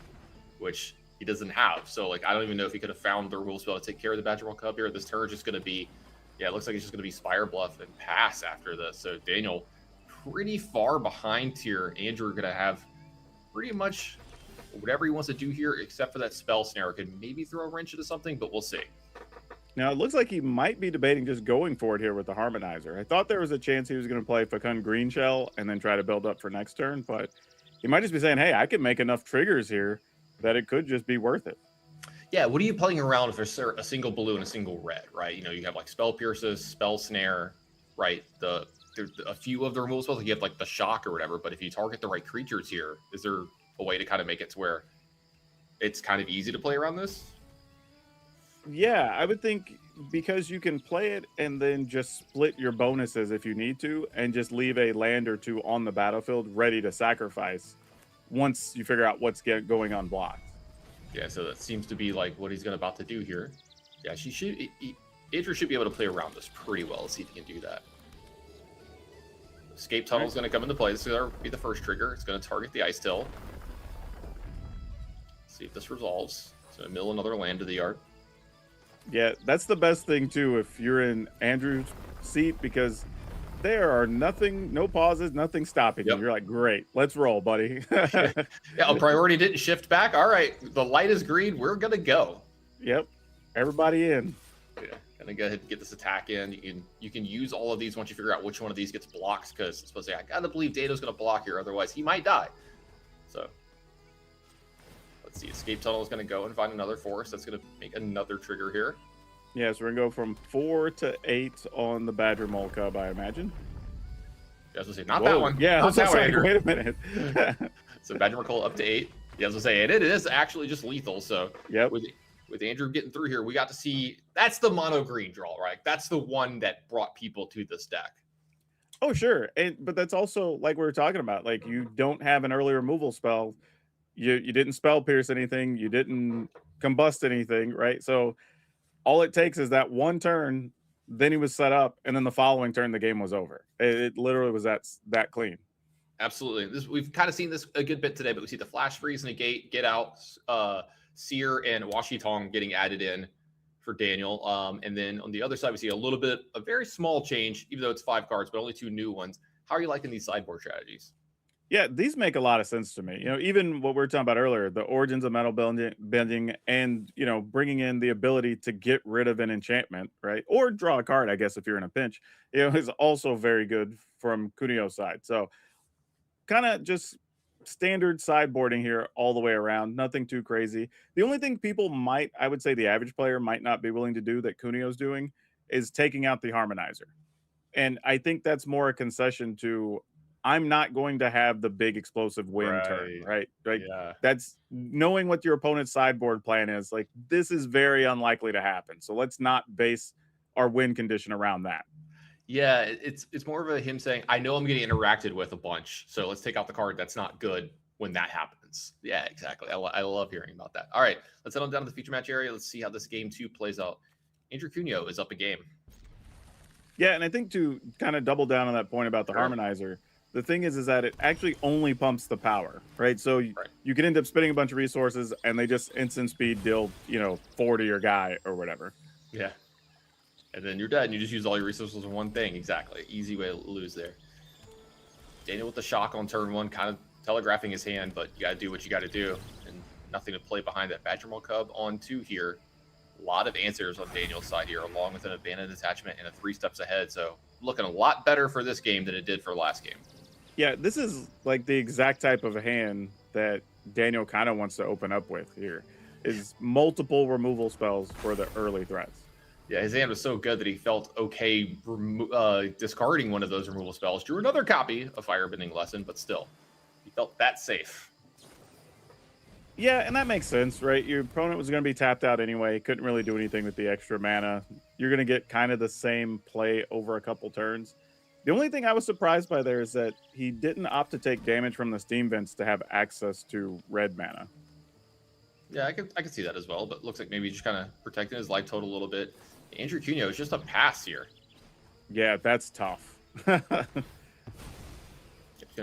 which he doesn't have. So, like, I don't even know if he could have found the removal spell to take care of the Badgermaul Cub here. This turn is just going to be, yeah, it looks like it's just going to be Spire Bluff and pass after this. So Daniel pretty far behind here. Andrew going to have pretty much whatever he wants to do here, except for that Spell Snare. Could maybe throw a wrench into something, but we'll see. Now, it looks like he might be debating just going for it here with the Harmonizer. I thought there was a chance he was going to play Fecund Green Shell and then try to build up for next turn, but he might just be saying, hey, I can make enough triggers here that it could just be worth it. Yeah, what are you playing around if there's a single blue and a single red, right? You know, you have like Spell Pierces, Spell Snare, right? There's a few of the removal spells, like you have like the Shock or whatever, but if you target the right creatures here, is there a way to kind of make it to where it's kind of easy to play around this? Yeah, I would think because you can play it and then just split your bonuses if you need to and just leave a land or 2 on the battlefield ready to sacrifice once you figure out what's going on blocked. Yeah, so that seems to be like what he's about to do here. Yeah, Andrew should be able to play around this pretty well. Let's see if he can do that. Escape Tunnel is going to come into play. This is going to be the first trigger. It's going to target the Ice Tilt. See if this resolves. It's going to mill another land to the yard. Yeah, that's the best thing too if you're in Andrew's seat, because there are no pauses, nothing stopping you. You're like, great, let's roll, buddy. Yeah, a priority didn't shift back. All right, the light is green. We're going to go. Yep, everybody in. Yeah, gonna go ahead and get this attack in. You can use all of these once you figure out which one of these gets blocked, because it's supposed to say, I gotta believe Dato's gonna block here, otherwise he might die. So let's see, Escape Tunnel is gonna go and find another forest. That's gonna make another trigger here. Yeah, so we're gonna go from 4 to 8 on the Badgermaul Cub, I imagine. Yeah, I was gonna say, not that one. Yeah, I was gonna say, one, wait a minute. So Badgermaul Cub up to 8. Yeah, I was gonna say, and it is actually just lethal. So yep. With Andrew getting through here, we got to see that's the mono green draw, right? That's the one that brought people to this deck. Oh, sure. But that's also like we were talking about. Like, you don't have an early removal spell. You didn't Spell Pierce anything. You didn't combust anything, right? So all it takes is that one turn. Then he was set up, and then the following turn, the game was over. It literally was that clean. Absolutely. We've kind of seen this a good bit today, but we see the Flash Freeze, Negate, Get Out, Seer, and Washi Tong getting added in for Daniel. And then on the other side, we see a very small change, even though it's 5 cards, but only 2 new ones. How are you liking these sideboard strategies? Yeah, these make a lot of sense to me. You know, even what we were talking about earlier, the origins of metal bending and, you know, bringing in the ability to get rid of an enchantment, right? Or draw a card, I guess, if you're in a pinch, you know, is also very good from Kunio's side. So kind of just standard sideboarding here all the way around. Nothing too crazy. The only thing people might, I would say the average player might not be willing to do that Kunio's doing is taking out the harmonizer. And I think that's more a concession to I'm not going to have the big explosive win turn, right? Like Yeah. that's knowing what your opponent's sideboard plan is. Like this is very unlikely to happen. So let's not base our win condition around that. Yeah, it's more of a him saying, I know I'm getting interacted with a bunch, so let's take out the card that's not good when that happens. Yeah, exactly. I love hearing about that. All right, let's head on down to the feature match area. Let's see how this game 2 plays out. Andrew Cunio is up a game. Yeah, and I think to kind of double down on that point about the harmonizer, the thing is that it actually only pumps the power, right? So you can end up spending a bunch of resources and they just instant speed deal, you know, 4 to your guy or whatever. Yeah. And then you're dead and you just use all your resources on one thing. Exactly. Easy way to lose there. Daniel with the shock on turn 1, kind of telegraphing his hand, but you got to do what you got to do. And nothing to play behind that. Badgermole Cub on 2 here. A lot of answers on Daniel's side here, along with an abandoned attachment and a 3 steps ahead. So looking a lot better for this game than it did for last game. Yeah, this is like the exact type of a hand that Daniel kind of wants to open up with here, is multiple removal spells for the early threats. Yeah, his hand was so good that he felt okay discarding one of those removal spells. Drew another copy of Firebending Lesson, but still, he felt that safe. Yeah, and that makes sense, right? Your opponent was going to be tapped out anyway. Couldn't really do anything with the extra mana. You're going to get kind of the same play over a couple turns. The only thing I was surprised by there is that he didn't opt to take damage from the Steam Vents to have access to red mana. Yeah, I could see that as well, but looks like maybe just kind of protecting his life total a little bit. Andrew Cunio is just a pass here. Yeah, that's tough. Gonna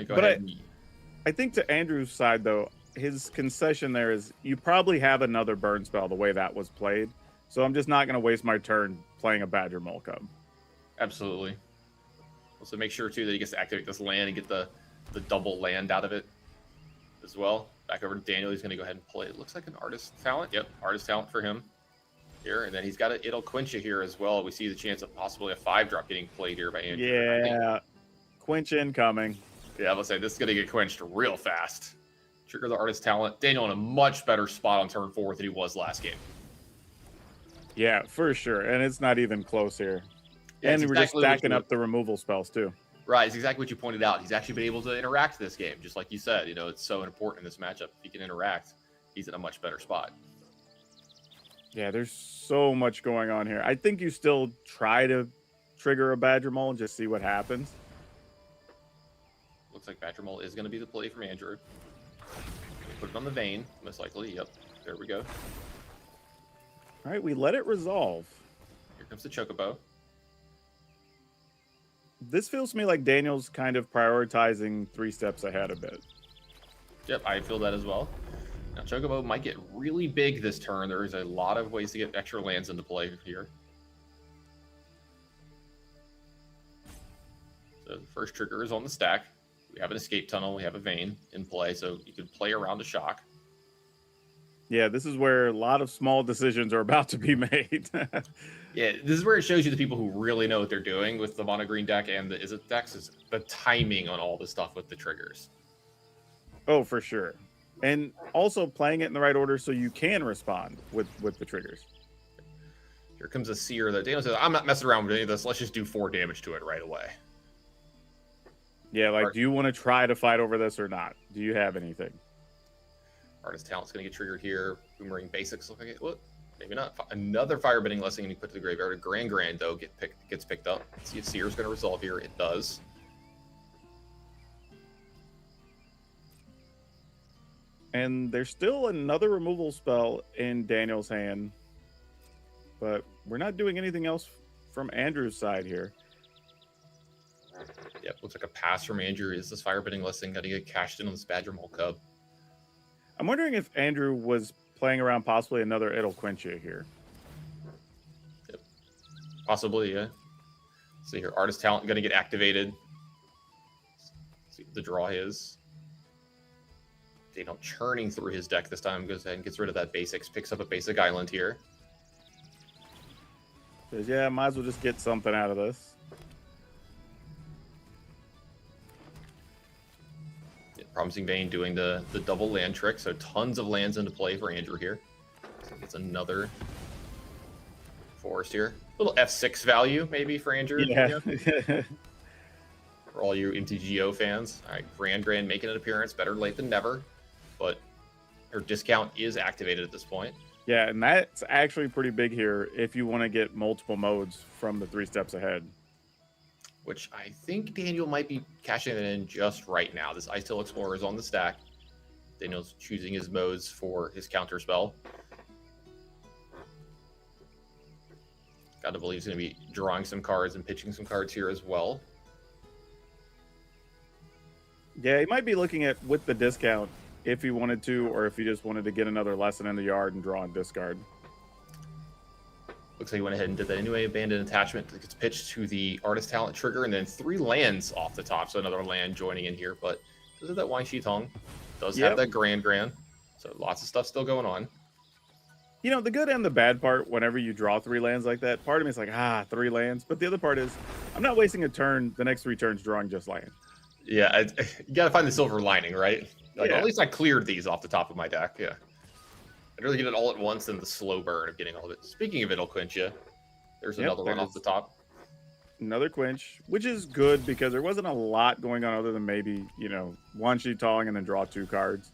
go ahead I think to Andrew's side, though, his concession there is you probably have another burn spell the way that was played. So I'm just not going to waste my turn playing a Badgermole Cub. Absolutely. Also make sure, too, that he gets to activate this land and get the double land out of it as well. Back over to Daniel. He's going to go ahead and play. It looks like an Artist Talent. Yep, Artist Talent for him here. And then he's got It'll Quench You here as well. We see the chance of possibly a 5-drop getting played here by Andrew. Yeah, Quench incoming. Yeah, I will say this is going to get quenched real fast. Trigger the Artist Talent. Daniel in a much better spot on turn 4 than he was last game. Yeah, for sure. And it's not even close here. Yeah, and we're just stacking up the removal spells, too. Right, it's exactly what you pointed out. He's actually been able to interact this game, just like you said. You know, it's so important in this matchup. If he can interact, he's in a much better spot. Yeah, there's so much going on here. I think you still try to trigger a Badgermole and just see what happens. Looks like Badgermole is going to be the play from Andrew. Put it on the vein, most likely. Yep, there we go. All right, we let it resolve. Here comes the Chocobo. This feels to me like Daniel's kind of prioritizing 3 steps ahead a bit. Yep, I feel that as well. Now, Chocobo might get really big this turn. There is a lot of ways to get extra lands into play here. So the first trigger is on the stack. We have an escape tunnel. We have a vein in play, so you can play around a shock. Yeah, this is where a lot of small decisions are about to be made. Yeah, this is where it shows you the people who really know what they're doing with the mono green deck and the Izzet decks is the timing on all the stuff with the triggers. Oh, for sure. And also playing it in the right order so you can respond with the triggers. Here comes a Seer that Daniel says, I'm not messing around with any of this. Let's just do 4 damage to it right away. Yeah, like, do you want to try to fight over this or not? Do you have anything? Artist Talent's going to get triggered here. Boomerang Basics look like it. What? Maybe not. Another Firebending Lesson going to be put to the graveyard. A Grand, though, gets picked up. Let's see if Seer's going to resolve here. It does. And there's still another removal spell in Daniel's hand. But we're not doing anything else from Andrew's side here. Yep, looks like a pass from Andrew. Is this Firebending Lesson going to get cashed in on this Badgermole Cub? I'm wondering if Andrew was playing around possibly another It'll Quench You here. Yep. Possibly, yeah. See here, Artist Talent going to get activated. See what the draw is. Daniel churning through his deck this time, goes ahead and gets rid of that basics, picks up a basic island here. Says, yeah, might as well just get something out of this. Yeah, Promising Vein doing the double land trick, so tons of lands into play for Andrew here. So he gets another forest here. Little F6 value maybe for Andrew. Yeah. For all you MTGO fans. All right, Grand making an appearance, better late than never, but her discount is activated at this point. Yeah, and that's actually pretty big here if you want to get multiple modes from the 3 steps ahead. Which I think Daniel might be cashing it in just right now. This Ice Tail Explorer is on the stack. Daniel's choosing his modes for his counter spell. Got to believe he's going to be drawing some cards and pitching some cards here as well. Yeah, he might be looking at with the discount if he wanted to, or if he just wanted to get another lesson in the yard and draw and discard. Looks like he went ahead and did that anyway. Abandoned attachment that gets pitched to the artist talent trigger, and then 3 lands off the top. So another land joining in here, but does have that Wang Shi Tong. Does have that Grand. So lots of stuff still going on. You know, the good and the bad part, whenever you draw 3 lands like that, part of me is like, 3 lands. But the other part is, I'm not wasting a turn, the next 3 turns drawing just land. Yeah, you got to find the silver lining, right? Like, at least I cleared these off the top of my deck, yeah. I'd rather get it all at once than the slow burn of getting all of it. Speaking of it, I'll quench you. There's another one off the top. Another quench, which is good because there wasn't a lot going on other than maybe, Wang Shi Tong and then draw 2 cards.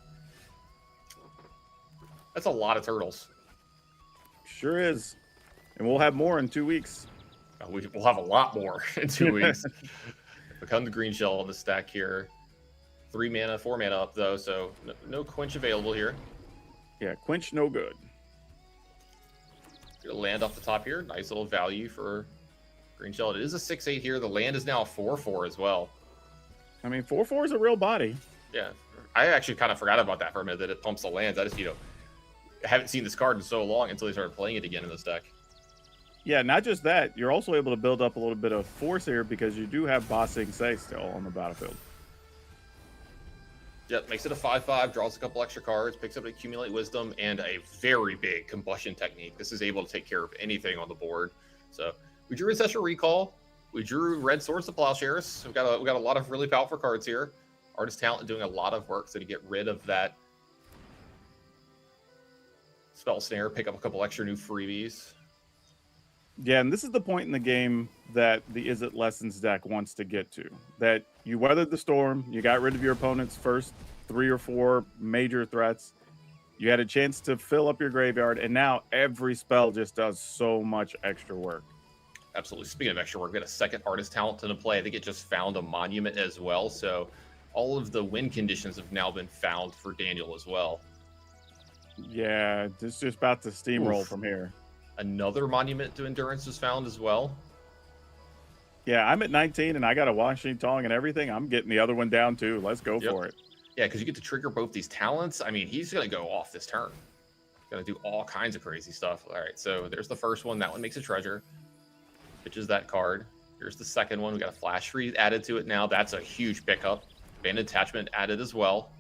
That's a lot of turtles. Sure is. And we'll have more in 2 weeks. We'll have a lot more in 2 weeks. Become the green shell on the stack here. 3 mana, 4 mana up though, so no quench available here. Yeah, quench no good. Gonna land off the top here. Nice little value for green shell. It is a 6/8 here. The land is now a 4/4 as well. I mean, 4/4 is a real body. Yeah, I actually kind of forgot about that for a minute, that it pumps the lands. I just, I haven't seen this card in so long until they started playing it again in this deck. Yeah, not just that. You're also able to build up a little bit of force here because you do have Ba Sing Se still on the battlefield. Yep, makes it a 5/5, draws a couple extra cards, picks up an Accumulate Wisdom, and a very big Combustion Technique. This is able to take care of anything on the board. So we drew Ancestral Recall. We drew Red Swords to Plowshares. We've got a lot of really powerful cards here. Artist Talent doing a lot of work to get rid of that Spell Snare, pick up a couple extra new freebies. Yeah, and this is the point in the game that the Is It Lessons deck wants to get to. That you weathered the storm, you got rid of your opponent's first 3 or 4 major threats, you had a chance to fill up your graveyard, and now every spell just does so much extra work. Absolutely. Speaking of extra work, we got a second Artist Talent to play. I think it just found a monument as well, so all of the win conditions have now been found for Daniel as well. Yeah, it's just about to steamroll from here. Another monument to endurance was found as well. Yeah, I'm at 19 and I got a Wang Shi Tong and everything. I'm getting the other one down too. Let's go for it. Yeah, because you get to trigger both these talents. I mean, he's going to go off this turn. Going to do all kinds of crazy stuff. All right, so there's the first one. That one makes a treasure. Pitches that card. Here's the second one. We got a flash freeze added to it now. That's a huge pickup. Abandoned attachment added as well.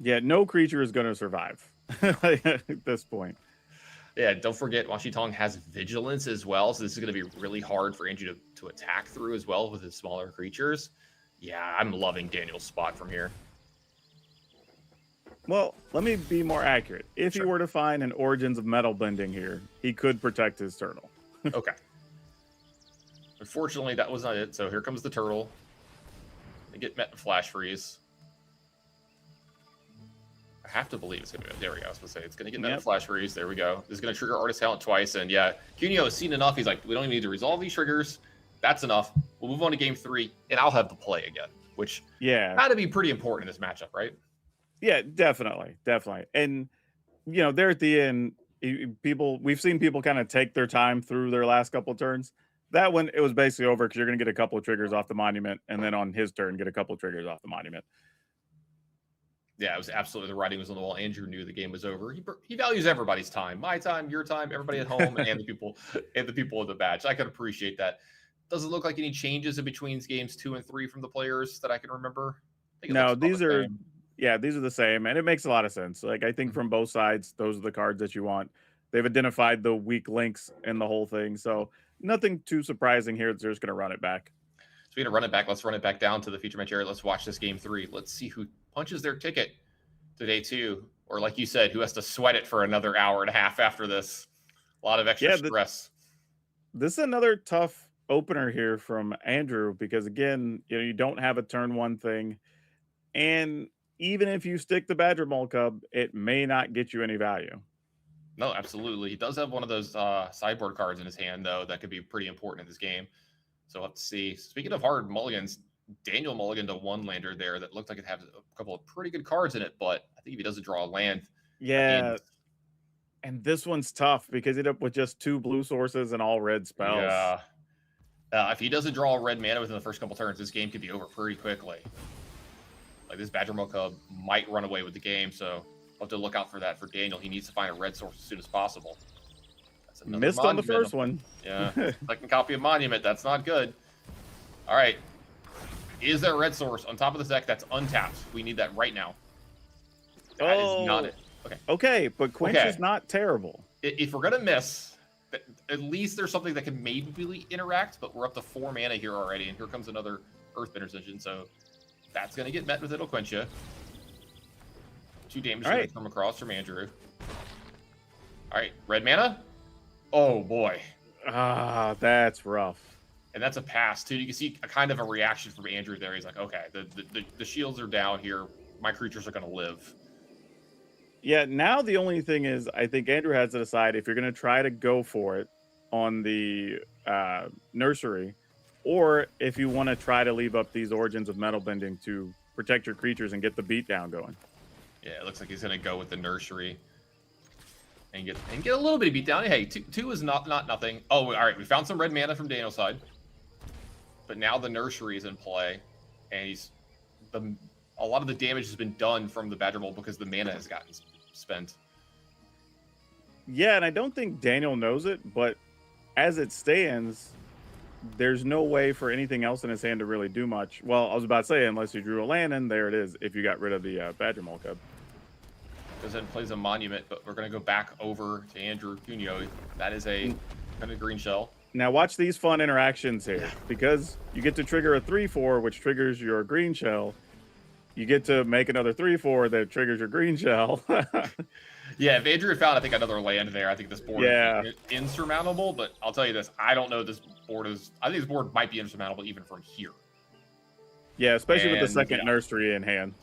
Yeah, no creature is going to survive at this point. Yeah, don't forget, Wang Shi Tong has Vigilance as well, so this is going to be really hard for Andrew to attack through as well with his smaller creatures. Yeah, I'm loving Daniel's spot from here. Well, let me be more accurate. If he were to find an Origins of Metal Bending here, he could protect his turtle. Okay. Unfortunately, that was not it, so here comes the turtle. They get met with Flash Freeze. I have to believe it's going to be... There we go. I was supposed to say it's going to get met Flash Freeze. There we go. This is going to trigger Artist Talent twice. And yeah, Cuneo has seen enough. He's like, we don't even need to resolve these triggers. That's enough. We'll move on to game 3, and I'll have the play again, which got to be pretty important in this matchup, right? Yeah, definitely. And, there at the end, we've seen people kind of take their time through their last couple of turns. That one, it was basically over because you're going to get a couple of triggers off the monument, and then on his turn, get a couple of triggers off the monument. Yeah, it was absolutely, the writing was on the wall. Andrew knew the game was over. He values everybody's time, my time, your time, everybody at home, and the people in the badge. I could appreciate that. Doesn't look like any changes in between games 2 and 3 from the players that I can remember. No, these are Yeah, these are the same, and it makes a lot of sense. Like, I think from both sides, those are the cards that you want. They've identified the weak links in the whole thing, so nothing too surprising here. They're just going to run it back. So we're going to run it back. Let's run it back down to the feature match area. Let's watch this game 3. Let's see who punches their ticket to day 2, or like you said, who has to sweat it for another hour and a half after this. A lot of extra stress. This is another tough opener here from Andrew because, again, you don't have a turn 1 thing, and even if you stick the Badger Mole Cub, it may not get you any value. No, absolutely. He does have one of those sideboard cards in his hand, though, that could be pretty important in this game. So we'll have to see. Speaking of hard mulligans, Daniel mulliganed to 1 lander there that looked like it had a couple of pretty good cards in it, but I think if he doesn't draw a land... Yeah, and this one's tough because he ended up with just 2 blue sources and all red spells. Yeah. If he doesn't draw a red mana within the first couple turns, this game could be over pretty quickly. Like, this Badger Mole Cub might run away with the game, so we'll have to look out for that for Daniel. He needs to find a red source as soon as possible. That's Missed Monument on the first one. Yeah, second copy of Monument. That's not good. All right. Is there a red source on top of the deck that's untapped? We need that right now. That is not it. Okay. Okay, but Quench is not terrible. If we're going to miss, at least there's something that can maybe interact, but we're up to 4 mana here already, and here comes another Earthbinder's Engine, so... That's going to get met with It'll Quench You. 2 damage going to come across from Andrew. All right, red mana. Oh, boy. Ah, that's rough. And that's a pass, too. You can see a kind of a reaction from Andrew there. He's like, okay, the shields are down here. My creatures are going to live. Yeah, now the only thing is, I think Andrew has to decide if you're going to try to go for it on the nursery, or if you want to try to leave up these Origins of Metal Bending to protect your creatures and get the beatdown going. Yeah, it looks like he's going to go with the nursery and get a little bit of beatdown. Hey, two is not nothing. Oh, all right, we found some red mana from Daniel's side, but now the nursery is in play, and a lot of the damage has been done from the Badger Mole because the mana has gotten spent. Yeah, and I don't think Daniel knows it, but as it stands, there's no way for anything else in his hand to really do much. Well, I was about to say, unless you drew a land, and there it is, if you got rid of the Badger Mole Cub. Goes ahead and plays a Monument, but we're going to go back over to Andrew Cuneo. That is a kind of green shell. Now watch these fun interactions here. Because you get to trigger a 3/4, which triggers your green shell. You get to make another 3/4 that triggers your green shell. Yeah, if Andrew had found, I think, another land there, I think this board is insurmountable. But I'll tell you this, I don't know this board is... I think this board might be insurmountable even from here. Yeah, especially with the second nursery in hand.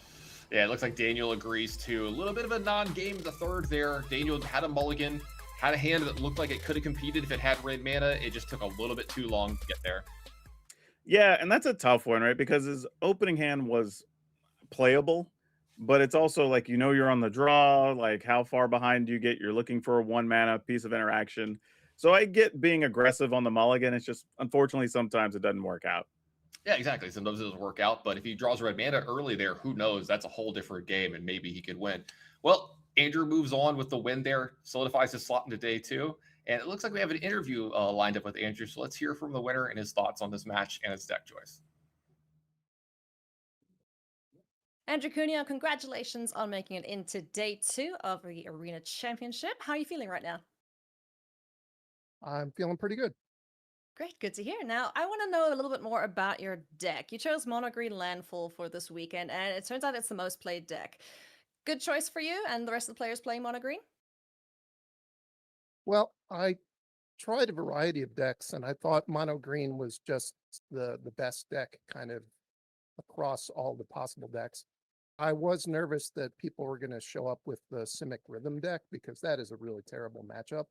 Yeah, it looks like Daniel agrees to a little bit of a non-game the third there. Daniel had a mulligan, had a hand that looked like it could have competed if it had red mana. It just took a little bit too long to get there. Yeah, and that's a tough one, right? Because his opening hand was playable, but it's also like, you're on the draw, like how far behind do you get? You're looking for a 1 mana piece of interaction. So I get being aggressive on the mulligan. It's just, unfortunately, sometimes it doesn't work out. Yeah, exactly. Sometimes it doesn't work out, but if he draws red mana early there, who knows? That's a whole different game, and maybe he could win. Well, Andrew moves on with the win there, solidifies his slot into day 2, and it looks like we have an interview lined up with Andrew, so let's hear from the winner and his thoughts on this match and his deck choice. Andrew Cuneo, congratulations on making it into day 2 of the Arena Championship. How are you feeling right now? I'm feeling pretty good. Great, good to hear. Now, I want to know a little bit more about your deck. You chose Mono Green Landfall for this weekend, and it turns out it's the most played deck. Good choice for you and the rest of the players playing Mono Green? Well, I tried a variety of decks, and I thought Mono Green was just the best deck kind of across all the possible decks. I was nervous that people were going to show up with the Simic Rhythm deck because that is a really terrible matchup.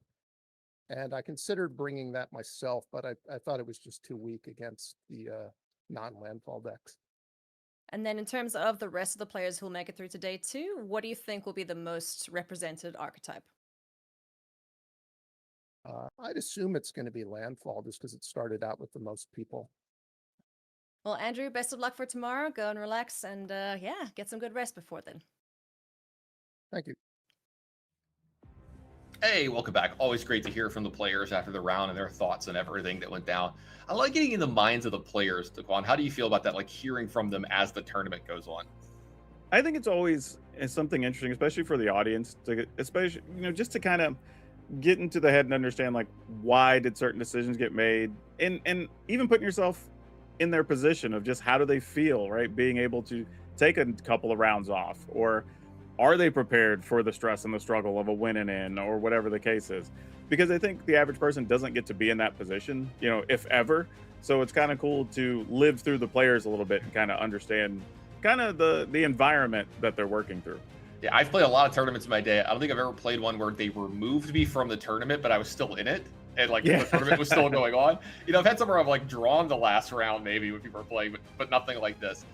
And I considered bringing that myself, but I thought it was just too weak against the non-landfall decks. And then in terms of the rest of the players who will make it through to day 2, what do you think will be the most represented archetype? I'd assume it's going to be landfall just because it started out with the most people. Well, Andrew, best of luck for tomorrow. Go and relax and, get some good rest before then. Thank you. Hey, welcome back. Always great to hear from the players after the round and their thoughts and everything that went down. I like getting in the minds of the players, Daquan. How do you feel about that, like hearing from them as the tournament goes on? I think it's always something interesting, especially for the audience, to especially just to kind of get into the head and understand like why did certain decisions get made, and even putting yourself in their position of just how do they feel, right? Being able to take a couple of rounds off, or are they prepared for the stress and the struggle of a win and in, or whatever the case is? Because I think the average person doesn't get to be in that position, if ever. So it's kind of cool to live through the players a little bit and kind of understand kind of the environment that they're working through. Yeah, I've played a lot of tournaments in my day. I don't think I've ever played one where they removed me from the tournament, but I was still in it, and like the tournament was still going on. I've had some where I've like drawn the last round maybe when people are playing, but nothing like this.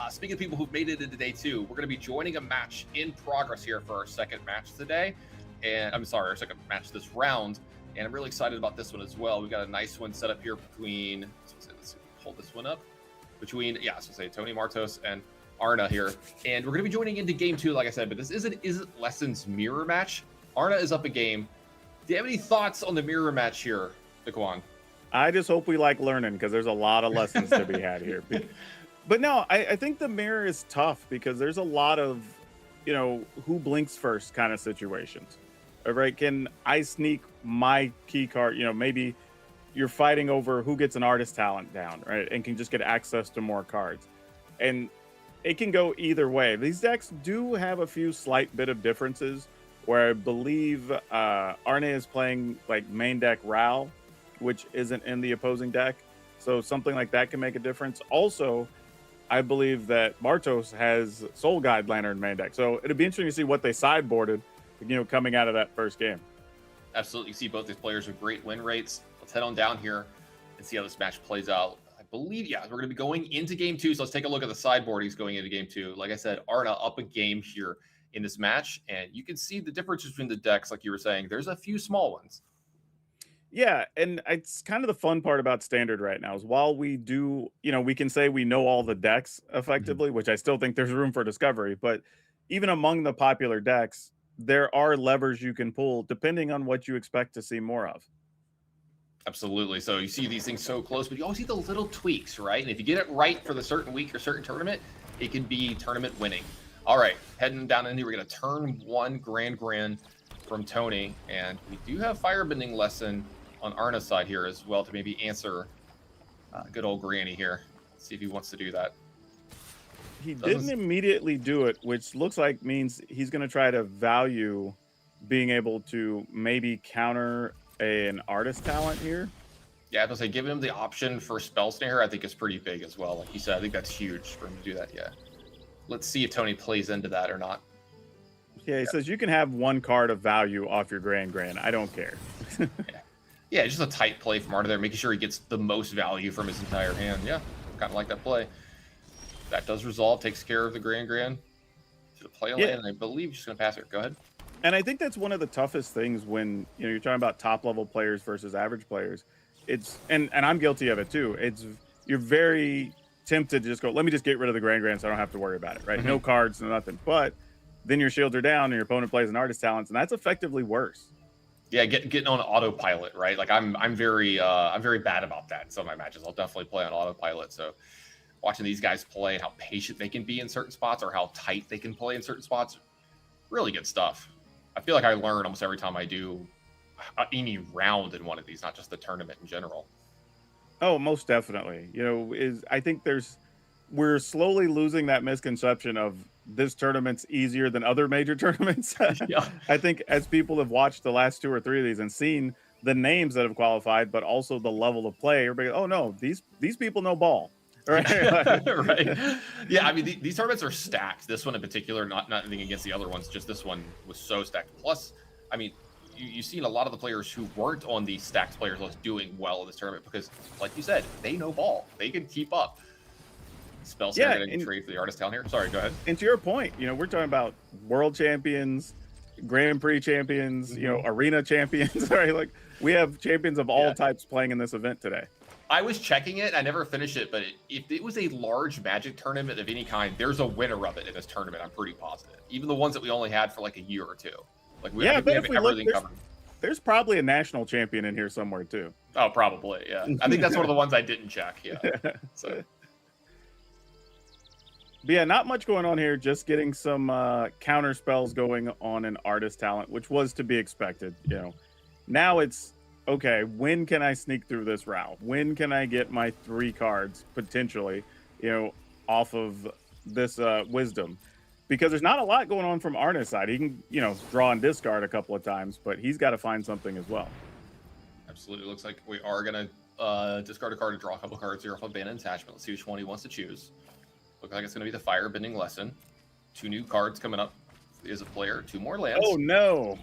Speaking of people who've made it into day 2, we're going to be joining a match in progress here for our second match today. And I'm sorry, our second match this round. And I'm really excited about this one as well. We've got a nice one set up here between, let's hold this one up, between, Tony Martos and Arna here. And we're going to be joining into game 2, like I said, but this isn't Lessons mirror match. Arna is up a game. Do you have any thoughts on the mirror match here, Daquan? I just hope we like learning, because there's a lot of lessons to be had here. But no, I think the mirror is tough because there's a lot of, who blinks first kind of situations. All right, can I sneak my key card? Maybe you're fighting over who gets an artist talent down, right? And can just get access to more cards. And it can go either way. These decks do have a few slight bit of differences where I believe Arne is playing like main deck Ral, which isn't in the opposing deck. So something like that can make a difference. Also, I believe that Martos has Soul Guide Lantern main deck. So it'd be interesting to see what they sideboarded, coming out of that first game. Absolutely. You see both these players with great win rates. Let's head on down here and see how this match plays out. I believe, we're going to be going into game 2. So let's take a look at the sideboard he's going into game 2. Like I said, Arna up a game here in this match. And you can see the difference between the decks, like you were saying. There's a few small ones. Yeah, and it's kind of the fun part about Standard right now is while we do, we can say we know all the decks effectively, which I still think there's room for discovery, but even among the popular decks, there are levers you can pull depending on what you expect to see more of. Absolutely. So you see these things so close, but you always see the little tweaks, right? And if you get it right for the certain week or certain tournament, it can be tournament winning. All right, heading down in here, we're going to turn 1 Grand from Tony, and we do have Firebending Lesson on Arna's side here as well to maybe answer good old Granny here. Let's see if he wants to do that. He didn't immediately do it, which looks like means he's going to try to value being able to maybe counter an artist talent here. Yeah, I was say giving him the option for Spell Snare, I think is pretty big as well. Like you said, I think that's huge for him to do that. Yeah. Let's see if Tony plays into that or not. Yeah, he says you can have 1 card of value off your Grand. I don't care. Yeah, just a tight play from Arna there, making sure he gets the most value from his entire hand. Yeah, kind of like that play. That does resolve, takes care of the Grand. Should play a land, and I believe he's just going to pass it. Go ahead. And I think that's one of the toughest things when you're talking about top level players versus average players. It's and I'm guilty of it too. You're very tempted to just go, let me just get rid of the Grand so I don't have to worry about it, right? No cards, no nothing. But then your shields are down and your opponent plays an artist talent, and that's effectively worse. Yeah, getting on autopilot, right? Like I'm very bad about that in some of my matches. I'll definitely play on autopilot. So watching these guys play and how patient they can be in certain spots or how tight they can play in certain spots, really good stuff. I feel like I learn almost every time I do any round in one of these, not just the tournament in general. Oh, most definitely. I think we're slowly losing that misconception of this tournament's easier than other major tournaments. Yeah. I think as people have watched the last 2 or 3 of these and seen the names that have qualified, but also the level of play, everybody, oh no, these people know ball. Right. Right. Yeah, I mean, these tournaments are stacked. This one in particular, not anything against the other ones, just this one was so stacked. Plus, I mean, you've seen a lot of the players who weren't on the stacked players list doing well in this tournament because, like you said, they know ball. They can keep up. Spell Snare getting trade for the artist down here. Sorry, go ahead. And to your point, we're talking about world champions, Grand Prix champions, arena champions. Right? Like we have champions of all types playing in this event today. I was checking it. I never finished it, but if it was a large Magic tournament of any kind, there's a winner of it in this tournament. I'm pretty positive. Even the ones that we only had for like a year or 2. Like we have everything covered. There's probably a national champion in here somewhere too. Oh, probably. Yeah. I think that's one of the ones I didn't check. Yeah. So. But yeah, not much going on here. Just getting some counter spells going on an artist talent, which was to be expected. You know, now it's okay. When can I sneak through this route? When can I get my 3 cards potentially? You know, off of this wisdom, because there's not a lot going on from Arna's side. He can, you know, draw and discard a couple of times, but he's got to find something as well. Absolutely. Looks like we are gonna discard a card to draw a couple cards here off of Abandoned Attachment. Let's see which one he wants to choose. Looks like it's going to be the Firebending Lesson. 2 new cards coming up as a player. 2 more lands. Oh, no.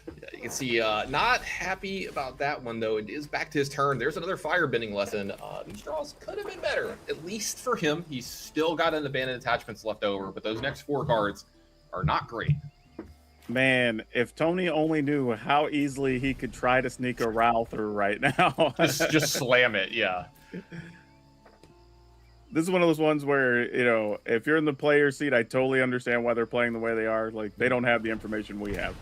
Yeah, you can see not happy about that one, though. It is back to his turn. There's another Firebending Lesson. These draws could have been better, at least for him. He's still got an Abandoned Attachments left over, but those next 4 cards are not great. Man, if Tony only knew how easily he could try to sneak a Ral through right now. just slam it, yeah. This is one of those ones where, you know, if you're in the player seat, I totally understand why they're playing the way they are. Like, they don't have the information we have.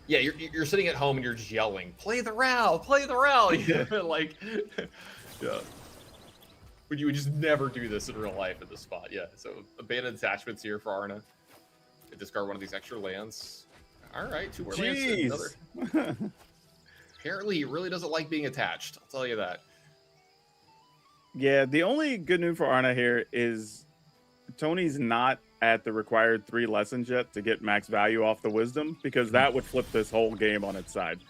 Yeah, you're sitting at home and you're just yelling, "Play the Ral, play the Ral!" Like, yeah. You would just never do this in real life at this spot. Yeah, so Abandoned Attachments here for Arna. Discard one of these extra lands. All right, 2 more lands. Another. Apparently, he really doesn't like being attached. I'll tell you that. Yeah, the only good news for Arna here is Tony's not at the required 3 lessons yet to get max value off the wisdom, because that would flip this whole game on its side.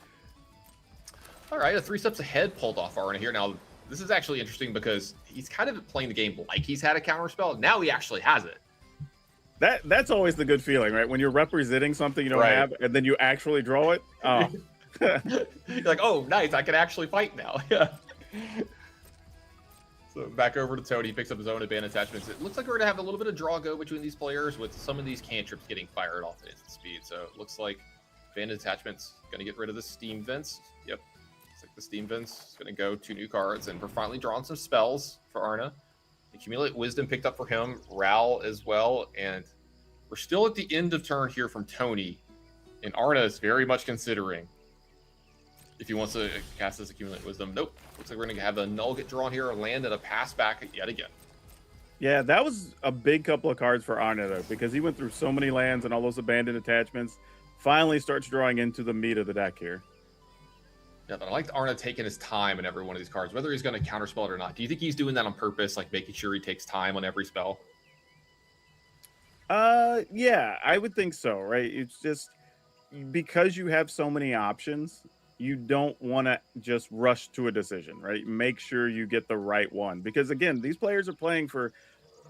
All right, a 3 steps ahead pulled off Arna here. Now, this is actually interesting because he's kind of playing the game like he's had a counter spell. Now he actually has it. That's always the good feeling, right? When you're representing something you don't have, and then you actually draw it. Oh, you're like, oh, nice! I can actually fight now. Yeah. So back over to Tony. He picks up his own Abandoned Attachments. It looks like we're gonna have a little bit of draw go between these players, with some of these cantrips getting fired off at instant speed. So it looks like Abandoned Attachments gonna get rid of the Steam Vents. Yep. Looks like the Steam Vents is gonna go 2 new cards, and we're finally drawing some spells for Arna. Accumulate Wisdom picked up for him, Ral as well, and we're still at the end of turn here from Tony, and Arna is very much considering if he wants to cast this Accumulate Wisdom. Nope. Looks like we're going to have a null get drawn here, a land, and a pass back yet again. yeah, that was a big couple of cards for Arna, though, because he went through so many lands and all those Abandoned Attachments. Finally starts drawing into the meat of the deck here. Yeah, but I like Arna taking his time in every one of these cards, whether he's going to counterspell it or not. Do you think he's doing that on purpose, like making sure he takes time on every spell? Yeah, I would think so, right? It's just because you have so many options, you don't want to just rush to a decision, right? Make sure you get the right one, because again, these players are playing for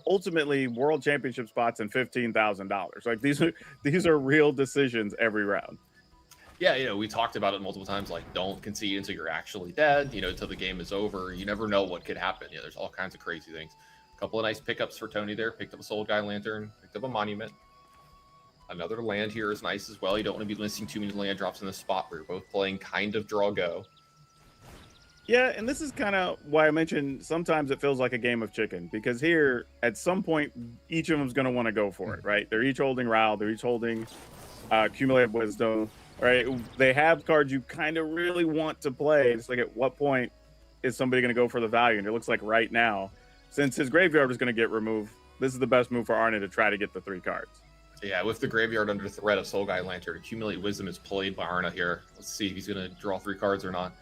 ultimately world championship spots and $15,000. Like these are real decisions every round. Yeah, you know, we talked about it multiple times, like don't concede until you're actually dead, you know, until the game is over. You never know what could happen. Yeah, there's all kinds of crazy things. A couple of nice pickups for Tony there. Picked up a Soul Guy Lantern, picked up a Monument. Another land here is nice as well. You don't want to be missing too many land drops in the spot where you're both playing kind of draw go. Yeah, and this is kind of why I mentioned sometimes it feels like a game of chicken, because here at some point each of them is going to want to go for it, right? They're each holding Ral, they're each holding Accumulated Wisdom, right? They have cards you kind of really want to play. It's like, at what point is somebody going to go for the value? And it looks like right now, since his graveyard is going to get removed, this is the best move for Arna to try to get the 3 cards. Yeah, with the graveyard under threat of Soul Guy Lantern, Accumulate Wisdom is played by Arna here. Let's see if he's going to draw 3 cards or not.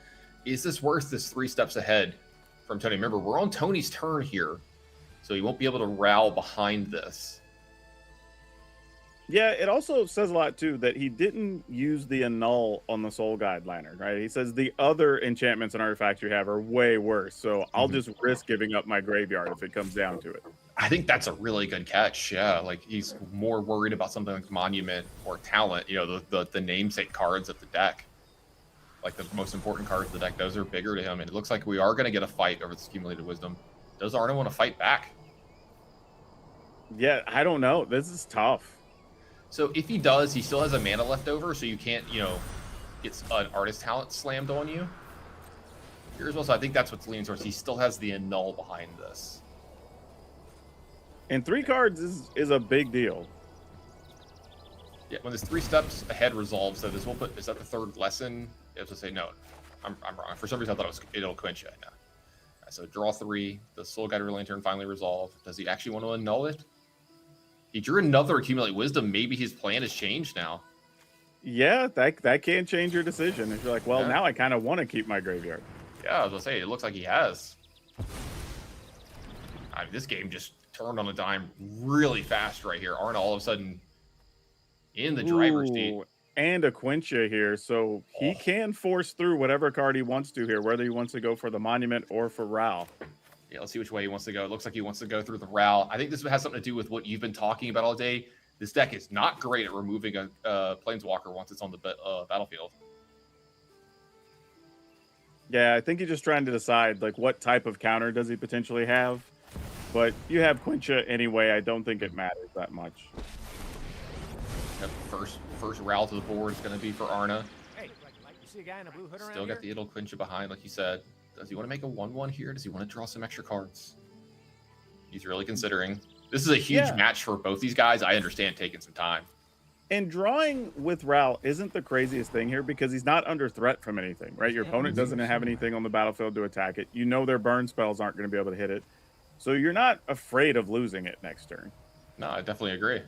Is this worth this 3 steps ahead from Tony? Remember, we're on Tony's turn here, so he won't be able to Ral behind this. Yeah, it also says a lot, too, that he didn't use the annul on the Soul Guide Lantern, right? He says the other enchantments and artifacts you have are way worse, so I'll just risk giving up my graveyard if it comes down to it. I think that's a really good catch. Yeah, like he's more worried about something like Monument or Talent, you know, the namesake cards of the deck. Like the most important cards of the deck, those are bigger to him, and it looks like we are going to get a fight over this Accumulated Wisdom. Does Arna want to fight back? Yeah, I don't know. This is tough. So if he does, he still has a mana left over, so you can't, you know, get an Artist Talent slammed on you. Here as well, so I think that's what's leaning towards. He still has the annul behind this. And 3 cards is a big deal. Yeah, when this 3 steps ahead resolves, so this will put, is that the 3rd lesson? You have to say, no, I'm wrong. For some reason, I thought it'll quench it. No. Right, so draw 3, the Soul Guide Lantern finally resolved. Does he actually want to annul it? He drew another Accumulate Wisdom. Maybe his plan has changed now. Yeah, that can change your decision. If you're like, well, Yeah. now I kind of want to keep my graveyard. Yeah, I was gonna say, it looks like he has. I mean, this game just turned on a dime really fast right here. Arna all of a sudden in the driver's seat. Ooh, and a Quincha here, so he can force through whatever card he wants to here, whether he wants to go for the Monument or for Ral. Yeah, let's see which way he wants to go. It looks like he wants to go through the Ral. I think this has something to do with what you've been talking about all day. This deck is not great at removing a Planeswalker once it's on the battlefield. Yeah, I think he's just trying to decide, like, what type of counter does he potentially have. But you have Quincha anyway. I don't think it matters that much. Yep, first Ral to the board is going to be for Arna. Hey, you see a guy in a blue hood around Still got here? the Idle Quincha behind, like you said. Does he want to make a 1/1 here? Does he want to draw some extra cards? He's really considering. This is a huge match for both these guys. I understand taking some time. And drawing with Ral isn't the craziest thing here because he's not under threat from anything, right? Your opponent doesn't have anything on the battlefield to attack it. You know their burn spells aren't going to be able to hit it. So you're not afraid of losing it next turn. No, I definitely agree.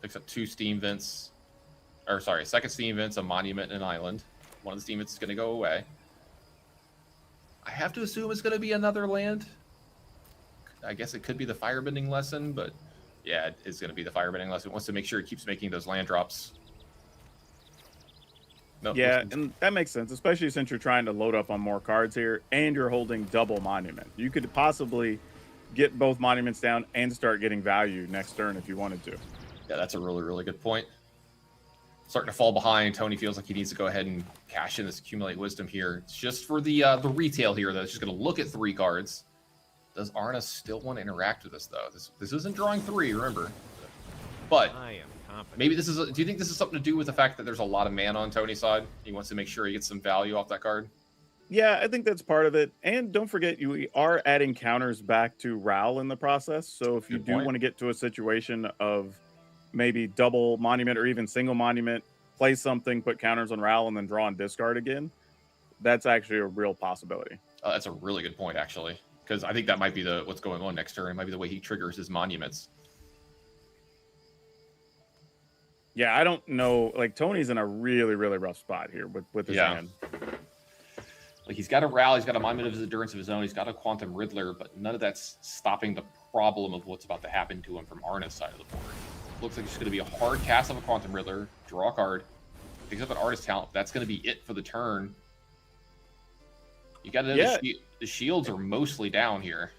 Picks up 2 Steam Vents. Or, sorry, second Steam Vents, a Monument, and an Island. One of the Steam Vents is going to go away. I have to assume it's going to be another land. I guess it could be the Firebending Lesson, but yeah, it is going to be the Firebending Lesson. It wants to make sure it keeps making those land drops. No, Yeah, and that makes sense, especially since you're trying to load up on more cards here and you're holding double Monument. You could possibly get both Monuments down and start getting value next turn if you wanted to. Yeah, that's a really, really good point. Starting to fall behind. Tony feels like he needs to go ahead and cash in this Accumulate Wisdom here. It's just for the retail here, though. It's just going to look at 3 cards. Does Arna still want to interact with this, though? This isn't drawing 3, remember. But maybe this is... do you think this is something to do with the fact that there's a lot of mana on Tony's side? He wants to make sure he gets some value off that card? Yeah, I think that's part of it. And don't forget, you are adding counters back to Ral in the process. So if you do want to get to a situation of maybe double Monument or even single Monument, play something, put counters on Ral, and then draw and discard again, that's actually a real possibility. That's a really good point, actually. Because I think that might be what's going on next turn. It might be the way he triggers his Monuments. Yeah, I don't know. Like, Tony's in a really, really rough spot here with his hand. Like, he's got a Ral, he's got a Monument of his Endurance of his own, he's got a Quantum Riddler, but none of that's stopping the problem of what's about to happen to him from Arna's side of the board. Looks like it's going to be a hard cast of a Quantum Riddler, draw a card, picks up an Artist Talent. That's going to be it for the turn. You got to know the shields are mostly down here.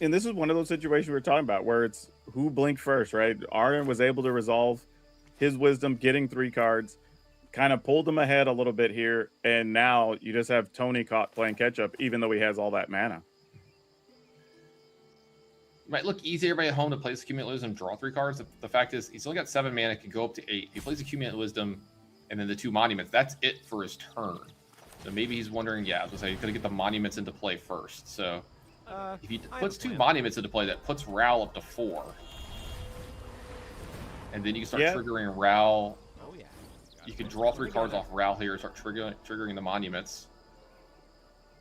And this is one of those situations we were talking about where it's who blinked first, right? Arna was able to resolve his Wisdom, getting 3 cards, kind of pulled him ahead a little bit here, and now you just have Tony caught playing catch-up, even though he has all that mana. It might look easy everybody at home to play this Accumulate Wisdom, draw 3 cards. The fact is, he's only got 7 mana, can go up to 8. He plays Accumulate Wisdom, and then the 2 Monuments. That's it for his turn. So maybe he's wondering, yeah, I was going to say, he's going to get the Monuments into play first. So if he puts 2 Monuments into play, that puts Ral up to 4. And then you can start triggering Ral. Oh, yeah. You can draw 3 cards off Ral here and start triggering the Monuments.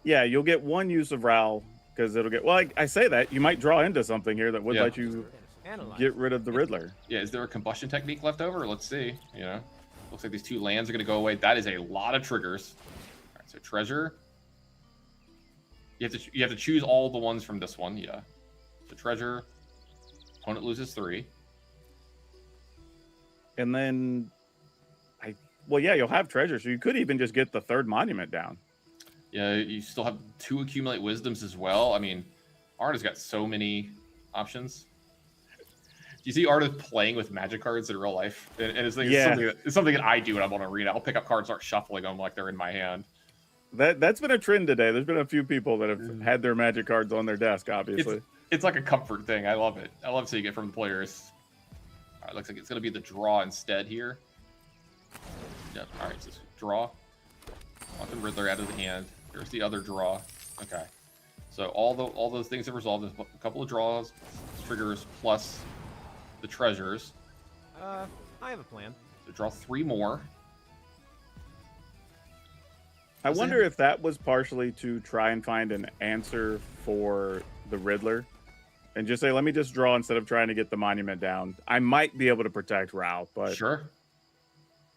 Yeah, you'll get 1 use of Ral, because it'll get... Well, I say that. You might draw into something here that would let you get rid of the Riddler. Yeah, is there a Combustion Technique left over? Let's see. You know, looks like these 2 lands are going to go away. That is a lot of triggers. All right, so Treasure. You have to choose all the ones from this one. Yeah. So Treasure. Opponent loses 3. And then... Well, yeah, you'll have Treasure, so you could even just get the 3rd Monument down. Yeah, you still have 2 Accumulate Wisdoms as well. I mean, Arna's got so many options. Do you see Arna playing with Magic cards in real life? And it's something that I do when I'm on Arena. I'll pick up cards, start shuffling them like they're in my hand. That's been a trend today. There's been a few people that have had their Magic cards on their desk, obviously. It's like a comfort thing. I love it. I love seeing it from the players. All right, looks like it's going to be the draw instead here. Yep. All right, so draw. Quantum Riddler out of the hand. There's the other draw. Okay. So all those things have resolved. There's a couple of draws, triggers, plus the treasures. I have a plan. So draw 3 more. I wonder if that was partially to try and find an answer for the Riddler. and just say, let me just draw instead of trying to get the monument down. I might be able to protect Rao, but Sure.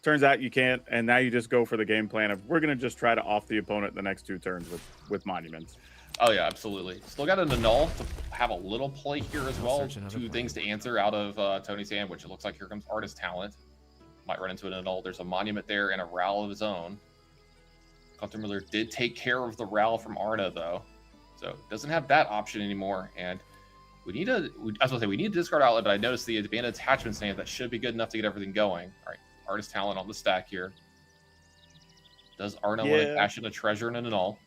turns out you can't, and now you just go for the game plan of we're going to just try to off the opponent the next 2 turns with monuments. Oh yeah, absolutely. Still got an annul to have a little play here as well. 2 things to answer out of Tony's hand, which it looks like here comes Artist Talent. Might run into an annul. There's a monument there and a Ral of his own. Gunther Miller did take care of the Ral from Arna though, so doesn't have that option anymore. And we need to, we need to discard outlet, but I noticed the abandoned attachment stand that should be good enough to get everything going. All right, Artist Talent on the stack here. Does Arna want to cash in a treasure and an annul?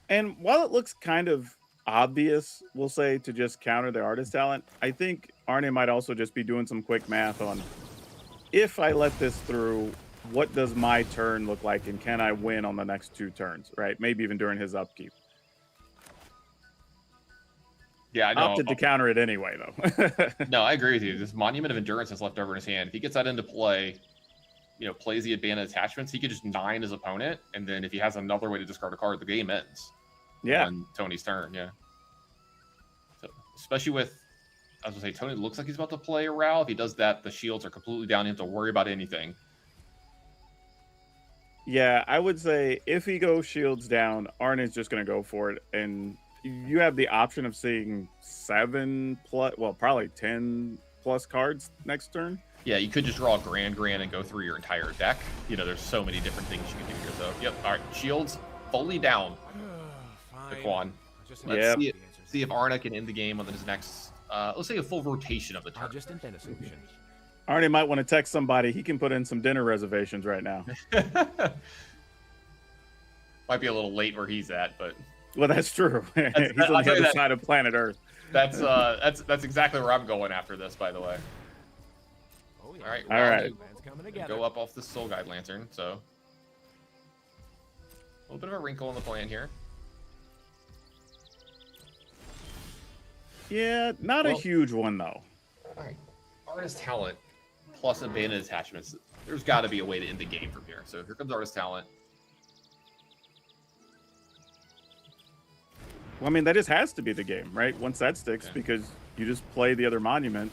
And while it looks kind of obvious, we'll say, to just counter the Artist Talent, I think Arne might also just be doing some quick math on, if I let this through, what does my turn look like, and can I win on the next 2 turns, right? Maybe even during his upkeep. Yeah, I know. Opted to counter it anyway, though. No, I agree with you. This Monument of Endurance is left over in his hand. If he gets that into play, plays the abandoned attachments, he could just 9 his opponent, and then if he has another way to discard a card, the game ends. Yeah. On Tony's turn, yeah. So, especially with, I was going to say, Tony looks like he's about to play a Ral. If he does that, the shields are completely down. You don't have to worry about anything. Yeah, I would say if he goes shields down, Arne's just going to go for it, and you have the option of seeing 7 plus, well, probably 10 plus cards next turn. Yeah, you could just draw a Grand and go through your entire deck. There's so many different things you can do here. So, yep. All right, shields fully down. Daquan. Let's see if Arna can end the game on his next, let's say a full rotation of the turn. Arne might want to text somebody. He can put in some dinner reservations right now. Might be a little late where he's at, but... Well, that's true. He's on the other side of planet Earth. That's exactly where I'm going after this, by the way. Oh, yeah. All right. Man's coming together. Go up off the Soul Guide Lantern, so... A little bit of a wrinkle in the plan here. Yeah, not a huge one, though. All right. Artist Talent plus abandoned attachments. There's got to be a way to end the game from here. So here comes Artist Talent. Well, I mean, that just has to be the game, right? Once that sticks, because you just play the other monument,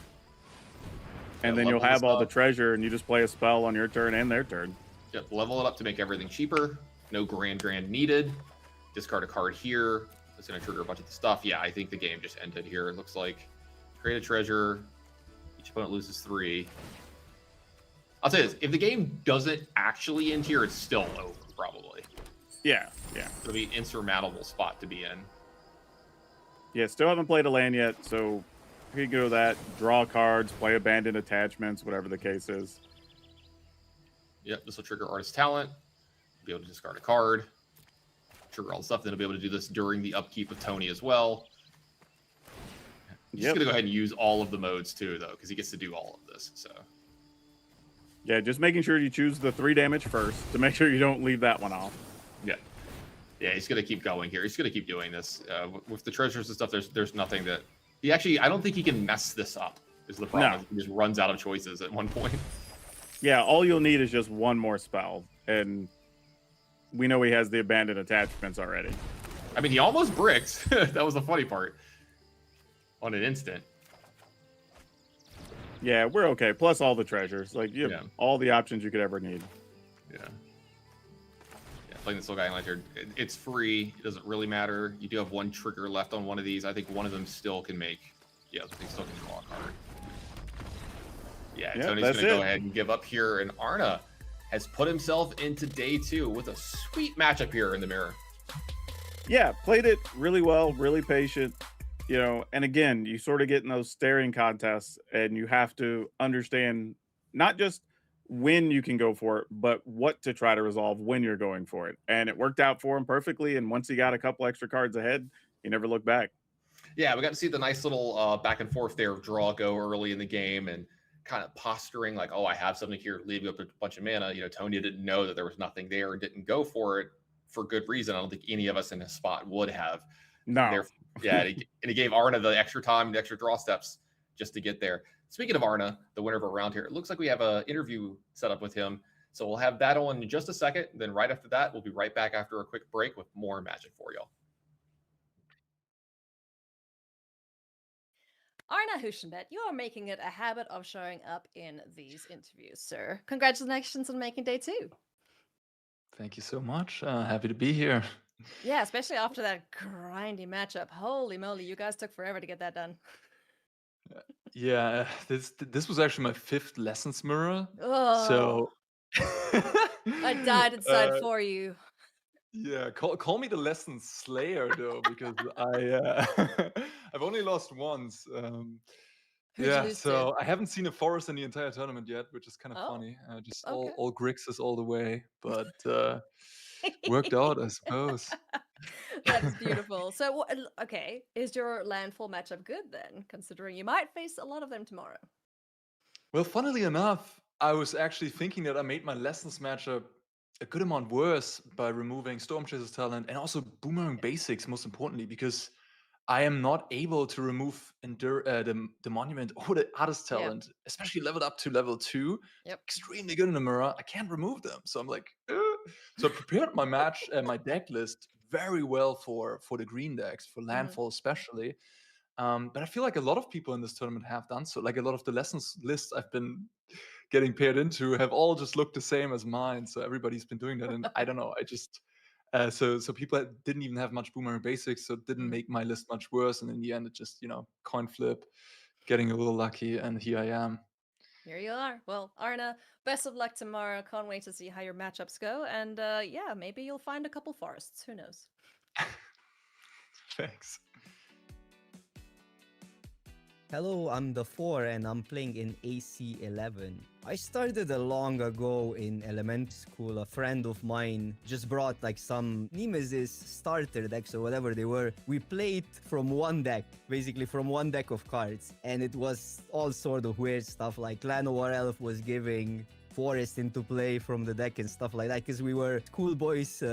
and then you'll have all the treasure, and you just play a spell on your turn and their turn. Yep, level it up to make everything cheaper. No grand needed. Discard a card here. It's going to trigger a bunch of the stuff. Yeah, I think the game just ended here. It looks like create a treasure. Each opponent loses 3. I'll say this. If the game doesn't actually end here, it's still over, probably. Yeah. It'll be an insurmountable spot to be in. Yeah, still haven't played a land yet, so here you go that. Draw cards, play abandoned attachments, whatever the case is. Yep, this will trigger Artist Talent. Be able to discard a card. Trigger all the stuff. Then I'll be able to do this during the upkeep of Tony as well. I'm just going to go ahead and use all of the modes too, though, because he gets to do all of this. So. Yeah, just making sure you choose the 3 damage first to make sure you don't leave that one off. Yeah. Yeah, he's going to keep going here. He's going to keep doing this. With the treasures and stuff, there's nothing that... I don't think he can mess this up, is the problem. No. He just runs out of choices at one point. Yeah, all you'll need is just one more spell, and we know he has the abandoned attachments already. I mean, he almost bricked. That was the funny part. On an instant. Yeah, we're okay. Plus all the treasures. Like, you have all the options you could ever need. Yeah. Playing the Soul Guide Lantern, it's free. It doesn't really matter. You do have 1 trigger left on one of these. I think one of them still can make... Yeah, they still can draw a card. Yeah, Tony's going to go ahead and give up here. And Arna has put himself into day 2 with a sweet matchup here in the mirror. Yeah, played it really well, really patient. And again, you sort of get in those staring contests, and you have to understand not just when you can go for it, but what to try to resolve when you're going for it. And it worked out for him perfectly. And once he got a couple extra cards ahead, he never looked back. Yeah, we got to see the nice little back and forth there of draw go early in the game and kind of posturing like, oh, I have something here, leaving up a bunch of mana. Tony didn't know that there was nothing there and didn't go for it for good reason. I don't think any of us in his spot would have. No. And he gave Arna the extra time, the extra draw steps just to get there. Speaking of Arna, the winner of a round here, it looks like we have an interview set up with him. So we'll have that on in just a second. Then right after that, we'll be right back after a quick break with more Magic for y'all. Arna Huschenbett, you are making it a habit of showing up in these interviews, sir. Congratulations on making day 2. Thank you so much. Happy to be here. Yeah, especially after that grindy matchup. Holy moly, you guys took forever to get that done. Yeah, this was actually my 5th lessons mirror. Oh, So I died inside uh, for you. yeah, call me the lessons slayer though, because I I've only lost once. Who'd you Yeah, lose to? so I haven't seen a forest in the entire tournament yet, which is kind of Oh, funny. Just okay. all Grixis all the way, but worked out, I suppose. That is beautiful. So, okay, is your landfall matchup good then, considering you might face a lot of them tomorrow? Well, funnily enough, I was actually thinking that I made my lessons matchup a good amount worse by removing Storm Chaser's talent and also Boomerang Basics, most importantly, because I am not able to remove the Monument or the Artist Yeah. talent, especially leveled up to level 2. Yep. Extremely good in the mirror. I can't remove them. So I'm like, So I prepared my my deck list very well for the green decks, for landfall especially. But I feel like a lot of people in this tournament have done so. Like a lot of the lessons lists I've been getting paired into have all just looked the same as mine. So everybody's been doing that, and I don't know. I just so people that didn't even have much Boomerang Basics, so it didn't make my list much worse. And in the end, it just coin flip, getting a little lucky, and here I am. Here you are. Well, Arna, best of luck tomorrow. Can't wait to see how your matchups go. And yeah, maybe you'll find a couple forests. Who knows? Thanks. Hello, I'm the 4 and I'm playing in AC11. I started a long ago in elementary school. A friend of mine just brought like some Nemesis starter decks or whatever they were. We played from one deck, basically from one deck of cards. And it was all sort of weird stuff, like Clan War Elf was giving Forest into play from the deck and stuff like that, because we were schoolboys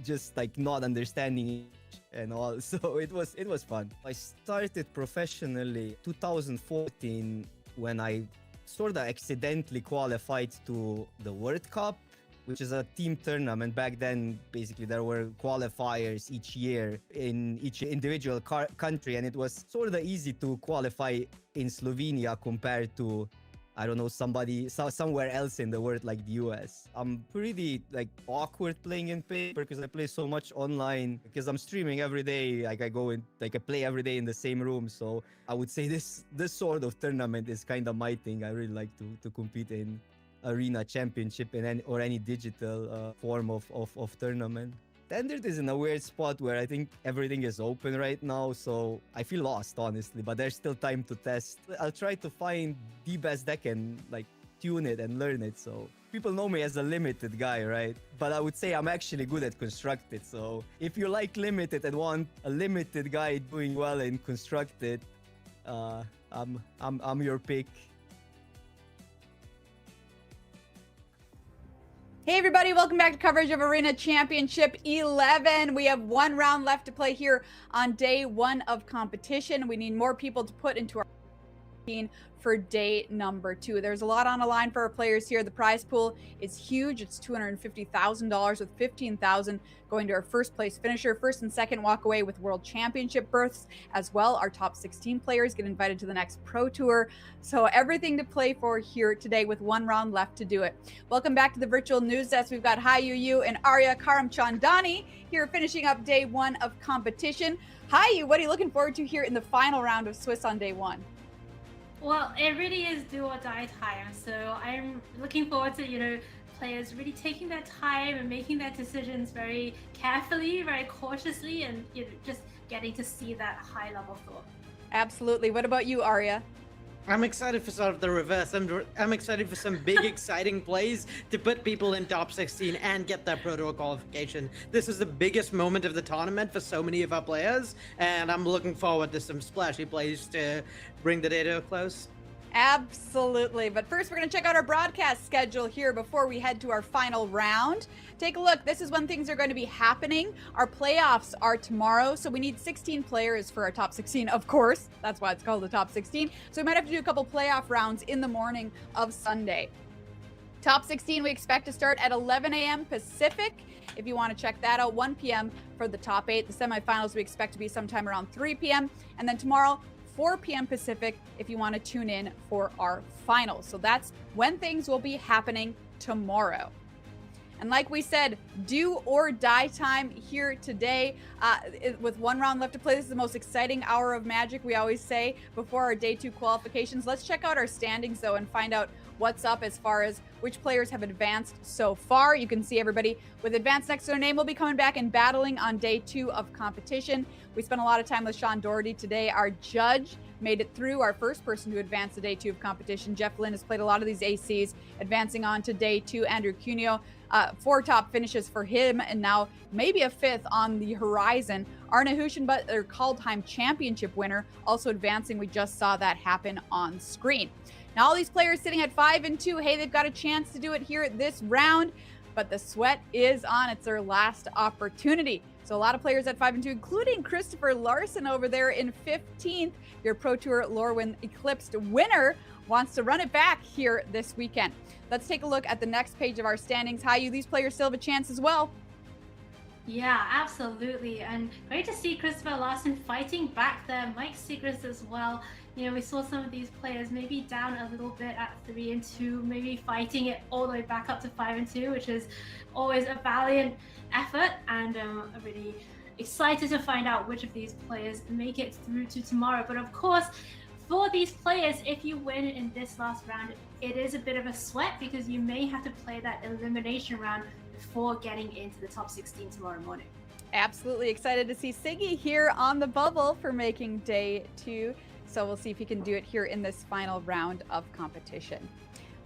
just like not understanding and all. So it was fun. I started professionally 2014 when I sort of accidentally qualified to the World Cup, which is a team tournament. Back then, basically, there were qualifiers each year in each individual country, and it was sort of easy to qualify in Slovenia compared to, I don't know, somewhere else in the world like the US. I'm pretty like awkward playing in paper because I play so much online, because I'm streaming every day. Like I play every day in the same room. So I would say this sort of tournament is kind of my thing. I really like to compete in arena championship in any digital form of tournament. Standard is in a weird spot where I think everything is open right now, so I feel lost, honestly, but there's still time to test. I'll try to find the best deck and like tune it and learn it. So people know me as a limited guy, right? But I would say I'm actually good at constructed. So if you like limited and want a limited guy doing well in constructed, I'm your pick. Hey everybody, welcome back to coverage of Arena Championship 11. We have one round left to play here on day 1 of competition. We need more people to put into our team for day number 2. There's a lot on the line for our players here. The prize pool is huge. It's $250,000 with $15,000 going to our first place finisher. First and second walk away with World Championship berths as well. Our top 16 players get invited to the next Pro Tour. So everything to play for here today with one round left to do it. Welcome back to the virtual news desk. We've got Hayu and Arya Karamchandani here finishing up day 1 of competition. Hayu, what are you looking forward to here in the final round of Swiss on day 1? Well, it really is do or die time. So I'm looking forward to, players really taking their time and making their decisions very carefully, very cautiously, and just getting to see that high level thought. Absolutely. What about you, Arya? I'm excited for sort of the reverse. I'm excited for some big, exciting plays to put people in top 16 and get that Pro Tour qualification. This is the biggest moment of the tournament for so many of our players, and I'm looking forward to some splashy plays to bring the day to a close. Absolutely. But first, we're going to check out our broadcast schedule here before we head to our final round. Take a look. This is when things are going to be happening. Our playoffs are tomorrow, so we need 16 players for our top 16, of course. That's why it's called the top 16. So we might have to do a couple playoff rounds in the morning of Sunday. Top 16 we expect to start at 11 a.m. Pacific. If you want to check that out, 1 p.m. for the top 8. The semifinals we expect to be sometime around 3 p.m. And then tomorrow, 4 p.m. Pacific if you want to tune in for our finals. So that's when things will be happening tomorrow. And like we said, do or die time here today. With 1 round left to play, this is the most exciting hour of Magic, we always say, before our day 2 qualifications. Let's check out our standings, though, and find out what's up as far as which players have advanced so far. You can see everybody with advanced next to their name will be coming back and battling on day 2 of competition. We spent a lot of time with Sean Doherty today. Our judge made it through, our first person to advance to day 2 of competition. Jeff Lynn has played a lot of these ACs, advancing on to day 2. Andrew Cuneo, 4 top finishes for him, and now maybe a 5th on the horizon. Arna Huschenbutler, Kaldheim championship winner, also advancing. We just saw that happen on screen. Now all these players sitting at 5-2, hey, they've got a chance to do it here this round, but the sweat is on. It's their last opportunity. So a lot of players at 5-2, including Christopher Larson over there in 15th. Your Pro Tour Lorwyn Eclipsed winner wants to run it back here this weekend. Let's take a look at the next page of our standings. Hayu, these players still have a chance as well. Yeah, absolutely. And great to see Christopher Larson fighting back there. Mike Sigris as well. You know, we saw some of these players maybe down a little bit at 3-2, maybe fighting it all the way back up to 5-2, which is always a valiant effort. And I'm really excited to find out which of these players make it through to tomorrow. But of course, for these players, if you win in this last round, it is a bit of a sweat because you may have to play that elimination round before getting into the top 16 tomorrow morning. Absolutely excited to see Siggy here on the bubble for making day 2. So we'll see if he can do it here in this final round of competition.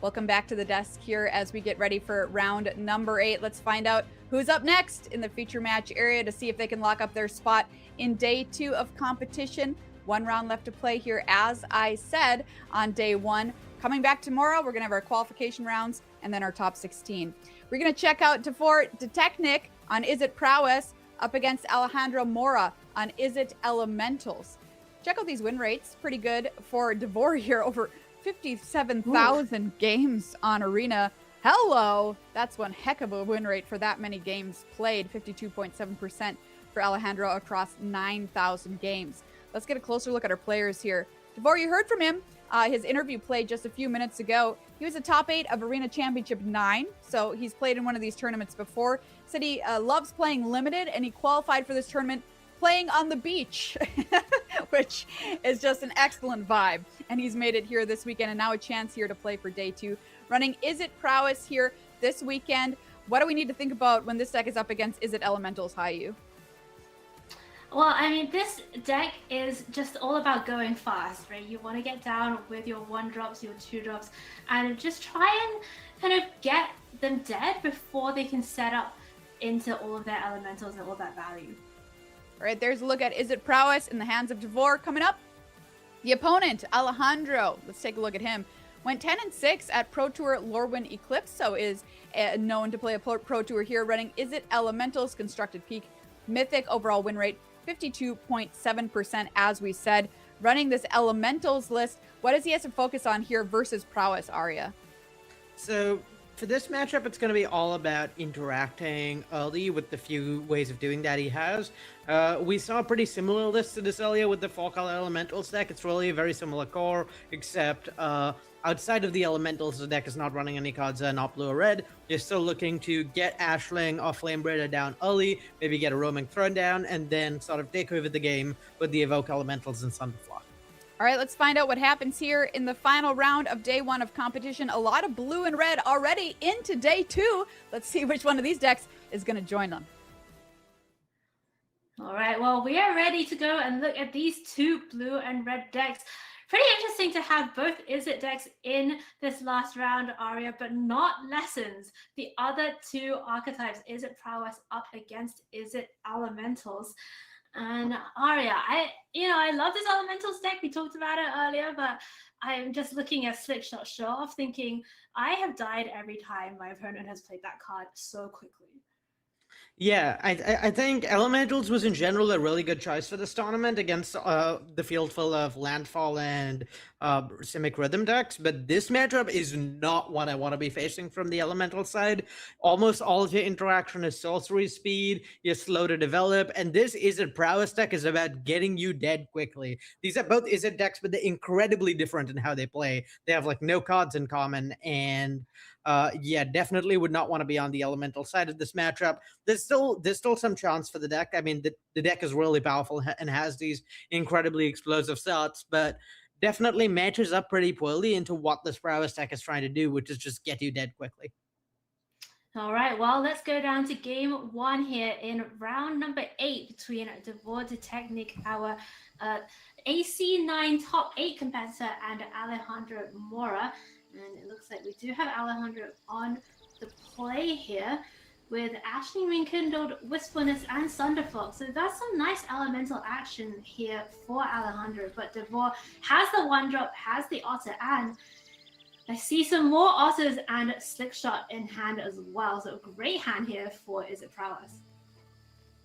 Welcome back to the desk here as we get ready for round number 8. Let's find out who's up next in the feature match area to see if they can lock up their spot in day 2 of competition. 1 round left to play here, as I said, on day 1. Coming back tomorrow, we're going to have our qualification rounds and then our top 16. We're going to check out Davor Detechnik on Is It Prowess up against Alejandro Mora on Is It Elementals. Check out these win rates. Pretty good for Davor here. Over 57,000 games on Arena. Hello! That's one heck of a win rate for that many games played. 52.7% for Alejandro across 9,000 games. Let's get a closer look at our players here. Davor, you heard from him. His interview played just a few minutes ago. He was a top 8 of Arena Championship 9, so he's played in one of these tournaments before. Said he loves playing limited, and he qualified for this tournament playing on the beach, which is just an excellent vibe. And he's made it here this weekend, and now a chance here to play for day 2. Running Is It Prowess here this weekend. What do we need to think about when this deck is up against Is It Elementals, Hayu? Well, I mean, this deck is just all about going fast, right? You want to get down with your 1-drops, your 2-drops, and just try and kind of get them dead before they can set up into all of their elementals and all that value. All right, there's a look at Is It Prowess in the hands of Davor. Coming up, the opponent, Alejandro. Let's take a look at him. Went 10-6 at Pro Tour Lorwyn Eclipse, so is known to play a Pro Tour here, running Is It Elementals, Constructed Peak, Mythic, overall win rate 52.7%, as we said. Running this Elementals list, what does he have to focus on here versus Prowess, Arya? So for this matchup, it's going to be all about interacting early with the few ways of doing that he has. We saw a pretty similar list to this earlier with the 4-color Elementals deck. It's really a very similar core, except outside of the Elementals, the deck is not running any cards that are not blue or red. You're still looking to get Ashling or Flamebreader down early, maybe get a Roaming Throne down, and then sort of take over the game with the Evoke Elementals and Thunderflock. All right, let's find out what happens here in the final round of day 1 of competition. A lot of blue and red already into day 2. Let's see which one of these decks is going to join them. All right, well, we are ready to go and look at these 2 blue and red decks. Pretty interesting to have both Is It decks in this last round, Arya, but not Lessons. The other 2 archetypes, Is It Prowess up against Is It Elementals. And Arya, I love this Elementals deck. We talked about it earlier, but I'm just looking at Slickshot Show Off thinking, I have died every time my opponent has played that card so quickly. Yeah, I think Elementals was in general a really good choice for this tournament against the field full of Landfall and Simic Rhythm decks, but this matchup is not what I want to be facing from the Elemental side. Almost all of your interaction is sorcery speed, you're slow to develop, and this Izzet Prowess deck is about getting you dead quickly. These are both Izzet decks, but they're incredibly different in how they play. They have like no cards in common, and yeah, definitely would not want to be on the Elemental side of this matchup. There's still some chance for the deck. I mean, the deck is really powerful and has these incredibly explosive starts, but definitely matches up pretty poorly into what this Prowess deck is trying to do, which is just get you dead quickly. All right, well, let's go down to game one here in round number 8 between Devor de Technic, our AC9 top 8 competitor, and Alejandro Mora. And it looks like we do have Alejandro on the play here with Ashling Rekindled, Wistfulness, and Thunderflock. So that's some nice elemental action here for Alejandro. But Devor has the 1-drop, has the Otter, and I see some more Otters and Slick Shot in hand as well. So a great hand here for Izzet Prowess.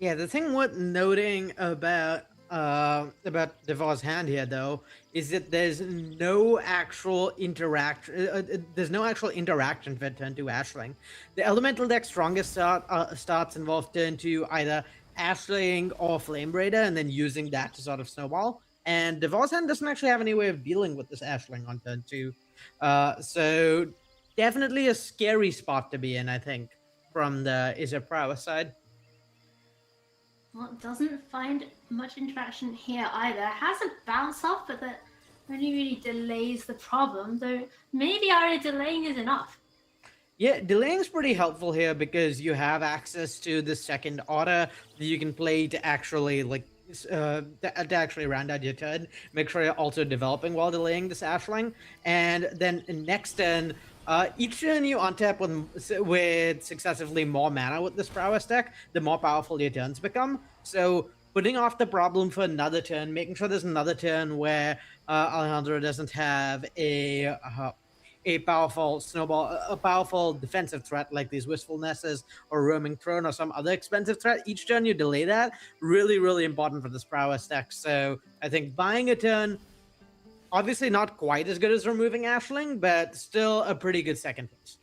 Yeah, the thing worth noting about Devor's hand here, though, is that there's no actual interaction. There's no actual interaction for turn 2 Ashling. The Elemental deck's strongest starts involve turn 2 either Ashling or Flame Raider, and then using that to sort of snowball. And Devor's hand doesn't actually have any way of dealing with this Ashling on turn 2. So definitely a scary spot to be in, I think, from the Izzet Prowess side. Well, it doesn't find much interaction here either. It has a bounce off, but that only really delays the problem, though maybe already delaying is enough. Yeah, delaying is pretty helpful here because you have access to the second order that you can play to actually to actually round out your turn. Make sure you're also developing while delaying this Ashling, and then next turn, each turn you untap with successively more mana with this Prowess deck, the more powerful your turns become. So putting off the problem for another turn, making sure there's another turn where Alejandro doesn't have a powerful snowball, a powerful defensive threat like these Wistfulnesses or Roaming Throne or some other expensive threat. Each turn you delay that. Really, really important for this Prowess deck. So I think buying a turn, obviously not quite as good as removing Ashling, but still a pretty good second place.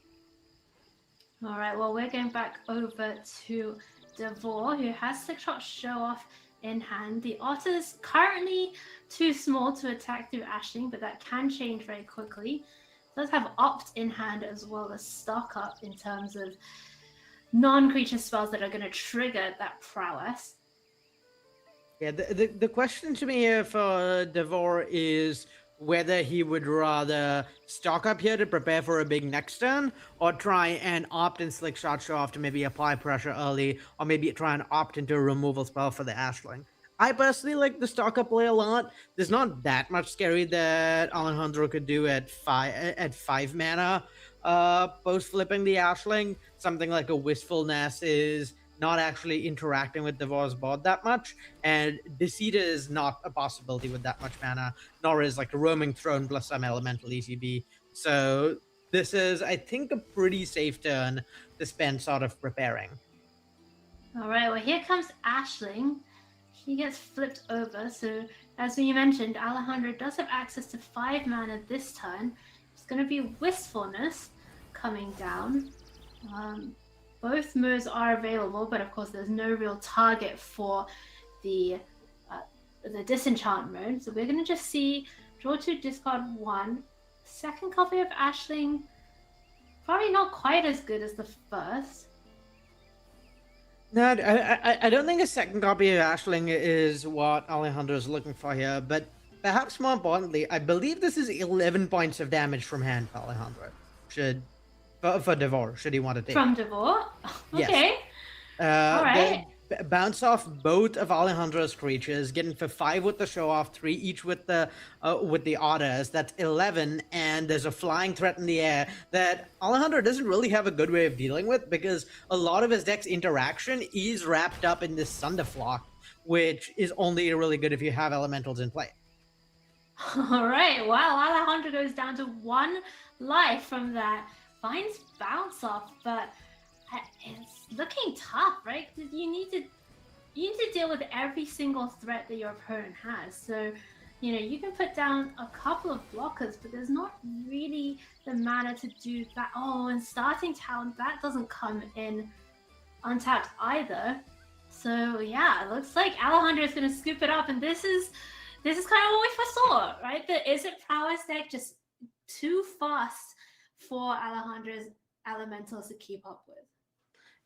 All right, well, we're going back over to Devor, who has Slick Shot Show Off in hand. The Otter's currently too small to attack through Ashling, but that can change very quickly. Does have Opt in hand as well as Stock Up in terms of non-creature spells that are going to trigger that Prowess. Yeah, the question to me here for Devor is whether he would rather stock up here to prepare for a big next turn, or try and opt in Slick Shot Show Off to maybe apply pressure early, or maybe try and opt into a removal spell for the Ashling. I personally like the stock up play a lot. There's not that much scary that Alejandro could do at 5 mana post flipping the Ashling. Something like a Wistfulness is not actually interacting with Devor's board that much, and Deceit is not a possibility with that much mana, nor is like a Roaming Throne plus some elemental ETB. So this is, I think, a pretty safe turn to spend sort of preparing. All right, well, here comes Ashling. He gets flipped over, so as we mentioned, Alejandro does have access to 5 mana this turn. It's going to be Wistfulness coming down. Both moves are available, but of course there's no real target for the disenchant mode. So we're going to just see draw 2, discard 1. Second copy of Ashling, probably not quite as good as the first. No, I don't think a second copy of Ashling is what Alejandro is looking for here, but perhaps more importantly, I believe this is 11 points of damage from hand for Alejandro. For Devor, should he want to take From Devor? Okay. Yes. All right. Bounce off both of Alejandro's creatures, getting for 5 with the show off, 3 each with the otters. That's 11, and there's a flying threat in the air that Alejandro doesn't really have a good way of dealing with because a lot of his deck's interaction is wrapped up in this Thunderflock, which is only really good if you have elementals in play. All right. Wow. Alejandro goes down to 1 life from that. Finds bounce off, but It's looking tough, right? 'Cause you need to deal with every single threat that your opponent has. So, you can put down a couple of blockers, but there's not really the mana to do that. Oh, and starting town, that doesn't come in untapped either. So yeah, it looks like Alejandro is going to scoop it up, and this is kind of what we foresaw, right? The Is It Prowess deck just too fast for Alejandro's elementals to keep up with.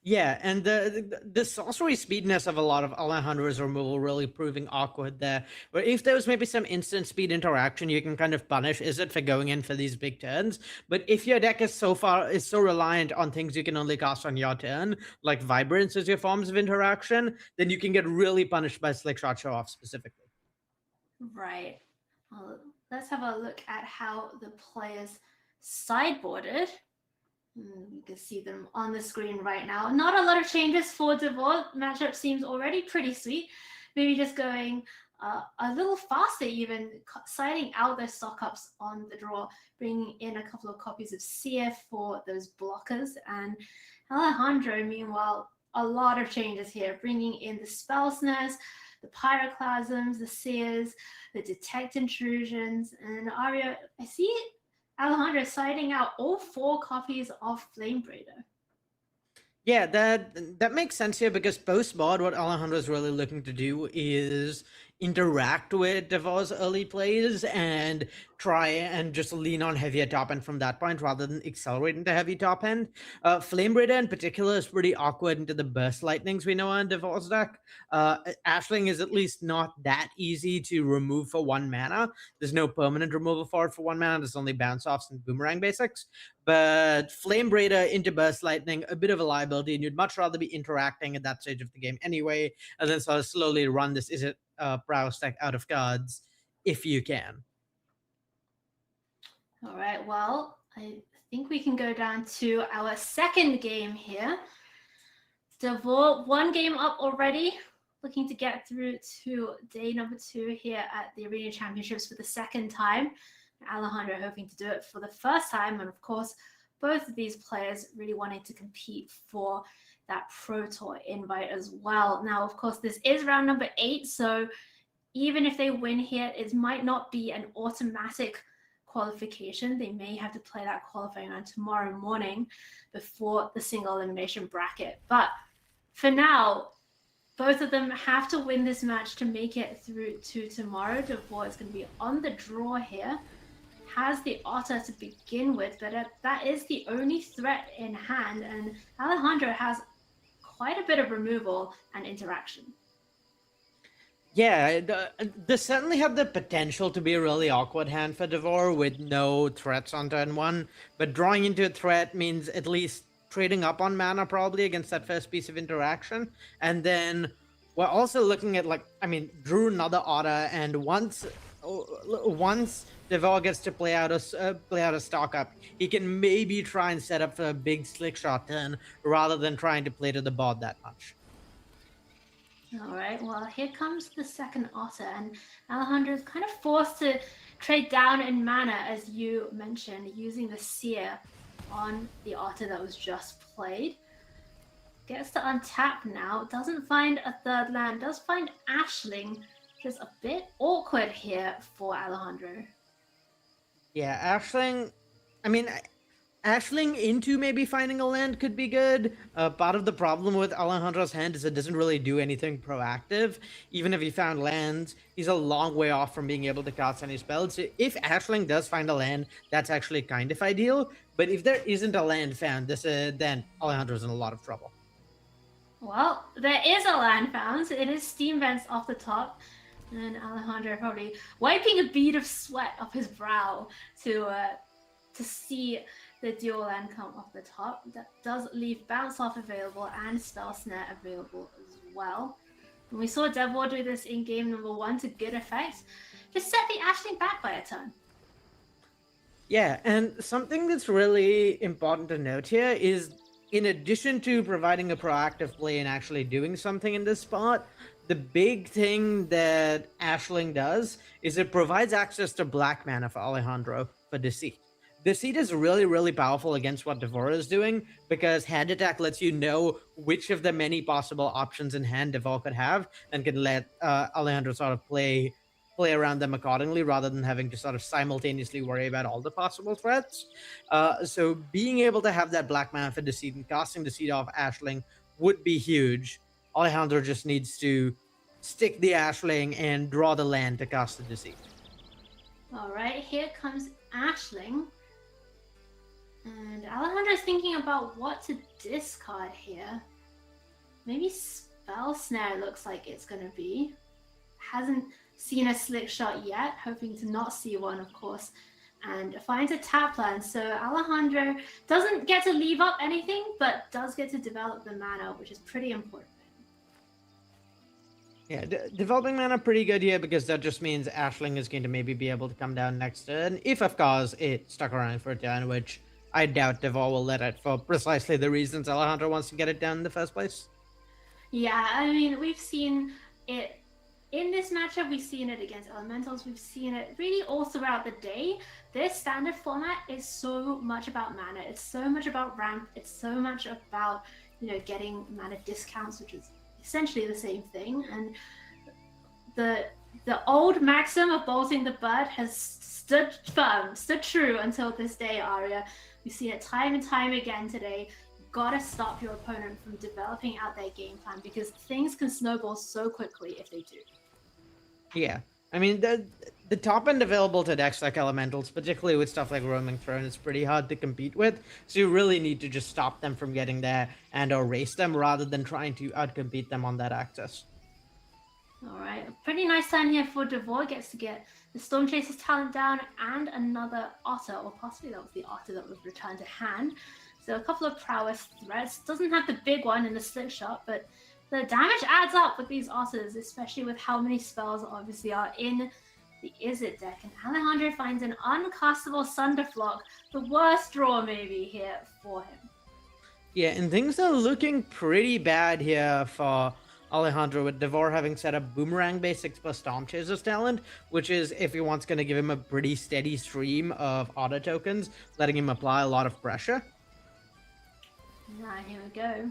Yeah, and the sorcery speedness of a lot of Alejandro's removal really proving awkward there. But if there was maybe some instant speed interaction, you can kind of punish Izzet for going in for these big turns. But if your deck is so reliant on things you can only cast on your turn, like Vibrance as your forms of interaction, then you can get really punished by Slickshot Show Off specifically. Right. Well, let's have a look at how the players sideboarded. You can see them on the screen right now. Not a lot of changes for Devor. Matchup seems already pretty sweet. Maybe just going a little faster, even siding out their stock ups on the draw, bringing in a couple of copies of Seer for those blockers. And Alejandro, meanwhile, a lot of changes here, bringing in the Spell Snares, the Pyroclasms, the Seers, the Detect Intrusions, and Aria, I see Alejandro siding out all 4 copies of Flamebraider. Yeah, that makes sense here because post-mod, what Alejandro is really looking to do is interact with Devor's early plays and try and just lean on heavier top end from that point rather than accelerate into heavy top end. Flamebraider in particular is pretty awkward into the burst lightnings we know on Devor's deck. Ashling is at least not that easy to remove for 1 mana. There's no permanent removal for it for 1 mana. There's only bounce offs and boomerang basics. But Flamebraider into burst lightning, a bit of a liability, and you'd much rather be interacting at that stage of the game anyway, and then sort of slowly run this Is It Prowess deck out of cards if you can. All right, well, I think we can go down to our second game here. Devor, 1 game up already, looking to get through to day number 2 here at the Arena Championships for the second time. Alejandro hoping to do it for the first time, and of course, both of these players really wanting to compete for that Pro Tour invite as well. Now, of course, this is round number 8, so even if they win here, it might not be an automatic qualification. They may have to play that qualifying round tomorrow morning before the single elimination bracket. But for now, both of them have to win this match to make it through to tomorrow. Devor is going to be on the draw here. Has the Otter to begin with, but that is the only threat in hand, and Alejandro has quite a bit of removal and interaction. Yeah, this certainly had the potential to be a really awkward hand for Devor with no threats on turn 1, but drawing into a threat means at least trading up on mana probably against that first piece of interaction, and then we're also looking at, drew another Otter, and once Devor gets to play out a stock up, he can maybe try and set up for a big slick shot turn rather than trying to play to the board that much. All right, well, here comes the second Otter, and Alejandro is kind of forced to trade down in mana, as you mentioned, using the Seer on the Otter that was just played. Gets to untap now, doesn't find a third land, does find Ashling, just a bit awkward here for Alejandro. Yeah, Ashling into maybe finding a land could be good. Part of the problem with Alejandro's hand is it doesn't really do anything proactive. Even if he found lands, he's a long way off from being able to cast any spells. So if Ashling does find a land, that's actually kind of ideal. But if there isn't a land found, then Alejandro's in a lot of trouble. Well, there is a land found. It is Steam Vents off the top. And Alejandro probably wiping a bead of sweat off his brow to see the dual land come off the top. That does leave Bounce Off available and Spell Snare available as well. And we saw Devor do this in game number 1 to good effect. Just set the Ashling back by a turn. Yeah, and something that's really important to note here is, in addition to providing a proactive play and actually doing something in this spot, the big thing that Ashling does is it provides access to black mana for Alejandro for Deceit. Deceit is really, really powerful against what Devour is doing, because hand attack lets you know which of the many possible options in hand Devour could have, and can let Alejandro sort of play around them accordingly, rather than having to sort of simultaneously worry about all the possible threats. So being able to have that black mana for Deceit and casting Deceit off Ashling would be huge. Alejandro just needs to stick the Ashling and draw the land to cast the Deceit. All right, here comes Ashling. And Alejandro's thinking about what to discard here. Maybe Spell Snare looks like it's going to be. Hasn't seen a slick shot yet, hoping to not see one, of course. And finds a tap land. So Alejandro doesn't get to leave up anything, but does get to develop the mana, which is pretty important. Yeah, developing mana pretty good here, because that just means Ashling is going to maybe be able to come down next turn, if of course it stuck around for a turn, which I doubt Devour will let it, for precisely the reasons Alejandro wants to get it down in the first place. Yeah, I mean, we've seen it in this matchup, we've seen it against Elementals, we've seen it really all throughout the day. This standard format is so much about mana, it's so much about ramp, it's so much about, getting mana discounts, which is essentially the same thing. And the old maxim of bolting the bird has stood firm, stood true until this day, Arya. We've seen it time and time again today. You've got to stop your opponent from developing out their game plan, because things can snowball so quickly if they do. Yeah, I mean, the top end available to decks like Elementals, particularly with stuff like Roaming Throne, is pretty hard to compete with. So you really need to just stop them from getting there and erase them, rather than trying to outcompete them on that axis. All right, a pretty nice turn here for Devour. Gets to get the Storm Chaser's talent down and another Otter, or possibly that was the Otter that was returned to hand. So a couple of prowess threats. Doesn't have the big one in the slick shot, but the damage adds up with these Otters, especially with how many spells obviously are in the Izzet deck. And Alejandro finds an uncastable Sunderflock, the worst draw maybe here for him. Yeah, and things are looking pretty bad here for Alejandro, with Devour having set up Boomerang Basics plus Storm Chaser's talent, which is, if he wants, going to give him a pretty steady stream of Otter tokens, letting him apply a lot of pressure. Now, here we go.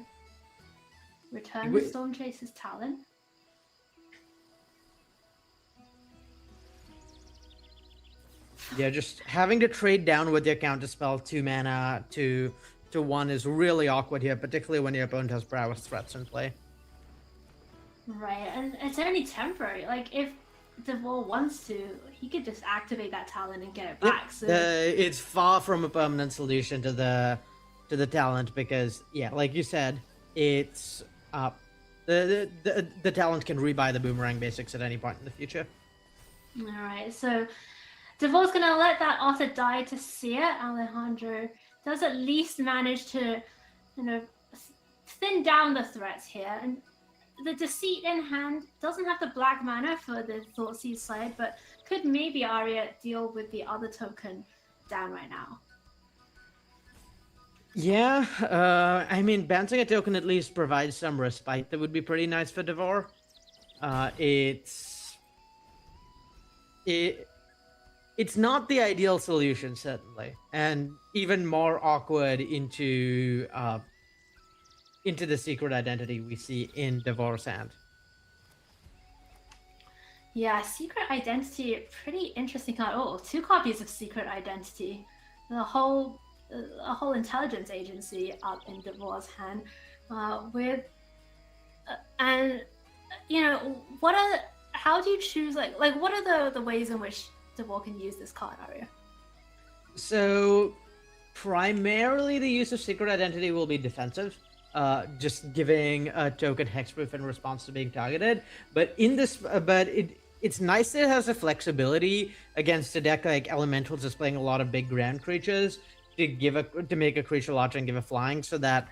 Return the Storm Chaser's talent. Yeah, just having to trade down with your counterspell 2 mana to 1 is really awkward here, particularly when your opponent has prowess threats in play. Right, and it's only temporary. Like, if Devour wants to, he could just activate that talent and get it back. So it's far from a permanent solution to the talent, because, yeah, like you said, it's the talent can rebuy the Boomerang Basics at any point in the future. All right, so Devour's gonna let that Otter die to see it. Alejandro does at least manage to, thin down the threats here. And the Deceit in hand doesn't have the black mana for the Thoughtseize side, but could maybe Arya deal with the other token down right now. Yeah, I mean, bouncing a token at least provides some respite. That would be pretty nice for Devour. It's not the ideal solution, certainly, and even more awkward into the secret identity we see in Devour's hand. Yeah, Secret Identity, pretty interesting card. Oh, 2 copies of Secret Identity. A whole intelligence agency up in Devour's hand. How do you choose, what are the ways in which Devour can use this card, Arya? So, primarily the use of Secret Identity will be defensive. Just giving a token hexproof in response to being targeted. But it's nice that it has a flexibility against a deck like Elementals that's playing a lot of big ground creatures to make a creature larger and give a flying, so that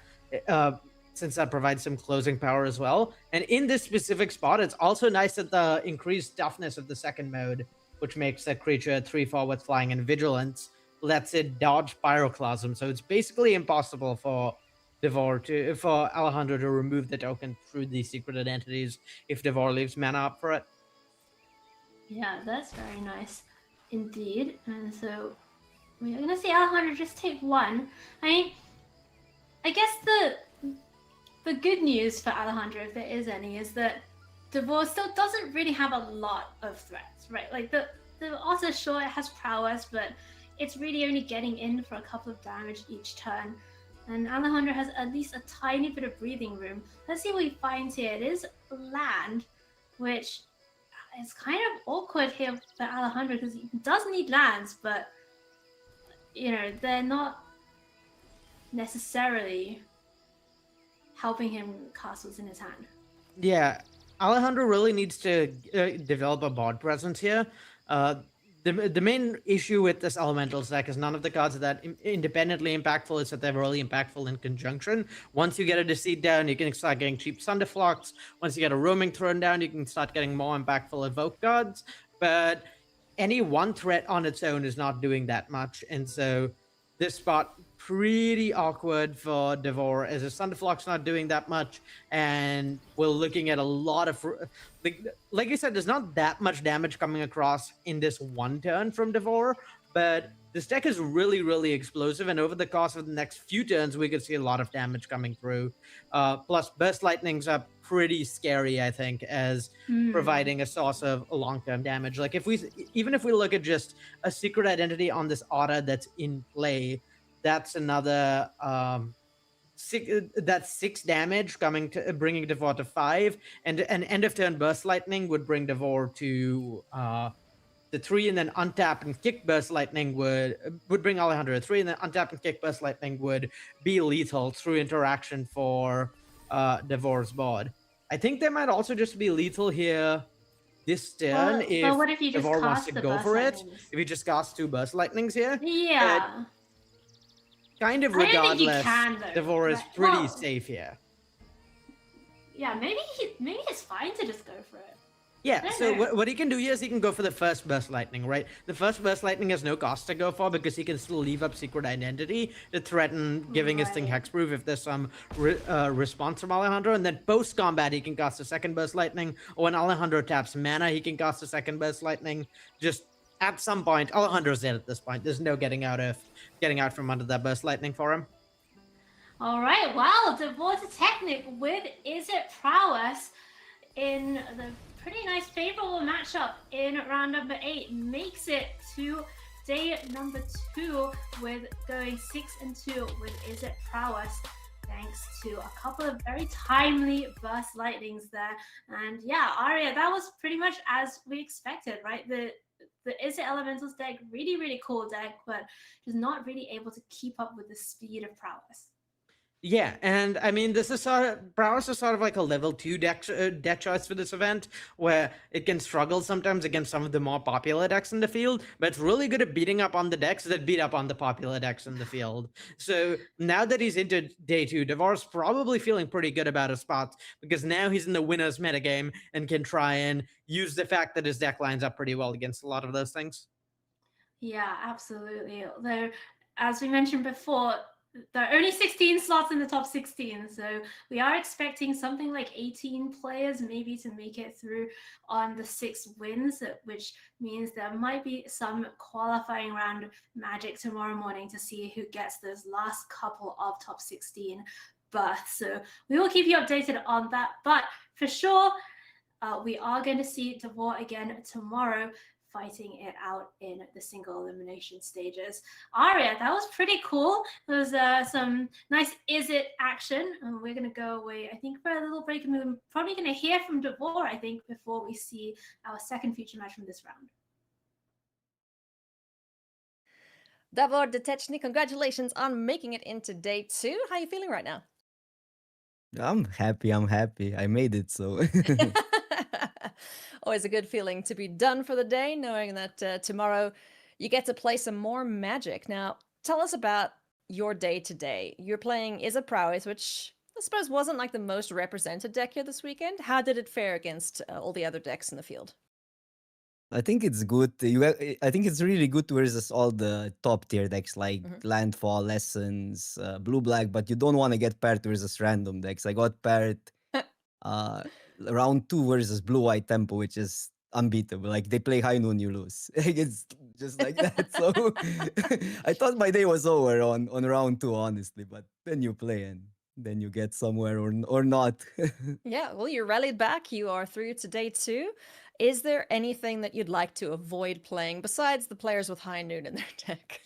since that provides some closing power as well. And in this specific spot, it's also nice that the increased toughness of the second mode, which makes that creature 3/4 with flying and vigilance, lets it dodge Pyroclasm. So it's basically impossible for Alejandro to remove the token through the secret identities if Devour leaves mana up for it. Yeah, that's very nice indeed. And so We're gonna see Alejandro just take one. I mean, I guess the good news for Alejandro, if there is any, is that Devor still doesn't really have a lot of threats, right? Like the Otter, sure, it has prowess, but it's really only getting in for a couple of damage each turn. And Alejandro has at least a tiny bit of breathing room. Let's see what he finds here. It is land, which is kind of awkward here for Alejandro because he does need lands, but you know, they're not necessarily helping him cast what's in his hand. Yeah, Alejandro really needs to develop a board presence here. The main issue with this Elementals deck is none of the cards are that independently impactful. It's that they're really impactful in conjunction. Once you get a Deceit down, you can start getting cheap Sunderflocks. Once you get a Roaming thrown down, you can start getting more impactful Evoke cards. But any one threat on its own is not doing that much. And so this spot pretty awkward for Devor as a Sunderflock's not doing that much, and we're looking at a lot of like I said, there's not that much damage coming across in this one turn from Devor, but this deck is really, really explosive, and over the course of the next few turns, we could see a lot of damage coming through. Plus, Burst Lightnings are pretty scary, I think, as providing a source of long-term damage. Like even if we look at just a Secret Identity on this Otter that's in play, that's another that's 6 damage coming to bringing Devor to 5, and an end of turn Burst Lightning would bring Devor to 3, and then untap and kick Burst Lightning would bring Alejandro to 3, and then untap and kick Burst Lightning would be lethal through interaction for Devor's board. I think they might also just be lethal here this turn if what if you just Devor wants cast to the go Burst for it. Lightnings? If he just casts 2 Burst Lightnings here. Yeah. Kind of I don't think you regardless, can, though. Devor is Right. pretty Well, safe here. Yeah, maybe it's fine to just go for it. Yeah, I so don't know. what he can do here is he can go for the first Burst Lightning, right? The first Burst Lightning has no cost to go for because he can still leave up Secret Identity to threaten giving his thing hexproof if there's some response from Alejandro. And then post-combat, he can cast a second Burst Lightning. Or when Alejandro taps mana, he can cast a second Burst Lightning. Just at some point, Alejandro's dead at this point. There's no getting out from under that Burst Lightning for him. All right, wow, Devor's Technic with Is It Prowess in the pretty nice favorable matchup in round number 8 makes it to day number 2 with going 6-2 with Is It Prowess, thanks to a couple of very timely Burst Lightnings there. And yeah, Arya, that was pretty much as we expected, right? The Is It Elementals deck, really, really cool deck, but just not really able to keep up with the speed of Prowess. Yeah, and I mean, this is Prowess is sort of like a level 2 deck choice for this event, where it can struggle sometimes against some of the more popular decks in the field, but it's really good at beating up on the decks that beat up on the popular decks in the field. So now that he's into day 2, Devor's probably feeling pretty good about his spots, because now he's in the winner's metagame and can try and use the fact that his deck lines up pretty well against a lot of those things. Yeah, absolutely. Though, as we mentioned before, there are only 16 slots in the top 16, so we are expecting something like 18 players maybe to make it through on the 6 wins, which means there might be some qualifying round magic tomorrow morning to see who gets those last couple of top 16 berths. So we will keep you updated on that, but for sure, we are going to see Devor again tomorrow, fighting it out in the single elimination stages. Arya, that was pretty cool. There was some nice Is It action, and we're going to go away, I think, for a little break, and we're probably going to hear from Devor, I think, before we see our second feature match from this round. Davor Detechny, congratulations on making it into day 2. How are you feeling right now? I'm happy. I made it, so. Always a good feeling to be done for the day, knowing that tomorrow you get to play some more Magic. Now, tell us about your day today. You're playing Is It Prowess, which I suppose wasn't like the most represented deck here this weekend. How did it fare against all the other decks in the field? I think it's good. I think it's really good versus all the top tier decks like Landfall, Lessons, Blue Black, but you don't want to get paired versus random decks. I got paired round 2 versus Blue White Tempo, which is unbeatable. Like they play high noon, you lose. Like, it's just like that. So I thought my day was over on round 2, honestly. But then you play and then you get somewhere or not. Yeah, well, you rallied back. You are through to day 2. Is there anything that you'd like to avoid playing besides the players with high noon in their deck?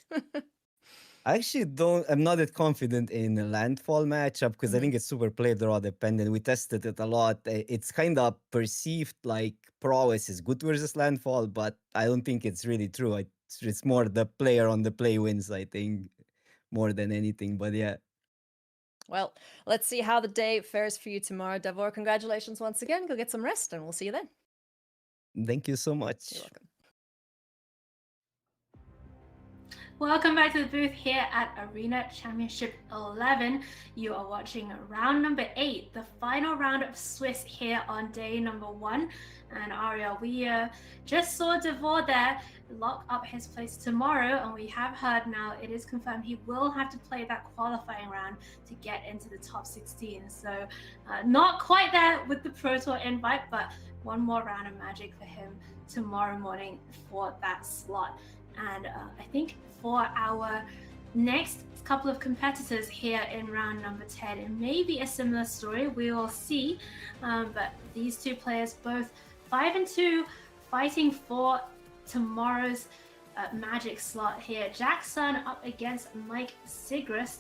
I actually I'm not that confident in a landfall matchup because I think it's super play draw dependent. We tested it a lot. It's kind of perceived like prowess is good versus landfall, but I don't think it's really true. It's more the player on the play wins, I think, more than anything. But yeah. Well, let's see how the day fares for you tomorrow, Davor. Congratulations once again. Go get some rest, and we'll see you then. Thank you so much. You're welcome. Welcome back to the booth here at Arena Championship 11. You are watching round number 8, the final round of Swiss here on day number 1. And Aria, we just saw Davor there lock up his place tomorrow, and we have heard now it is confirmed he will have to play that qualifying round to get into the top 16. So not quite there with the Pro Tour invite, but one more round of Magic for him tomorrow morning for that slot. And I think for our next couple of competitors here in round number 10, it may be a similar story, we will see. But these two players, both 5 and 2, fighting for tomorrow's Magic slot here. Jackson up against Mike Sigrist.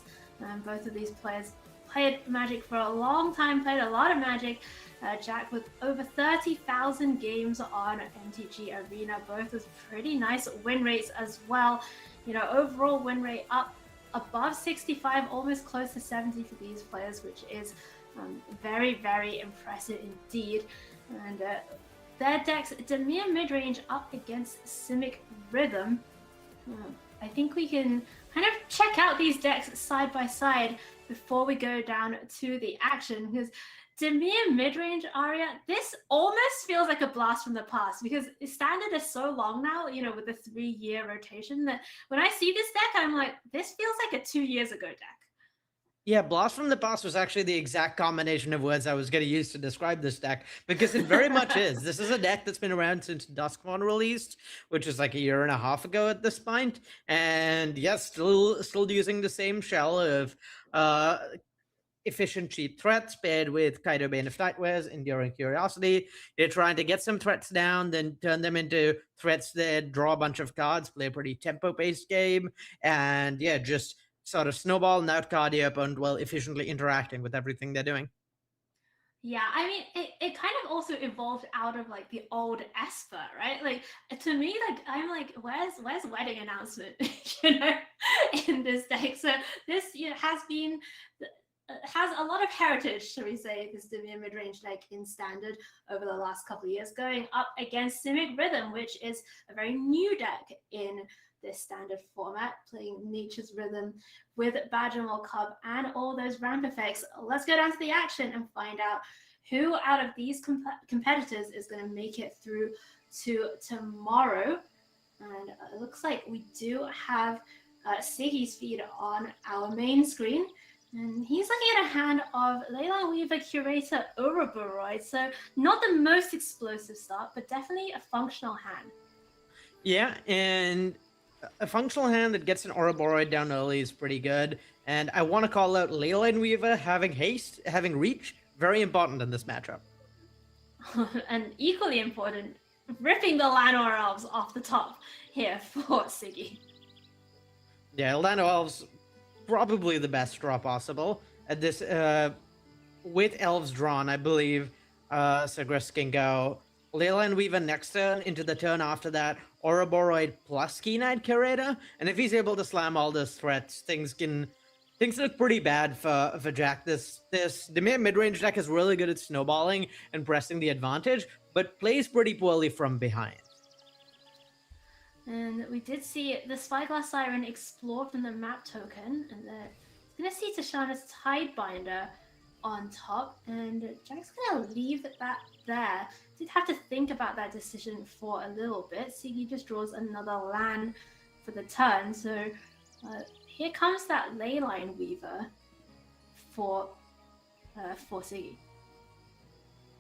Both of these players played Magic for a long time, played a lot of Magic. Jack with over 30,000 games on MTG Arena, both with pretty nice win rates as well. You know, overall win rate up above 65, almost close to 70 for these players, which is very, very impressive indeed. And their decks, Demir midrange up against Simic Rhythm. I think we can kind of check out these decks side by side before we go down to the action, because Demir midrange Aria, this almost feels like a blast from the past, because standard is so long now, you know, with the 3-year rotation, that when I see this deck, I'm like, this feels like a 2 years ago deck. Yeah, Blast from the Past was actually the exact combination of words I was going to use to describe this deck, because it very much is. This is a deck that's been around since Duskmon released, which is like a year and a half ago at this point, and yes, still using the same shell of efficient cheap threats paired with Kaido Bane of Nightwares, Enduring Curiosity. You're trying to get some threats down, then turn them into threats that draw a bunch of cards, play a pretty tempo-based game, and yeah, just sort of snowball and outcard your opponent while efficiently interacting with everything they're doing. Yeah, I mean, it kind of also evolved out of like the old Esper, right? Like to me, like I'm like, where's wedding announcement, you know, in this deck? So this has a lot of heritage, shall we say, this Demir midrange deck in standard over the last couple of years, going up against Simic Rhythm, which is a very new deck in this standard format, playing Nature's Rhythm with Badgermole Cub and all those ramp effects. Let's go down to the action and find out who out of these competitors is going to make it through to tomorrow. And it looks like we do have Siggy's feed on our main screen. And he's looking at a hand of Leyline Weaver Curator Ouroboros. So not the most explosive start, but definitely a functional hand. Yeah, and a functional hand that gets an Ouroboros down early is pretty good. And I want to call out Leyline Weaver having haste, having reach, very important in this matchup. And equally important, ripping the Llanowar Elves off the top here for Siggy. Yeah, Llanowar Elves, probably the best draw possible. At this, with Elves drawn, I believe Sigrist can go Leyline Weaver next turn, into the turn after that, Ouroboros plus Keen-Eyed Curator, and if he's able to slam all those threats, things look pretty bad for Jack. This Demir midrange deck is really good at snowballing and pressing the advantage, but plays pretty poorly from behind. And we did see the Spyglass Siren explore from the map token, and it's going to see Tashana's Tidebinder on top, and Jack's going to leave that there. Did have to think about that decision for a little bit. Siggy just draws another land for the turn, so here comes that Leyline Weaver for Siggy.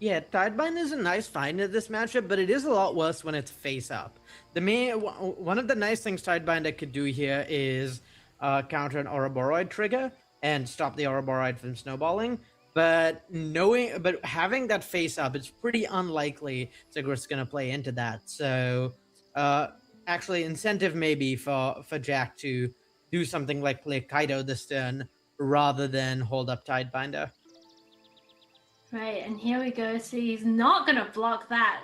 Yeah, Tidebind is a nice find in this matchup, but it is a lot worse when it's face up. One of the nice things Tidebinder could do here is counter an Ouroboros trigger and stop the Ouroboros from snowballing. But having that face up, it's pretty unlikely Sigur's gonna play into that. So actually incentive maybe for Jack to do something like play Kaido this turn rather than hold up Tidebinder. Right, and here we go. So he's not going to block that.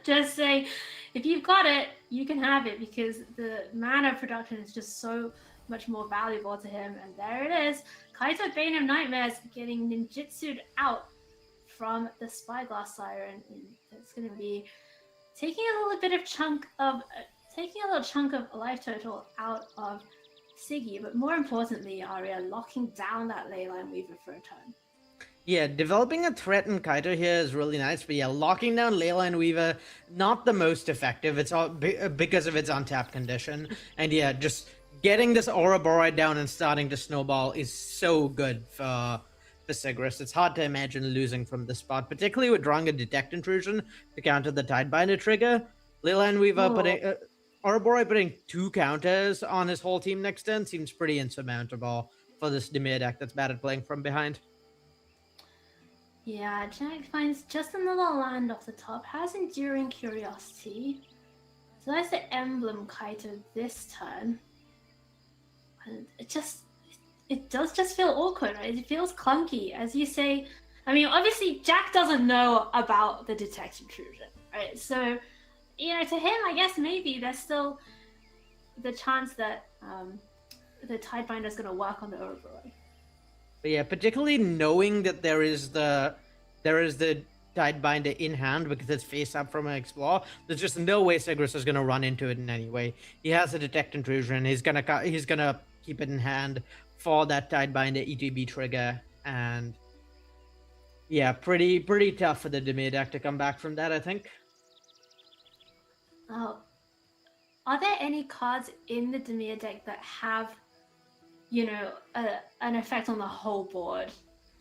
Just say, if you've got it, you can have it, because the mana production is just so much more valuable to him. And there it is. Kaito Bane of Nightmares getting ninjutsu'd out from the Spyglass Siren. And it's going to be taking a little chunk of life total out of Siggy. But more importantly, Arya locking down that Leyline Weaver for a turn. Yeah, developing a threat in Kaito here is really nice, but yeah, locking down Leyline Weaver, not the most effective. It's all because of its untapped condition. And yeah, just getting this Ouroboros down and starting to snowball is so good for Sigris. It's hard to imagine losing from this spot, particularly with drawing a Detect Intrusion to counter the Tidebinder trigger. Leyline Weaver Ouroboros putting 2 counters on his whole team next turn seems pretty insurmountable for this Dimir deck that's bad at playing from behind. Yeah, Jack finds just another land off the top, has Enduring Curiosity. So that's the Emblem Kaito this turn. And it does just feel awkward, right? It feels clunky, as you say. I mean, obviously, Jack doesn't know about the Detect Intrusion, right? So, to him, I guess maybe there's still the chance that the Tidebinder is going to work on the Ouroboros. But yeah, particularly knowing that there is the Tidebinder in hand because it's face up from an Explore, there's just no way Sigris is gonna run into it in any way. He has a Detect Intrusion. He's gonna keep it in hand for that Tidebinder ETB trigger, and yeah, pretty tough for the Dimir deck to come back from that, I think. Oh, are there any cards in the Dimir deck that have an effect on the whole board?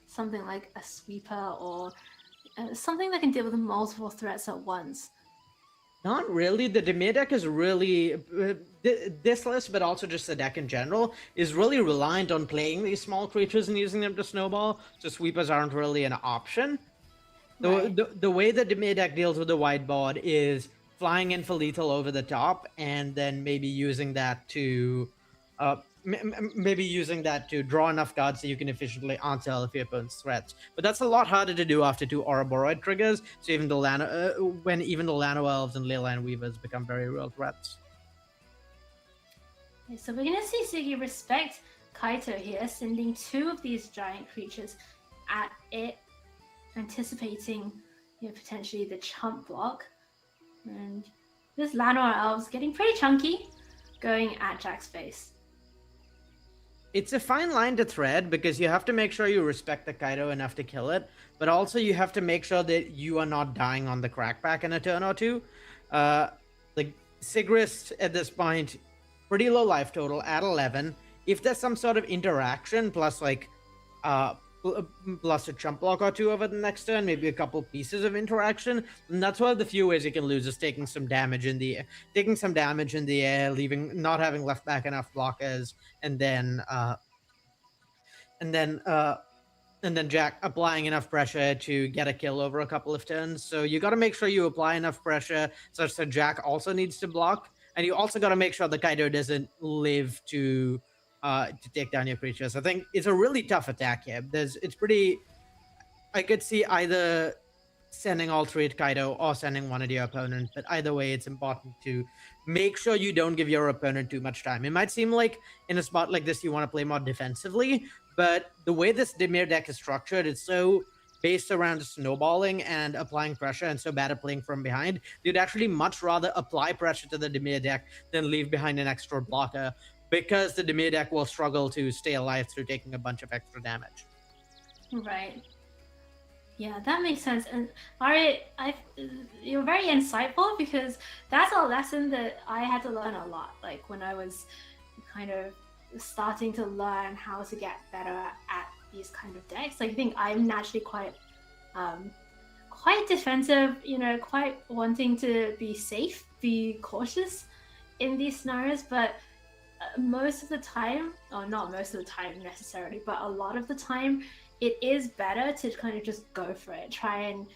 Something like a sweeper or something that can deal with multiple threats at once? Not really. The Dimir deck is really, this list, but also just the deck in general, is really reliant on playing these small creatures and using them to snowball, so sweepers aren't really an option. Right. The way the Dimir deck deals with the wide board is flying in for lethal over the top, and then maybe using that to draw enough cards so you can efficiently answer all of your opponent's threats. But that's a lot harder to do after 2 Ouroboros triggers, so even the Lano Elves and Leyline Weavers become very real threats. Okay, so we're going to see Siggy respect Kaito here, sending 2 of these giant creatures at it, anticipating potentially the chump block. And this Llanowar Elves getting pretty chunky, going at Jack's face. It's a fine line to thread because you have to make sure you respect the Kaido enough to kill it, but also you have to make sure that you are not dying on the crackback in a turn or 2. Like Sigris at this point, pretty low life total at 11. If there's some sort of interaction plus plus a chump block or 2 over the next turn, maybe a couple pieces of interaction, and that's one of the few ways you can lose, is taking some damage in the air, not having left back enough blockers, and then Jack applying enough pressure to get a kill over a couple of turns. So you got to make sure you apply enough pressure such that Jack also needs to block, and you also got to make sure the Kaido doesn't live to take down your creatures. I think it's a really tough attack here. I could see either sending all 3 at Kaido or sending one at your opponent, but either way, it's important to make sure you don't give your opponent too much time. It might seem like in a spot like this, you want to play more defensively, but the way this Dimir deck is structured, it's so based around snowballing and applying pressure and so bad at playing from behind, you'd actually much rather apply pressure to the Dimir deck than leave behind an extra blocker, because the Dimir deck will struggle to stay alive through taking a bunch of extra damage. Right. Yeah, that makes sense. And Ari, you're very insightful, because that's a lesson that I had to learn a lot. Like when I was kind of starting to learn how to get better at these kind of decks. I think I'm naturally quite quite defensive, quite wanting to be safe, be cautious in these scenarios, but most of the time, or not most of the time necessarily, but a lot of the time, it is better to kind of just go for it. Try and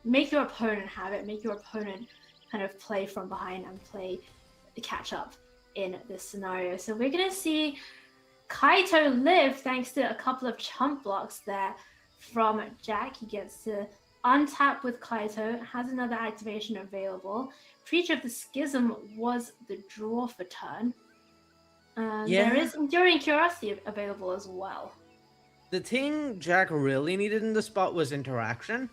make your opponent have it, make your opponent kind of play from behind and play catch up in this scenario. So we're going to see Kaito live thanks to a couple of chump blocks there from Jack. He gets to untap with Kaito, has another activation available. Preacher of the Schism was the draw for turn. There is Enduring Curiosity available as well. The thing Jack really needed in the spot was interaction.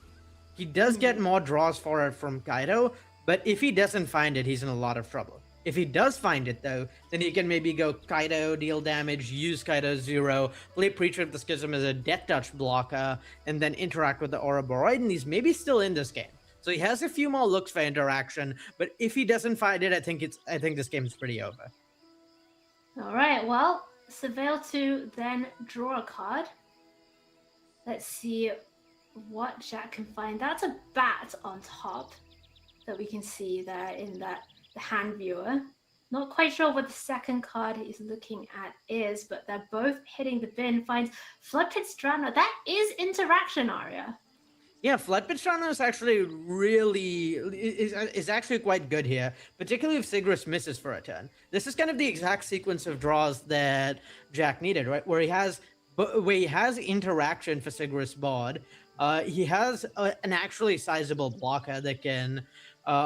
He does get more draws for it from Kaito, but if he doesn't find it, he's in a lot of trouble. If he does find it, though, then he can maybe go Kaito, deal damage, use Kaito 0, play Preacher of the Schism as a Death Touch blocker, and then interact with the Ouroboros, and he's maybe still in this game. So he has a few more looks for interaction, but if he doesn't find it, I think this game's pretty over. All right, well, Surveil to then draw a card. Let's see what Jack can find. That's a bat on top that we can see there in the hand viewer. Not quite sure what the second card he's looking at is, but they're both hitting the bin. Finds Floodpit Strana. That is interaction, Arya. Yeah, Floodpit Strana is actually is actually quite good here, particularly if Sigris misses for a turn. This is kind of the exact sequence of draws that Jack needed, right? Where he has interaction for Sigris board. He has an actually sizable blocker that can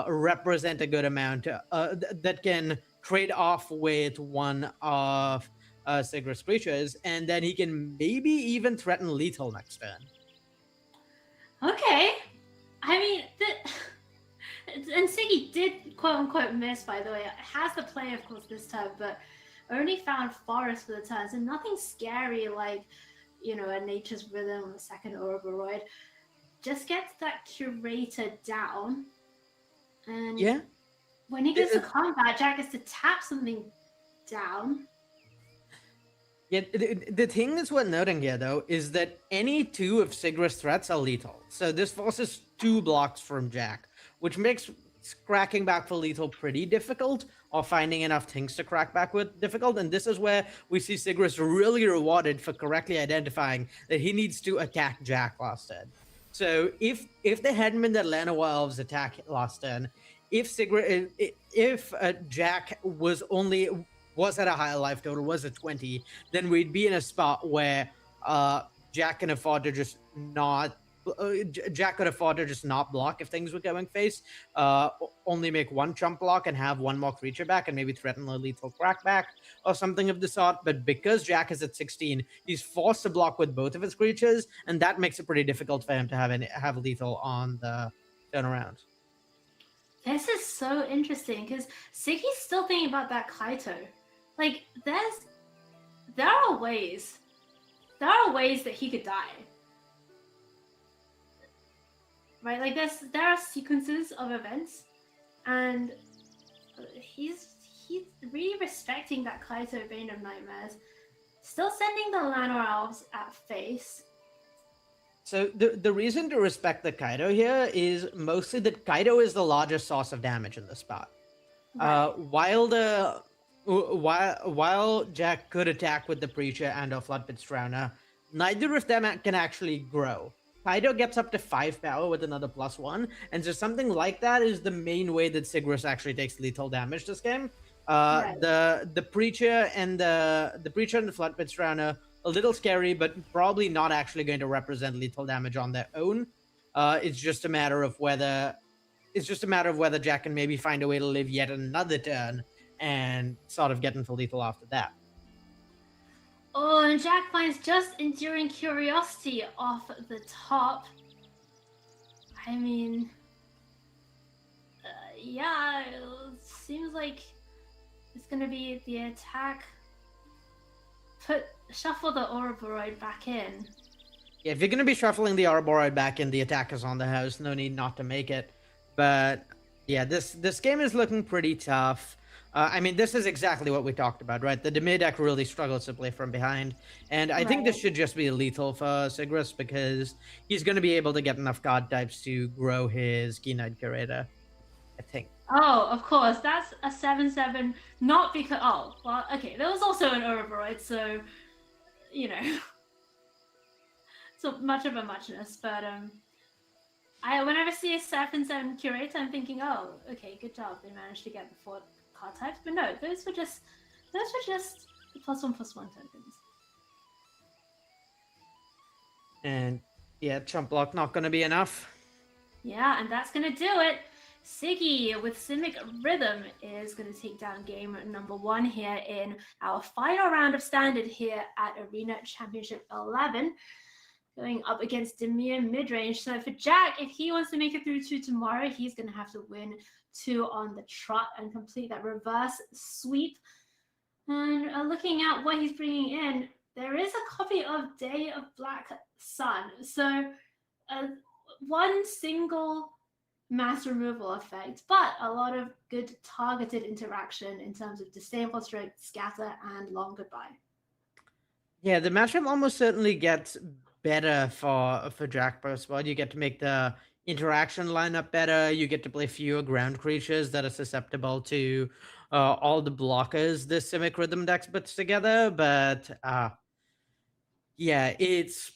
represent a good amount, that can trade off with one of Sigris creatures, and then he can maybe even threaten lethal next turn. Okay. I mean, and Siggy did quote-unquote miss, by the way. It has the play, of course, this turn, but only found Forest for the turn, so nothing scary like, a Nature's Rhythm on the second Ouroboros. Just gets that Curator down, and when he gets to combat, Jack gets to tap something down. Yeah, the thing that's worth noting here, though, is that any two of Sigris threats are lethal. So this forces 2 blocks from Jack, which makes cracking back for lethal pretty difficult, or finding enough things to crack back with difficult. And this is where we see Sigris really rewarded for correctly identifying that he needs to attack Jack last turn. So if the Headman that Llanowar Elves attack last turn, if Jack was at a higher life total, was at 20, then we'd be in a spot where Jack can afford to just not block if things were going face, only make 1 chump block and have 1 more creature back and maybe threaten a lethal crackback or something of the sort. But because Jack is at 16, he's forced to block with both of his creatures, and that makes it pretty difficult for him to have lethal on the turnaround. This is so interesting because Siggy's still thinking about that Kaito. Like, there are ways that he could die. Right? Like, there are sequences of events, and he's really respecting that Kaito Bane of Nightmares. Still sending the Llanowar Elves at face. So the reason to respect the Kaito here is mostly that Kaito is the largest source of damage in the spot. Right. While Jack could attack with the Preacher and or Floodpit Strana, neither of them can actually grow. Kaito gets up to 5 power with another +1, and so something like that is the main way that Sigris actually takes lethal damage this game. Right. The Preacher and the Floodpit Strana, a little scary, but probably not actually going to represent lethal damage on their own. It's just a matter of whether Jack can maybe find a way to live yet another turn and sort of get into lethal after that. Oh, and Jack finds just Enduring Curiosity off the top. I mean, yeah, it seems like it's going to be the attack. Shuffle the Ouroboros back in. Yeah, if you're going to be shuffling the Ouroboros back in, the attack is on the house. No need not to make it. But yeah, this game is looking pretty tough. I mean, this is exactly what we talked about, right? The Dimir deck really struggles to play from behind. And I think this should just be lethal for Sigris because he's going to be able to get enough card types to grow his Key Knight Curator, I think. Oh, of course. That's a 7/7. Not because. Oh, well, okay. There was also an override, so, you know. So much of a muchness. But whenever I see a 7/7 Curator, I'm thinking, oh, okay, good job. They managed to get the 4 card types. But no, those were just the +1/+1 tokens. And yeah, Chump Block not going to be enough. Yeah, and that's going to do it. Siggy with Simic Rhythm is going to take down game number 1 here in our final round of Standard here at Arena Championship 11. Going up against Dimir midrange. So for Jack, if he wants to make it through to tomorrow, he's going to have to win 2 on the trot and complete that reverse sweep. And looking at what he's bringing in, there is a copy of Day of Black Sun. So one single mass removal effect, but a lot of good targeted interaction in terms of Disdainful Stroke, Scatter, and Long Goodbye. Yeah, the matchup almost certainly gets better for Jack Postbot. You get to make the interaction lineup better. You get to play fewer ground creatures that are susceptible to all the blockers the Simic Rhythm decks puts together. But yeah, it's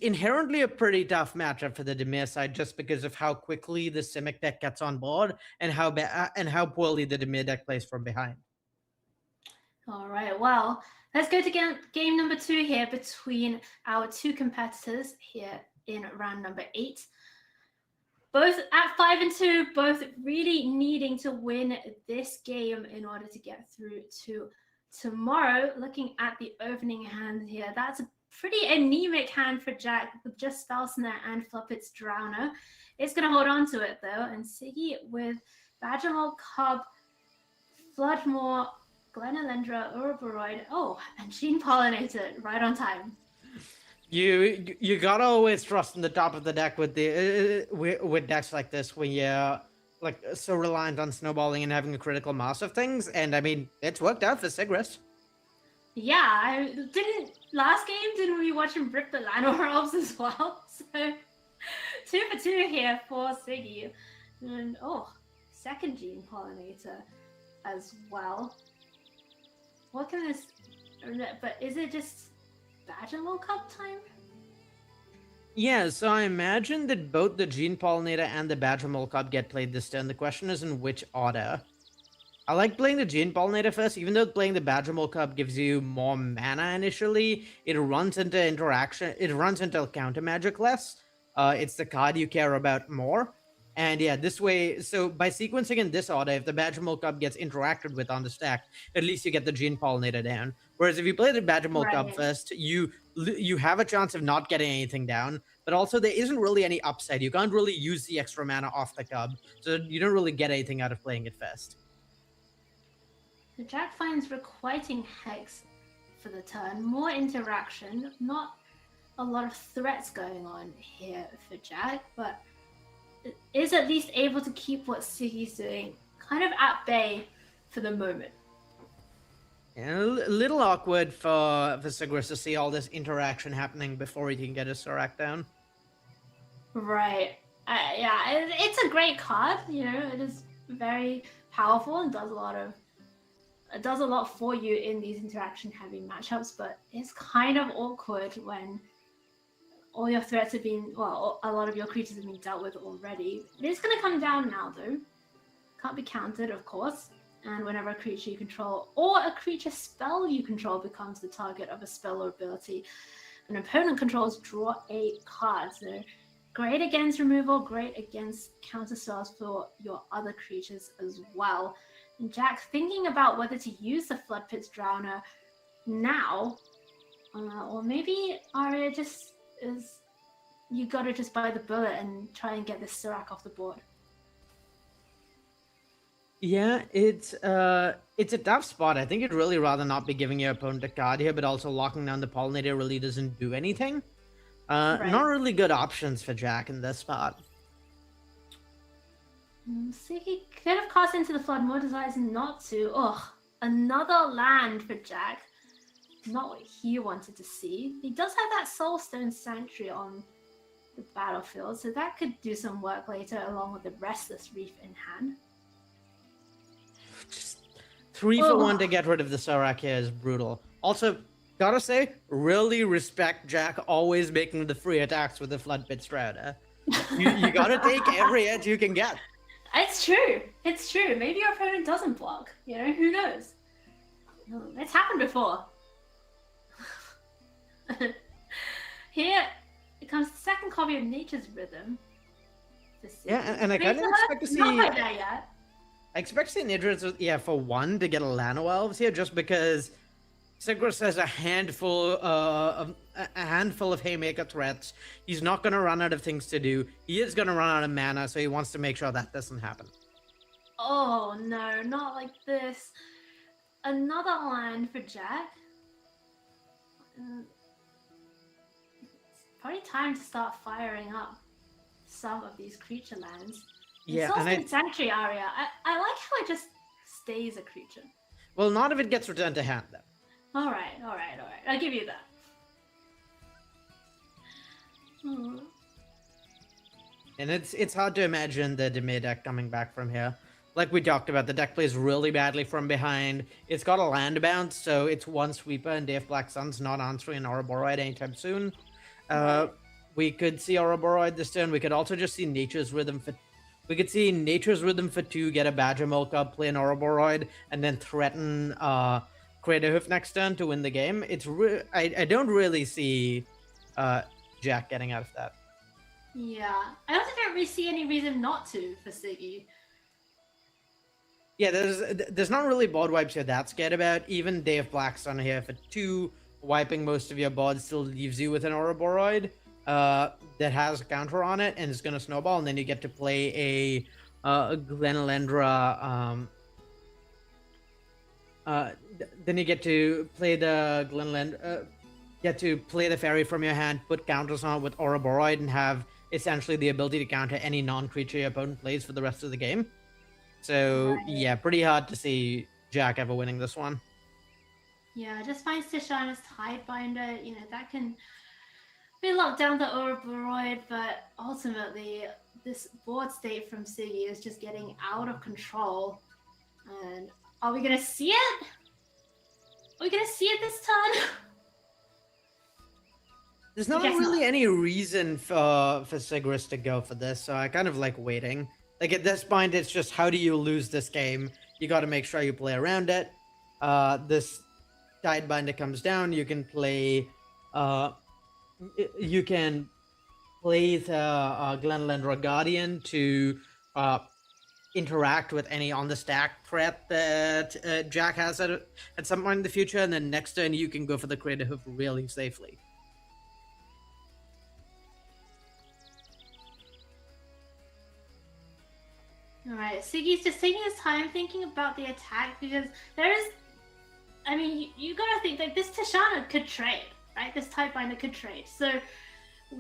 inherently a pretty tough matchup for the Dimir side just because of how quickly the Simic deck gets on board and how poorly the Dimir deck plays from behind. All right, well, let's go to game number 2 here between our 2 competitors here in round number 8. Both at 5-2, both really needing to win this game in order to get through to tomorrow. Looking at the opening hand here, that's a pretty anemic hand for Jack with just Spell Snare and Fluppet's Drowner. It's going to hold on to it though, and Siggy with Badgermole, Cub, Floodmore, Glenalendra, Ouroboros, and Gene Pollinator right on time. You gotta always trust in the top of the deck with with decks like this when you're like so reliant on snowballing and having a critical mass of things. And I mean, it's worked out for Sigris. Yeah, last game, didn't we watch him rip the Llanowar Elves as well? So 2 for 2 here for Siggy. And second Gene Pollinator as well. What can this, but is it just Badgermole Cup time? Yeah, so I imagine that both the Gene Pollinator and the Badgermole Cup get played this turn. The question is in which order. I like playing the Gene Pollinator first, even though playing the Badgermole Cup gives you more mana initially. It runs into interaction, it runs into counter magic less. It's the card you care about more. And yeah, this way, so by sequencing in this order, if the Badgermole Cup gets interacted with on the stack, at least you get the Gene Pollinator down. Whereas if you play the Badgermole Cup first, you have a chance of not getting anything down, but also there isn't really any upside. You can't really use the extra mana off the Cub, so you don't really get anything out of playing it first. So Jack finds Requiting Hex for the turn. More interaction, not a lot of threats going on here for Jack, but is at least able to keep what Siggy's doing kind of at bay for the moment. Yeah, a little awkward for Sigris to see all this interaction happening before he can get his Serac down. Right. Yeah, it's a great card. You know, it is very powerful and does a lot for you in these interaction-heavy matchups. But it's kind of awkward when all your threats have been, well, a lot of your creatures have been dealt with already. It is going to come down now, though. Can't be countered, of course. And whenever a creature you control or a creature spell you control becomes the target of a spell or ability, an opponent controls draw a card. So great against removal, great against counter spells for your other creatures as well. And Jack thinking about whether to use the Floodpit's Drowner now, or maybe Aria just is, you gotta just bite the bullet and try and get this Serac off the board. Yeah, it's a tough spot. I think you'd really rather not be giving your opponent a card here, but also locking down the Pollinator really doesn't do anything. Not really good options for Jack in this spot. Siggy could have cast Into the Flood, more decides not to. Ugh, another land for Jack. Not what he wanted to see. He does have that Soulstone Sanctuary on the battlefield, so that could do some work later along with the Restless Reef in hand. 3 for 1 to get rid of the Sorak here is brutal. Also, gotta say, really respect Jack always making the free attacks with the Flood Pit Strider. You gotta take every edge you can get. It's true. It's true. Maybe your opponent doesn't block. You know, who knows? It's happened before. Here it comes the second copy of Nature's Rhythm. Yeah, and I kind of expect to see. Not quite there yet. I expect to see Nature's, for 1 to get a Lano Elves here, just because Sigris has a handful of Haymaker threats. He's not going to run out of things to do. He is going to run out of mana, so he wants to make sure that doesn't happen. Oh no, not like this. Another land for Jack. It's probably time to start firing up some of these creature lands. Yeah, and I Sanctuary Aria. I like how it just stays a creature. Well, not if it gets returned to hand, though. All right. I'll give you that. And it's hard to imagine the Demir deck coming back from here. Like we talked about, the deck plays really badly from behind. It's got a land bounce, so it's 1 sweeper, and Dave Black Sun's not answering an Ouroboros anytime soon. We could see Ouroboros this turn. We could also just see Nature's Rhythm for... We could see Nature's Rhythm for 2, get a Badger Molka, play an Ouroboros, and then threaten Craterhoof next turn to win the game. I don't really see Jack getting out of that. Yeah, I also don't really see any reason not to for Siggy. Yeah, there's not really board wipes you're that scared about. Even Dave Blackstone here for 2, wiping most of your board still leaves you with an Ouroboros that has a counter on it and is going to snowball, and then you get to play a Glenelendra. Then you get to play the Glenelendra. Get to play the fairy from your hand, put counters on it with Ouroboros, and have essentially the ability to counter any non-creature your opponent plays for the rest of the game. So, yeah, pretty hard to see Jack ever winning this one. Yeah, just finds Tishana's Tidebinder. You know, that can be locked down the Ouroboros, but ultimately, this board state from Siggy is just getting out of control. And are we going to see it? Are we going to see it this turn? There's not really any reason for Sigris to go for this, so I kind of like waiting. Like at this point, it's just how do you lose this game? You got to make sure you play around it. This Tidebinder comes down. You can play. You can play the Glenelendra Guardian to interact with any on the stack threat that Jack has at some point in the future, and then next turn you can go for the Craterhoof really safely. Alright, Siggy's just taking his time thinking about the attack because there is... I mean, you gotta think, like, this Tishana could trade, right? This Tidebinder could trade. So,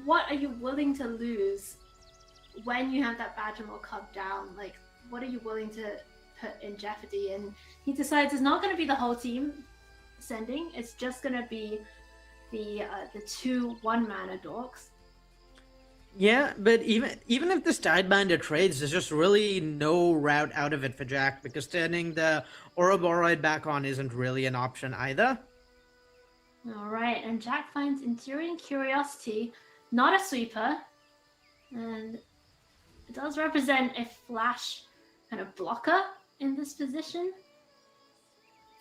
what are you willing to lose when you have that Badgermore Cub down? Like, what are you willing to put in jeopardy? And he decides it's not gonna be the whole team sending, it's just gonna be the 2 1-mana dorks. Yeah, but even if this Tidebinder trades, there's just really no route out of it for Jack, because turning the Ouroboros back on isn't really an option either. Alright, and Jack finds Enduring Curiosity, not a sweeper, and it does represent a flash kind of blocker in this position,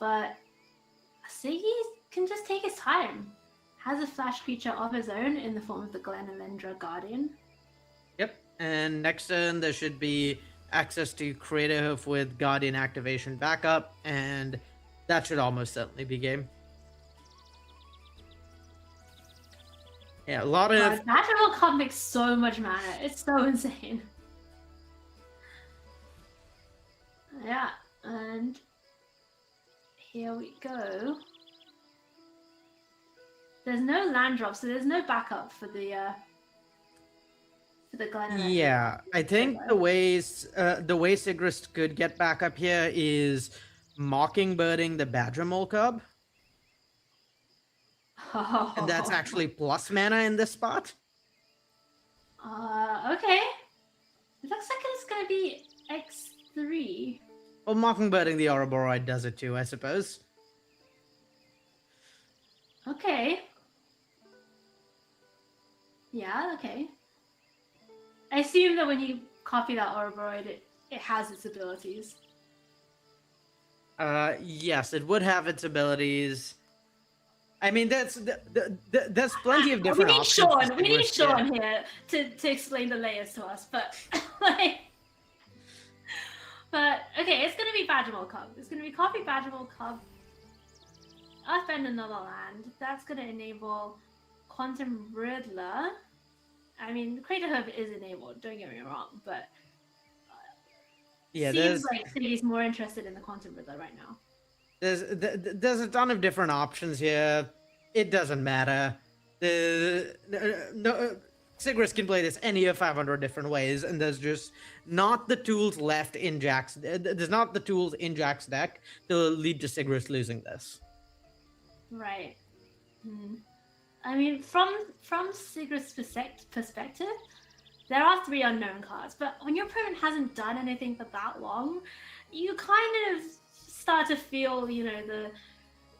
but Siggy can just take his time. Has a flash creature of his own in the form of the Glenelendra Guardian. Yep, and next turn there should be access to Craterhoof with Guardian activation backup, and that should almost certainly be game. Yeah, a lot of... Magical Cub makes so much mana. It's so insane. Yeah, and here we go. There's no land drop, so there's no backup for the for the Glen. Yeah, I think the way Sigrist could get back up here is mockingbirding the Badger Mole Cub. And that's actually plus mana in this spot. Okay. It looks like it's gonna be X3. Well, mockingbirding the Ouroborite does it too, I suppose. Okay. Yeah, okay. I assume that when you copy that Ouroborite, it has its abilities. Yes, it would have its abilities. I mean, there's plenty of different options. We need Sean here to explain the layers to us, but like, but okay, it's gonna be Badger Mole Cub. It's gonna be copy Badger Mole Cub. Earthbend another land. That's gonna enable Quantum Riddler. I mean, Crater Hoof is enabled. Don't get me wrong, but yeah, seems like he's more interested in the Quantum Riddler right now. There's a ton of different options here. It doesn't matter. Sigrist can play this any of 500 different ways, and there's just not the tools left in Jack's. There's not the tools in Jack's deck to lead to Sigrist losing this. Right. I mean, from Sigrist's perspective, there are 3 unknown cards, but when your opponent hasn't done anything for that long, you kind of start to feel, you know,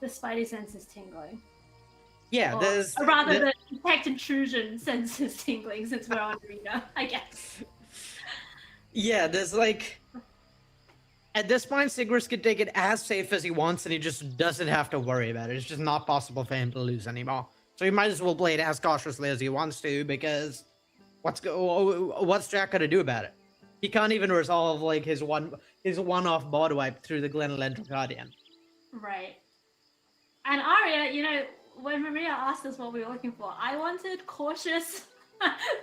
the spidey senses tingling. Yeah, or rather the detect intrusion senses tingling, since we're on Arena, I guess. Yeah, there's like, at this point, Sigrist could take it as safe as he wants, and he just doesn't have to worry about it. It's just not possible for him to lose anymore. So he might as well play it as cautiously as he wants to, because what's Jack gonna do about it? He can't even resolve like his one-off board wipe through the Glen Elendra Guardian. Right. And Arya, you know, when Maria asked us what we were looking for, I wanted cautious,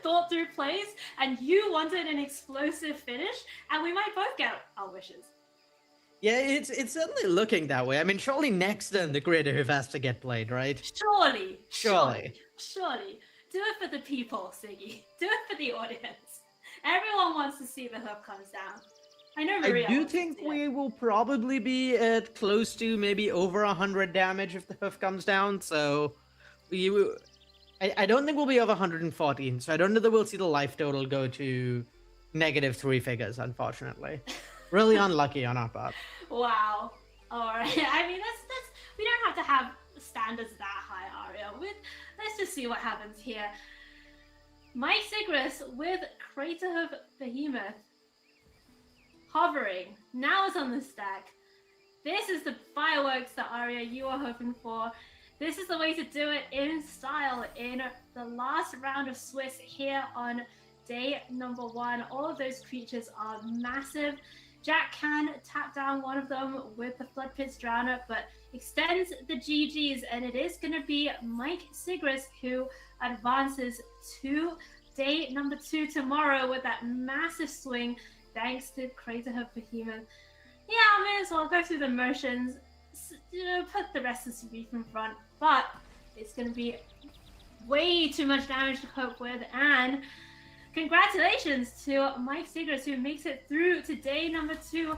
thought-through plays, and you wanted an explosive finish, and we might both get our wishes. Yeah, it's certainly looking that way. I mean, surely next turn the Crater Hoof has to get played, right? Surely. Surely. Do it for the people, Siggy. Do it for the audience. Everyone wants to see the hoof comes down. I know Maria. I do think we will probably be at close to maybe over 100 damage if the hoof comes down. So I don't think we'll be over 114. So I don't know that we'll see the life total go to negative 3 figures, unfortunately. Really unlucky on our part. Wow. All right. I mean, that's we don't have to have standards that high, Aria. Let's just see what happens here. Mike Sigrist with Crater Hoof Behemoth hovering. Now it's on the stack. This is the fireworks that Aria you are hoping for. This is the way to do it in style in the last round of Swiss here on day number 1. All of those creatures are massive. Jack can tap down one of them with the Flood Pit's Drowner, but extends the GGs, and it is going to be Mike Sigrist who advances to day number 2 tomorrow with that massive swing, thanks to Crater Hoof Behemoth. Yeah, I may as well go through the motions, you know, put the rest of the beef in front, but it's going to be way too much damage to cope with, and congratulations to Mike Sigrist, who makes it through to day number 2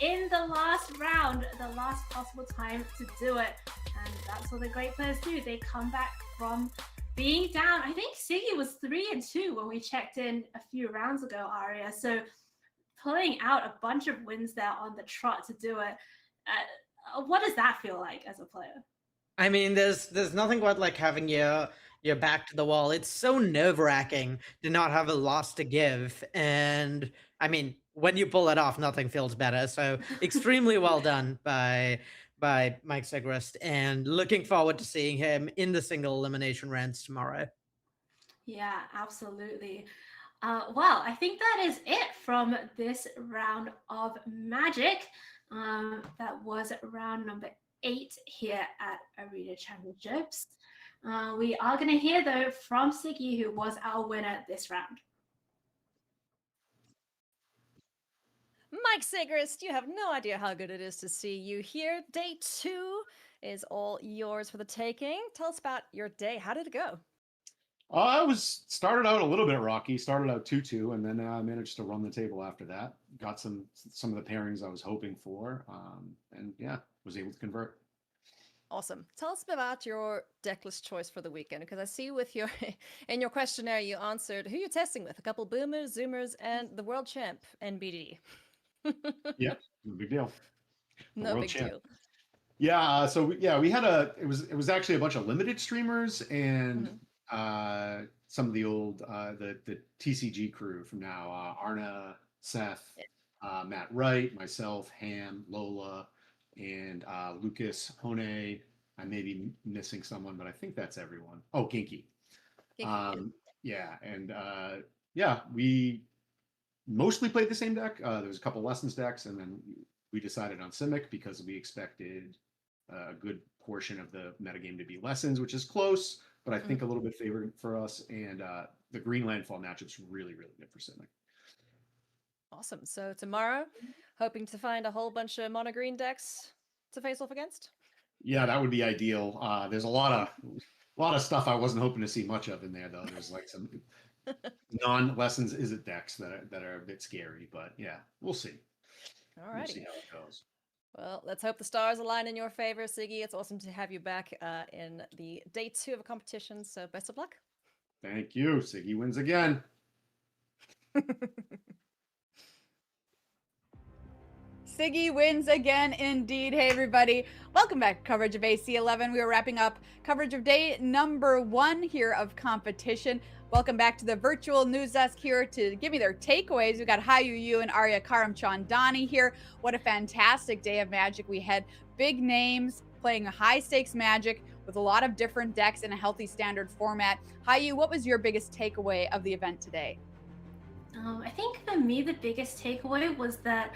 in the last round, the last possible time to do it. And that's what the great players do. They come back from being down. I think Siggy was 3-2 when we checked in a few rounds ago, Aria. So pulling out a bunch of wins there on the trot to do it. What does that feel like as a player? I mean, there's nothing quite like having your back to the wall. It's so nerve-wracking to not have a loss to give. And I mean, when you pull it off, nothing feels better. So extremely well done by Mike Sigrist, and looking forward to seeing him in the single elimination rounds tomorrow. Yeah, absolutely. Well, I think that is it from this round of Magic. That was round number 8 here at Arena Championships. We are going to hear, though, from Siggy, who was our winner this round. Mike Sigrist, you have no idea how good it is to see you here. Day 2 is all yours for the taking. Tell us about your day. How did it go? I started out a little bit rocky, started out 2-2, and then I managed to run the table after that. Got some of the pairings I was hoping for, and yeah, was able to convert. Awesome. Tell us about your deck list choice for the weekend, because I see with your in your questionnaire you answered who you're testing with, a couple boomers, zoomers, and the world champ NBD. Yeah, no big deal. The No world big champ. deal. Yeah, so we had it was actually a bunch of limited streamers and some of the old the TCG crew from now, Arna, Seth, Matt Wright, myself, Ham, Lola, and Lucas, Hone. I may be missing someone, but I think that's everyone. Oh, Ginky. Yeah, and we mostly played the same deck. There was a couple lessons decks, and then we decided on Simic because we expected a good portion of the metagame to be lessons, which is close, but I think a little bit favored for us. And the green landfall matchup's really, really good for Simic. Awesome. So tomorrow, hoping to find a whole bunch of mono green decks to face off against? Yeah, that would be ideal. There's a lot of stuff I wasn't hoping to see much of in there, though. There's like some non-lessons is it decks that are a bit scary, but yeah, we'll see. All righty. We'll see how it goes. Well, let's hope the stars align in your favor, Siggy. It's awesome to have you back in the day 2 of a competition. So best of luck. Thank you. Siggy wins again. Siggy wins again indeed. Hey everybody, welcome back to coverage of AC11. We are wrapping up coverage of day number 1 here of competition. Welcome back to the virtual news desk here to give me their takeaways. We've got Hayu Yu and Arya Karamchandani here. What a fantastic day of Magic we had. Big names playing high stakes Magic with a lot of different decks in a healthy standard format. Hayu, what was your biggest takeaway of the event today? I think for me the biggest takeaway was that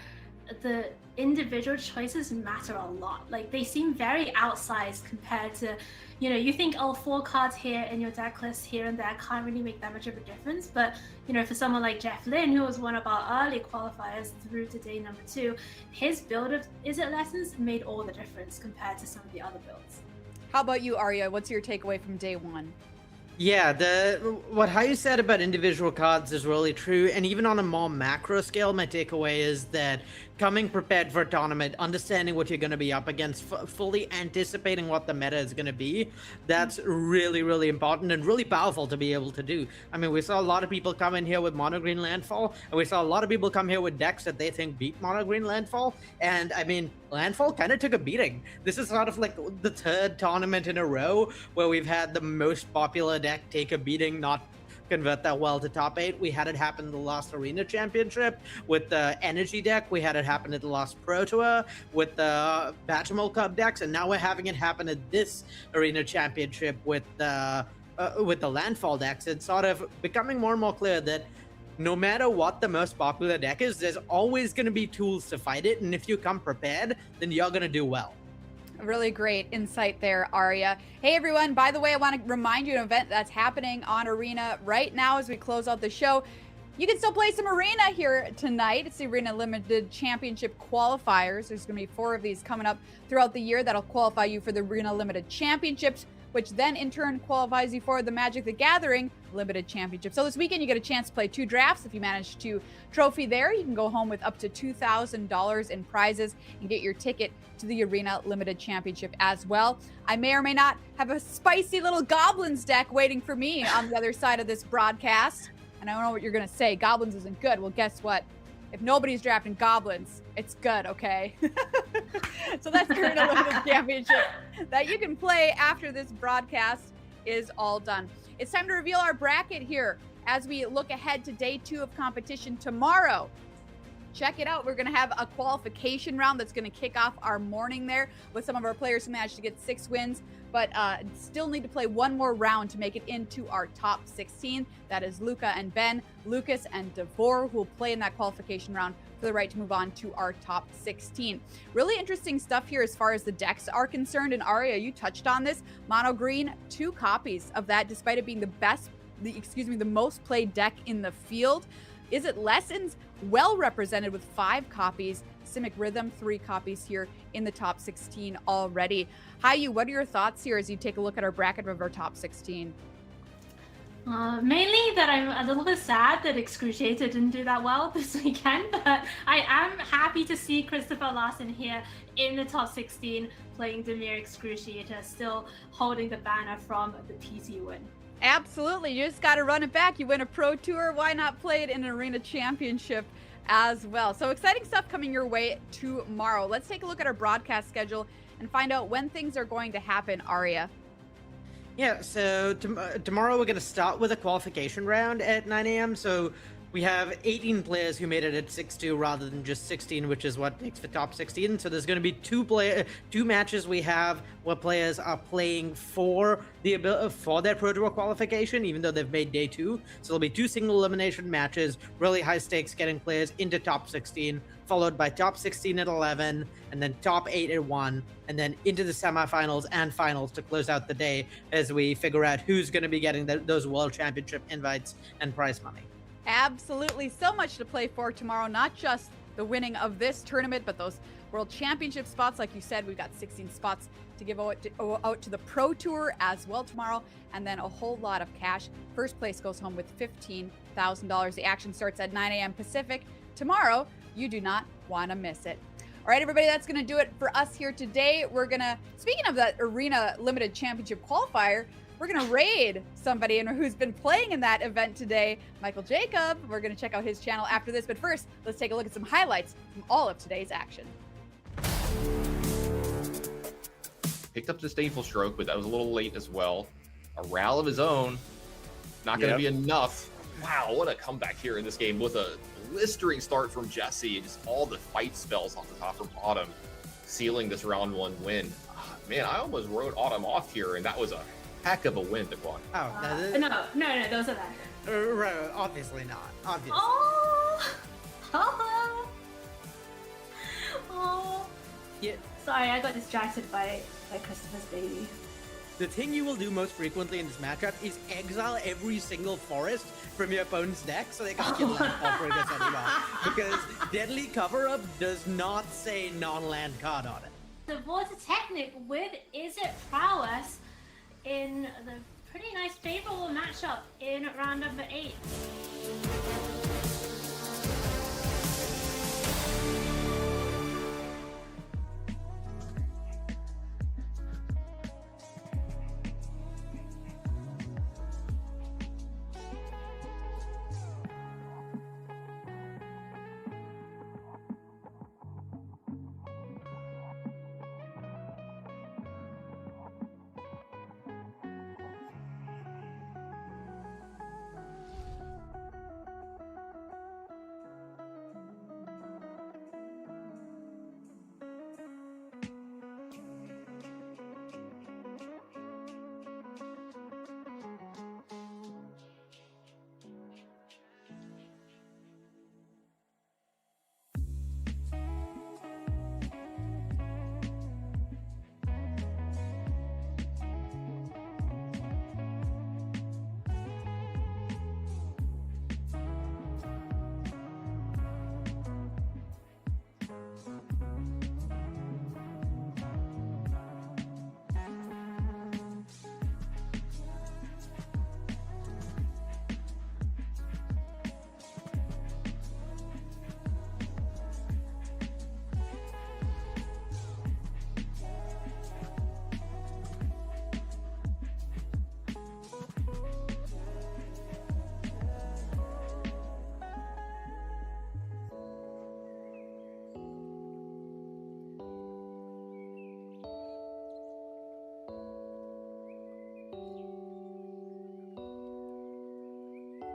the individual choices matter a lot. Like they seem very outsized compared to, you think, oh, 4 cards here in your deck list here and there can't really make that much of a difference. But, for someone like Jeff Lynn, who was one of our early qualifiers through to day number 2, his build of Is It Lessons made all the difference compared to some of the other builds. How about you, Arya? What's your takeaway from day 1? Yeah, what Hayu said about individual cards is really true, and even on a more macro scale, my takeaway is that coming prepared for a tournament, understanding what you're going to be up against, fully anticipating what the meta is going to be, that's really, really important and really powerful to be able to do. I mean, we saw a lot of people come in here with mono green landfall, and we saw a lot of people come here with decks that they think beat mono green landfall, and I mean, landfall kind of took a beating. This is sort of like the 3rd tournament in a row where we've had the most popular deck take a beating, not convert that well to top 8. We had it happen in the last Arena Championship with the Energy deck. We had it happen at the last Pro Tour with the Batchmole Cup decks, and now we're having it happen at this Arena Championship with the Landfall decks. It's sort of becoming more and more clear that no matter what the most popular deck is, there's always going to be tools to fight it, and if you come prepared, then you're going to do well. Really great insight there, Arya. Hey everyone, by the way, I want to remind you of an event that's happening on Arena right now as we close out the show. You can still play some Arena here tonight. It's the Arena Limited Championship qualifiers. There's going to be 4 of these coming up throughout the year that'll qualify you for the Arena Limited Championships, which then in turn qualifies you for the Magic the Gathering Limited Championship. So this weekend you get a chance to play 2 drafts. If you manage to trophy there, you can go home with up to $2,000 in prizes and get your ticket to the Arena Limited Championship as well. I may or may not have a spicy little Goblins deck waiting for me on the other side of this broadcast. And I don't know what you're going to say. Goblins isn't good. Well, guess what? If nobody's drafting Goblins, it's good, okay? So that's the Arena Limited Championship that you can play after this broadcast is all done. It's time to reveal our bracket here as we look ahead to day 2 of competition tomorrow. Check it out. We're going to have a qualification round that's going to kick off our morning there with some of our players who managed to get 6 wins, but still need to play one more round to make it into our top 16. That is Luca and Ben, Lucas and Devor, who will play in that qualification round for the right to move on to our top 16. Really interesting stuff here as far as the decks are concerned. And Arya, you touched on this. Mono green, 2 copies of that, despite it being the most played deck in the field. Is It Lessons well represented with 5 copies. Simic Rhythm, 3 copies here in the top 16 already. Hayu, what are your thoughts here as you take a look at our bracket of our top 16? Mainly that I'm a little bit sad that Excruciator didn't do that well this weekend, but I am happy to see Christopher Larson here in the top 16 playing Demir Excruciator, still holding the banner from the PC win. Absolutely, you just got to run it back. You win a Pro Tour, why not play it in an Arena Championship as well? So exciting stuff coming your way tomorrow. Let's take a look at our broadcast schedule and find out when things are going to happen, Arya. Yeah, so tomorrow we're going to start with a qualification round at 9 a.m. So we have 18 players who made it at 6-2 rather than just 16, which is what makes the top 16. So there's going to be two matches we have where players are playing for their Pro Tour qualification, even though they've made day 2. So there'll be 2 single elimination matches, really high stakes, getting players into top 16, followed by top 16 at 11, and then top 8 at 1, and then into the semifinals and finals to close out the day as we figure out who's going to be getting those World Championship invites and prize money. Absolutely, so much to play for tomorrow, not just the winning of this tournament, but those World Championship spots. Like you said, we've got 16 spots to give out to the Pro Tour as well tomorrow, and then a whole lot of cash. First place goes home with $15,000. The action starts at 9 a.m. Pacific tomorrow. You do not want to miss it. All right, everybody, that's going to do it for us here today. We're going to, speaking of that Arena Limited Championship qualifier, we're going to raid somebody who's been playing in that event today, Michael Jacob. We're going to check out his channel after this. But first, let's take a look at some highlights from all of today's action. Picked up Disdainful Stroke, but that was a little late as well. A Ral of his own. Not going to be enough. Wow, what a comeback here in this game with a blistering start from Jesse and just all the fight spells off the top from Autumn, sealing this round 1 win. Man, I almost wrote Autumn off here, and that was a heck of a win, Daquan. No, those are that. Right, obviously not. Obviously. Oh. Yeah. Sorry, I got distracted by Christopher's baby. The thing you will do most frequently in this matchup is exile every single forest from your opponent's deck so they can't get land operators anymore. Because Deadly Cover-Up does not say non-land card on it. The Water Technic with Is It Prowess in the pretty nice favorable matchup in round number 8.